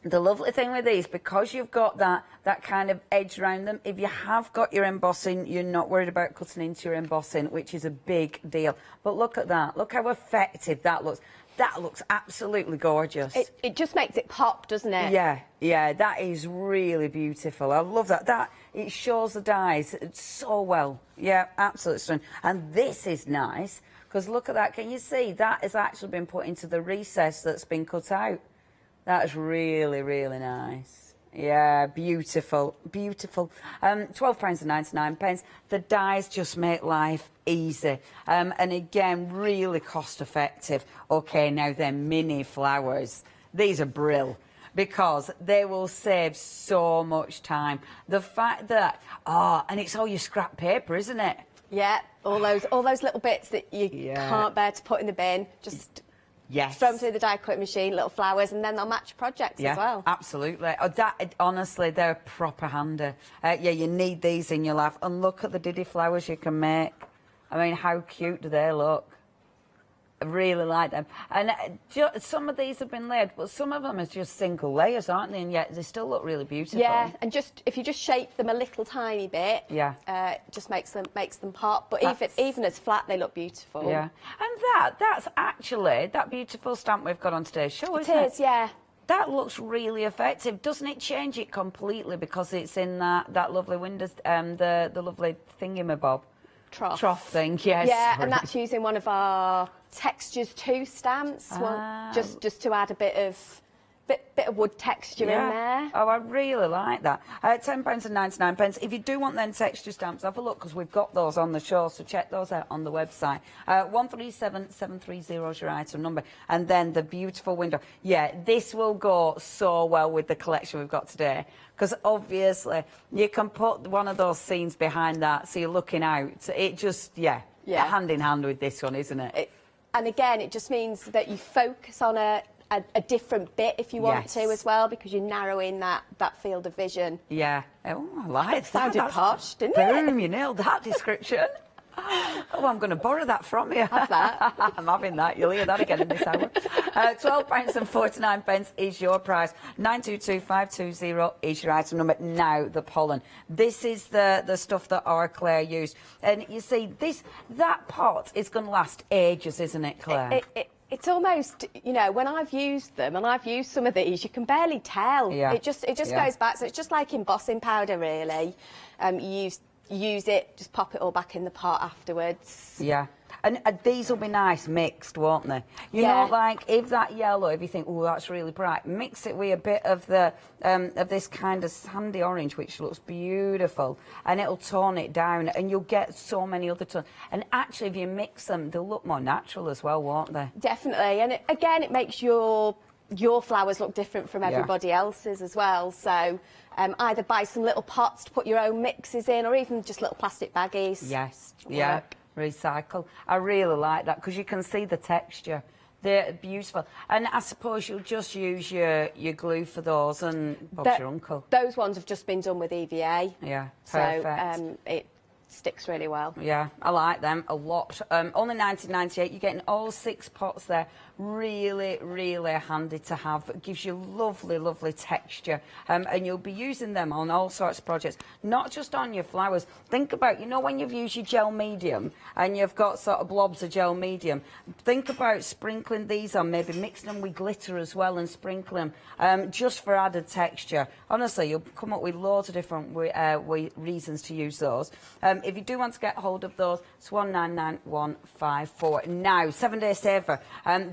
the lovely thing with these, because you've got that kind of edge around them, if you have got your embossing, you're not worried about cutting into your embossing, which is a big deal. But look at that. Look how effective that looks. That looks absolutely gorgeous. It just makes it pop, doesn't it? Yeah, yeah, that is really beautiful. I love that. It shows the dies so well. Yeah, absolutely stunning. And this is nice, because look at that. Can you see? That has actually been put into the recess that's been cut out. That's really, really nice. Yeah, beautiful, beautiful. £12.99. The dies just make life easy. And again, really cost effective. Okay, now they're mini flowers. These are brill, because they will save so much time. The fact that, and it's all your scrap paper, isn't it? Yeah, all those little bits that you can't bear to put in the bin, just throw them through the die cutting machine, little flowers, and then they'll match projects as well. Absolutely. Honestly, they're proper handy. Yeah, you need these in your life. And look at the diddy flowers you can make. I mean, how cute do they look? I really like them. And some of these have been layered, but some of them are just single layers, aren't they? And yet they still look really beautiful. Yeah, and if you just shape them a little tiny bit, it just makes them pop. But even as flat, they look beautiful. Yeah, and that's actually that beautiful stamp we've got on today's show, isn't it? It is, yeah. That looks really effective. Doesn't it change it completely because it's in that lovely windows, the lovely thingamabob? Trough thing, yes. Yeah, and that's using one of our Textures 2 stamps, just to add a bit of wood texture in there. Oh, I really like that. £10.99. If you do want them texture stamps, have a look, because we've got those on the show, so check those out on the website. 137730 is your item number. And then the beautiful window. Yeah, this will go so well with the collection we've got today, because obviously you can put one of those scenes behind that, so you're looking out. It just, hand in hand with this one, isn't it? And again, it just means that you focus on a different bit if you want to as well, because you're narrowing that field of vision. Yeah. Oh, I like that. Sounded posh, didn't it? Boom, you nailed that description. Oh, I'm going to borrow that from you. Have that. I'm having that. You'll hear that again in this hour. £12.49 is your price. 922520 is your item number. Now, the pollen. This is the stuff that our Claire used. And you see, that pot is going to last ages, isn't it, Claire? It's almost, when I've used them, and I've used some of these, you can barely tell. Yeah. It just goes back. So it's just like embossing powder, really. You use it, just pop it all back in the pot afterwards. Yeah. And these will be nice mixed, won't they? You know, like if that yellow, if you think, oh, that's really bright, mix it with a bit of of this kind of sandy orange, which looks beautiful, and it'll tone it down, and you'll get so many other tones. And actually, if you mix them, they'll look more natural as well, won't they? Definitely. And it makes your flowers look different from everybody else's as well. So either buy some little pots to put your own mixes in, or even just little plastic baggies. Yes. Yeah. Recycle. I really like that, because you can see the texture. They're beautiful. And I suppose you'll just use your glue for those, and Bob's your uncle. Those ones have just been done with EVA. Yeah, perfect. So it sticks really well. Yeah, I like them a lot. Only £19.98. You're getting all 6 pots there. Really, really handy to have. It gives you lovely, lovely texture. And you'll be using them on all sorts of projects, not just on your flowers. Think about, when you've used your gel medium and you've got sort of blobs of gel medium, think about sprinkling these on, maybe mixing them with glitter as well and sprinkling them just for added texture. Honestly, you'll come up with loads of different reasons to use those. If you do want to get hold of those, it's 199154. Now, 7-day saver.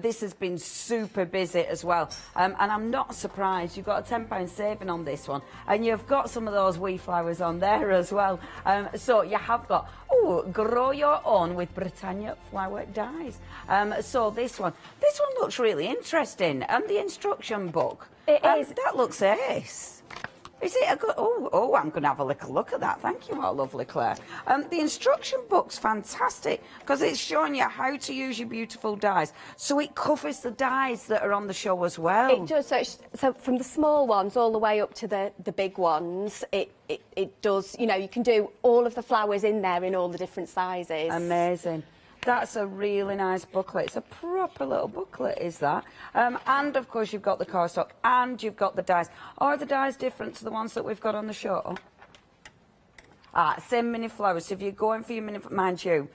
This has been super busy as well. And I'm not surprised. You've got a £10 saving on this one. And you've got some of those wee flowers on there as well. So you have got, grow your own with Britannia flower dies. So this one looks really interesting. And the instruction book. It is. That looks ace. Is it a good... Oh, I'm going to have a little look at that. Thank you, our lovely Claire. The instruction book's fantastic because it's showing you how to use your beautiful dies. So it covers the dies that are on the show as well. It does. So from the small ones all the way up to the big ones, it does, you know, you can do all of the flowers in there in all the different sizes. Amazing. That's a really nice booklet. It's a proper little booklet, is that? And, of course, you've got the cardstock and you've got the dies. Are the dies different to the ones that we've got on the show? Same mini flowers. So if you're going for your mini... Mind you,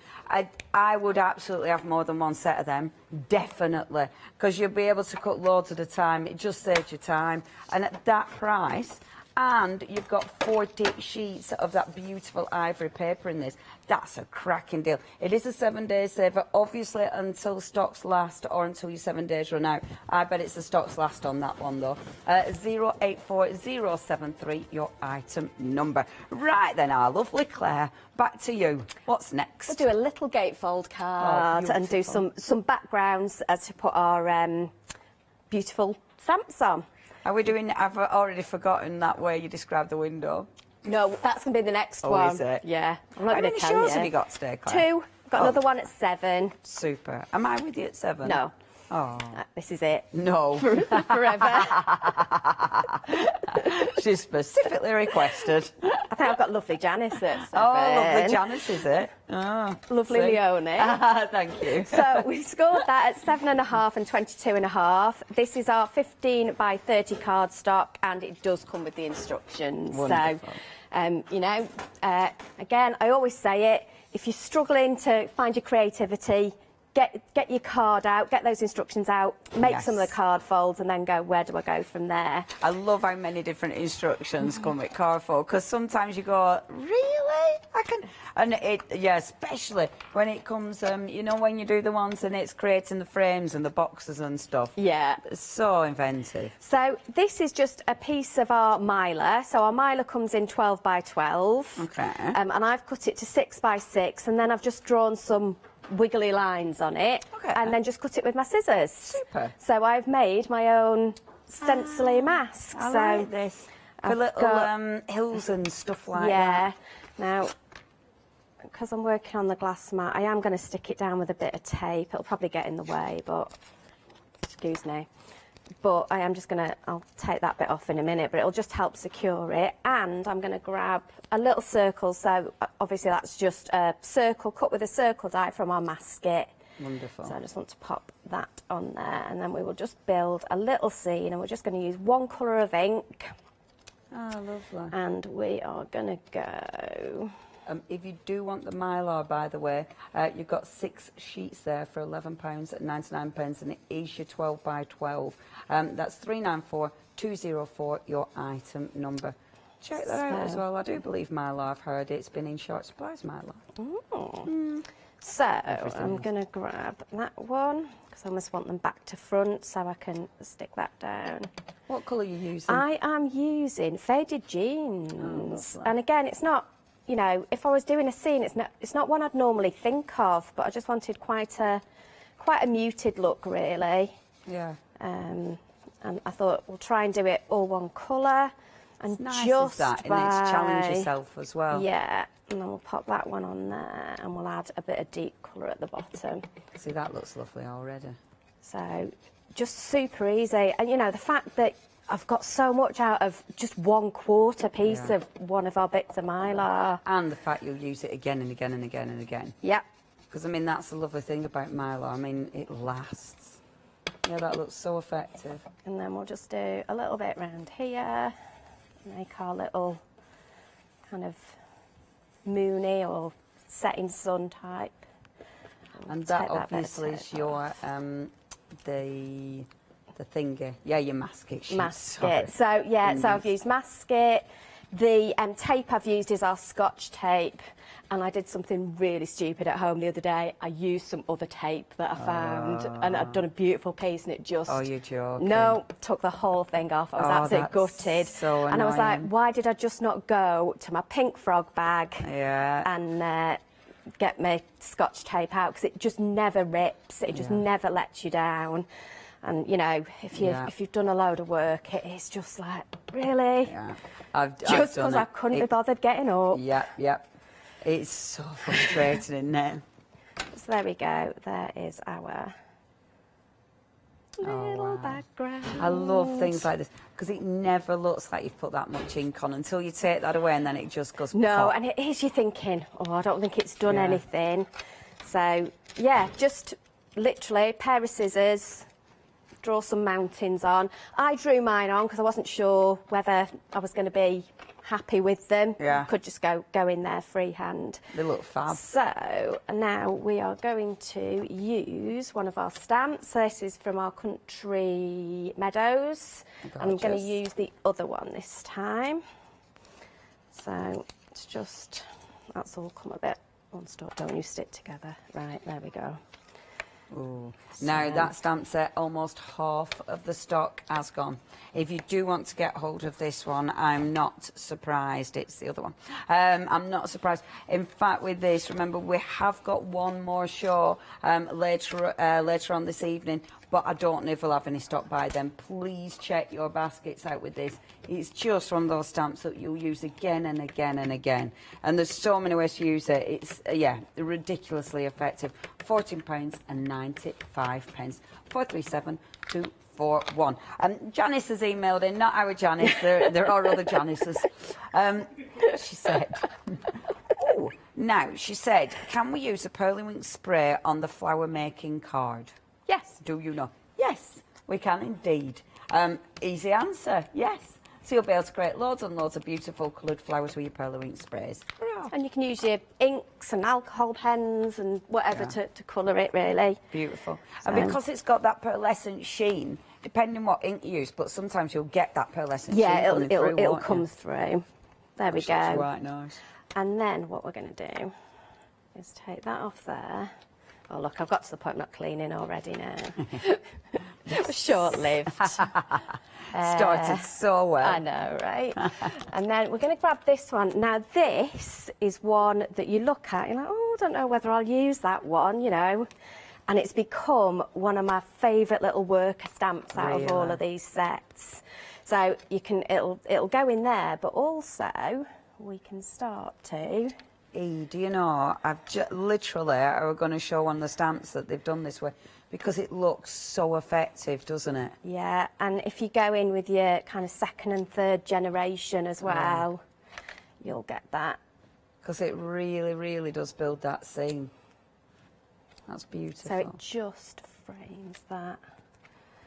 I would absolutely have more than one set of them. Definitely. Because you'll be able to cut loads at a time. It just saves you time. And at that price... And you've got 40 sheets of that beautiful ivory paper in this. That's a cracking deal. It is a 7-day saver, obviously until stocks last or until your 7 days run out. I bet it's the stocks last on that one though. 084073, your item number. Right then, our lovely Claire, back to you. What's next? We'll do a little gatefold card and do some backgrounds to put our beautiful stamps on. Are we doing... I've already forgotten that way you described the window. No, that's going to be the next one. Oh, is it? Yeah. I'm not How going many to tell you. shows have you got today, Claire? 2. Got another one at 7. Super. Am I with you at 7? No. Oh. This is it. No. Forever. She specifically requested. I think I've got lovely Janice at 7. Oh, lovely Janice, is it? Oh, lovely Leone. Thank you. So we've scored that at 7.5 and 22.5. This is our 15 by 30 cardstock, and it does come with the instructions. Wonderful. So, you know, again, I always say it, if you're struggling to find your creativity, get your card out, get those instructions out, make some of the card folds, and then go, where do I go from there? I love how many different instructions come with card fold, because sometimes you go, really? I can... And especially when it comes, you know, when you do the ones and it's creating the frames and the boxes and stuff. Yeah. It's so inventive. So this is just a piece of our miler. So our miler comes in 12 by 12. Okay. And I've cut it to 6 by 6, and then I've just drawn some wiggly lines on it, and then just cut it with my scissors. Super. So I've made my own stencily mask. I so like this. For little hills and stuff like that. Yeah. Now, because I'm working on the glass mat, I am going to stick it down with a bit of tape. It'll probably get in the way, but excuse me. But I am just going to, I'll take that bit off in a minute, but it'll just help secure it. And I'm going to grab a little circle. So obviously that's just a circle cut with a circle die from our mask kit. Wonderful. So I just want to pop that on there, and then we will just build a little scene, and we're just going to use one colour of ink. Oh, lovely. And we are going to go... if you do want the Mylar, by the way, you've got 6 sheets there for £11 at 99 pence, and it is your 12 by 12. That's 394204, your item number. Check that out as well. I do believe Mylar, I've heard it's been in short supplies, Mylar. So I'm going to grab that one, because I almost want them back to front, so I can stick that down. What colour are you using? I am using Faded Jeans. And again, it's not... You know, if I was doing a scene, it's not one I'd normally think of, but I just wanted quite a muted look, really. Yeah. And I thought we'll try and do it all one colour, and it's nice just that, and it's challenge yourself as well. Yeah, and then we'll pop that one on there, and we'll add a bit of deep colour at the bottom. See, that looks lovely already. So, just super easy, and you know the fact that I've got so much out of just 1/4 piece of one of our bits of Mylar. And the fact you'll use it again and again and again and again. Yep. Because, I mean, that's the lovely thing about Mylar. I mean, it lasts. Yeah, that looks so effective. And then we'll just do a little bit round here. Make our little kind of moony or setting sun type. And that obviously is your, the thingy. Yeah, your mask it. Mask it. So, yeah, so I've used mask it. The tape I've used is our Scotch tape, and I did something really stupid at home the other day. I used some other tape that I found, and I'd done a beautiful piece, and it just... Oh, you're joking. No, took the whole thing off. I was absolutely gutted. So and I was like, annoying. why did I just not go to my pink frog bag and get my Scotch tape out? Because it just never rips. It just never lets you down. And, you know, if you've done a load of work, it is just like, really? Yeah. Just because I couldn't be bothered getting up. Yep. It's so frustrating, isn't it? So there we go. There is our little background. I love things like this because it never looks like you've put that much ink on until you take that away and then it just goes pop. And it is, you're thinking, oh, I don't think it's done anything. So, yeah, just literally a pair of scissors, draw some mountings on. I drew mine on because I wasn't sure whether I was going to be happy with them. Yeah. Could just go in there freehand. They look fab. So now we are going to use one of our stamps. So this is from our Country Meadows. And I'm going to use the other one this time. So it's just, that's all come a bit unstuck. Don't you stick together. Right, there we go. Ooh. Now that stamp set, almost half of the stock has gone. If you do want to get hold of this one, I'm not surprised. It's the other one. I'm not surprised. In fact, with this, remember, we have got one more show later on this evening, but I don't know if we'll have any stock by then. Please check your baskets out with this. It's just one of those stamps that you'll use again and again and again. And there's so many ways to use it. It's, ridiculously effective. £14.95. 437 241. Janice has emailed in, not our Janice, there are other Janices. She said, she said, can we use a Pearlywink spray on the flower making card? Yes. Do you know? Yes, we can indeed. Easy answer, yes. So you'll be able to create loads and loads of beautiful coloured flowers with your Pearlywink sprays. And you can use your inks and alcohol pens and whatever to colour it, really. Beautiful. So, And because it's got that pearlescent sheen, depending what ink you use, but sometimes you'll get that pearlescent sheen it'll come through. There we go. That's right, nice. And then what we're going to do is take that off there. Oh, look, I've got to the point not cleaning already now. Short-lived. Started so well. I know, right? And then we're going to grab this one. Now, this is one that you look at, you're like, oh, I don't know whether I'll use that one, you know. And it's become one of my favourite little worker stamps out of all of these sets. So you can, it'll go in there, but also we can start to... Do you know, I've literally, I'm going to show one of the stamps that they've done this way because it looks so effective, doesn't it? Yeah, and if you go in with your kind of second and third generation as well, you'll get that. Because it really, really does build that scene. That's beautiful. So it just frames that.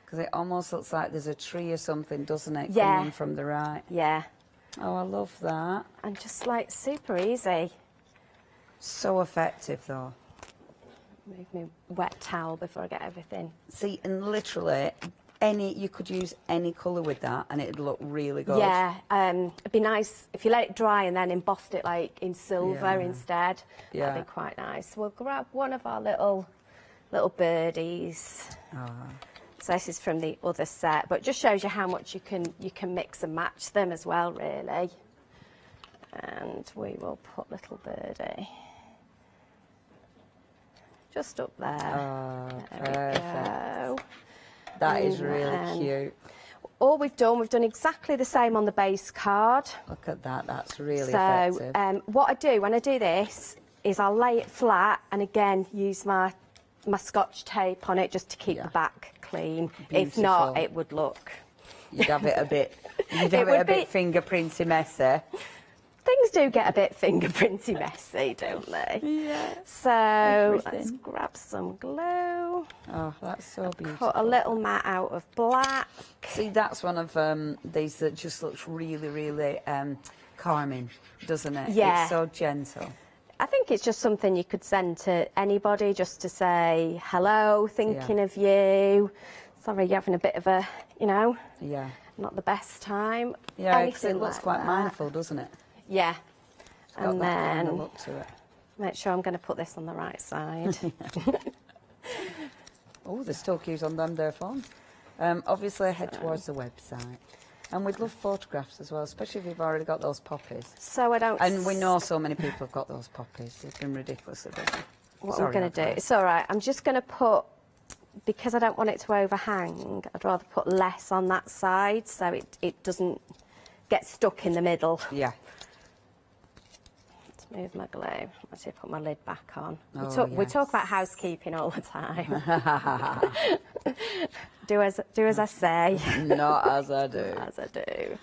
Because it almost looks like there's a tree or something, doesn't it, Yeah. coming from the right? Yeah. Oh, I love that. And just like super easy. So effective, though. Move my wet towel before I get everything. See, and literally, you could use any colour with that and it'd look really good. Yeah, it'd be nice if you let it dry and then embossed it like in silver instead. Yeah. That'd be quite nice. We'll grab one of our little birdies. So this is from the other set, but it just shows you how much you can mix and match them as well, really. And we will put little birdie just up there. There we go. That is really cute. All we've done exactly the same on the base card. Look at that, that's really effective. So what I do when I do this is I'll lay it flat and again use my Scotch tape on it just to keep the back clean. Beautiful. If not, it would look... You'd have it a bit, fingerprinty messy. Things do get a bit fingerprinty messy, don't they? Yeah. So let's grab some glue. Oh, that's so beautiful. Cut a little mat out of black. See, that's one of these that just looks really, really calming, doesn't it? Yeah. It's so gentle. I think it's just something you could send to anybody just to say, hello, thinking of you. Sorry, you're having a bit of a, Yeah. not the best time. Yeah, because it Anything looks like quite that. mindful, doesn't it? Yeah. It's got And that kind of then look to it. make sure I'm going to put this on the right side. Oh, there's still cues on them there, phone. Obviously, head towards the website. And we'd love photographs as well, especially if you've already got those poppies. So I don't... And we know so many people have got those poppies. It's been ridiculously busy. What Sorry, I'm going to do, it's all right, I'm just going to put, because I don't want it to overhang, I'd rather put less on that side so it doesn't get stuck in the middle. Yeah. Let's move my glue. Let's put my lid back on. Oh, We talk about housekeeping all the time. do as I say. Not as I do. As I do.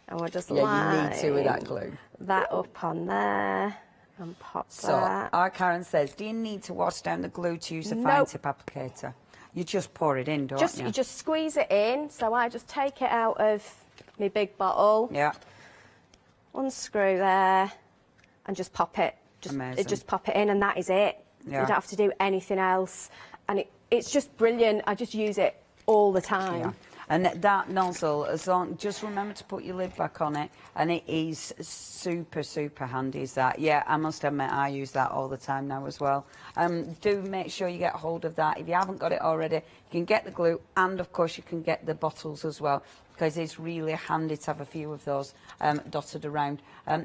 And we'll just Yeah, you need to with that glue. that up on there and pop So, that. our Karen says, do you need to wash down the glue to use a fine tip applicator? You just pour it in, don't you? You just squeeze it in. So I just take it out of my big bottle. Yeah. Unscrew there and just pop it. Just pop it in and that is it. Yeah. You don't have to do anything else. And it's just brilliant. I just use it all the time. Yeah. And that nozzle, just remember to put your lid back on it, and it is super, super handy, is that. Yeah, I must admit, I use that all the time now as well. Do make sure you get hold of that. If you haven't got it already, you can get the glue, and of course you can get the bottles as well, because it's really handy to have a few of those dotted around.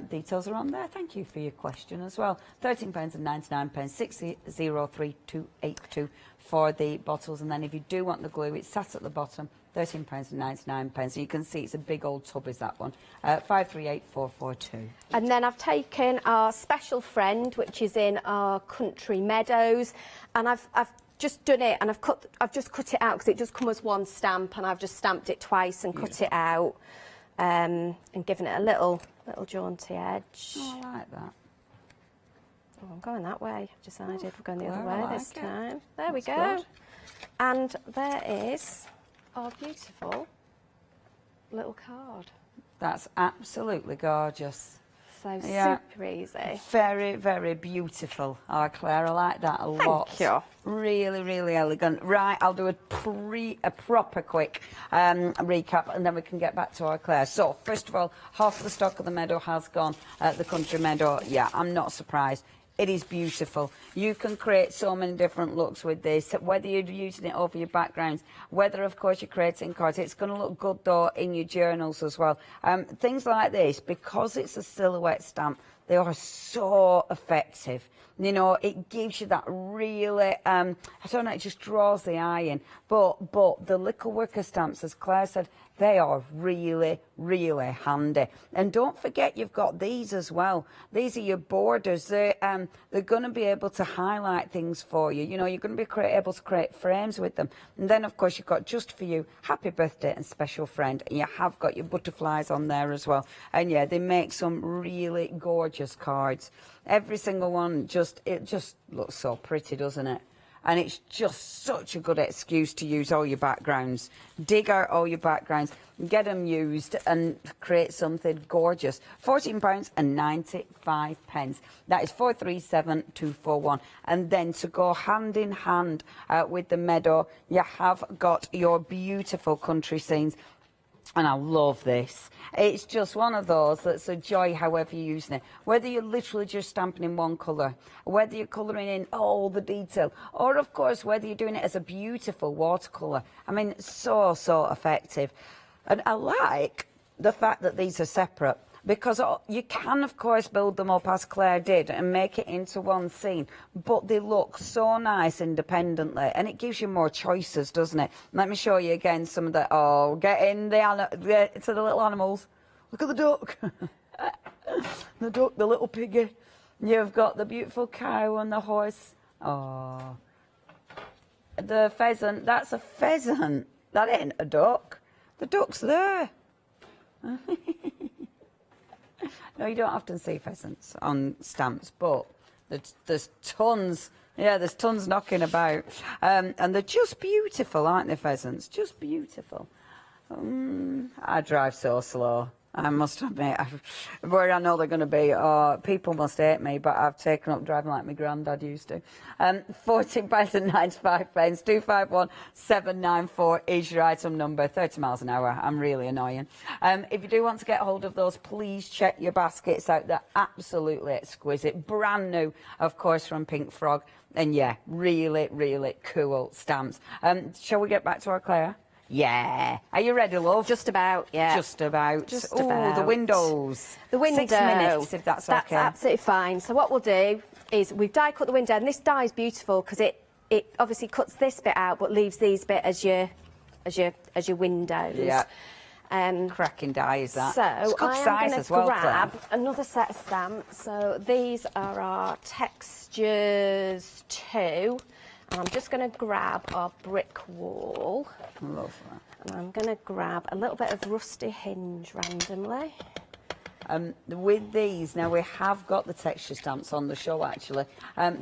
Details are on there. Thank you for your question as well. £13.99, 603282 for the bottles, and then if you do want the glue, it's sat at the bottom, £13.99. And you can see it's a big old tub, is that one. 538442. And then I've taken our special friend, which is in our country meadows, and I've just done it, and I've just cut it out because it does come as one stamp, and I've just stamped it twice and cut it out, and given it a little jaunty edge. Oh, I like that. Oh, I'm going that way. I've decided we're going the other well, way I this like it. time. There we That's go. good. And there is our beautiful little card. That's absolutely gorgeous. So Yeah. super easy. Very, very beautiful. Oh, Claire, I like that a lot. Thank you. Really, really elegant. Right, I'll do a proper quick recap, and then we can get back to our Claire. So, first of all, half of the stock of the meadow has gone. The country meadow, yeah, I'm not surprised. It is beautiful. You can create so many different looks with this, whether you're using it over your backgrounds, whether, of course, you're creating cards. It's going to look good, though, in your journals as well. Things like this, because it's a silhouette stamp, they are so effective. You know, it gives you that really, I don't know, it just draws the eye in. But the little worker stamps, as Claire said, they are really, really handy. And don't forget, you've got these as well. These are your borders. They're going to be able to highlight things for you. You know, you're going to be able to create frames with them. And then, of course, you've got just for you, happy birthday and special friend. And you have got your butterflies on there as well. And yeah, they make some really gorgeous cards. Every single one, it just looks so pretty, doesn't it? And it's just such a good excuse to use all your backgrounds. Dig out all your backgrounds, get them used and create something gorgeous. £14.95. That is 437241. And then to go hand in hand with the meadow, you have got your beautiful country scenes. And I love this. It's just one of those that's a joy however you're using it. Whether you're literally just stamping in one colour, whether you're colouring in all the detail, or of course whether you're doing it as a beautiful watercolour. I mean, so effective. And I like the fact that these are separate, because you can, of course, build them up as Claire did and make it into one scene, but they look so nice independently, and it gives you more choices, doesn't it? Let me show you again some of the, get in to the little animals. Look at the duck. The duck, the little piggy. You've got the beautiful cow and the horse. Oh. The pheasant, that's a pheasant. That ain't a duck. The duck's there. No, you don't often see pheasants on stamps, but there's tons. Yeah, there's tons knocking about. And they're just beautiful, aren't they, pheasants? Just beautiful. I drive so slow. I must admit, where I know they're going to be, people must hate me, but I've taken up driving like my granddad used to. £14.95, 251794 is your item number, 30 miles an hour. I'm really annoying. If you do want to get hold of those, please check your baskets out. They're absolutely exquisite. Brand new, of course, from Pink Frog. And yeah, really, really cool stamps. Shall we get back to our Claire? Yeah. Are you ready, love? Just about, yeah. Just about. Just Ooh, about. the windows. The window. 6 minutes, if that's okay. That's absolutely fine. So what we'll do is we've die cut the window, and this die is beautiful because it obviously cuts this bit out, but leaves these bit as your windows. Yeah. Cracking die is that. So it's good I size am as well, grab Claire. another set of stamps. So these are our textures 2. And I'm just going to grab our brick wall. Love that. And I'm going to grab a little bit of rusty hinge randomly. With these, now we have got the texture stamps on the show actually.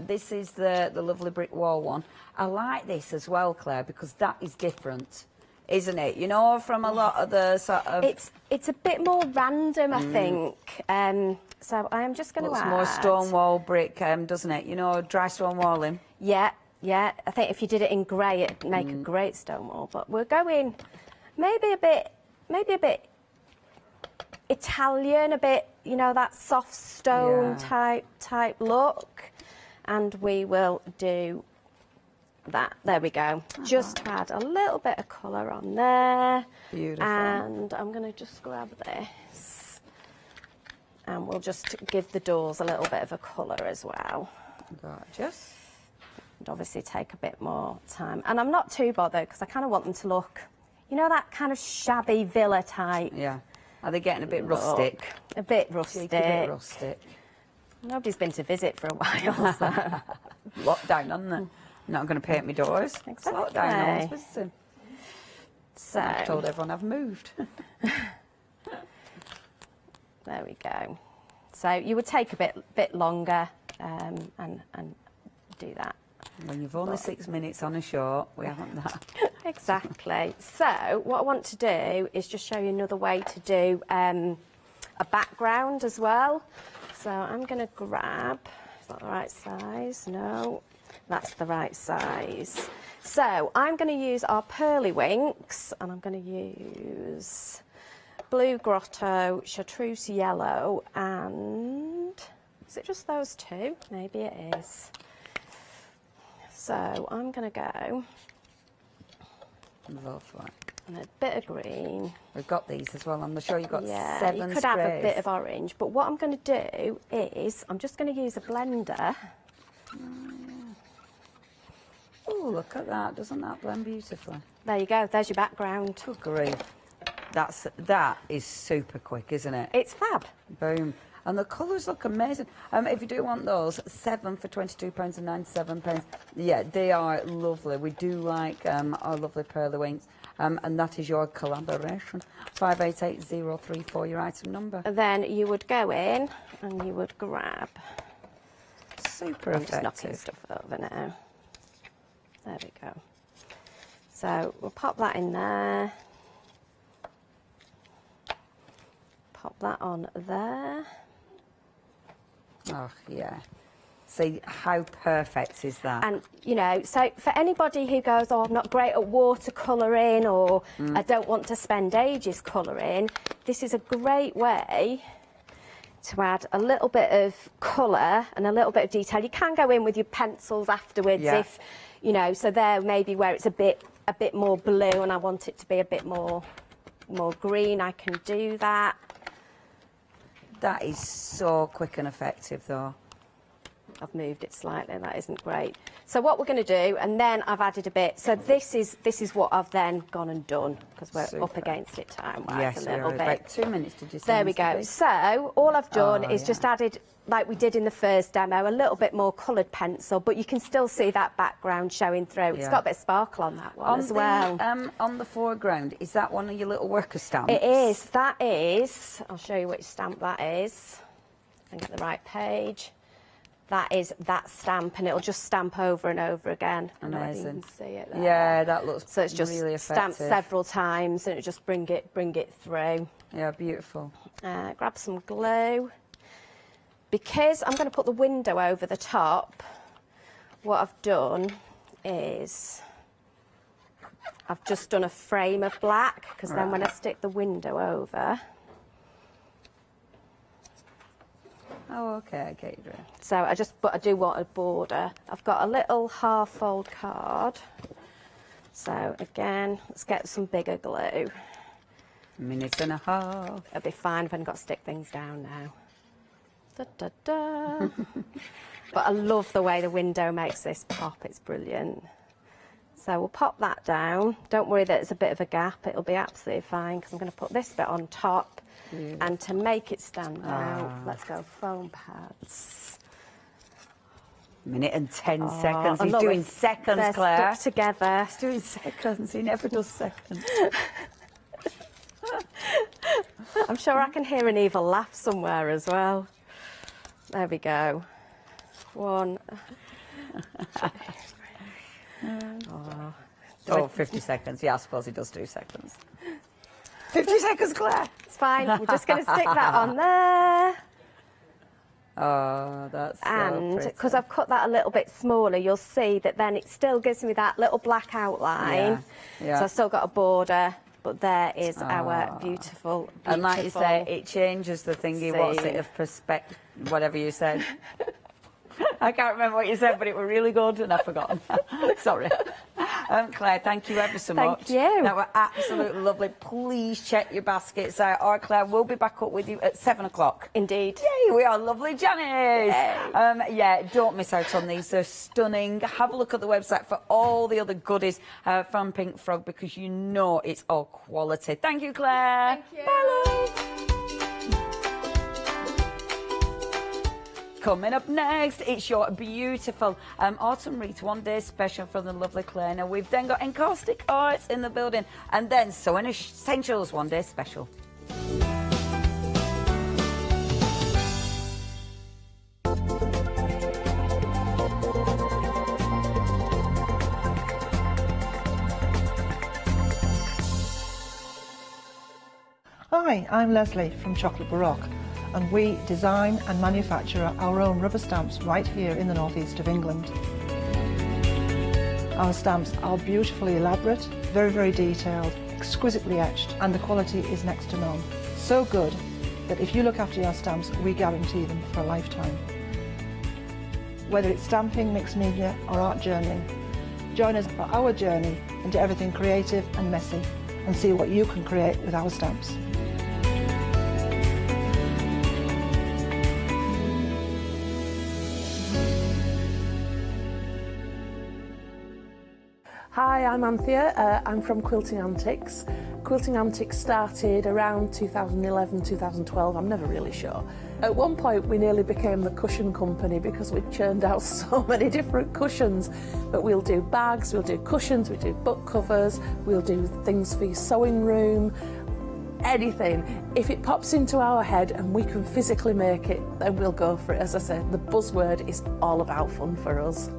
This is the lovely brick wall one. I like this as well, Claire, because that is different, isn't it? You know, from a lot of the sort of... It's a bit more random, I think. So I am just going to add... Looks more stone wall brick, doesn't it? You know, dry stone walling. Yeah. Yeah, I think if you did it in grey, it'd make a great stone wall. But we're going maybe a bit Italian, a bit, you know, that soft stone type look. And we will do that. There we go. Just add a little bit of colour on there. Beautiful. And I'm going to just grab this. And we'll just give the doors a little bit of a colour as well. Gorgeous. And obviously take a bit more time. And I'm not too bothered because I kind of want them to look, you know, that kind of shabby villa type. Yeah. Are they getting a bit rustic? A bit rustic. A bit rustic. Nobody's been to visit for a while, so. Lockdown, hasn't it? Not going to paint my doors. Exactly. Lockdown, no one's visiting. So. I've told everyone I've moved. There we go. So you would take a bit longer and do that. When you've only 6 minutes on a show, we haven't that. Exactly. So what I want to do is just show you another way to do a background as well. So I'm going to grab, is that the right size? No, that's the right size. So I'm going to use our Pearly Winks, and I'm going to use Blue Grotto, Chartreuse Yellow, and is it just those two? Maybe it is. So I'm going to go Lovely. and a bit of green. We've got these as well. I'm sure you've got 7 you could sprays. have a bit of orange, but what I'm going to do is I'm just going to use a blender. Oh, look at that. Doesn't that blend beautifully? There you go. There's your background. Good grief. That is super quick, isn't it? It's fab. Boom. And the colours look amazing. If you do want those, 7 for £22.97. Yeah, they are lovely. We do like our lovely Pearly Winks. And that is your collaboration. 588034, your item number. And then you would go in and you would grab. Super I'm just effective. knocking stuff over now. There we go. So we'll pop that in there. Pop that on there. Oh, yeah. See, how perfect is that? And, you know, so for anybody who goes, oh, I'm not great at watercolouring or I don't want to spend ages colouring, this is a great way to add a little bit of colour and a little bit of detail. You can go in with your pencils afterwards if, you know, so there maybe where it's a bit more blue and I want it to be a bit more green, I can do that. That is so quick and effective, though. I've moved it slightly, that isn't great. So what we're going to do, and then I've added a bit, so this is what I've then gone and done, because we're up against it time-wise a little bit. About 2 minutes, did you say? There we go. So all I've done is just added, like we did in the first demo, a little bit more coloured pencil, but you can still see that background showing through. It's got a bit of sparkle on that one as well. On the foreground, is that one of your little worker stamps? It is. That is. I'll show you which stamp that is. I can get the right page. That is that stamp, and it'll just stamp over and over again. Amazing. I don't know if you can see it there. Yeah, that looks so it's just really stamped effective. several times, and it just bring it through. Yeah, beautiful. Grab some glue. Because I'm going to put the window over the top, what I've done is I've just done a frame of black, because then when I stick the window over... Oh, okay, I get you. So but I do want a border. I've got a little half-fold card. So again, let's get some bigger glue. Minute and a half. It'll be fine if I haven't got to stick things down now. Da, da, da. But I love the way the window makes this pop. It's brilliant. So we'll pop that down. Don't worry that it's a bit of a gap. It'll be absolutely fine, because I'm going to put this bit on top. And to make it stand out, let's go foam pads. Minute and 10 seconds. He's doing seconds, they're Claire. Stuck together. He's doing seconds. He never does seconds. I'm sure I can hear an evil laugh somewhere as well. There we go. 1. Oh, 50 seconds. Yeah, I suppose he does do seconds. 50 seconds, Claire. It's fine. We're just going to stick that on there. Oh, that's so and because I've cut that a little bit smaller, you'll see that then it still gives me that little black outline. Yeah. So I've still got a border, but there is our beautiful, And like you say, it changes the thingy, what's it, scene. of perspective, whatever you said. I can't remember what you said, but it was really good and I've forgotten. Sorry. Claire, thank you ever so much. Thank you. That were absolutely lovely. Please check your baskets out. Or Claire, we'll be back up with you at 7 o'clock. Indeed. Yay, we are lovely Janice. Yeah, don't miss out on these. They're stunning. Have a look at the website for all the other goodies from Pink Frog, because you know it's all quality. Thank you, Claire. Thank you. Bye, love. Coming up next, it's your beautiful Autumn Wreath One Day Special from the lovely Claire. Now, we've then got Encaustic Arts in the building, and then Sewing Essentials One Day Special. Hi, I'm Leslie from Chocolate Baroque, and we design and manufacture our own rubber stamps right here in the northeast of England. Our stamps are beautifully elaborate, very, very detailed, exquisitely etched, and the quality is next to none. So good that if you look after your stamps, we guarantee them for a lifetime. Whether it's stamping, mixed media, or art journaling, join us for our journey into everything creative and messy, and see what you can create with our stamps. Hi, I'm Anthea. I'm from Quilting Antics. Quilting Antics started around 2011, 2012, I'm never really sure. At one point we nearly became the cushion company because we churned out so many different cushions. But we'll do bags, we'll do cushions, we do book covers, we'll do things for your sewing room, anything. If it pops into our head and we can physically make it, then we'll go for it. As I said, the buzzword is all about fun for us.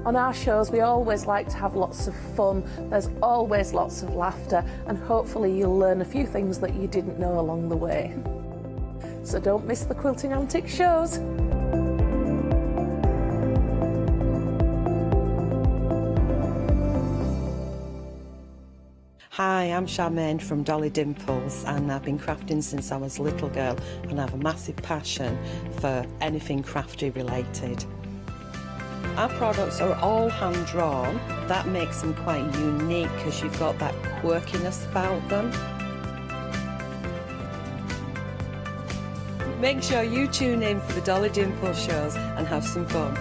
On our shows, we always like to have lots of fun. There's always lots of laughter, and hopefully you'll learn a few things that you didn't know along the way. So don't miss the Quilting Antics shows. Hi, I'm Charmaine from Dolly Dimples, and I've been crafting since I was a little girl, and I have a massive passion for anything crafty related. Our products are all hand drawn. That makes them quite unique because you've got that quirkiness about them. Make sure you tune in for the Dolly Dimples shows and have some fun.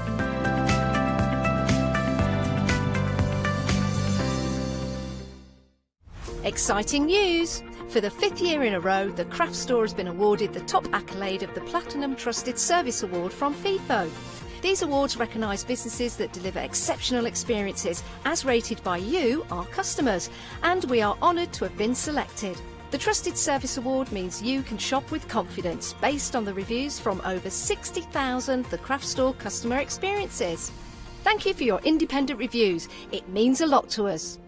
Exciting news! For the 5th year in a row, the Craft Store has been awarded the top accolade of the Platinum Trusted Service Award from FIFO. These awards recognise businesses that deliver exceptional experiences as rated by you, our customers, and we are honoured to have been selected. The Trusted Service Award means you can shop with confidence based on the reviews from over 60,000 The Craft Store customer experiences. Thank you for your independent reviews. It means a lot to us.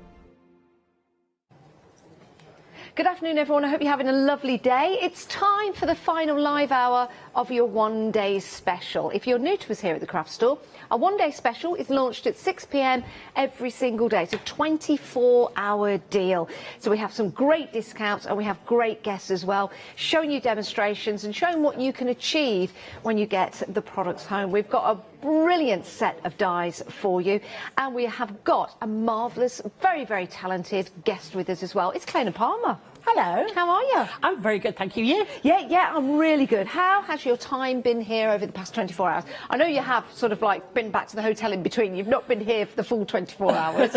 Good afternoon, everyone. I hope you're having a lovely day. It's time for the final live hour of your one-day special. If you're new to us here at the Craft Store, our one-day special is launched at 6 p.m. every single day. It's a 24-hour deal. So we have some great discounts and we have great guests as well, showing you demonstrations and showing what you can achieve when you get the products home. We've got a brilliant set of dies for you, and we have got a marvellous, very, very talented guest with us as well. It's Clayna Palmer. Hello. How are you? I'm very good, thank you. You? Yeah, I'm really good. How has your time been here over the past 24 hours? I know you have sort of like been back to the hotel in between. You've not been here for the full 24 hours.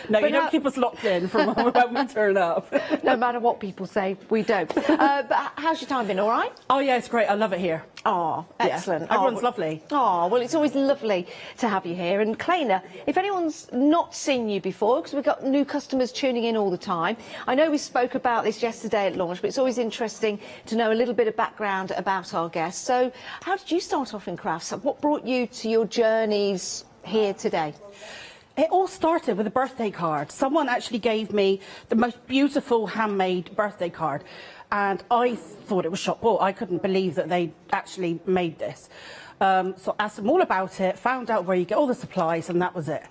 No, you don't keep us locked in from when we turn up. No matter what people say, we don't. But how's your time been, all right? Oh, yeah, it's great. I love it here. Oh, excellent. Yeah. Everyone's lovely. Oh, well, it's always lovely to have you here. And Clayna, if anyone's not seen you before, because we've got new customers tuning in all the time, I know we spoke about this yesterday at launch, but it's always interesting to know a little bit of background about our guests. So how did you start off in crafts? What brought you to your journeys here today? It all started with a birthday card. Someone actually gave me the most beautiful handmade birthday card, and I thought it was shop bought. I couldn't believe that they actually made this. So I asked them all about it, found out where you get all the supplies, and that was it.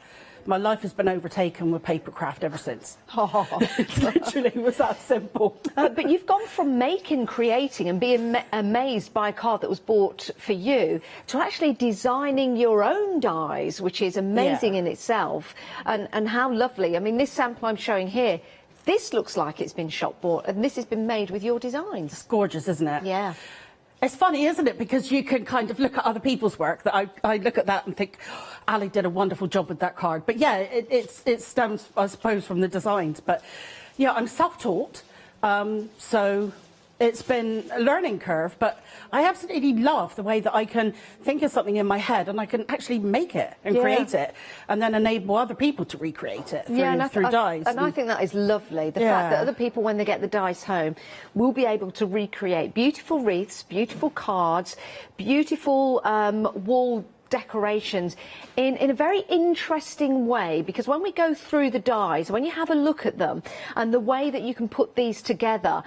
My life has been overtaken with paper craft ever since. Oh. It literally was that simple. But you've gone from creating and being amazed by a card that was bought for you to actually designing your own dies, which is amazing in itself. And how lovely. I mean, this sample I'm showing here, this looks like it's been shop bought, and this has been made with your designs. It's gorgeous, isn't it? Yeah. It's funny, isn't it? Because you can kind of look at other people's work. That I look at that and think, oh, Ali did a wonderful job with that card. But yeah, it stems, I suppose, from the designs. But yeah, I'm self-taught, so it's been a learning curve. But I absolutely love the way that I can think of something in my head and I can actually make it and create it, and then enable other people to recreate it through dies. And I think that is lovely. The fact that other people, when they get the dies home, will be able to recreate beautiful wreaths, beautiful cards, beautiful wall decorations in a very interesting way, because when we go through the dies, when you have a look at them and the way that you can put these together,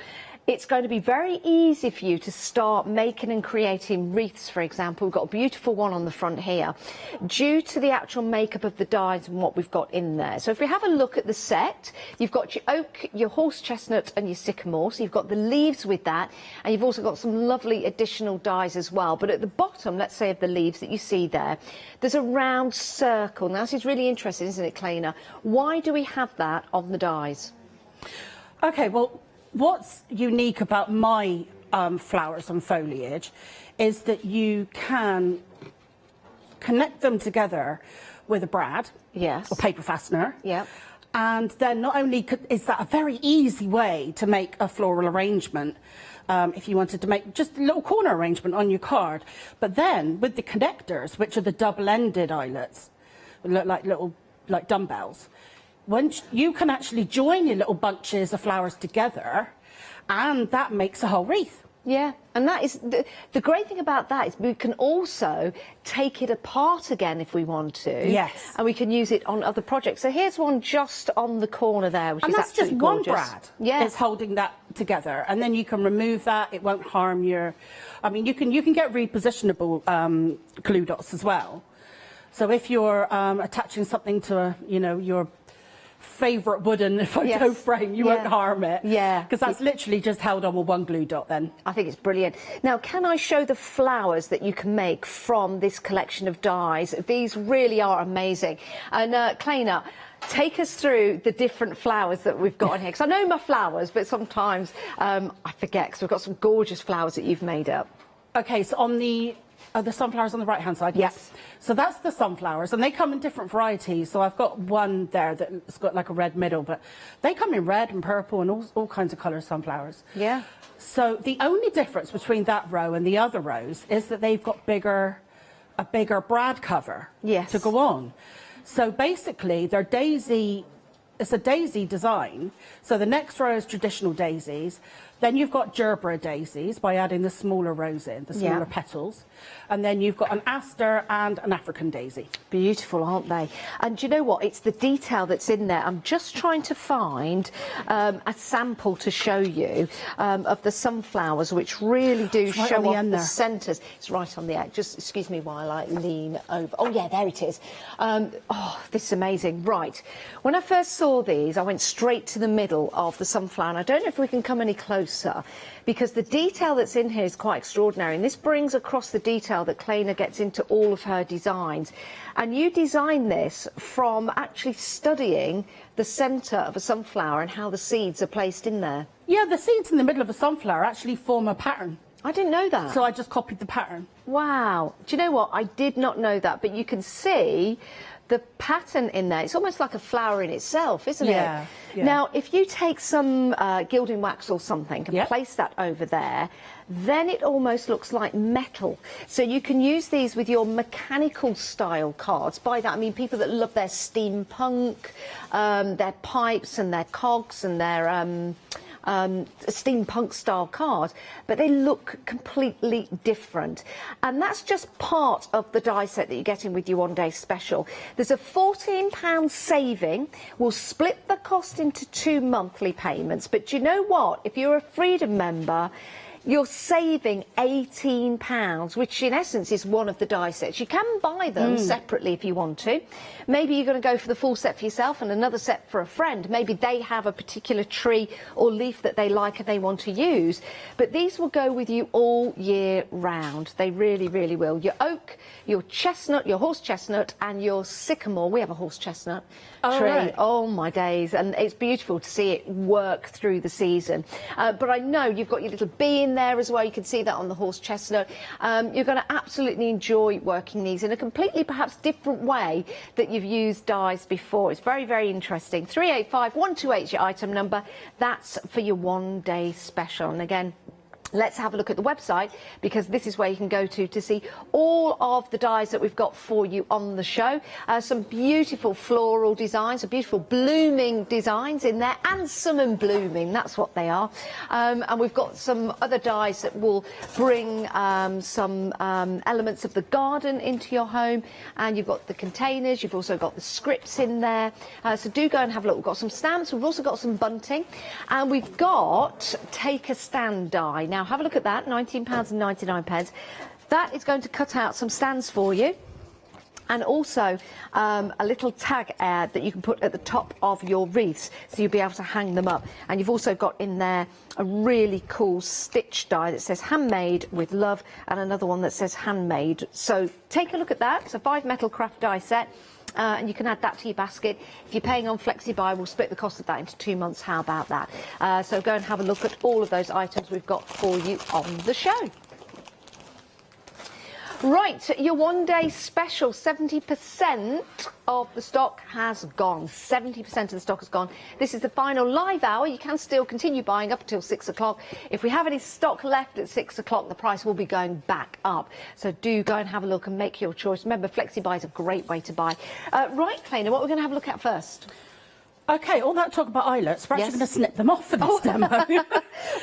it's going to be very easy for you to start making and creating wreaths, for example. We've got a beautiful one on the front here, due to the actual makeup of the dies and what we've got in there. So if we have a look at the set, you've got your oak, your horse chestnut and your sycamore. So you've got the leaves with that, and you've also got some lovely additional dies as well. But at the bottom, let's say, of the leaves that you see there, there's a round circle. Now, this is really interesting, isn't it, Clayna? Why do we have that on the dies? Okay, well, what's unique about my flowers and foliage is that you can connect them together with a brad or paper fastener. Yeah. And then not only is that a very easy way to make a floral arrangement, if you wanted to make just a little corner arrangement on your card, but then with the connectors, which are the double-ended eyelets, look like little dumbbells, once you can actually join your little bunches of flowers together, and that makes a whole wreath. Yeah, and that is the great thing about that is we can also take it apart again if we want to. Yes. And we can use it on other projects. So here's one just on the corner there, which and is that's just absolutely gorgeous. one brad. Yeah. It's holding that together, and then you can remove that. It won't harm your. I mean, you can get repositionable glue dots as well. So if you're attaching something to your favourite wooden photo frame, you won't harm it. Yeah. Because that's literally just held on with one glue dot then. I think it's brilliant. Now, can I show the flowers that you can make from this collection of dies? These really are amazing. And Clayna, take us through the different flowers that we've got on here. Because I know my flowers, but sometimes I forget, because we've got some gorgeous flowers that you've made up. Okay, so on the sunflowers on the right-hand side? Yes. So that's the sunflowers, and they come in different varieties. So I've got one there that's got like a red middle, but they come in red and purple and all kinds of colours sunflowers. Yeah. So the only difference between that row and the other rows is that they've got a bigger brad cover to go on. So basically, they're daisy. It's a daisy design. So the next row is traditional daisies. Then you've got gerbera daisies by adding the smaller rows in, the smaller petals. And then you've got an aster and an African daisy. Beautiful, aren't they? And do you know what? It's the detail that's in there. I'm just trying to find a sample to show you of the sunflowers, which really do show off the centres. It's right on the edge. Just excuse me while I lean over. Oh, yeah, there it is. Oh, this is amazing. Right. When I first saw these, I went straight to the middle of the sunflower. And I don't know if we can come any closer, because the detail that's in here is quite extraordinary. And this brings across the detail that Kleina gets into all of her designs. And you design this from actually studying the centre of a sunflower and how the seeds are placed in there. Yeah, the seeds in the middle of a sunflower actually form a pattern. I didn't know that. So I just copied the pattern. Wow. Do you know what? I did not know that, but you can see the pattern in there. It's almost like a flower in itself, isn't it? Yeah. Now, if you take some gilding wax or something and place that over there, then it almost looks like metal. So you can use these with your mechanical style cards. By that I mean people that love their steampunk, their pipes and their cogs and their steampunk style cards, but they look completely different. And that's just part of the die set that you're getting with your one-day special. There's a £14 saving. We'll split the cost into 2 monthly payments, but do you know what? If you're a Freedom member, you're saving £18, which in essence is one of the die sets. You can buy them separately if you want to. Maybe you're going to go for the full set for yourself and another set for a friend. Maybe they have a particular tree or leaf that they like and they want to use. But these will go with you all year round. They really, really will. Your oak, your chestnut, your horse chestnut and your sycamore. We have a horse chestnut tree. Right. Oh, my days. And it's beautiful to see it work through the season. But I know you've got your little bee in there as well. You can see that on the horse chestnut. You're going to absolutely enjoy working these in a completely perhaps different way that you've used dies before. It's very, very interesting. 385128 is your item number. That's for your one-day special. And again, let's have a look at the website, because this is where you can go to see all of the dies that we've got for you on the show. Some beautiful floral designs, some beautiful blooming designs in there, and summer blooming, that's what they are. And we've got some other dies that will bring some elements of the garden into your home. And you've got the containers, you've also got the scripts in there. So do go and have a look. We've got some stamps, we've also got some bunting, and we've got Take a Stand die. Now, have a look at that, £19.99. That is going to cut out some stands for you, and also a little tag ad that you can put at the top of your wreaths, so you'll be able to hang them up. And you've also got in there a really cool stitch die that says handmade with love, and another one that says handmade. So take a look at that. It's a 5 metal craft die set. And you can add that to your basket. If you're paying on FlexiBuy, we'll split the cost of that into 2 months. How about that? So go and have a look at all of those items we've got for you on the show. Right, your one-day special, 70% of the stock has gone. 70% of the stock has gone. This is the final live hour. You can still continue buying up until 6 o'clock. If we have any stock left at 6 o'clock, the price will be going back up. So do go and have a look and make your choice. Remember, FlexiBuy is a great way to buy. Right, Kleina, what we're going to have a look at first? OK, all that talk about eyelets, we're actually going to snip them off for this demo.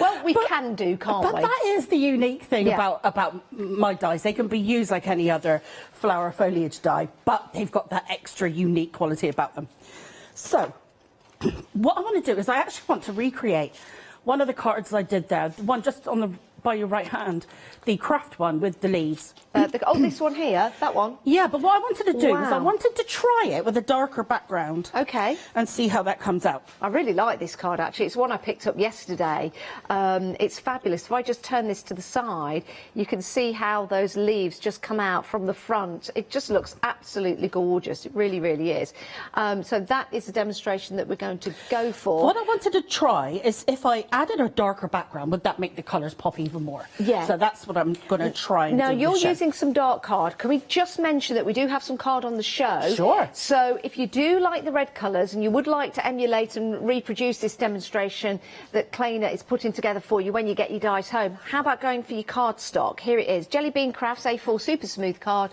Well, we can do, can't we? But that is the unique thing about my dies. They can be used like any other flower foliage die, but they've got that extra unique quality about them. So, what I want to do is I actually want to recreate one of the cards I did there, the one just on the by your right hand, the craft one with the leaves. This one here, that one? Yeah, but what I wanted to do was I wanted to try it with a darker background. OK. And see how that comes out. I really like this card, actually. It's one I picked up yesterday. It's fabulous. If I just turn this to the side, you can see how those leaves just come out from the front. It just looks absolutely gorgeous. It really, really is. So that is the demonstration that we're going to go for. What I wanted to try is if I added a darker background, would that make the colours pop even more? Yeah. So that's what I'm going to try and do. Now, you're using some dark card. Can we just mention that we do have some card on the show? Sure. So if you do like the red colours and you would like to emulate and reproduce this demonstration that Kleina is putting together for you when you get your dies home, how about going for your card stock? Here it is. Jelly Bean Crafts A4 Super Smooth card.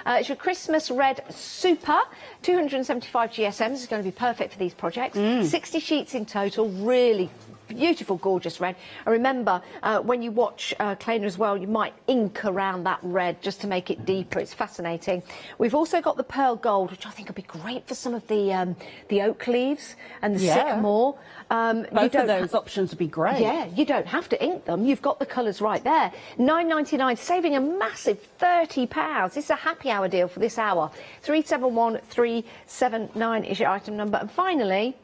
It's your Christmas Red Super, 275 GSMs. It's going to be perfect for these projects. 60 sheets in total, really beautiful, gorgeous red. And remember, when you watch Claina as well, you might ink around that red just to make it deeper. It's fascinating. We've also got the pearl gold, which I think would be great for some of the oak leaves and the sycamore. Both of those options would be great. Yeah, you don't have to ink them. You've got the colours right there. £9.99, saving a massive £30. This is a happy hour deal for this hour. 371379 is your item number. And finally,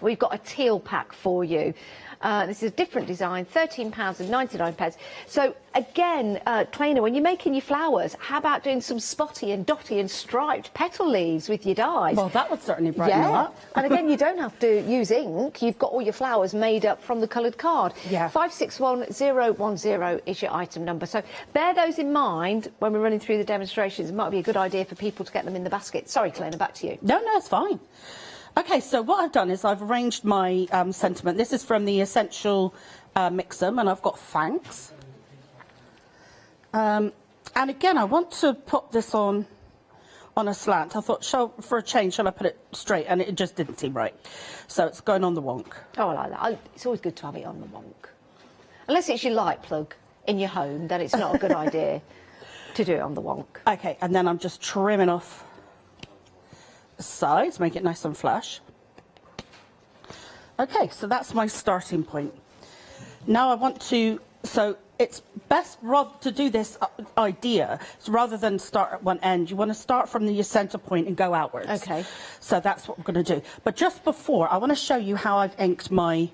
we've got a teal pack for you. This is a different design, £13.99. So again, Claina, when you're making your flowers, how about doing some spotty and dotty and striped petal leaves with your dies? Well, that would certainly brighten them up. And again, you don't have to use ink. You've got all your flowers made up from the coloured card. Yeah. 561010 is your item number. So bear those in mind when we're running through the demonstrations. It might be a good idea for people to get them in the basket. Sorry, Claina, back to you. No, it's fine. Okay, so what I've done is I've arranged my sentiment. This is from the Essential Mix'em, and I've got thanks. And again, I want to put this on a slant. I thought, for a change, shall I put it straight? And it just didn't seem right. So it's going on the wonk. Oh, I like that. It's always good to have it on the wonk. Unless it's your light plug in your home, then it's not a good idea to do it on the wonk. Okay, and then I'm just trimming off sides, make it nice and flush. Okay, so that's my starting point. Now I want to, so it's best rather to do this idea, so rather than start at one end, you want to start from your centre point and go outwards. Okay. So that's what we're going to do. But just before, I want to show you how I've inked my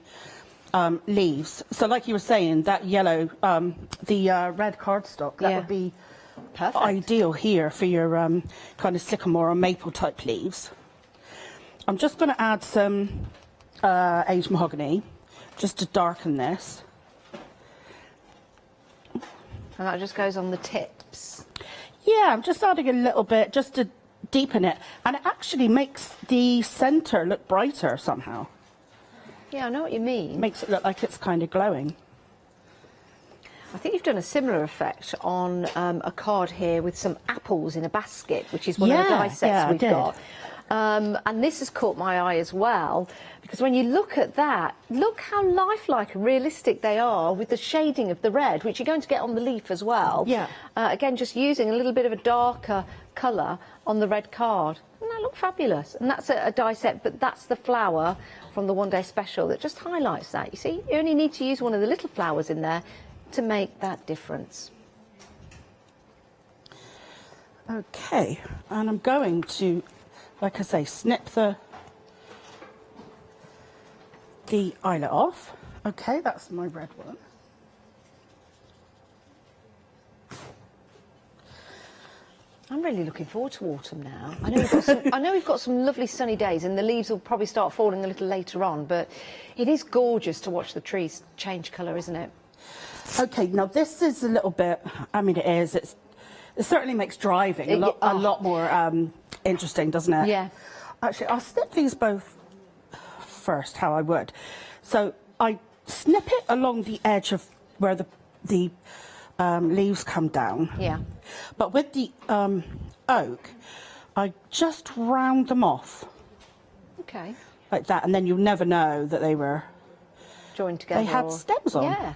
leaves. So like you were saying, that yellow, the red cardstock, that would be perfect. Ideal here for your kind of sycamore or maple type leaves. I'm just going to add some aged mahogany just to darken this. And that just goes on the tips? Yeah, I'm just adding a little bit just to deepen it. And it actually makes the centre look brighter somehow. Yeah, I know what you mean. Makes it look like it's kind of glowing. I think you've done a similar effect on a card here with some apples in a basket, which is one of the die sets we've got. And this has caught my eye as well, because when you look at that, look how lifelike and realistic they are with the shading of the red, which you're going to get on the leaf as well. Yeah. Again, just using a little bit of a darker colour on the red card. And that looked fabulous. And that's a die set, but that's the flower from the one-day special that just highlights that. You see, you only need to use one of the little flowers in there to make that difference. Okay, and I'm going to, like I say, snip the eyelet off. Okay, that's my red one. I'm really looking forward to autumn now. I know we've got some lovely sunny days, and the leaves will probably start falling a little later on, but it is gorgeous to watch the trees change colour, isn't it? Okay, now this is a little bit, I mean it is, it certainly makes driving a lot more interesting, doesn't it? Yeah. Actually, I'll snip these both first, how I would. So I snip it along the edge of where the leaves come down. Yeah. But with the oak, I just round them off. Okay. Like that, and then you'll never know that they were joined together. They had stems on. Yeah.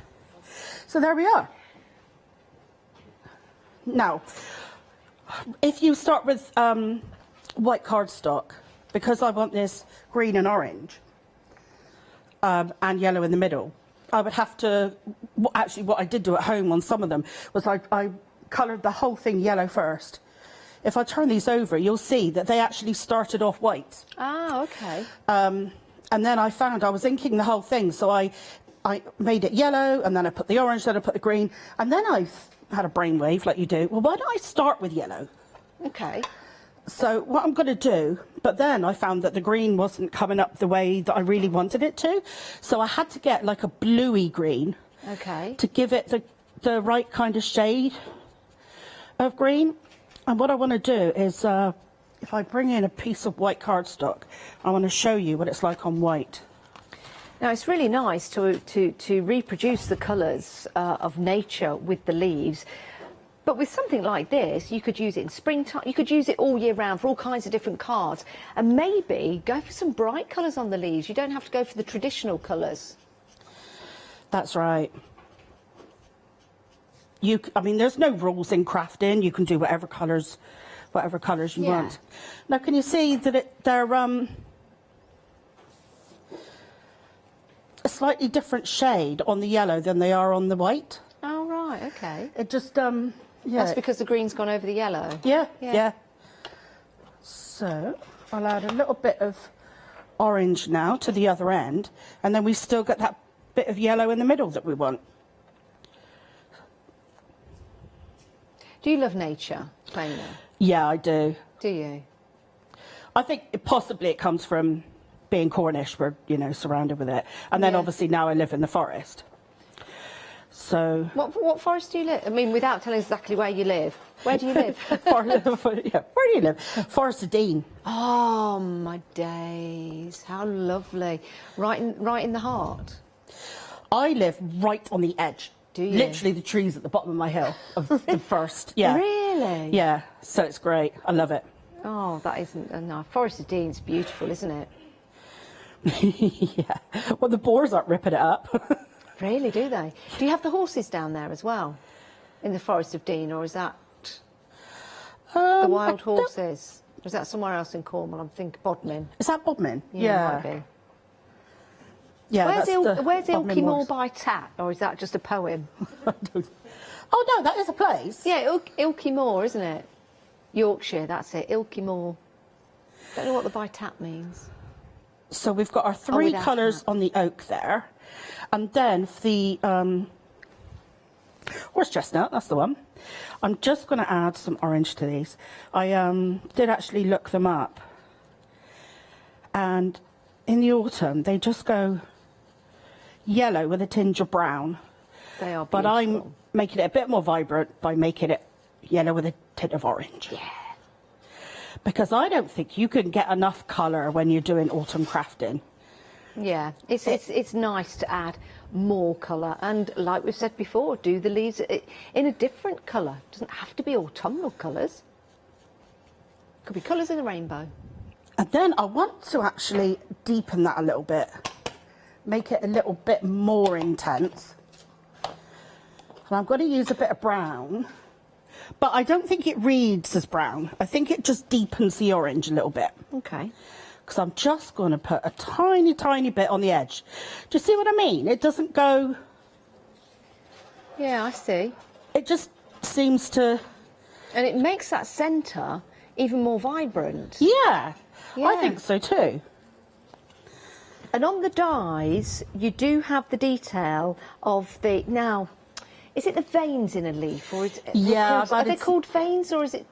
So there we are. Now, if you start with white cardstock, because I want this green and orange and yellow in the middle, I would have to, actually what I did do at home on some of them was I coloured the whole thing yellow first. If I turn these over, you'll see that they actually started off white. Ah, okay. And then I found I was inking the whole thing, so I made it yellow, and then I put the orange, then I put the green, and then I had a brainwave like you do. Well, why don't I start with yellow? Okay. So what I'm going to do, but then I found that the green wasn't coming up the way that I really wanted it to, so I had to get like a bluey green. Okay. To give it the right kind of shade of green. And what I want to do is, if I bring in a piece of white cardstock, I want to show you what it's like on white. Now, it's really nice to reproduce the colours of nature with the leaves. But with something like this, you could use it in springtime, you could use it all year round for all kinds of different cards. And maybe go for some bright colours on the leaves. You don't have to go for the traditional colours. That's right. I mean, there's no rules in crafting. You can do whatever colours you want. Now, can you see that they're a slightly different shade on the yellow than they are on the white? Oh, right, okay. It just, yeah. That's because the green's gone over the yellow? Yeah. So, I'll add a little bit of orange now to the other end, and then we still got that bit of yellow in the middle that we want. Do you love nature, Clona? Yeah, I do. Do you? I think possibly it comes from being Cornish, we're, you know, surrounded with it. And then obviously now I live in the forest. So... What forest do you live? I mean, without telling exactly where you live. Where do you live? Where do you live? Forest of Dean. Oh, my days. How lovely. Right in the heart? I live right on the edge. Do you? Literally the trees at the bottom of my hill of the first. Yeah. Really? Yeah, so it's great. I love it. Oh, that isn't enough. Forest of Dean's beautiful, isn't it? Yeah. Well, the boars aren't ripping it up. Really, do they? Do you have the horses down there as well? In the Forest of Dean, or is that the wild horses? Or is that somewhere else in Cornwall? I'm thinking Bodmin. Is that Bodmin? Yeah. It might be. Yeah, where's Ilkley Moor by Tat, or is that just a poem? Oh no, that is a place. Yeah, Ilkley Moor, isn't it? Yorkshire, that's it. Ilkley Moor. Don't know what the by Tat means. So we've got our three colours on the oak there, and then for the horse chestnut, that's the one. I'm just going to add some orange to these. I did actually look them up, and in the autumn they just go yellow with a tinge of brown. They are beautiful. But I'm making it a bit more vibrant by making it yellow with a tint of orange. Yeah. Because I don't think you can get enough colour when you're doing autumn crafting. Yeah, it's nice to add more colour, and like we've said before, do the leaves in a different colour. It doesn't have to be autumnal colours. Could be colours in a rainbow. And then I want to actually deepen that a little bit, make it a little bit more intense. And I'm going to use a bit of brown, but I don't think it reads as brown. I think it just deepens the orange a little bit. Okay. Because I'm just going to put a tiny, tiny bit on the edge. Do you see what I mean? It doesn't go... Yeah, I see. It just seems to... And it makes that centre even more vibrant. Yeah, I think so too. And on the dies, you do have the detail of the... Now, is it the veins in a leaf? Or is it, are they called veins, or is it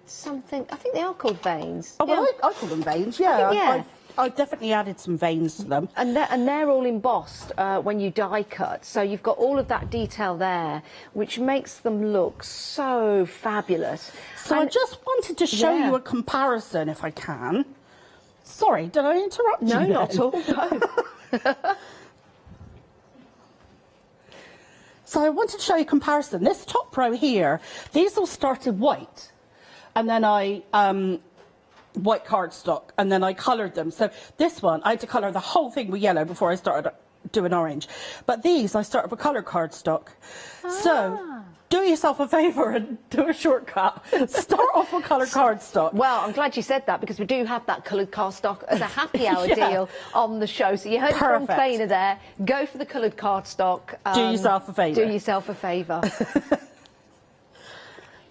something? I think they are called veins. Oh, well, I call them veins, yeah. I've definitely added some veins to them. And they're all embossed when you die cut. So you've got all of that detail there, which makes them look so fabulous. So I just wanted to show you a comparison, if I can. Sorry, did I interrupt you? No, not at all, no. So I wanted to show you a comparison. This top row here, these all started white. And then I, white cardstock, and then I coloured them. So this one, I had to colour the whole thing with yellow before I started doing orange. But these, I started with coloured cardstock. So do yourself a favour and do a shortcut. Start off with coloured cardstock. Well, I'm glad you said that, because we do have that coloured cardstock as a happy hour deal on the show. So you heard it from Clona there. Go for the coloured cardstock. Do yourself a favour. Do yourself a favour.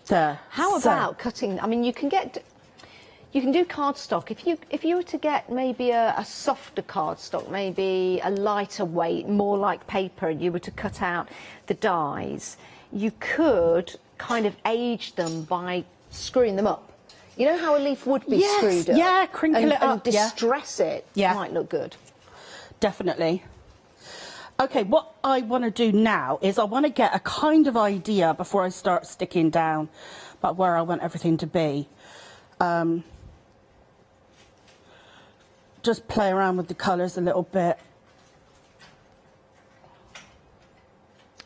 There. How about cutting? I mean, you can do cardstock. If you were to get maybe a softer cardstock, maybe a lighter weight, more like paper, and you were to cut out the dies, you could kind of age them by screwing them up. You know how a leaf would be screwed up? Yeah, crinkle it up. And distress it. Yeah. Might look good. Definitely. Okay, what I want to do now is I want to get a kind of idea before I start sticking down about where I want everything to be. Just play around with the colours a little bit.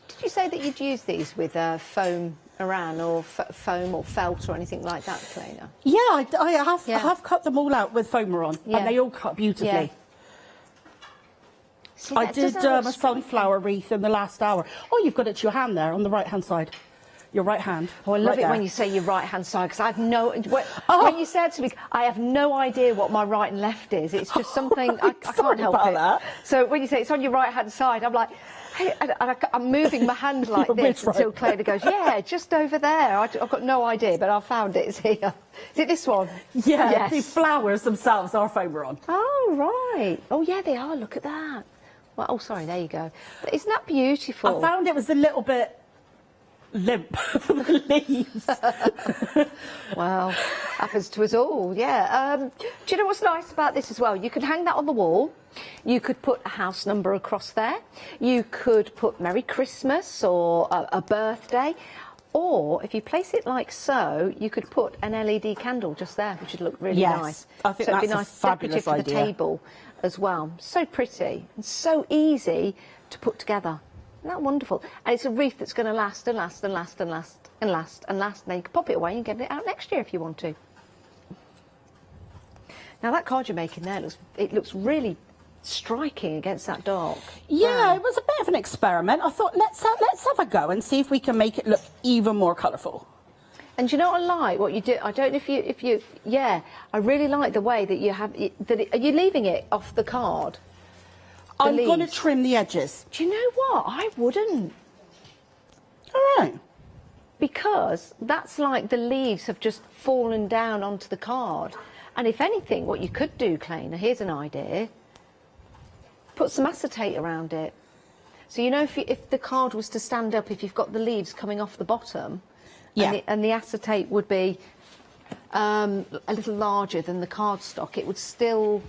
Did you say that you'd use these with foam around, or foam or felt or anything like that, Clona? Yeah, I have cut them all out with foam on, and they all cut beautifully. Yeah. See, I that did doesn't look a sunflower wreath in the last hour. Oh, you've got it to your hand there, on the right-hand side. Your right hand. Oh, I love right it there. when you say your right-hand side, because I have no... When you said to me, I have no idea what my right and left is. It's just something... I can't help about it. that. So when you say it's on your right-hand side, I'm like... Hey, and I'm moving my hand like this until Clayton goes, yeah, just over there. I've got no idea, but I found it. It's here. Is it this one? Yeah, Yes. the flowers themselves are on. Oh, right. Oh, yeah, they are. Look at that. Well, oh, sorry, there you go. But isn't that beautiful? I found it was a little bit limp for the leaves. Well, happens to us all, yeah. Do you know what's nice about this as well? You can hang that on the wall. You could put a house number across there. You could put Merry Christmas or a birthday. Or if you place it like so, you could put an LED candle just there, which would look really Yes, nice. I think so it'd be that's a nice fabulous decorative for the idea. table as well. So pretty and so easy to put together. Isn't that wonderful? And it's a wreath that's going to last and last and last and last and last and last. And then you can pop it away and get it out next year if you want to. Now that card you're making there looks really striking against that dark. Yeah, it was a bit of an experiment. I thought let's have a go and see if we can make it look even more colourful. And do you know what I like? What you do? I don't know if you. Yeah, I really like the way that you have. Are you leaving it off the card? I'm going to trim the edges. Do you know what? I wouldn't. All right. Because that's like the leaves have just fallen down onto the card. And if anything, what you could do, Clay, now here's an idea. Put some acetate around it. So you know if the card was to stand up, if you've got the leaves coming off the bottom, yeah, and the acetate would be a little larger than the cardstock, it would still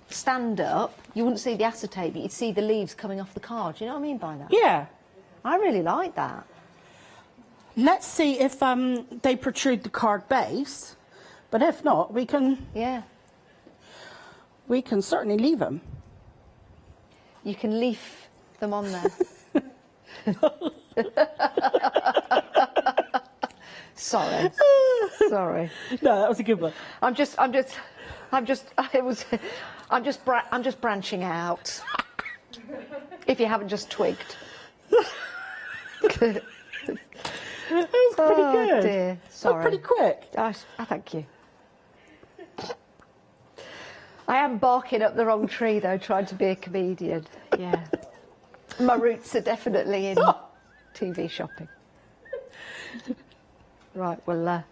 stand up. You wouldn't see the acetate, but you'd see the leaves coming off the card. Do you know what I mean by that? Yeah. I really like that. Let's see if they protrude the card base, but if not, we can. Yeah. We can certainly leave them. You can leaf them on there. Sorry. Sorry. No, that was a good one. I'm just branching out. If you haven't just twigged. That was pretty good. Dear. That Sorry. was pretty quick. I thank you. I am barking up the wrong tree though, trying to be a comedian. Yeah. My roots are definitely in TV shopping. Right, well,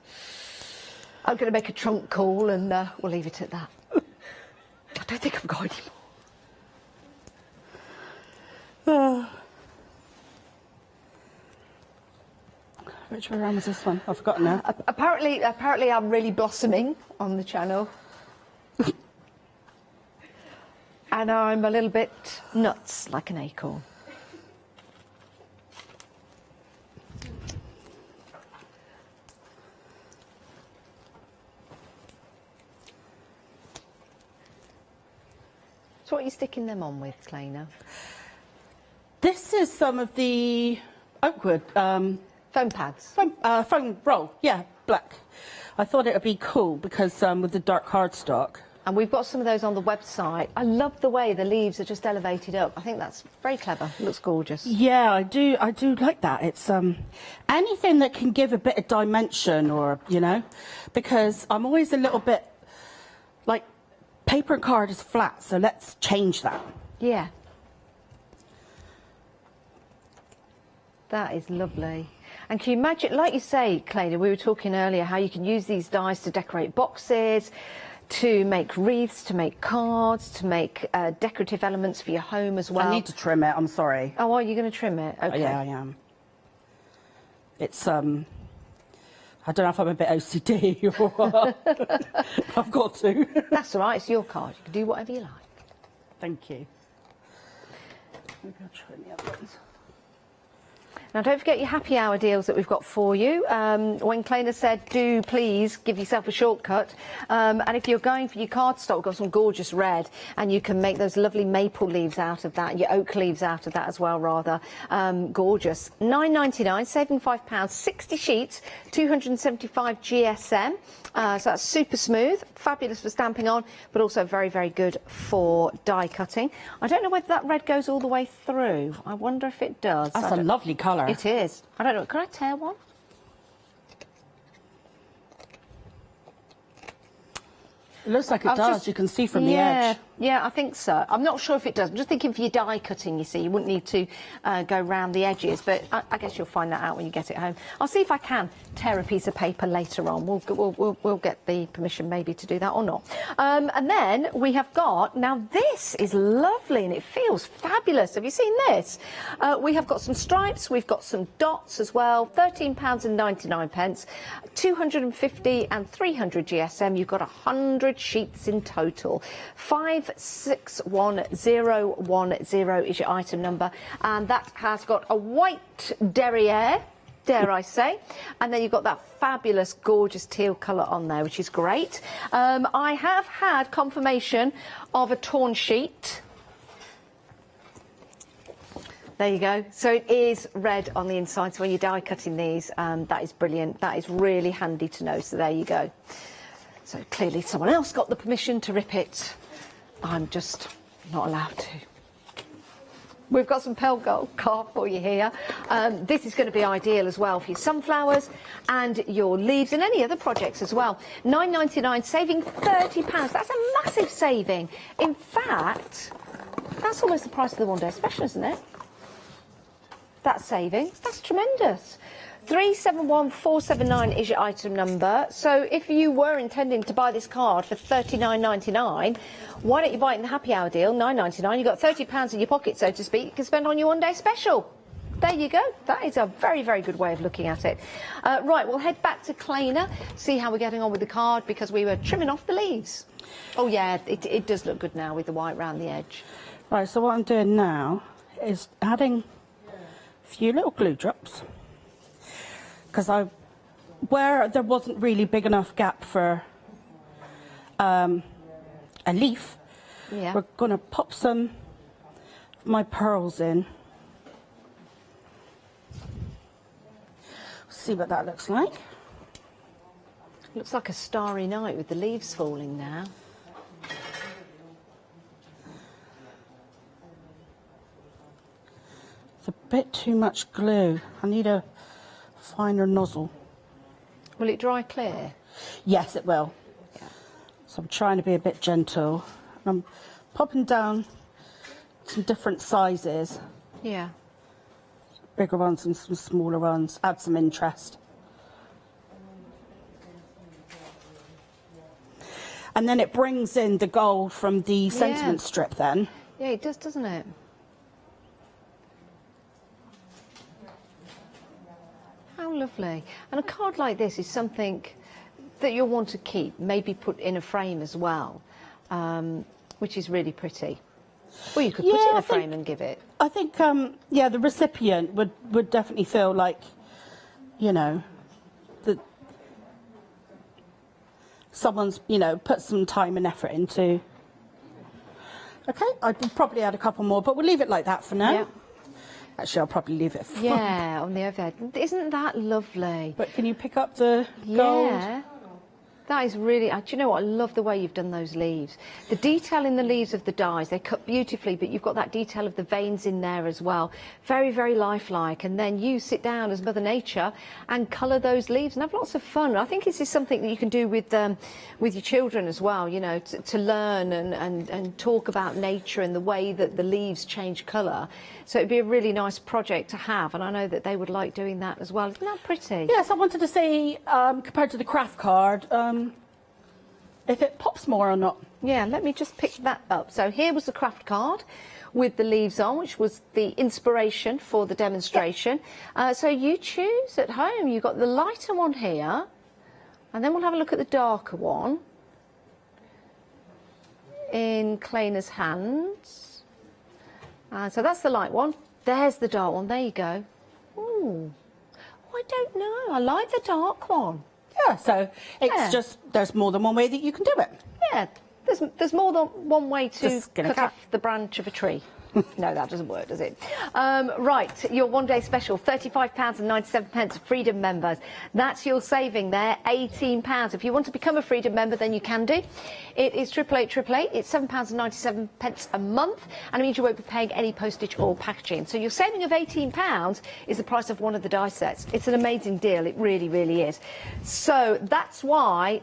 I'm going to make a trunk call and we'll leave it at that. I don't think I've got any more. Which way around was this one? I've forgotten now. Apparently I'm really blossoming on the channel. And I'm a little bit nuts, like an acorn. So what are you sticking them on with, Clayna? This is some of the oakwood. Foam pads? Foam roll, yeah, black. I thought it would be cool because with the dark cardstock. And we've got some of those on the website. I love the way the leaves are just elevated up. I think that's very clever. It looks gorgeous. Yeah, I do like that. It's anything that can give a bit of dimension, or because I'm always a little bit like paper and card is flat, so let's change that. Yeah. That is lovely. And can you imagine, like you say, Clayna, we were talking earlier how you can use these dies to decorate boxes, to make wreaths, to make cards, to make decorative elements for your home as well. I need to trim it, I'm sorry. Oh, are you going to trim it? Okay. Yeah, I am. It's, I don't know if I'm a bit OCD or what. I've got to. That's all right, it's your card. You can do whatever you like. Thank you. Maybe I'll trim the other ones. Now, don't forget your happy hour deals that we've got for you. When Claina said, do please give yourself a shortcut. And if you're going for your cardstock, we've got some gorgeous red, and you can make those lovely maple leaves out of that, your oak leaves out of that as well, rather. Gorgeous. £9.99, saving £5, 60 sheets, 275 GSM. So that's super smooth, fabulous for stamping on, but also very, very good for die cutting. I don't know whether that red goes all the way through. I wonder if it does. That's a lovely colour. It is. I don't know. Can I tear one? It looks like it does. You can see from the edge. Yeah, I think so. I'm not sure if it does. I'm just thinking for your die cutting, you see, you wouldn't need to go round the edges, but I guess you'll find that out when you get it home. I'll see if I can tear a piece of paper later on. We'll get the permission maybe to do that or not. And then we have got, now this is lovely and it feels fabulous. Have you seen this? We have got some stripes, we've got some dots as well, £13.99, 250 and 300 GSM. You've got 100 sheets in total. 561010 is your item number, and that has got a white derriere, dare I say, and then you've got that fabulous gorgeous teal colour on there, which is great. I have had confirmation of a torn sheet. There you go. So it is red on the inside, so when you're die cutting these, that is brilliant. That is really handy to know, so there you go. So clearly someone else got the permission to rip it. I'm just not allowed to. We've got some Pentel card for you here. This is going to be ideal as well for your sunflowers and your leaves and any other projects as well. £9.99, saving £30. That's a massive saving. In fact, that's almost the price of the one-day special, isn't it? That saving. That's tremendous. 371479 is your item number. So if you were intending to buy this card for $39.99, why don't you buy it in the happy hour deal, $9.99? You've got £30 in your pocket, so to speak, you can spend on your one-day special. There you go. That is a very, very good way of looking at it. Right, we'll head back to Claina, see how we're getting on with the card, because we were trimming off the leaves. Oh, yeah, it does look good now with the white round the edge. Right, so what I'm doing now is adding a few little glue drops. Because where there wasn't really big enough gap for a leaf, we're going to pop some of my pearls in. See what that looks like. Looks like a starry night with the leaves falling now. It's a bit too much glue. I need a finer nozzle. Will it dry clear? Yes, it will. Yeah. So I'm trying to be a bit gentle. I'm popping down some different sizes. Yeah. Bigger ones and some smaller ones. Add some interest. And then it brings in the gold from the sentiment strip then. Yeah, it does, doesn't it? How lovely. And a card like this is something that you'll want to keep, maybe put in a frame as well, which is really pretty. Well, you could put it in a frame and give it. I think, yeah, the recipient would definitely feel like, you know, that someone's, you know, put some time and effort into. Okay, I'd probably add a couple more, but we'll leave it like that for now. Yeah. Actually, I'll probably leave it. Yeah, on the overhead. Isn't that lovely? But can you pick up the gold? Yeah. That is really, do you know what, I love the way you've done those leaves. The detail in the leaves of the dies, they cut beautifully, but you've got that detail of the veins in there as well. Very, very lifelike. And then you sit down as Mother Nature and colour those leaves and have lots of fun. I think this is something that you can do with your children as well, you know, to learn and talk about nature and the way that the leaves change colour. So it'd be a really nice project to have, and I know that they would like doing that as well. Isn't that pretty? Yes, I wanted to see, compared to the craft card, if it pops more or not. Yeah, let me just pick that up. So here was the craft card with the leaves on, which was the inspiration for the demonstration. So you choose at home. You've got the lighter one here, and then we'll have a look at the darker one in Claina's hands. So that's the light one. There's the dark one. There you go. Ooh, Oh, I don't know. I like the dark one. Yeah, so it's just, there's more than one way that you can do it. Yeah, there's more than one way to Just skin a cut cat. off the branch of a tree. No, that doesn't work, does it? Right, your one-day special, £35.97 Freedom members. That's your saving there, £18. If you want to become a Freedom member, then you can do. It is 88888. It's £7.97 a month, and it means you won't be paying any postage or packaging. So your saving of £18 is the price of one of the die sets. It's an amazing deal. It really, really is. So that's why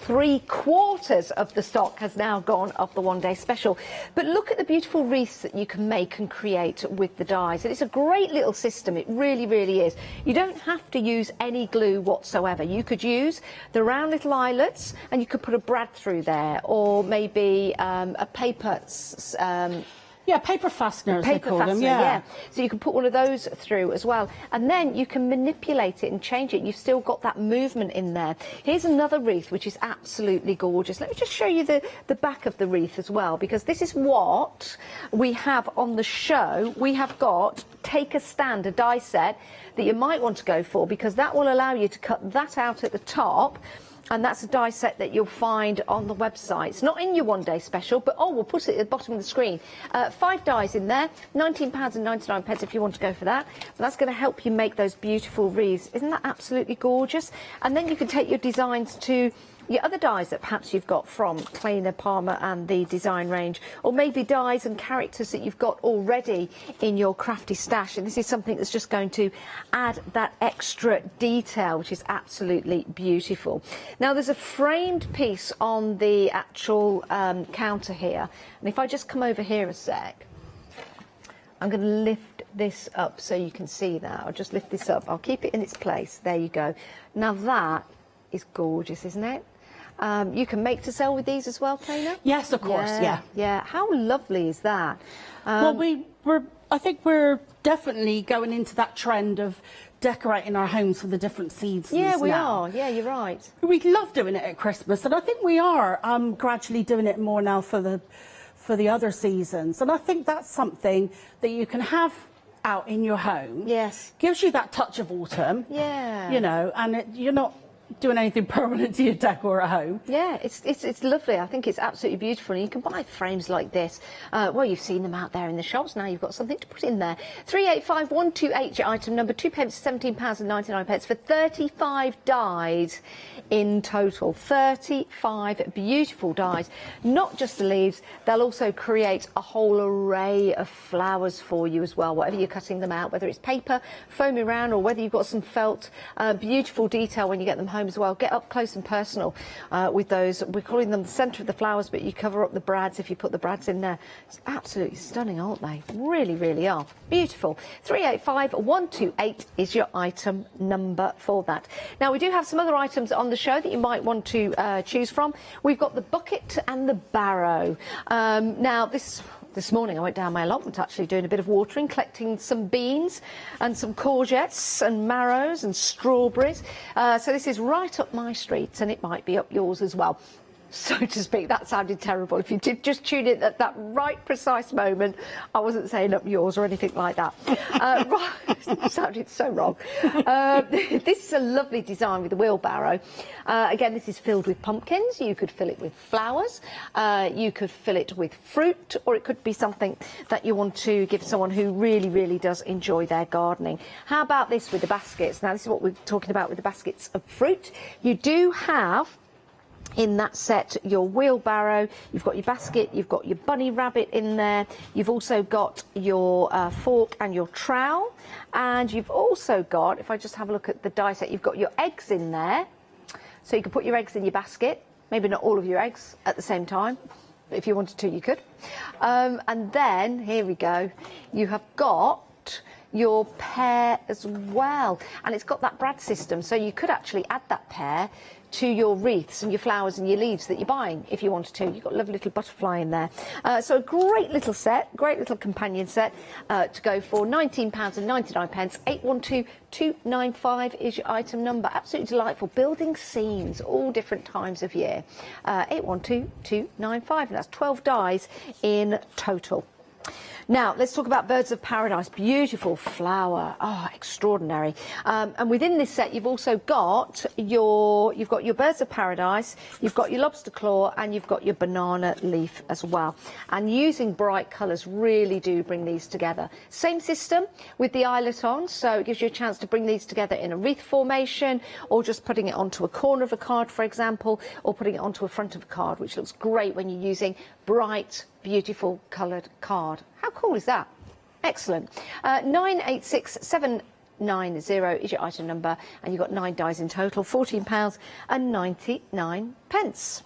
3/4 of the stock has now gone of the one-day special. But look at the beautiful wreaths that you can make and create with the dies. And it's a great little system. It really, really is. You don't have to use any glue whatsoever. You could use the round little eyelets and you could put a brad through there, or maybe a paper yeah, paper fasteners, they paper call fastener, them, yeah. So you can put one of those through as well. And then you can manipulate it and change it. You've still got that movement in there. Here's another wreath, which is absolutely gorgeous. Let me just show you the back of the wreath as well, because this is what we have on the show. We have got Take a Stand, a die set that you might want to go for, because that will allow you to cut that out at the top. And that's a die set that you'll find on the website. It's not in your one-day special, but we'll put it at the bottom of the screen. 5 dies in there, £19.99 if you want to go for that. But that's going to help you make those beautiful wreaths. Isn't that absolutely gorgeous? And then you can take your designs to your other dies that perhaps you've got from Kleiner, Palmer and the design range, or maybe dies and characters that you've got already in your crafty stash. And this is something that's just going to add that extra detail, which is absolutely beautiful. Now, there's a framed piece on the actual counter here. And if I just come over here a sec, I'm going to lift this up so you can see that. I'll just lift this up. I'll keep it in its place. There you go. Now, that is gorgeous, isn't it? You can make to sell with these as well, Kleiner? Yes, of course, yeah. Yeah, how lovely is that? Well, I think we're definitely going into that trend of decorating our homes for the different seasons. Yeah, we now. are. Yeah, you're right. We love doing it at Christmas, and I think we are gradually doing it more now for the other seasons. And I think that's something that you can have out in your home. Yes. Gives you that touch of autumn. Yeah. You know, and you're not doing anything permanent to your decor at home. Yeah, it's lovely. I think it's absolutely beautiful. And you can buy frames like this. Well, you've seen them out there in the shops. Now you've got something to put in there. 385128, your item number, £2, £17.99 for 35 dies in total. 35 beautiful dies. Not just the leaves, they'll also create a whole array of flowers for you as well, whatever you're cutting them out, whether it's paper, foamy round, or whether you've got some felt. Beautiful detail when you get them home as well. Get up close and personal with those. We're calling them the centre of the flowers, but you cover up the brads if you put the brads in there. It's absolutely stunning, aren't they? Really, really are. Beautiful. 385128 is your item number for that. Now, we do have some other items on the show that you might want to choose from. We've got the bucket and the barrow. Now, this morning I went down my allotment actually doing a bit of watering, collecting some beans and some courgettes and marrows and strawberries. So this is right up my street, and it might be up yours as well, so to speak. That sounded terrible. If you did just tune in at that right precise moment, I wasn't saying up yours or anything like that. Right, sounded so wrong. This is a lovely design with a wheelbarrow. Again, this is filled with pumpkins. You could fill it with flowers. You could fill it with fruit, or it could be something that you want to give someone who really, really does enjoy their gardening. How about this with the baskets? Now, this is what we're talking about with the baskets of fruit. You do have in that set your wheelbarrow, you've got your basket, you've got your bunny rabbit in there, you've also got your fork and your trowel, and you've also got, if I just have a look at the die set, you've got your eggs in there, so you can put your eggs in your basket. Maybe not all of your eggs at the same time, but if you wanted to, you could. And then, here we go, you have got your pear as well, and it's got that brad system, so you could actually add that pear to your wreaths and your flowers and your leaves that you're buying if you wanted to. You've got a lovely little butterfly in there. So a great little set, great little companion set to go for. £19.99. 812295 is your item number. Absolutely delightful. Building scenes, all different times of year. 812295, and that's 12 dies in total. Now, let's talk about Birds of Paradise. Beautiful flower. Oh, extraordinary. And within this set, you've also got you've got your Birds of Paradise, you've got your lobster claw, and you've got your banana leaf as well. And using bright colours really do bring these together. Same system with the eyelet on, so it gives you a chance to bring these together in a wreath formation, or just putting it onto a corner of a card, for example, or putting it onto a front of a card, which looks great when you're using bright, beautiful coloured card. How cool is that? Excellent. 986790 is your item number, and you've got 9 dies in total, £14.99.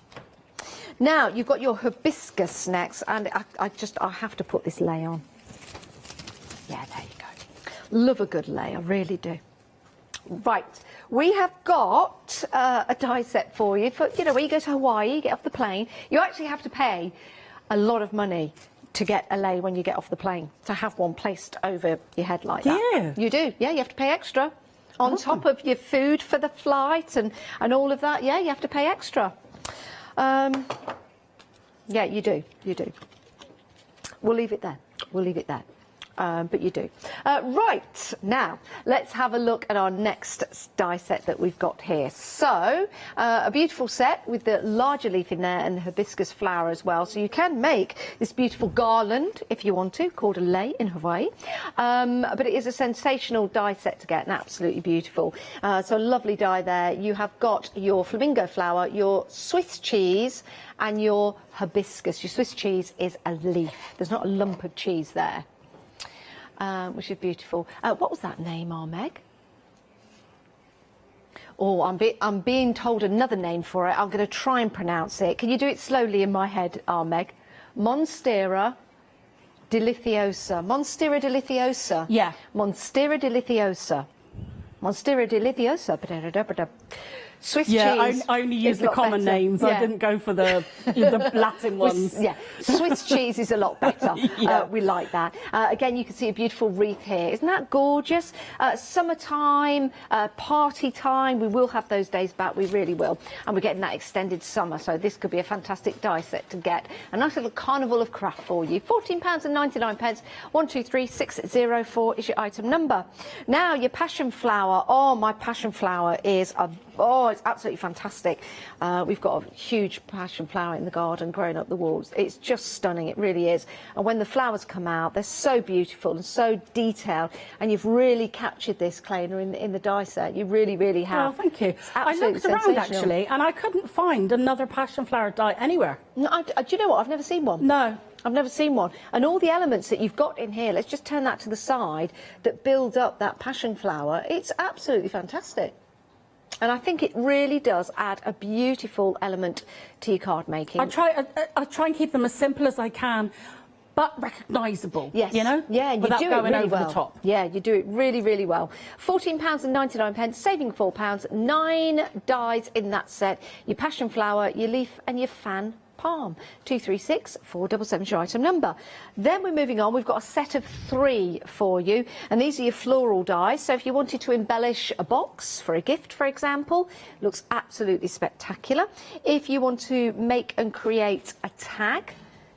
Now, you've got your hibiscus next, and I have to put this lei on. Yeah, there you go. Love a good lei, I really do. Right, we have got a die set for you. For, you know, when you go to Hawaii, you get off the plane, you actually have to pay a lot of money to get a lei when you get off the plane, to have one placed over your head like that. Yeah. You do, yeah, you have to pay extra. On top of your food for the flight and all of that, yeah, you have to pay extra. Yeah, you do. We'll leave it there. But you do. Right, now, let's have a look at our next die set that we've got here. So, a beautiful set with the larger leaf in there and the hibiscus flower as well. So you can make this beautiful garland, if you want to, called a lei in Hawaii. But it is a sensational die set to get, and absolutely beautiful. So a lovely die there. You have got your flamingo flower, your Swiss cheese, and your hibiscus. Your Swiss cheese is a leaf. There's not a lump of cheese there. Which is beautiful. What was that name, Meg? Oh, I'm being told another name for it. I'm going to try and pronounce it. Can you do it slowly in my head, Meg? Monstera deliciosa. Monstera deliciosa. Yeah. Monstera deliciosa. Monstera deliciosa. Swiss cheese. I only use the common names. Yeah. I didn't go for the Latin ones. Yeah, Swiss cheese is a lot better. Yeah. We like that. Again, you can see a beautiful wreath here. Isn't that gorgeous? Summertime, party time. We will have those days back. We really will. And we're getting that extended summer. So this could be a fantastic die set to get. A nice little carnival of craft for you. £14.99. 123604 is your item number. Now, your passion flower. Oh, my passion flower is it's absolutely fantastic. We've got a huge passion flower in the garden growing up the walls. It's just stunning, it really is. And when the flowers come out, they're so beautiful and so detailed. And you've really captured this, Claina, in the die set. You really, really have. Oh, thank you. I looked around, actually, and I couldn't find another passion flower die anywhere. No, do you know what? I've never seen one. No. I've never seen one. And all the elements that you've got in here, let's just turn that to the side, that build up that passion flower. It's absolutely fantastic. And I think it really does add a beautiful element to your card making. I try and keep them as simple as I can, but recognisable. Yes. You know? Yeah, and you without do going it really over well. the top. Yeah, you do it really, really well. £14.99, saving £4. 9 dies in that set. Your passion flower, your leaf, and your fan palm. 236477 is your item number. Then we're moving on. We've got a set of 3 for you, and these are your floral dies. So if you wanted to embellish a box for a gift, for example, looks absolutely spectacular. If you want to make and create a tag,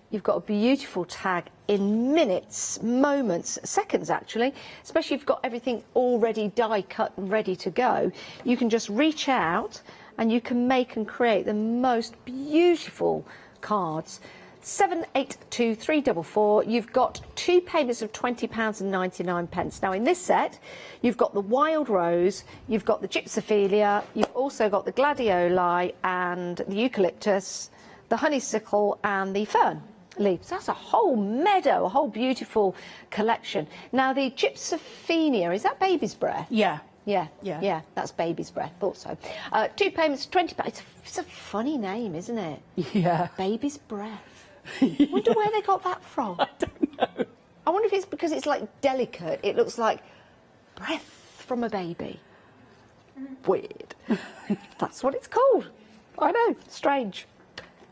you've got a beautiful tag in minutes, moments, seconds actually, especially if you've got everything already die cut and ready to go. You can just reach out and you can make and create the most beautiful cards. 782344. You've got 2 payments of £20.99. Now in this set, you've got the wild rose, you've got the gypsophilia, you've also got the gladioli and the eucalyptus, the honeysuckle and the fern leaves. That's a whole meadow, a whole beautiful collection. Now the gypsophilia, is that baby's breath? Yeah. Yeah, that's baby's breath, thought so. 2 payments, £20. It's a funny name, isn't it? Yeah. Baby's breath. I wonder where they got that from. I don't know. I wonder if it's because it's like delicate. It looks like breath from a baby. Weird. That's what it's called. I know, strange.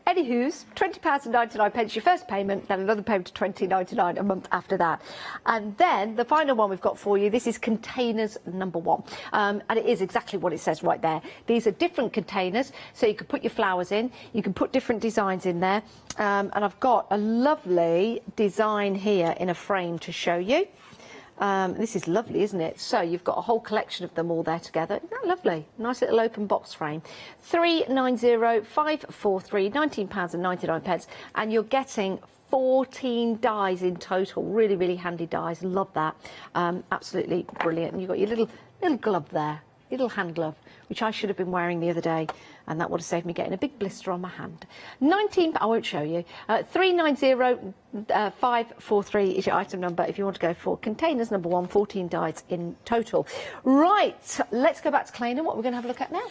Anywho's, £20.99 your first payment, then another payment of $20.99 a month after that. And then the final one we've got for you, this is containers number 1. And it is exactly what it says right there. These are different containers, so you can put your flowers in, you can put different designs in there. And I've got a lovely design here in a frame to show you. This is lovely, isn't it? So you've got a whole collection of them all there together. Isn't that lovely? Nice little open box frame. 390543, £19.99, and you're getting 14 dies in total. Really, really handy dies. Love that. Absolutely brilliant. And you've got your little glove there, little hand glove, which I should have been wearing the other day, and that would have saved me getting a big blister on my hand. I won't show you. 390543 is your item number if you want to go for containers number 1, 14 dies in total. Right, let's go back to Clayton. What we're going to have a look at now.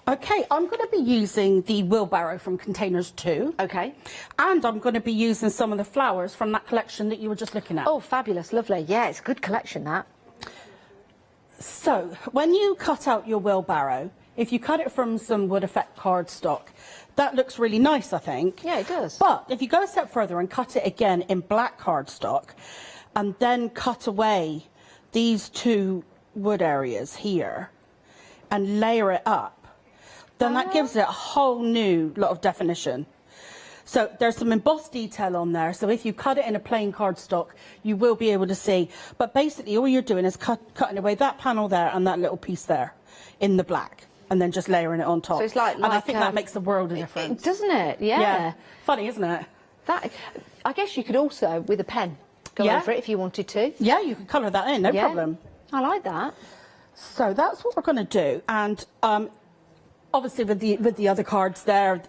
Okay, I'm going to be using the wheelbarrow from Containers 2. Okay. And I'm going to be using some of the flowers from that collection that you were just looking at. Oh, fabulous, lovely. Yeah, it's a good collection, that. So, when you cut out your wheelbarrow, if you cut it from some wood effect cardstock, that looks really nice, I think. Yeah, it does. But if you go a step further and cut it again in black cardstock, and then cut away these 2 wood areas here, and layer it up, then that gives it a whole new lot of definition. So there's some embossed detail on there, so if you cut it in a plain cardstock, you will be able to see. But basically all you're doing is cutting away that panel there and that little piece there in the black, and then just layering it on top. So it's like and I think that makes the world of difference. Doesn't it? Yeah. Funny, isn't it? That, I guess you could also, with a pen, go over it if you wanted to. Yeah, you could colour that in, no problem. I like that. So that's what we're going to do, and obviously with the other cards there,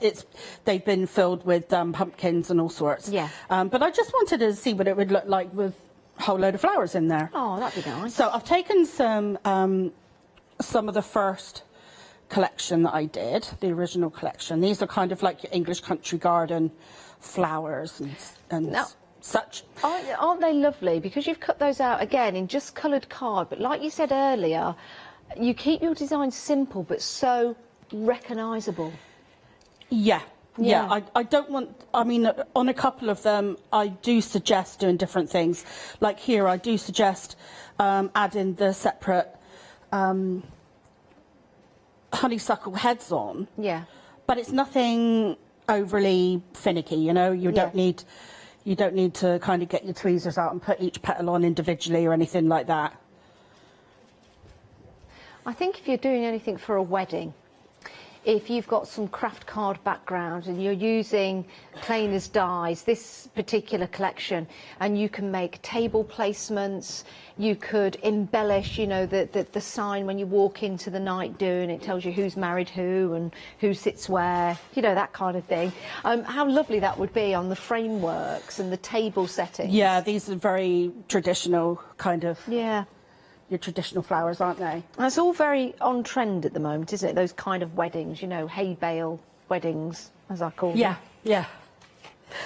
they've been filled with pumpkins and all sorts. Yeah. But I just wanted to see what it would look like with a whole load of flowers in there. Oh, that'd be nice. So I've taken some of the first collection that I did, the original collection. These are kind of like your English country garden flowers and such. Aren't they lovely? Because you've cut those out again in just coloured card, but like you said earlier, you keep your design simple but so recognisable. Yeah. I don't want, I mean, on a couple of them, I do suggest doing different things. Like here, I do suggest adding the separate honeysuckle heads on. Yeah. But it's nothing overly finicky, you know. You don't need to kind of get your tweezers out and put each petal on individually or anything like that. I think if you're doing anything for a wedding, if you've got some craft card background and you're using plain as dies, this particular collection, and you can make table placements, you could embellish, you know, the sign when you walk into the night do, and it tells you who's married who and who sits where, you know, that kind of thing. How lovely that would be on the frameworks and the table settings. Yeah, these are very traditional kind of... Yeah. Your traditional flowers, aren't they? And it's all very on trend at the moment, isn't it? Those kind of weddings, you know, hay bale weddings, as I call them. Yeah.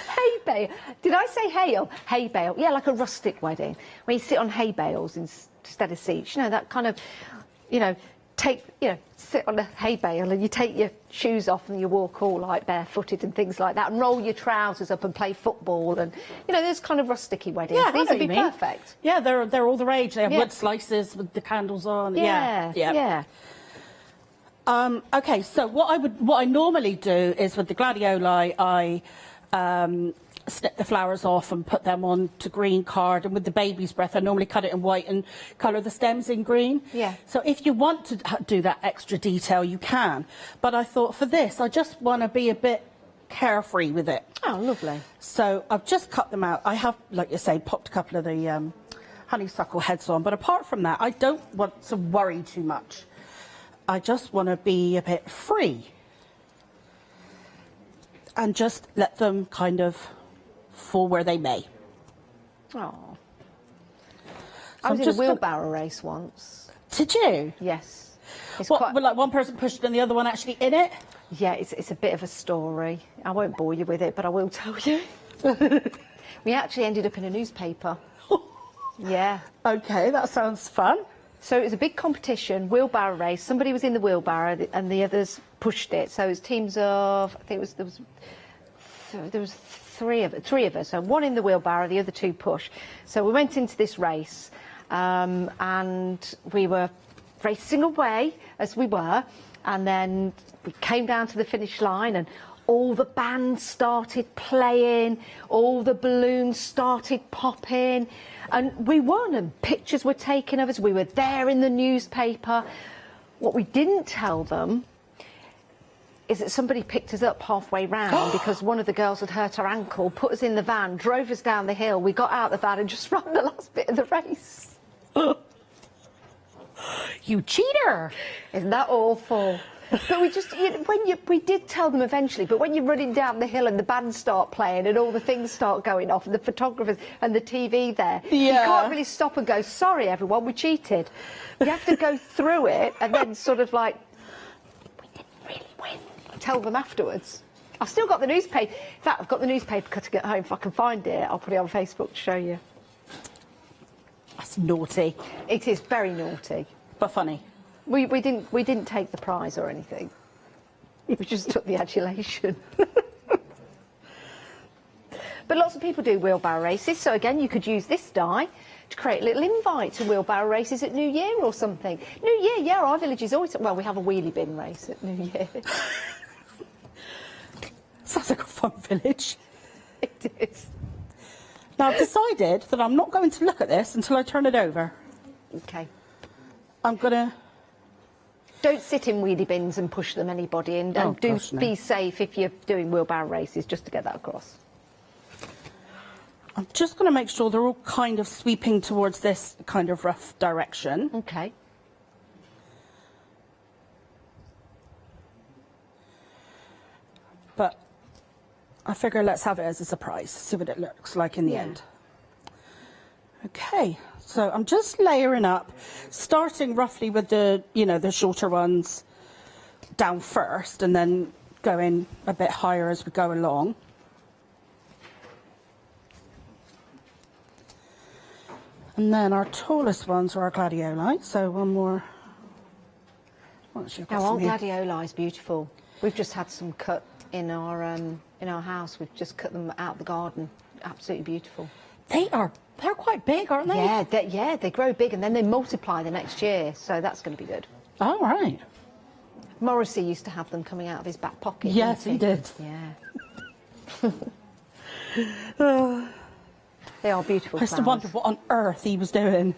Hay bale. Did I say hail? Hay bale. Yeah, like a rustic wedding, where you sit on hay bales instead of seats. You know, that kind of, you know, sit on a hay bale and you take your shoes off and you walk all like barefooted and things like that, and roll your trousers up and play football, and you know, those kind of rusticy weddings. Yeah, these would be perfect. Yeah, they're all the rage. They have wood slices with the candles on. Yeah. Okay, so what I normally do is with the gladioli, I snip the flowers off and put them on to green card, and with the baby's breath I normally cut it in white and colour the stems in green. Yeah. So if you want to do that extra detail, you can, but I thought for this I just want to be a bit carefree with it. Oh, lovely. So I've just cut them out. I have, like you say, popped a couple of the honeysuckle heads on, but apart from that I don't want to worry too much. I just want to be a bit free and just let them kind of fall where they may. Oh. I was in a wheelbarrow race once. Did you? Yes. What, like one person pushed it and the other one actually in it? Yeah, it's a bit of a story. I won't bore you with it, but I will tell you. We actually ended up in a newspaper. Yeah. Okay, that sounds fun. So it was a big competition, wheelbarrow race. Somebody was in the wheelbarrow and the others pushed it. So it was teams of, I think there was three of us, so one in the wheelbarrow, the other two push. So we went into this race, and we were racing away as we were, and then we came down to the finish line, and all the bands started playing, all the balloons started popping, and we won, and pictures were taken of us. We were there in the newspaper. What we didn't tell them is that somebody picked us up halfway round because one of the girls had hurt her ankle, put us in the van, drove us down the hill. We got out the van and just ran the last bit of the race. You cheater! Isn't that awful? But we just, we did tell them eventually, but when you're running down the hill and the bands start playing and all the things start going off and the photographers and the TV there, you can't really stop and go, sorry everyone, we cheated. You have to go through it and then sort of like, we didn't really win. Tell them afterwards. I've still got the newspaper. In fact, I've got the newspaper cutting at home. If I can find it, I'll put it on Facebook to show you. That's naughty. It is very naughty. But funny. We didn't take the prize or anything. We just took the adulation. But lots of people do wheelbarrow races, so again you could use this die to create a little invite to wheelbarrow races at New Year or something. New Year, yeah, our village is always, well, we have a wheelie bin race at New Year. Sounds like a fun village. It is. Now I've decided that I'm not going to look at this until I turn it over. Okay. I'm gonna... Don't sit in wheelie bins and push them, anybody, and be safe if you're doing wheelbarrow races, just to get that across. I'm just going to make sure they're all kind of sweeping towards this kind of rough direction. Okay. But I figure let's have it as a surprise, see what it looks like in the end. Okay, so I'm just layering up, starting roughly with the, the shorter ones down first, and then going a bit higher as we go along. And then our tallest ones are our gladioli, so one more. Now, our gladioli is beautiful. We've just had some cut in our house. We've just cut them out of the garden. Absolutely beautiful. They're quite big, aren't they? Yeah, they grow big and then they multiply the next year, so that's going to be good. Oh, right. Morrissey used to have them coming out of his back pocket. Yes, he did. Yeah. They are beautiful I used to wonder what on earth he was doing.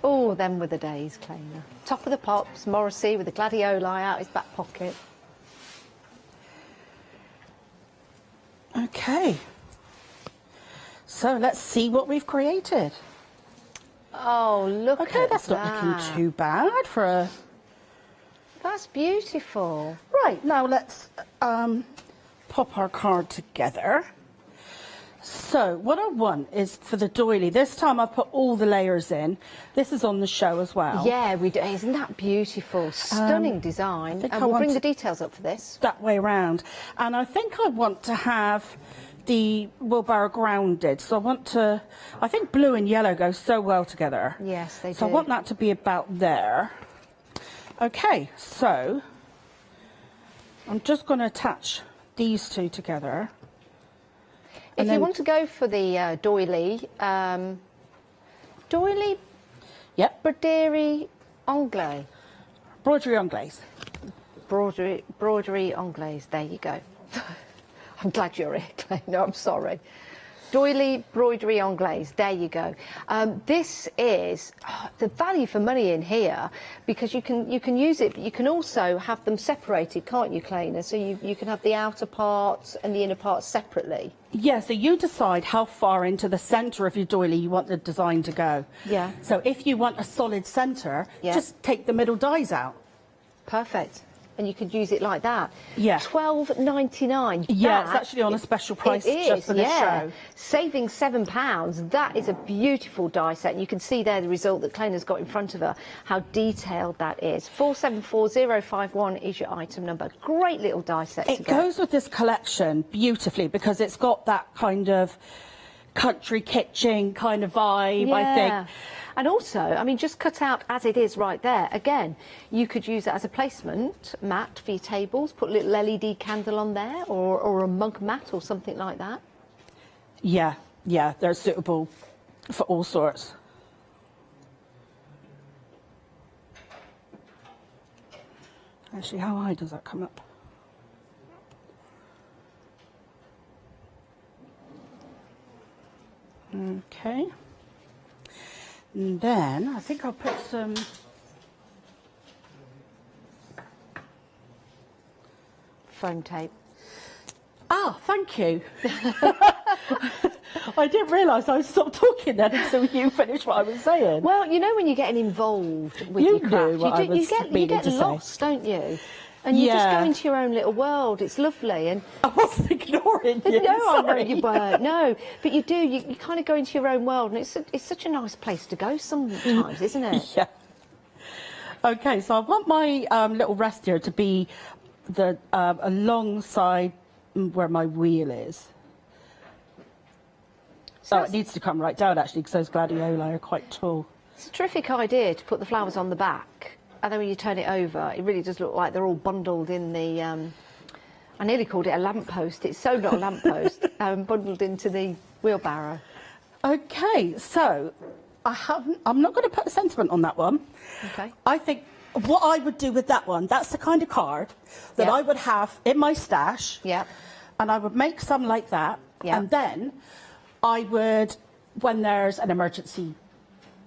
Oh, them were the days, Claina. Top of the pops, Morrissey with the gladioli out his back pocket. Okay. So let's see what we've created. Oh, look at that. Okay, that's not looking too bad for a... That's beautiful. Right, now let's pop our card together. So what I want is for the doily, this time I've put all the layers in. This is on the show as well. Yeah, we do. Isn't that beautiful? Stunning design. And we'll bring the details up for this. That way round. And I think I want to have the wheelbarrow grounded. So I think blue and yellow go so well together. Yes, they do. So I want that to be about there. Okay, so I'm just going to attach these two together. If you want to go for the doily, yep, broderie anglaise. Broderie anglaise. Broderie anglaise, there you go. I'm glad you're here, Clay. No, I'm sorry. Doily broderie anglaise, there you go. This is the value for money in here, because you can use it, but you can also have them separated, can't you, Claina? So you can have the outer parts and the inner parts separately. Yeah, so you decide how far into the centre of your doily you want the design to go. Yeah. So if you want a solid centre, just take the middle dies out. Perfect. And you could use it like that. Yeah. $12.99. Yeah, it's actually on a special price just for the show. Saving £7. That is a beautiful die set. And you can see there the result that Claina's got in front of her, how detailed that is. 474051 is your item number. Great little die set. It goes with this collection beautifully because it's got that kind of country kitchen kind of vibe, I think. And also, I mean, just cut out as it is right there. Again, you could use it as a placement mat for your tables, put a little LED candle on there, or a mug mat or something like that. Yeah, yeah, they're suitable for all sorts. Actually, how high does that come up? Okay. And then I think I'll put some foam tape. Ah, thank you. I didn't realise I stopped talking then until you finished what I was saying. Well, you know when you're getting involved with You your craft, knew what I was you meaning get to say. lost, don't you? And you just go into your own little world. It's lovely. And I wasn't ignoring you. No, I know sorry. you weren't. No, but you do. You kind of go into your own world, and it's such a nice place to go sometimes, isn't it? Yeah. Okay, so I want my little rest here to be the alongside where my wheel is. So it needs to come right down, actually, because those gladioli are quite tall. It's a terrific idea to put the flowers on the back, and then when you turn it over, it really does look like they're all bundled in the... I nearly called it a lamppost. It's so not a lamppost. Bundled into the wheelbarrow. Okay, so I'm not going to put a sentiment on that one. Okay. I think what I would do with that one, that's the kind of card that I would have in my stash. Yeah. And I would make some like that. Yeah. And then I would, when there's an emergency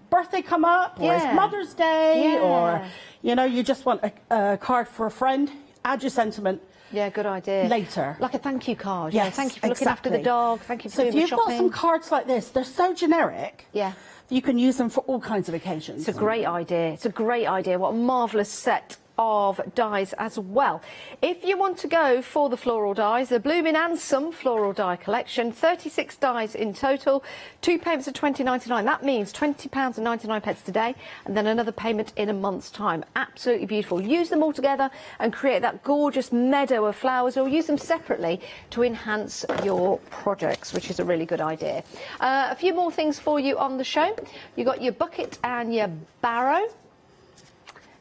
birthday come up, or it's Mother's Day, or, you know, you just want a card for a friend, add your sentiment. Yeah, good idea. Later. Like a thank you card. Yes, Yeah, thank you for looking after the exactly. dog. Thank you for So doing if you've the shopping. got some cards like this, they're so generic. Yeah. You can use them for all kinds of occasions. It's a great idea. It's a great idea. What a marvellous set of dies as well. If you want to go for the floral dies, the Bloomin' Handsome floral die collection, 36 dies in total, 2 payments of £20.99. That means £20.99 today, and then another payment in a month's time. Absolutely beautiful. Use them all together and create that gorgeous meadow of flowers, or use them separately to enhance your projects, which is a really good idea. A few more things for you on the show. You've got your bucket and your barrow.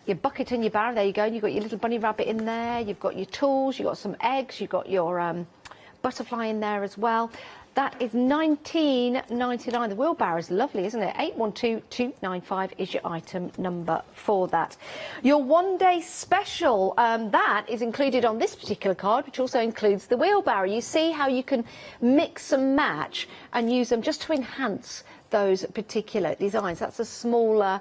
Your bucket and your barrow, there you go. You've got your little bunny rabbit in there. You've got your tools. You've got some eggs. You've got your butterfly in there as well. That is £19.99. The wheelbarrow is lovely, isn't it? 812295 is your item number for that. Your one-day special, that is included on this particular card, which also includes the wheelbarrow. You see how you can mix and match and use them just to enhance those particular designs. That's a smaller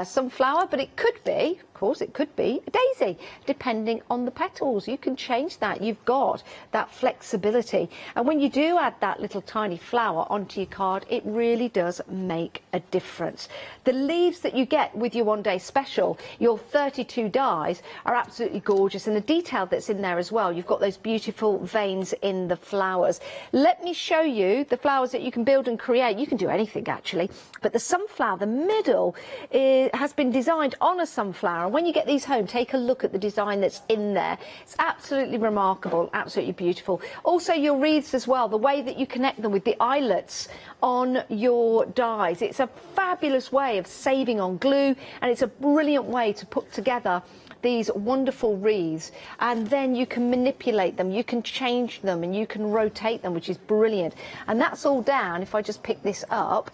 sunflower, but it could be, of course, it could be a daisy, depending on the petals. You can change that. You've got that flexibility. And when you do add that little tiny flower onto your card, it really does make a difference. The leaves that you get with your one-day special, your 32 dies, are absolutely gorgeous. And the detail that's in there as well, you've got those beautiful veins in the flowers. Let me show you the flowers that you can build and create. You can do anything, actually, but the sunflower, the middle, has been designed on a sunflower. And when you get these home, take a look at the design that's in there. It's absolutely remarkable, absolutely beautiful. Also your wreaths as well, the way that you connect them with the eyelets on your dies. It's a fabulous way of saving on glue, and it's a brilliant way to put together these wonderful wreaths, and then you can manipulate them, you can change them, and you can rotate them, which is brilliant. And that's all down, if I just pick this up,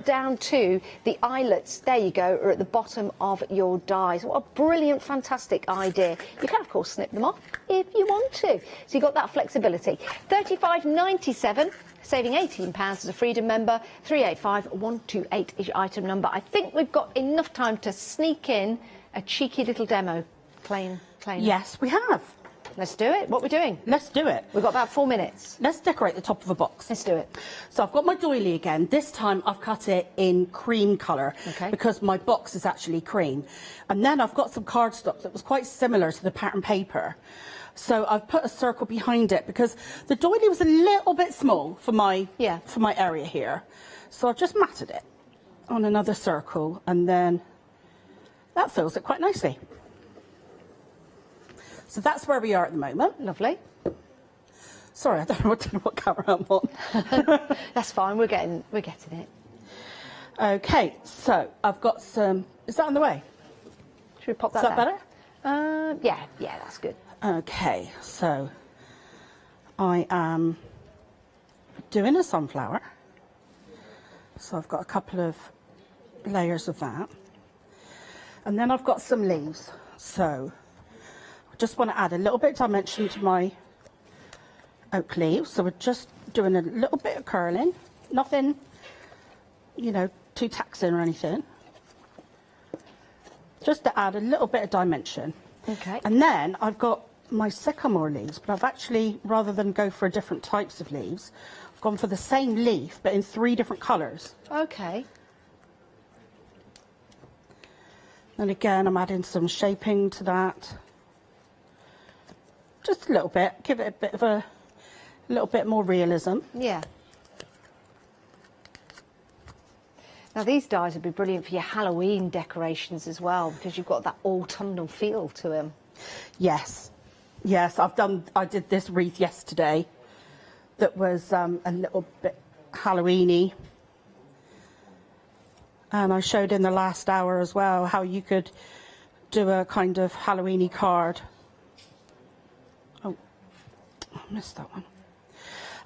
down to the eyelets, there you go, are at the bottom of your dies. What a brilliant, fantastic idea. You can, of course, snip them off if you want to. So you've got that flexibility. £35.97. Saving £18 as a Freedom member. 385128 is your item number. I think we've got enough time to sneak in a cheeky little demo. Plain. Yes, we have. Let's do it. What are we doing? Let's do it. We've got about 4 minutes. Let's decorate the top of a box. Let's do it. So I've got my doily again. This time I've cut it in cream colour, Okay. because my box is actually cream. And then I've got some cardstock that was quite similar to the pattern paper. So I've put a circle behind it because the doily was a little bit small for my area here. So I've just matted it on another circle, and then that fills it quite nicely. So that's where we are at the moment. Lovely. Sorry, I don't know what camera I'm on. That's fine. We're getting it. Okay, so I've got some, is that on the way? Should we pop that Is that down? better? Yeah, that's good. Okay, so I am doing a sunflower. So I've got a couple of layers of that. And then I've got some leaves. So I just want to add a little bit of dimension to my oak leaves. So we're just doing a little bit of curling. Nothing, you know, too taxing or anything. Just to add a little bit of dimension. Okay. And then I've got my sycamore leaves, but I've actually, rather than go for different types of leaves, I've gone for the same leaf, but in 3 different colours. Okay. And again, I'm adding some shaping to that. Just a little bit, give it a bit of a little bit more realism. Yeah. Now these dies would be brilliant for your Halloween decorations as well, because you've got that autumnal feel to them. Yes, yes, I did this wreath yesterday that was a little bit Halloween-y. And I showed in the last hour as well how you could do a kind of Halloween-y card. Oh, I missed that one.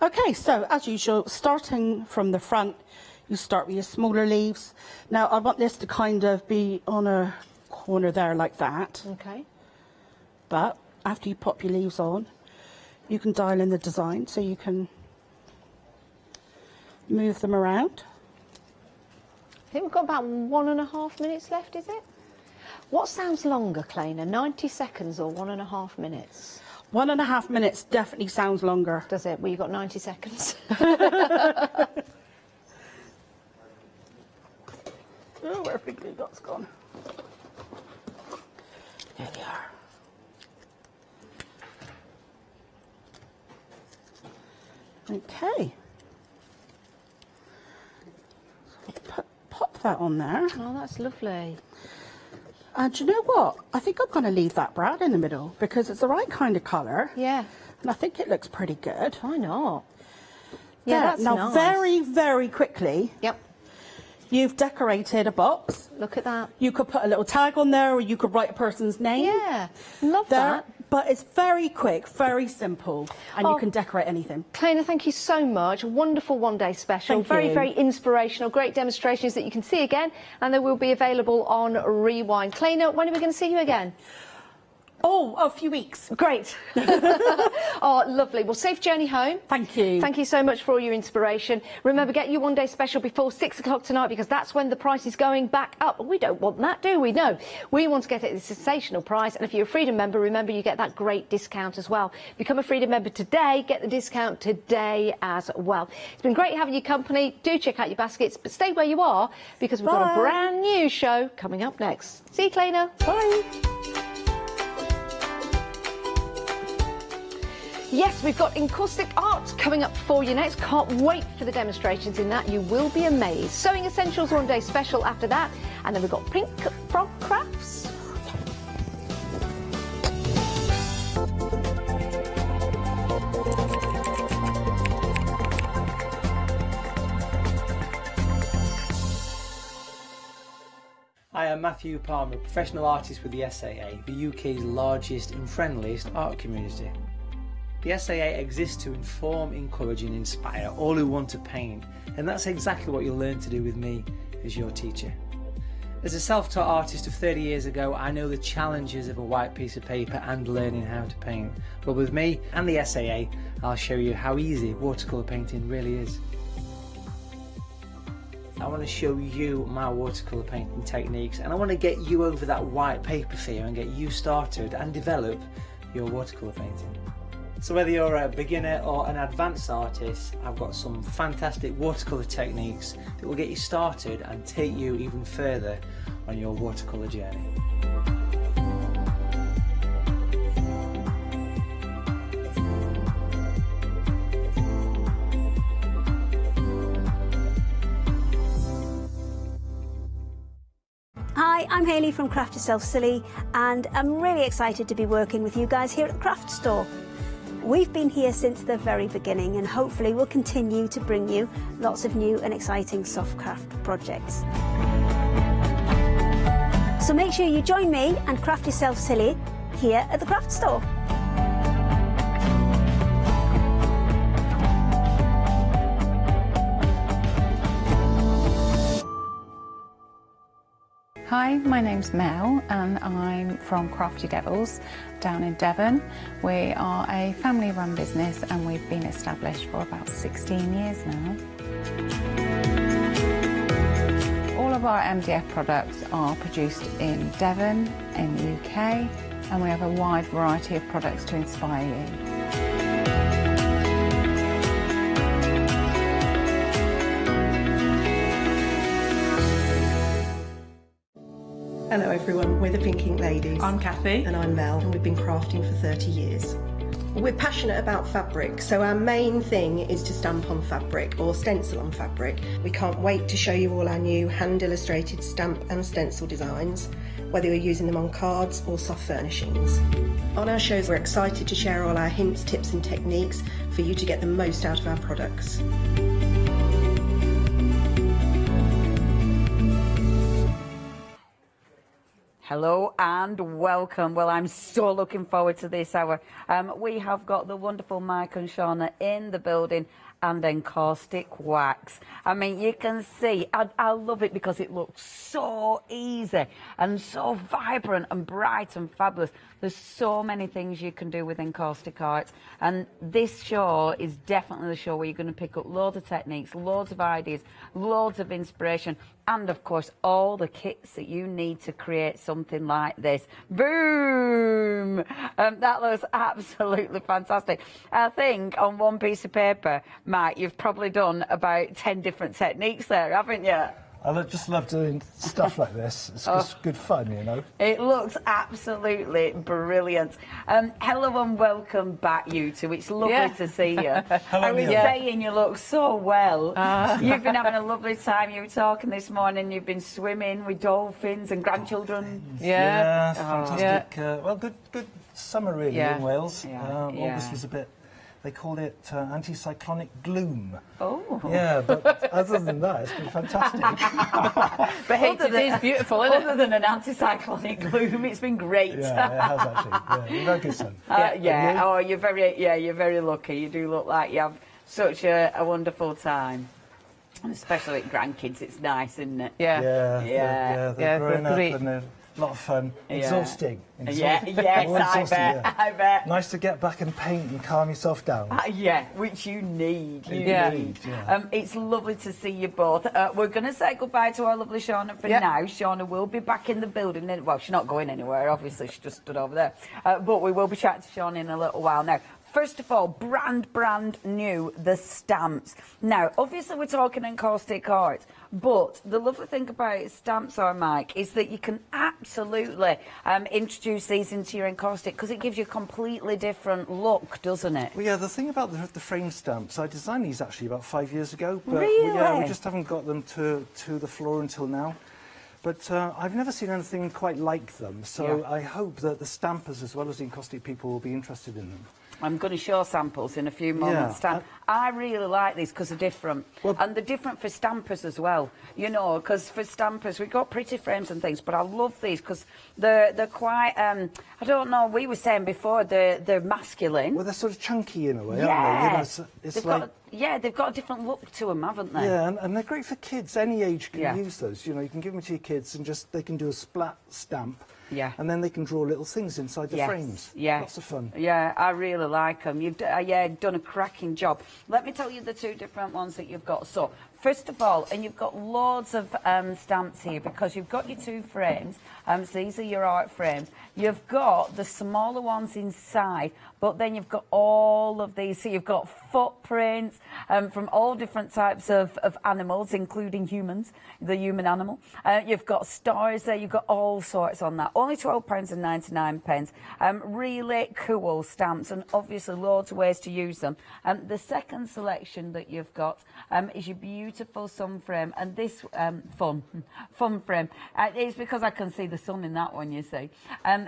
Okay, so as usual, starting from the front, you start with your smaller leaves. Now I want this to kind of be on a corner there like that. Okay. But after you pop your leaves on, you can dial in the design so you can move them around. I think we've got about 1.5 minutes left, is it? What sounds longer, Claina, 90 seconds or 1.5 minutes? 1.5 minutes definitely sounds longer. Does it? Well, you've got 90 seconds. Oh, where have my glue dots gone? There they are. Okay. So pop that on there. Oh, that's lovely. And you know what? I think I'm going to leave that brown in the middle because it's the right kind of colour. Yeah. And I think it looks pretty good. Why not? Yeah, that's now nice. very, very quickly. Yep. You've decorated a box. Look at that. You could put a little tag on there or you could write a person's name. Yeah, love that. But it's very quick, very simple, and you can decorate anything. Claina, thank you so much. Wonderful one-day special. Thank very, you. very inspirational. Great demonstrations that you can see again, and they will be available on Rewind. Claina, when are we going to see you again? Oh, a few weeks. Great. Oh, lovely. Well, safe journey home. Thank you. Thank you so much for all your inspiration. Remember, get your one-day special before 6 o'clock tonight because that's when the price is going back up. We don't want that, do we? No. We want to get it at a sensational price. And if you're a Freedom member, remember you get that great discount as well. Become a Freedom member today. Get the discount today as well. It's been great having your company. Do check out your baskets, but stay where you are because we've got a brand new show coming up next. See you, Claina. Bye. Yes, we've got encaustic art coming up for you next. Can't wait for the demonstrations in that. You will be amazed. Sewing Essentials one-day special after that. And then we've got Pink Frog Crafts. I am Matthew Palmer, professional artist with the SAA, the UK's largest and friendliest art community. The SAA exists to inform, encourage and inspire all who want to paint, and that's exactly what you'll learn to do with me as your teacher. As a self-taught artist of 30 years ago, I know the challenges of a white piece of paper and learning how to paint. But with me and the SAA, I'll show you how easy watercolour painting really is. I want to show you my watercolour painting techniques, and I want to get you over that white paper fear and get you started and develop your watercolour painting. So whether you're a beginner or an advanced artist, I've got some fantastic watercolour techniques that will get you started and take you even further on your watercolour journey. Hi, I'm Hayley from Craft Yourself Silly, and I'm really excited to be working with you guys here at the Craft Store. We've been here since the very beginning, and hopefully we'll continue to bring you lots of new and exciting soft craft projects. So make sure you join me and craft yourself silly here at the craft store. Hi, my name's Mel and I'm from Crafty Devils down in Devon. We are a family run business and we've been established for about 16 years now. All of our MDF products are produced in Devon, in the UK, and we have a wide variety of products to inspire you. Hello everyone, we're the Pink Ink Ladies. I'm Kathy. And I'm Mel, and we've been crafting for 30 years. We're passionate about fabric, so our main thing is to stamp on fabric or stencil on fabric. We can't wait to show you all our new hand-illustrated stamp and stencil designs, whether you're using them on cards or soft furnishings. On our shows, we're excited to share all our hints, tips and techniques for you to get the most out of our products. Hello and welcome. Well, I'm so looking forward to this hour. We have got the wonderful Mike and Shauna in the building and encaustic wax. I mean, you can see, I love it because it looks so easy and so vibrant and bright and fabulous. There's so many things you can do with encaustic arts, and this show is definitely the show where you're going to pick up loads of techniques, loads of ideas, loads of inspiration, and of course all the kits that you need to create something like this. Boom! That looks absolutely fantastic. I think on one piece of paper, Mike, you've probably done about 10 different techniques there, haven't you? I just love doing stuff like this. It's just good fun, you know. It looks absolutely brilliant. Hello and welcome back, you two. It's lovely to see you. I was saying you look so well. You've been having a lovely time. You were talking this morning. You've been swimming with dolphins and grandchildren. Yeah, fantastic. Well, good summer really in Wales. August was a bit. They called it anticyclonic gloom. Oh. Yeah, but other than that, it's been fantastic. But hey, it is beautiful, isn't it? Other than an anticyclonic gloom, it's been great. Yeah, it has actually. Yeah, very good sun. Oh, you're very lucky. You do look like you have such a wonderful time. And especially with grandkids, it's nice, isn't it? They're growing up and they're a lot of fun. Exhausting. I bet. Nice to get back and paint and calm yourself down. Which you need. Yeah. It's lovely to see you both. We're going to say goodbye to our lovely Shauna for now. Shauna will be back in the building. Well, she's not going anywhere, obviously. She just stood over there. But we will be chatting to Shauna in a little while now. First of all, brand new, the stamps. Now, obviously we're talking encaustic art, but the lovely thing about stamps, Mike, is that you can absolutely introduce these into your encaustic because it gives you a completely different look, doesn't it? Well, yeah, the thing about the frame stamps, I designed these actually about 5 years ago, but really? We just haven't got them to the floor until now. But I've never seen anything quite like them, so I hope that the stampers as well as the encaustic people will be interested in them. I'm going to show samples in a few moments' time. I really like these because they're different. And they're different for stampers as well, you know, because for stampers, we've got pretty frames and things, but I love these because they're quite, I don't know, we were saying before, they're masculine. Well, they're sort of chunky in a way, aren't they? You know, they've got a different look to them, haven't they? Yeah, and they're great for kids. Any age can use those. You know, you can give them to your kids and they can do a splat stamp. Yeah. And then they can draw little things inside the frames. Yeah. Lots of fun. Yeah, I really like them. You've done a cracking job. Let me tell you the two different ones that you've got. So, first of all, and you've got loads of stamps here because you've got your two frames. So these are your art frames. You've got the smaller ones inside, but then you've got all of these. So you've got footprints from all different types of animals, including humans, the human animal. You've got stars there. You've got all sorts on that. Only £12.99. Really cool stamps, and obviously loads of ways to use them. The second selection that you've got is your beautiful beautiful sun frame, and this fun frame. It's because I can see the sun in that one, you see.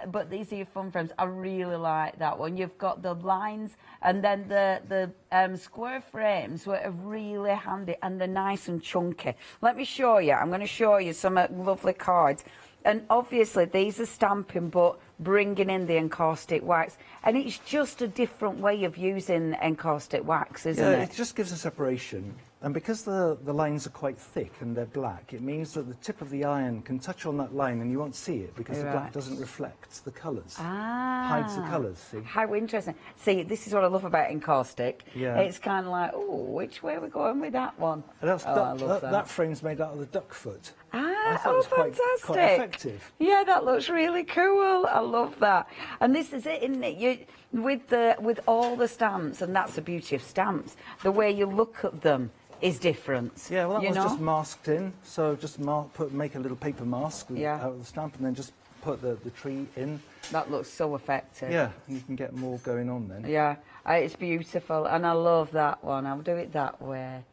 But these are your fun frames. I really like that one. You've got the lines, and then the square frames were really handy, and they're nice and chunky. Let me show you. I'm going to show you some lovely cards. And obviously these are stamping, but bringing in the encaustic wax. And it's just a different way of using encaustic wax, isn't it? It just gives a separation. And because the lines are quite thick and they're black, it means that the tip of the iron can touch on that line and you won't see it because the black doesn't reflect the colours. Hides the colours, see? How interesting. See, this is what I love about encaustic. Yeah. It's kind of like, oh, which way are we going with that one? And that's I love that. That frame's made out of the duck foot. Ah, I thought it was fantastic. Quite effective. Yeah, that looks really cool. I love that. And this is it, isn't it? With all the stamps, and that's the beauty of stamps, the way you look at them is different. Yeah, well, that was know? just masked in. So just make a little paper mask out of the stamp and then just put the tree in. That looks so effective. Yeah, and you can get more going on then. Yeah, it's beautiful, and I love that one. I'll do it that way.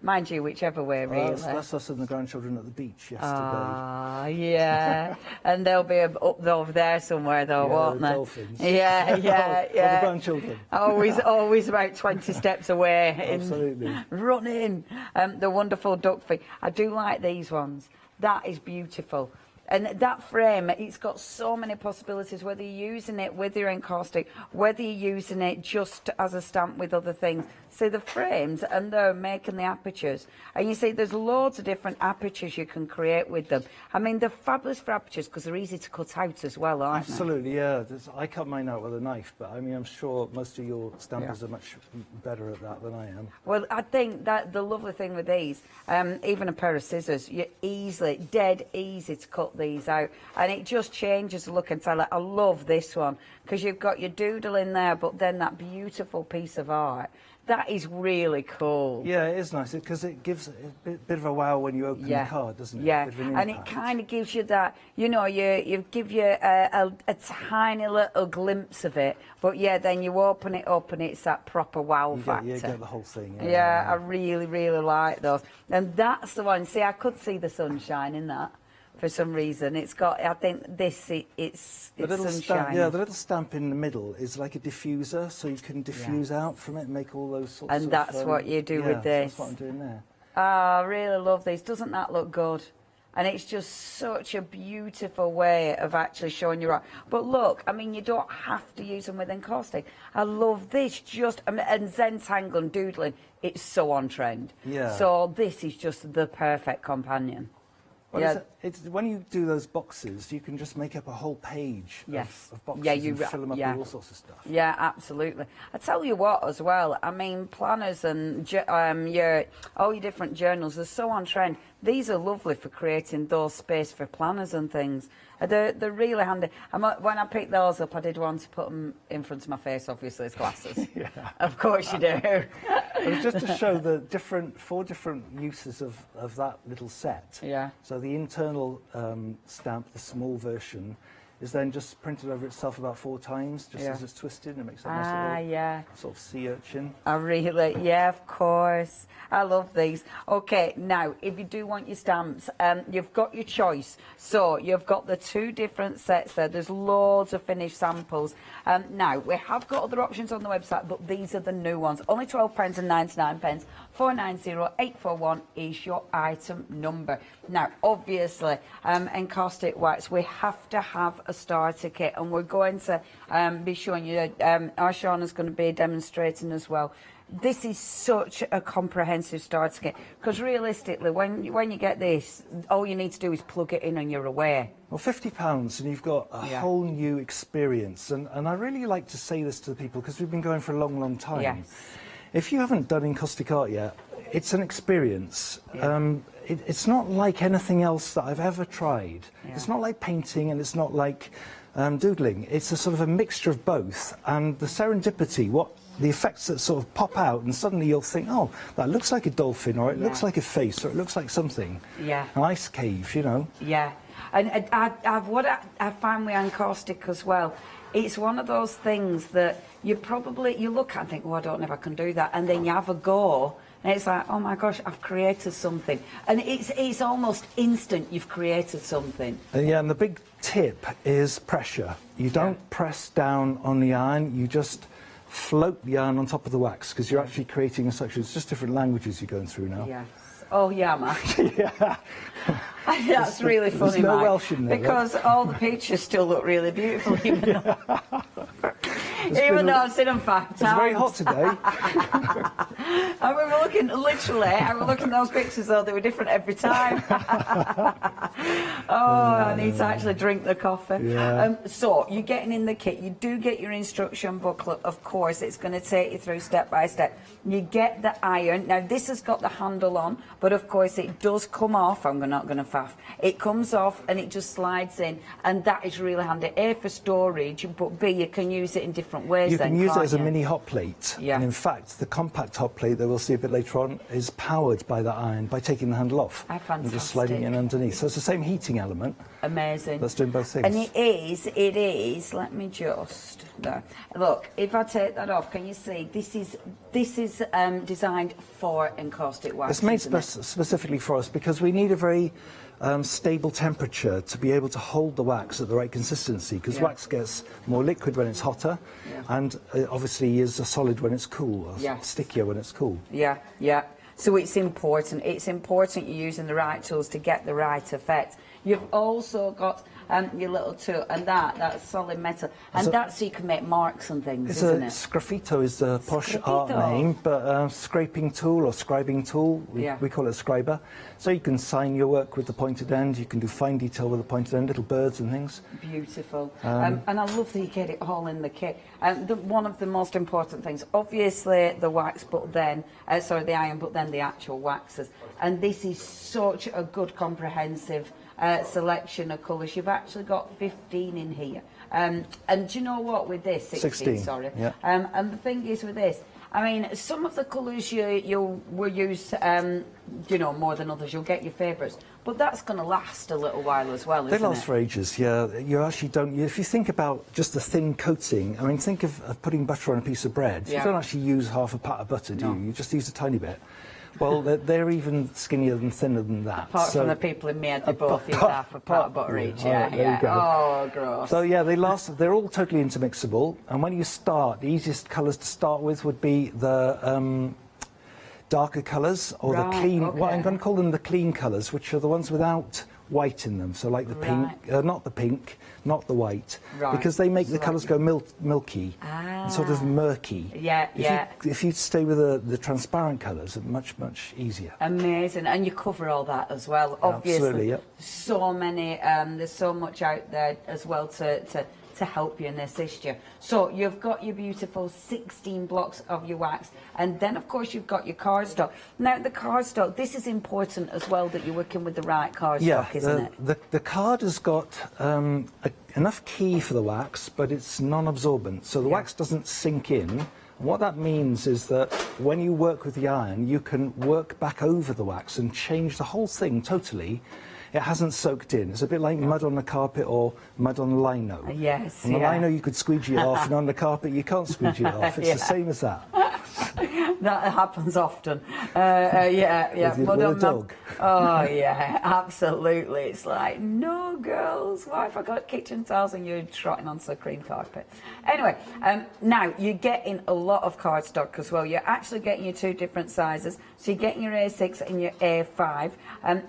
Mind you, whichever way, really. That's us and the grandchildren at the beach yesterday. Ah, yeah. And they'll be up over there somewhere, though, won't the they? dolphins. Yeah, yeah, yeah. Or the grandchildren. Always about 20 steps away. Absolutely. Running. The wonderful duck feet. I do like these ones. That is beautiful. And that frame, it's got so many possibilities, whether you're using it with your encaustic, whether you're using it just as a stamp with other things. See the frames, and they're making the apertures. And you see there's loads of different apertures you can create with them. I mean, they're fabulous for apertures because they're easy to cut out as well, aren't they? Absolutely, yeah. I cut mine out with a knife, but I mean, I'm sure most of your stampers are much better at that than I am. Well, I think that the lovely thing with these, even a pair of scissors, you're dead easy to cut these out, and it just changes the look and feel. I love this one because you've got your doodle in there, but then that beautiful piece of art. That is really cool. Yeah, it is nice because it gives a bit of a wow when you open the card, doesn't it? Yeah, and it kind of gives you that, you give you a tiny little glimpse of it, but yeah, then you open it up and it's that proper wow factor. You get the whole thing. Yeah, I really, really like those. And that's the one, see, I could see the sunshine in that. For some reason, it's got. I think this it's sunshine. The little stamp in the middle is like a diffuser, so you can diffuse out from it and make all those sorts of. And that's what you do with this. That's what I'm doing there. Oh, I really love these. Doesn't that look good? And it's just such a beautiful way of actually showing your art. But look, I mean, you don't have to use them with encaustic. I love this. And Zentangle and doodling, it's so on trend. Yeah. So this is just the perfect companion. Well, it's when you do those boxes, you can just make up a whole page of boxes and fill them up with all sorts of stuff. Yeah, absolutely. I tell you what as well, I mean, planners and all your different journals are so on trend. These are lovely for creating those space for planners and things. They're really handy. When I picked those up, I did want to put them in front of my face, obviously, as glasses. Yeah. Of course you do. It's just to show the four different uses of that little set. Yeah. So the internal stamp, the small version, is then just printed over itself about 4 times, just as it's twisted, and it makes a nice little sort of sea urchin. Of course. I love these. Okay, now, if you do want your stamps, you've got your choice. So, you've got the 2 different sets there. There's loads of finished samples. Now, we have got other options on the website, but these are the new ones. Only £12.99. 490841 is your item number. Now, obviously, encaustic wax, we have to have a starter kit, and we're going to be showing you, Arshana's going to be demonstrating as well. This is such a comprehensive starter kit, because realistically, when you get this, all you need to do is plug it in and you're away. Well, £50 and you've got a whole new experience, and I really like to say this to the people, because we've been going for a long, long time. Yes. If you haven't done encaustic art yet, it's an experience. It's not like anything else that I've ever tried. It's not like painting, and it's not like doodling. It's a sort of a mixture of both, and the serendipity, the effects that sort of pop out, and suddenly you'll think, oh, that looks like a dolphin, or it looks like a face, or it looks like something. Yeah. An ice cave, you know. Yeah. And what I find with encaustic as well, it's one of those things that you look at and think, oh, I don't know if I can do that, and then you have a go, And it's like, oh my gosh, I've created something. And it's almost instant you've created something. And the big tip is pressure. You don't press down on the iron, you just float the iron on top of the wax, because you're actually creating a section. It's just different languages you're going through now. Yes. Oh, yeah, Matt. Yeah. That's really funny, There's no Mike, Welsh in there, because all the pictures still look really beautiful, even though I've seen them 5 times. It's very hot today. And we were looking, literally, I was looking at those pictures though, they were different every time. I need to actually drink the coffee. Yeah. So, you're getting in the kit, you do get your instruction booklet, of course, it's going to take you through step by step. You get the iron, now this has got the handle on, but of course it does come off, I'm not going to faff, it comes off and it just slides in, and that is really handy. A, for storage, but B, you can use it in different ways. You can use it as a you? mini hot plate. Yeah. And in fact, the compact hot plate that we'll see a bit later on is powered by that iron by taking the handle off and just sliding in underneath. So it's the same heating element. Amazing. That's doing both things. And it is, let me just, no. Look, if I take that off, can you see, this is designed for encaustic wax. It's made specifically for us because we need a very stable temperature to be able to hold the wax at the right consistency, because wax gets more liquid when it's hotter and obviously is a solid when it's cool, or stickier when it's cool. Yeah. So it's important you're using the right tools to get the right effect. You've also got your little tool, and that's solid metal, and that's so you can make marks and things, isn't it? Sgraffito is the posh art name, but scraping tool or scribing tool, we call it a scriber. So you can sign your work with the pointed end, you can do fine detail with the pointed end, little birds and things. Beautiful. And I love that you get it all in the kit. One of the most important things, obviously the wax, but then, the iron, but then the actual waxes. And this is such a good comprehensive selection of colours. You've actually got 15 in here. And do you know what, with this, 16 sorry. Yeah. And the thing is with this, I mean, some of the colours you will use, more than others. You'll get your favourites, but that's going to last a little while as well, isn't it? They last for ages, yeah. You actually don't. If you think about just the thin coating, I mean, think of putting butter on a piece of bread. You don't actually use half a pat of butter, do you? You just use a tiny bit. Well, they're even skinnier and thinner than that. Apart from the people in me, they both use half a pat of butter each. There you go. Oh, gross. So yeah, they last. They're all totally intermixable. And when you start, the easiest colours to start with would be the darker colours, or the clean. Okay. What I'm going to call them the clean colours, which are the ones without white in them. So like the pink, not the pink, not the white, because they make the colours go milky, and sort of murky. If you stay with the transparent colours, it's much easier. Amazing, and you cover all that as well. Obviously, absolutely, so many. There's so much out there as well to help you and assist you. So you've got your beautiful 16 blocks of your wax, and then of course you've got your cardstock. Now the cardstock, this is important as well, that you're working with the right cardstock, isn't it? The card has got enough key for the wax, but it's non-absorbent, so the wax doesn't sink in. What that means is that when you work with the iron, you can work back over the wax and change the whole thing totally. It hasn't soaked in. It's a bit like mud on the carpet or mud on lino. Yes. On the lino you could squeegee it off, and on the carpet you can't squeegee it off. It's the same as that. That happens often. With a dog. Oh yeah, absolutely. It's like, no girls, why have I got kitchen towels and you're trotting onto a cream carpet? Anyway, now you're getting a lot of cardstock as well. You're actually getting your 2 different sizes. So you're getting your A6 and your A5.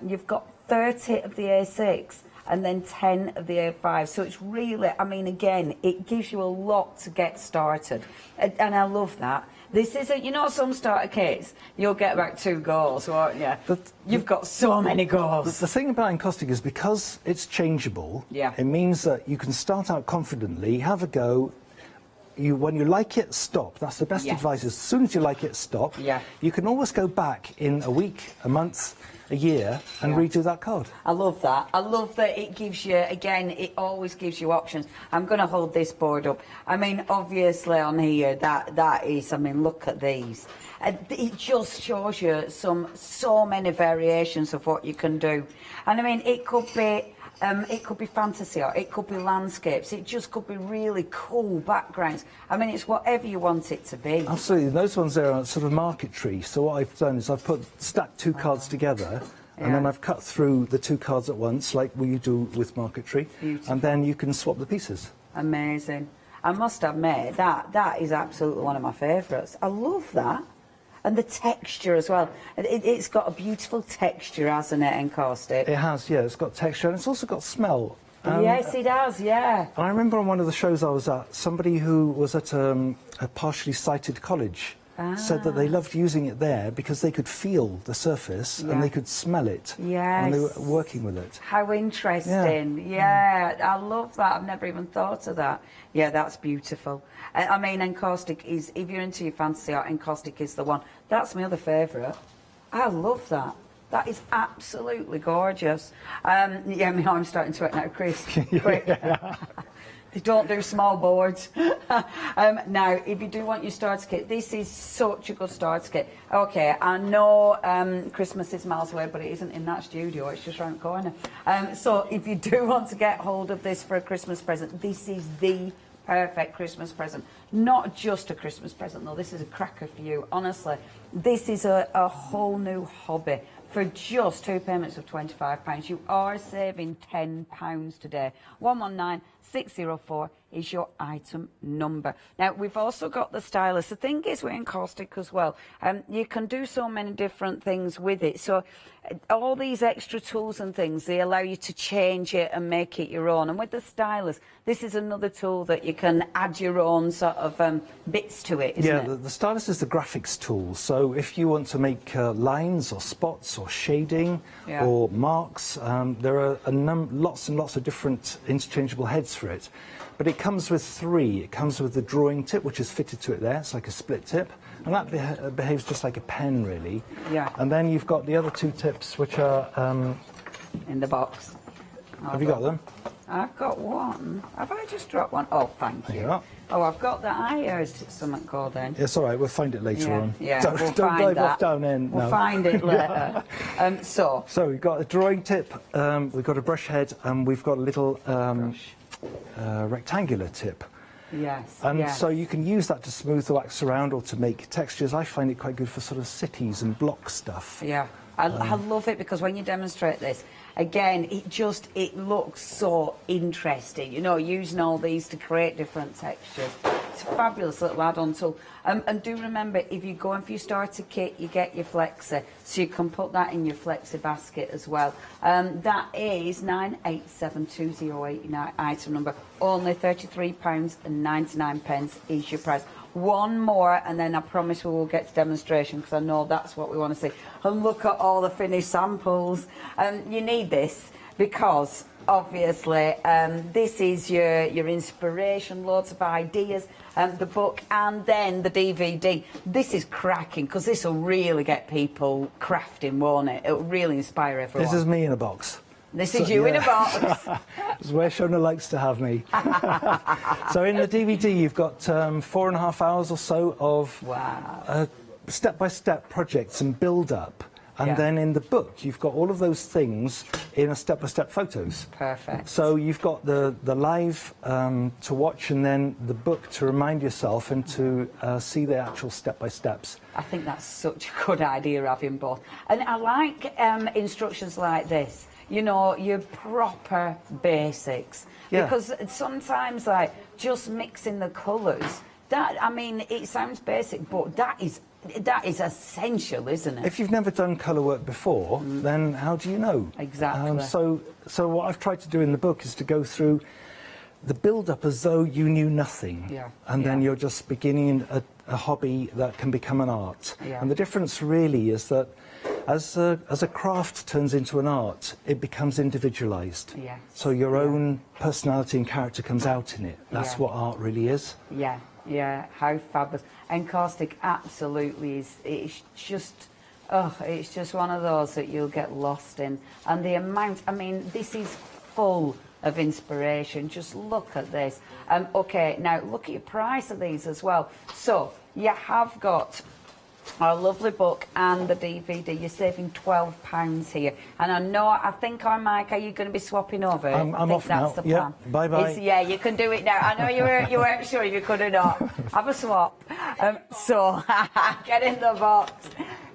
You've got 30 of the A6 and then 10 of the A5. So it's really, I mean, again, it gives you a lot to get started. And I love that. This isn't, some starter kits, you'll get about 2 goals, won't you? You've got so many goals. The thing about encaustic is because it's changeable, it means that you can start out confidently, have a go. When you like it, stop. That's the best advice. As soon as you like it, stop. You can always go back in a week, a month, a year and redo that card. I love that. I love that it gives you, again, it always gives you options. I'm going to hold this board up. I mean, obviously on here, that is, I mean, look at these. It just shows you so many variations of what you can do. And I mean, it could be It could be fantasy art, it could be landscapes, it just could be really cool backgrounds. I mean, it's whatever you want it to be. Absolutely. Those ones there are sort of marquetry. So what I've done is I've stacked two cards together, and then I've cut through the two cards at once, like we do with marquetry, and then you can swap the pieces. Amazing. I must admit, that is absolutely one of my favourites. I love that. And the texture as well. It's got a beautiful texture, hasn't it, encaustic? It has, yeah. It's got texture, and it's also got smell. Yes, it has, yeah. I remember on one of the shows I was at, somebody who was at a partially sighted college said that they loved using it there because they could feel the surface and they could smell it when they were working with it. How interesting. Yeah, I love that. I've never even thought of that. Yeah, that's beautiful. I mean, encaustic is, if you're into your fantasy art, encaustic is the one. That's my other favourite. I love that. That is absolutely gorgeous. Yeah, I mean, I'm starting to work now, Chris. Quick. They don't do small boards. Now, if you do want your starter kit, this is such a good starter kit. Okay, I know Christmas is miles away, but it isn't in that studio, it's just around the corner. So if you do want to get hold of this for a Christmas present, this is the perfect Christmas present. Not just a Christmas present, though. This is a cracker for you, honestly. This is a whole new hobby. For just 2 payments of £25, you are saving £10 today. 119604 is your item number. Now, we've also got the stylus. The thing is, we're encaustic as well. You can do so many different things with it. So all these extra tools and things, they allow you to change it and make it your own. And with the stylus, this is another tool that you can add your own sort of bits to it, isn't it? Yeah, the stylus is the graphics tool. So if you want to make lines or spots or shading or marks, there are lots and lots of different interchangeable heads for it. But it comes with 3. It comes with the drawing tip, which is fitted to it there. It's like a split tip. And that behaves just like a pen, really. Yeah. And then you've got the other 2 tips, which are... in the box. Have you got them? I've got one. Have I just dropped one? Oh, thank you. Yeah. Oh, I've got the iris, something called then. It's all right, we'll find it later on. Yeah, Don't we'll dive find that. off down in. We'll find it later. So we've got a drawing tip, we've got a brush head, and we've got a little rectangular tip. Yes. And so you can use that to smooth the wax around or to make textures. I find it quite good for sort of cities and block stuff. Yeah. I love it because when you demonstrate this, again, it looks so interesting, you know, using all these to create different textures. It's a fabulous little add-on tool. And do remember, if you're going for your starter kit, you get your flexi, so you can put that in your flexi basket as well. That is 987208, item number. Only £33.99 is your price. One more, and then I promise we will get to demonstration, because I know that's what we want to see. And look at all the finished samples. You need this because obviously this is your inspiration, loads of ideas, the book, and then the DVD. This is cracking because this will really get people crafting, won't it? It'll really inspire everyone. This is me in a box. This is you in a box. This is where Shona likes to have me. So in the DVD, you've got 4.5 hours or so of step-by-step projects and build-up. And then in the book, you've got all of those things in a step-by-step photos. Perfect. So you've got the live to watch, and then the book to remind yourself and to see the actual step-by-steps. I think that's such a good idea, having both. And I like instructions like this. You know, your proper basics. Yeah. Because sometimes, like, just mixing the colours, that, I mean, it sounds basic, but that is essential, isn't it? If you've never done colour work before, then how do you know? Exactly. So what I've tried to do in the book is to go through the build-up as though you knew nothing. Yeah. And then you're just beginning a hobby that can become an art. Yeah. And the difference really is that as a craft turns into an art, it becomes individualised. Yes. So your own personality and character comes out in it. That's what art really is. Yeah, yeah, how fabulous. Encaustic absolutely is, it's just one of those that you'll get lost in. And the amount, I mean, this is full of inspiration. Just look at this. Okay, now look at your price of these as well. So you have got Our lovely book and the DVD. You're saving £12 here. And I think our Mike, are you going to be swapping over? I'm off now. That's the plan. Yeah, bye-bye. Yeah, you can do it now. I know you weren't sure if you could or not. Have a swap. So, get in the box.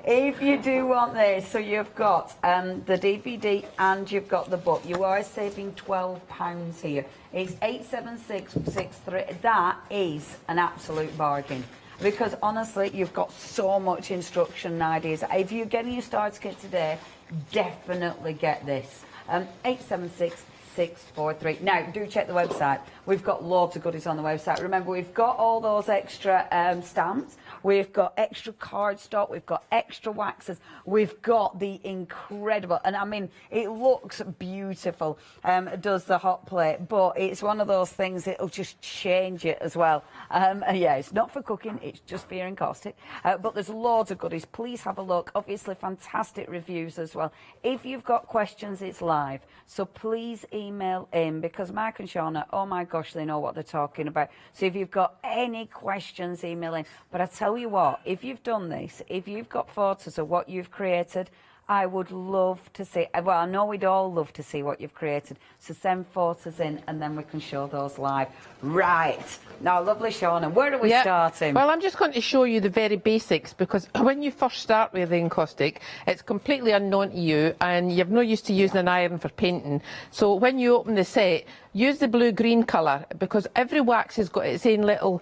If you do want this, so you've got the DVD and you've got the book, you are saving £12 here. It's 87663. That is an absolute bargain. Because honestly, you've got so much instruction and ideas. If you're getting your starter kit today, definitely get this. 876-643. Now, do check the website. We've got loads of goodies on the website. Remember, we've got all those extra stamps. We've got extra cardstock. We've got extra waxes. We've got the incredible, and I mean, it looks beautiful. It does the hot plate, but it's one of those things that'll just change it as well. Yeah, it's not for cooking. It's just for your encaustic. But there's loads of goodies. Please have a look. Obviously, fantastic reviews as well. If you've got questions, it's live. So please email in, because Mark and Shauna, oh my gosh, they know what they're talking about. So if you've got any questions, email in. But I tell you what, if you've done this, if you've got photos of what you've created, I would love to see, well, I know we'd all love to see what you've created. So send photos in and then we can show those live. Right. Now, lovely Shauna, where are we starting? Well, I'm just going to show you the very basics, because when you first start with the encaustic, it's completely unknown to you and you've no use to using an iron for painting. So when you open the set, use the blue-green colour, because every wax has got its own little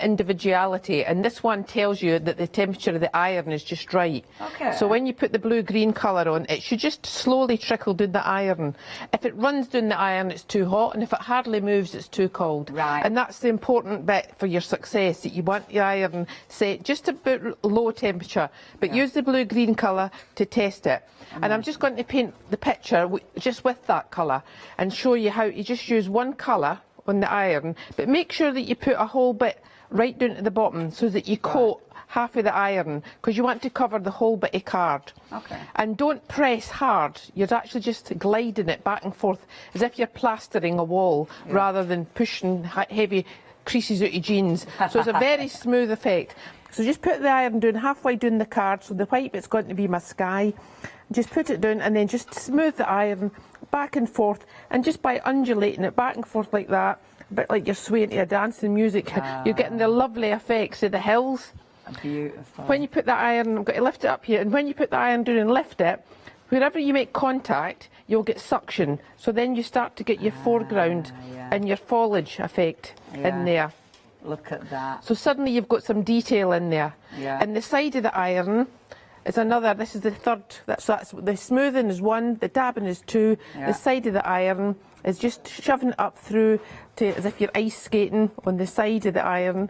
individuality, and this one tells you that the temperature of the iron is just right. Okay. So when you put the blue-green colour on, it should just slowly trickle down the iron. If it runs down the iron, it's too hot, and if it hardly moves, it's too cold. Right. And that's the important bit for your success, that you want the iron set just about low temperature, but use the blue-green colour to test it. And I'm just going to paint the picture just with that colour and show you how you just use one colour on the iron, but make sure that you put a whole bit right down to the bottom so that you coat half of the iron, because you want to cover the whole bit of card. Okay. And don't press hard. You're actually just gliding it back and forth as if you're plastering a wall rather than pushing heavy creases out your jeans. So it's a very smooth effect. So just put the iron down halfway down the card, so the white bit's going to be my sky. Just put it down and then just smooth the iron back and forth, and just by undulating it back and forth like that, a bit like you're swaying to a dancing music, you're getting the lovely effects of the hills. Beautiful. When you put that iron, I'm going to lift it up here, and when you put the iron down and lift it, wherever you make contact, you'll get suction. So then you start to get your foreground and your foliage effect in there. Look at that. So suddenly you've got some detail in there. Yeah. And the side of the iron is another, this is the third, that's the smoothing is one, the dabbing is two, the side of the iron is just shoving it up through to as if you're ice skating on the side of the iron.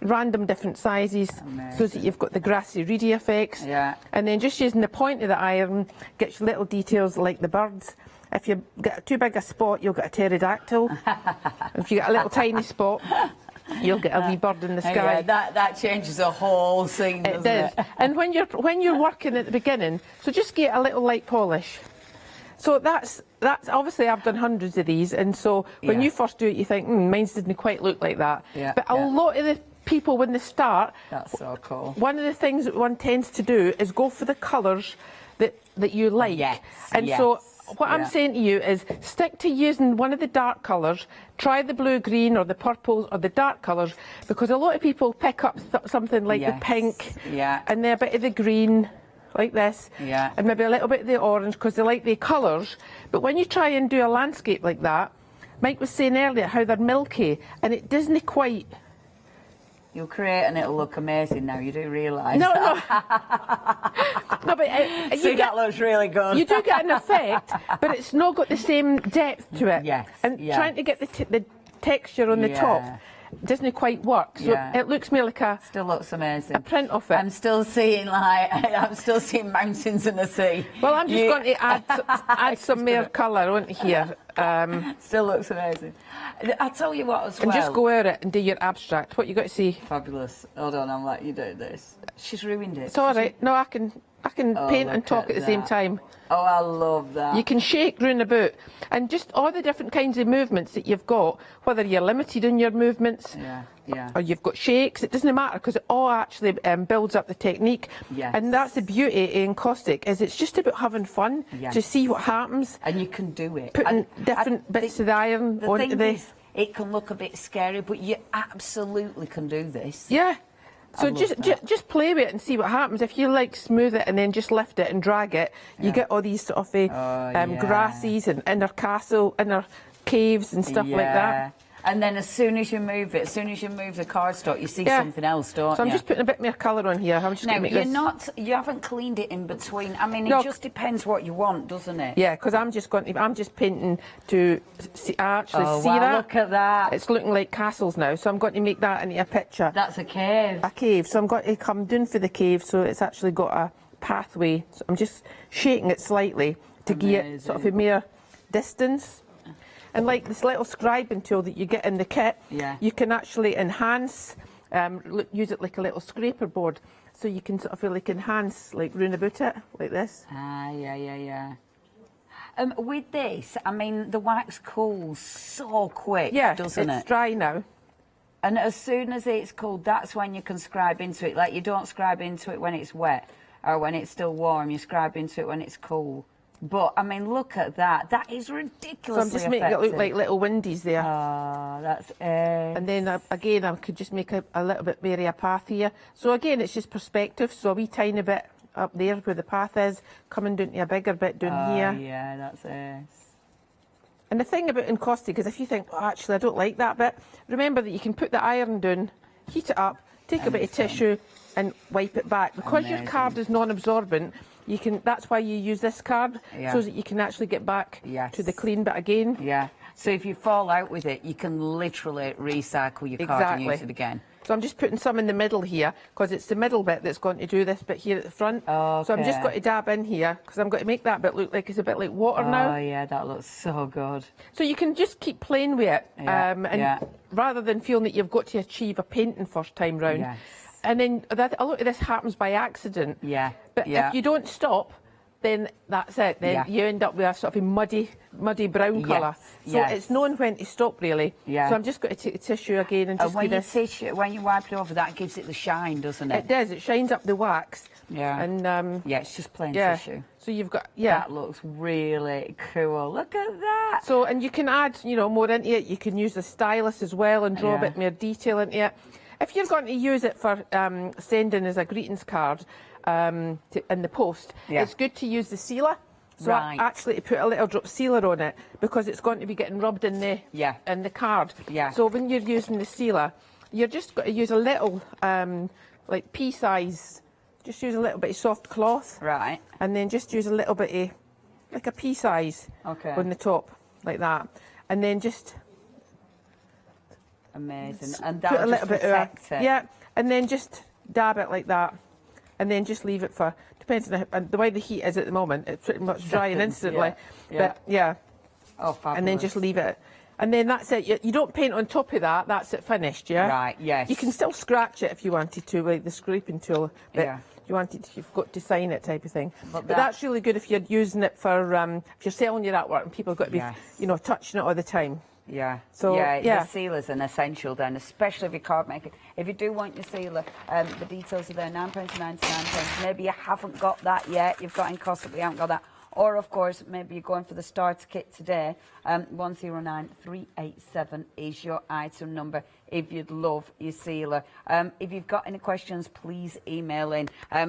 Random different sizes, so that you've got the grassy reedy effects. Yeah. And then just using the point of the iron gets you little details like the birds. If you get too big a spot, you'll get a pterodactyl. If you get a little tiny spot, you'll get a wee bird in the sky. Yeah, that changes the whole scene, doesn't it? It does. And when you're working at the beginning, so just get a little light polish. So that's obviously I've done hundreds of these, and so when you first do it, you think, mine didn't quite look like that. Yeah, but a lot of the people when they start, that's so cool. One of the things that one tends to do is go for the colours that you like. And so what I'm saying to you is stick to using one of the dark colours, try the blue-green or the purples or the dark colours, because a lot of people pick up something like the pink and then a bit of the green like this and maybe a little bit of the orange because they like the colours. But when you try and do a landscape like that, Mike was saying earlier how they're milky and it doesn't quite... You'll create and it'll look amazing now, you do realise. No, but that looks really good. You do get an effect, but it's not got the same depth to it. And trying to get the texture on the top doesn't quite work. So it looks more like a... Still looks amazing. A print of it. I'm still seeing mountains in the sea. Well, I'm just going to add some more colour on here. Still looks amazing. I'll tell you what as well. And just go over it and do your abstract. What you got to see? Fabulous. Hold on, I'm letting you do this. She's ruined it. It's all right. No, I can I can paint and talk at the same time. Oh, I love that. You can shake round about, and just all the different kinds of movements that you've got, whether you're limited in your movements, or you've got shakes, it doesn't matter, because it all actually builds up the technique. And that's the beauty in caustic, is it's just about having fun to see what happens. And you can do it. Putting different bits of the iron onto the... It can look a bit scary, but you absolutely can do this. Yeah. So just play with it and see what happens. If you like smooth it and then just lift it and drag it, you get all these sort of grasses and inner caves and stuff like that. And then as soon as you move it, as soon as you move the cardstock, you see something else, don't you? So I'm just putting a bit more colour on here. I'm just now, going to make this. you haven't cleaned it in between. I mean, it just depends what you want, doesn't it? Yeah, because I'm just painting to actually see that. Look at that. It's looking like castles now, so I'm going to make that into a picture. That's a cave. A cave. So I'm going to come down for the cave, so it's actually got a pathway. So I'm just shaking it slightly to give it sort of a mere distance. And like this little scribing tool that you get in the kit, you can actually enhance, use it like a little scraper board, so you can sort of like enhance, like round about it, like this. With this, I mean, the wax cools so quick, doesn't it? It's dry now. And as soon as it's cooled, that's when you can scribe into it. Like, you don't scribe into it when it's wet or when it's still warm. You scribe into it when it's cool. But, I mean, look at that. That is ridiculously So I'm just making it look like little windies there. Oh, that's And then, again, I could just make a little bit more of a path here. So, again, it's just perspective. So a wee tiny bit up there where the path is, coming down to a bigger bit down here. Yeah, that's it. And the thing about encaustic is if you think, actually, I don't like that bit, remember that you can put the iron down, heat it up, take a bit of tissue and wipe it back. Because your card is non-absorbent, you can. That's why you use this card, so that you can actually get back to the clean bit again. Yeah. So if you fall out with it, you can literally recycle your card and use it again. So I'm just putting some in the middle here, because it's the middle bit that's going to do this bit here at the front. So I'm just going to dab in here, because I'm going to make that bit look like it's a bit like water now. Oh yeah, that looks so good. So you can just keep playing with it, and rather than feeling that you've got to achieve a painting first time round. And then a lot of this happens by accident. But if you don't stop, then that's it. Then you end up with a sort of a muddy brown colour. So it's knowing when to stop, really. So I'm just going to take the tissue again and just when you wipe it over, that gives it the shine, doesn't it? It does. It shines up the wax. And it's just plain tissue. So you've got that looks really cool. Look at that. So and you can add more into it. You can use the stylus as well and draw a bit more detail into it. If you're going to use it for sending as a greetings card in the post, it's good to use the sealer. So actually to put a little drop sealer on it, because it's going to be getting rubbed in the card. So when you're using the sealer, you're just got to use a little like pea size. Just use a little bit of soft cloth. And then just use a little bit of like a pea size on the top, like that. And then just amazing. And put that'll a little just bit of protect it. Yeah, and then just dab it like that, and then just leave it for, depends on the way the heat is at the moment, it's pretty much drying instantly. But oh, fabulous. And then just leave it. And then that's it. You don't paint on top of that, that's it finished, You can still scratch it if you wanted to, like the scraping tool, but you wanted, you've got to sign it type of thing. But that's really good if you're using it for, if you're selling your artwork and people have got to be, touching it all the time. So the sealer's an essential then, especially if you're card making. If you do want your sealer, the details are there, £9.99. Maybe you haven't got that yet, you've got encaustic but you haven't got that. Or, of course, maybe you're going for the starter kit today. 109387 is your item number if you'd love your sealer. If you've got any questions, please email in.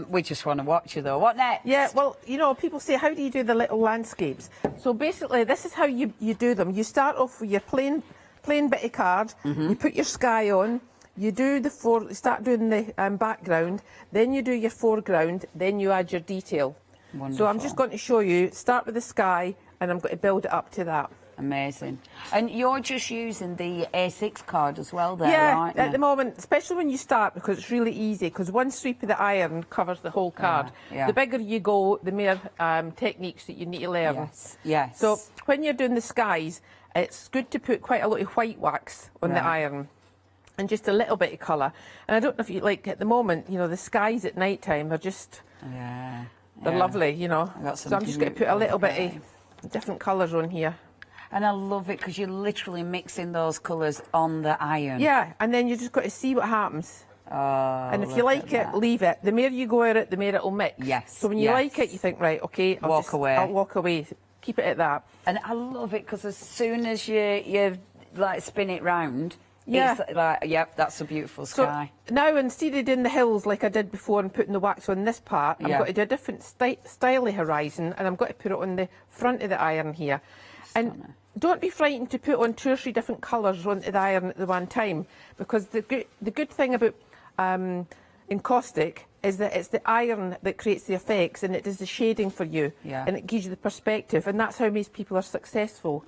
We just want to watch you, though. What next? Yeah, well, people say, how do you do the little landscapes? So basically, this is how you do them. You start off with your plain bit of card. You put your sky on. You do start doing the background. Then you do your foreground. Then you add your detail. Wonderful. So I'm just going to show you, start with the sky, and I'm going to build it up to that. Amazing. And you're just using the A6 card as well there, aren't you? At the moment, especially when you start, because it's really easy, because one sweep of the iron covers the whole card. The bigger you go, the more techniques that you need to learn. Yes. So when you're doing the skies, it's good to put quite a lot of white wax on the iron. And just a little bit of colour. And I don't know if you, like, at the moment, the skies at night time are just... They're lovely, you know. So I'm just going to put a little bit of different colours on here. And I love it because you're literally mixing those colours on the iron. Yeah, and then you just got to see what happens. Oh, and if you like it, leave it. The more you go at it, the more it'll mix. Yes. So when you like it, you think, right, okay, I'll walk away. Keep it at that. And I love it because as soon as you like spin it round, it's like, yep, that's a beautiful sky. So now instead of doing the hills like I did before and putting the wax on this part, I'm going to do a different style of horizon, and I'm going to put it on the front of the iron here. And don't be frightened to put on 2 or 3 different colours onto the iron at the one time, because the good thing about encaustic is that it's the iron that creates the effects, and it does the shading for you, and it gives you the perspective, and that's how most people are successful.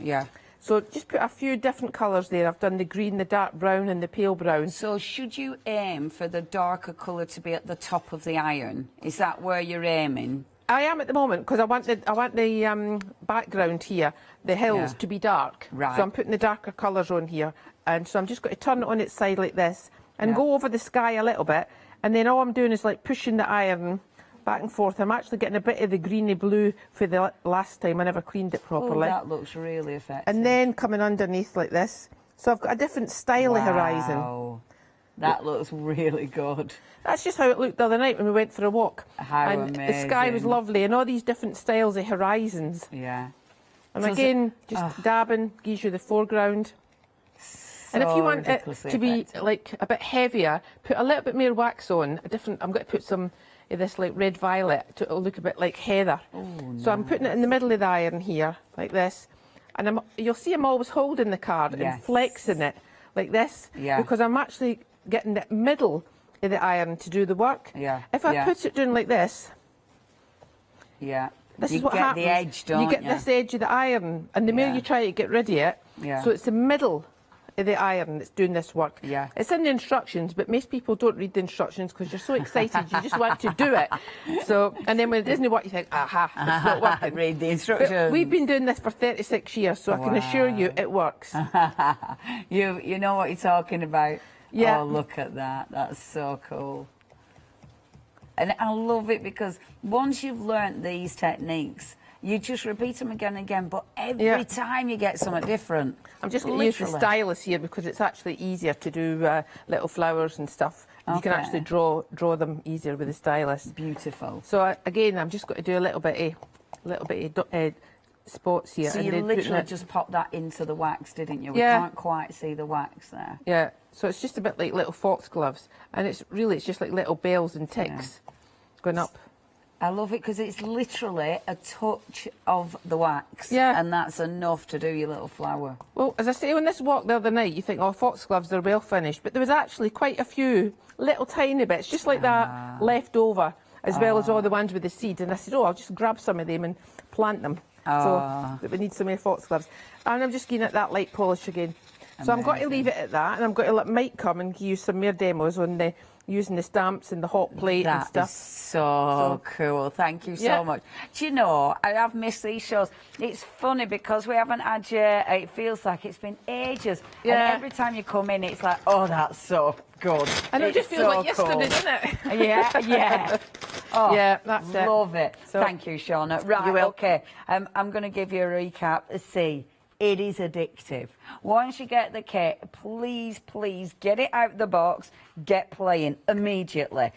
So just put a few different colours there. I've done the green, the dark brown and the pale brown. So should you aim for the darker colour to be at the top of the iron? Is that where you're aiming? I am at the moment, because I want the background here, the hills, to be dark. Right. So I'm putting the darker colours on here, and so I'm just going to turn it on its side like this and go over the sky a little bit, and then all I'm doing is like pushing the iron back and forth. I'm actually getting a bit of the greeny blue for the last time. I never cleaned it properly. Oh, that looks really effective. And then coming underneath like this. So I've got a different style of horizon. That looks really good. That's just how it looked the other night when we went for a walk. How and amazing. The sky was lovely, and all these different styles of horizons. Yeah. And So again, just dabbing gives you the foreground. And if you want it to be like a bit heavier, put a little bit more wax on. I'm going to put some of this like red violet to it'll look a bit like heather. So I'm putting it in the middle of the iron here, like this. And you'll see I'm always holding the card and flexing it like this, because I'm actually getting the middle of the iron to do the work. If I put it down like this, this is what happens. The edge, don't you get this edge of the iron, and the more you try to get rid of it, so it's the middle of the iron that's doing this work. It's in the instructions, but most people don't read the instructions because you're so excited, you just want to do it. So, and then when it doesn't work, you think, aha, it's not working. Read the instructions. But we've been doing this for 36 years, so I can assure you it works. You know what you're talking about. Yeah. Oh, look at that. That's so cool. And I love it because once you've learnt these techniques, you just repeat them again and again, but every time you get something different. I'm just going to use the stylus here because it's actually easier to do little flowers and stuff. You can actually draw them easier with the stylus. Beautiful. So again, I'm just going to do a little bit of spots here. So you literally just popped that into the wax, didn't you? We Yeah. can't quite see the wax there. Yeah. So it's just a bit like little foxgloves, and it's just like little bells and ticks going up. I love it because it's literally a touch of the wax, and that's enough to do your little flower. Well, as I say, on this walk the other night, you think, oh, foxgloves, they're well finished, but there was actually quite a few little tiny bits, just like that, left over, as well as all the ones with the seed. And I said, oh, I'll just grab some of them and plant them. So that we need some more foxgloves. And I'm just getting at that light polish again. So I'm going to leave it at that, and I'm going to let Mike come and give you some more demos on using the stamps and the hot plate and stuff. That is so cool. Thank you so much. Do you know, I have missed these shows. It's funny because we haven't had you, it feels like it's been ages. And every time you come in, it's like, oh, that's so good. And it just feels like yesterday, doesn't it? Yeah. Oh, yeah, that's it. Love it. So, thank you, Shauna. Right, okay. I'm going to give you a recap. See, it is addictive. Once you get the kit, please get it out the box, get playing immediately.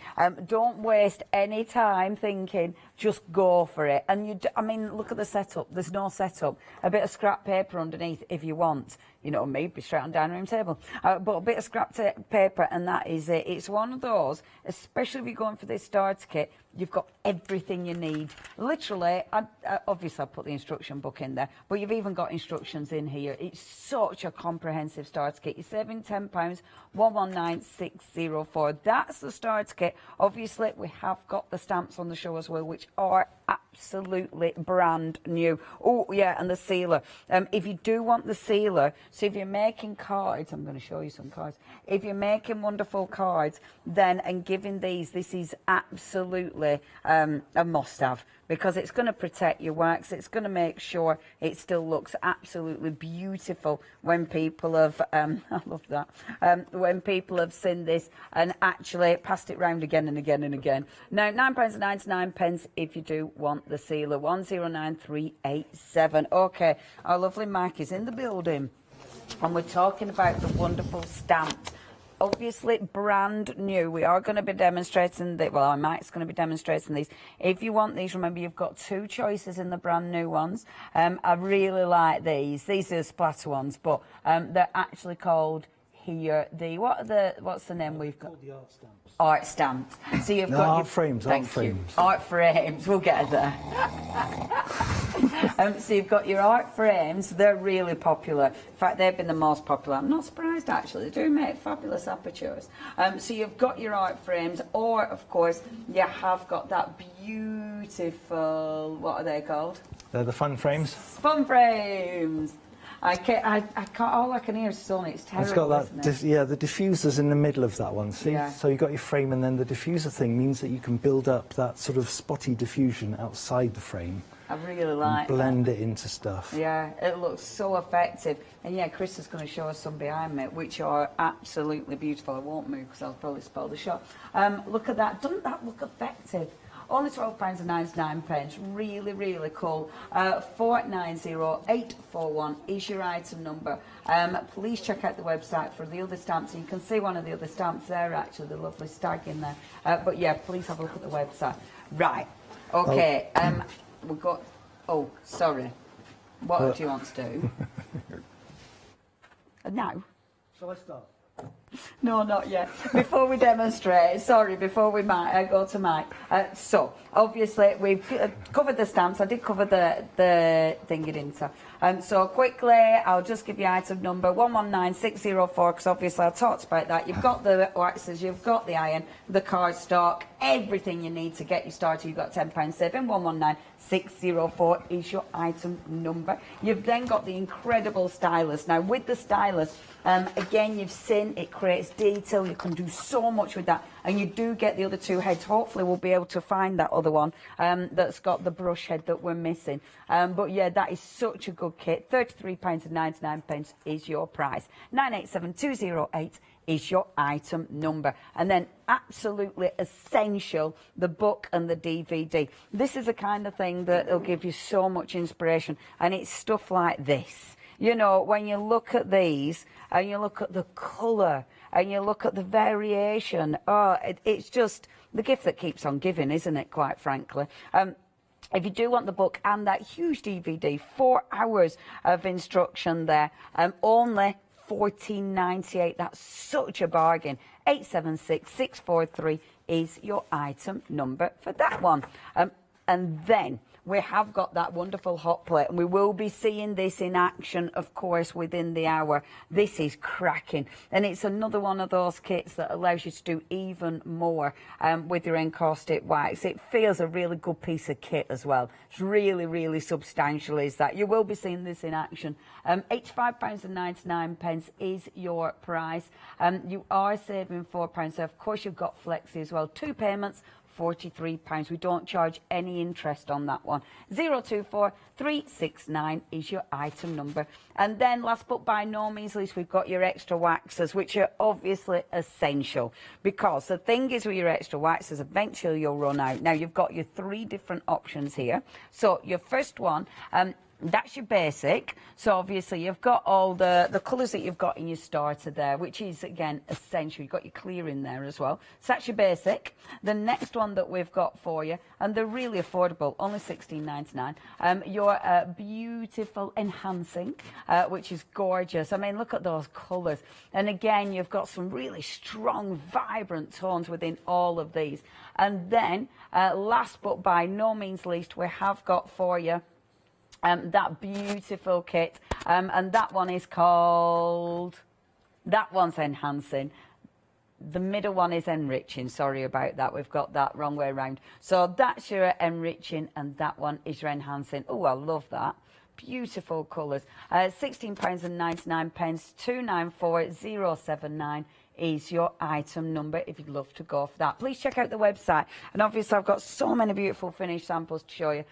Don't waste any time thinking, just go for it. And I mean, look at the setup. There's no setup. A bit of scrap paper underneath if you want. You know, maybe straight on dining room table. But a bit of scrap paper, and that is it. It's one of those, especially if you're going for this starter kit, you've got everything you need. Literally, obviously I put the instruction book in there, but you've even got instructions in here. It's such a comprehensive starter kit. You're saving £10, 119604. That's the starter kit. Obviously, we have got the stamps on the show as well, which are absolutely brand new. Oh, yeah, and the sealer. If you do want the sealer, so if you're making cards, I'm going to show you some cards. If you're making wonderful cards, then, and giving these, this is absolutely a must-have, because it's going to protect your wax. It's going to make sure it still looks absolutely beautiful when people have, I love that, when people have seen this and actually passed it round again and again and again. Now, £9.99 if you do want the sealer, 109387. Okay, our lovely Mike is in the building, and we're talking about the wonderful stamps. Obviously brand new. We are going to be demonstrating well, Mike's going to be demonstrating these. If you want these, remember you've got two choices in the brand new ones. I really like these. These are the splatter ones, but they're actually called here what's the name we've got? The art stamps. Art stamps. So you've got art frames. Art frames. Art frames. We'll get there. So you've got your art frames. They're really popular. In fact, they've been the most popular. I'm not surprised, actually. They do make fabulous apertures. So you've got your art frames, or, of course, you have got that beautiful, what are they called? They're the fun frames. Fun frames. I can't, all I can hear is sun. It's terrible. It's got that, isn't it? yeah, the diffuser's in the middle of that one. See, Yeah. so you've got your frame, and then the diffuser thing means that you can build up that sort of spotty diffusion outside the frame. I really like and blend it into stuff. Yeah, it looks so effective. And yeah, Chris is going to show us some behind me, which are absolutely beautiful. I won't move because I'll probably spoil the shot. Look at that. Doesn't that look effective? Only £12.99. Really, really cool. 490841 is your item number. Please check out the website for the other stamps. You can see one of the other stamps there, actually, the lovely stag in there. But yeah, please have a look at the website. Right. Okay. We've got... Oh, sorry. What do you want to do? Now? Shall I start? No, not yet. Before we demonstrate, before we go to Mike. So, obviously, we've covered the stamps. I did cover the thingy, didn't I? So, quickly, I'll just give you item number 119604, because obviously I talked about that. You've got the waxes, you've got the iron, the cardstock, everything you need to get you started. You've got £10 saving. 119604 is your item number. You've then got the incredible stylus. Now, with the stylus, again, you've seen it creates detail. You can do so much with that, and you do get the other two heads. Hopefully we'll be able to find that other one that's got the brush head that we're missing. But yeah, that is such a good kit. £33.99 is your price. 987208 is your item number. And then absolutely essential, the book and the DVD. This is the kind of thing that will give you so much inspiration, and it's stuff like this. You know, when you look at these and you look at the colour and you look at the variation, it's just the gift that keeps on giving, isn't it, quite frankly? If you do want the book and that huge DVD, 4 hours of instruction there, only $14.98. That's such a bargain. 876643 is your item number for that one. And then we have got that wonderful hot plate, and we will be seeing this in action, of course, within the hour. This is cracking, and it's another one of those kits that allows you to do even more with your encaustic wax. It feels a really good piece of kit as well. It's really, really substantial, is that. You will be seeing this in action. £85.99 is your price. You are saving £4, so of course you've got flexi as well. 2 payments, £43. We don't charge any interest on that one. 024369 is your item number. And then last but by no means least, we've got your extra waxes, which are obviously essential, because the thing is with your extra waxes, eventually you'll run out. Now you've got your 3 different options here. So your first one, that's your basic. So obviously you've got all the colours that you've got in your starter there, which is, again, essential. You've got your clear in there as well. So that's your basic. The next one that we've got for you, and they're really affordable, only $16.99, your beautiful enhancing, which is gorgeous. I mean, look at those colours. And again, you've got some really strong, vibrant tones within all of these. And then, last but by no means least, we have got for you that beautiful kit, and that one is called, that one's enhancing. The middle one is enriching. Sorry about that. We've got that wrong way around. So that's your enriching, and that one is your enhancing. Oh, I love that. Beautiful colours. £16.99, 294079 is your item number if you'd love to go for that. Please check out the website. And obviously I've got so many beautiful finished samples to show you.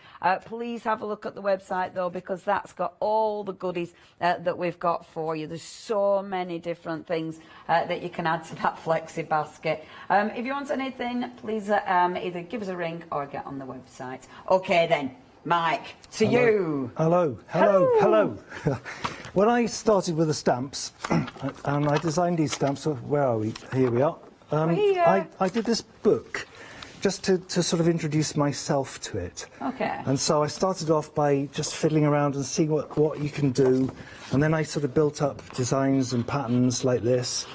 Please have a look at the website though, because that's got all the goodies that we've got for you. There's so many different things that you can add to that flexi basket. If you want anything, please either give us a ring or get on the website. Okay then, Mike, to you. Hello. When I started with the stamps, and I designed these stamps, so where are we? Here we are. I did this book just to sort of introduce myself to it. Okay. And so I started off by just fiddling around and seeing what you can do, and then I sort of built up designs and patterns like this,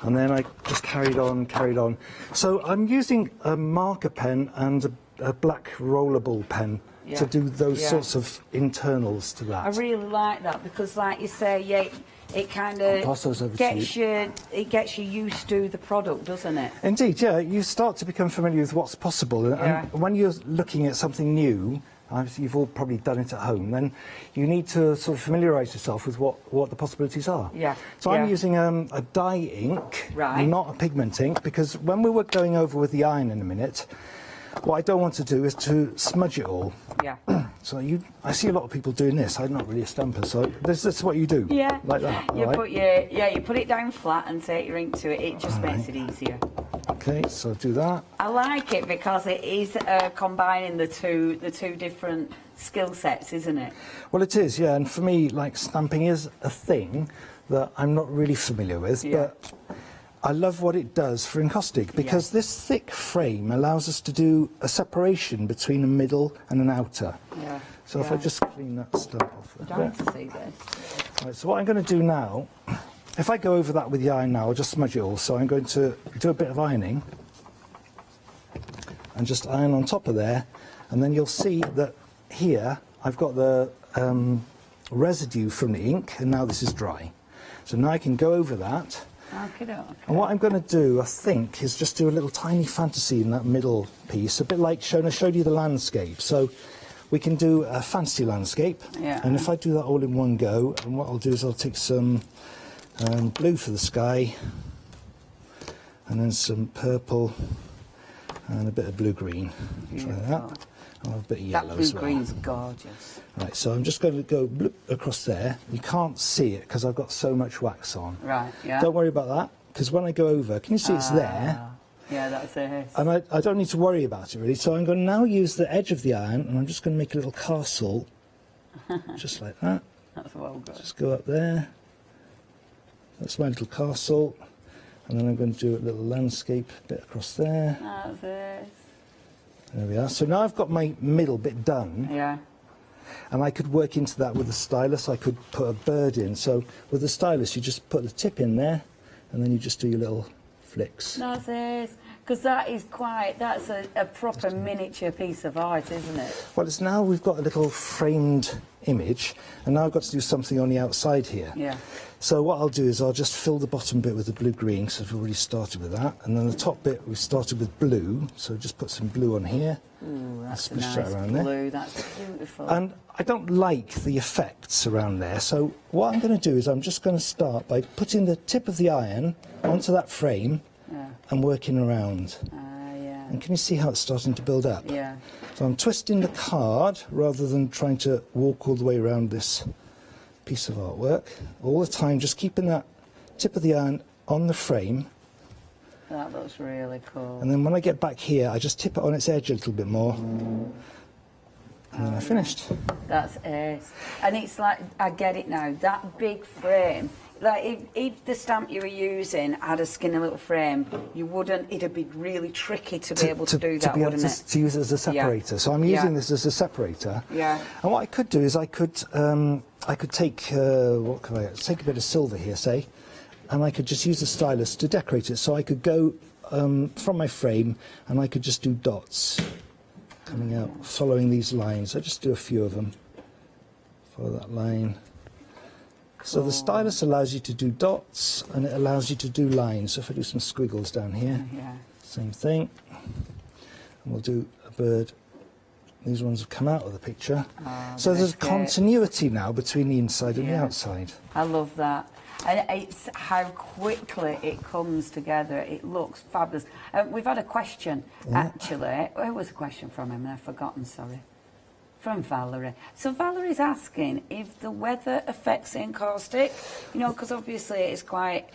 and then I just carried on. So I'm using a marker pen and a black rollerball pen to do those sorts of internals to that. I really like that because, like you say, it kind of gets you used to the product, doesn't it? Indeed, yeah. You start to become familiar with what's possible, and when you're looking at something new, you've all probably done it at home, then you need to sort of familiarise yourself with what the possibilities are. Yeah. So I'm using a dye ink, not a pigment ink, because when we were going over with the iron in a minute, what I don't want to do is to smudge it all. Yeah. So I see a lot of people doing this. I'm not really a stamper, so this is what you do. Yeah. Like that. You put it down flat and take your ink to it. It just makes it easier. Okay, so do that. I like it because it is combining the two different skill sets, isn't it? Well, it is, yeah. And for me, like, stamping is a thing that I'm not really familiar with, but I love what it does for encaustic, because this thick frame allows us to do a separation between a middle and an outer. Yeah. So if I just clean that stamp off a Don't bit. see this. Right, so what I'm going to do now, if I go over that with the iron now, I'll just smudge it all. So I'm going to do a bit of ironing and just iron on top of there, and then you'll see that here I've got the residue from the ink, and now this is dry. So now I can go over that. Okay. And what I'm going to do, I think, is just do a little tiny fantasy in that middle piece, a bit like I showed you the landscape. So we can do a fancy landscape, and if I do that all in one go, and what I'll do is I'll take some blue for the sky, and then some purple, and a bit of blue-green. Try that. I'll have a bit of yellow as well. That blue-green's gorgeous. Right, so I'm just going to go bloop across there. You can't see it because I've got so much wax on. Right, yeah. Don't worry about that, because when I go over, can you see it's there? Yeah, that's it. And I don't need to worry about it, really. So I'm going to now use the edge of the iron, and I'm just going to make a little castle, just like that. That's well good. Just go up there. That's my little castle. And then I'm going to do a little landscape bit across there. That's it. There we are. So now I've got my middle bit done. Yeah. And I could work into that with the stylus. I could put a bird in. So with the stylus, you just put the tip in there, and then you just do your little flicks. That's it. Because that's a proper miniature piece of art, isn't it? Well, it's now we've got a little framed image, and now I've got to do something on the outside here. Yeah. So what I'll do is I'll just fill the bottom bit with the blue-green, because I've already started with that. And then the top bit, we started with blue, so just put some blue on here. Ooh, that's a Splish nice that around blue. there. That's beautiful. And I don't like the effects around there, so what I'm going to do is I'm just going to start by putting the tip of the iron onto that frame and working around. And can you see how it's starting to build up? Yeah. So I'm twisting the card rather than trying to walk all the way around this piece of artwork. All the time, just keeping that tip of the iron on the frame. That looks really cool. And then when I get back here, I just tip it on its edge a little bit more. And then I finished. That's it. And it's like, I get it now, that big frame. Like, if the stamp you were using had a skinny little frame, it'd be really tricky to be able to do that, wouldn't it? To use it as a separator. So I'm using this as a separator. Yeah. And what I could do is I could take, take a bit of silver here, say, and I could just use the stylus to decorate it. So I could go from my frame, and I could just do dots coming out, following these lines. I just do a few of them. Follow that line. So the stylus allows you to do dots, and it allows you to do lines. So if I do some squiggles down here, same thing. And we'll do a bird. These ones have come out of the picture. So there's continuity now between the inside and the outside. I love that. And it's how quickly it comes together. It looks fabulous. We've had a question, actually. Where was the question from him? I've forgotten, sorry. From Valerie. So Valerie's asking if the weather affects encaustic, you know, because obviously it's quite,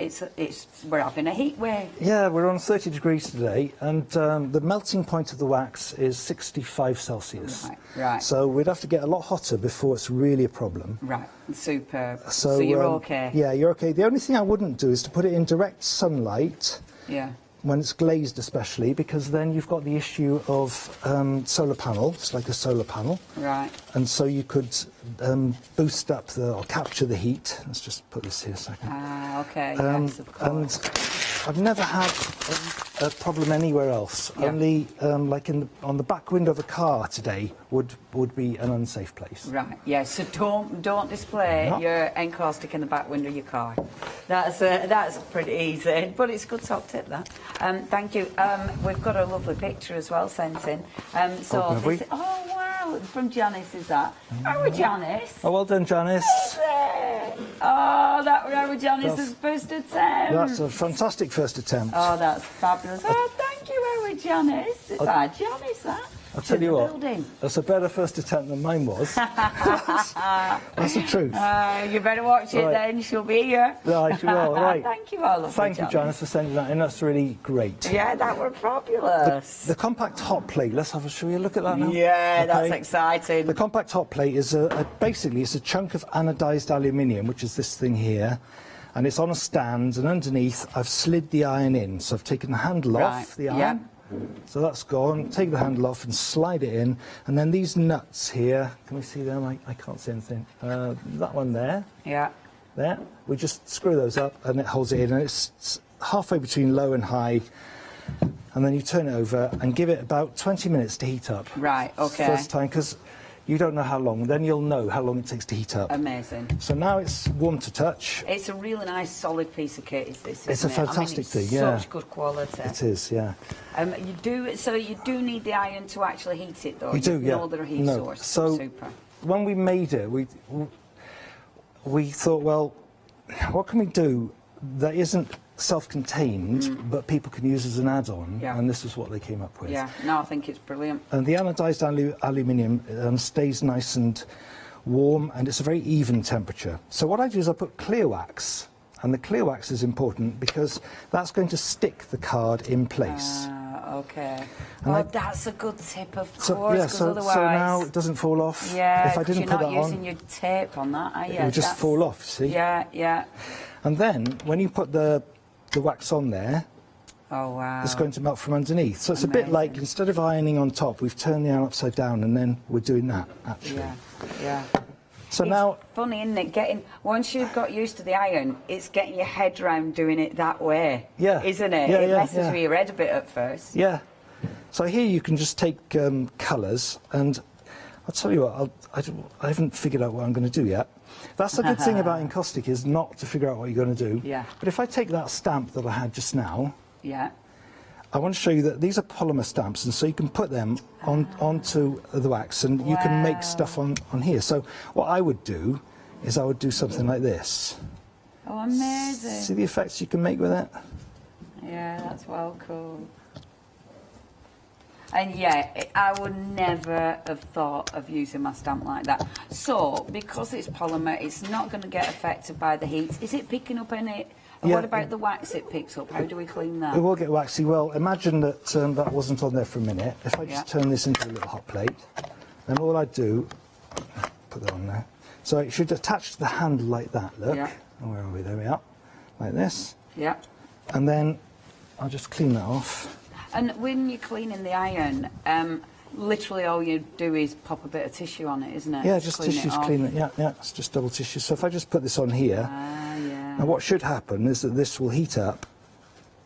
we're having a heat wave. Yeah, we're on 30 degrees today, and the melting point of the wax is 65 Celsius. Right. So we'd have to get a lot hotter before it's really a problem. Right, superb. So you're okay? Yeah, you're okay. The only thing I wouldn't do is to put it in direct sunlight. Yeah. When it's glazed especially, because then you've got the issue of solar panel. It's like a solar panel. Right. And so you could boost up or capture the heat. Let's just put this here a second. Okay, yes, of course. And I've never had a problem anywhere else. Yeah. Only like on the back window of a car today would be an unsafe place. Right, yeah, so don't display your encaustic in the back window of your car. That's pretty easy, but it's a good top tip, that. Thank you. We've got a lovely picture as well sent in. Oh, wow, from Janice, is that? Our Janice. Oh, well done, Janice. Oh, that was our Janice's first attempt. That's a fantastic first attempt. Oh, that's fabulous. Oh, thank you, our Janice. It's our Janice, that. I'll tell you what, building. that's a better first attempt than mine was. That's the truth. You better watch it then, she'll be here. Right, she will, right. Thank you, all of Thank you, Janice, for sending that in. That's really great. Yeah, that were fabulous. The compact hot plate, shall we look at that now? Yeah, that's exciting. The compact hot plate is basically it's a chunk of anodized aluminium, which is this thing here. And it's on a stand, and underneath I've slid the iron in. So I've taken the handle off the iron. Yeah. So that's gone. Take the handle off and slide it in. And then these nuts here, can we see them? I can't see anything. That one there. Yeah. There. We just screw those up and it holds it in. And it's halfway between low and high. And then you turn it over and give it about 20 minutes to heat up. Right, okay. First time, because you don't know how long. Then you'll know how long it takes to heat up. Amazing. So now it's warm to touch. It's a really nice solid piece of kit, is this, It's a fantastic thing, it's yeah. such good quality. It is, yeah. You do need the iron to actually heat it, though. You do, yeah. No other heat source. So Super. when we made it, we thought, well, what can we do that isn't self-contained, but people can use as an add-on? Yeah. And this is what they came up with. Yeah, no, I think it's brilliant. And the anodized aluminium stays nice and warm, and it's a very even temperature. So what I do is I put clear wax, and the clear wax is important because that's going to stick the card in place. Okay. And that's a good tip, of course, because otherwise... So now it doesn't fall off? Yeah, if I didn't you're put not that using your tape on that, are you? It would just fall off, see? Yeah, yeah. And then, when you put the wax on there, oh wow, it's going to melt from underneath. So it's a bit like, instead of ironing on top, we've turned the iron upside down, and then we're doing that, actually. Yeah, yeah. So it's now... funny, isn't it? Once you've got used to the iron, it's getting your head round doing it that way. Yeah. Isn't it? Yeah, it yeah, messes yeah. with your head a bit at first. Yeah. So here you can just take colours, and I'll tell you what, I haven't figured out what I'm going to do yet. That's the good thing about encaustic, is not to figure out what you're going to do. Yeah. But if I take that stamp that I had just now, yeah, I want to show you that these are polymer stamps, and so you can put them onto the wax, and you can make stuff on here. So what I would do is I would do something like this. Oh, amazing. See the effects you can make with it? Yeah, that's well cool. And yeah, I would never have thought of using my stamp like that. So, because it's polymer, it's not going to get affected by the heat. Is it picking up any... And what about the wax it picks up? How do we clean that? It will get waxy. Well, imagine that that wasn't on there for a minute. If I just turn this into a little hot plate, then all I do... Put that on there. So it should attach to the handle like that, look. Yeah. Oh, where are we? There we are. Like this. Yeah. And then I'll just clean that off. And when you're cleaning the iron, literally all you do is pop a bit of tissue on it, isn't it? Yeah, just tissue to clean it. Yeah, yeah, it's just double tissue. So if I just put this on here, now what should happen is that this will heat up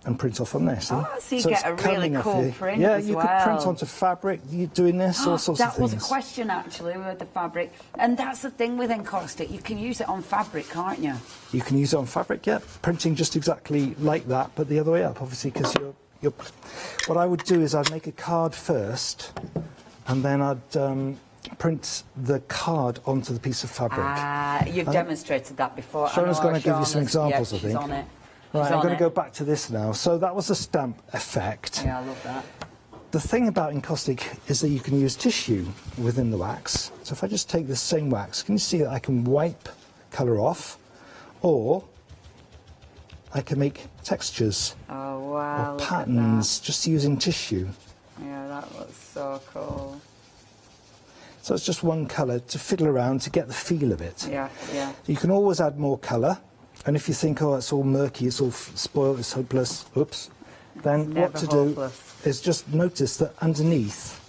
and print off on this. Oh, so you get a really cool print. Yeah, as you well. could print onto fabric. You're doing this, all sorts of things. That was a question actually with the fabric, and that's the thing with encaustic. You can use it on fabric, can't you? You can use it on fabric, yeah. Printing just exactly like that, but the other way up, obviously, because you're. What I would do is I'd make a card first, and then I'd print the card onto the piece of fabric. Ah, Yeah, you've demonstrated that before. Shauna's going to give you some examples, I think. She's on it. Right, I'm going to go back to this now. So that was a stamp effect. Yeah, I love that. The thing about encaustic is that you can use tissue within the wax. So if I just take this same wax, can you see that I can wipe colour off, or I can make textures or patterns just using tissue. Yeah, that looks so cool. So it's just one colour to fiddle around to get the feel of it. Yeah, yeah. You can always add more colour, and if you think, oh, it's all murky, it's all spoiled, it's hopeless, oops, then what to do is just notice that underneath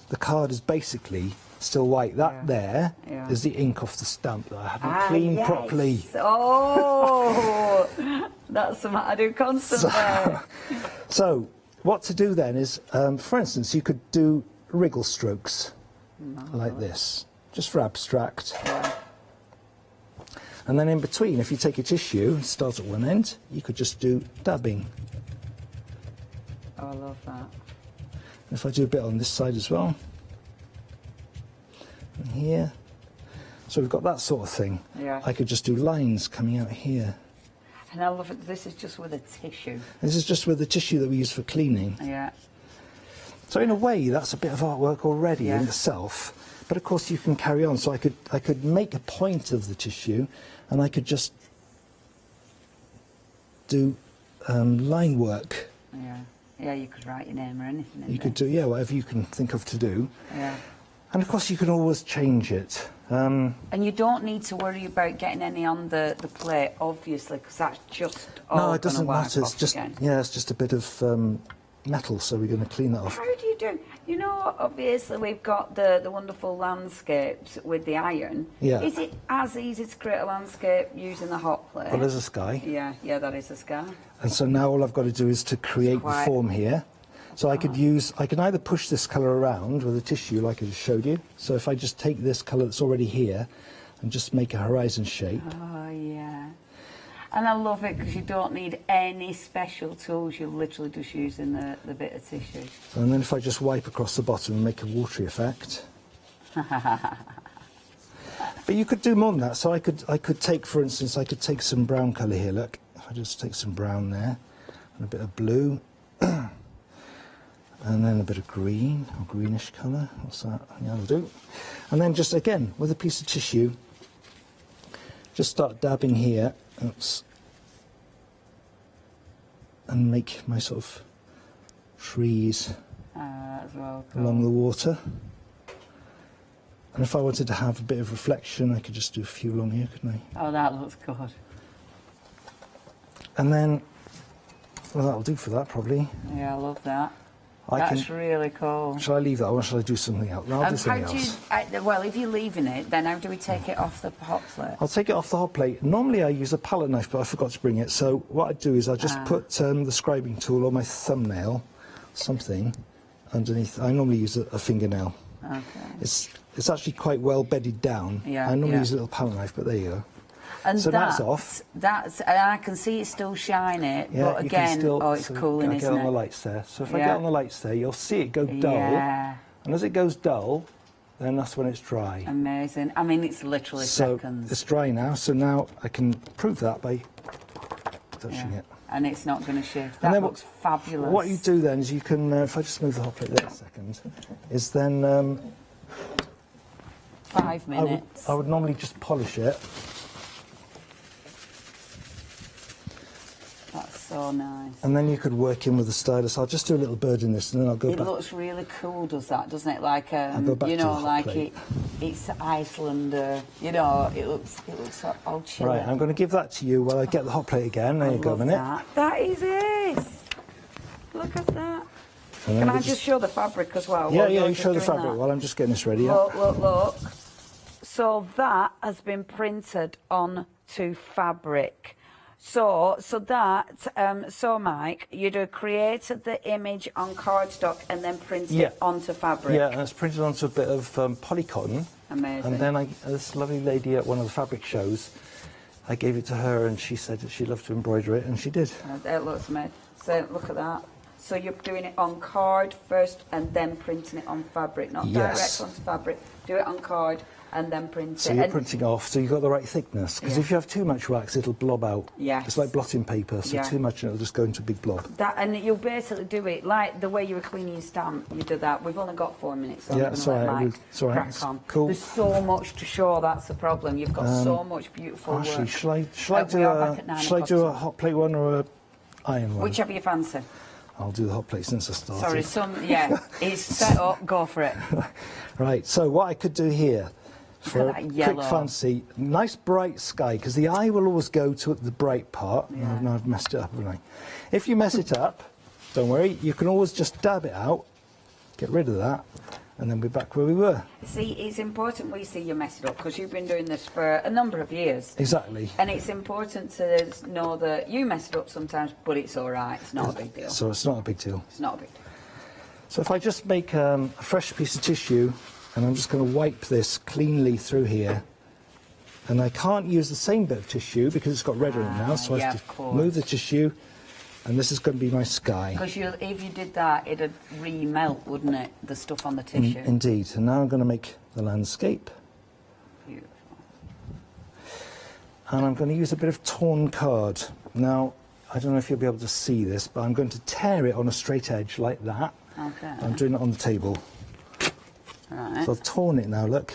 the card is basically still white. That there is the ink off the stamp that I haven't cleaned properly. Oh, that's something I do constantly. So what to do then is, for instance, you could do wriggle strokes like this, just for abstract. And then in between, if you take a tissue and start at one end, you could just do dabbing. Oh, I love that. If I do a bit on this side as well, and here, so we've got that sort of thing. Yeah. I could just do lines coming out here. And I love it. This is just with a tissue. This is just with the tissue that we use for cleaning. Yeah. So in a way, that's a bit of artwork already in itself. But of course, you can carry on. So I could make a point of the tissue, and I could just do line work. Yeah. Yeah, you could write your name or anything in You could do, whatever you can think of to do. Yeah. And of course, you can always change it. And you don't need to worry about getting any on the plate, obviously, because that's just all No, it doesn't gonna matter. wipe It's off just, again. it's just a bit of metal, so we're going to clean that off. How do you do? You know, obviously we've got the wonderful landscapes with the iron. Yeah. Is it as easy to create a landscape using the hot plate? Well, there's a sky. Yeah, yeah, that is a sky. And so now all I've got to do is to create the form here. So I can either push this colour around with a tissue like I just showed you. So if I just take this colour that's already here and just make a horizon shape. Oh, yeah. And I love it because you don't need any special tools. You're literally just using the bit of tissue. And then if I just wipe across the bottom and make a watery effect. But you could do more than that. So I could take, for instance, I could take some brown colour here, look. If I just take some brown there and a bit of blue. And then a bit of green, or greenish colour. What's that? Yeah, that'll do. And then just, again, with a piece of tissue, just start dabbing here. Oops. And make my sort of trees as well, along the water. And if I wanted to have a bit of reflection, I could just do a few along here, couldn't I? Oh, that looks good. And then, well, that'll do for that, probably. Yeah, I love that. That's really cool. Shall I leave that, or shall I do something else? No, I'll do something else. Well, if you're leaving it, then how do we take it off the hot plate? I'll take it off the hot plate. Normally I use a palette knife, but I forgot to bring it. So what I do is I just put the scribing tool or my thumbnail, something, underneath. I normally use a fingernail. Okay. It's actually quite well bedded down. Yeah, I normally use a little palette knife, but there you go. And so that's off. And I can see it still shiny, Yeah, but you can again, still, it's cooling, I isn't get on it? the lights there. So if I get on the lights there, you'll see it go dull. Yeah. And as it goes dull, then that's when it's dry. Amazing. I mean, it's literally seconds. So it's dry now, so now I can prove that by touching it. And it's not going to shift. That looks fabulous. What you do then is you can, if I just move the hot plate there a second, is then... 5 minutes. I would normally just polish it. That's so nice. And then you could work in with the stylus. I'll just do a little bird in this, and then I'll go It back. looks really cool, does that, doesn't it? Like, I'll go back you to know, the hot like plate. it's Iceland. You know, it looks all chilly. Right, I'm going to give that to you while I get the hot plate again. There you go, a minute. That is it. Look at that. And then Can I we'll just show the fabric as well? Yeah, while yeah, you're you show the just doing fabric that? while I'm just getting this ready. Look, look, look. So that has been printed onto fabric. So Mike, you'd created the image on cardstock and then printed it onto fabric. Yeah, and it's printed onto a bit of polycotton. Amazing. And then this lovely lady at one of the fabric shows, I gave it to her and she said that she'd love to embroider it, and she did. It looks amazing. So look at that. So you're doing it on card first and then printing it on fabric, not Yes. direct onto fabric. Do it on card and then print So it. you're And- printing off, so you've got the right thickness. Because if you have too much wax, it'll blob out. Yes. It's like blotting paper, so Yeah. too much and it'll just go into a big blob. That, and you'll basically do it like the way you were cleaning your stamp. You do that. We've only got 4 minutes, so Yeah, I'm it's going to let all right, Mike it's all right, crack it's on. cool. There's so much to show. That's the problem. You've got so much beautiful Actually, work. shall I We do are back at 9 shall I o'clock, do a so- hot plate one or a iron one? Whichever you fancy. I'll do the hot plate since I started. Sorry, it's set up. Go for it. Right, so what I could do here, for Look a at that quick yellow. fancy, nice bright sky, because the eye will always go to the bright part. Yeah. Now I've messed it up, haven't I? If you mess it up, don't worry, you can always just dab it out, get rid of that, and then we're back where we were. See, it's important we see you mess it up because you've been doing this for a number of years. Exactly. And it's important to know that you mess it up sometimes, but it's all right. It's not a big deal. So it's not a big deal. It's not a big deal. So if I just make a fresh piece of tissue, and I'm just going to wipe this cleanly through here, and I can't use the same bit of tissue because it's got red on it now, so I yeah, have of to course. move the tissue, and this is going to be my sky. Because if you did that, it'd re-melt, wouldn't it? The stuff on the tissue. Indeed. And now I'm going to make the landscape. Beautiful. And I'm going to use a bit of torn card. Now, I don't know if you'll be able to see this, but I'm going to tear it on a straight edge like that. Okay. I'm doing it on the table. Right. So I've torn it now, look.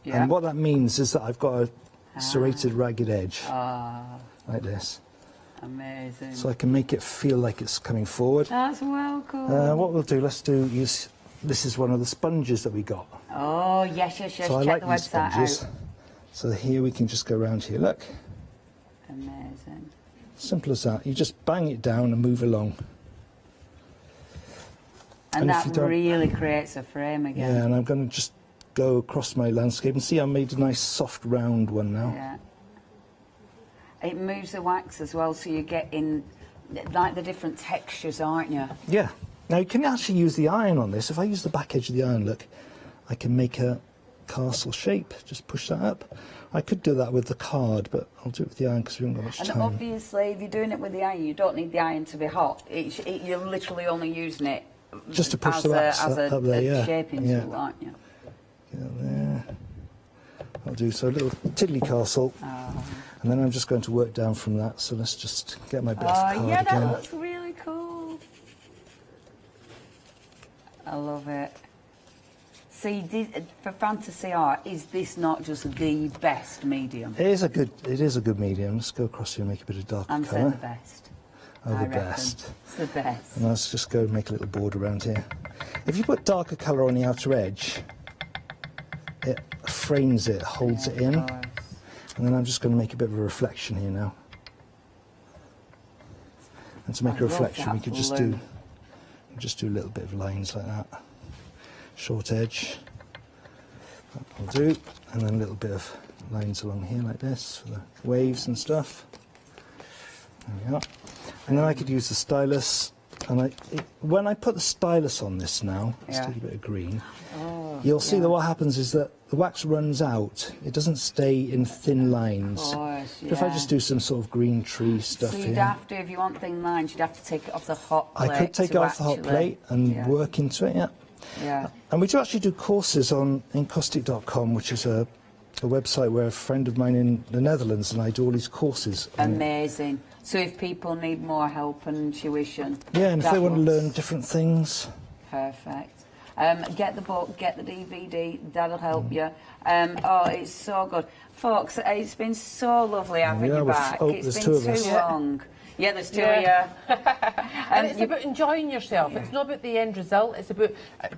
Yeah. And what that means is that I've got a serrated ragged edge, Ah, like this. amazing. So I can make it feel like it's coming forward. That's well cool. What we'll do, use, this is one of the sponges that we got. Oh, yes. So I Check like the these website sponges. out. So here we can just go around here, look. Amazing. Simple as that. You just bang it down and move along. And if that you don't- really creates a frame again. Yeah, and I'm going to just go across my landscape and see I made a nice soft round one now. Yeah. It moves the wax as well, so you get in like the different textures, aren't you? Yeah. Now you can actually use the iron on this. If I use the back edge of the iron, look, I can make a castle shape. Just push that up. I could do that with the card, but I'll do it with the iron because we haven't got much And time. obviously, if you're doing it with the iron, you don't need the iron to be hot. You're literally only using it Just to push as the wax as up there, yeah. shaping Yeah. tool, aren't you? Get there. I'll do so a little tiddly castle, and then I'm just going to work down from that. So let's just get my bit of card yeah, that again. looks really cool. I love it. See, for fantasy art, is this not just the best medium? It is a good medium. Let's go across here and make a bit of darker I'm saying colour. the best. Oh, I the reckon. best. It's the best. And let's just go and make a little border around here. If you put darker colour on the outer edge, it frames it, holds it in. And then I'm just going to make a bit of a reflection here now. And to make a love reflection, that we could just blue. do a little bit of lines like that. Short edge. That will do. And then a little bit of lines along here like this for the waves and stuff. There we are. And then I could use the stylus. And when I put the stylus on this now, let's Yeah. take a bit of green. Oh, You'll see yeah. that what happens is that the wax runs out. It doesn't stay in thin lines. Of course, But if I yeah. just do some sort of green tree stuff So you'd here, have to, if you want thin lines, you'd have to take it off the hot plate. I could take it to off the hot actually- plate and yeah. work into it, yeah. Yeah. And we do actually do courses on encaustic.com, which is a website where a friend of mine in the Netherlands and I do all these courses. on it. Amazing. So if people need more help and tuition, Yeah, and if that they want to looks learn different things. perfect. Get the book, get the DVD. That'll help Mm. you. Oh, it's so good, folks. It's been so lovely having Yeah, you we're back. oh, It's there's been two of too us. long. Yeah, there's two Yeah. of you. And it's about enjoying yourself. It's not about the end result. It's about,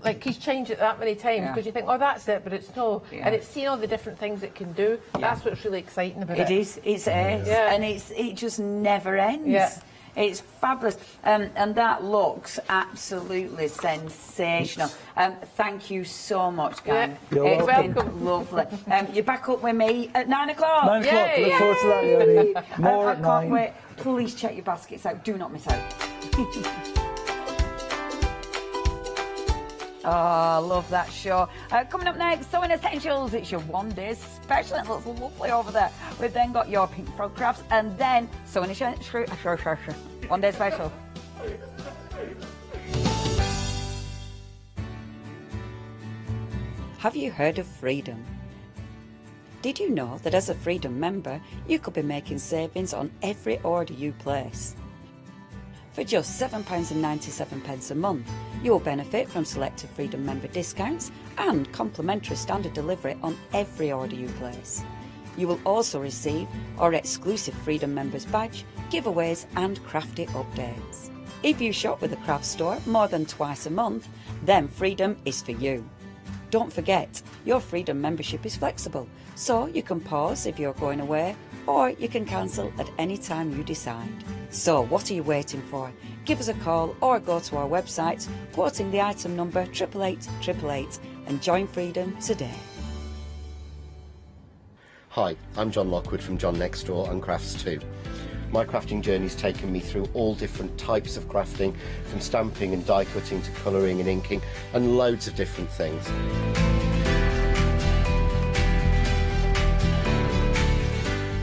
like, he's changed it that many times Yeah. because you think, oh, that's it, but it's no. Yeah. And it's seeing all the different things it can do. That's what's really exciting about it. It is. It's ace, Yeah. and it just never ends. Yeah. It's fabulous, and that looks absolutely sensational. Thank you so much, gang. Yeah. You're It's welcome. been lovely. You're back up with me at 9 o'clock. 9 o'clock. Yay! Look forward to that, Leonie. More I at can't 9. wait. Please check your baskets out. Do not miss out. Oh, I love that show. Coming up next, Sewing Essentials. It's your one-day special. It looks lovely over there. We've then got your Pink Frog Crafts and then Sewing Essentials. One-day special. Have you heard of Freedom? Did you know that as a Freedom member, you could be making savings on every order you place? For just £7.97 a month, you will benefit from selected Freedom member discounts and complimentary standard delivery on every order you place. You will also receive our exclusive Freedom Members badge, giveaways and crafty updates. If you shop with the craft store more than twice a month, then Freedom is for you. Don't forget, your Freedom membership is flexible, so you can pause if you're going away, or you can cancel at any time you decide. So what are you waiting for? Give us a call or go to our website, quoting the item number 888 and join Freedom today. Hi, I'm John Lockwood from John Next Door and Crafts 2. My crafting journey's taken me through all different types of crafting, from stamping and die cutting to colouring and inking, and loads of different things.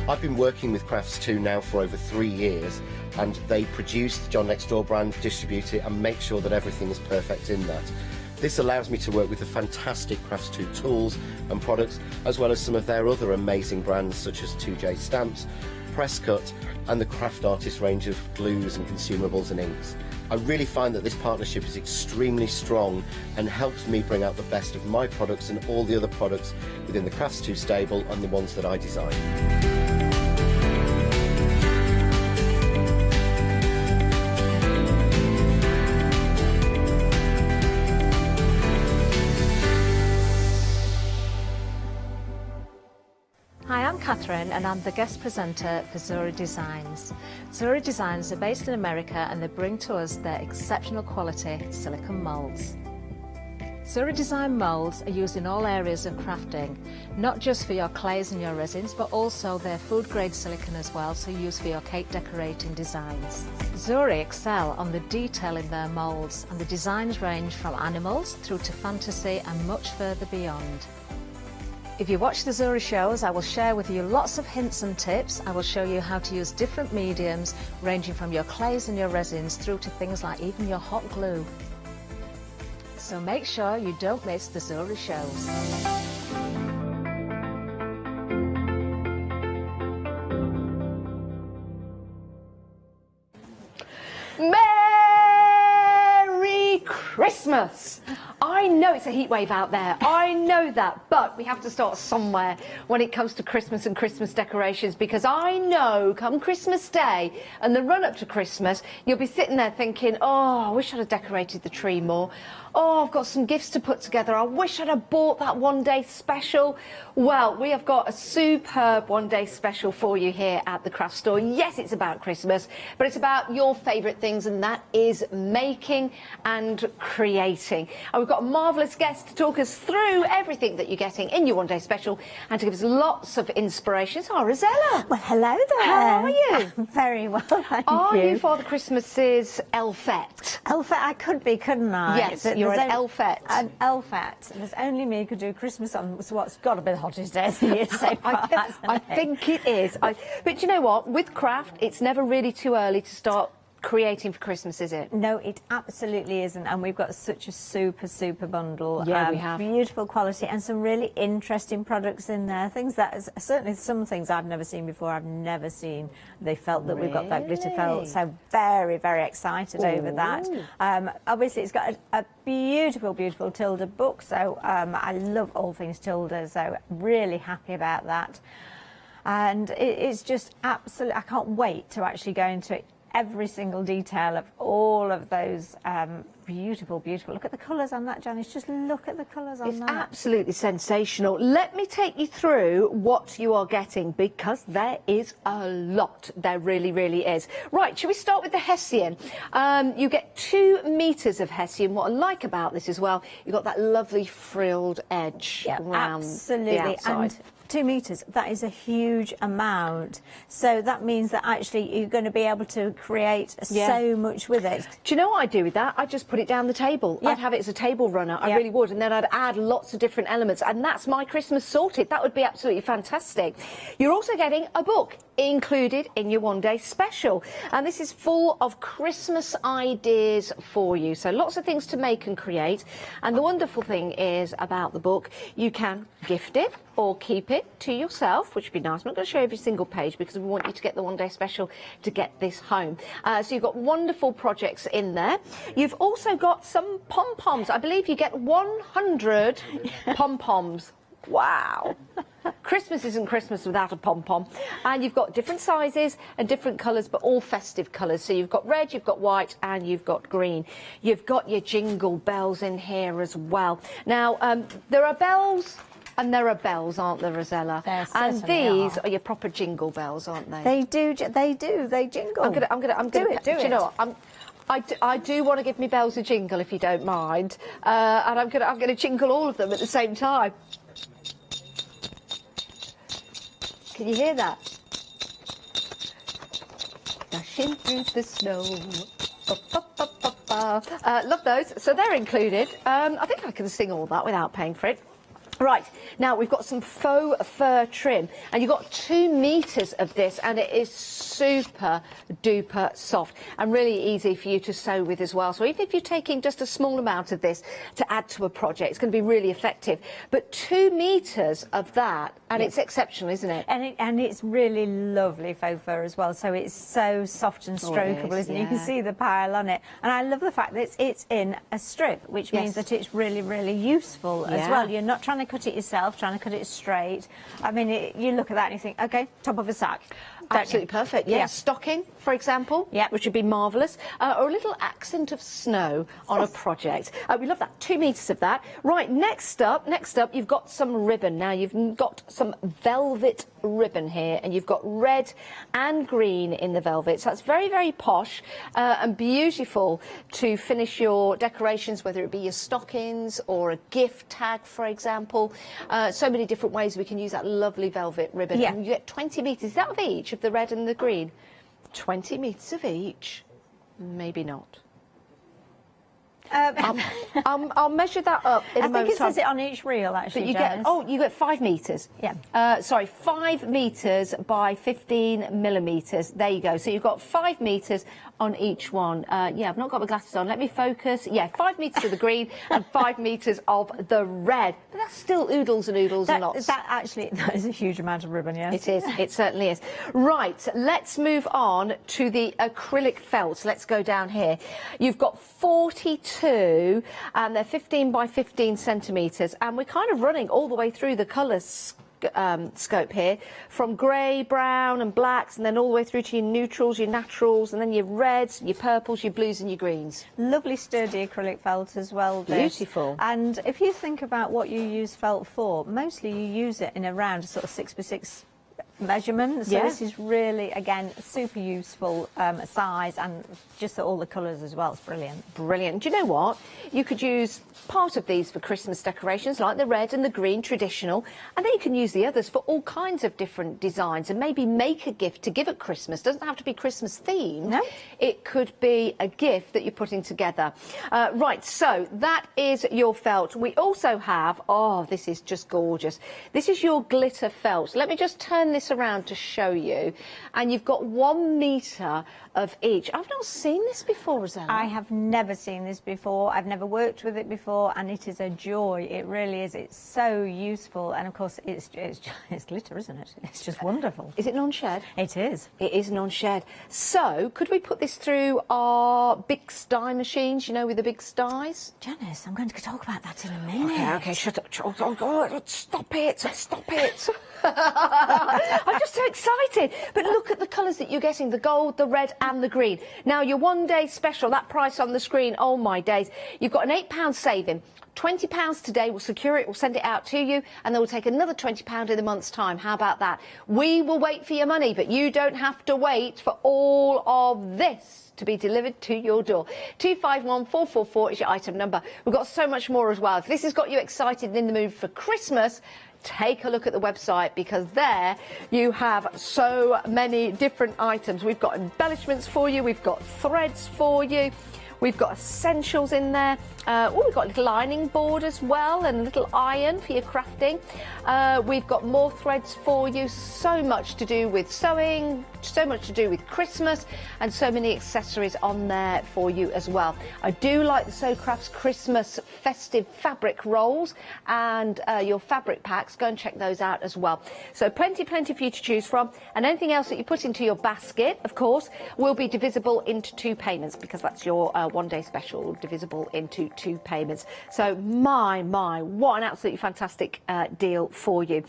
I've been working with Crafts 2 now for over 3 years, and they produce the John Next Door brand, distribute it and make sure that everything is perfect in that. This allows me to work with the fantastic Crafts 2 tools and products, as well as some of their other amazing brands such as 2J Stamps, Presscut and the Craft Artist range of glues and consumables and inks. I really find that this partnership is extremely strong and helps me bring out the best of my products and all the other products within the Crafts 2 stable and the ones that I design. Hi, I'm Catherine and I'm the guest presenter for Zura Designs. Zura Designs are based in America and they bring to us their exceptional quality silicone moulds. Zura Design moulds are used in all areas of crafting, not just for your clays and your resins, but also their food grade silicone as well, so used for your cake decorating designs. Zura excel on the detail in their moulds, and the designs range from animals through to fantasy and much further beyond. If you watch the Zura shows, I will share with you lots of hints and tips. I will show you how to use different mediums, ranging from your clays and your resins through to things like even your hot glue. So make sure you don't miss the Zura shows. Merry Christmas! I know it's a heat wave out there, I know that, but we have to start somewhere when it comes to Christmas and Christmas decorations, because I know come Christmas Day and the run up to Christmas, you'll be sitting there thinking, oh, I wish I'd have decorated the tree more. Oh, I've got some gifts to put together. I wish I'd have bought that one-day special. Well, we have got a superb one-day special for you here at the craft store. Yes, it's about Christmas, but it's about your favourite things, and that is making and creating. And we've got a marvellous guest to talk us through everything that you're getting in your one-day special and to give us lots of inspiration. So, Rosella. Well, hello there. How are you? Very well, thank you. Are you Father Christmas's elfette? Elfette, I could be, couldn't I? Yes, you're an elfette. An elfette. There's only me who could do Christmas on what's got to be the hottest day of the year so far. I think it is. But you know what? With craft, it's never really too early to start creating for Christmas, is it? No, it absolutely isn't, and we've got such a super bundle. Yeah, we have. Beautiful quality and some really interesting products in there. Things that, certainly some things I've never seen before, I've never seen. They felt that we've got that glitter felt, so very excited over that. Obviously it's got a beautiful Tilda book, so I love all things Tilda, so really happy about that. And it's just absolutely, I can't wait to actually go into it. Every single detail of all of those beautiful. Look at the colours on that, Janice. Just look at the colours on that. It's absolutely sensational. Let me take you through what you are getting, because there is a lot. There really is. Right, shall we start with the Hessian? You get 2 metres of Hessian. What I like about this as well, you've got that lovely frilled edge around the outside. And 2 metres, that is a huge amount. So that means that actually you're going to be able to create so much with it. Do you know what I do with that? I just put it down the table. I'd have it as a table runner, I really would, and then I'd add lots of different elements, and that's my Christmas sorted. That would be absolutely fantastic. You're also getting a book. included in your one-day special. And this is full of Christmas ideas for you. So lots of things to make and create. And the wonderful thing is about the book, you can gift it or keep it to yourself, which would be nice. I'm not going to show every single page because we want you to get the one-day special to get this home. So you've got wonderful projects in there. You've also got some pom-poms. I believe you get 100 pom-poms. Wow. Christmas isn't Christmas without a pom-pom. And you've got different sizes and different colours, but all festive colours. So you've got red, you've got white, and you've got green. You've got your jingle bells in here as well. Now, there are bells and there are bells, aren't there, Rosella? And these are your proper jingle bells, aren't they? They do, they jingle. I'm gonna do it. Do you know what? I do want to give me bells a jingle, if you don't mind, and I'm gonna jingle all of them at the same time. Can you hear that? Dashing through the snow. Love those. So they're included. I think I can sing all that without paying for it. Right, now we've got some faux fur trim, and you've got 2 meters of this, and it is super duper soft and really easy for you to sew with as well. So even if you're taking just a small amount of this to add to a project, it's going to be really effective. But 2 meters of that, and it's exceptional, isn't it? And it's really lovely faux fur as well. So it's so soft and strokeable, isn't it? You can see the pile on it. And I love the fact that it's in a strip, which means that it's really, really useful as well. You're not trying to cut it yourself, trying to cut it straight. I mean, you look at that and you think, okay, top of a sack. Absolutely perfect. Yeah. Stocking, for example, which would be marvellous, or a little accent of snow on a project. We love that. 2 meters of that. Right, next up, you've got some ribbon. Now you've got some velvet ribbon here, and you've got red and green in the velvet. So that's very, very posh and beautiful to finish your decorations, whether it be your stockings or a gift tag, for example. So many different ways we can use that lovely velvet ribbon. And you get 20 meters. Is that of each, of the red and the green? 20 meters of each? Maybe not. I'll measure that up in a moment. I think it says it on each reel, actually. But you get 5 meters. Yeah. Sorry, 5 meters by 15 millimeters. There you go. So you've got 5 meters on each one. Yeah, I've not got my glasses on. Let me focus. Yeah, 5 meters of the green and 5 meters of the red. But that's still oodles and oodles and lots. That is a huge amount of ribbon, yes. It is. It certainly is. Right, let's move on to the acrylic felt. Let's go down here. You've got 42, and they're 15 by 15 centimetres, and we're kind of running all the way through the colours scope here, from grey, brown and blacks, and then all the way through to your neutrals, your naturals, and then your reds, your purples, your blues and your greens. Lovely sturdy acrylic felt as well. Beautiful. And if you think about what you use felt for, mostly you use it in around sort of 6x6 measurement. So this is really, again, super useful size, and just all the colours as well. It's brilliant. Brilliant. Do you know what? You could use part of these for Christmas decorations, like the red and the green traditional, and then you can use the others for all kinds of different designs, and maybe make a gift to give at Christmas. Doesn't have to be Christmas themed. No. It could be a gift that you're putting together. Right, so that is your felt. We also have, oh, this is just gorgeous. This is your glitter felt. Let me just turn this around to show you, and you've got 1 metre of each. I've not seen this before, Rosella. I have never seen this before. I've never worked with it before, and it is a joy. It really is. It's so useful, and of course it's glitter, isn't it? It's just wonderful. Is it non-shed? It is. It is non-shed. So could we put this through our big sty machines, you know, with the big sties? Janice, I'm going to talk about that in a minute. Okay, shut up. Oh, God, stop it. I'm just so excited. But look at the colours that you're getting, the gold, the red and the green. Now, your one-day special, that price on the screen, oh, my days. You've got an £8 saving. £20 today, we'll secure it, we'll send it out to you, and then we'll take another £20 in a month's time. How about that? We will wait for your money, but you don't have to wait for all of this to be delivered to your door. 251444 is your item number. We've got so much more as well. If this has got you excited and in the mood for Christmas, take a look at the website, because there you have so many different items. We've got embellishments for you, we've got threads for you, We've got essentials in there. We've got a little ironing board as well and a little iron for your crafting. We've got more threads for you, so much to do with sewing, so much to do with Christmas, and so many accessories on there for you as well. I do like the Sew Crafts Christmas festive fabric rolls and your fabric packs. Go and check those out as well. So plenty for you to choose from, and anything else that you put into your basket, of course, will be divisible into 2 payments, because that's your one-day special, divisible into 2 payments. So my, what an absolutely fantastic deal for you.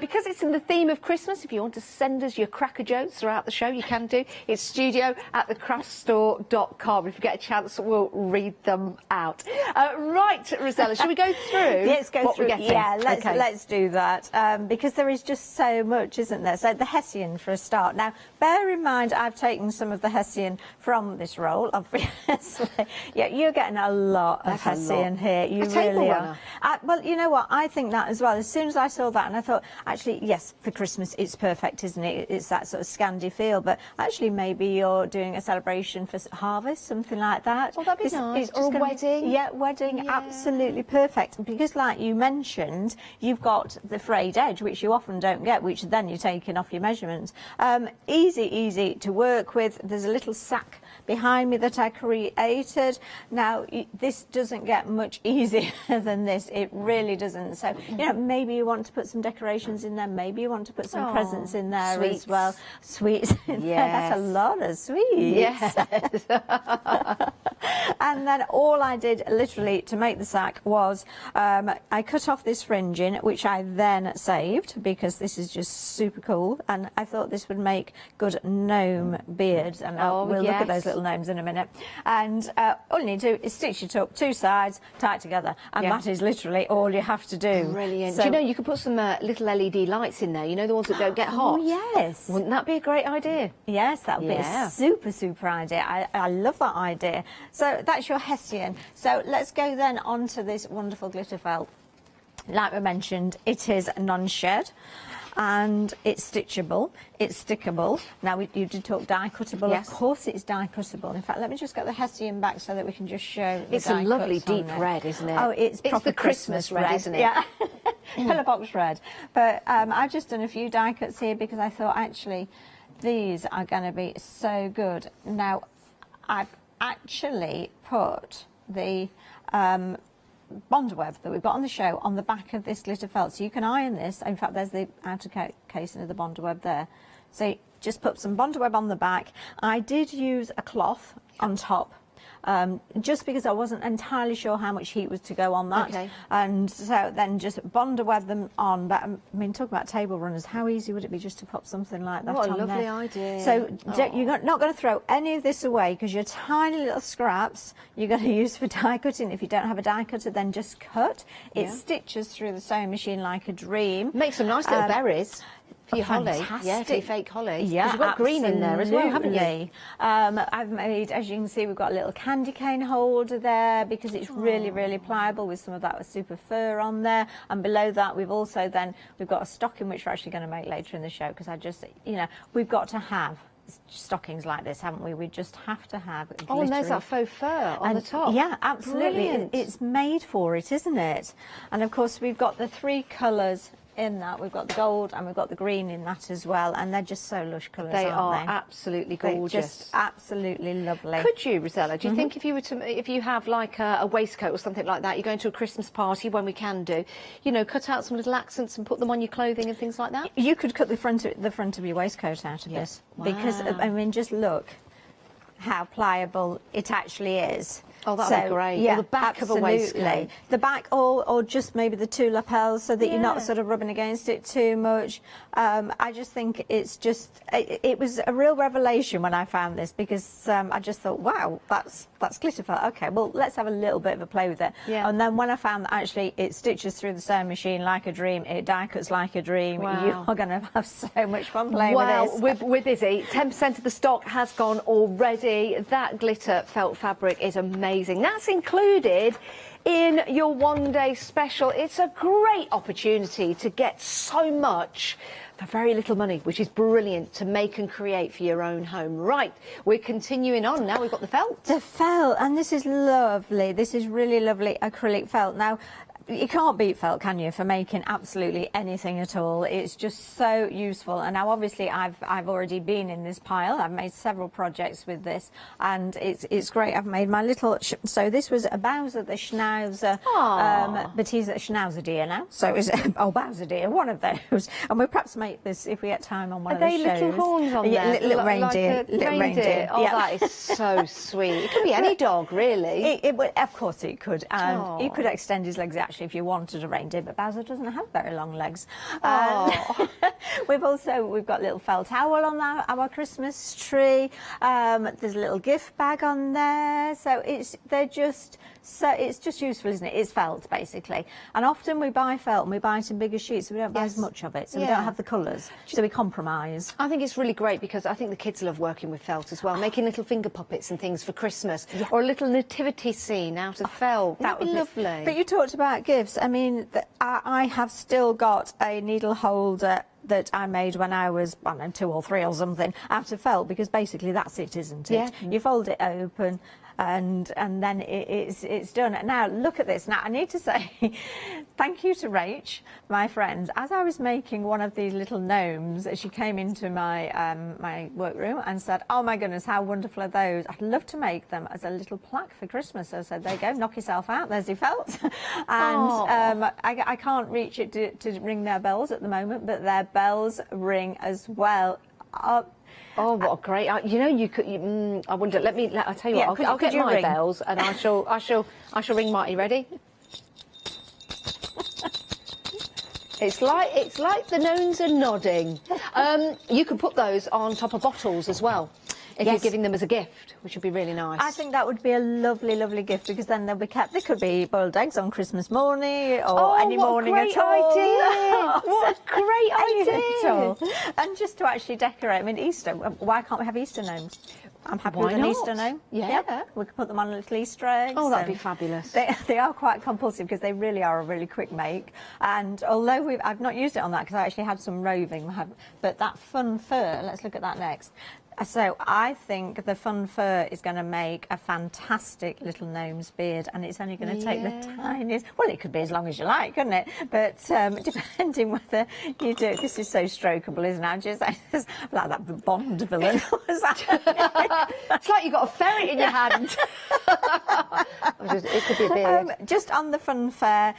Because it's in the theme of Christmas, if you want to send us your cracker jokes throughout the show, you can do. It's studio@thecraftstore.com. If you get a chance, we'll read them out. Right, Rosella, shall we go through? Let's go what through. we're getting? Yeah, Okay. let's do that, because there is just so much, isn't there? So the Hessian for a start. Now, bear in mind, I've taken some of the Hessian from this roll, obviously. Yeah, you're getting a lot of Hessian here. You really are. Well, you know what? I think that as well. As soon as I saw that, and I thought, actually, yes, for Christmas, it's perfect, isn't it? It's that sort of Scandi feel. But actually, maybe you're doing a celebration for harvest, something like that. Oh, that'd be nice. Or a wedding. Yeah, wedding, absolutely perfect. Because, like you mentioned, you've got the frayed edge, which you often don't get, which then you're taking off your measurements. Easy to work with. There's a little sack behind me that I created. Now, this doesn't get much easier than this. It really doesn't. So, you know, maybe you want to put some decorations in there. Maybe you want to put some presents in there as well. Sweets. Yes. That's a lot of sweets. Yes. And then all I did literally to make the sack was I cut off this fringing, which I then saved because this is just super cool. And I thought this would make good gnome beards. And we'll look at those little gnomes in a minute. And all you need to do is stitch it up, 2 sides, tie it together. And that is literally all you have to do. Brilliant. So, do you know, you could put some little LED lights in there, you know, the ones that don't get hot. Oh, yes. Wouldn't that be a great idea? Yes, that would be a super idea. I love that idea. So that's your Hessian. So let's go then on to this wonderful glitter felt. Like we mentioned, it is non-shed and it's stitchable, it's stickable. Now, you did talk die cuttable. Yes. Of course it's die cuttable. In fact, let me just get the Hessian back so that we can just show the It's a die lovely cuts on deep there. red, isn't it? Oh, it's proper the Christmas red, isn't it? Yeah. Pillar box red. But I've just done a few die cuts here because I thought, actually, these are going to be so good. Now, I've actually put the bond web that we've got on the show on the back of this glitter felt, so you can iron this. In fact, there's the outer casing of the bond web there. So just put some bond web on the back. I did use a cloth on top. Just because I wasn't entirely sure how much heat was to go on that. Okay. And so then just bond web them on. But I mean, talking about table runners, how easy would it be just to pop something like that on there? What a lovely idea. So you're not going to throw any of this away because your tiny little scraps you're going to use for die cutting. If you don't have a die cutter, then just cut. It stitches through the sewing machine like a dream. Make some nice little berries. For your holly, fantastic. yeah, for your fake holly. Yeah, you've got green in there as well, haven't you? I've made, as you can see, we've got a little candy cane holder there because it's really pliable with some of that super fur on there. And below that, we've also we've got a stocking which we're actually going to make later in the show because I just, you know, we've got to have stockings like this, haven't we? We just have to have glittery. Oh, and there's that faux fur on the top. Yeah, absolutely. It's made for it, isn't it? And of course, we've got the 3 colours in that. We've got the gold and we've got the green in that as well, and they're just so lush colours, They aren't are they? absolutely They're gorgeous. just absolutely lovely. Could you, Rosella, do you think if you have like a waistcoat or something like that, you're going to a Christmas party, when we can do, you know, cut out some little accents and put them on your clothing and things like that? You could cut the front of your waistcoat out of this because I mean, just look how pliable it actually is. Oh, that'd be great. Yeah, or the back absolutely. of a waistcoat. The back, or just maybe the 2 lapels so that you're not sort of rubbing against it too much. I just think it's just, it was a real revelation when I found this because I just thought, wow, that's glitter felt. Okay, well, let's have a little bit of a play with it. Yeah. And then when I found that actually it stitches through the sewing machine like a dream, it die cuts like a dream, Wow. you are going to have so much fun playing with this. We're busy. 10% of the stock has gone already. That glitter felt fabric is amazing. amazing. That's included in your one-day special. It's a great opportunity to get so much for very little money, which is brilliant to make and create for your own home. Right, we're continuing on now. We've got the felt. The felt, and this is lovely. This is really lovely acrylic felt. Now, you can't beat felt, can you, for making absolutely anything at all. It's just so useful. And now, obviously, I've already been in this pile. I've made several projects with this, and it's great. I've made my little... So this was a Bowser the Schnauzer, but he's a Schnauzer deer now. So it was Bowser deer, one of those. And we'll perhaps make this, if we get time, on one of the shows. Are they little horns on there? Little reindeer. Little reindeer. Oh, that is so sweet. It could be any dog, really. Of course it could. And he could extend his legs, actually, if you wanted a reindeer, but Bowser doesn't have very long legs. We've got a little felt owl on our Christmas tree. There's a little gift bag on there. So it's just useful, isn't it? It's felt, basically. And often we buy felt and we buy it in bigger sheets, so we don't buy as much of it, so we don't have the colours. So we compromise. I think it's really great because I think the kids love working with felt as well, making little finger puppets and things for Christmas, or a little nativity scene out of felt. That would be lovely. But you talked about gifts. I mean, I have still got a needle holder that I made when I was, I don't know, 2 or 3 or something, out of felt, because basically that's it, isn't it? Yeah. You fold it open, and then it's done. Now look at this. Now I need to say thank you to Rach, my friend. As I was making one of these little gnomes, she came into my my workroom and said, "Oh my goodness, how wonderful are those? I'd love to make them as a little plaque for Christmas." So I said, "There you go, knock yourself out. There's your felt." And I can't reach it to ring their bells at the moment, but their bells ring as well. Oh, what a great! You know, you could. I wonder. I'll tell you what. I'll get my bells, and I shall ring Marty. Ready? It's like the gnomes are nodding. You could put those on top of bottles as well, if you're giving them as a gift, which would be really nice. I think that would be a lovely, lovely gift, because then they'll be kept. They could be boiled eggs on Christmas morning, or any morning at all. What a great idea! And just to actually decorate. I mean, Easter. Why can't we have Easter gnomes? I'm happy with an Easter gnome. Yeah. We could put them on little Easter eggs. Oh, that'd be fabulous. They are quite compulsive, because they really are a really quick make. And although I've not used it on that, because I actually had some roving, but that fun fur, let's look at that next. So I think the fun fur is going to make a fantastic little gnome's beard, and it's only going to take the tiniest... Well, it could be as long as you like, couldn't it? But depending whether you do... This is so strokeable, isn't it? Just like that Bond villain. It's like you've got a ferret in your hand. It could be a beard. Just on the fun fur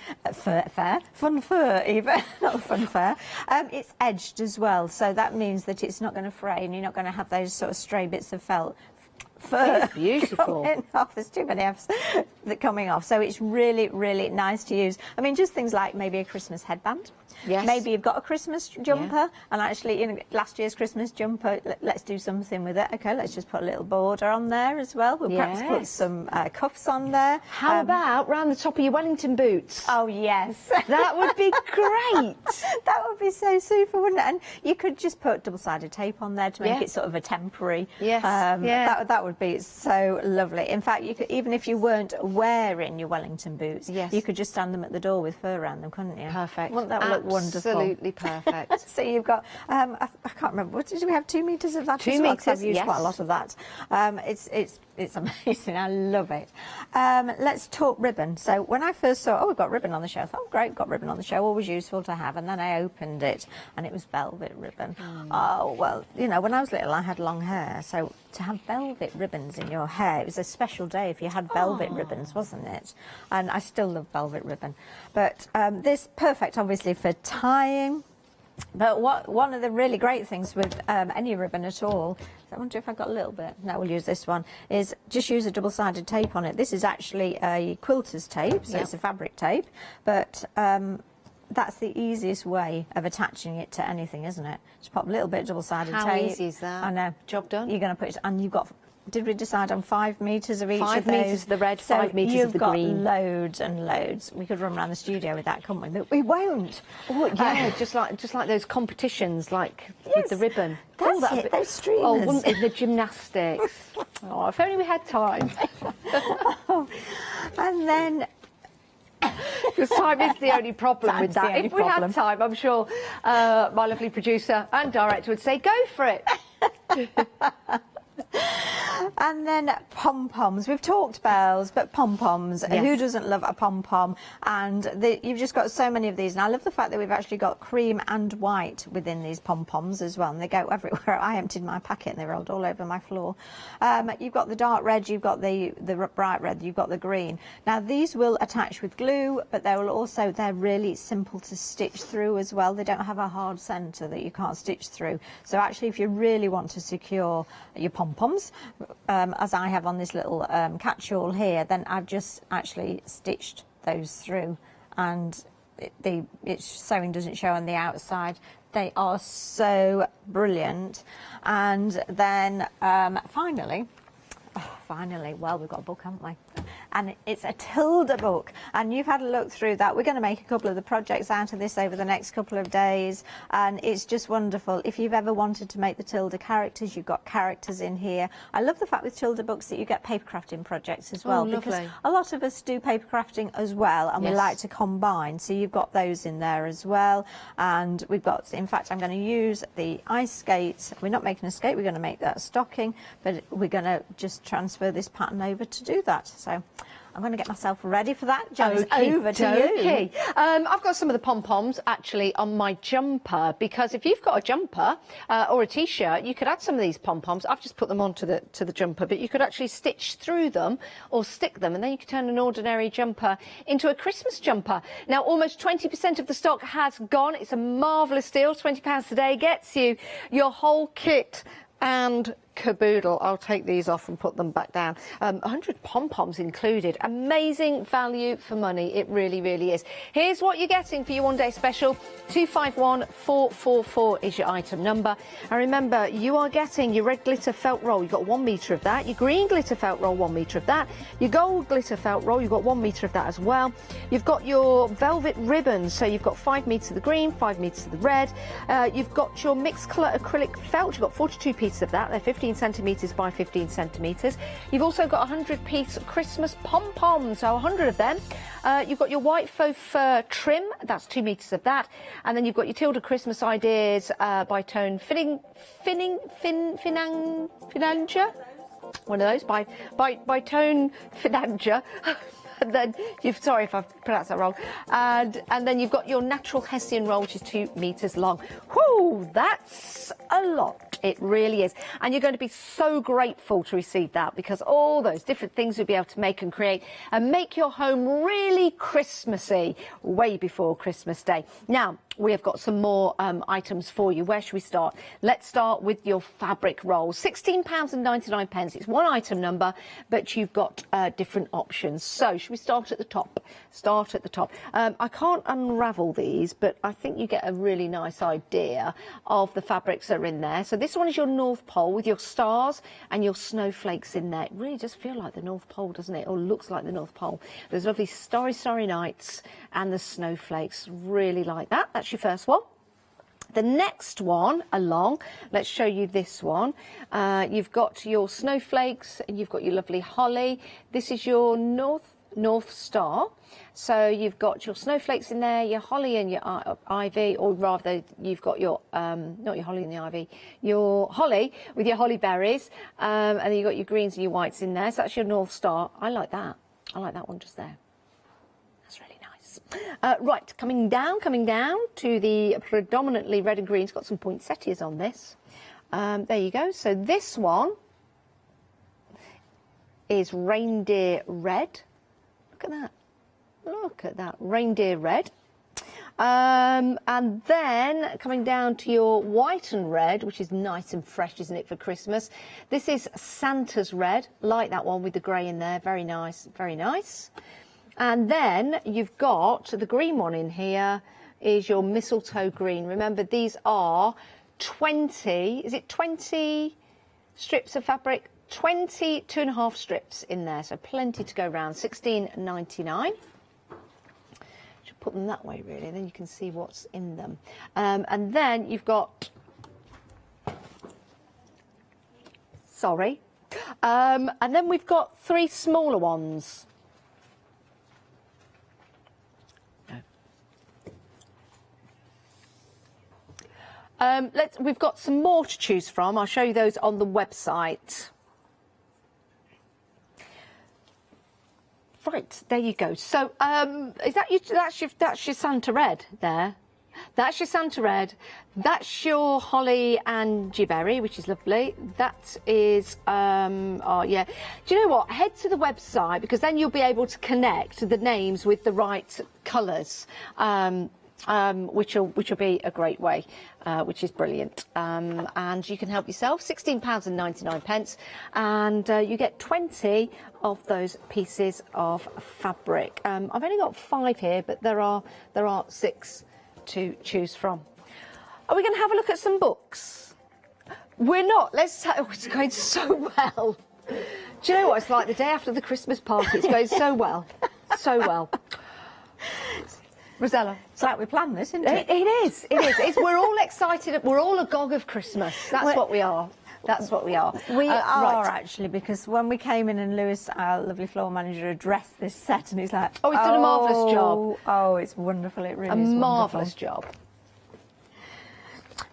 even, not fun fur, it's edged as well, so that means that it's not going to fray, and you're not going to have those sort of stray bits of fur. It's beautiful. There's too many F's that coming off, so it's really, really nice to use. I mean, just things like maybe a Christmas headband. Yes. Maybe you've got a Christmas jumper, and actually, you know, last year's Christmas jumper, let's do something with it. Okay, let's just put a little border on there as well. We'll perhaps put some cuffs on there. How about round the top of your Wellington boots? Oh, yes. That would be great. That would be so super, wouldn't it? And you could just put double-sided tape on there to make it sort of a temporary. Yes. That would be so lovely. In fact, you could, even if you weren't wearing your Wellington boots, you could just stand them at the door with fur around them, couldn't you? Perfect. Wouldn't that look wonderful? Absolutely perfect. So you've got, I can't remember, what did we have, 2 metres of that? 2 as well? 'Cause metres, I've used quite a lot of that. It's amazing. I love it. Let's talk ribbon. So when I first saw, we've got ribbon on the show, I thought, great, got ribbon on the show, always useful to have. And then I opened it, and it was velvet ribbon. Oh, well, you know, when I was little, I had long hair, so to have velvet ribbons in your hair, it was a special day if you had velvet ribbons, wasn't it? And I still love velvet ribbon. But this perfect, obviously, for tying. But one of the really great things with any ribbon at all, I wonder if I've got a little bit, no, we'll use this one, is just use a double-sided tape on it. This is actually a quilter's tape, so it's a fabric tape, but that's the easiest way of attaching it to anything, isn't it? Just pop a little bit of double-sided tape. How easy is that? I know. Job done. You're going to put it, and you've got did we decide on 5 metres of each 5 of those? metres of the red, So 5 metres of the green. You've got loads and loads. We could run around the studio with that, couldn't we? But we won't. Oh, yeah, just like those competitions, like with the ribbon. That's it, those streamers. Oh, wouldn't it, the gymnastics. Oh, if only we had time. And then... Because time is the only problem with Time's the that. only If we problem. had time, I'm sure my lovely producer and director would say, go for it. And then pom-poms. We've talked bells, but pom-poms. Yes. Who doesn't love a pom-pom? And you've just got so many of these. And I love the fact that we've actually got cream and white within these pom-poms as well. And they go everywhere. I emptied my packet and they rolled all over my floor. You've got the dark red, you've got the bright red, you've got the green. Now, these will attach with glue, but they're really simple to stitch through as well. They don't have a hard centre that you can't stitch through. So actually, if you really want to secure your pom-poms, as I have on this little catch-all here, then I've just actually stitched those through, and its sewing doesn't show on the outside. They are so brilliant. And then finally, well, we've got a book, haven't we? And it's a Tilda book, and you've had a look through that. We're going to make a couple of the projects out of this over the next couple of days, and it's just wonderful. If you've ever wanted to make the Tilda characters, you've got characters in here. I love the fact with Tilda books that you get paper crafting projects as well, because a lot of us do paper crafting as well, and we like to combine. So you've got those in there as well, and we've got, in fact, I'm going to use the ice skates. We're not making a skate, we're going to make that stocking, but we're going to just transfer this pattern over to do that. So I'm going to get myself ready for that. Janice, over to you. I've got some of the pom-poms actually on my jumper, because if you've got a jumper or a t-shirt, you could add some of these pom-poms. I've just put them onto the jumper, but you could actually stitch through them or stick them, and then you could turn an ordinary jumper into a Christmas jumper. Now, almost 20% of the stock has gone. It's a marvellous deal. £20 today gets you your whole kit and caboodle. I'll take these off and put them back down. 100 pom-poms included. Amazing value for money. It really, really is. Here's what you're getting for your one-day special. 251444 is your item number. And remember, you are getting your red glitter felt roll. You've got 1 metre of that. Your green glitter felt roll, 1 metre of that. Your gold glitter felt roll, you've got 1 metre of that as well. You've got your velvet ribbons. So you've got 5 metres of the green, 5 metres of the red. You've got your mixed colour acrylic felt. You've got 42 pieces of that. They're 15 centimetres by 15 centimetres. You've also got 100-piece Christmas pom-poms, so 100 of them. You've got your white faux fur trim, that's 2 metres of that. And then you've got your Tilda Christmas Ideas by Tone Financia. One of those by Tone Financia. And then sorry if I've pronounced that wrong. And then you've got your natural Hessian roll, which is 2 metres long. Whoo, that's a lot. It really is. And you're going to be so grateful to receive that, because all those different things you'll be able to make and create and make your home really Christmassy way before Christmas Day. Now, we have got some more items for you. Where should we start? Let's start with your fabric rolls. £16.99. It's one item number, but you've got different options. So should we start at the top? Start at the top. I can't unravel these, but I think you get a really nice idea of the fabrics that are in there. So this one is your North Pole with your stars and your snowflakes in there. It really does feel like the North Pole, doesn't it? Or looks like the North Pole. There's lovely starry, starry nights and the snowflakes. Really like that. That's your first one. The next one along, let's show you this one. You've got your snowflakes and you've got your lovely holly. This is your North Star. So you've got your snowflakes in there, your holly and your ivy, or rather you've got your, not your holly and the ivy, your holly with your holly berries, and then you've got your greens and your whites in there. So that's your North Star. I like that. I like that one just there. That's really nice. Right, coming down to the predominantly red and green. It's got some poinsettias on this. There you go. So this one is reindeer red. Look at that. Look at that, reindeer red. And then coming down to your white and red, which is nice and fresh, isn't it, for Christmas? This is Santa's red, like that one with the grey in there. Very nice, very nice. And then you've got the green one in here is your mistletoe green. Remember, these are 20 strips of fabric? 22.5 strips in there, so plenty to go round. $16.99. Should put them that way really, then you can see what's in them. And then you've got, sorry, and then we've got 3 smaller ones. We've got some more to choose from. I'll show you those on the website. Right, there you go. So, is that you? That's your Santa Red there. That's your Santa Red. That's your holly and jewellery, which is lovely. That is, oh yeah. Do you know what? Head to the website, because then you'll be able to connect the names with the right colours. Which will be a great way, which is brilliant. And you can help yourself, £16.99, and you get 20 of those pieces of fabric. I've only got 5 here, but there are 6 to choose from. Are we going to have a look at some books? We're not. Oh, it's going so well. Do you know what it's like the day after the Christmas party? It's going so well, so well. Rosella. It's like we planned this, isn't it? It is. We're all excited. We're all agog of Christmas. That's what we are. That's what we are. We are right. Actually, because when we came in and Lewis, our lovely floor manager, addressed this set, and he's like, "Oh, he's done a marvellous job. Oh, it's wonderful. It really is a marvellous job."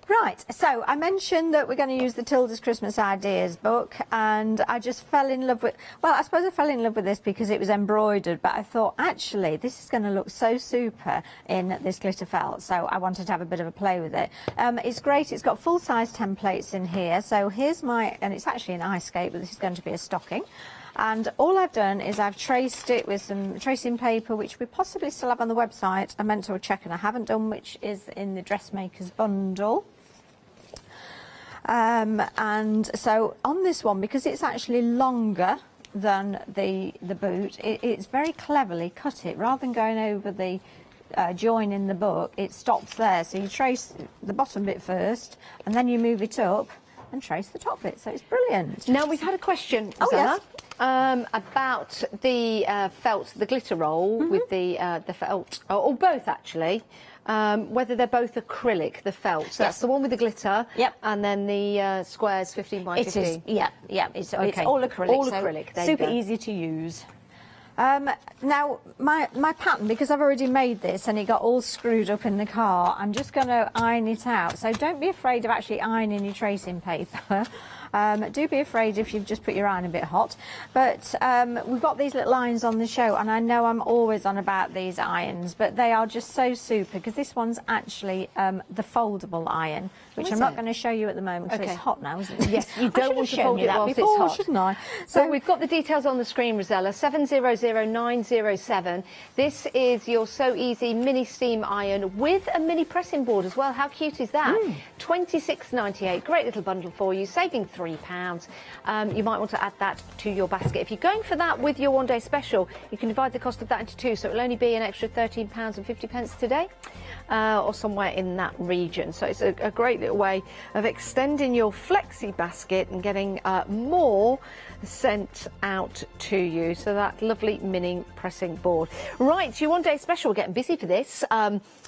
Right, so I mentioned that we're going to use the Tilda's Christmas Ideas book, and I just fell in love with, well, I suppose I fell in love with this because it was embroidered, but I thought, actually, this is going to look so super in this glitter felt, so I wanted to have a bit of a play with it. It's great, it's got full-size templates in here, so here's my, and it's actually an ice skate, but this is going to be a stocking. And all I've done is I've traced it with some tracing paper, which we possibly still have on the website. I meant to check and I haven't done, which is in the dressmaker's bundle. And so on this one, because it's actually longer than the boot, it's very cleverly cut it. Rather than going over the join in the book, it stops there. So you trace the bottom bit first, and then you move it up and trace the top bit. So it's brilliant. Now, we've had a question, Rosanna, about the felt, the glitter roll with the felt, or both actually. Whether they're both acrylic, the felt. So that's the one with the glitter. Yep. And then the squares 15 by 15. It is. Yeah. It's all acrylic. All so acrylic. There super you go. easy to use. Now, my pattern, because I've already made this and it got all screwed up in the car, I'm just going to iron it out. So don't be afraid of actually ironing your tracing paper. Do be afraid if you've just put your iron a bit hot. But we've got these little irons on the show, and I know I'm always on about these irons, but they are just so super, because this one's actually the foldable iron, which I'm not going to show you at the moment because it's hot now, isn't it? Yes, you don't want to fold it whilst it's hot. Shouldn't I? So we've got the details on the screen, Rosella, 700907. This is your So Easy mini steam iron with a mini pressing board as well. How cute is that? $26.98. Great little bundle for you, saving £3. You might want to add that to your basket. If you're going for that with your one-day special, you can divide the cost of that into 2, so it'll only be an extra £13.50 today, or somewhere in that region. So it's a great little way of extending your flexi basket and getting more sent out to you. So that lovely mini pressing board. Right, your one-day special, we're getting busy for this.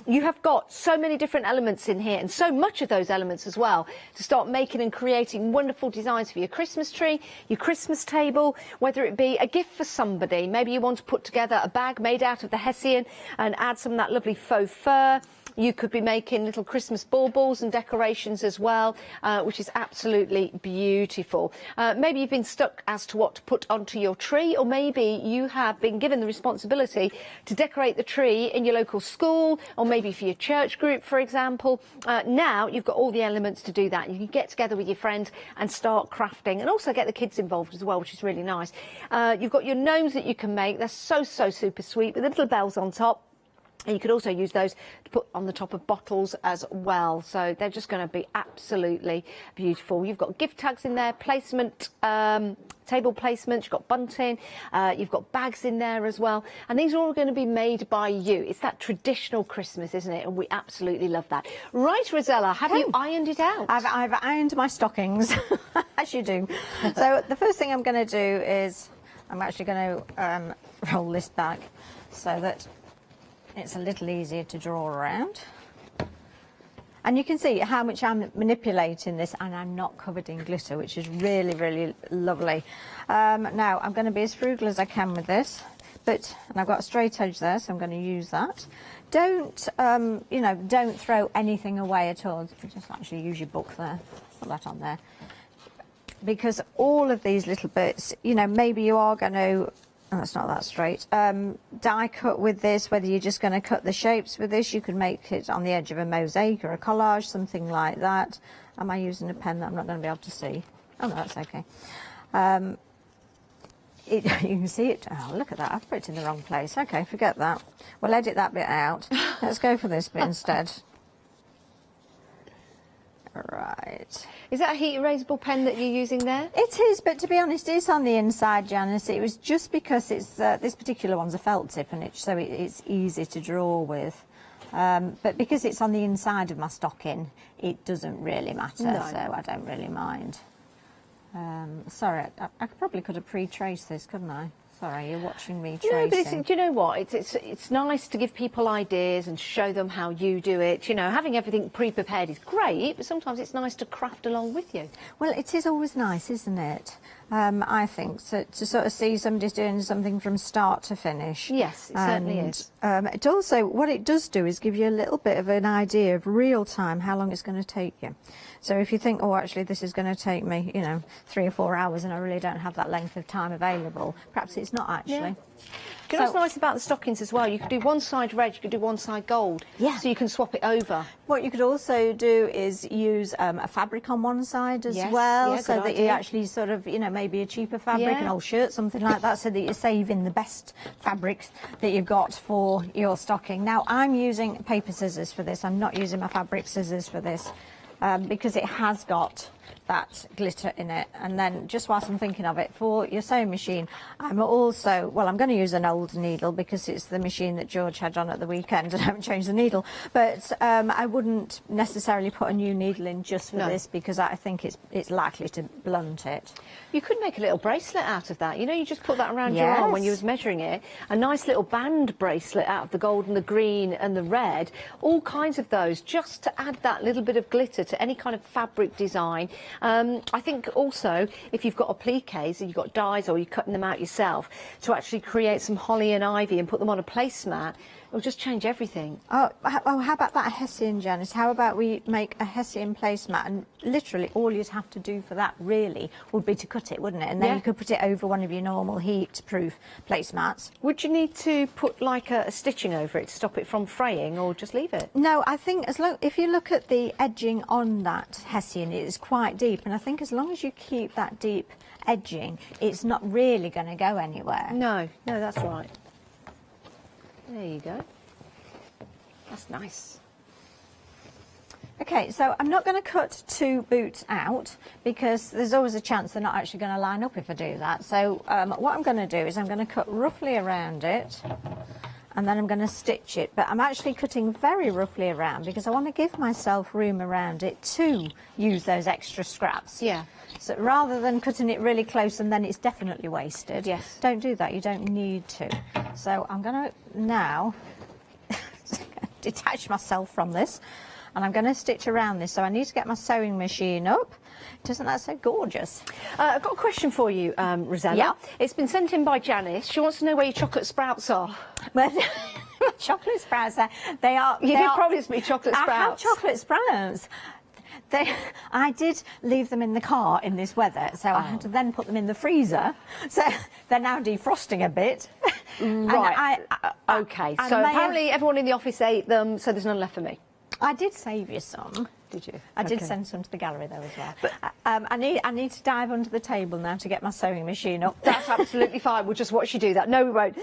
You have got so many different elements in here, and so much of those elements as well, to start making and creating wonderful designs for your Christmas tree, your Christmas table, whether it be a gift for somebody. Maybe you want to put together a bag made out of the Hessian and add some of that lovely faux fur. You could be making little Christmas baubles and decorations as well, which is absolutely beautiful. Maybe you've been stuck as to what to put onto your tree, or maybe you have been given the responsibility to decorate the tree in your local school, or maybe for your church group, for example. Now you've got all the elements to do that. You can get together with your friend and start crafting, and also get the kids involved as well, which is really nice. You've got your gnomes that you can make. They're so super sweet with the little bells on top. And you could also use those to put on the top of bottles as well. So they're just going to be absolutely beautiful. You've got gift tags in there, placement, table placements, you've got bunting, you've got bags in there as well. And these are all going to be made by you. It's that traditional Christmas, isn't it? And we absolutely love that. Right, Rosella, have you ironed it out? I've ironed my stockings, as you do. So the first thing I'm going to do is I'm actually going to roll this back so that it's a little easier to draw around. And you can see how much I'm manipulating this, and I'm not covered in glitter, which is really, really lovely. Now, I'm going to be as frugal as I can with this, and I've got a straight edge there, so I'm going to use that. Don't, you know, don't throw anything away at all. Just actually use your book there, put that on there. Because all of these little bits, you know, maybe you are going to, that's not that straight, die cut with this, whether you're just going to cut the shapes with this. You could make it on the edge of a mosaic or a collage, something like that. Am I using a pen that I'm not going to be able to see? Oh no, that's okay. You can see it. Oh, look at that, I've put it in the wrong place. Okay, forget that. We'll edit that bit out. Let's go for this bit instead. Right. Is that a heat erasable pen that you're using there? It is, but to be honest, it's on the inside, Janice. It was just because it's this particular one's a felt tip, and it's easy to draw with. But because it's on the inside of my stocking, it doesn't really matter, No. so I don't really mind. Sorry, I probably could have pre-traced this, couldn't I? Sorry, you're watching me tracing. No, but do you know what? It's nice to give people ideas and show them how you do it. You know, having everything pre-prepared is great, but sometimes it's nice to craft along with you. Well, it is always nice, isn't it? I think, to sort of see somebody doing something from start to finish. Yes, it certainly is. It also, what it does do is give you a little bit of an idea of real time how long it's going to take you. So if you think, oh, actually, this is going to take me, you know, 3 or 4 hours, and I really don't have that length of time available, perhaps it's not actually. Yeah. Do you know what's nice about the stockings as well? You could do one side red, you could do one side gold. Yeah. So you can swap it over. What you could also do is use a fabric on one side as well, yeah, so good that you idea. actually sort of, you know, maybe a cheaper fabric, Yeah. an old shirt, something like that, so that you're saving the best fabric that you've got for your stocking. Now, I'm using paper scissors for this. I'm not using my fabric scissors for this. Because it has got that glitter in it. And then, just whilst I'm thinking of it, for your sewing machine, I'm also, well, I'm going to use an old needle because it's the machine that George had on at the weekend and I haven't changed the needle. But I wouldn't necessarily put a new needle in just for this, because I think it's likely to blunt it. You could make a little bracelet out of that. You know, you just put that around your arm when you was measuring it. A nice little band bracelet out of the gold and the green and the red. All kinds of those, just to add that little bit of glitter to any kind of fabric design. I think also, if you've got appliques and you've got dies or you're cutting them out yourself, to actually create some holly and ivy and put them on a placemat, it'll just change everything. Oh, how about that Hessian, Janice? How about we make a Hessian placemat, and literally all you'd have to do for that really would be to cut it, wouldn't it? And then you could put it over one of your normal heat-proof placemats. Would you need to put like a stitching over it to stop it from fraying, or just leave it? No, I think if you look at the edging on that Hessian, it is quite deep, and I think as long as you keep that deep edging, it's not really going to go anywhere. No, that's right. There you go. That's nice. Okay, so I'm not going to cut 2 boots out because there's always a chance they're not actually going to line up if I do that. So what I'm going to do is I'm going to cut roughly around it, and then I'm going to stitch it. But I'm actually cutting very roughly around because I want to give myself room around it to use those extra scraps. Yeah. So rather than cutting it really close and then it's definitely wasted. Yes. Don't do that, you don't need to. So I'm going to now detach myself from this, and I'm going to stitch around this. So I need to get my sewing machine up. Doesn't that so gorgeous? I've got a question for you, Rosella. Yeah. It's been sent in by Janice. She wants to know where your chocolate sprouts are. Well, chocolate sprouts, they are... You did promise me chocolate sprouts. I have chocolate sprouts. I did leave them in the car in this weather, so I had to then put them in the freezer. So they're now defrosting a bit. Right. Okay. So apparently everyone in the office ate them, so there's none left for me. I did save you some. Did you? I did Okay. send some to the gallery though as well. But I need to dive under the table now to get my sewing machine up. That's absolutely fine. We'll just watch you do that. No, we won't.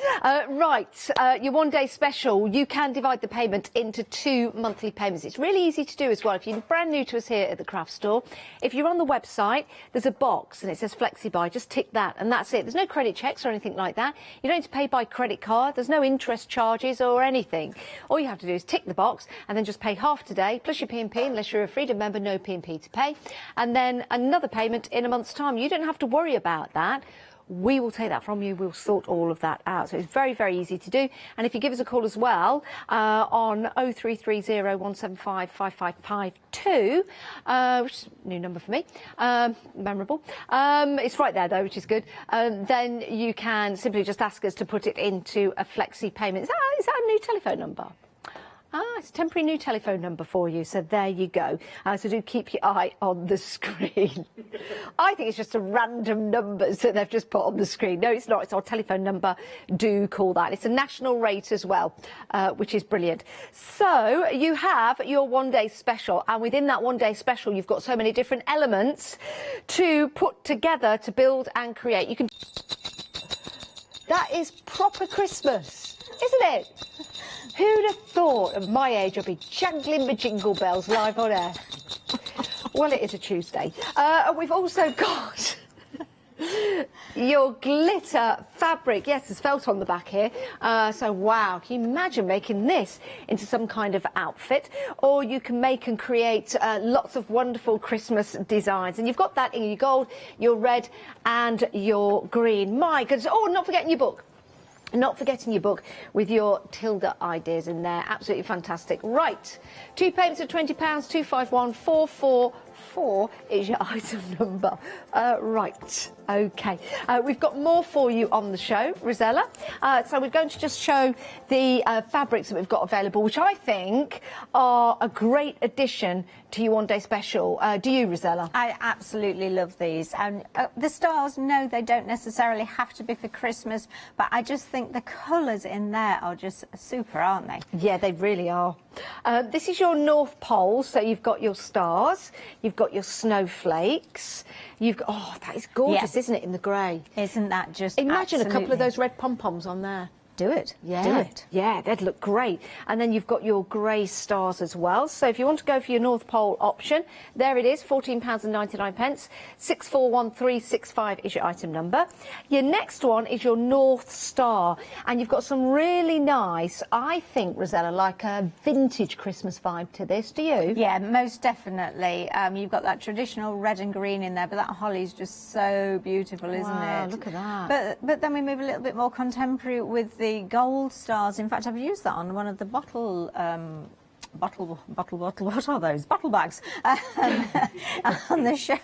Your one-day special, you can divide the payment into 2 monthly payments. It's really easy to do as well. If you're brand new to us here at the craft store, if you're on the website, there's a box and it says FlexiBuy. Just tick that and that's it. There's no credit checks or anything like that. You don't need to pay by credit card. There's no interest charges or anything. All you have to do is tick the box and then just pay half today plus your P&P, unless you're a Freedom member, no P&P to pay, and then another payment in a month's time. You don't have to worry about that. We will take that from you. We'll sort all of that out. So it's very, very easy to do. And if you give us a call as well on 0330 175 5552, which is a new number for me, memorable. It's right there though, which is good. Then you can simply just ask us to put it into a flexi payment. Is that a new telephone number? It's a temporary new telephone number for you, so there you go. So do keep your eye on the screen. I think it's just a random numbers that they've just put on the screen. No, it's not. It's our telephone number. Do call that. It's a national rate as well, which is brilliant. So you have your one-day special, and within that one-day special, you've got so many different elements to put together to build and create. You can. That is proper Christmas, isn't it? Who'd have thought at my age I'd be jangling my jingle bells live on air? Well, it is a Tuesday. And we've also got your glitter fabric. Yes, there's felt on the back here. So, wow, can you imagine making this into some kind of outfit? Or you can make and create lots of wonderful Christmas designs. And you've got that in your gold, your red and your green. My goodness. Oh, not forgetting your book. Not forgetting your book with your Tilda ideas in there. Absolutely fantastic. Right, 2 payments of £20, 251444 is your item number. Right, OK. We've got more for you on the show, Rosella. So we're going to just show the fabrics that we've got available, which I think are a great addition to your one-day special. Do you, Rosella? I absolutely love these. And the stars, no, they don't necessarily have to be for Christmas, but I just think the colours in there are just super, aren't they? Yeah, they really are. This is your North Pole, so you've got your stars, you've got your snowflakes, you've got, oh, that is gorgeous, isn't it, in the grey? Isn't that just Imagine a couple of those red pom-poms on there. Do it. Yeah. Do it. Yeah, they'd look great. And then you've got your grey stars as well. So if you want to go for your North Pole option, there it is, £14.99. 641365 is your item number. Your next one is your North Star. And you've got some really nice, I think, Rosella, like a vintage Christmas vibe to this. Do you? Yeah, most definitely. You've got that traditional red and green in there, but that holly's just so beautiful, isn't Wow, it? look at that. But then we move a little bit more contemporary with the gold stars. In fact, I've used that on one of the bottle, what are those? Bottle bags on the show.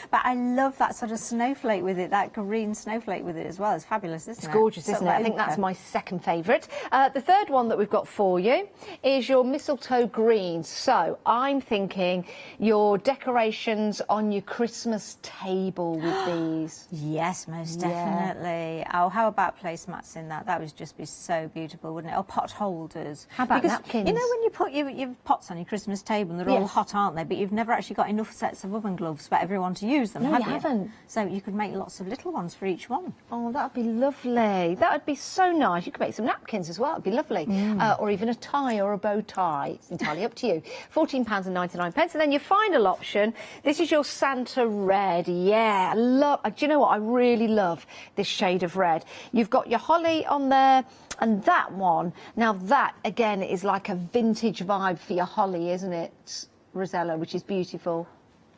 But I love that sort of snowflake with it, that green snowflake with it as well. It's fabulous, isn't it? It's gorgeous, isn't it? I think that's my second favourite. The third one that we've got for you is your mistletoe green. So I'm thinking your decorations on your Christmas table with these. Yes, most definitely. Oh, how about placemats in that? That would just be so beautiful, wouldn't it? Or pot holders. How about because, napkins? You know, when you put your pots on your Christmas table and they're all hot, aren't they? But you've never actually got enough sets of oven gloves for everyone to use them, No, have you you? haven't. So you could make lots of little ones for each one. Oh, that would be lovely. That would be so nice. You could make some napkins as well. It'd be lovely. Or even a tie or a bow tie. It's entirely up to you. £14.99. And then your final option, this is your Santa red. Yeah, do you know what? I really love this shade of red. You've got your holly on there. And that one, now that, again, is like a vintage vibe for your holly, isn't it, Rosella, which is beautiful.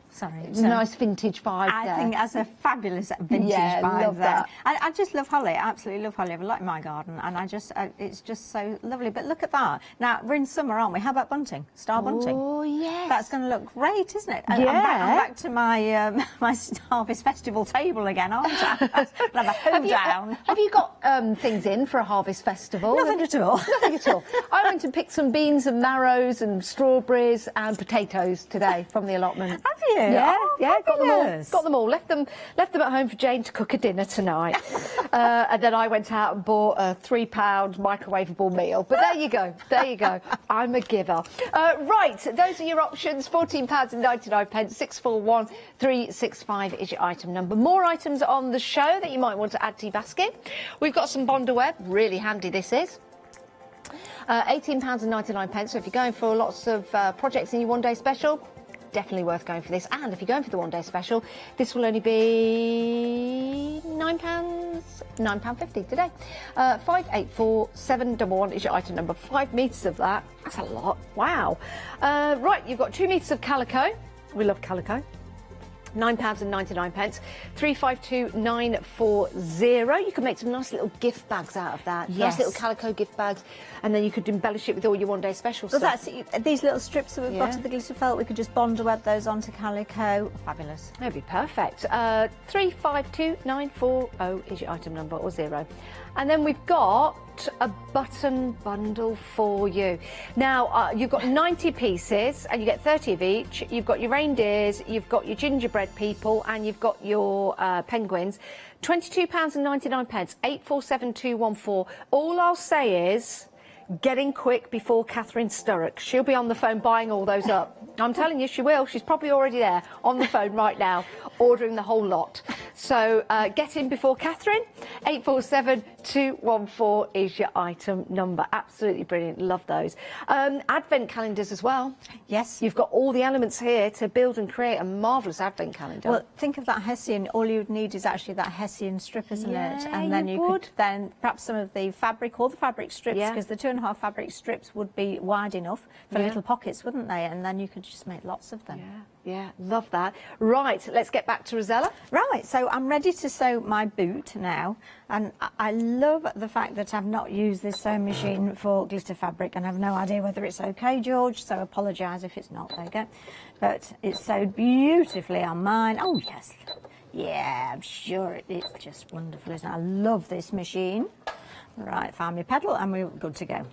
Sorry. It's a nice vintage vibe I there. think that's a fabulous vintage vibe love there. that. I just love holly. I absolutely love holly. I like my garden, and it's just so lovely. But look at that. Now, we're in summer, aren't we? How about bunting? Star bunting. Oh, yes. That's going to look great, isn't it? Yeah. I'm back to my my Harvest Festival table again, aren't I? I'll have a hoe down. Have you got things in for a Harvest Festival? Nothing at all. Nothing at all. I went and picked some beans and marrows and strawberries and potatoes today from the allotment. Have you? Yeah, Oh, yeah, got them all. fabulous. Got them all. Left them at home for Jane to cook a dinner tonight, and then I went out and bought a £3 microwavable meal. But there you go. There you go. I'm a giver. Right, those are your options. £14.99, 641365 is your item number. More items on the show that you might want to add to your basket. We've got some Bonder web. Really handy this is. £18.99. So if you're going for lots of projects in your one-day special, definitely worth going for this. And if you're going for the one-day special, this will only be £9.50 today. 584711 is your item number. 5 metres of that. That's a lot. Wow. Right, you've got 2 metres of calico. We love calico. £9.99. 352940. You can make some nice little gift bags out of that. Yes. Nice little calico gift bags, and then you could embellish it with all your one-day special Well, stuff. that's these little strips that we've got of the glitter felt. We could just Bonder web those onto calico. Fabulous. That'd be perfect. 352940 is your item number, or 0. And then we've got a button bundle for you. Now, you've got 90 pieces, and you get 30 of each. You've got your reindeers, you've got your gingerbread people, and you've got your penguins. £22.99, 847214. All I'll say is, get in quick before Catherine Sturrock. She'll be on the phone buying all those up. I'm telling you, she will. She's probably already there on the phone right now, ordering the whole lot. So get in before Catherine. 847214 is your item number. Absolutely brilliant. Love those. Advent calendars as well. Yes. You've got all the elements here to build and create a marvellous Advent calendar. Well, think of that Hessian. All you'd need is actually that Hessian strip, isn't it? And then you could then perhaps some of the fabric, or the fabric strips, because the 2.5 fabric strips would be wide enough for little pockets, wouldn't they? And then you could just make lots of them. Yeah, love that. Right, let's get back to Rosella. Right, so I'm ready to sew my boot now, and I love the fact that I've not used this sewing machine for glitter fabric, and I've no idea whether it's okay, George, so apologise if it's not, there you go. But it's sewed beautifully on mine. Oh, yes. Yeah, I'm sure it's just wonderful, isn't it? I love this machine. Right, find my pedal, and we're good to go.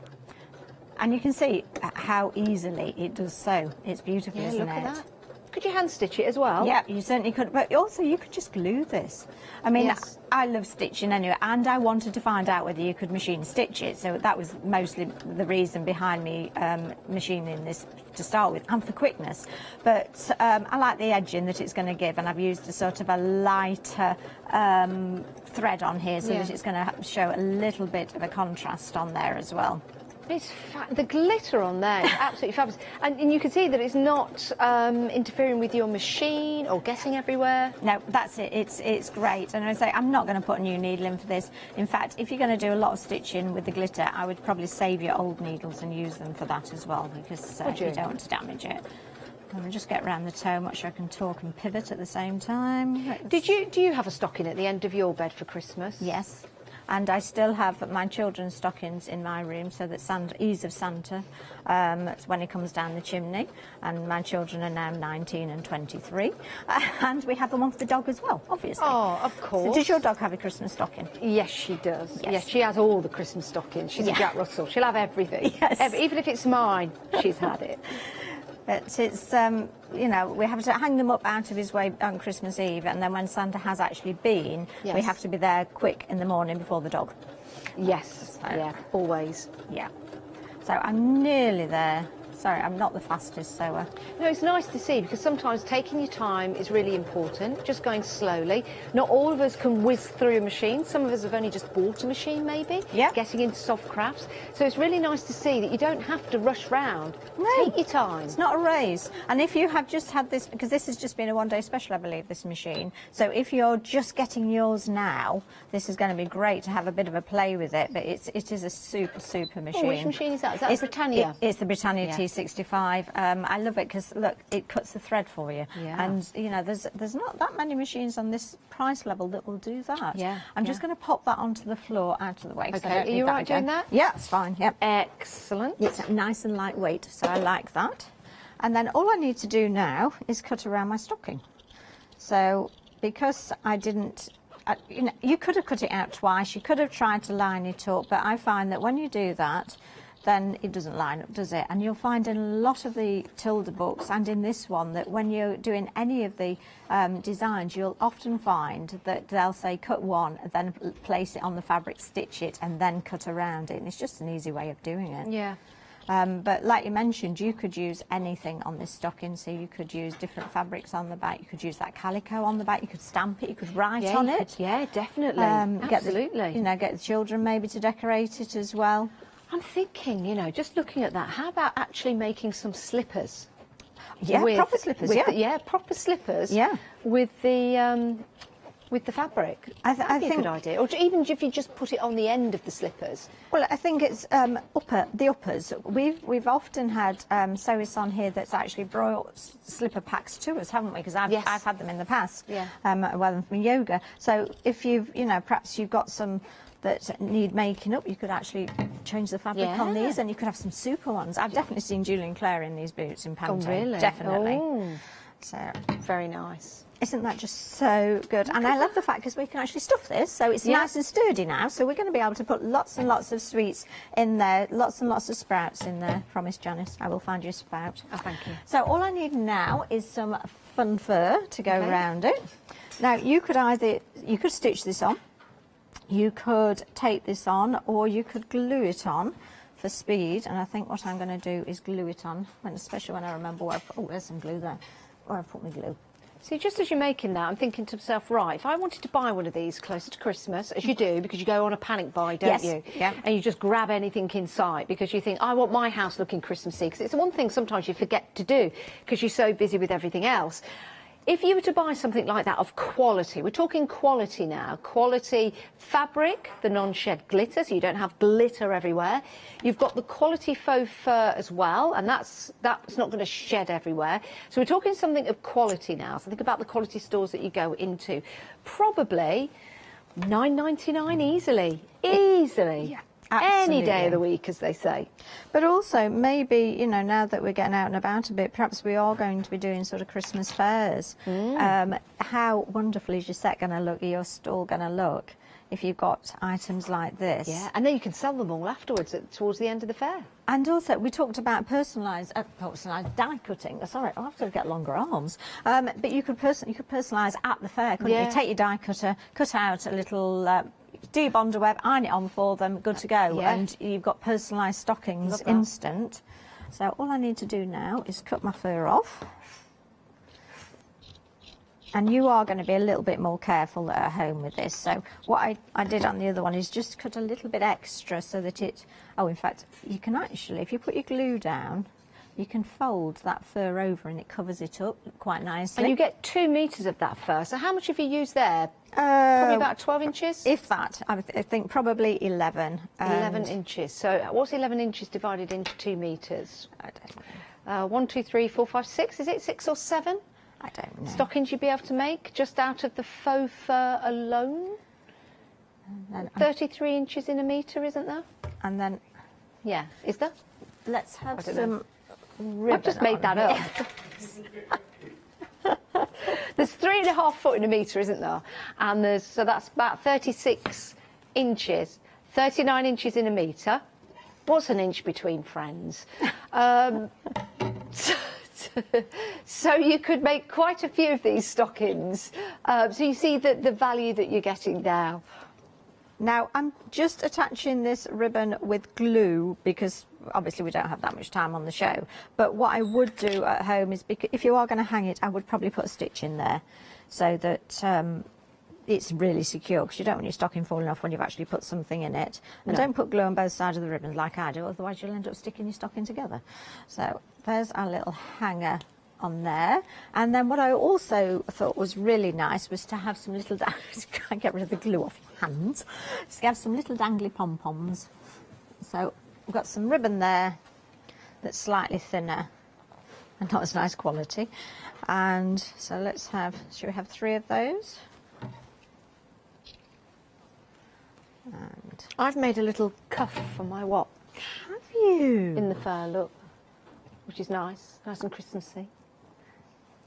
And you can see how easily it does sew. It's beautiful, isn't it? Look at that. Could you hand stitch it as well? Yeah, you certainly could. But also, you could just glue this. I mean, I love stitching anyway, and I wanted to find out whether you could machine stitch it. So that was mostly the reason behind me machining this to start with, and for quickness. But I like the edging that it's going to give, and I've used a sort of a lighter thread on here so that it's going to show a little bit of a contrast on there as well. It's the glitter on there is absolutely fabulous, and you can see that it's not interfering with your machine or getting everywhere. No, that's it. It's great, and I say I'm not going to put a new needle in for this. In fact, if you're going to do a lot of stitching with the glitter, I would probably save your old needles and use them for that as well, because you don't want to damage it. And we'll just get around the toe. I'm not sure I can talk and pivot at the same time. Do you have a stocking at the end of your bed for Christmas? Yes. And I still have my children's stockings in my room, so that Ease of Santa, that's when he comes down the chimney. And my children are now 19 and 23. And we have the one for the dog as well, obviously. Oh, of course. So does your dog have a Christmas stocking? Yes, she does. Yes, she has all the Christmas stockings. She's a Jack Russell. She'll have everything. Yes. Even if it's mine, she's had it. But it's, you know, we have to hang them up out of his way on Christmas Eve, and then when Santa has actually been, we have to be there quick in the morning before the dog. Yes, yeah, always. Yeah. So I'm nearly there. Sorry, I'm not the fastest sewer. No, it's nice to see, because sometimes taking your time is really important, just going slowly. Not all of us can whiz through a machine. Some of us have only just bought a machine, maybe, getting into soft crafts. So it's really nice to see that you don't have to rush round. No, take your time. It's not a race. And if you have just had this, because this has just been a one-day special, I believe, this machine. So if you're just getting yours now, this is going to be great to have a bit of a play with it. But it is a super machine. Oh, which machine is that? Is that Britannia? It's the Britannia T65. I love it because, look, it cuts the thread for you. Yeah. And, you know, there's not that many machines on this price level that will do that. Yeah. I'm just going to pop that onto the floor out of the way. Okay, are you right doing that? Yeah, it's fine. Yep. Excellent. It's nice and lightweight, so I like that. And then all I need to do now is cut around my stocking. So because I didn't, you could have cut it out twice, you could have tried to line it up, but I find that when you do that, then it doesn't line up, does it? And you'll find in a lot of the Tilda books and in this one that when you're doing any of the designs, you'll often find that they'll say cut one, then place it on the fabric, stitch it, and then cut around it. And it's just an easy way of doing it. Yeah. But like you mentioned, you could use anything on this stocking. So you could use different fabrics on the back. You could use that calico on the back. You could stamp it. You could write on it. Yeah, definitely. Absolutely. Get the children maybe to decorate it as well. I'm thinking, you know, just looking at that, how about actually making some slippers? Yeah, proper slippers, yeah, proper slippers. Yeah. With the fabric. I think a good idea. Or even if you just put it on the end of the slippers. Well, I think it's the uppers. We've often had sewists on here that's actually brought slipper packs to us, haven't we? Because I've had them in the past. Yeah. Well, from yoga. So if perhaps you've got some that need making up, you could actually change the fabric on these, and you could have some super ones. I've definitely seen Julie and Claire in these boots in Pentel. Oh, really? Definitely. Oh. So very nice. Isn't that just so good? And I love the fact because we can actually stuff this, so it's nice and sturdy now. So we're going to be able to put lots and lots of sweets in there, lots and lots of sprouts in there. Promise, Janice, I will find you a sprout. Oh, thank you. So all I need now is some fun fur to go around it. Now you could stitch this on, you could take this on, or you could glue it on for speed. And I think what I'm going to do is glue it on, especially when I remember where I put. Oh, there's some glue there. Where I put my glue. See, just as you're making that, I'm thinking to myself, right, if I wanted to buy one of these closer to Christmas, as you do, because you go on a panic buy, don't you? Yeah. And you just grab anything in sight because you think, I want my house looking Christmassy, because it's the one thing sometimes you forget to do because you're so busy with everything else. If you were to buy something like that of quality, we're talking quality now, quality fabric, the non-shed glitter, so you don't have glitter everywhere. You've got the quality faux fur as well, and that's not going to shed everywhere. So we're talking something of quality now. So think about the quality stores that you go into. Probably $9.99 easily. Yeah. Absolutely. Any day of the week, as they say. But also, maybe, now that we're getting out and about a bit, perhaps we are going to be doing sort of Christmas fairs. How wonderful is your set going to look, your stall going to look, if you've got items like this? Yeah, and then you can sell them all afterwards, towards the end of the fair. And also, we talked about personalised die cutting. Sorry, I'll have to get longer arms. But you could personalise at the fair, couldn't you? Take your die cutter, cut out a little... do your bonder web, iron it on for them, good to go. And you've got personalised stockings instant. So all I need to do now is cut my fur off. And you are going to be a little bit more careful at home with this. So what I did on the other one is just cut a little bit extra so that it... Oh, in fact, you can actually, if you put your glue down, you can fold that fur over and it covers it up quite nicely. And you get 2 metres of that fur. So how much have you used there? Probably about 12 inches? If that. I think probably 11. 11 inches. So what's 11 inches divided into 2 metres? I don't know. 1, 2, 3, 4, 5, 6. Is it 6 or 7? I don't know. Stockings you'd be able to make just out of the faux fur alone? 33 inches in a metre, isn't there? And then... Yeah. Is there? Let's have some... I've just made that up. There's 3.5 foot in a metre, isn't there? And so that's about 36 inches, 39 inches in a metre. What's an inch between friends? So you could make quite a few of these stockings. So you see the value that you're getting now. Now, I'm just attaching this ribbon with glue because obviously we don't have that much time on the show. But what I would do at home is, because if you are going to hang it, I would probably put a stitch in there so that it's really secure, because you don't want your stocking falling off when you've actually put something in it. And don't put glue on both sides of the ribbons like I do, otherwise you'll end up sticking your stocking together. So there's our little hanger on there. And then what I also thought was really nice was to have some little can't get rid of the glue off your hands. So you have some little dangly pom-poms. So we've got some ribbon there that's slightly thinner and not as nice quality. And so should we have 3 of those? And I've made a little cuff for my watch. Have you? In the fur look, which is nice and Christmassy.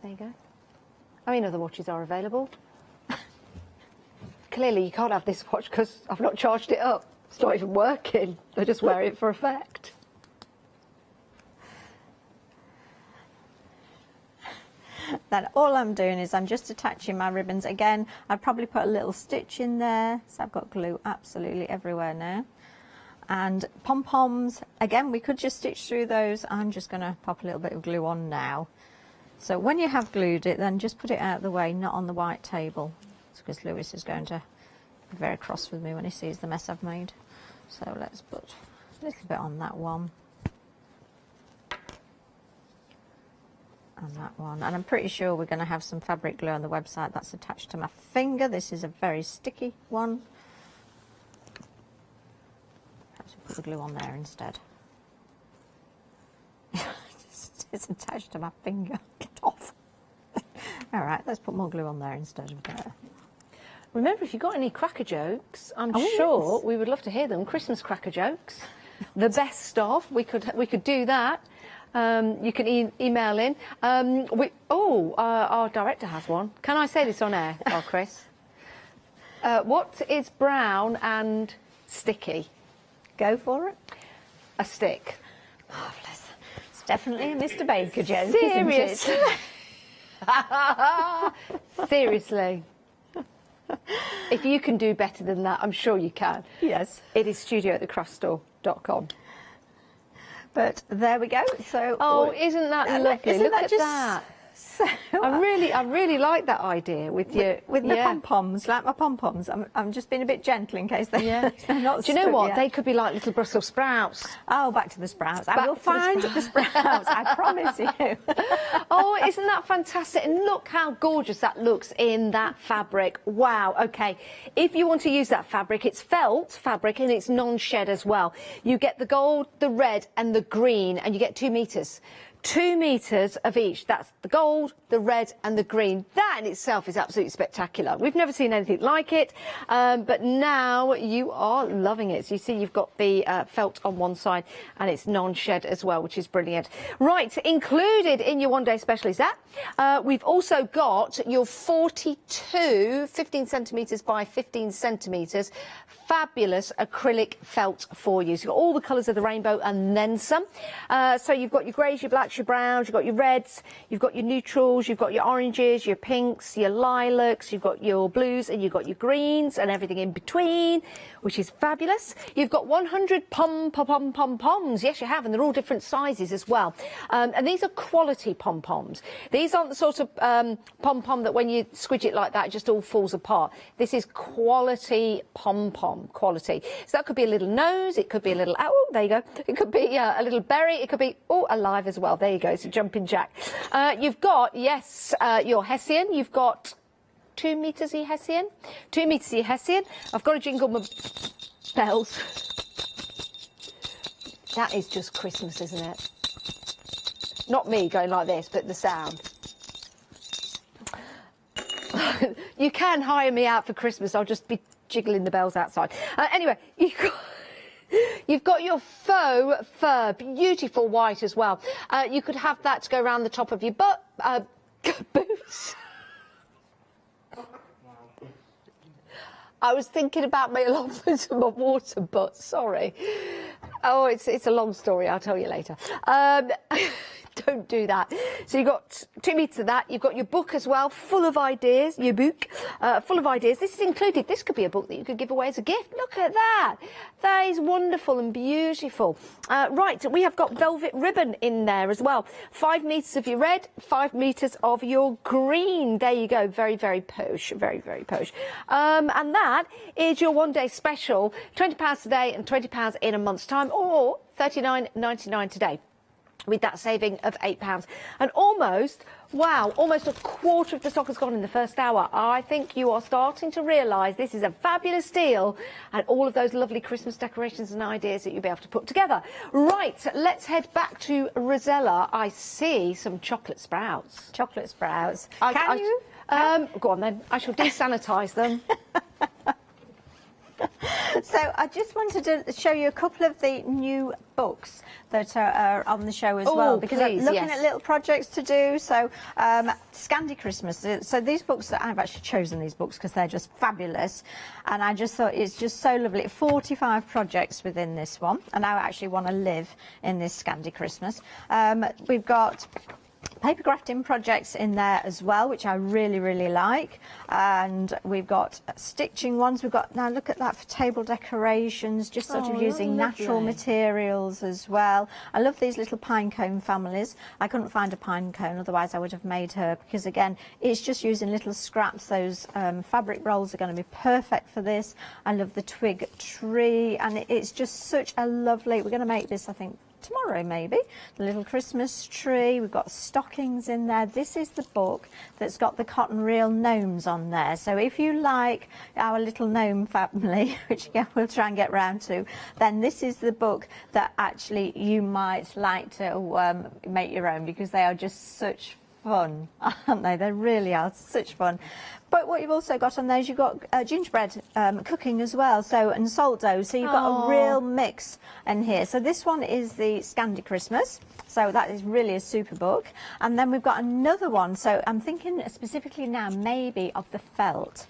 There you go. I mean, other watches are available. Clearly, you can't have this watch because I've not charged it up. It's not even working. I just wear it for effect. then all I'm doing is I'm just attaching my ribbons. Again, I'd probably put a little stitch in there, so I've got glue absolutely everywhere now. And pom-poms, again, we could just stitch through those. I'm just going to pop a little bit of glue on now. So when you have glued it, then just put it out of the way, not on the white table, because Lewis is going to be very cross with me when he sees the mess I've made. So let's put a little bit on that one. And that one. And I'm pretty sure we're going to have some fabric glue on the website that's attached to my finger. This is a very sticky one. Put the glue on there instead. It's attached to my finger. Get off. All right, let's put more glue on there instead of there. Remember, if you've got any cracker jokes, I'm sure we would love to hear them. Christmas cracker jokes, the best of. We could do that. You can email in. Our director has one. Can I say this on air, Chris? What is brown and sticky? Go for it. A stick. Marvellous. It's definitely a Mr. Baker joke, Serious. isn't it? Seriously. If you can do better than that, I'm sure you can. Yes. It is studio@thecraftstore.com. But there we go. So isn't that lovely? Isn't Look that at just that. So I really like that idea with the pom-poms, like my pom-poms. I'm just being a bit gentle in case they're not. Do you know stuck what? yet. They could be like little Brussels sprouts. Oh, back to the sprouts. I will find the sprouts. I promise you. Oh, isn't that fantastic? And look how gorgeous that looks in that fabric. Wow. Okay. If you want to use that fabric, it's felt fabric and it's non-shed as well. You get the gold, the red and the green, and you get 2 meters. 2 meters of each. That's the gold, the red and the green. That in itself is absolutely spectacular. We've never seen anything like it, but now you are loving it. So you see you've got the felt on one side and it's non-shed as well, which is brilliant. Right, included in your one-day special is that. We've also got your 42 15 centimetres by 15 centimetres fabulous acrylic felt for you. So you've got all the colours of the rainbow and then some. So you've got your greys, your blacks, your browns, you've got your reds, you've got your neutrals, you've got your oranges, your pinks, your lilacs, you've got your blues and you've got your greens and everything in between, which is fabulous. You've got 100 pom-poms. Yes, you have, and they're all different sizes as well. And these are quality pom-poms. These aren't the sort of pom-pom that when you squidge it like that, it just all falls apart. This is quality pom-pom, quality. So that could be a little nose, it could be a little, oh, there you go. It could be a little berry, it could be, alive as well. There you go, so jumping jack. You've got, yes, your Hessian. You've got 2 meters of Hessian. 2 meters of Hessian. I've got to jingle my bells. That is just Christmas, isn't it? Not me going like this, but the sound. You can hire me out for Christmas. I'll just be jiggling the bells outside. Anyway, you've got your faux fur, beautiful white as well. You could have that to go around the top of your boots. I was thinking about my allotment of my water butt, sorry. Oh, it's a long story, I'll tell you later. Don't do that. So you've got 2 meters of that. You've got your book as well, full of ideas. Your book, full of ideas. This is included. This could be a book that you could give away as a gift. Look at that. That is wonderful and beautiful. Right, we have got velvet ribbon in there as well. 5 meters of your red, 5 meters of your green. There you go. Very, very posh. Very, very posh. And that is your one-day special. £20 today and £20 in a month's time, or $39.99 today, with that saving of £8. And almost a quarter of the stock has gone in the first hour. I think you are starting to realise this is a fabulous deal and all of those lovely Christmas decorations and ideas that you'll be able to put together. Right, let's head back to Rosella. I see some chocolate sprouts. Chocolate sprouts. Can you? Go on then. I shall desanitise them. So I just wanted to show you a couple of the new books that are on the show as well, because I'm looking at little projects to do. So Scandi Christmas. So these books, I've actually chosen these books because they're just fabulous, and I just thought it's just so lovely. 45 projects within this one, and I actually want to live in this Scandi Christmas. We've got paper crafting projects in there as well, which I really, really like. And we've got stitching ones. We've got, now look at that, for table decorations, just sort of using natural materials as well. I love these little pine cone families. I couldn't find a pine cone, otherwise I would have made her, because again, it's just using little scraps. Those fabric rolls are going to be perfect for this. I love the twig tree, and it's just such a lovely, we're going to make this, I think, tomorrow maybe, the little Christmas tree. We've got stockings in there. This is the book that's got the cotton reel gnomes on there, so if you like our little gnome family, which again we'll try and get round to, then this is the book that actually you might like to make your own, because they are just such fun, aren't they? They really are such fun. But what you've also got on those, you've got gingerbread cooking as well, so, and salt dough, so you've got a real mix in here. So this one is the Scandi Christmas, so that is really a super book. And then we've got another one, so I'm thinking specifically now maybe of the felt.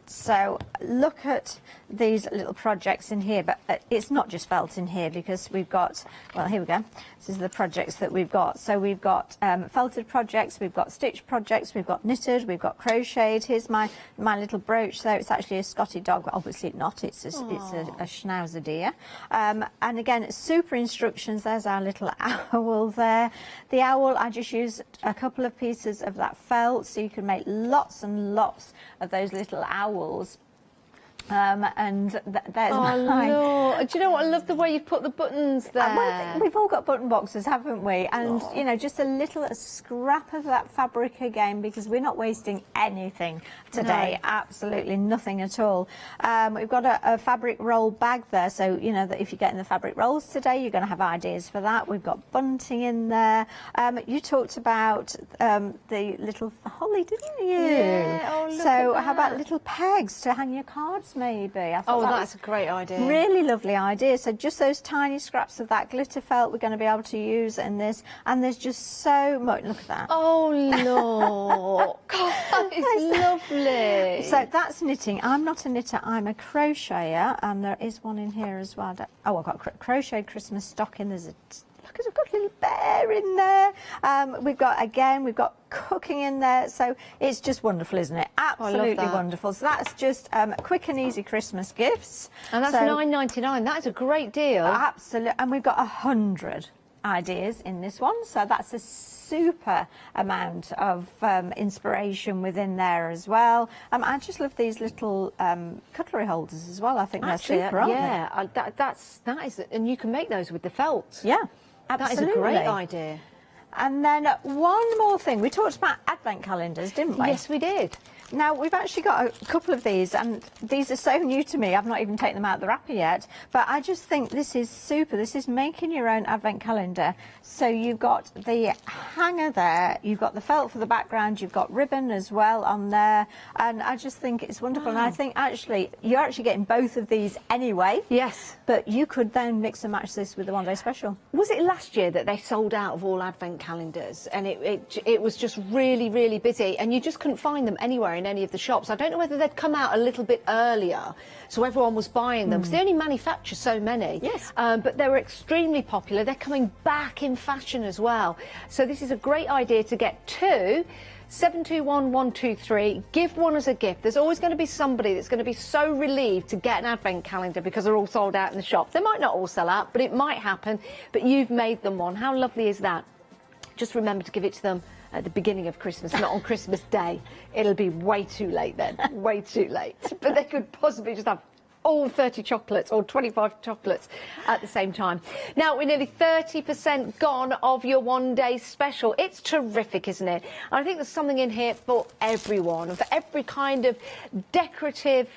So look at these little projects in here, but it's not just felt in here, because we've got, well, here we go. This is the projects that we've got. So we've got felted projects, we've got stitched projects, we've got knitted, we've got crocheted. Here's my little brooch there. It's actually a Scotty dog, but obviously not. It's a Schnauzer deer. And again, it's super instructions. There's our little owl there. The owl, I just used a couple of pieces of that felt, so you can make lots and lots of those little owls. And there's my... no. Do you know what? I love the way you've put the buttons there. Well, we've all got button boxes, haven't we? And, you know, just a scrap of that fabric again, because we're not wasting anything today. No. Absolutely nothing at all. We've got a fabric roll bag there, so, you know, that if you're getting the fabric rolls today, you're going to have ideas for that. We've got bunting in there. You talked about the little holly, didn't you? Yeah. Oh, look so at how about that. little pegs to hang your cards, maybe? I thought that's a great idea. Really lovely idea. So just those tiny scraps of that glitter felt we're going to be able to use in this, and there's just so much. Look at that. Oh look. God, it's lovely. So that's knitting. I'm not a knitter, I'm a crocheter, and there is one in here as well. Oh, I've got crochet Christmas stocking. There's a look, I've got a little bear in there. We've got cooking in there, so it's just wonderful, isn't it? Absolutely wonderful. So that's just quick and easy Christmas gifts. And that's $9.99. That is a great deal. Absolutely. And we've got 100 ideas in this one, so that's a super amount of inspiration within there as well. I just love these little cutlery holders as well. I think they're super, aren't they? That is, and you can make those with the felt. Yeah, absolutely. That is a great idea. And then one more thing. We talked about advent calendars, didn't we? Yes, we did. Now, we've actually got a couple of these, and these are so new to me. I've not even taken them out of the wrapper yet. But I just think this is super. This is making your own advent calendar. So you've got the hanger there, you've got the felt for the background, you've got ribbon as well on there. And I just think it's wonderful. And I think actually, you're actually getting both of these anyway. Yes. But you could then mix and match this with the one day special. Was it last year that they sold out of all advent calendars? And it was just really, really busy. And you just couldn't find them anywhere in any of the shops. I don't know whether they'd come out a little bit earlier, so everyone was buying them, because they only manufacture so many. Yes. But they were extremely popular. They're coming back in fashion as well. So this is a great idea to get two. 721123, give one as a gift. There's always going to be somebody that's going to be so relieved to get an advent calendar because they're all sold out in the shop. They might not all sell out, but it might happen. But you've made them one. How lovely is that? Just remember to give it to them at the beginning of Christmas, not on Christmas Day. It'll be way too late then, way too late. But they could possibly just have all 30 chocolates or 25 chocolates at the same time. Now, we're nearly 30% gone of your one-day special. It's terrific, isn't it? And I think there's something in here for everyone, for every kind of decorative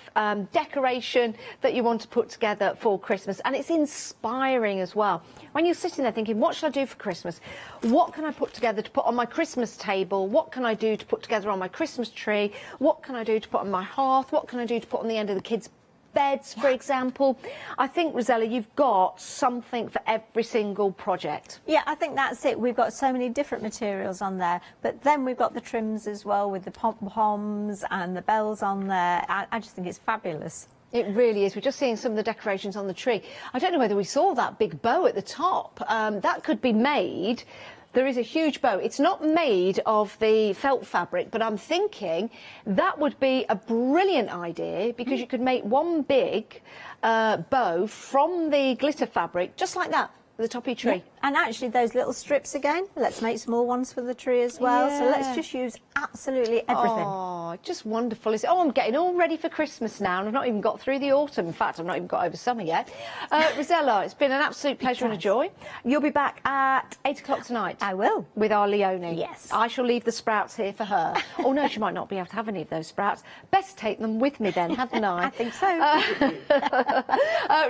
decoration that you want to put together for Christmas. And it's inspiring as well. When you're sitting there thinking, what should I do for Christmas? What can I put together to put on my Christmas table? What can I do to put together on my Christmas tree? What can I do to put on my hearth? What can I do to put on the end of the kids' beds, for example? I think, Rosella, you've got something for every single project. Yeah, I think that's it. We've got so many different materials on there, but then we've got the trims as well with the pom-poms and the bells on there. I just think it's fabulous. It really is. We're just seeing some of the decorations on the tree. I don't know whether we saw that big bow at the top. That could be made There is a huge bow. It's not made of the felt fabric, but I'm thinking that would be a brilliant idea because you could make one big bow from the glitter fabric, just like that, at the top of your tree. Yeah. And actually those little strips again, let's make some more ones for the tree as well. So let's just use absolutely everything. Oh, just wonderful. Oh, I'm getting all ready for Christmas now, and I've not even got through the autumn. In fact, I've not even got over summer yet. Rosella, it's been an absolute pleasure and a joy. You'll be back at 8 o'clock tonight. I will. With our Leonie. Yes. I shall leave the sprouts here for her. Oh, no, she might not be able to have any of those sprouts. Best take them with me then, hadn't I? I think so.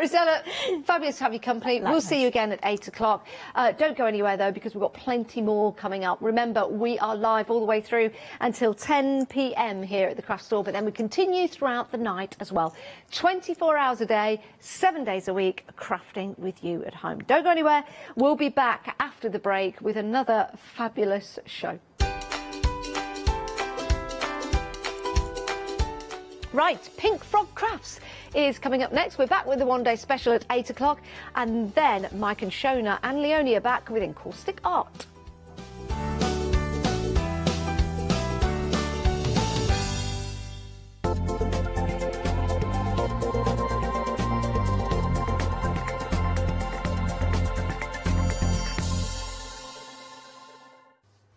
Rosella, fabulous to have your company. We'll see you again at 8 o'clock. Don't go anywhere, though, because we've got plenty more coming up. Remember, we are live all the way through until 10 p.m. here at the Craft Store, but then we continue throughout the night as well. 24 hours a day, 7 days a week, crafting with you at home. Don't go anywhere. We'll be back after the break with another fabulous show. Right, Pink Frog Crafts is coming up next. We're back with the one-day special at 8 o'clock, and then Mike and Shona and Leonie are back with encaustic art.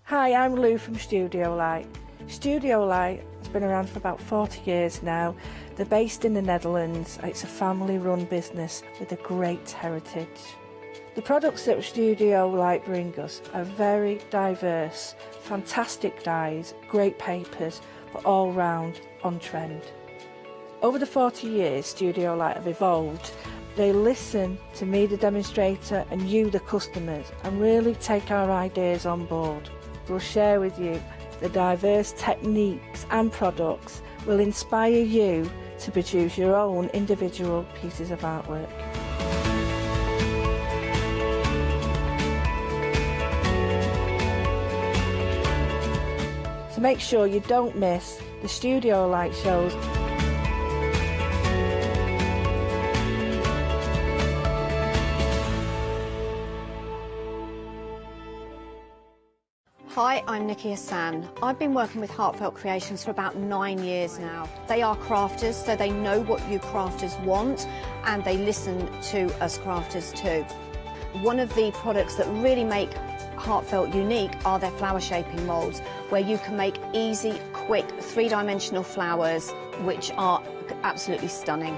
Hi, I'm Lou from Studio Light. Studio Light has been around for about 40 years now. They're based in the Netherlands. It's a family-run business with a great heritage. The products that Studio Light bring us are very diverse, fantastic dyes, great papers, but all round on trend. Over the 40 years Studio Light have evolved. They listen to me, the demonstrator, and you, the customers, and really take our ideas on board. We'll share with you the diverse techniques and products will inspire you to produce your own individual pieces of artwork. So make sure you don't miss the Studio Light shows. Hi, I'm Nikki Hassan. I've been working with Heartfelt Creations for about 9 years now. They are crafters, so they know what you crafters want, and they listen to us crafters too. One of the products that really make Heartfelt unique are their flower shaping moulds, where you can make easy, quick, three-dimensional flowers, which are absolutely stunning.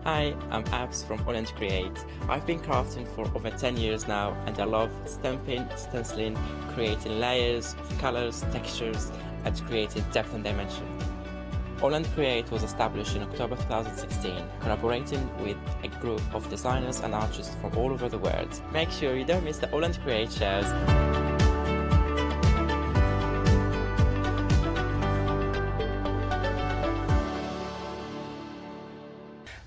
Hi, I'm Abs from AALL Create. I've been crafting for over 10 years now, and I love stamping, stenciling, creating layers of colors, textures, and creating depth and dimension. AALL Create was established in October 2016, collaborating with a group of designers and artists from all over the world. Make sure you don't miss the AALL Create shows.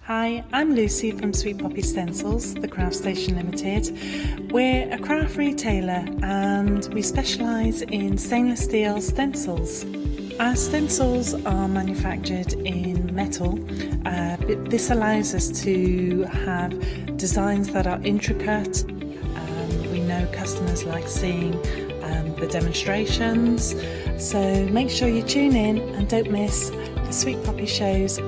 Hi, I'm Lucy from Sweet Poppy Stencils, the Craft Station Limited. We're a craft retailer and we specialise in stainless steel stencils. Our stencils are manufactured in metal. This allows us to have designs that are intricate. We know customers like seeing the demonstrations, so make sure you tune in and don't miss the Sweet Poppy shows.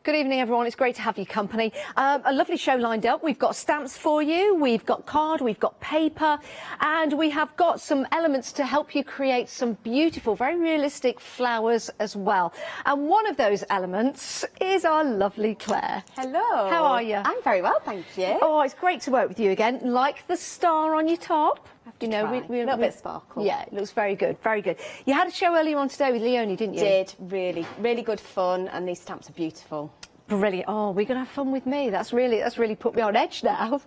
Good evening, everyone. It's great to have your company. A lovely show lined up. We've got stamps for you, we've got card, we've got paper, and we have got some elements to help you create some beautiful, very realistic flowers as well. And one of those elements is our lovely Claire. Hello. How are you? I'm very well, thank you. Oh, it's great to work with you again. Like the star on your top. You know, a little bit sparkle. Yeah, it looks very good, very good. You had a show earlier on today with Leonie, didn't you? Did, really good fun, and these stamps are beautiful. Brilliant. Oh, we're going to have fun with me. That's really put me on edge now.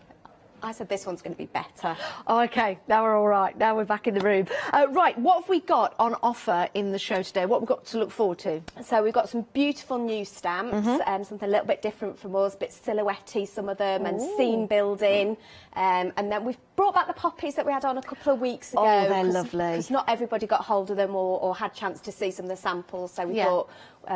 I said this one's going to be better. Okay, now we're all right. Now we're back in the room. Right, what have we got on offer in the show today? What have we got to look forward to? So we've got some beautiful new stamps, something a little bit different from us, a bit silhouette-y, some of them, and scene building. And then we've brought back the poppies that we had on a couple of weeks ago. Oh, they're lovely. Because not everybody got hold of them or had chance to see some of the samples, so we thought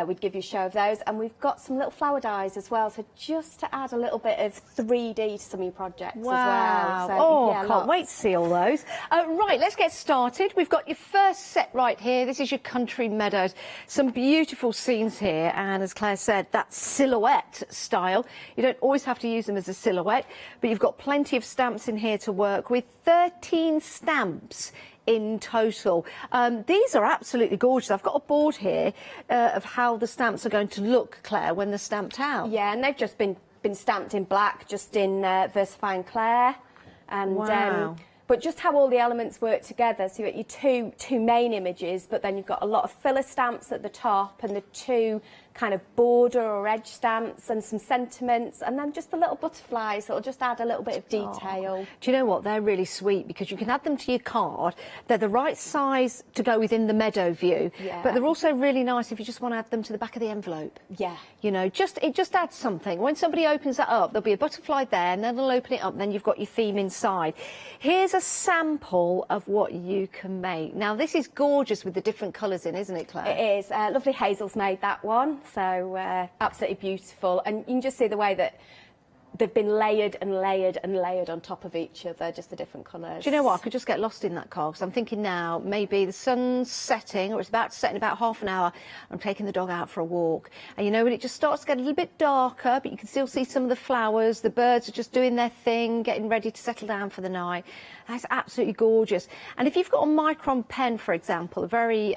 we'd give you a show of those. And we've got some little flower dies as well, so just to add a little bit of 3D to some of your projects as well. So, Can't wait to see all those. Right, let's get started. We've got your first set right here. This is your country meadows. Some beautiful scenes here, and as Claire said, that silhouette style. You don't always have to use them as a silhouette, but you've got plenty of stamps in here to work with. 13 stamps in total. These are absolutely gorgeous. I've got a board here of how the stamps are going to look, Claire, when they're stamped out. Yeah, and they've just been stamped in black, just in VersaFine Claire. And, wow. But just how all the elements work together. So you've got your two main images, but then you've got a lot of filler stamps at the top and the two kind of border or edge stamps and some sentiments, and then just the little butterflies that'll just add a little bit of detail. Do you know what? They're really sweet because you can add them to your card. They're the right size to go within the meadow view, but they're also really nice if you just want to add them to the back of the envelope. Yeah. You know, it just adds something. When somebody opens that up, there'll be a butterfly there, and then they'll open it up, and then you've got your theme inside. Here's a sample of what you can make. Now, this is gorgeous with the different colours in, isn't it, Claire? It is. Lovely Hazel's made that one. So absolutely beautiful, and you can just see the way that they've been layered and layered and layered on top of each other, just the different colours. Do you know what? I could just get lost in that car because I'm thinking now maybe the sun's setting or it's about to set in about half an hour. I'm taking the dog out for a walk, and you know when it just starts to get a little bit darker, but you can still see some of the flowers. The birds are just doing their thing, getting ready to settle down for the night. That's absolutely gorgeous. And if you've got a micron pen, for example, a very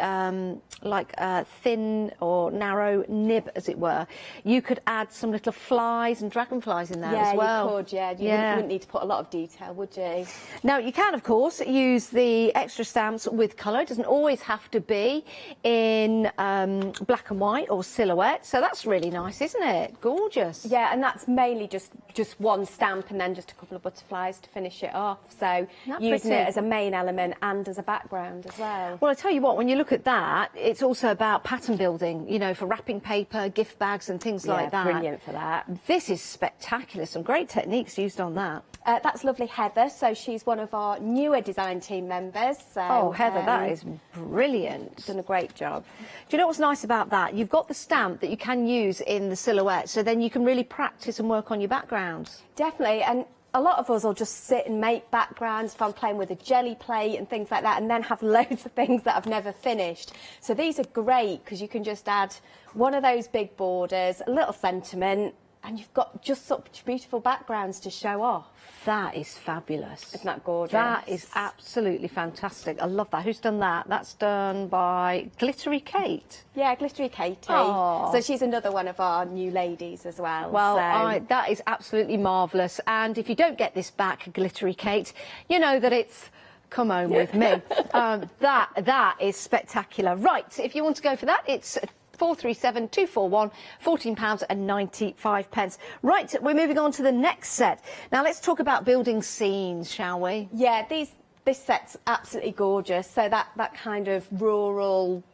thin or narrow nib, as it were, you could add some little flies and dragonflies in there as well. You could, You wouldn't need to put a lot of detail, would you? Now, you can, of course, use the extra stamps with colour. It doesn't always have to be in black and white or silhouette. So that's really nice, isn't it? Gorgeous. Yeah, and that's mainly just one stamp and then just a couple of butterflies to finish it off. So using it as a main element and as a background as well. Well, I tell you what, when you look at that, it's also about pattern building, you know, for wrapping paper, gift bags and things like that. Brilliant for that. This is spectacular. Some great techniques used on that. That's lovely Heather, so she's one of our newer design team members. So, Heather, that is brilliant. Done a great job. Do you know what's nice about that? You've got the stamp that you can use in the silhouette, so then you can really practice and work on your backgrounds. Definitely, and a lot of us will just sit and make backgrounds if I'm playing with a jelly plate and things like that, and then have loads of things that I've never finished. So these are great because you can just add one of those big borders, a little sentiment, and you've got just such beautiful backgrounds to show off. That is fabulous. Isn't that gorgeous? That is absolutely fantastic. I love that. Who's done that? That's done by Glittery Kate. Yeah, Glittery Katie. Oh. So she's another one of our new ladies as well. Well, so. that is absolutely marvellous. And if you don't get this back, Glittery Kate, you know that it's come home with me. That is spectacular. Right, if you want to go for that, it's 437-241, £14.95. Right, we're moving on to the next set. Now let's talk about building scenes, shall we? Yeah, this set's absolutely gorgeous. So that kind of rural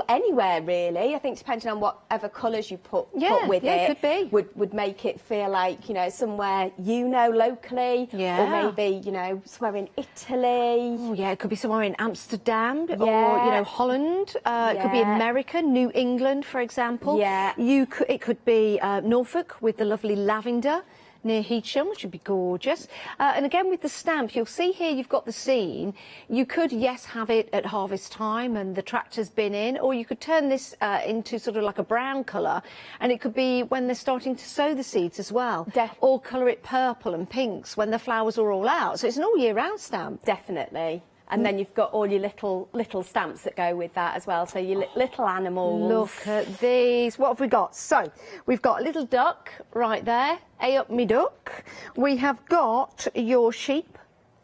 anywhere really. I think depending on whatever colours you put with it, could be. would make it feel like, you know, somewhere locally, or maybe, you know, somewhere in Italy. Oh yeah, it could be somewhere in Amsterdam or, you know, Holland. It could be America, New England, for example. Yeah. It could be Norfolk with the lovely lavender near Heacham, which would be gorgeous. And again, with the stamp, you'll see here you've got the scene. You could, yes, have it at harvest time and the tractor's been in, or you could turn this into sort of like a brown colour, and it could be when they're starting to sow the seeds as well. Or colour it purple and pinks when the flowers are all out. So it's an all year round stamp. Definitely. And then you've got all your little stamps that go with that as well. So your little animals. Look at these. What have we got? So we've got a little duck right there. Hey up me duck. We have got your sheep.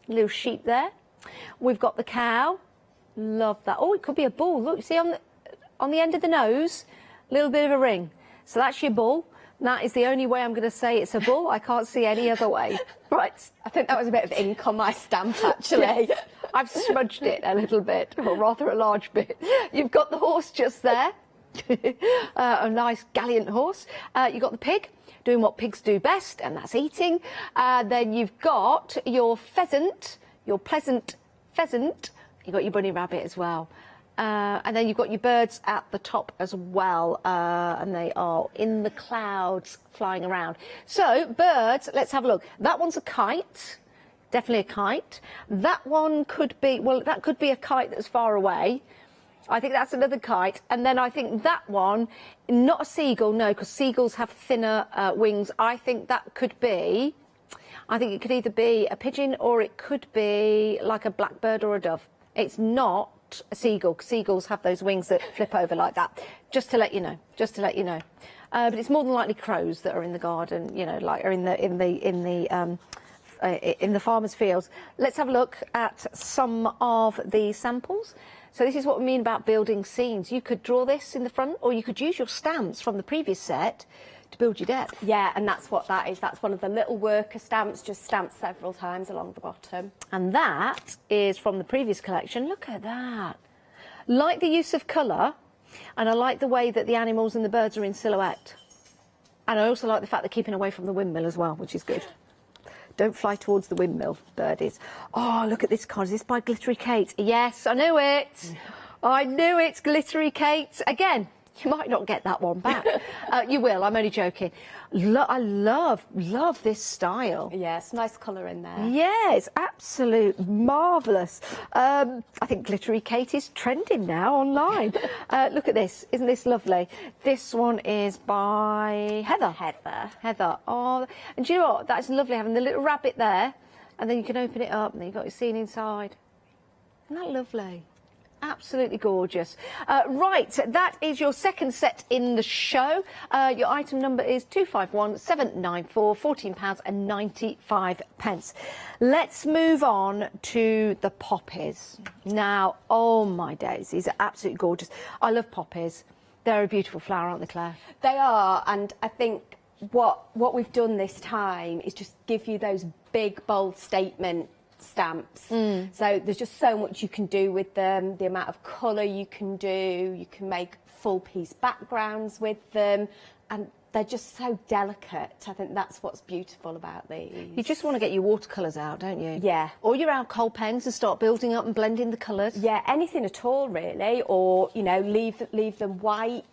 Little sheep there. We've got the cow. Love that. Oh, it could be a bull. Look, see on the end of the nose, a little bit of a ring. So that's your bull. That is the only way I'm going to say it's a bull. I can't see any other way. Right. I think that was a bit of ink on my stamp, actually. I've smudged it a little bit, or rather a large bit. You've got the horse just there. A nice gallant horse. You've got the pig doing what pigs do best, and that's eating. Then you've got your pheasant, your pleasant pheasant. You've got your bunny rabbit as well. And then you've got your birds at the top as well, and they are in the clouds flying around. So birds, let's have a look. That one's a kite, definitely a kite. That one could be, well, that could be a kite that's far away. I think that's another kite. And then I think that one, not a seagull, no, because seagulls have thinner wings. I think that could be, I think it could either be a pigeon or it could be like a blackbird or a dove. It's not a seagull. Seagulls have those wings that flip over like that. Just to let you know. Just to let you know. But it's more than likely crows that are in the garden. You know, like are in the farmers' fields. Let's have a look at some of the samples. So this is what we mean about building scenes. You could draw this in the front, or you could use your stamps from the previous set to build your depth. Yeah, and that's what that is. That's one of the little worker stamps, just stamped several times along the bottom. And that is from the previous collection. Look at that. Like the use of colour, and I like the way that the animals and the birds are in silhouette. And I also like the fact they're keeping away from the windmill as well, which is good. Don't fly towards the windmill, birdies. Oh, look at this card. Is this by Glittery Kate? Yes, I knew it. I knew it, Glittery Kate. Again, you might not get that one back. You will, I'm only joking. I love this style. Yes, nice colour in there. Yes, absolute marvellous. I think Glittery Kate is trending now online. Look at this, isn't this lovely? This one is by Heather. Heather. Oh, and do you know what? That's lovely, having the little rabbit there, and then you can open it up, and then you've got your scene inside. Isn't that lovely? Absolutely gorgeous. Right, that is your second set in the show. Your item number is 251794, £14.95. Let's move on to the poppies. Now, oh my days, these are absolutely gorgeous. I love poppies. They're a beautiful flower, aren't they, Claire? They are, and I think what we've done this time is just give you those big, bold statement stamps. So there's just so much you can do with them, the amount of colour you can do, you can make full piece backgrounds with them, and they're just so delicate. I think that's what's beautiful about these. You just want to get your watercolours out, don't you? Yeah. Or your alcohol pens and start building up and blending the colours. Yeah, anything at all really, or you know, leave them white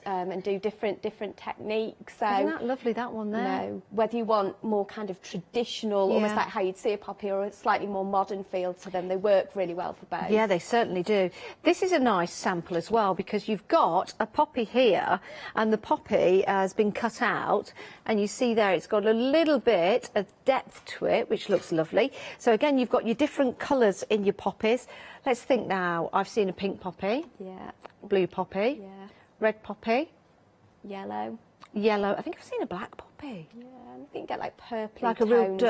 and do different techniques. So, isn't that lovely, that one there? No, whether you want more kind of traditional, almost like how you'd see a poppy, or a slightly more modern feel to them, they work really well for both. Yeah, they certainly do. This is a nice sample as well, because you've got a poppy here, and the poppy has been cut out, and you see there it's got a little bit of depth to it, which looks lovely. So again, you've got your different colours in your poppies. Let's think now. I've seen a pink poppy. Yeah. Blue poppy. Yeah. Red poppy. Yellow. Yellow. I think I've seen a black poppy. Yeah, I think you get like purple like a real tones